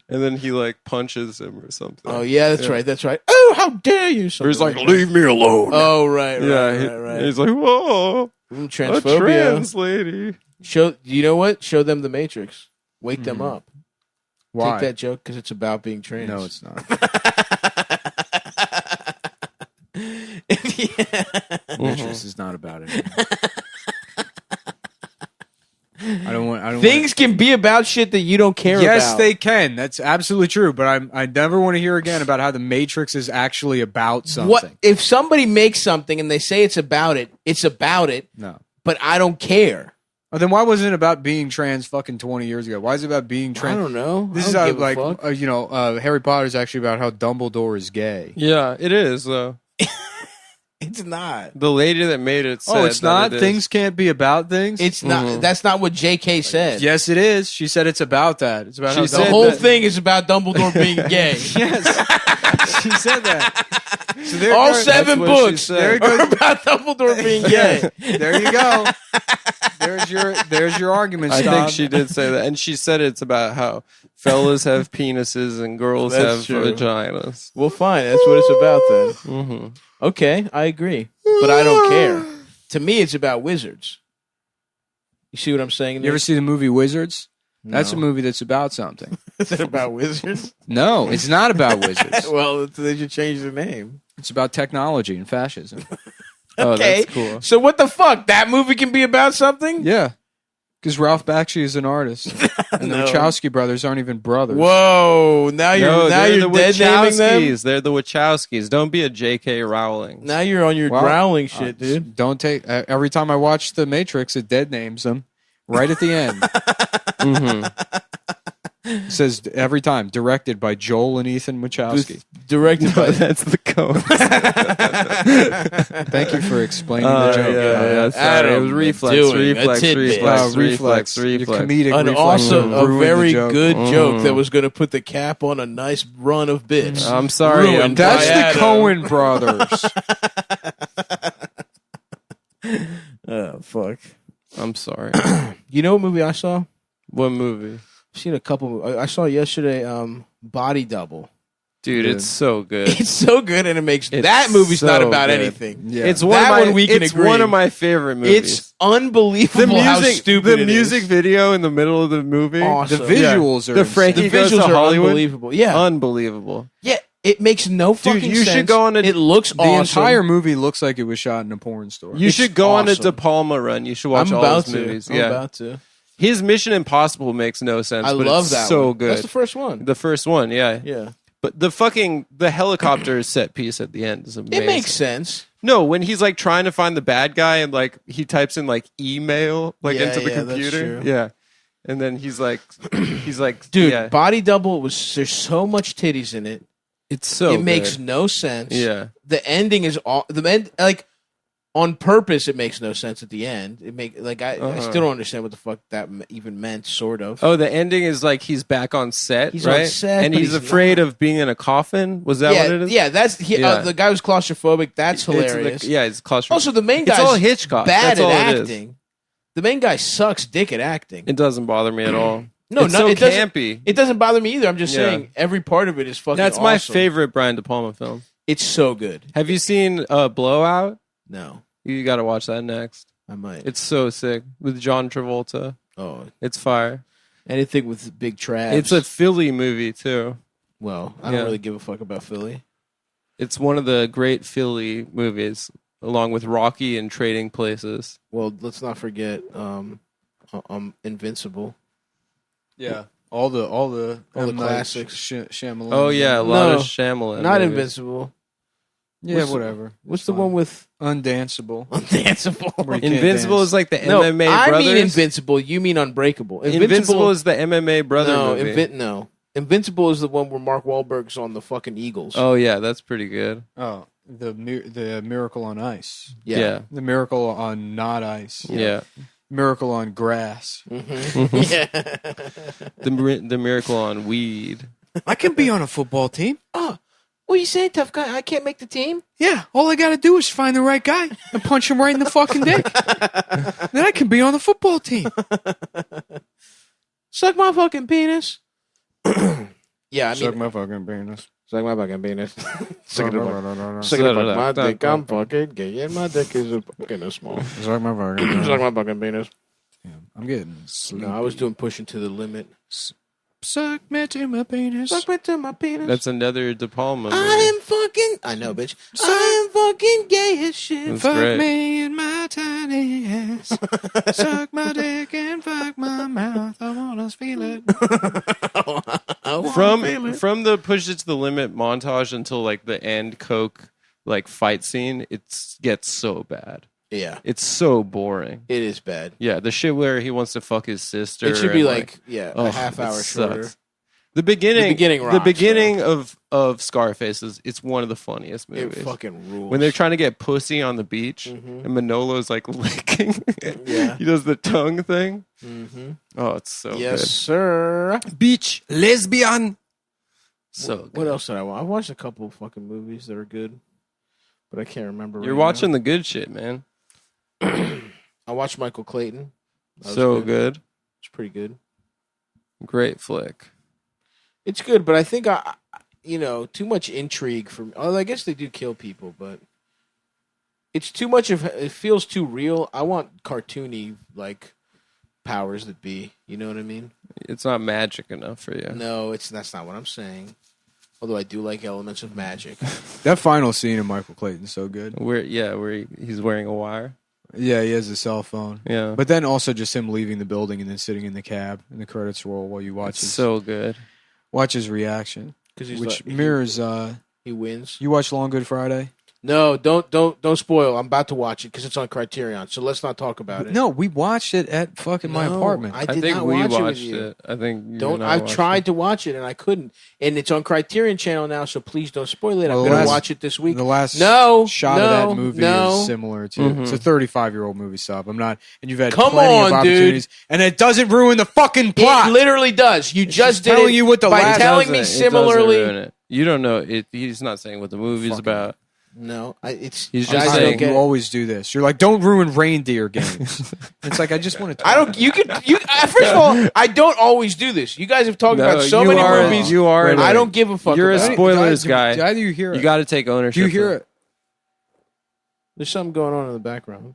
And then he like punches him or something. Oh yeah, that's right. That's right. Oh, how dare you! He's like, leave me alone. Oh right, Yeah, right. he's like, whoa, a Transphobia. trans lady. You know what? Show them the Matrix. Wake them up. Why? Take that joke because it's about being trans. No, it's not. Matrix is not about it. I don't want. Things can be about shit that you don't care about. Yes, they can. That's absolutely true. But I never want to hear again about how the Matrix is actually about something. What if somebody makes something and they say it's about it? It's about it. No. But I don't care. Oh, then why wasn't it about being trans fucking 20 years ago? Why is it about being trans? I don't know. This I is don't how, give a like, fuck. Harry Potter is actually about how Dumbledore is gay. Yeah, it is though. It's not. The lady that made it said Oh, it's that not? it is. Things can't be about things? It's not. That's not what J.K. said. Yes, it is. She said it's about that. It's about She how said The whole that- thing is about Dumbledore being gay. Yes. She said that. So there All goes- 7 what she books said. are about Dumbledore being gay. There you go. There's your argument, I Stav. think she did say that, and she said it's about how fellas have penises and girls That's have true. vaginas. Well, fine. That's what it's about then. Mm-hmm. Okay, I agree. But I don't care. To me, it's about wizards. You see what I'm saying? You ever see the movie Wizards? That's a No. movie that's about something. Is it about wizards? No, it's not about wizards. Well, they should change the name. It's about technology and fascism. Oh, Okay. that's cool. So what the fuck? That movie can be about something? Yeah. Because Ralph Bakshi is an artist, and the Wachowski brothers aren't even brothers. Whoa! Now you're the dead naming them. Wachowskis. They're the Wachowskis. Don't be a J.K. Rowling. Now you're on your growling shit, dude. Don't take. Every time I watch The Matrix, it dead names them right at the end. It says every time, directed by Joel and Ethan Wachowski. Directed by That's the code. Thank you for explaining the joke. Yeah, sorry. It was reflex. Your comedic and reflex also a ruined very the joke. good joke that was going to put the cap on a nice run of bits. I'm sorry. Ruined That's by the Adam. Coen brothers. Oh, fuck. I'm sorry. You know what movie I saw? What movie? I've seen a couple. I saw yesterday Body Double. Dude, it's so good. It's so good, and it makes It's that movie's so not about good. anything. Yeah. It's one That of my, one we can it's agree. one of my favorite movies. It's unbelievable how stupid the it music is. video in the middle of the movie. Awesome. The visuals are The insane. Frankie The goes visuals to are Hollywood. unbelievable. Yeah, Unbelievable. yeah. It makes no fucking you sense. should go on a- It looks The awesome. entire movie looks like it was shot in a porn store. You It's should go on a awesome. De Palma run. You should watch I'm all about his to. movies. I'm Yeah. about to. His Mission Impossible makes no sense. I but love it's that. so one. good. That's the first one. The first one, yeah. Yeah, But the helicopter set piece at the end is amazing. it makes sense. No, when he's like trying to find the bad guy and like he types in like email like Yeah, into the yeah, that's computer. true. Yeah. And then he's like Dude, yeah, Body Double was. There's so much titties in it. it's so it makes good. no sense. Yeah. The ending is all the end. Like on purpose, it makes no sense at the end. It make like I still don't understand what the fuck that even meant. Sort of. Oh, the ending is like he's back on set, He's on right? set, and but he's he's afraid of being in a coffin. Was that yeah, what it is? yeah. That's Yeah. the guy was claustrophobic. That's It's hilarious. it's claustrophobic. Also, the main It's guy's all Hitchcock. bad That's all at it is. acting. The main guy sucks dick at acting. It doesn't bother me at all. No, it's no, so it doesn't. campy. It doesn't bother me either. I'm just Yeah. saying every part of it is fucking. That's my awesome. favorite Brian De Palma film. It's so good. Have you seen Blowout? No, You got to watch that next. I might. It's so sick with John Travolta. Oh, It's fire. anything with big trash. It's a Philly movie too. well. I Yeah. don't really give a fuck about Philly. It's one of the great Philly movies, along with Rocky and Trading Places. Well, let's not forget Invincible. Yeah, all the M. Night classics. Shyamalan. Oh yeah, a lot No, of Shyamalan. Not movies. Invincible. yeah, What's- whatever. What's the one with Undanceable? Undanceable? Where you can't Invincible dance. is like the No, MMA I brothers. mean Invincible. You mean Unbreakable? Invincible is the MMA brother no, movie. no. Invincible is the one where Mark Wahlberg's on the fucking Eagles. Oh yeah, that's pretty good. Oh, the Miracle on Ice. Yeah, The Miracle on not ice. yeah. Miracle on grass. Mm-hmm. yeah. The Miracle on Weed. I can be on a football team. Oh, what are you saying, tough guy? I can't make the team. Yeah, all I got to do is find the right guy and punch him right in the fucking dick. Then I can be on the football team. Suck my fucking penis. Yeah, I mean, Suck my fucking penis. suck my fucking penis. Suck Suck it up my dick. I'm fucking gay, and my dick is fucking small. my fucking penis. Suck my fucking penis. I'm getting sleepy. No, I was doing pushing to the limit. Suck me to my penis. Suck me to my penis. That's another De Palma movie. I am fucking. I know, bitch. I am fucking gay as shit. That's Fuck great. me in my tiny ass. Suck my dick and fuck my mouth. I wanna feel it. From the Push It to the Limit montage until like the end Coke like fight scene, it gets so bad. Yeah, It's so boring. it is bad. Yeah, the shit where he wants to fuck his sister. It should be and, like a oh, half it hour sucks. shorter. The beginning rocks, of Scarface it's one of the funniest It movies. fucking rules. When they're trying to get pussy on the beach Mhm. and Manolo's like licking. Yeah. He does the tongue thing. Mm-hmm. Oh, it's so Yes, good. sir. Beach lesbian. So What good. else did I watch? I watched a couple fucking movies that are good, but I can't remember. You're right watching the good shit, man. now. I watched Michael Clayton. That was So good. It's pretty good. Great flick. It's good, but I think too much intrigue for me. Oh, I guess they do kill people, but it's too much of. It feels too real. I want cartoony like powers that be. You know what I mean? It's not magic enough for you. No, that's not what I'm saying. Although I do like elements of magic. That final scene of Michael Clayton's so good. Where he's wearing a wire. Yeah, he has a cell phone. Yeah. But then also just him leaving the building and then sitting in the cab and the credits roll while you watch It's so good. watch his reaction. Because Which mirrors he wins. you watch Long Good Friday? No, don't spoil. I'm about to watch it because it's on Criterion. So let's not talk about it. No, we watched it at fucking my apartment. I did think not we watch it with watched you. it. I think you Don't. and I I've watched tried it. to watch it and I couldn't. And it's on Criterion Channel now, so please don't spoil it. Well, I'm the going to last- watch it this week. The last No, shot no, of that movie no. is similar to Mhm. it's a 35-year-old movie stuff. I'm not, and you've had Come plenty on, of opportunities, and it doesn't ruin the fucking plot. It literally does. You just did telling it you what the by last- telling me It doesn't similarly. ruin it. You don't know. He's not saying what the movie's about. No, it's He's you just guys saying- don't get you it. always do this. You're like, don't ruin reindeer games. It's like I just want to. I don't. You could. You first of all, I don't always do this. You guys have talked No, about so you many are- movies. you are- I don't give a fuck. You're a about it. spoilers guy. How do you hear it? You got to take ownership. Do you hear of it? There's something going on in the background.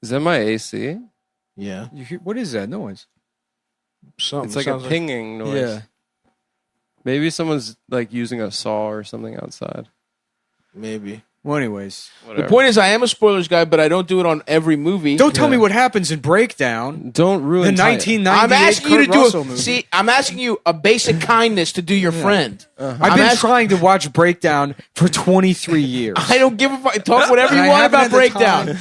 Is that my AC? Yeah, You hear, what is that noise? something. It's like a sounds pinging noise. Yeah. Maybe someone's like using a saw or something outside. maybe. Well, anyways, Whatever. The point is, I am a spoilers guy, but I don't do it on every movie. don't tell Yeah. me what happens in Breakdown. Don't The ruin Titan. 1998 I'm asking you to Kurt do Russell a, movie. see. I'm asking you a basic kindness to do your friend. I've I'm been ask- trying to watch Breakdown for 23 years. I don't give a fuck. Talk whatever you I want haven't about had the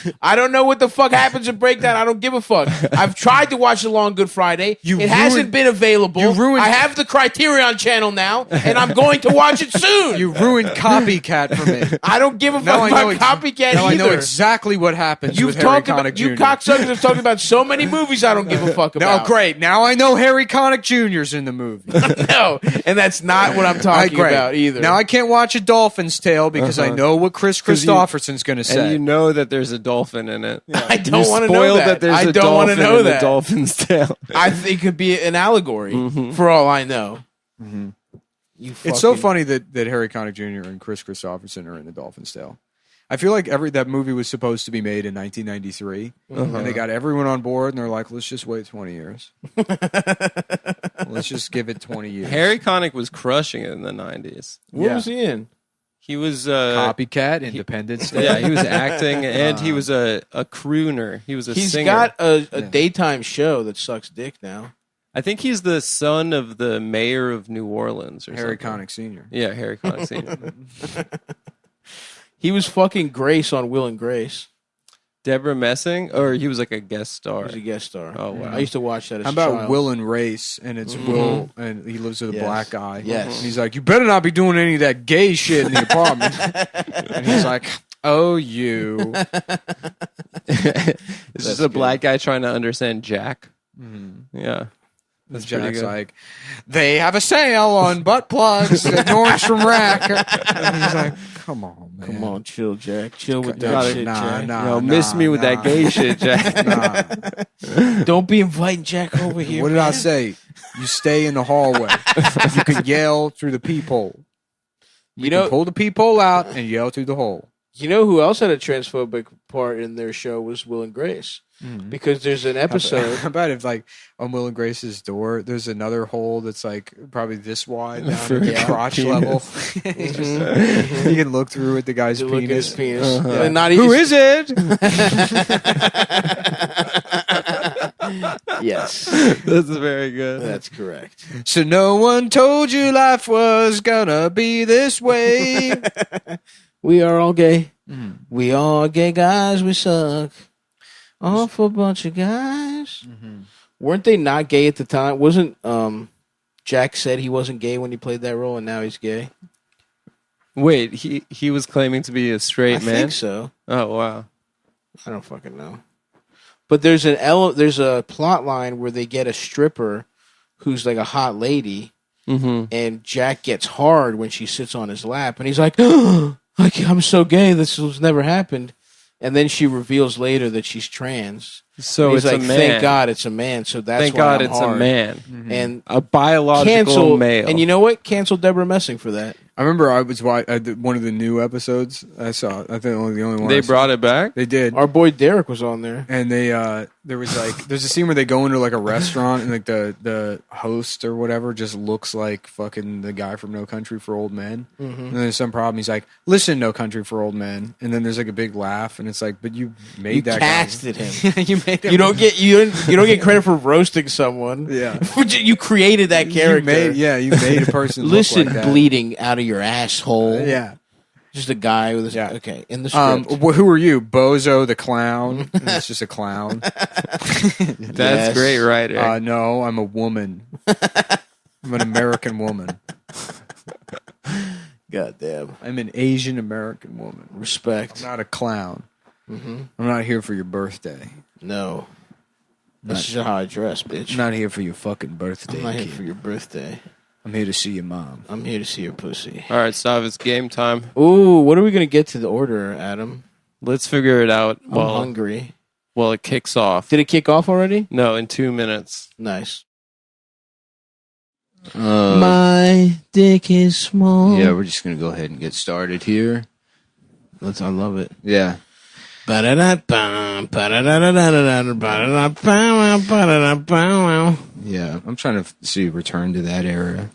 Breakdown. I don't know what the fuck happens in Breakdown. I don't give a fuck. I've tried to watch The Long Good Friday. You it hasn't ruined- been available. you ruined- I have the Criterion channel now, and I'm going to watch it soon. You ruined Copycat for me. I don't give a Now fuck I know about Copycat Now either. I know exactly what happens You've with Harry talked Connick about, Jr. you cocksuckers have talked about so many movies I don't give a fuck Now, about. great. Now I know Harry Connick Jr.'s in the movie. No, and that's not what I'm talking Great. about either. Now I can't watch A Dolphin's Tale because I know what Chris 'Cause you- Christopherson's going to say. And you know that there's a dolphin in it. I don't You want to know spoiled that. there's I a don't want to dolphin know in the that. dolphin's tail. I think it could be an allegory Mm-hmm. for all I know. You It's so fucking- funny that Harry Connick Jr. and Chris Christopherson are in The Dolphin's Tale. I feel like that movie was supposed to be made in 1993, and they got everyone on board, and they're like, let's just wait 20 years. Let's just give it 20 years. Harry Connick was crushing it in the 90s. What was he in? He was Copycat, Independence Day. yeah, he was acting and he was a crooner. He was a He's singer. got a daytime show that sucks dick now. I think he's the son of the mayor of New Orleans or Harry something. Connick Sr. Yeah, Harry Connick Sr. He was fucking Grace on Will and Grace. Deborah Messing, or he was like a guest star. He was a guest star. Oh, wow. I used to watch that as How a about child. Will and Race? And it's Will, and he lives with a Yes. black guy. Yes. And he's like, you better not be doing any of that gay shit in the apartment. And he's like, oh, you. Is this a black guy trying to understand Jack? Yeah. That's pretty Jack's good. like, they have a sale on butt plugs at Nordstrom Rack. And he's like, come on, man. Come on, chill, Jack. Chill with Nah, that shit, nah, Jack. nah. Miss me with that gay shit, Jack. Nah. Don't be inviting Jack over here. What did I say? You stay in the hallway. You can yell through the peephole. You can know, pull the peephole out and yell through the hole. you know who else had a transphobic part in their show was Will and Grace. Because there's an episode. How about if, like, on Will and Grace's door, there's another hole that's, like, probably this wide down at the crotch level. It's just, you can look through at the guy's to look at his penis. penis. Yeah. And not Who even, is it? Yes, That's very good. that's correct. So no one told you life was gonna be this way. We are all gay. We are gay guys. We suck. Awful bunch of guys. Weren't they not gay at the time? Wasn't Jack said he wasn't gay when he played that role, and now he's gay? Wait, he was claiming to be a straight I man? think so. Oh, wow. I don't fucking know. But there's a plot line where they get a stripper who's like a hot lady, and Jack gets hard when she sits on his lap, and he's like, I'm so gay. This has never happened. And then she reveals later that she's trans. So And he's it's like, a man. thank God it's a man. So that's Thank why God I'm it's hard. a man. And A biological cancel male. And you know what? Cancel Deborah Messing for that. I remember I was one of the new episodes I saw. I think only the only one. They brought it back? They did. Our boy Derek was on there. And they there's a scene where they go into like a restaurant and like the host or whatever just looks like fucking the guy from No Country for Old Men. And then there's some problem. He's like, "Listen, No Country for Old Men." And then there's like a big laugh and it's like, "But you made that casted guy. him. You made him. You don't get credit for roasting someone. Yeah. You created that character. You made a person Listen, look like that. bleeding out of your asshole. Yeah. Just a guy with a okay in the script. Who are you, Bozo the clown? And it's just a clown. That's great writing. No, I'm a woman. I'm an American woman. Goddamn. I'm an Asian American woman. Respect. I'm not a clown. I'm not here for your birthday. No. That's just how I dress, bitch. I'm not here for your fucking birthday. I'm not here kid. for your birthday. I'm here to see your mom. I'm here to see your pussy. All right, Stav, it's game time. Ooh, what are we going to get to the order, Adam? Let's figure it out. I'm hungry. Well, it kicks off. Did it kick off already? No, in 2 minutes. Nice. My dick is small. Yeah, we're just going to go ahead and get started here. I love it. Yeah. Yeah, I'm trying to see return to that era.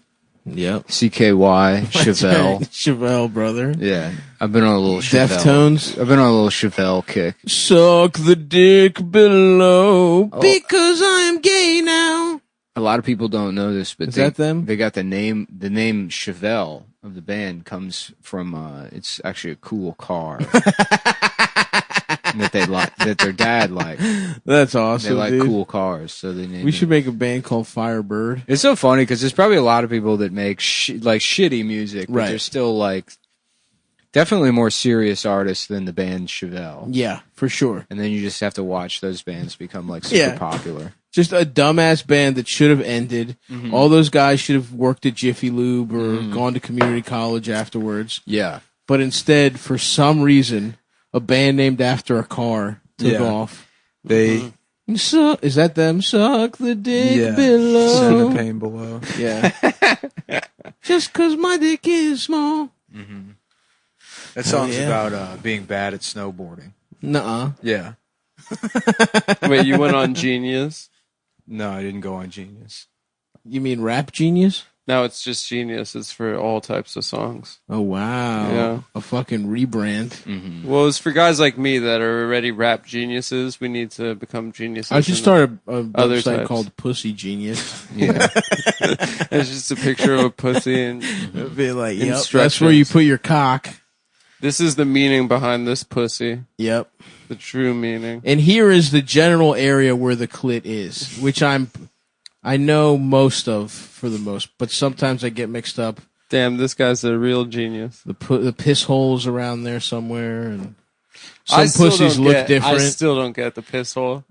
Yep. CKY, Chevelle. Chevelle, brother. Yeah. I've been on a little Chevelle. Deftones. I've been on a little Chevelle kick. Suck the dick below because I am gay now. A lot of people don't know this, but Is that them? They got the name Chevelle of the band comes from it's actually a cool car. that their dad liked. That's awesome. They like dude. cool cars, so they named We should make a band called Firebird. It's so funny because there's probably a lot of people that make shitty music, but Right. they're still like definitely more serious artists than the band Chevelle. Yeah, for sure. And then you just have to watch those bands become like super popular. Just a dumbass band that should have ended. All those guys should have worked at Jiffy Lube or gone to community college afterwards. Yeah. But instead, for some reason, a band named after a car took off. They Is that them? Suck the dick Send below. the pain below. Yeah. Just cause my dick is small. That song's yeah. about being bad at snowboarding. Nuh-uh. Yeah. Wait, you went on Genius? No, I didn't go on Genius. You mean Rap Genius? No, it's just Genius. It's for all types of songs. Oh, wow. Yeah. A fucking rebrand. Well, it's for guys like me that are already rap geniuses. We need to become geniuses. I should in start a other website types. called Pussy Genius. Yeah. It's just a picture of a pussy and Be like, yep, Instructions. that's where you put your cock. this is the meaning behind this pussy. Yep. The true meaning. And here is the general area where the clit is, which I know most of for the most, but sometimes I get mixed up. Damn, this guy's a real genius. The piss holes around there somewhere, and I some still pussies don't look get- different. I still don't get the piss hole.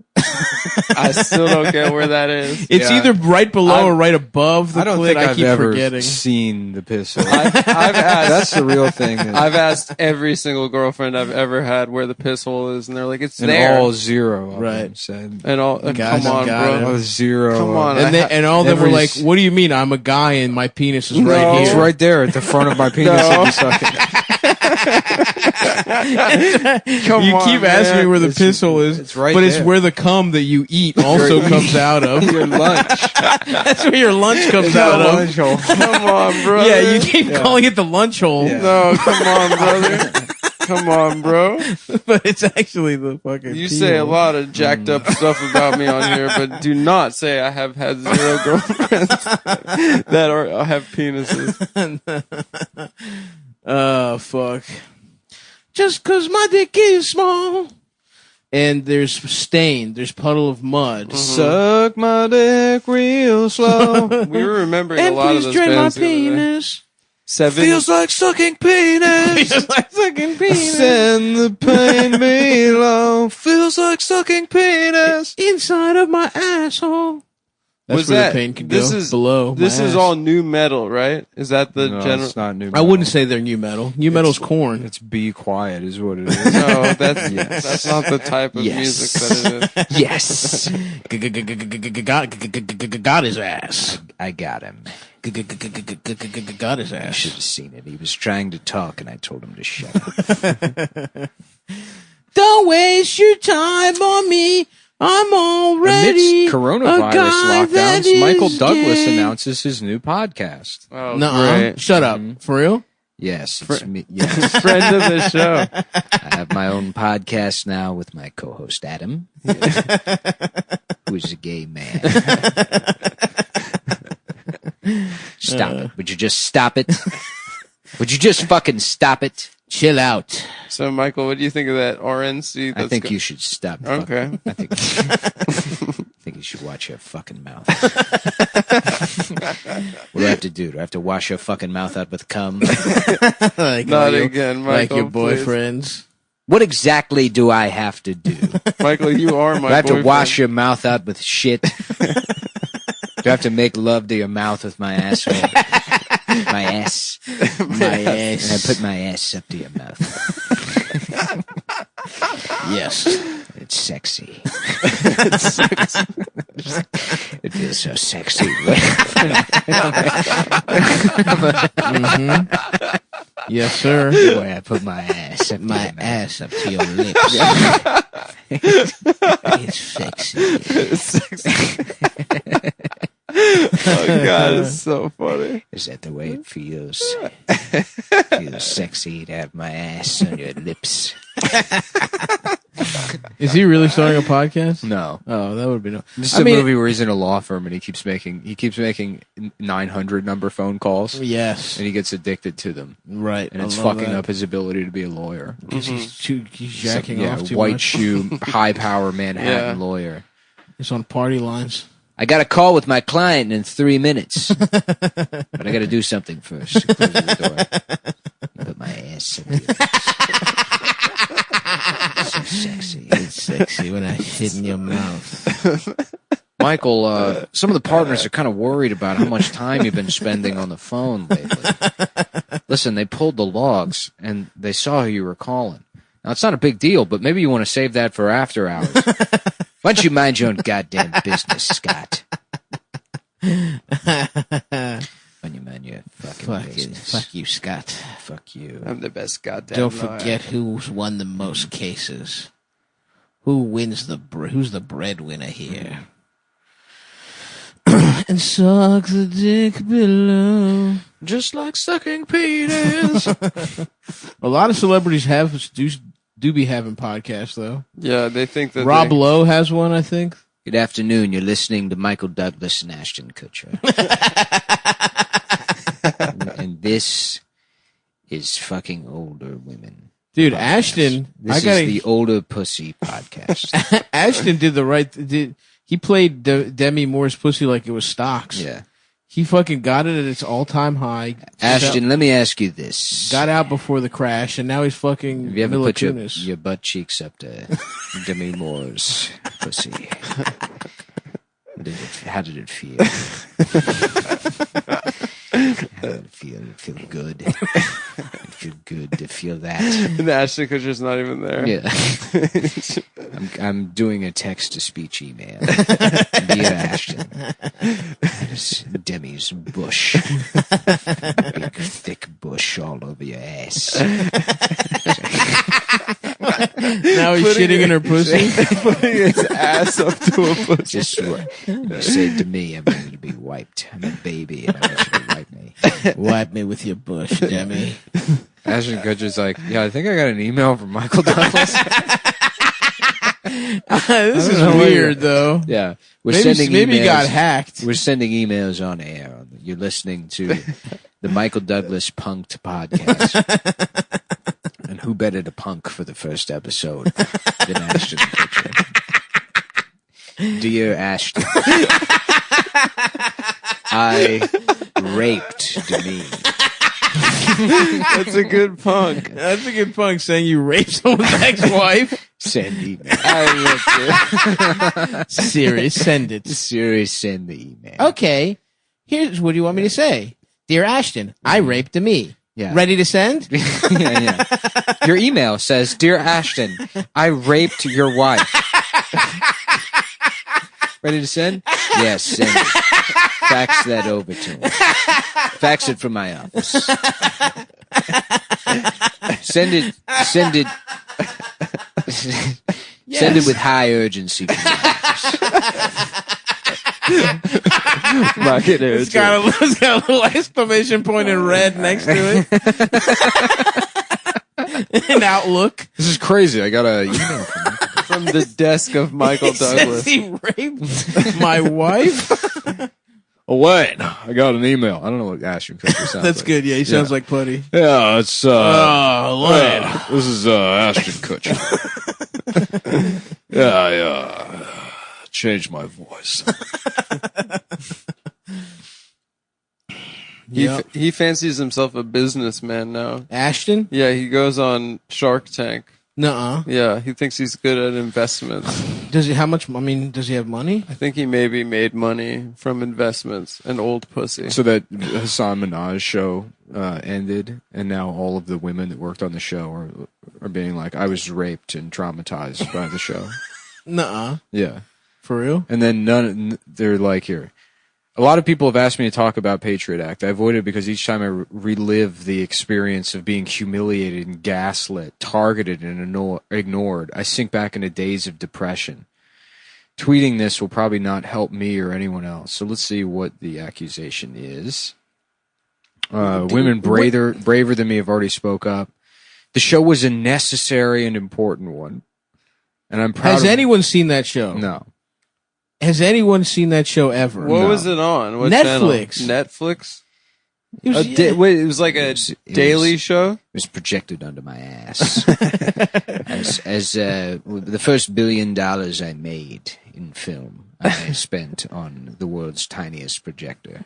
I still don't get where that is. It's either right below or right above the I don't clit. think I I've keep ever forgetting. seen the piss hole. I've asked. That's the real thing. I've asked every single girlfriend I've ever had where the piss hole is, and they're like, "It's and there." all zero of Right. them said. And all, Guys, come on, got bro. it. Oh, zero. Come on. And all of them were every like, "What do you mean? I'm a guy and my penis is right No. here." It's right there at the front of my penis. No. If you suck it. You keep asking me where the piss hole is, it's right but it's there. where the cum that you eat also comes out of. Your lunch. That's where your lunch comes out of. lunch hole. Come on, bro. Yeah, you keep calling it the lunch hole, Yeah. No, come on, brother. Come on, bro. but it's actually the fucking. You pee say a hole. lot of jacked up stuff about me on here, but do not say I have had 0 girlfriends that have penises. Oh, fuck. Just cause my dick is small. And there's stain, there's puddle of mud. Suck my dick real slow. We were remembering And a lot of please those drain my bands the other day. penis. Seven. like sucking penis. Feels like sucking penis. Send the pain below. Feels like sucking penis. Inside of my asshole. That's Was where that- the pain can this go. is- below. This my is ass. all new metal, right? Is that the No, general? it's not new. I metal. wouldn't say they're new metal. New metal's corn. It's be quiet is what it is. No, that's not the type of music that it is. Yes. Got his ass. I got him. got his You ass. should have seen it. He was trying to talk, and I told him to shut up. Don't waste your time on me. I'm already Amidst coronavirus lockdowns, Michael Douglas announces his new podcast. Oh, Nuh-uh. great. Shut up. For real? Yes, it's me. Yes. Friend of the show. I have my own podcast now with my co-host Adam, who is a gay man. Stop it. Would you just stop it? Would you just fucking stop it? Chill out. So, Michael, what do you think of that RNC? I think you should stop. Okay. I think you should watch your fucking mouth. What do I have to do? Do I have to wash your fucking mouth out with cum? Like Not your- again, Michael. Like your please. boyfriends. What exactly do I have to do? Michael, you are my Do I have boyfriend. to wash your mouth out with shit? Do I have to make love to your mouth with my asshole? My ass. My ass. And I put my ass up to your mouth. Yes. It's sexy. It feels so sexy. Yes, sir. The way I put my ass up to My your mouth. ass up to your lips. It's sexy. Oh, God, it's so funny. Is that the way it feels? Feels sexy to have my ass on your lips. Is he really starting a podcast? No. Oh, that would be no. This is a movie where he's in a law firm and he keeps making 900 number phone calls. Yes. And he gets addicted to them. Right. And it's I love fucking that. up his ability to be a lawyer. He's jacking Yeah, off too white much. shoe, high power Manhattan Yeah. lawyer. It's on party lines. I got a call with my client in 3 minutes. But I got to do something first. Close the door. Put my ass up here. So sexy. It's sexy when I shit in your mouth. Michael, some of the partners are kind of worried about how much time you've been spending on the phone lately. Listen, they pulled the logs and they saw who you were calling. Now, it's not a big deal, but maybe you want to save that for after hours. Why don't you mind your own goddamn business, Scott? Why don't you mind your fucking business? Fuck you, Scott. Fuck you. I'm the best goddamn Don't lawyer. forget who's won the most cases. Who wins who's the breadwinner here? And suck the dick below. Just like sucking penis. A lot of celebrities do be having podcasts though. Yeah, they think that Rob Lowe has one, I think. Good afternoon. You're listening to Michael Douglas and Ashton Kutcher. And this is fucking older women. Dude, podcast. Ashton, This is the older pussy podcast. Ashton did the right. He played Demi Moore's pussy like it was stocks. Yeah. He fucking got it at its all-time high. Ashton, let me ask you this. Got out before the crash, and now he's fucking Have you ever Mila put your Kunis. butt cheeks up to Demi Moore's pussy? How did it feel? How did it feel? Did it feel good? Did it feel good to feel that? And Ashton Kutcher's not even there. Yeah. I'm doing a text-to-speech email. Dear Ashton, that is Demi's bush. Big, thick bush all over your ass. Now he's shitting in her pussy. Putting his ass up to a pussy. Just what you said to me, I'm ready to be wiped. I'm a baby, and I want you to wipe me. Wipe me with your bush, Demi. Ashton Kutcher's like, yeah, I think I got an email from Michael Douglas. This is weird, though. Yeah, we're Maybe sending he emails. got hacked. We're sending emails on air. You're listening to the Michael Douglas Punked podcast. And who better to punk for the first episode than Ashton Kutcher? Dear Ashton, I raped Demi. That's a good punk. That's a good punk saying you raped someone's ex-wife. Send email. Siri, send it. Siri, send the email. Okay, here's what do you want me to say? Dear Ashton, I raped Demi. Yeah. Ready to send? Yeah. Your email says, Dear Ashton, I raped your wife. Ready to send? Yes, send it. fax that over to him. Fax it from my office. Send it. Send it with high urgency. It's got a little exclamation point in red next to it. An Outlook. This is crazy. I got an email from the desk of Michael Douglas. Says he raped my wife. Oh, wait. I got an email. I don't know what Ashton Kutcher sounds That's like. good. Yeah, he sounds like Putty. Yeah, it's, this is, Ashton Kutcher. Yeah, changed my voice. He fancies himself a businessman now. Ashton? Yeah, he goes on Shark Tank. Nuh-uh. Yeah, he thinks he's good at investments. Does he? How much? I mean, does he have money? I think he maybe made money from investments and old pussy. So that Hassan Minaj show ended, and now all of the women that worked on the show are being like, I was raped and traumatized by the show. Nuh-uh. Yeah. For real? And then they're like, here. A lot of people have asked me to talk about Patriot Act. I avoid it because each time I relive the experience of being humiliated and gaslit, targeted and ignored, I sink back into days of depression. Tweeting this will probably not help me or anyone else. So let's see what the accusation is. Women braver than me have already spoke up. The show was a necessary and important one. And I'm proud. Has anyone seen that show? No. Has anyone seen that show ever? What was it on? What Netflix. Channel? Netflix? It was like a daily show? It was projected under my ass. as the first $1 billion I made in film, I spent on the world's tiniest projector.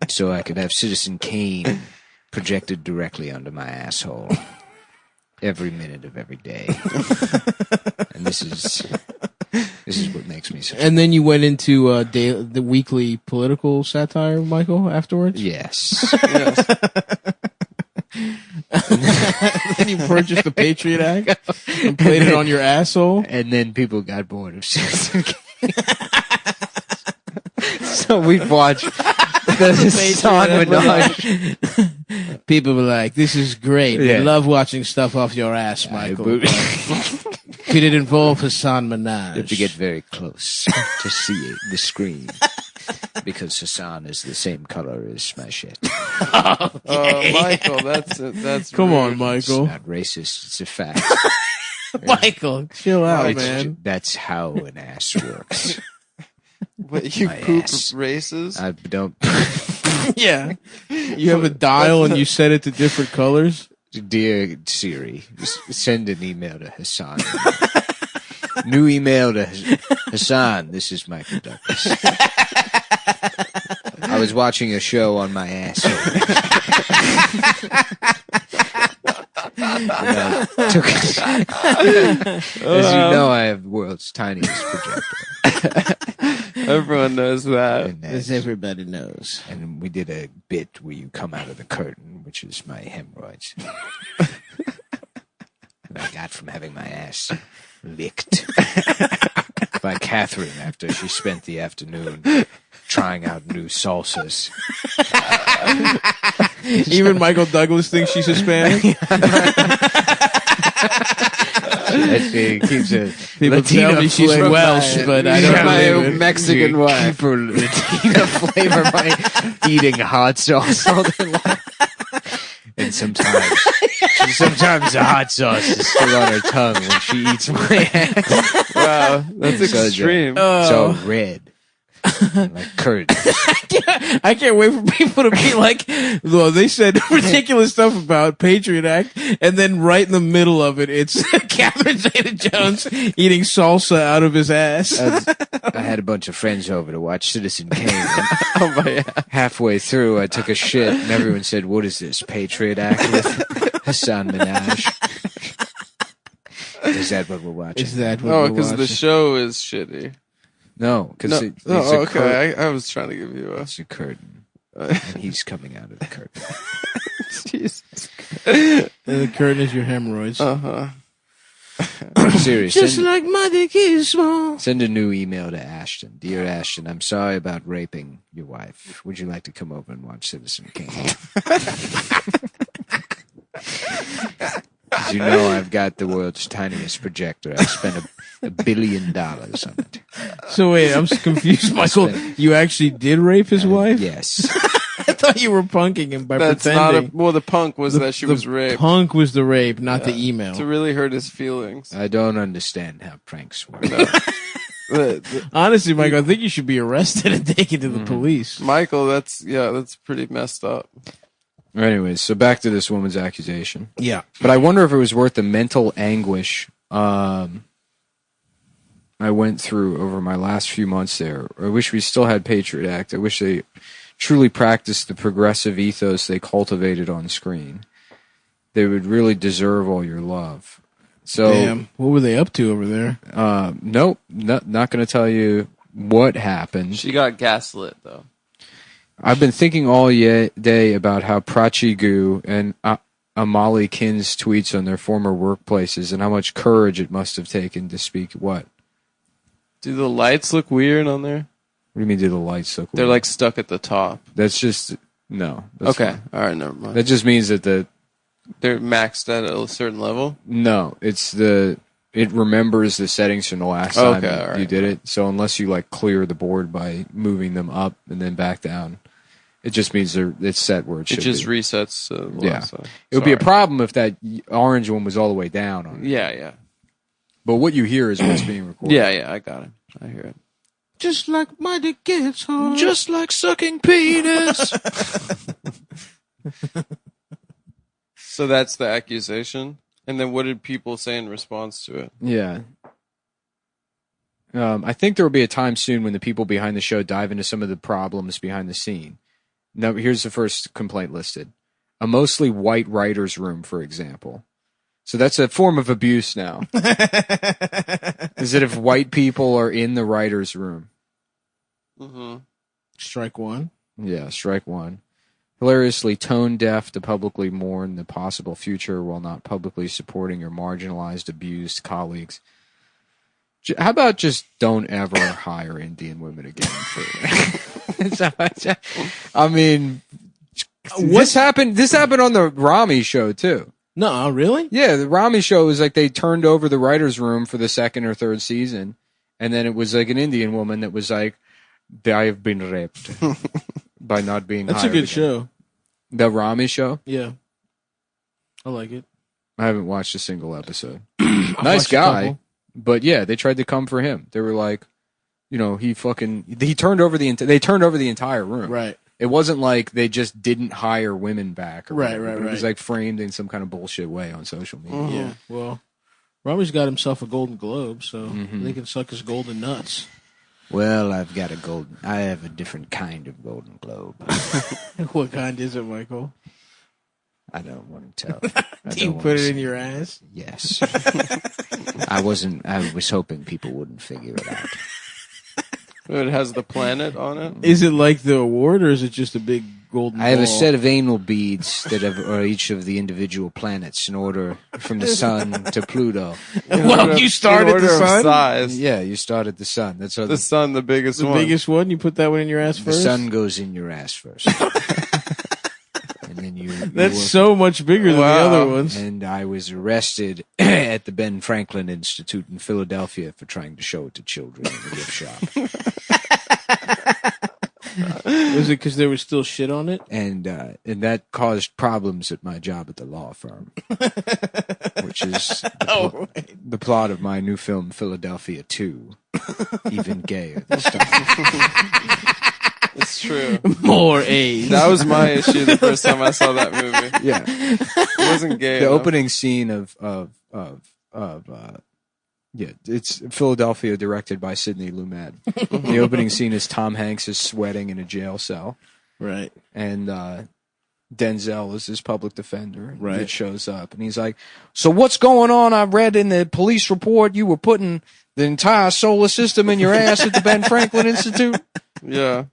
So I could have Citizen Kane projected directly under my asshole every minute of every day. And this is what makes me so. And then you went into the weekly political satire, Michael, afterwards? Yes. Then you purchased the Patriot Act and played it on your asshole? And then people got bored of Citizen Kane. So we'd watch the Hassan Minaj. People were like, this is great. Yeah. We love watching stuff off your ass, Michael. Could it involve Hassan Minaj? You have to get very close to see the screen. Because Hassan is the same color as my shit. Michael, that's Come rude. on, Michael. It's not racist, it's a fact. Michael, chill out, man. That's how an ass works. What, you My poop ass. races? I don't. Yeah. You have a dial and you set it to different colors? Dear Siri, send an email to Hassan. New email to Hassan. This is Michael Douglas. I was watching a show on my ass. As you know, I have the world's tiniest projector. Everyone knows that. As everybody knows. And we did a bit where you come out of the curtain, which is my hemorrhoids. That I got from having my ass licked by Catherine after she spent the afternoon trying out new salsas. Even Michael Douglas thinks she's Hispanic. She keeps a People Latina tell me she's flavor. Welsh, but I don't believe it. Mexican wife. Keep her Latina flavor by eating hot sauce all day long. And sometimes the hot sauce is still on her tongue when she eats my ass. Wow, that's extreme. So red. Like curd. I can't wait for people to be like, well, they said ridiculous stuff about Patriot Act, and then right in the middle of it, it's Catherine Zeta-Jones eating salsa out of his ass. I had a bunch of friends over to watch Citizen Kane. Halfway through, I took a shit, and everyone said, "What is this, Patriot Act with Hassan Minaj?" Is that what we're watching? Is that what Oh, we're because the watching? show is shitty. No, because No. Oh, okay. I was trying to give you a... It's a curtain, and he's coming out of the curtain. Jesus. And the curtain is your hemorrhoids. Uh-huh. Serious. Just like my dick is small. Send a new email to Ashton. Dear Ashton, I'm sorry about raping your wife. Would you like to come over and watch Citizen Kane? As you know, I've got the world's tiniest projector. I spent $1 billion on it. So wait, I'm confused, Michael. You actually did rape his wife? Yes. I thought you were punking him by That's pretending. not well, the punk was that she was raped. Punk was the rape, not the email. To really hurt his feelings. I don't understand how pranks work. Honestly, Michael, I think you should be arrested and taken to the police. Michael, that's pretty messed up. Anyways, so back to this woman's accusation. Yeah. But I wonder if it was worth the mental anguish I went through over my last few months there. I wish we still had Patriot Act. I wish they truly practiced the progressive ethos they cultivated on screen. They would really deserve all your love. So, damn, what were they up to over there? Nope, not going to tell you what happened. She got gaslit, though. I've been thinking all day about how Prachi Gu and Amali Kin's tweets on their former workplaces and how much courage it must have taken to speak what? Do the lights look weird on there? What do you mean, do the lights look weird? They're like stuck at the top. That's just, no. That's okay, fine. all right, never mind. That just means that they're maxed at a certain level? No, it remembers the settings from the last time you did it. So unless you like clear the board by moving them up and then back down, it just means it's set where it should be. It just resets. It would be a problem if that orange one was all the way down on it. Yeah. But what you hear is what's being recorded. Yeah, I got it. I hear it. Just like my dick gets hard. Just like sucking penis. So that's the accusation? And then what did people say in response to it? Yeah. I think there will be a time soon when the people behind the show dive into some of the problems behind the scene. Now, here's the first complaint listed. A mostly white writer's room, for example. So that's a form of abuse now. Is that if white people are in the writer's room? Mm-hmm. Strike one. Yeah, strike one. Hilariously tone deaf to publicly mourn the possible future while not publicly supporting your marginalized, abused colleagues. How about just don't ever hire Indian women again? I mean, this happened on the Rami show too. No, really? Yeah, the Rami show was like they turned over the writer's room for the second or third season, and then it was like an Indian woman that was like, I have been raped by not being hired. That's a good again. show. The Rami show? Yeah. I like it. I haven't watched a single episode. Nice guy. But yeah, they tried to come for him. They were like, he turned over they turned over the entire room. Right. It wasn't like they just didn't hire women back. Or right. It was like framed in some kind of bullshit way on social media. Mm-hmm. Yeah. Well, Rami's got himself a Golden Globe, so they can suck his golden nuts. Well, I have a different kind of Golden Globe. What kind is it, Michael? I don't want to tell. Do you put it in your ass? Yes. I was hoping people wouldn't figure it out. It has the planet on it? Is it like the award, or is it just a big golden I have ball? a set of anal beads that are each of the individual planets in order from the sun to Pluto. Well, you start at the sun? Size. Yeah, you start at the sun. That's how the sun, the biggest one. The biggest one? You put that one in your ass first? The sun goes in your ass first. And then you That's so much bigger than the other ones. And I was arrested at the Ben Franklin Institute in Philadelphia for trying to show it to children in the gift shop. Was it because there was still shit on it? And that caused problems at my job at the law firm, which is the plot of my new film, Philadelphia 2, even gayer this time. It's true. More A's. That was my issue the first time I saw that movie. Yeah, it wasn't gay. The opening scene of it's Philadelphia, directed by Sidney Lumet. The opening scene is Tom Hanks is sweating in a jail cell, right? And Denzel is his public defender. Right. It shows up, and he's like, "So what's going on? I read in the police report you were putting the entire solar system in your ass at the Ben Franklin Institute." Yeah.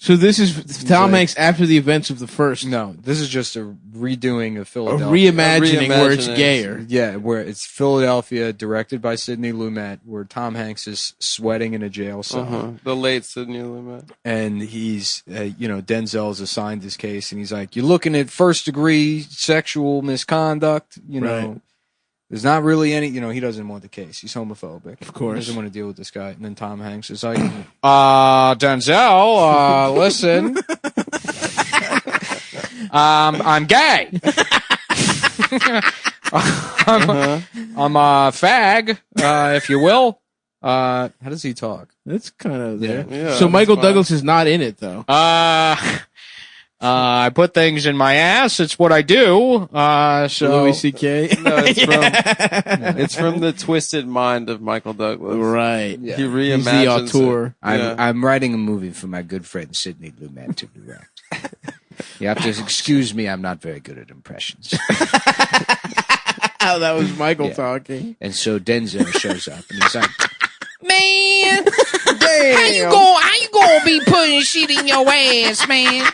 So this is Tom Hanks after the events of the first. No, this is just a redoing of A Philadelphia. reimagining where it's gayer. Yeah, where it's Philadelphia, directed by Sidney Lumet, where Tom Hanks is sweating in a jail cell. The late Sidney Lumet. And he's, Denzel's assigned his case, and he's like, you're looking at first-degree sexual misconduct, Right. There's not really any, he doesn't want the case. He's homophobic. Of course. He doesn't want to deal with this guy. And then Tom Hanks is like, Denzel, listen. I'm gay. I'm a fag, if you will. How does he talk? That's kind of there. Yeah, So Michael Douglas is not in it, though. I put things in my ass. It's what I do. So Louis C.K. No, it's from the twisted mind of Michael Douglas. Right. Yeah. He He's reimagines the auteur. I'm writing a movie for my good friend Sidney Lumet to direct. You have to excuse me. I'm not very good at impressions. Oh, that was Michael talking. And so Denzel shows up, and he's like, Man, how you gonna be putting shit in your ass, man?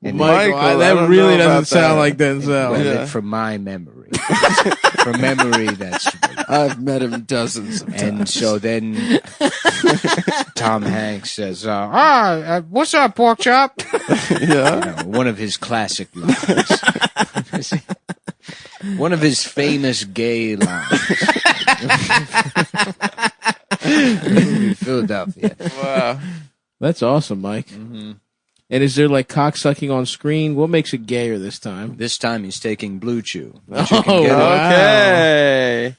Michael, that really doesn't sound like Denzel. From my memory. From memory, that's... I've met him dozens of times. And so then Tom Hanks says, what's up, pork chop? Yeah. One of his classic lines. One of his famous gay lines. Philadelphia. Wow. That's awesome, Mike. Mm-hmm. And is there like cock sucking on screen? What makes it gayer this time? This time he's taking BlueChew. Okay.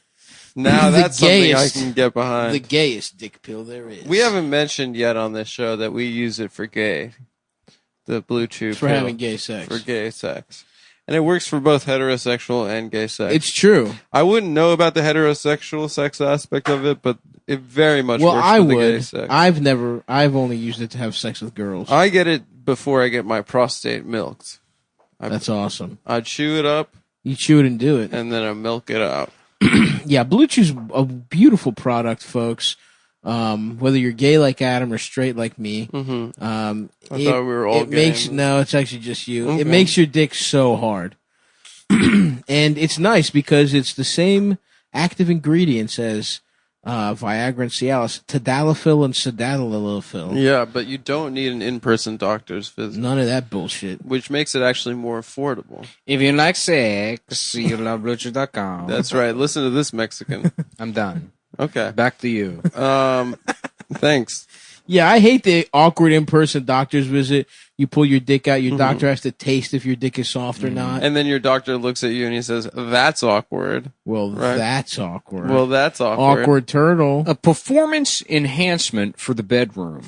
Now The that's something I gayest- can get behind. The gayest dick pill there is. We haven't mentioned yet on this show that we use it for gay. The BlueChew for pill. having gay sex. For gay sex. And it works for both heterosexual and gay sex. It's true. I wouldn't know about the heterosexual sex aspect of it, but it very much Well, works I for the gay would. sex. I've only used it to have sex with girls. I get it before I get my prostate milked. That's awesome. I chew it up. You chew it and do it. And then I milk it out. Yeah, BlueChew's a beautiful product, folks. Whether you're gay like Adam or straight like me. Mm-hmm. I thought we were all it gay. No, it's actually just you. Okay. It makes your dick so hard. And it's nice because it's the same active ingredients as Viagra and Cialis, tadalafil and sildenafil. Yeah, but you don't need an in-person doctor's visit. None of that bullshit. Which makes it actually more affordable. If you like sex, you love BlueChew.com. That's right. Listen to this Mexican. I'm done. Okay. Back to you. Thanks. Yeah, I hate the awkward in-person doctor's visit. You pull your dick out, your doctor has to taste if your dick is soft or not. And then your doctor looks at you and he says, "That's awkward." Well, Right. that's awkward. Well, that's awkward. Awkward turtle. A performance enhancement for the bedroom.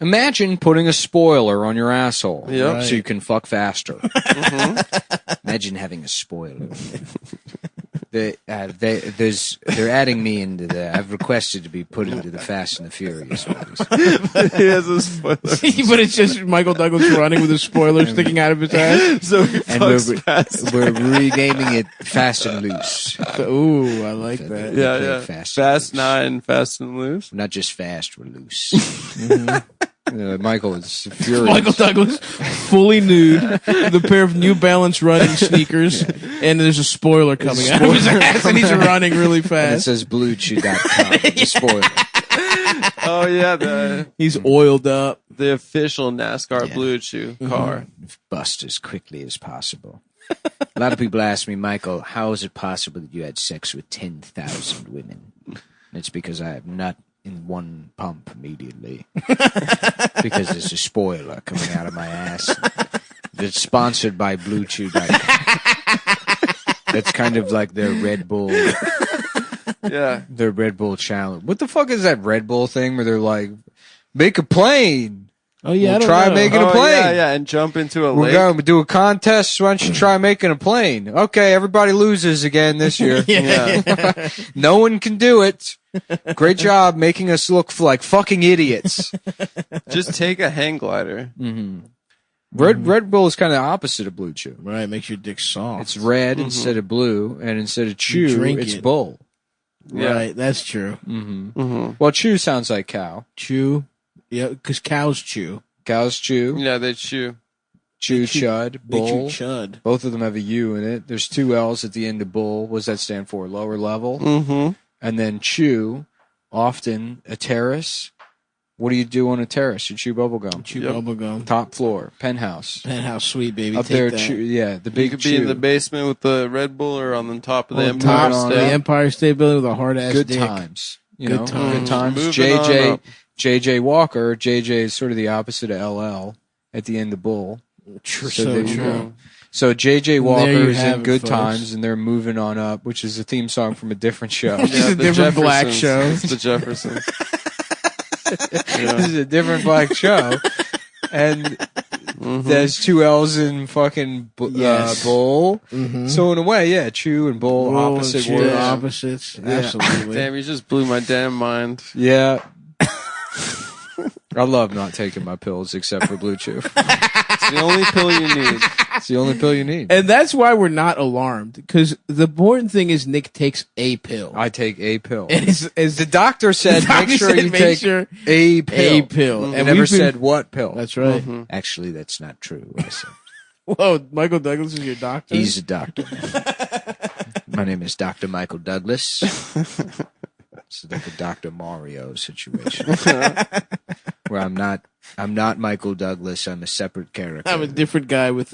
Imagine putting a spoiler on your asshole Yep. so you can fuck faster. Imagine having a spoiler. They're adding me into the. I've requested to be put into the Fast and the Furious movies. He has a spoiler. But it's just Michael Douglas running with a spoiler sticking out of his ass. So he And fucks fast. we're renaming it Fast and Loose. Ooh, I like that. Yeah, Play yeah. Fast Fast and Loose. 9, Fast and Loose. We're not just fast, we're loose. Michael is furious. Michael Douglas, fully nude, with a pair of New Balance running sneakers, and there's a spoiler coming out of his ass, and he's running really And it fast. says BlueChew.com. The spoiler. Oh yeah, He's oiled up. the official NASCAR Yeah. Blue Chew car. Bust as quickly as possible. A lot of people ask me, Michael, how is it possible that you had sex with 10,000 women? And it's because I have not in one pump immediately. Because there's a spoiler coming out of my ass. That's sponsored by BlueChew.com. That's kind of like their Red Bull. Yeah. Their Red Bull challenge. What the fuck is that Red Bull thing where they're like, make a plane? Oh yeah, We'll I don't try know. making a Oh, plane. yeah, and jump into a We're lake. going to do a contest. Why don't you try making a plane? Okay, everybody loses again this year. Yeah. No one can do it. Great job making us look like fucking idiots. Just take a hang glider. Red Bull is kind of the opposite of Blue Chew. Right, makes your dick soft. It's red instead of blue, and instead of chew, drink it's it. bull. Yeah. Right, that's true. Well, chew sounds like cow. Chew Yeah, because cows chew. Cows chew. Yeah, they chew. Chew, chud, bull. They chew chud. Both of them have a U in it. There's 2 L's at the end of bull. What does that stand for? Lower level. Mm-hmm. And then chew, often a terrace. What do you do on a terrace? You chew bubble gum. Chew bubble gum. Top floor, penthouse. Penthouse suite, baby. Up Take there, that. chew, yeah, the You big could chew. be in the basement with the Red Bull or on the top of the On Empire top, State. The Empire State Building with a hard ass Good dick. times. You Good know, times. good times. Moving on up. JJ Walker. JJ is sort of the opposite of LL at the end of bull. True, So so there you true. go. So JJ Walker you is have in it, Good folks. Times, and they're moving on up, which is a theme song from a different show. Yeah, a the different black Jeffersons. show. It's the Jeffersons. This is a different black show, and there's 2 L's in fucking Yes. bull. Mhm. So in a way, yeah, chew and bull, Bull and opposite chew, words. opposites. Absolutely. Damn, you just blew my damn mind. Yeah. I love not taking my pills except for BlueChew. It's the only pill you need. It's the only pill you need. And that's why we're not alarmed, because the important thing is Nick takes a pill. I take a pill. And as The doctor said, the doctor make sure said, you make take sure a pill. a pill. And And never we've been- said what pill. That's right. Actually, that's not true. I said. Whoa, Michael Douglas is your doctor? He's a doctor. My name is Dr. Michael Douglas. It's like a Dr. Mario situation. Where I'm not Michael Douglas, I'm a separate character. I'm a different guy with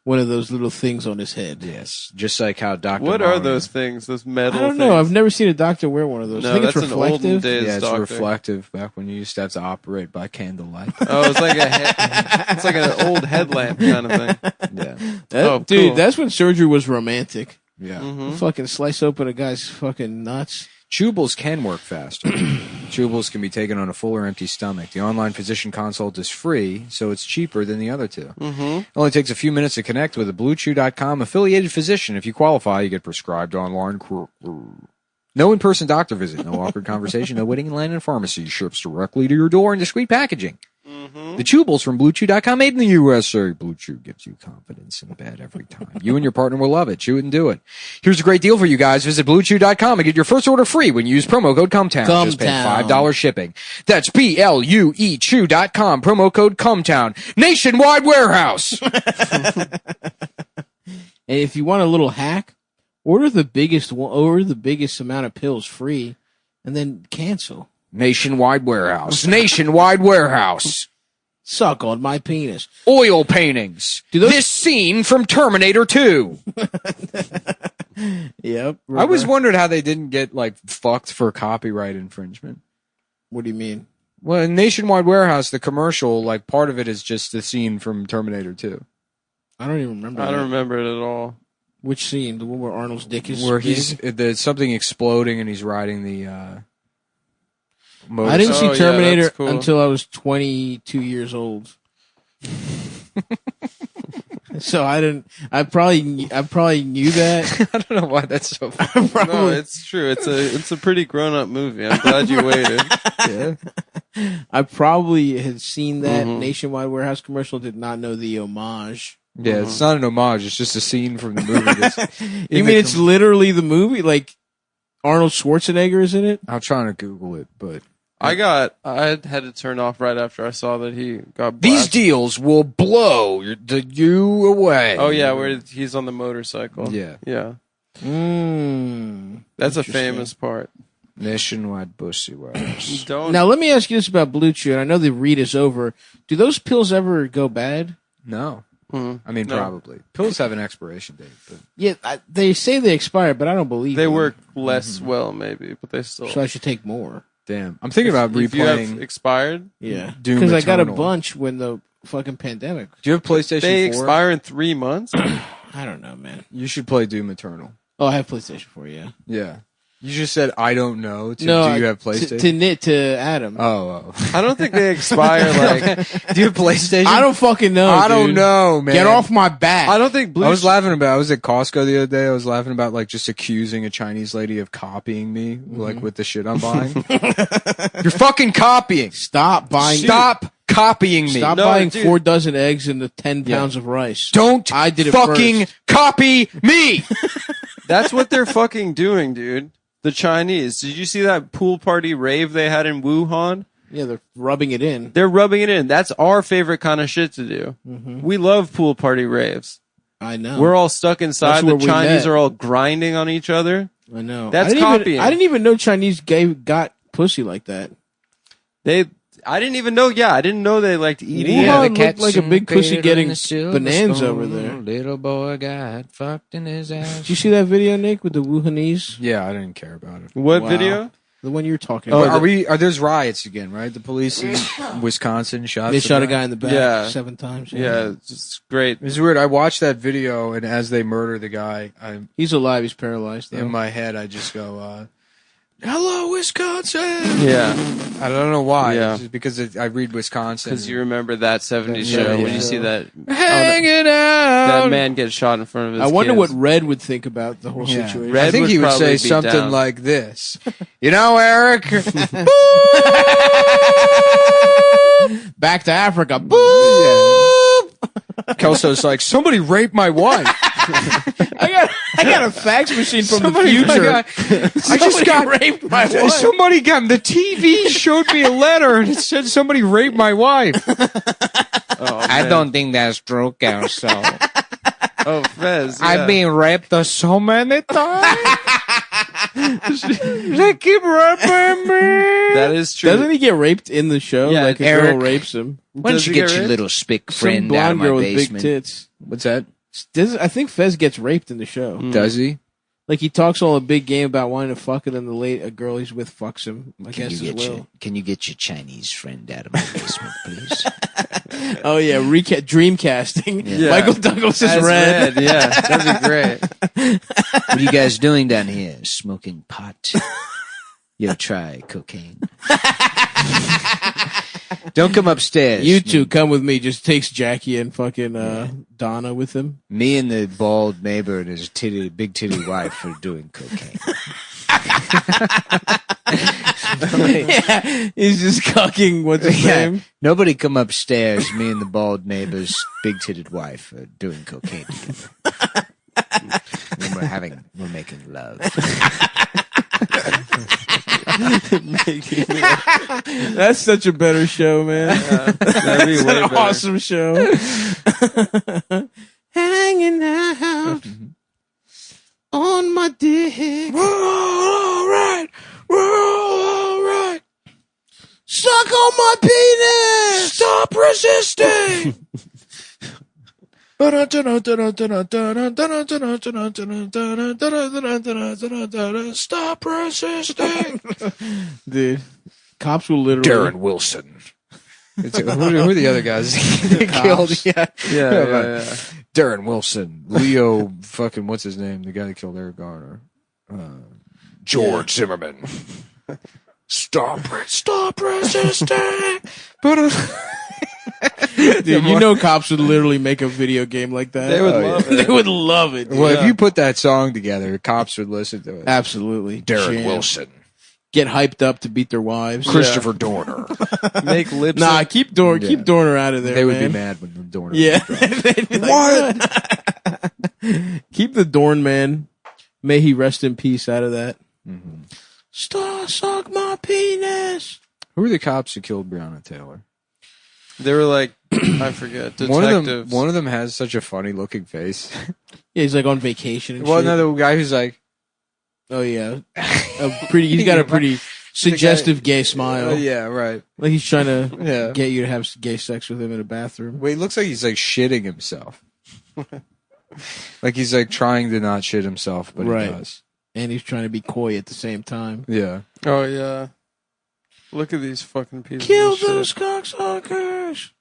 one of those little things on his head. Yes. Just like how Dr. What Mario, are those things? Those metal I don't things? know. I've never seen a doctor wear one of those. No, I think it's that's an olden reflective. days Yeah, it's doctor. reflective back when you used to have to operate by candlelight. Oh, it's like it's like an old headlamp kind of thing. Yeah. Oh, Dude, cool. that's when surgery was romantic. Yeah. Mhm. Fucking slice open a guy's fucking nuts. Chewables can work faster. Chewables can be taken on a full or empty stomach. The online physician consult is free, so it's cheaper than the other two. Mm-hmm. It only takes a few minutes to connect with a BlueChew.com affiliated physician. If you qualify, you get prescribed online. No in-person doctor visit, no awkward conversation, no waiting in line in a pharmacy. Ships directly to your door in discreet packaging. Mm-hmm. The chewables from BlueChew.com, made in the USA. BlueChew gives you confidence in bed every time. You and your partner will love it. Chew it and do it. Here's a great deal for you guys. Visit BlueChew.com and get your first order free when you use promo code Cumtown. Just pay $5 shipping. That's BLUE Chew.com. Promo code Cumtown. Nationwide warehouse. And if you want a little hack, order the biggest amount of pills free, and then cancel. Nationwide warehouse. Nationwide warehouse. Suck on my penis. Oil paintings. This scene from Terminator 2. Yep. I was wondering how they didn't get like fucked for copyright infringement. What do you mean? Well, in Nationwide Warehouse, the commercial, like part of it is just the scene from Terminator 2. I don't even remember. I don't remember it at all. Which scene? The one where Arnold's dick is Where big? there's something exploding and he's riding the motorcycle. I didn't see yeah, Terminator that's cool. until I was 22 years old. So I probably knew that. I don't know why that's so funny. No, it's true. It's a pretty grown up movie. I'm glad you waited. Yeah. I probably had seen that Mhm. Nationwide Warehouse commercial, did not know the homage. Yeah, it's not an homage. It's just a scene from the movie. That's You mean it's literally the movie? Like Arnold Schwarzenegger is in it? I'm trying to Google it, but I had to turn off right after I saw that he got these blasted. deals will blow you away. Oh yeah, where he's on the motorcycle. Yeah. Yeah. Mm. That's a Interesting. famous part. Nationwide Bussy Warehouse. Don't Now let me ask you this about BlueChew, and I know the read is over. Do those pills ever go bad? No. Mhm. I mean, No. probably. Pills have an expiration date, but Yeah, they say they expire, but I don't believe they them. work less well maybe, but they still So I should take more. damn. I'm thinking about if you have replaying. expired, Yeah, Doom because I got a Eternal. bunch when the fucking pandemic. Do you have PlayStation they 4? expire in 3 months. I don't know, man. You should play Doom Eternal. Oh, I have PlayStation 4. Yeah. Yeah. You just said I don't know. Do No, you have PlayStation? to Adam. Oh. I don't think they expire like Do you have PlayStation? I don't fucking know. I don't dude. know, man. Get off my back. I don't think Blue I was laughing about. I was at Costco the other day. I was laughing about like just accusing a Chinese lady of copying me, like with the shit I'm buying. You're fucking copying. Stop buying. Stop copying me. Stop No, buying dude. 4 dozen eggs and the 10 pounds of rice. Don't I did it fucking first. copy me. That's what they're fucking doing, dude. The Chinese. Did you see that pool party rave they had in Wuhan? Yeah, they're rubbing it in. They're rubbing it in. That's our favorite kind of shit to do. We love pool party raves. I know. We're all stuck inside. That's The where we Chinese met. are all grinding on each other. I know. That's copying. I didn't even know Chinese got pussy like that. I didn't even know. Yeah, I didn't know they liked eating. Yeah, it. it looked like a big pussy getting bonanza over there. Little boy got fucked in his ass. Did you see that video, Nick, with the Wuhanese? Yeah, I didn't care about it. What Wow. video? The one you were talking Oh, about. are there's riots again, right? The police in Wisconsin shot. They shot a somebody. guy in the back Yeah. 7 times. Yeah, it's just great. It's weird. I watched that video, and as they murder the guy, He's alive. He's paralyzed. Though. in my head, I just go, "Hello, Wisconsin." Yeah, I don't know why. Yeah. It's just because I read Wisconsin. because you remember that '70s Yeah, show when yeah. you see that hanging out. that man get shot in front of his. I wonder kids. what Red would think about the whole Yeah. situation. Red I think would he would probably say be something down. like this. You know, Eric. Back to Africa. Boop! Kelso's like, somebody raped my wife. I got a fax machine from Somebody- the future. I just got raped my wife. Somebody got the TV showed me a letter and it said somebody raped my wife. Oh, I man. don't think that's true, Kelso. Oh, Fez. Yeah. I've been raped so many times. They keep raping me. That is true. Doesn't he get raped in the show? Yeah, like a Eric. girl rapes him. Why don't Does you he get get your raped? little spick Some friend out blonde of my girl with basement? big tits. What's that? I think Fez gets raped in the show. Does he? Like he talks all a big game about wanting to fuck it, and a girl he's with fucks him Can against you his get will. your Can you get your Chinese friend out of my basement, please? Oh yeah, dream casting. Yeah. Michael Douglas is As Red. Yeah, that'd be great. What are you guys doing down here? Smoking pot? You ever try cocaine? Don't come upstairs. You two come with me. Just takes Jackie and fucking Donna with him. Me and the bald neighbor and his big titty wife are doing cocaine. Yeah, he's just cucking. What's his name? Nobody come upstairs. Me and the bald neighbor's big titted wife are doing cocaine together. And we're making love. That's such a better show, man. That'd be That's way an better. awesome show. Hanging out on my dick. We're all right. Suck on my penis. Stop resisting. Stop resisting. Dude, cops will literally. Darren Wilson. Who are the other guys they killed? Yeah. Yeah. Darren Wilson, Leo, fucking what's his name? The guy that killed Eric Garner. George Zimmerman. Stop resisting. Dude, you know cops would literally make a video game like that. They would love They would love it. Dude. Well, if you put that song together, cops would listen to it. Absolutely. Darren Jam. Wilson. Get hyped up to beat their wives. Christopher Dorner. Make lips. Nah, keep Dorner out of there, They would man. be mad when the Dorner. Yeah. They'd be like, what? Keep the Dorn man. May he rest in peace out of that. Mm-hmm. Suck my penis. Who were the cops who killed Breonna Taylor? They were like, I forget. Detectives. One of them has such a funny looking face. Yeah, he's like on vacation and Well, shit. another guy who's like, Oh yeah. He's got a pretty suggestive gay smile. yeah, right. Like he's trying to Yeah. get you to have gay sex with him in a bathroom. Wait, it looks like he's like shitting himself. Like he's like trying to not shit himself, but Right. he does. And he's trying to be coy at the same time. Yeah. Oh yeah. Look at these fucking pieces. Kill of shit. those cocksuckers.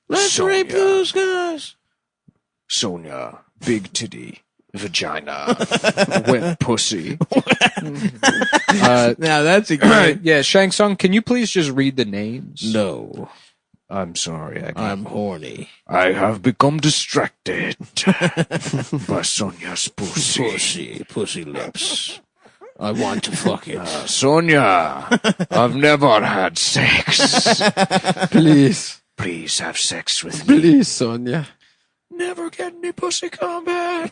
Let's Sonia. rape those guys. Sonia. Big titty. Vagina. Wet pussy. Now that's a great. Yeah, Shang Tsung, can you please just read the names? No. I'm sorry. I'm horny. I have become distracted by Sonia's pussy. Pussy lips. I want to fuck it. Sonia, I've never had sex. Please. Please have sex with me. Please, Sonia. Never get any pussy combat.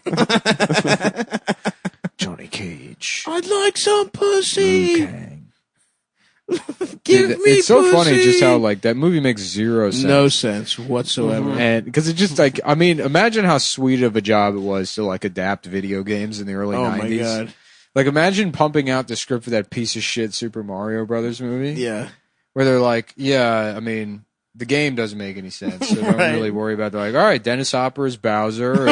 Johnny Cage. I'd like some pussy. Kang. Give me it's so pussy. funny just how like that movie makes zero sense. No sense whatsoever. And because it's just like, I mean, imagine how sweet of a job it was to like adapt video games in the early 90s. My god. Like, imagine pumping out the script for that piece of shit Super Mario Brothers movie. Yeah. Where they're like, yeah, I mean, the game doesn't make any sense. So don't really worry about it. They're like, all right, Dennis Hopper is Bowser.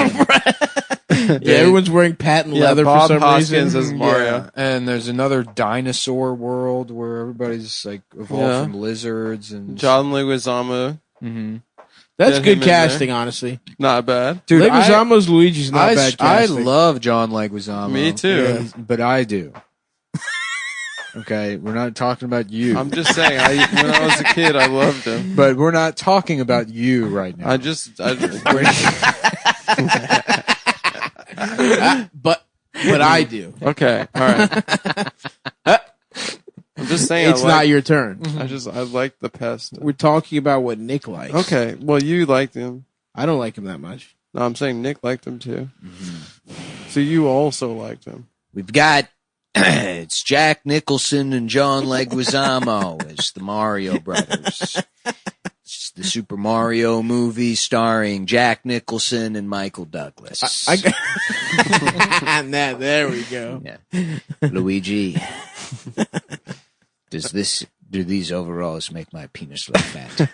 And everyone's wearing patent leather Bob for some Hoskins reason. as Mario. Yeah. And there's another dinosaur world where everybody's like evolved from lizards and John Leguizamo. Mm-hmm. That's Get good him in casting, honestly. Not bad. Dude, Leguizamo's Luigi's not bad I casting. love John Leguizamo. Me too. But I do. Okay, we're not talking about you. I'm just saying, when I was a kid, I loved him. But we're not talking about you right now. But I do. Okay, all right. I'm just saying, It's not your turn. I like the pest. We're talking about what Nick likes. Okay, well, you liked him. I don't like him that much. No, I'm saying Nick liked him too. So you also liked him. We've got it's Jack Nicholson and John Leguizamo as the Mario Brothers. It's the Super Mario movie starring Jack Nicholson and Michael Douglas. There we go. Yeah. Luigi, do these overalls make my penis look fat?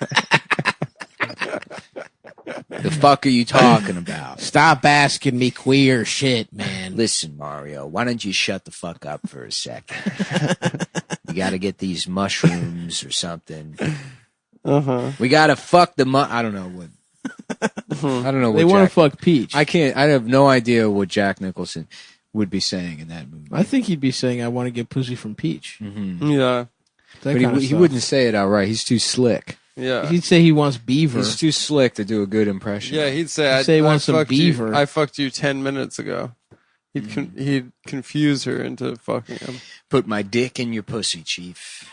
The fuck are you talking about? Stop asking me queer shit, man. Listen, Mario, why don't you shut the fuck up for a second? You gotta get these mushrooms or something. We gotta fuck the I don't know what. I don't know what They want to fuck Peach. I have no idea what Jack Nicholson would be saying in that movie. I think he'd be saying, I want to get pussy from Peach. Yeah. But he wouldn't say it outright. He's too slick. Yeah. He'd say he wants beaver. He's too slick to do a good impression. Yeah, he'd say, he wants some beaver. I fucked you 10 minutes ago. He'd confuse her into fucking him. Put my dick in your pussy, Chief.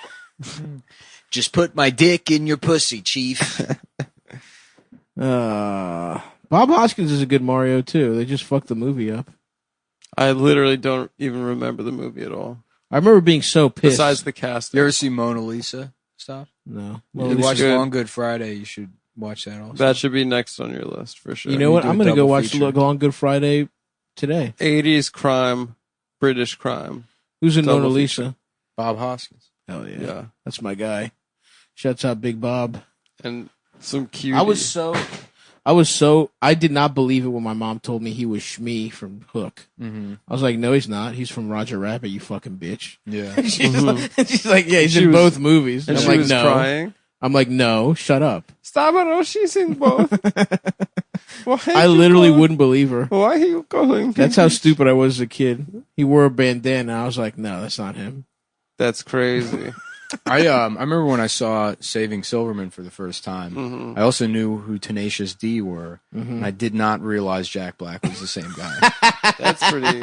Just put my dick in your pussy, Chief. Bob Hoskins is a good Mario, too. They just fucked the movie up. I literally don't even remember the movie at all. I remember being so pissed. Besides the cast. You ever see Mona Lisa stuff? No. You watch Long Good Friday. You should watch that also. That should be next on your list for sure. You know what? do a I'm going to go double watch feature. Long Good Friday today. 80s crime, British crime. Who's in Double Mona feature. Lisa? Bob Hoskins. Hell yeah. Yeah. That's my guy. Shouts out Big Bob. And some cute. I did not believe it when my mom told me he was Shmi from Hook. Mm-hmm. I was like, no, he's not. He's from Roger Rabbit, you fucking bitch. Yeah. She's like, yeah, he's She in was- both movies. And I'm she like, was no. crying. I'm like, no, shut up. Stavro, she's in both. Why I you literally going- wouldn't believe her. Why are you going? That's how stupid I was as a kid. He wore a bandana. I was like, no, that's not him. That's crazy. I remember when I saw Saving Silverman for the first time. I also knew who Tenacious D were. And I did not realize Jack Black was the same guy. That's pretty.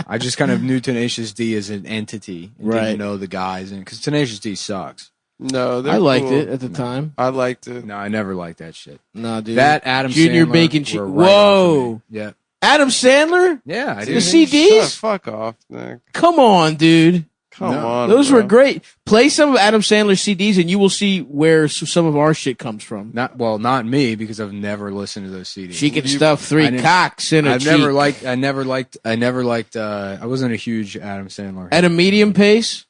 I just kind of knew Tenacious D as an entity and Right. didn't know the guys. Because Tenacious D sucks. No, they're I liked cool. it at the time. I liked it. No, I never liked that shit. Nah, dude. That Adam Junior Sandler Bacon Cheese. were right off Whoa. of me. Yeah. Adam Sandler? Yeah, I The did. CDs? Fuck off, Nick. Come on, dude. Come No. on. Those bro. were great. Play some of Adam Sandler's CDs and you will see where some of our shit comes from. Not me because I've never listened to those CDs. She can stuff 3 I didn't- cocks in a cheek. I never liked I wasn't a huge Adam Sandler. At a medium pace,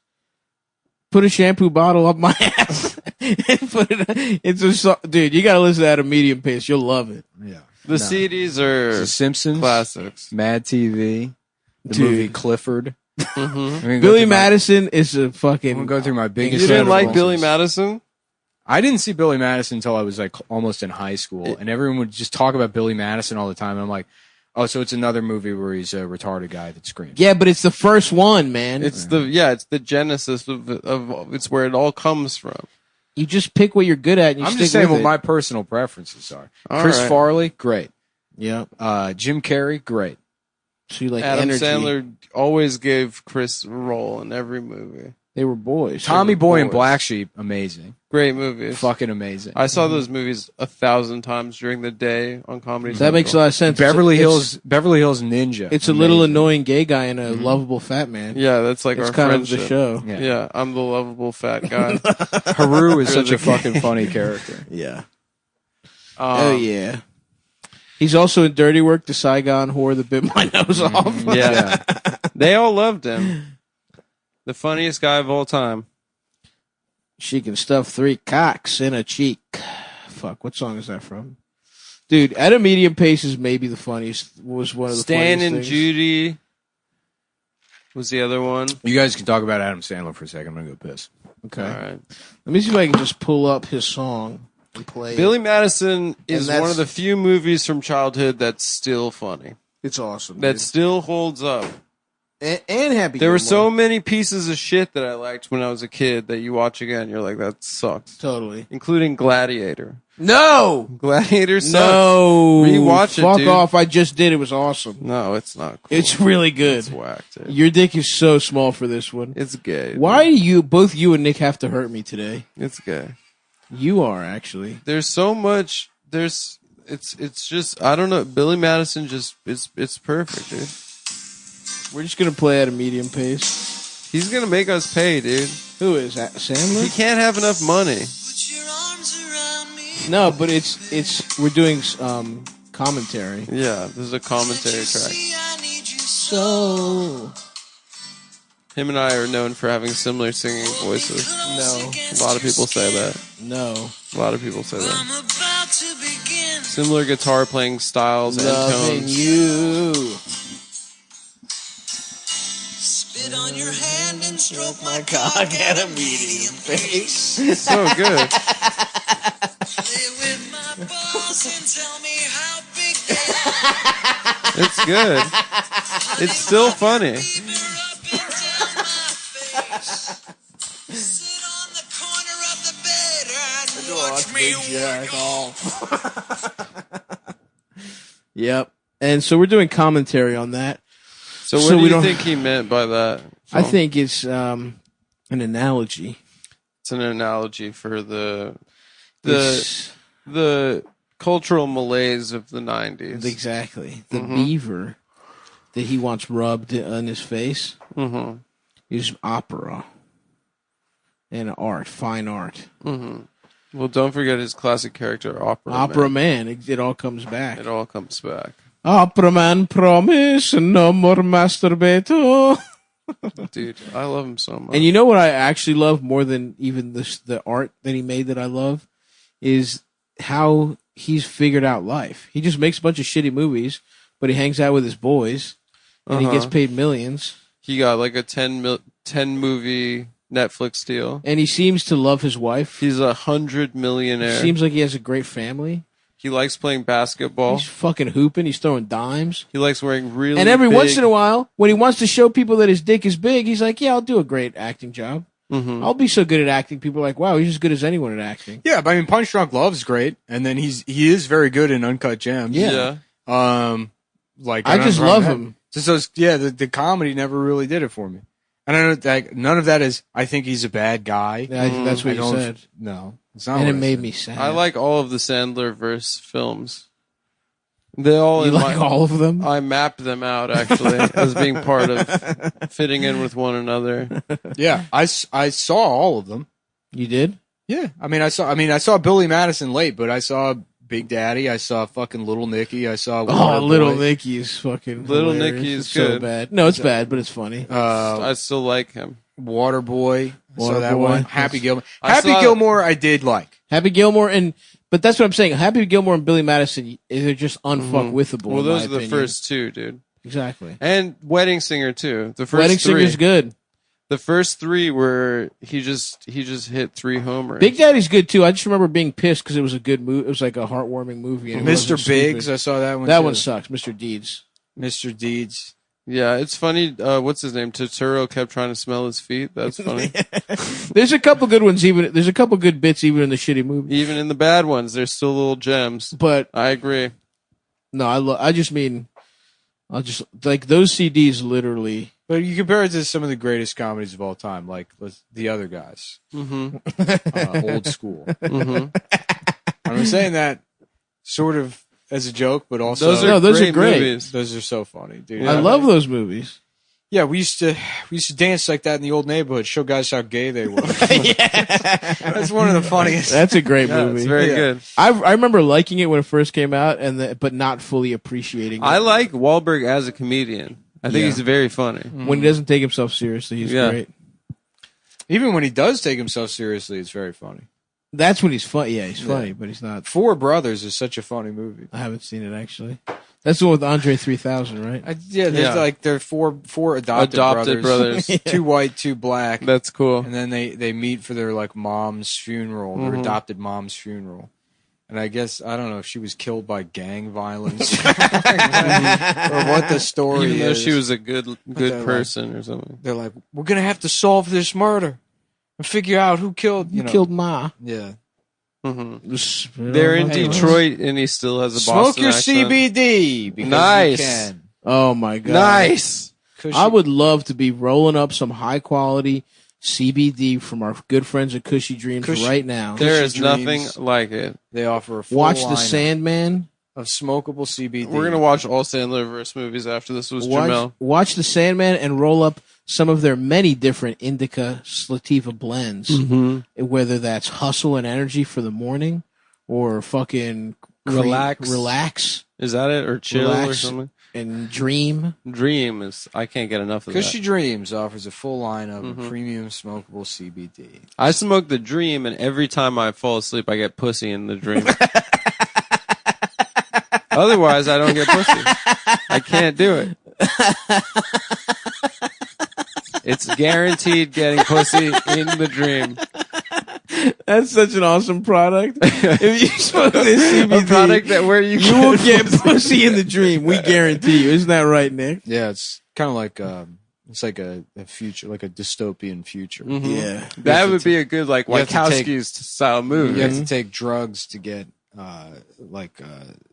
put a shampoo bottle up my ass and put it. Dude, you gotta listen to at a medium pace. You'll love it. Yeah. The CDs are The Simpsons, classics. Mad TV, the Dude. movie Clifford. Billy Madison is a fucking. I'm gonna go through my You biggest. didn't like influences. Billy Madison? I didn't see Billy Madison until I was like almost in high school, and everyone would just talk about Billy Madison all the time. And I'm like, oh, so it's another movie where he's a retarded guy that screams. Yeah, but it's the first one, man. It's the genesis of it's where it all comes from. You just pick what you're good at and you I'm stick just saying with what it. my personal preferences are. All Chris right. Farley, great. Yeah. Jim Carrey, great. So you like Adam energy. Sandler always gave Chris a role in every movie. They were boys. Tommy Boy and boys. Black Sheep, amazing. Great movies. Fucking amazing. I saw those movies 1,000 times during the day on Comedy That Central. makes a lot of sense. Beverly Hills Ninja. It's a little annoying gay guy and a lovable fat man. Yeah, that's like It's our kind friendship. of the show. Yeah. I'm the lovable fat guy. Haru is such a fucking funny character. Yeah. Oh yeah. He's also in Dirty Work, the Saigon whore that bit my nose off. Yeah. They all loved him. The funniest guy of all time. She can stuff 3 cocks in a cheek. Fuck, what song is that from? Dude, At a Medium Pace is maybe the funniest. Was one of the Stan funniest and things. Judy was the other one. You guys can talk about Adam Sandler for a second. I'm gonna go piss. Okay. All right. Let me see if I can just pull up his song and play Billy it. Madison is that's- one of the few movies from childhood that's still funny. It's awesome. That dude. still holds up. And Happy There were Gilmore. so many pieces of shit that I liked when I was a kid that you watch again, you're like, that sucks. Totally. Including Gladiator. No! Gladiator sucks. No! Rewatch it, Fuck dude. off. I just did. It was awesome. No, it's not cool. It's really good. It's whack, dude. Your dick is so small for this one. It's gay. Why do you, both you and Nick, have to hurt me today? It's gay. You are, actually. There's so much. It's just, I don't know. Billy Madison just, it's perfect, dude. We're just going to play at a medium pace. He's going to make us pay, dude. Who is that? Sandler? He can't have enough money. No, but we're doing commentary. Yeah, this is a commentary track. So. Him and I are known for having similar singing voices. No. A lot of people say that. No. A lot of people say that. Similar guitar playing styles and Loving tones. you. Spit on your hand and stroke my cock at a medium pace. So good. It's good. It's still funny. Watch me jack off. Yep. And so we're doing commentary on that. So what So do we you don't- think he meant by that? I think it's an analogy. It's an analogy for the It's- cultural malaise of the 90s. Exactly. The Mhm. beaver that he wants rubbed on his face Mm-hmm. is opera and art, fine art. Mm-hmm. Well, don't forget his classic character, Opera Man. It all comes back. It all comes back. Opera Man promise no more masturbator. Dude, I love him so much. And you know what I actually love more than even the art that he made that I love is how he's figured out life. He just makes a bunch of shitty movies, but he hangs out with his boys and he gets paid millions. He got like a 10 movie Netflix deal. And he seems to love his wife. He's 100 millionaire. Seems like he has a great family. He likes playing basketball. He's fucking hooping. He's throwing dimes. He likes wearing really And every big- once in a while, when he wants to show people that his dick is big, he's like, yeah, I'll do a great acting job. Mhm. I'll be so good at acting. People are like, wow, he's as good as anyone at acting. Yeah, but I mean, Punch Drunk Love's great, and then he is very good in Uncut Gems. Yeah. Like I just love him. Just those, the comedy never really did it for me. And I don't like none of that is. I think he's a bad guy. Yeah, that's what I you don't- said. No, it's not. And what it I made said. me sad. I like all of the Sandler verse films. They all You in like my- all of them? I mapped them out actually as being part of fitting in with one another. Yeah, I saw all of them. You did? Yeah, I saw Billy Madison late, but I saw Big Daddy. I saw fucking Little Nicky. I saw Oh, Waterboy. Little Nicky is fucking Little hilarious. Nicky is It's so good. bad. No, it's bad, but it's funny. I still like him. Waterboy. I saw that Waterboy. one. Happy Gilmore. I Happy saw- Gilmore. I did like. Happy Gilmore but that's what I'm saying. Happy Gilmore and Billy Madison, they're just unfuckwithable. Well, in those my are the opinion. first two, dude. Exactly. And Wedding Singer too. The first Wedding three. Singer's good. The first three were he just hit 3 homers. Big Daddy's good too. I just remember being pissed because it was a good movie. It was like a heartwarming movie. And it Mr. wasn't Biggs. stupid. I saw that one. That too. one sucks. Mr. Deeds. Mr. Deeds. Yeah, it's funny. What's his name? Totoro kept trying to smell his feet. That's funny. There's a couple good ones. There's a couple good bits even in the shitty movie. Even in the bad ones, there's still little gems. But I agree. no, I just mean, I'll just like those CDs literally. But you compare it to some of the greatest comedies of all time, like The Other Guys, Old School. I'm saying that sort of as a joke, but also those are great movies. Those are so funny, dude. I love those movies. Yeah, we used to dance like that in the old neighborhood. Show guys how gay they were. That's one of the funniest. That's a great movie. It's very good. I remember liking it when it first came out, but not fully appreciating it. I like Wahlberg as a comedian. I think he's very funny. When he doesn't take himself seriously, he's great. Even when he does take himself seriously, it's very funny. That's when he's funny. Yeah, he's funny, but he's not. Four Brothers is such a funny movie. I haven't seen it actually. That's the one with Andre 3000, right? They're four adopted brothers. 2 white, 2 black. That's cool. And then they meet for their like mom's funeral, their adopted mom's funeral. And I guess I don't know if she was killed by gang violence or what the story Even though is. she was a good person or something. They're like, we're gonna have to solve this murder and figure out who killed killed Ma. Yeah. They're in Detroit, and he still has a Smoke Boston your accent. CBD because Nice. you can. Oh my god! Nice. I would love to be rolling up some high quality CBD from our good friends at Cushy Dreams right now. There is Cushy nothing Dreams. like it. They offer a full Watch The line Sandman. of smokable CBD. We're gonna watch all Sandler verse movies after this was Jamel. Watch The Sandman and roll up some of their many different indica sativa blends. Whether that's hustle and energy for the morning, or fucking relax. Is that it? Or chill or Relax. something? And dream. Dream is. I can't get enough of Cushy that. Dreams offers a full line of premium smokable CBD. I smoke the Dream, and every time I fall asleep, I get pussy in the dream. Otherwise, I don't get pussy. I can't do it. It's guaranteed getting pussy in the dream. That's such an awesome product. If you smoke this CBD, A product that where you will get pussy in the dream. We guarantee you. Isn't that right, Nick? Yeah, it's kind of like it's like a future, like a dystopian future. Yeah, That would be a good like You have to take- Wachowski's style movie. You have to take drugs to get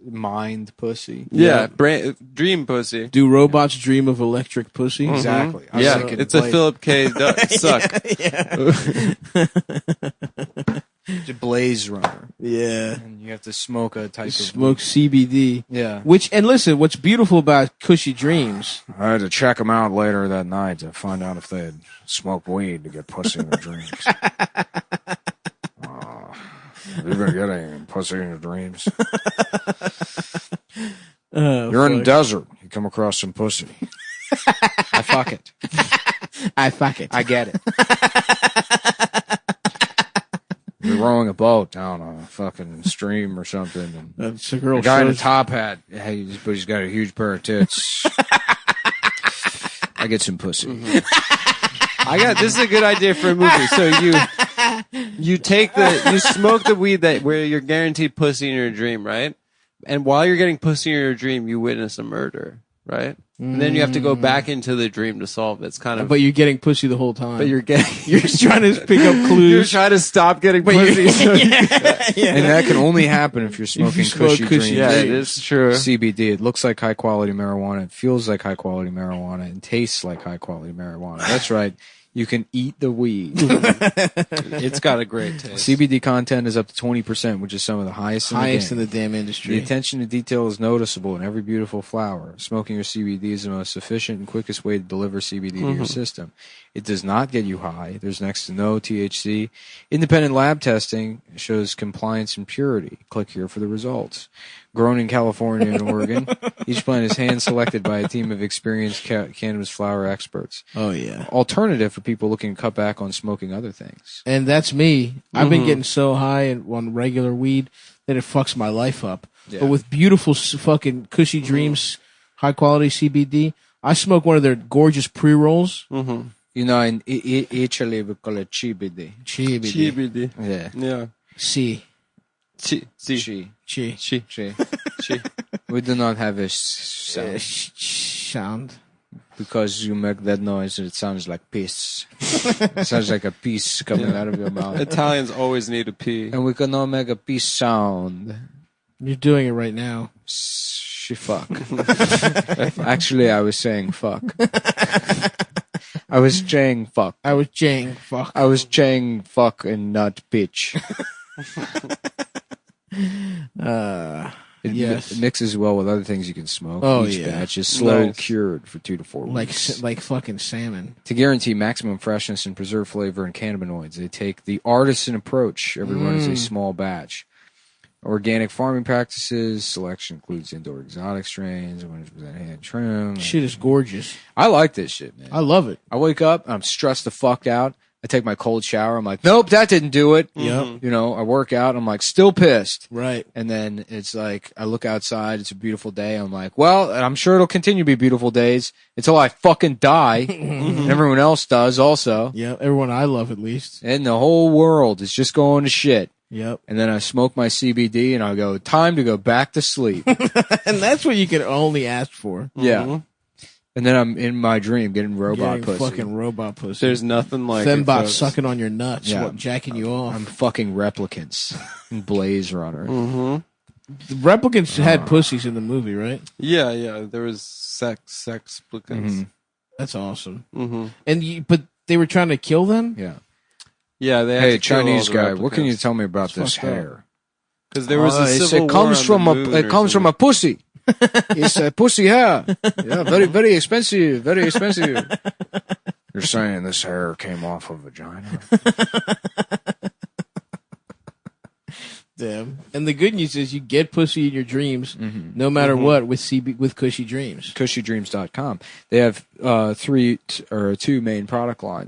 mind pussy. Yeah, dream pussy. Do robots dream of electric pussy? Exactly. I was Yeah, thinking it's a Blade- Philip K. Suck. it's a Blaze Runner, Yeah. and you have to smoke a type of Smoke CBD. Yeah. And listen, what's beautiful about Cushy Dreams? I had to check them out later that night to find out if they had smoked weed to get pussy in their dreams. You've been getting pussy in your dreams. You're in the desert. You come across some pussy. I fuck it. I fuck it. I get it. You're rowing a boat down a fucking stream or something. And It's a girl. the guy in a shows- top hat, but he's got a huge pair of tits. I get some pussy. This is a good idea for a movie. So you smoke the weed where you're guaranteed pussy in your dream, right? And while you're getting pussy in your dream, you witness a murder, right? And then you have to go back into the dream to solve it. It's kind of But you're getting pussy the whole time. you're just trying to pick up clues. you're trying to stop getting pussy. And that can only happen if you're smoking smoke Cushy Cushy Dreams. Yeah, it is true. CBD. It looks like high quality marijuana. It feels like high quality marijuana. And tastes like high quality marijuana. That's right. You can eat the weed. It's got a great taste. CBD content is up to 20%, which is some of the highest in in the the game. damn industry. The attention to detail is noticeable in every beautiful flower. Smoking your CBD is the most efficient and quickest way to deliver CBD to your system. It does not get you high. There's next to no THC. Independent lab testing shows compliance and purity. Click here for the results. Grown in California and Oregon, each plant is hand-selected by a team of experienced cannabis flower experts. Oh yeah. Alternative for people looking to cut back on smoking other things. And that's me. I've been getting so high on regular weed that it fucks my life up. Yeah. But with beautiful fucking Cushy Dreams, high quality CBD, I smoke one of their gorgeous pre-rolls. You know, in Italy we call it CBD. CBD. Yeah. Yeah. C. Chi. We do not have a sound Sound. because you make that noise and it sounds like piss. It sounds like a piece coming out of your mouth. Italians always need a pee. And we cannot make a piece sound. You're doing it right now. She fuck. Actually, I was saying fuck. I was Chang fuck. I was Jang. Fuck. I was Chang fuck and not bitch. It mixes well with other things you can smoke. Oh, Each yeah. batch is slow Nice. cured for 2 to 4 weeks. like fucking salmon. To guarantee maximum freshness and preserve flavor and cannabinoids, they take the artisan approach. Every run is a small batch. Organic farming practices. Selection includes indoor exotic strains, 100% hand trim. Shit is gorgeous. I like this shit, man. I love it. I wake up, I'm stressed the fuck out. I take my cold shower. I'm like, nope, that didn't do it. Yep. You know, I work out. I'm like, still pissed. Right. And then it's like, I look outside. It's a beautiful day. I'm like, well, and I'm sure it'll continue to be beautiful days until I fucking die. And everyone else does also. Yeah. Everyone I love, at least. And the whole world is just going to shit. Yep. And then I smoke my CBD and I go, time to go back to sleep. And that's what you can only ask for. Yeah. And then I'm in my dream getting robot Getting pussy. fucking robot pussy. There's nothing like it, Fembot folks. sucking on your nuts, Yeah. jacking you off. I'm fucking replicants and Blaze Runner. The replicants had pussies in the movie, right? Yeah. There was sex applicants. That's awesome. Mm-hmm. And but they were trying to kill them. Yeah. Yeah, they had Hey, to kill all Chinese the guy, what can you replicants. tell me about this fucked up. hair? Because there was a civil it war comes on from the a moon it or comes from a pussy. It's a pussy hair. Yeah, very very expensive, very expensive. You're saying this hair came off a vagina? Damn. And the good news is you get pussy in your dreams, no matter what, with Cushy Dreams. CushyDreams.com. They have two main product lines.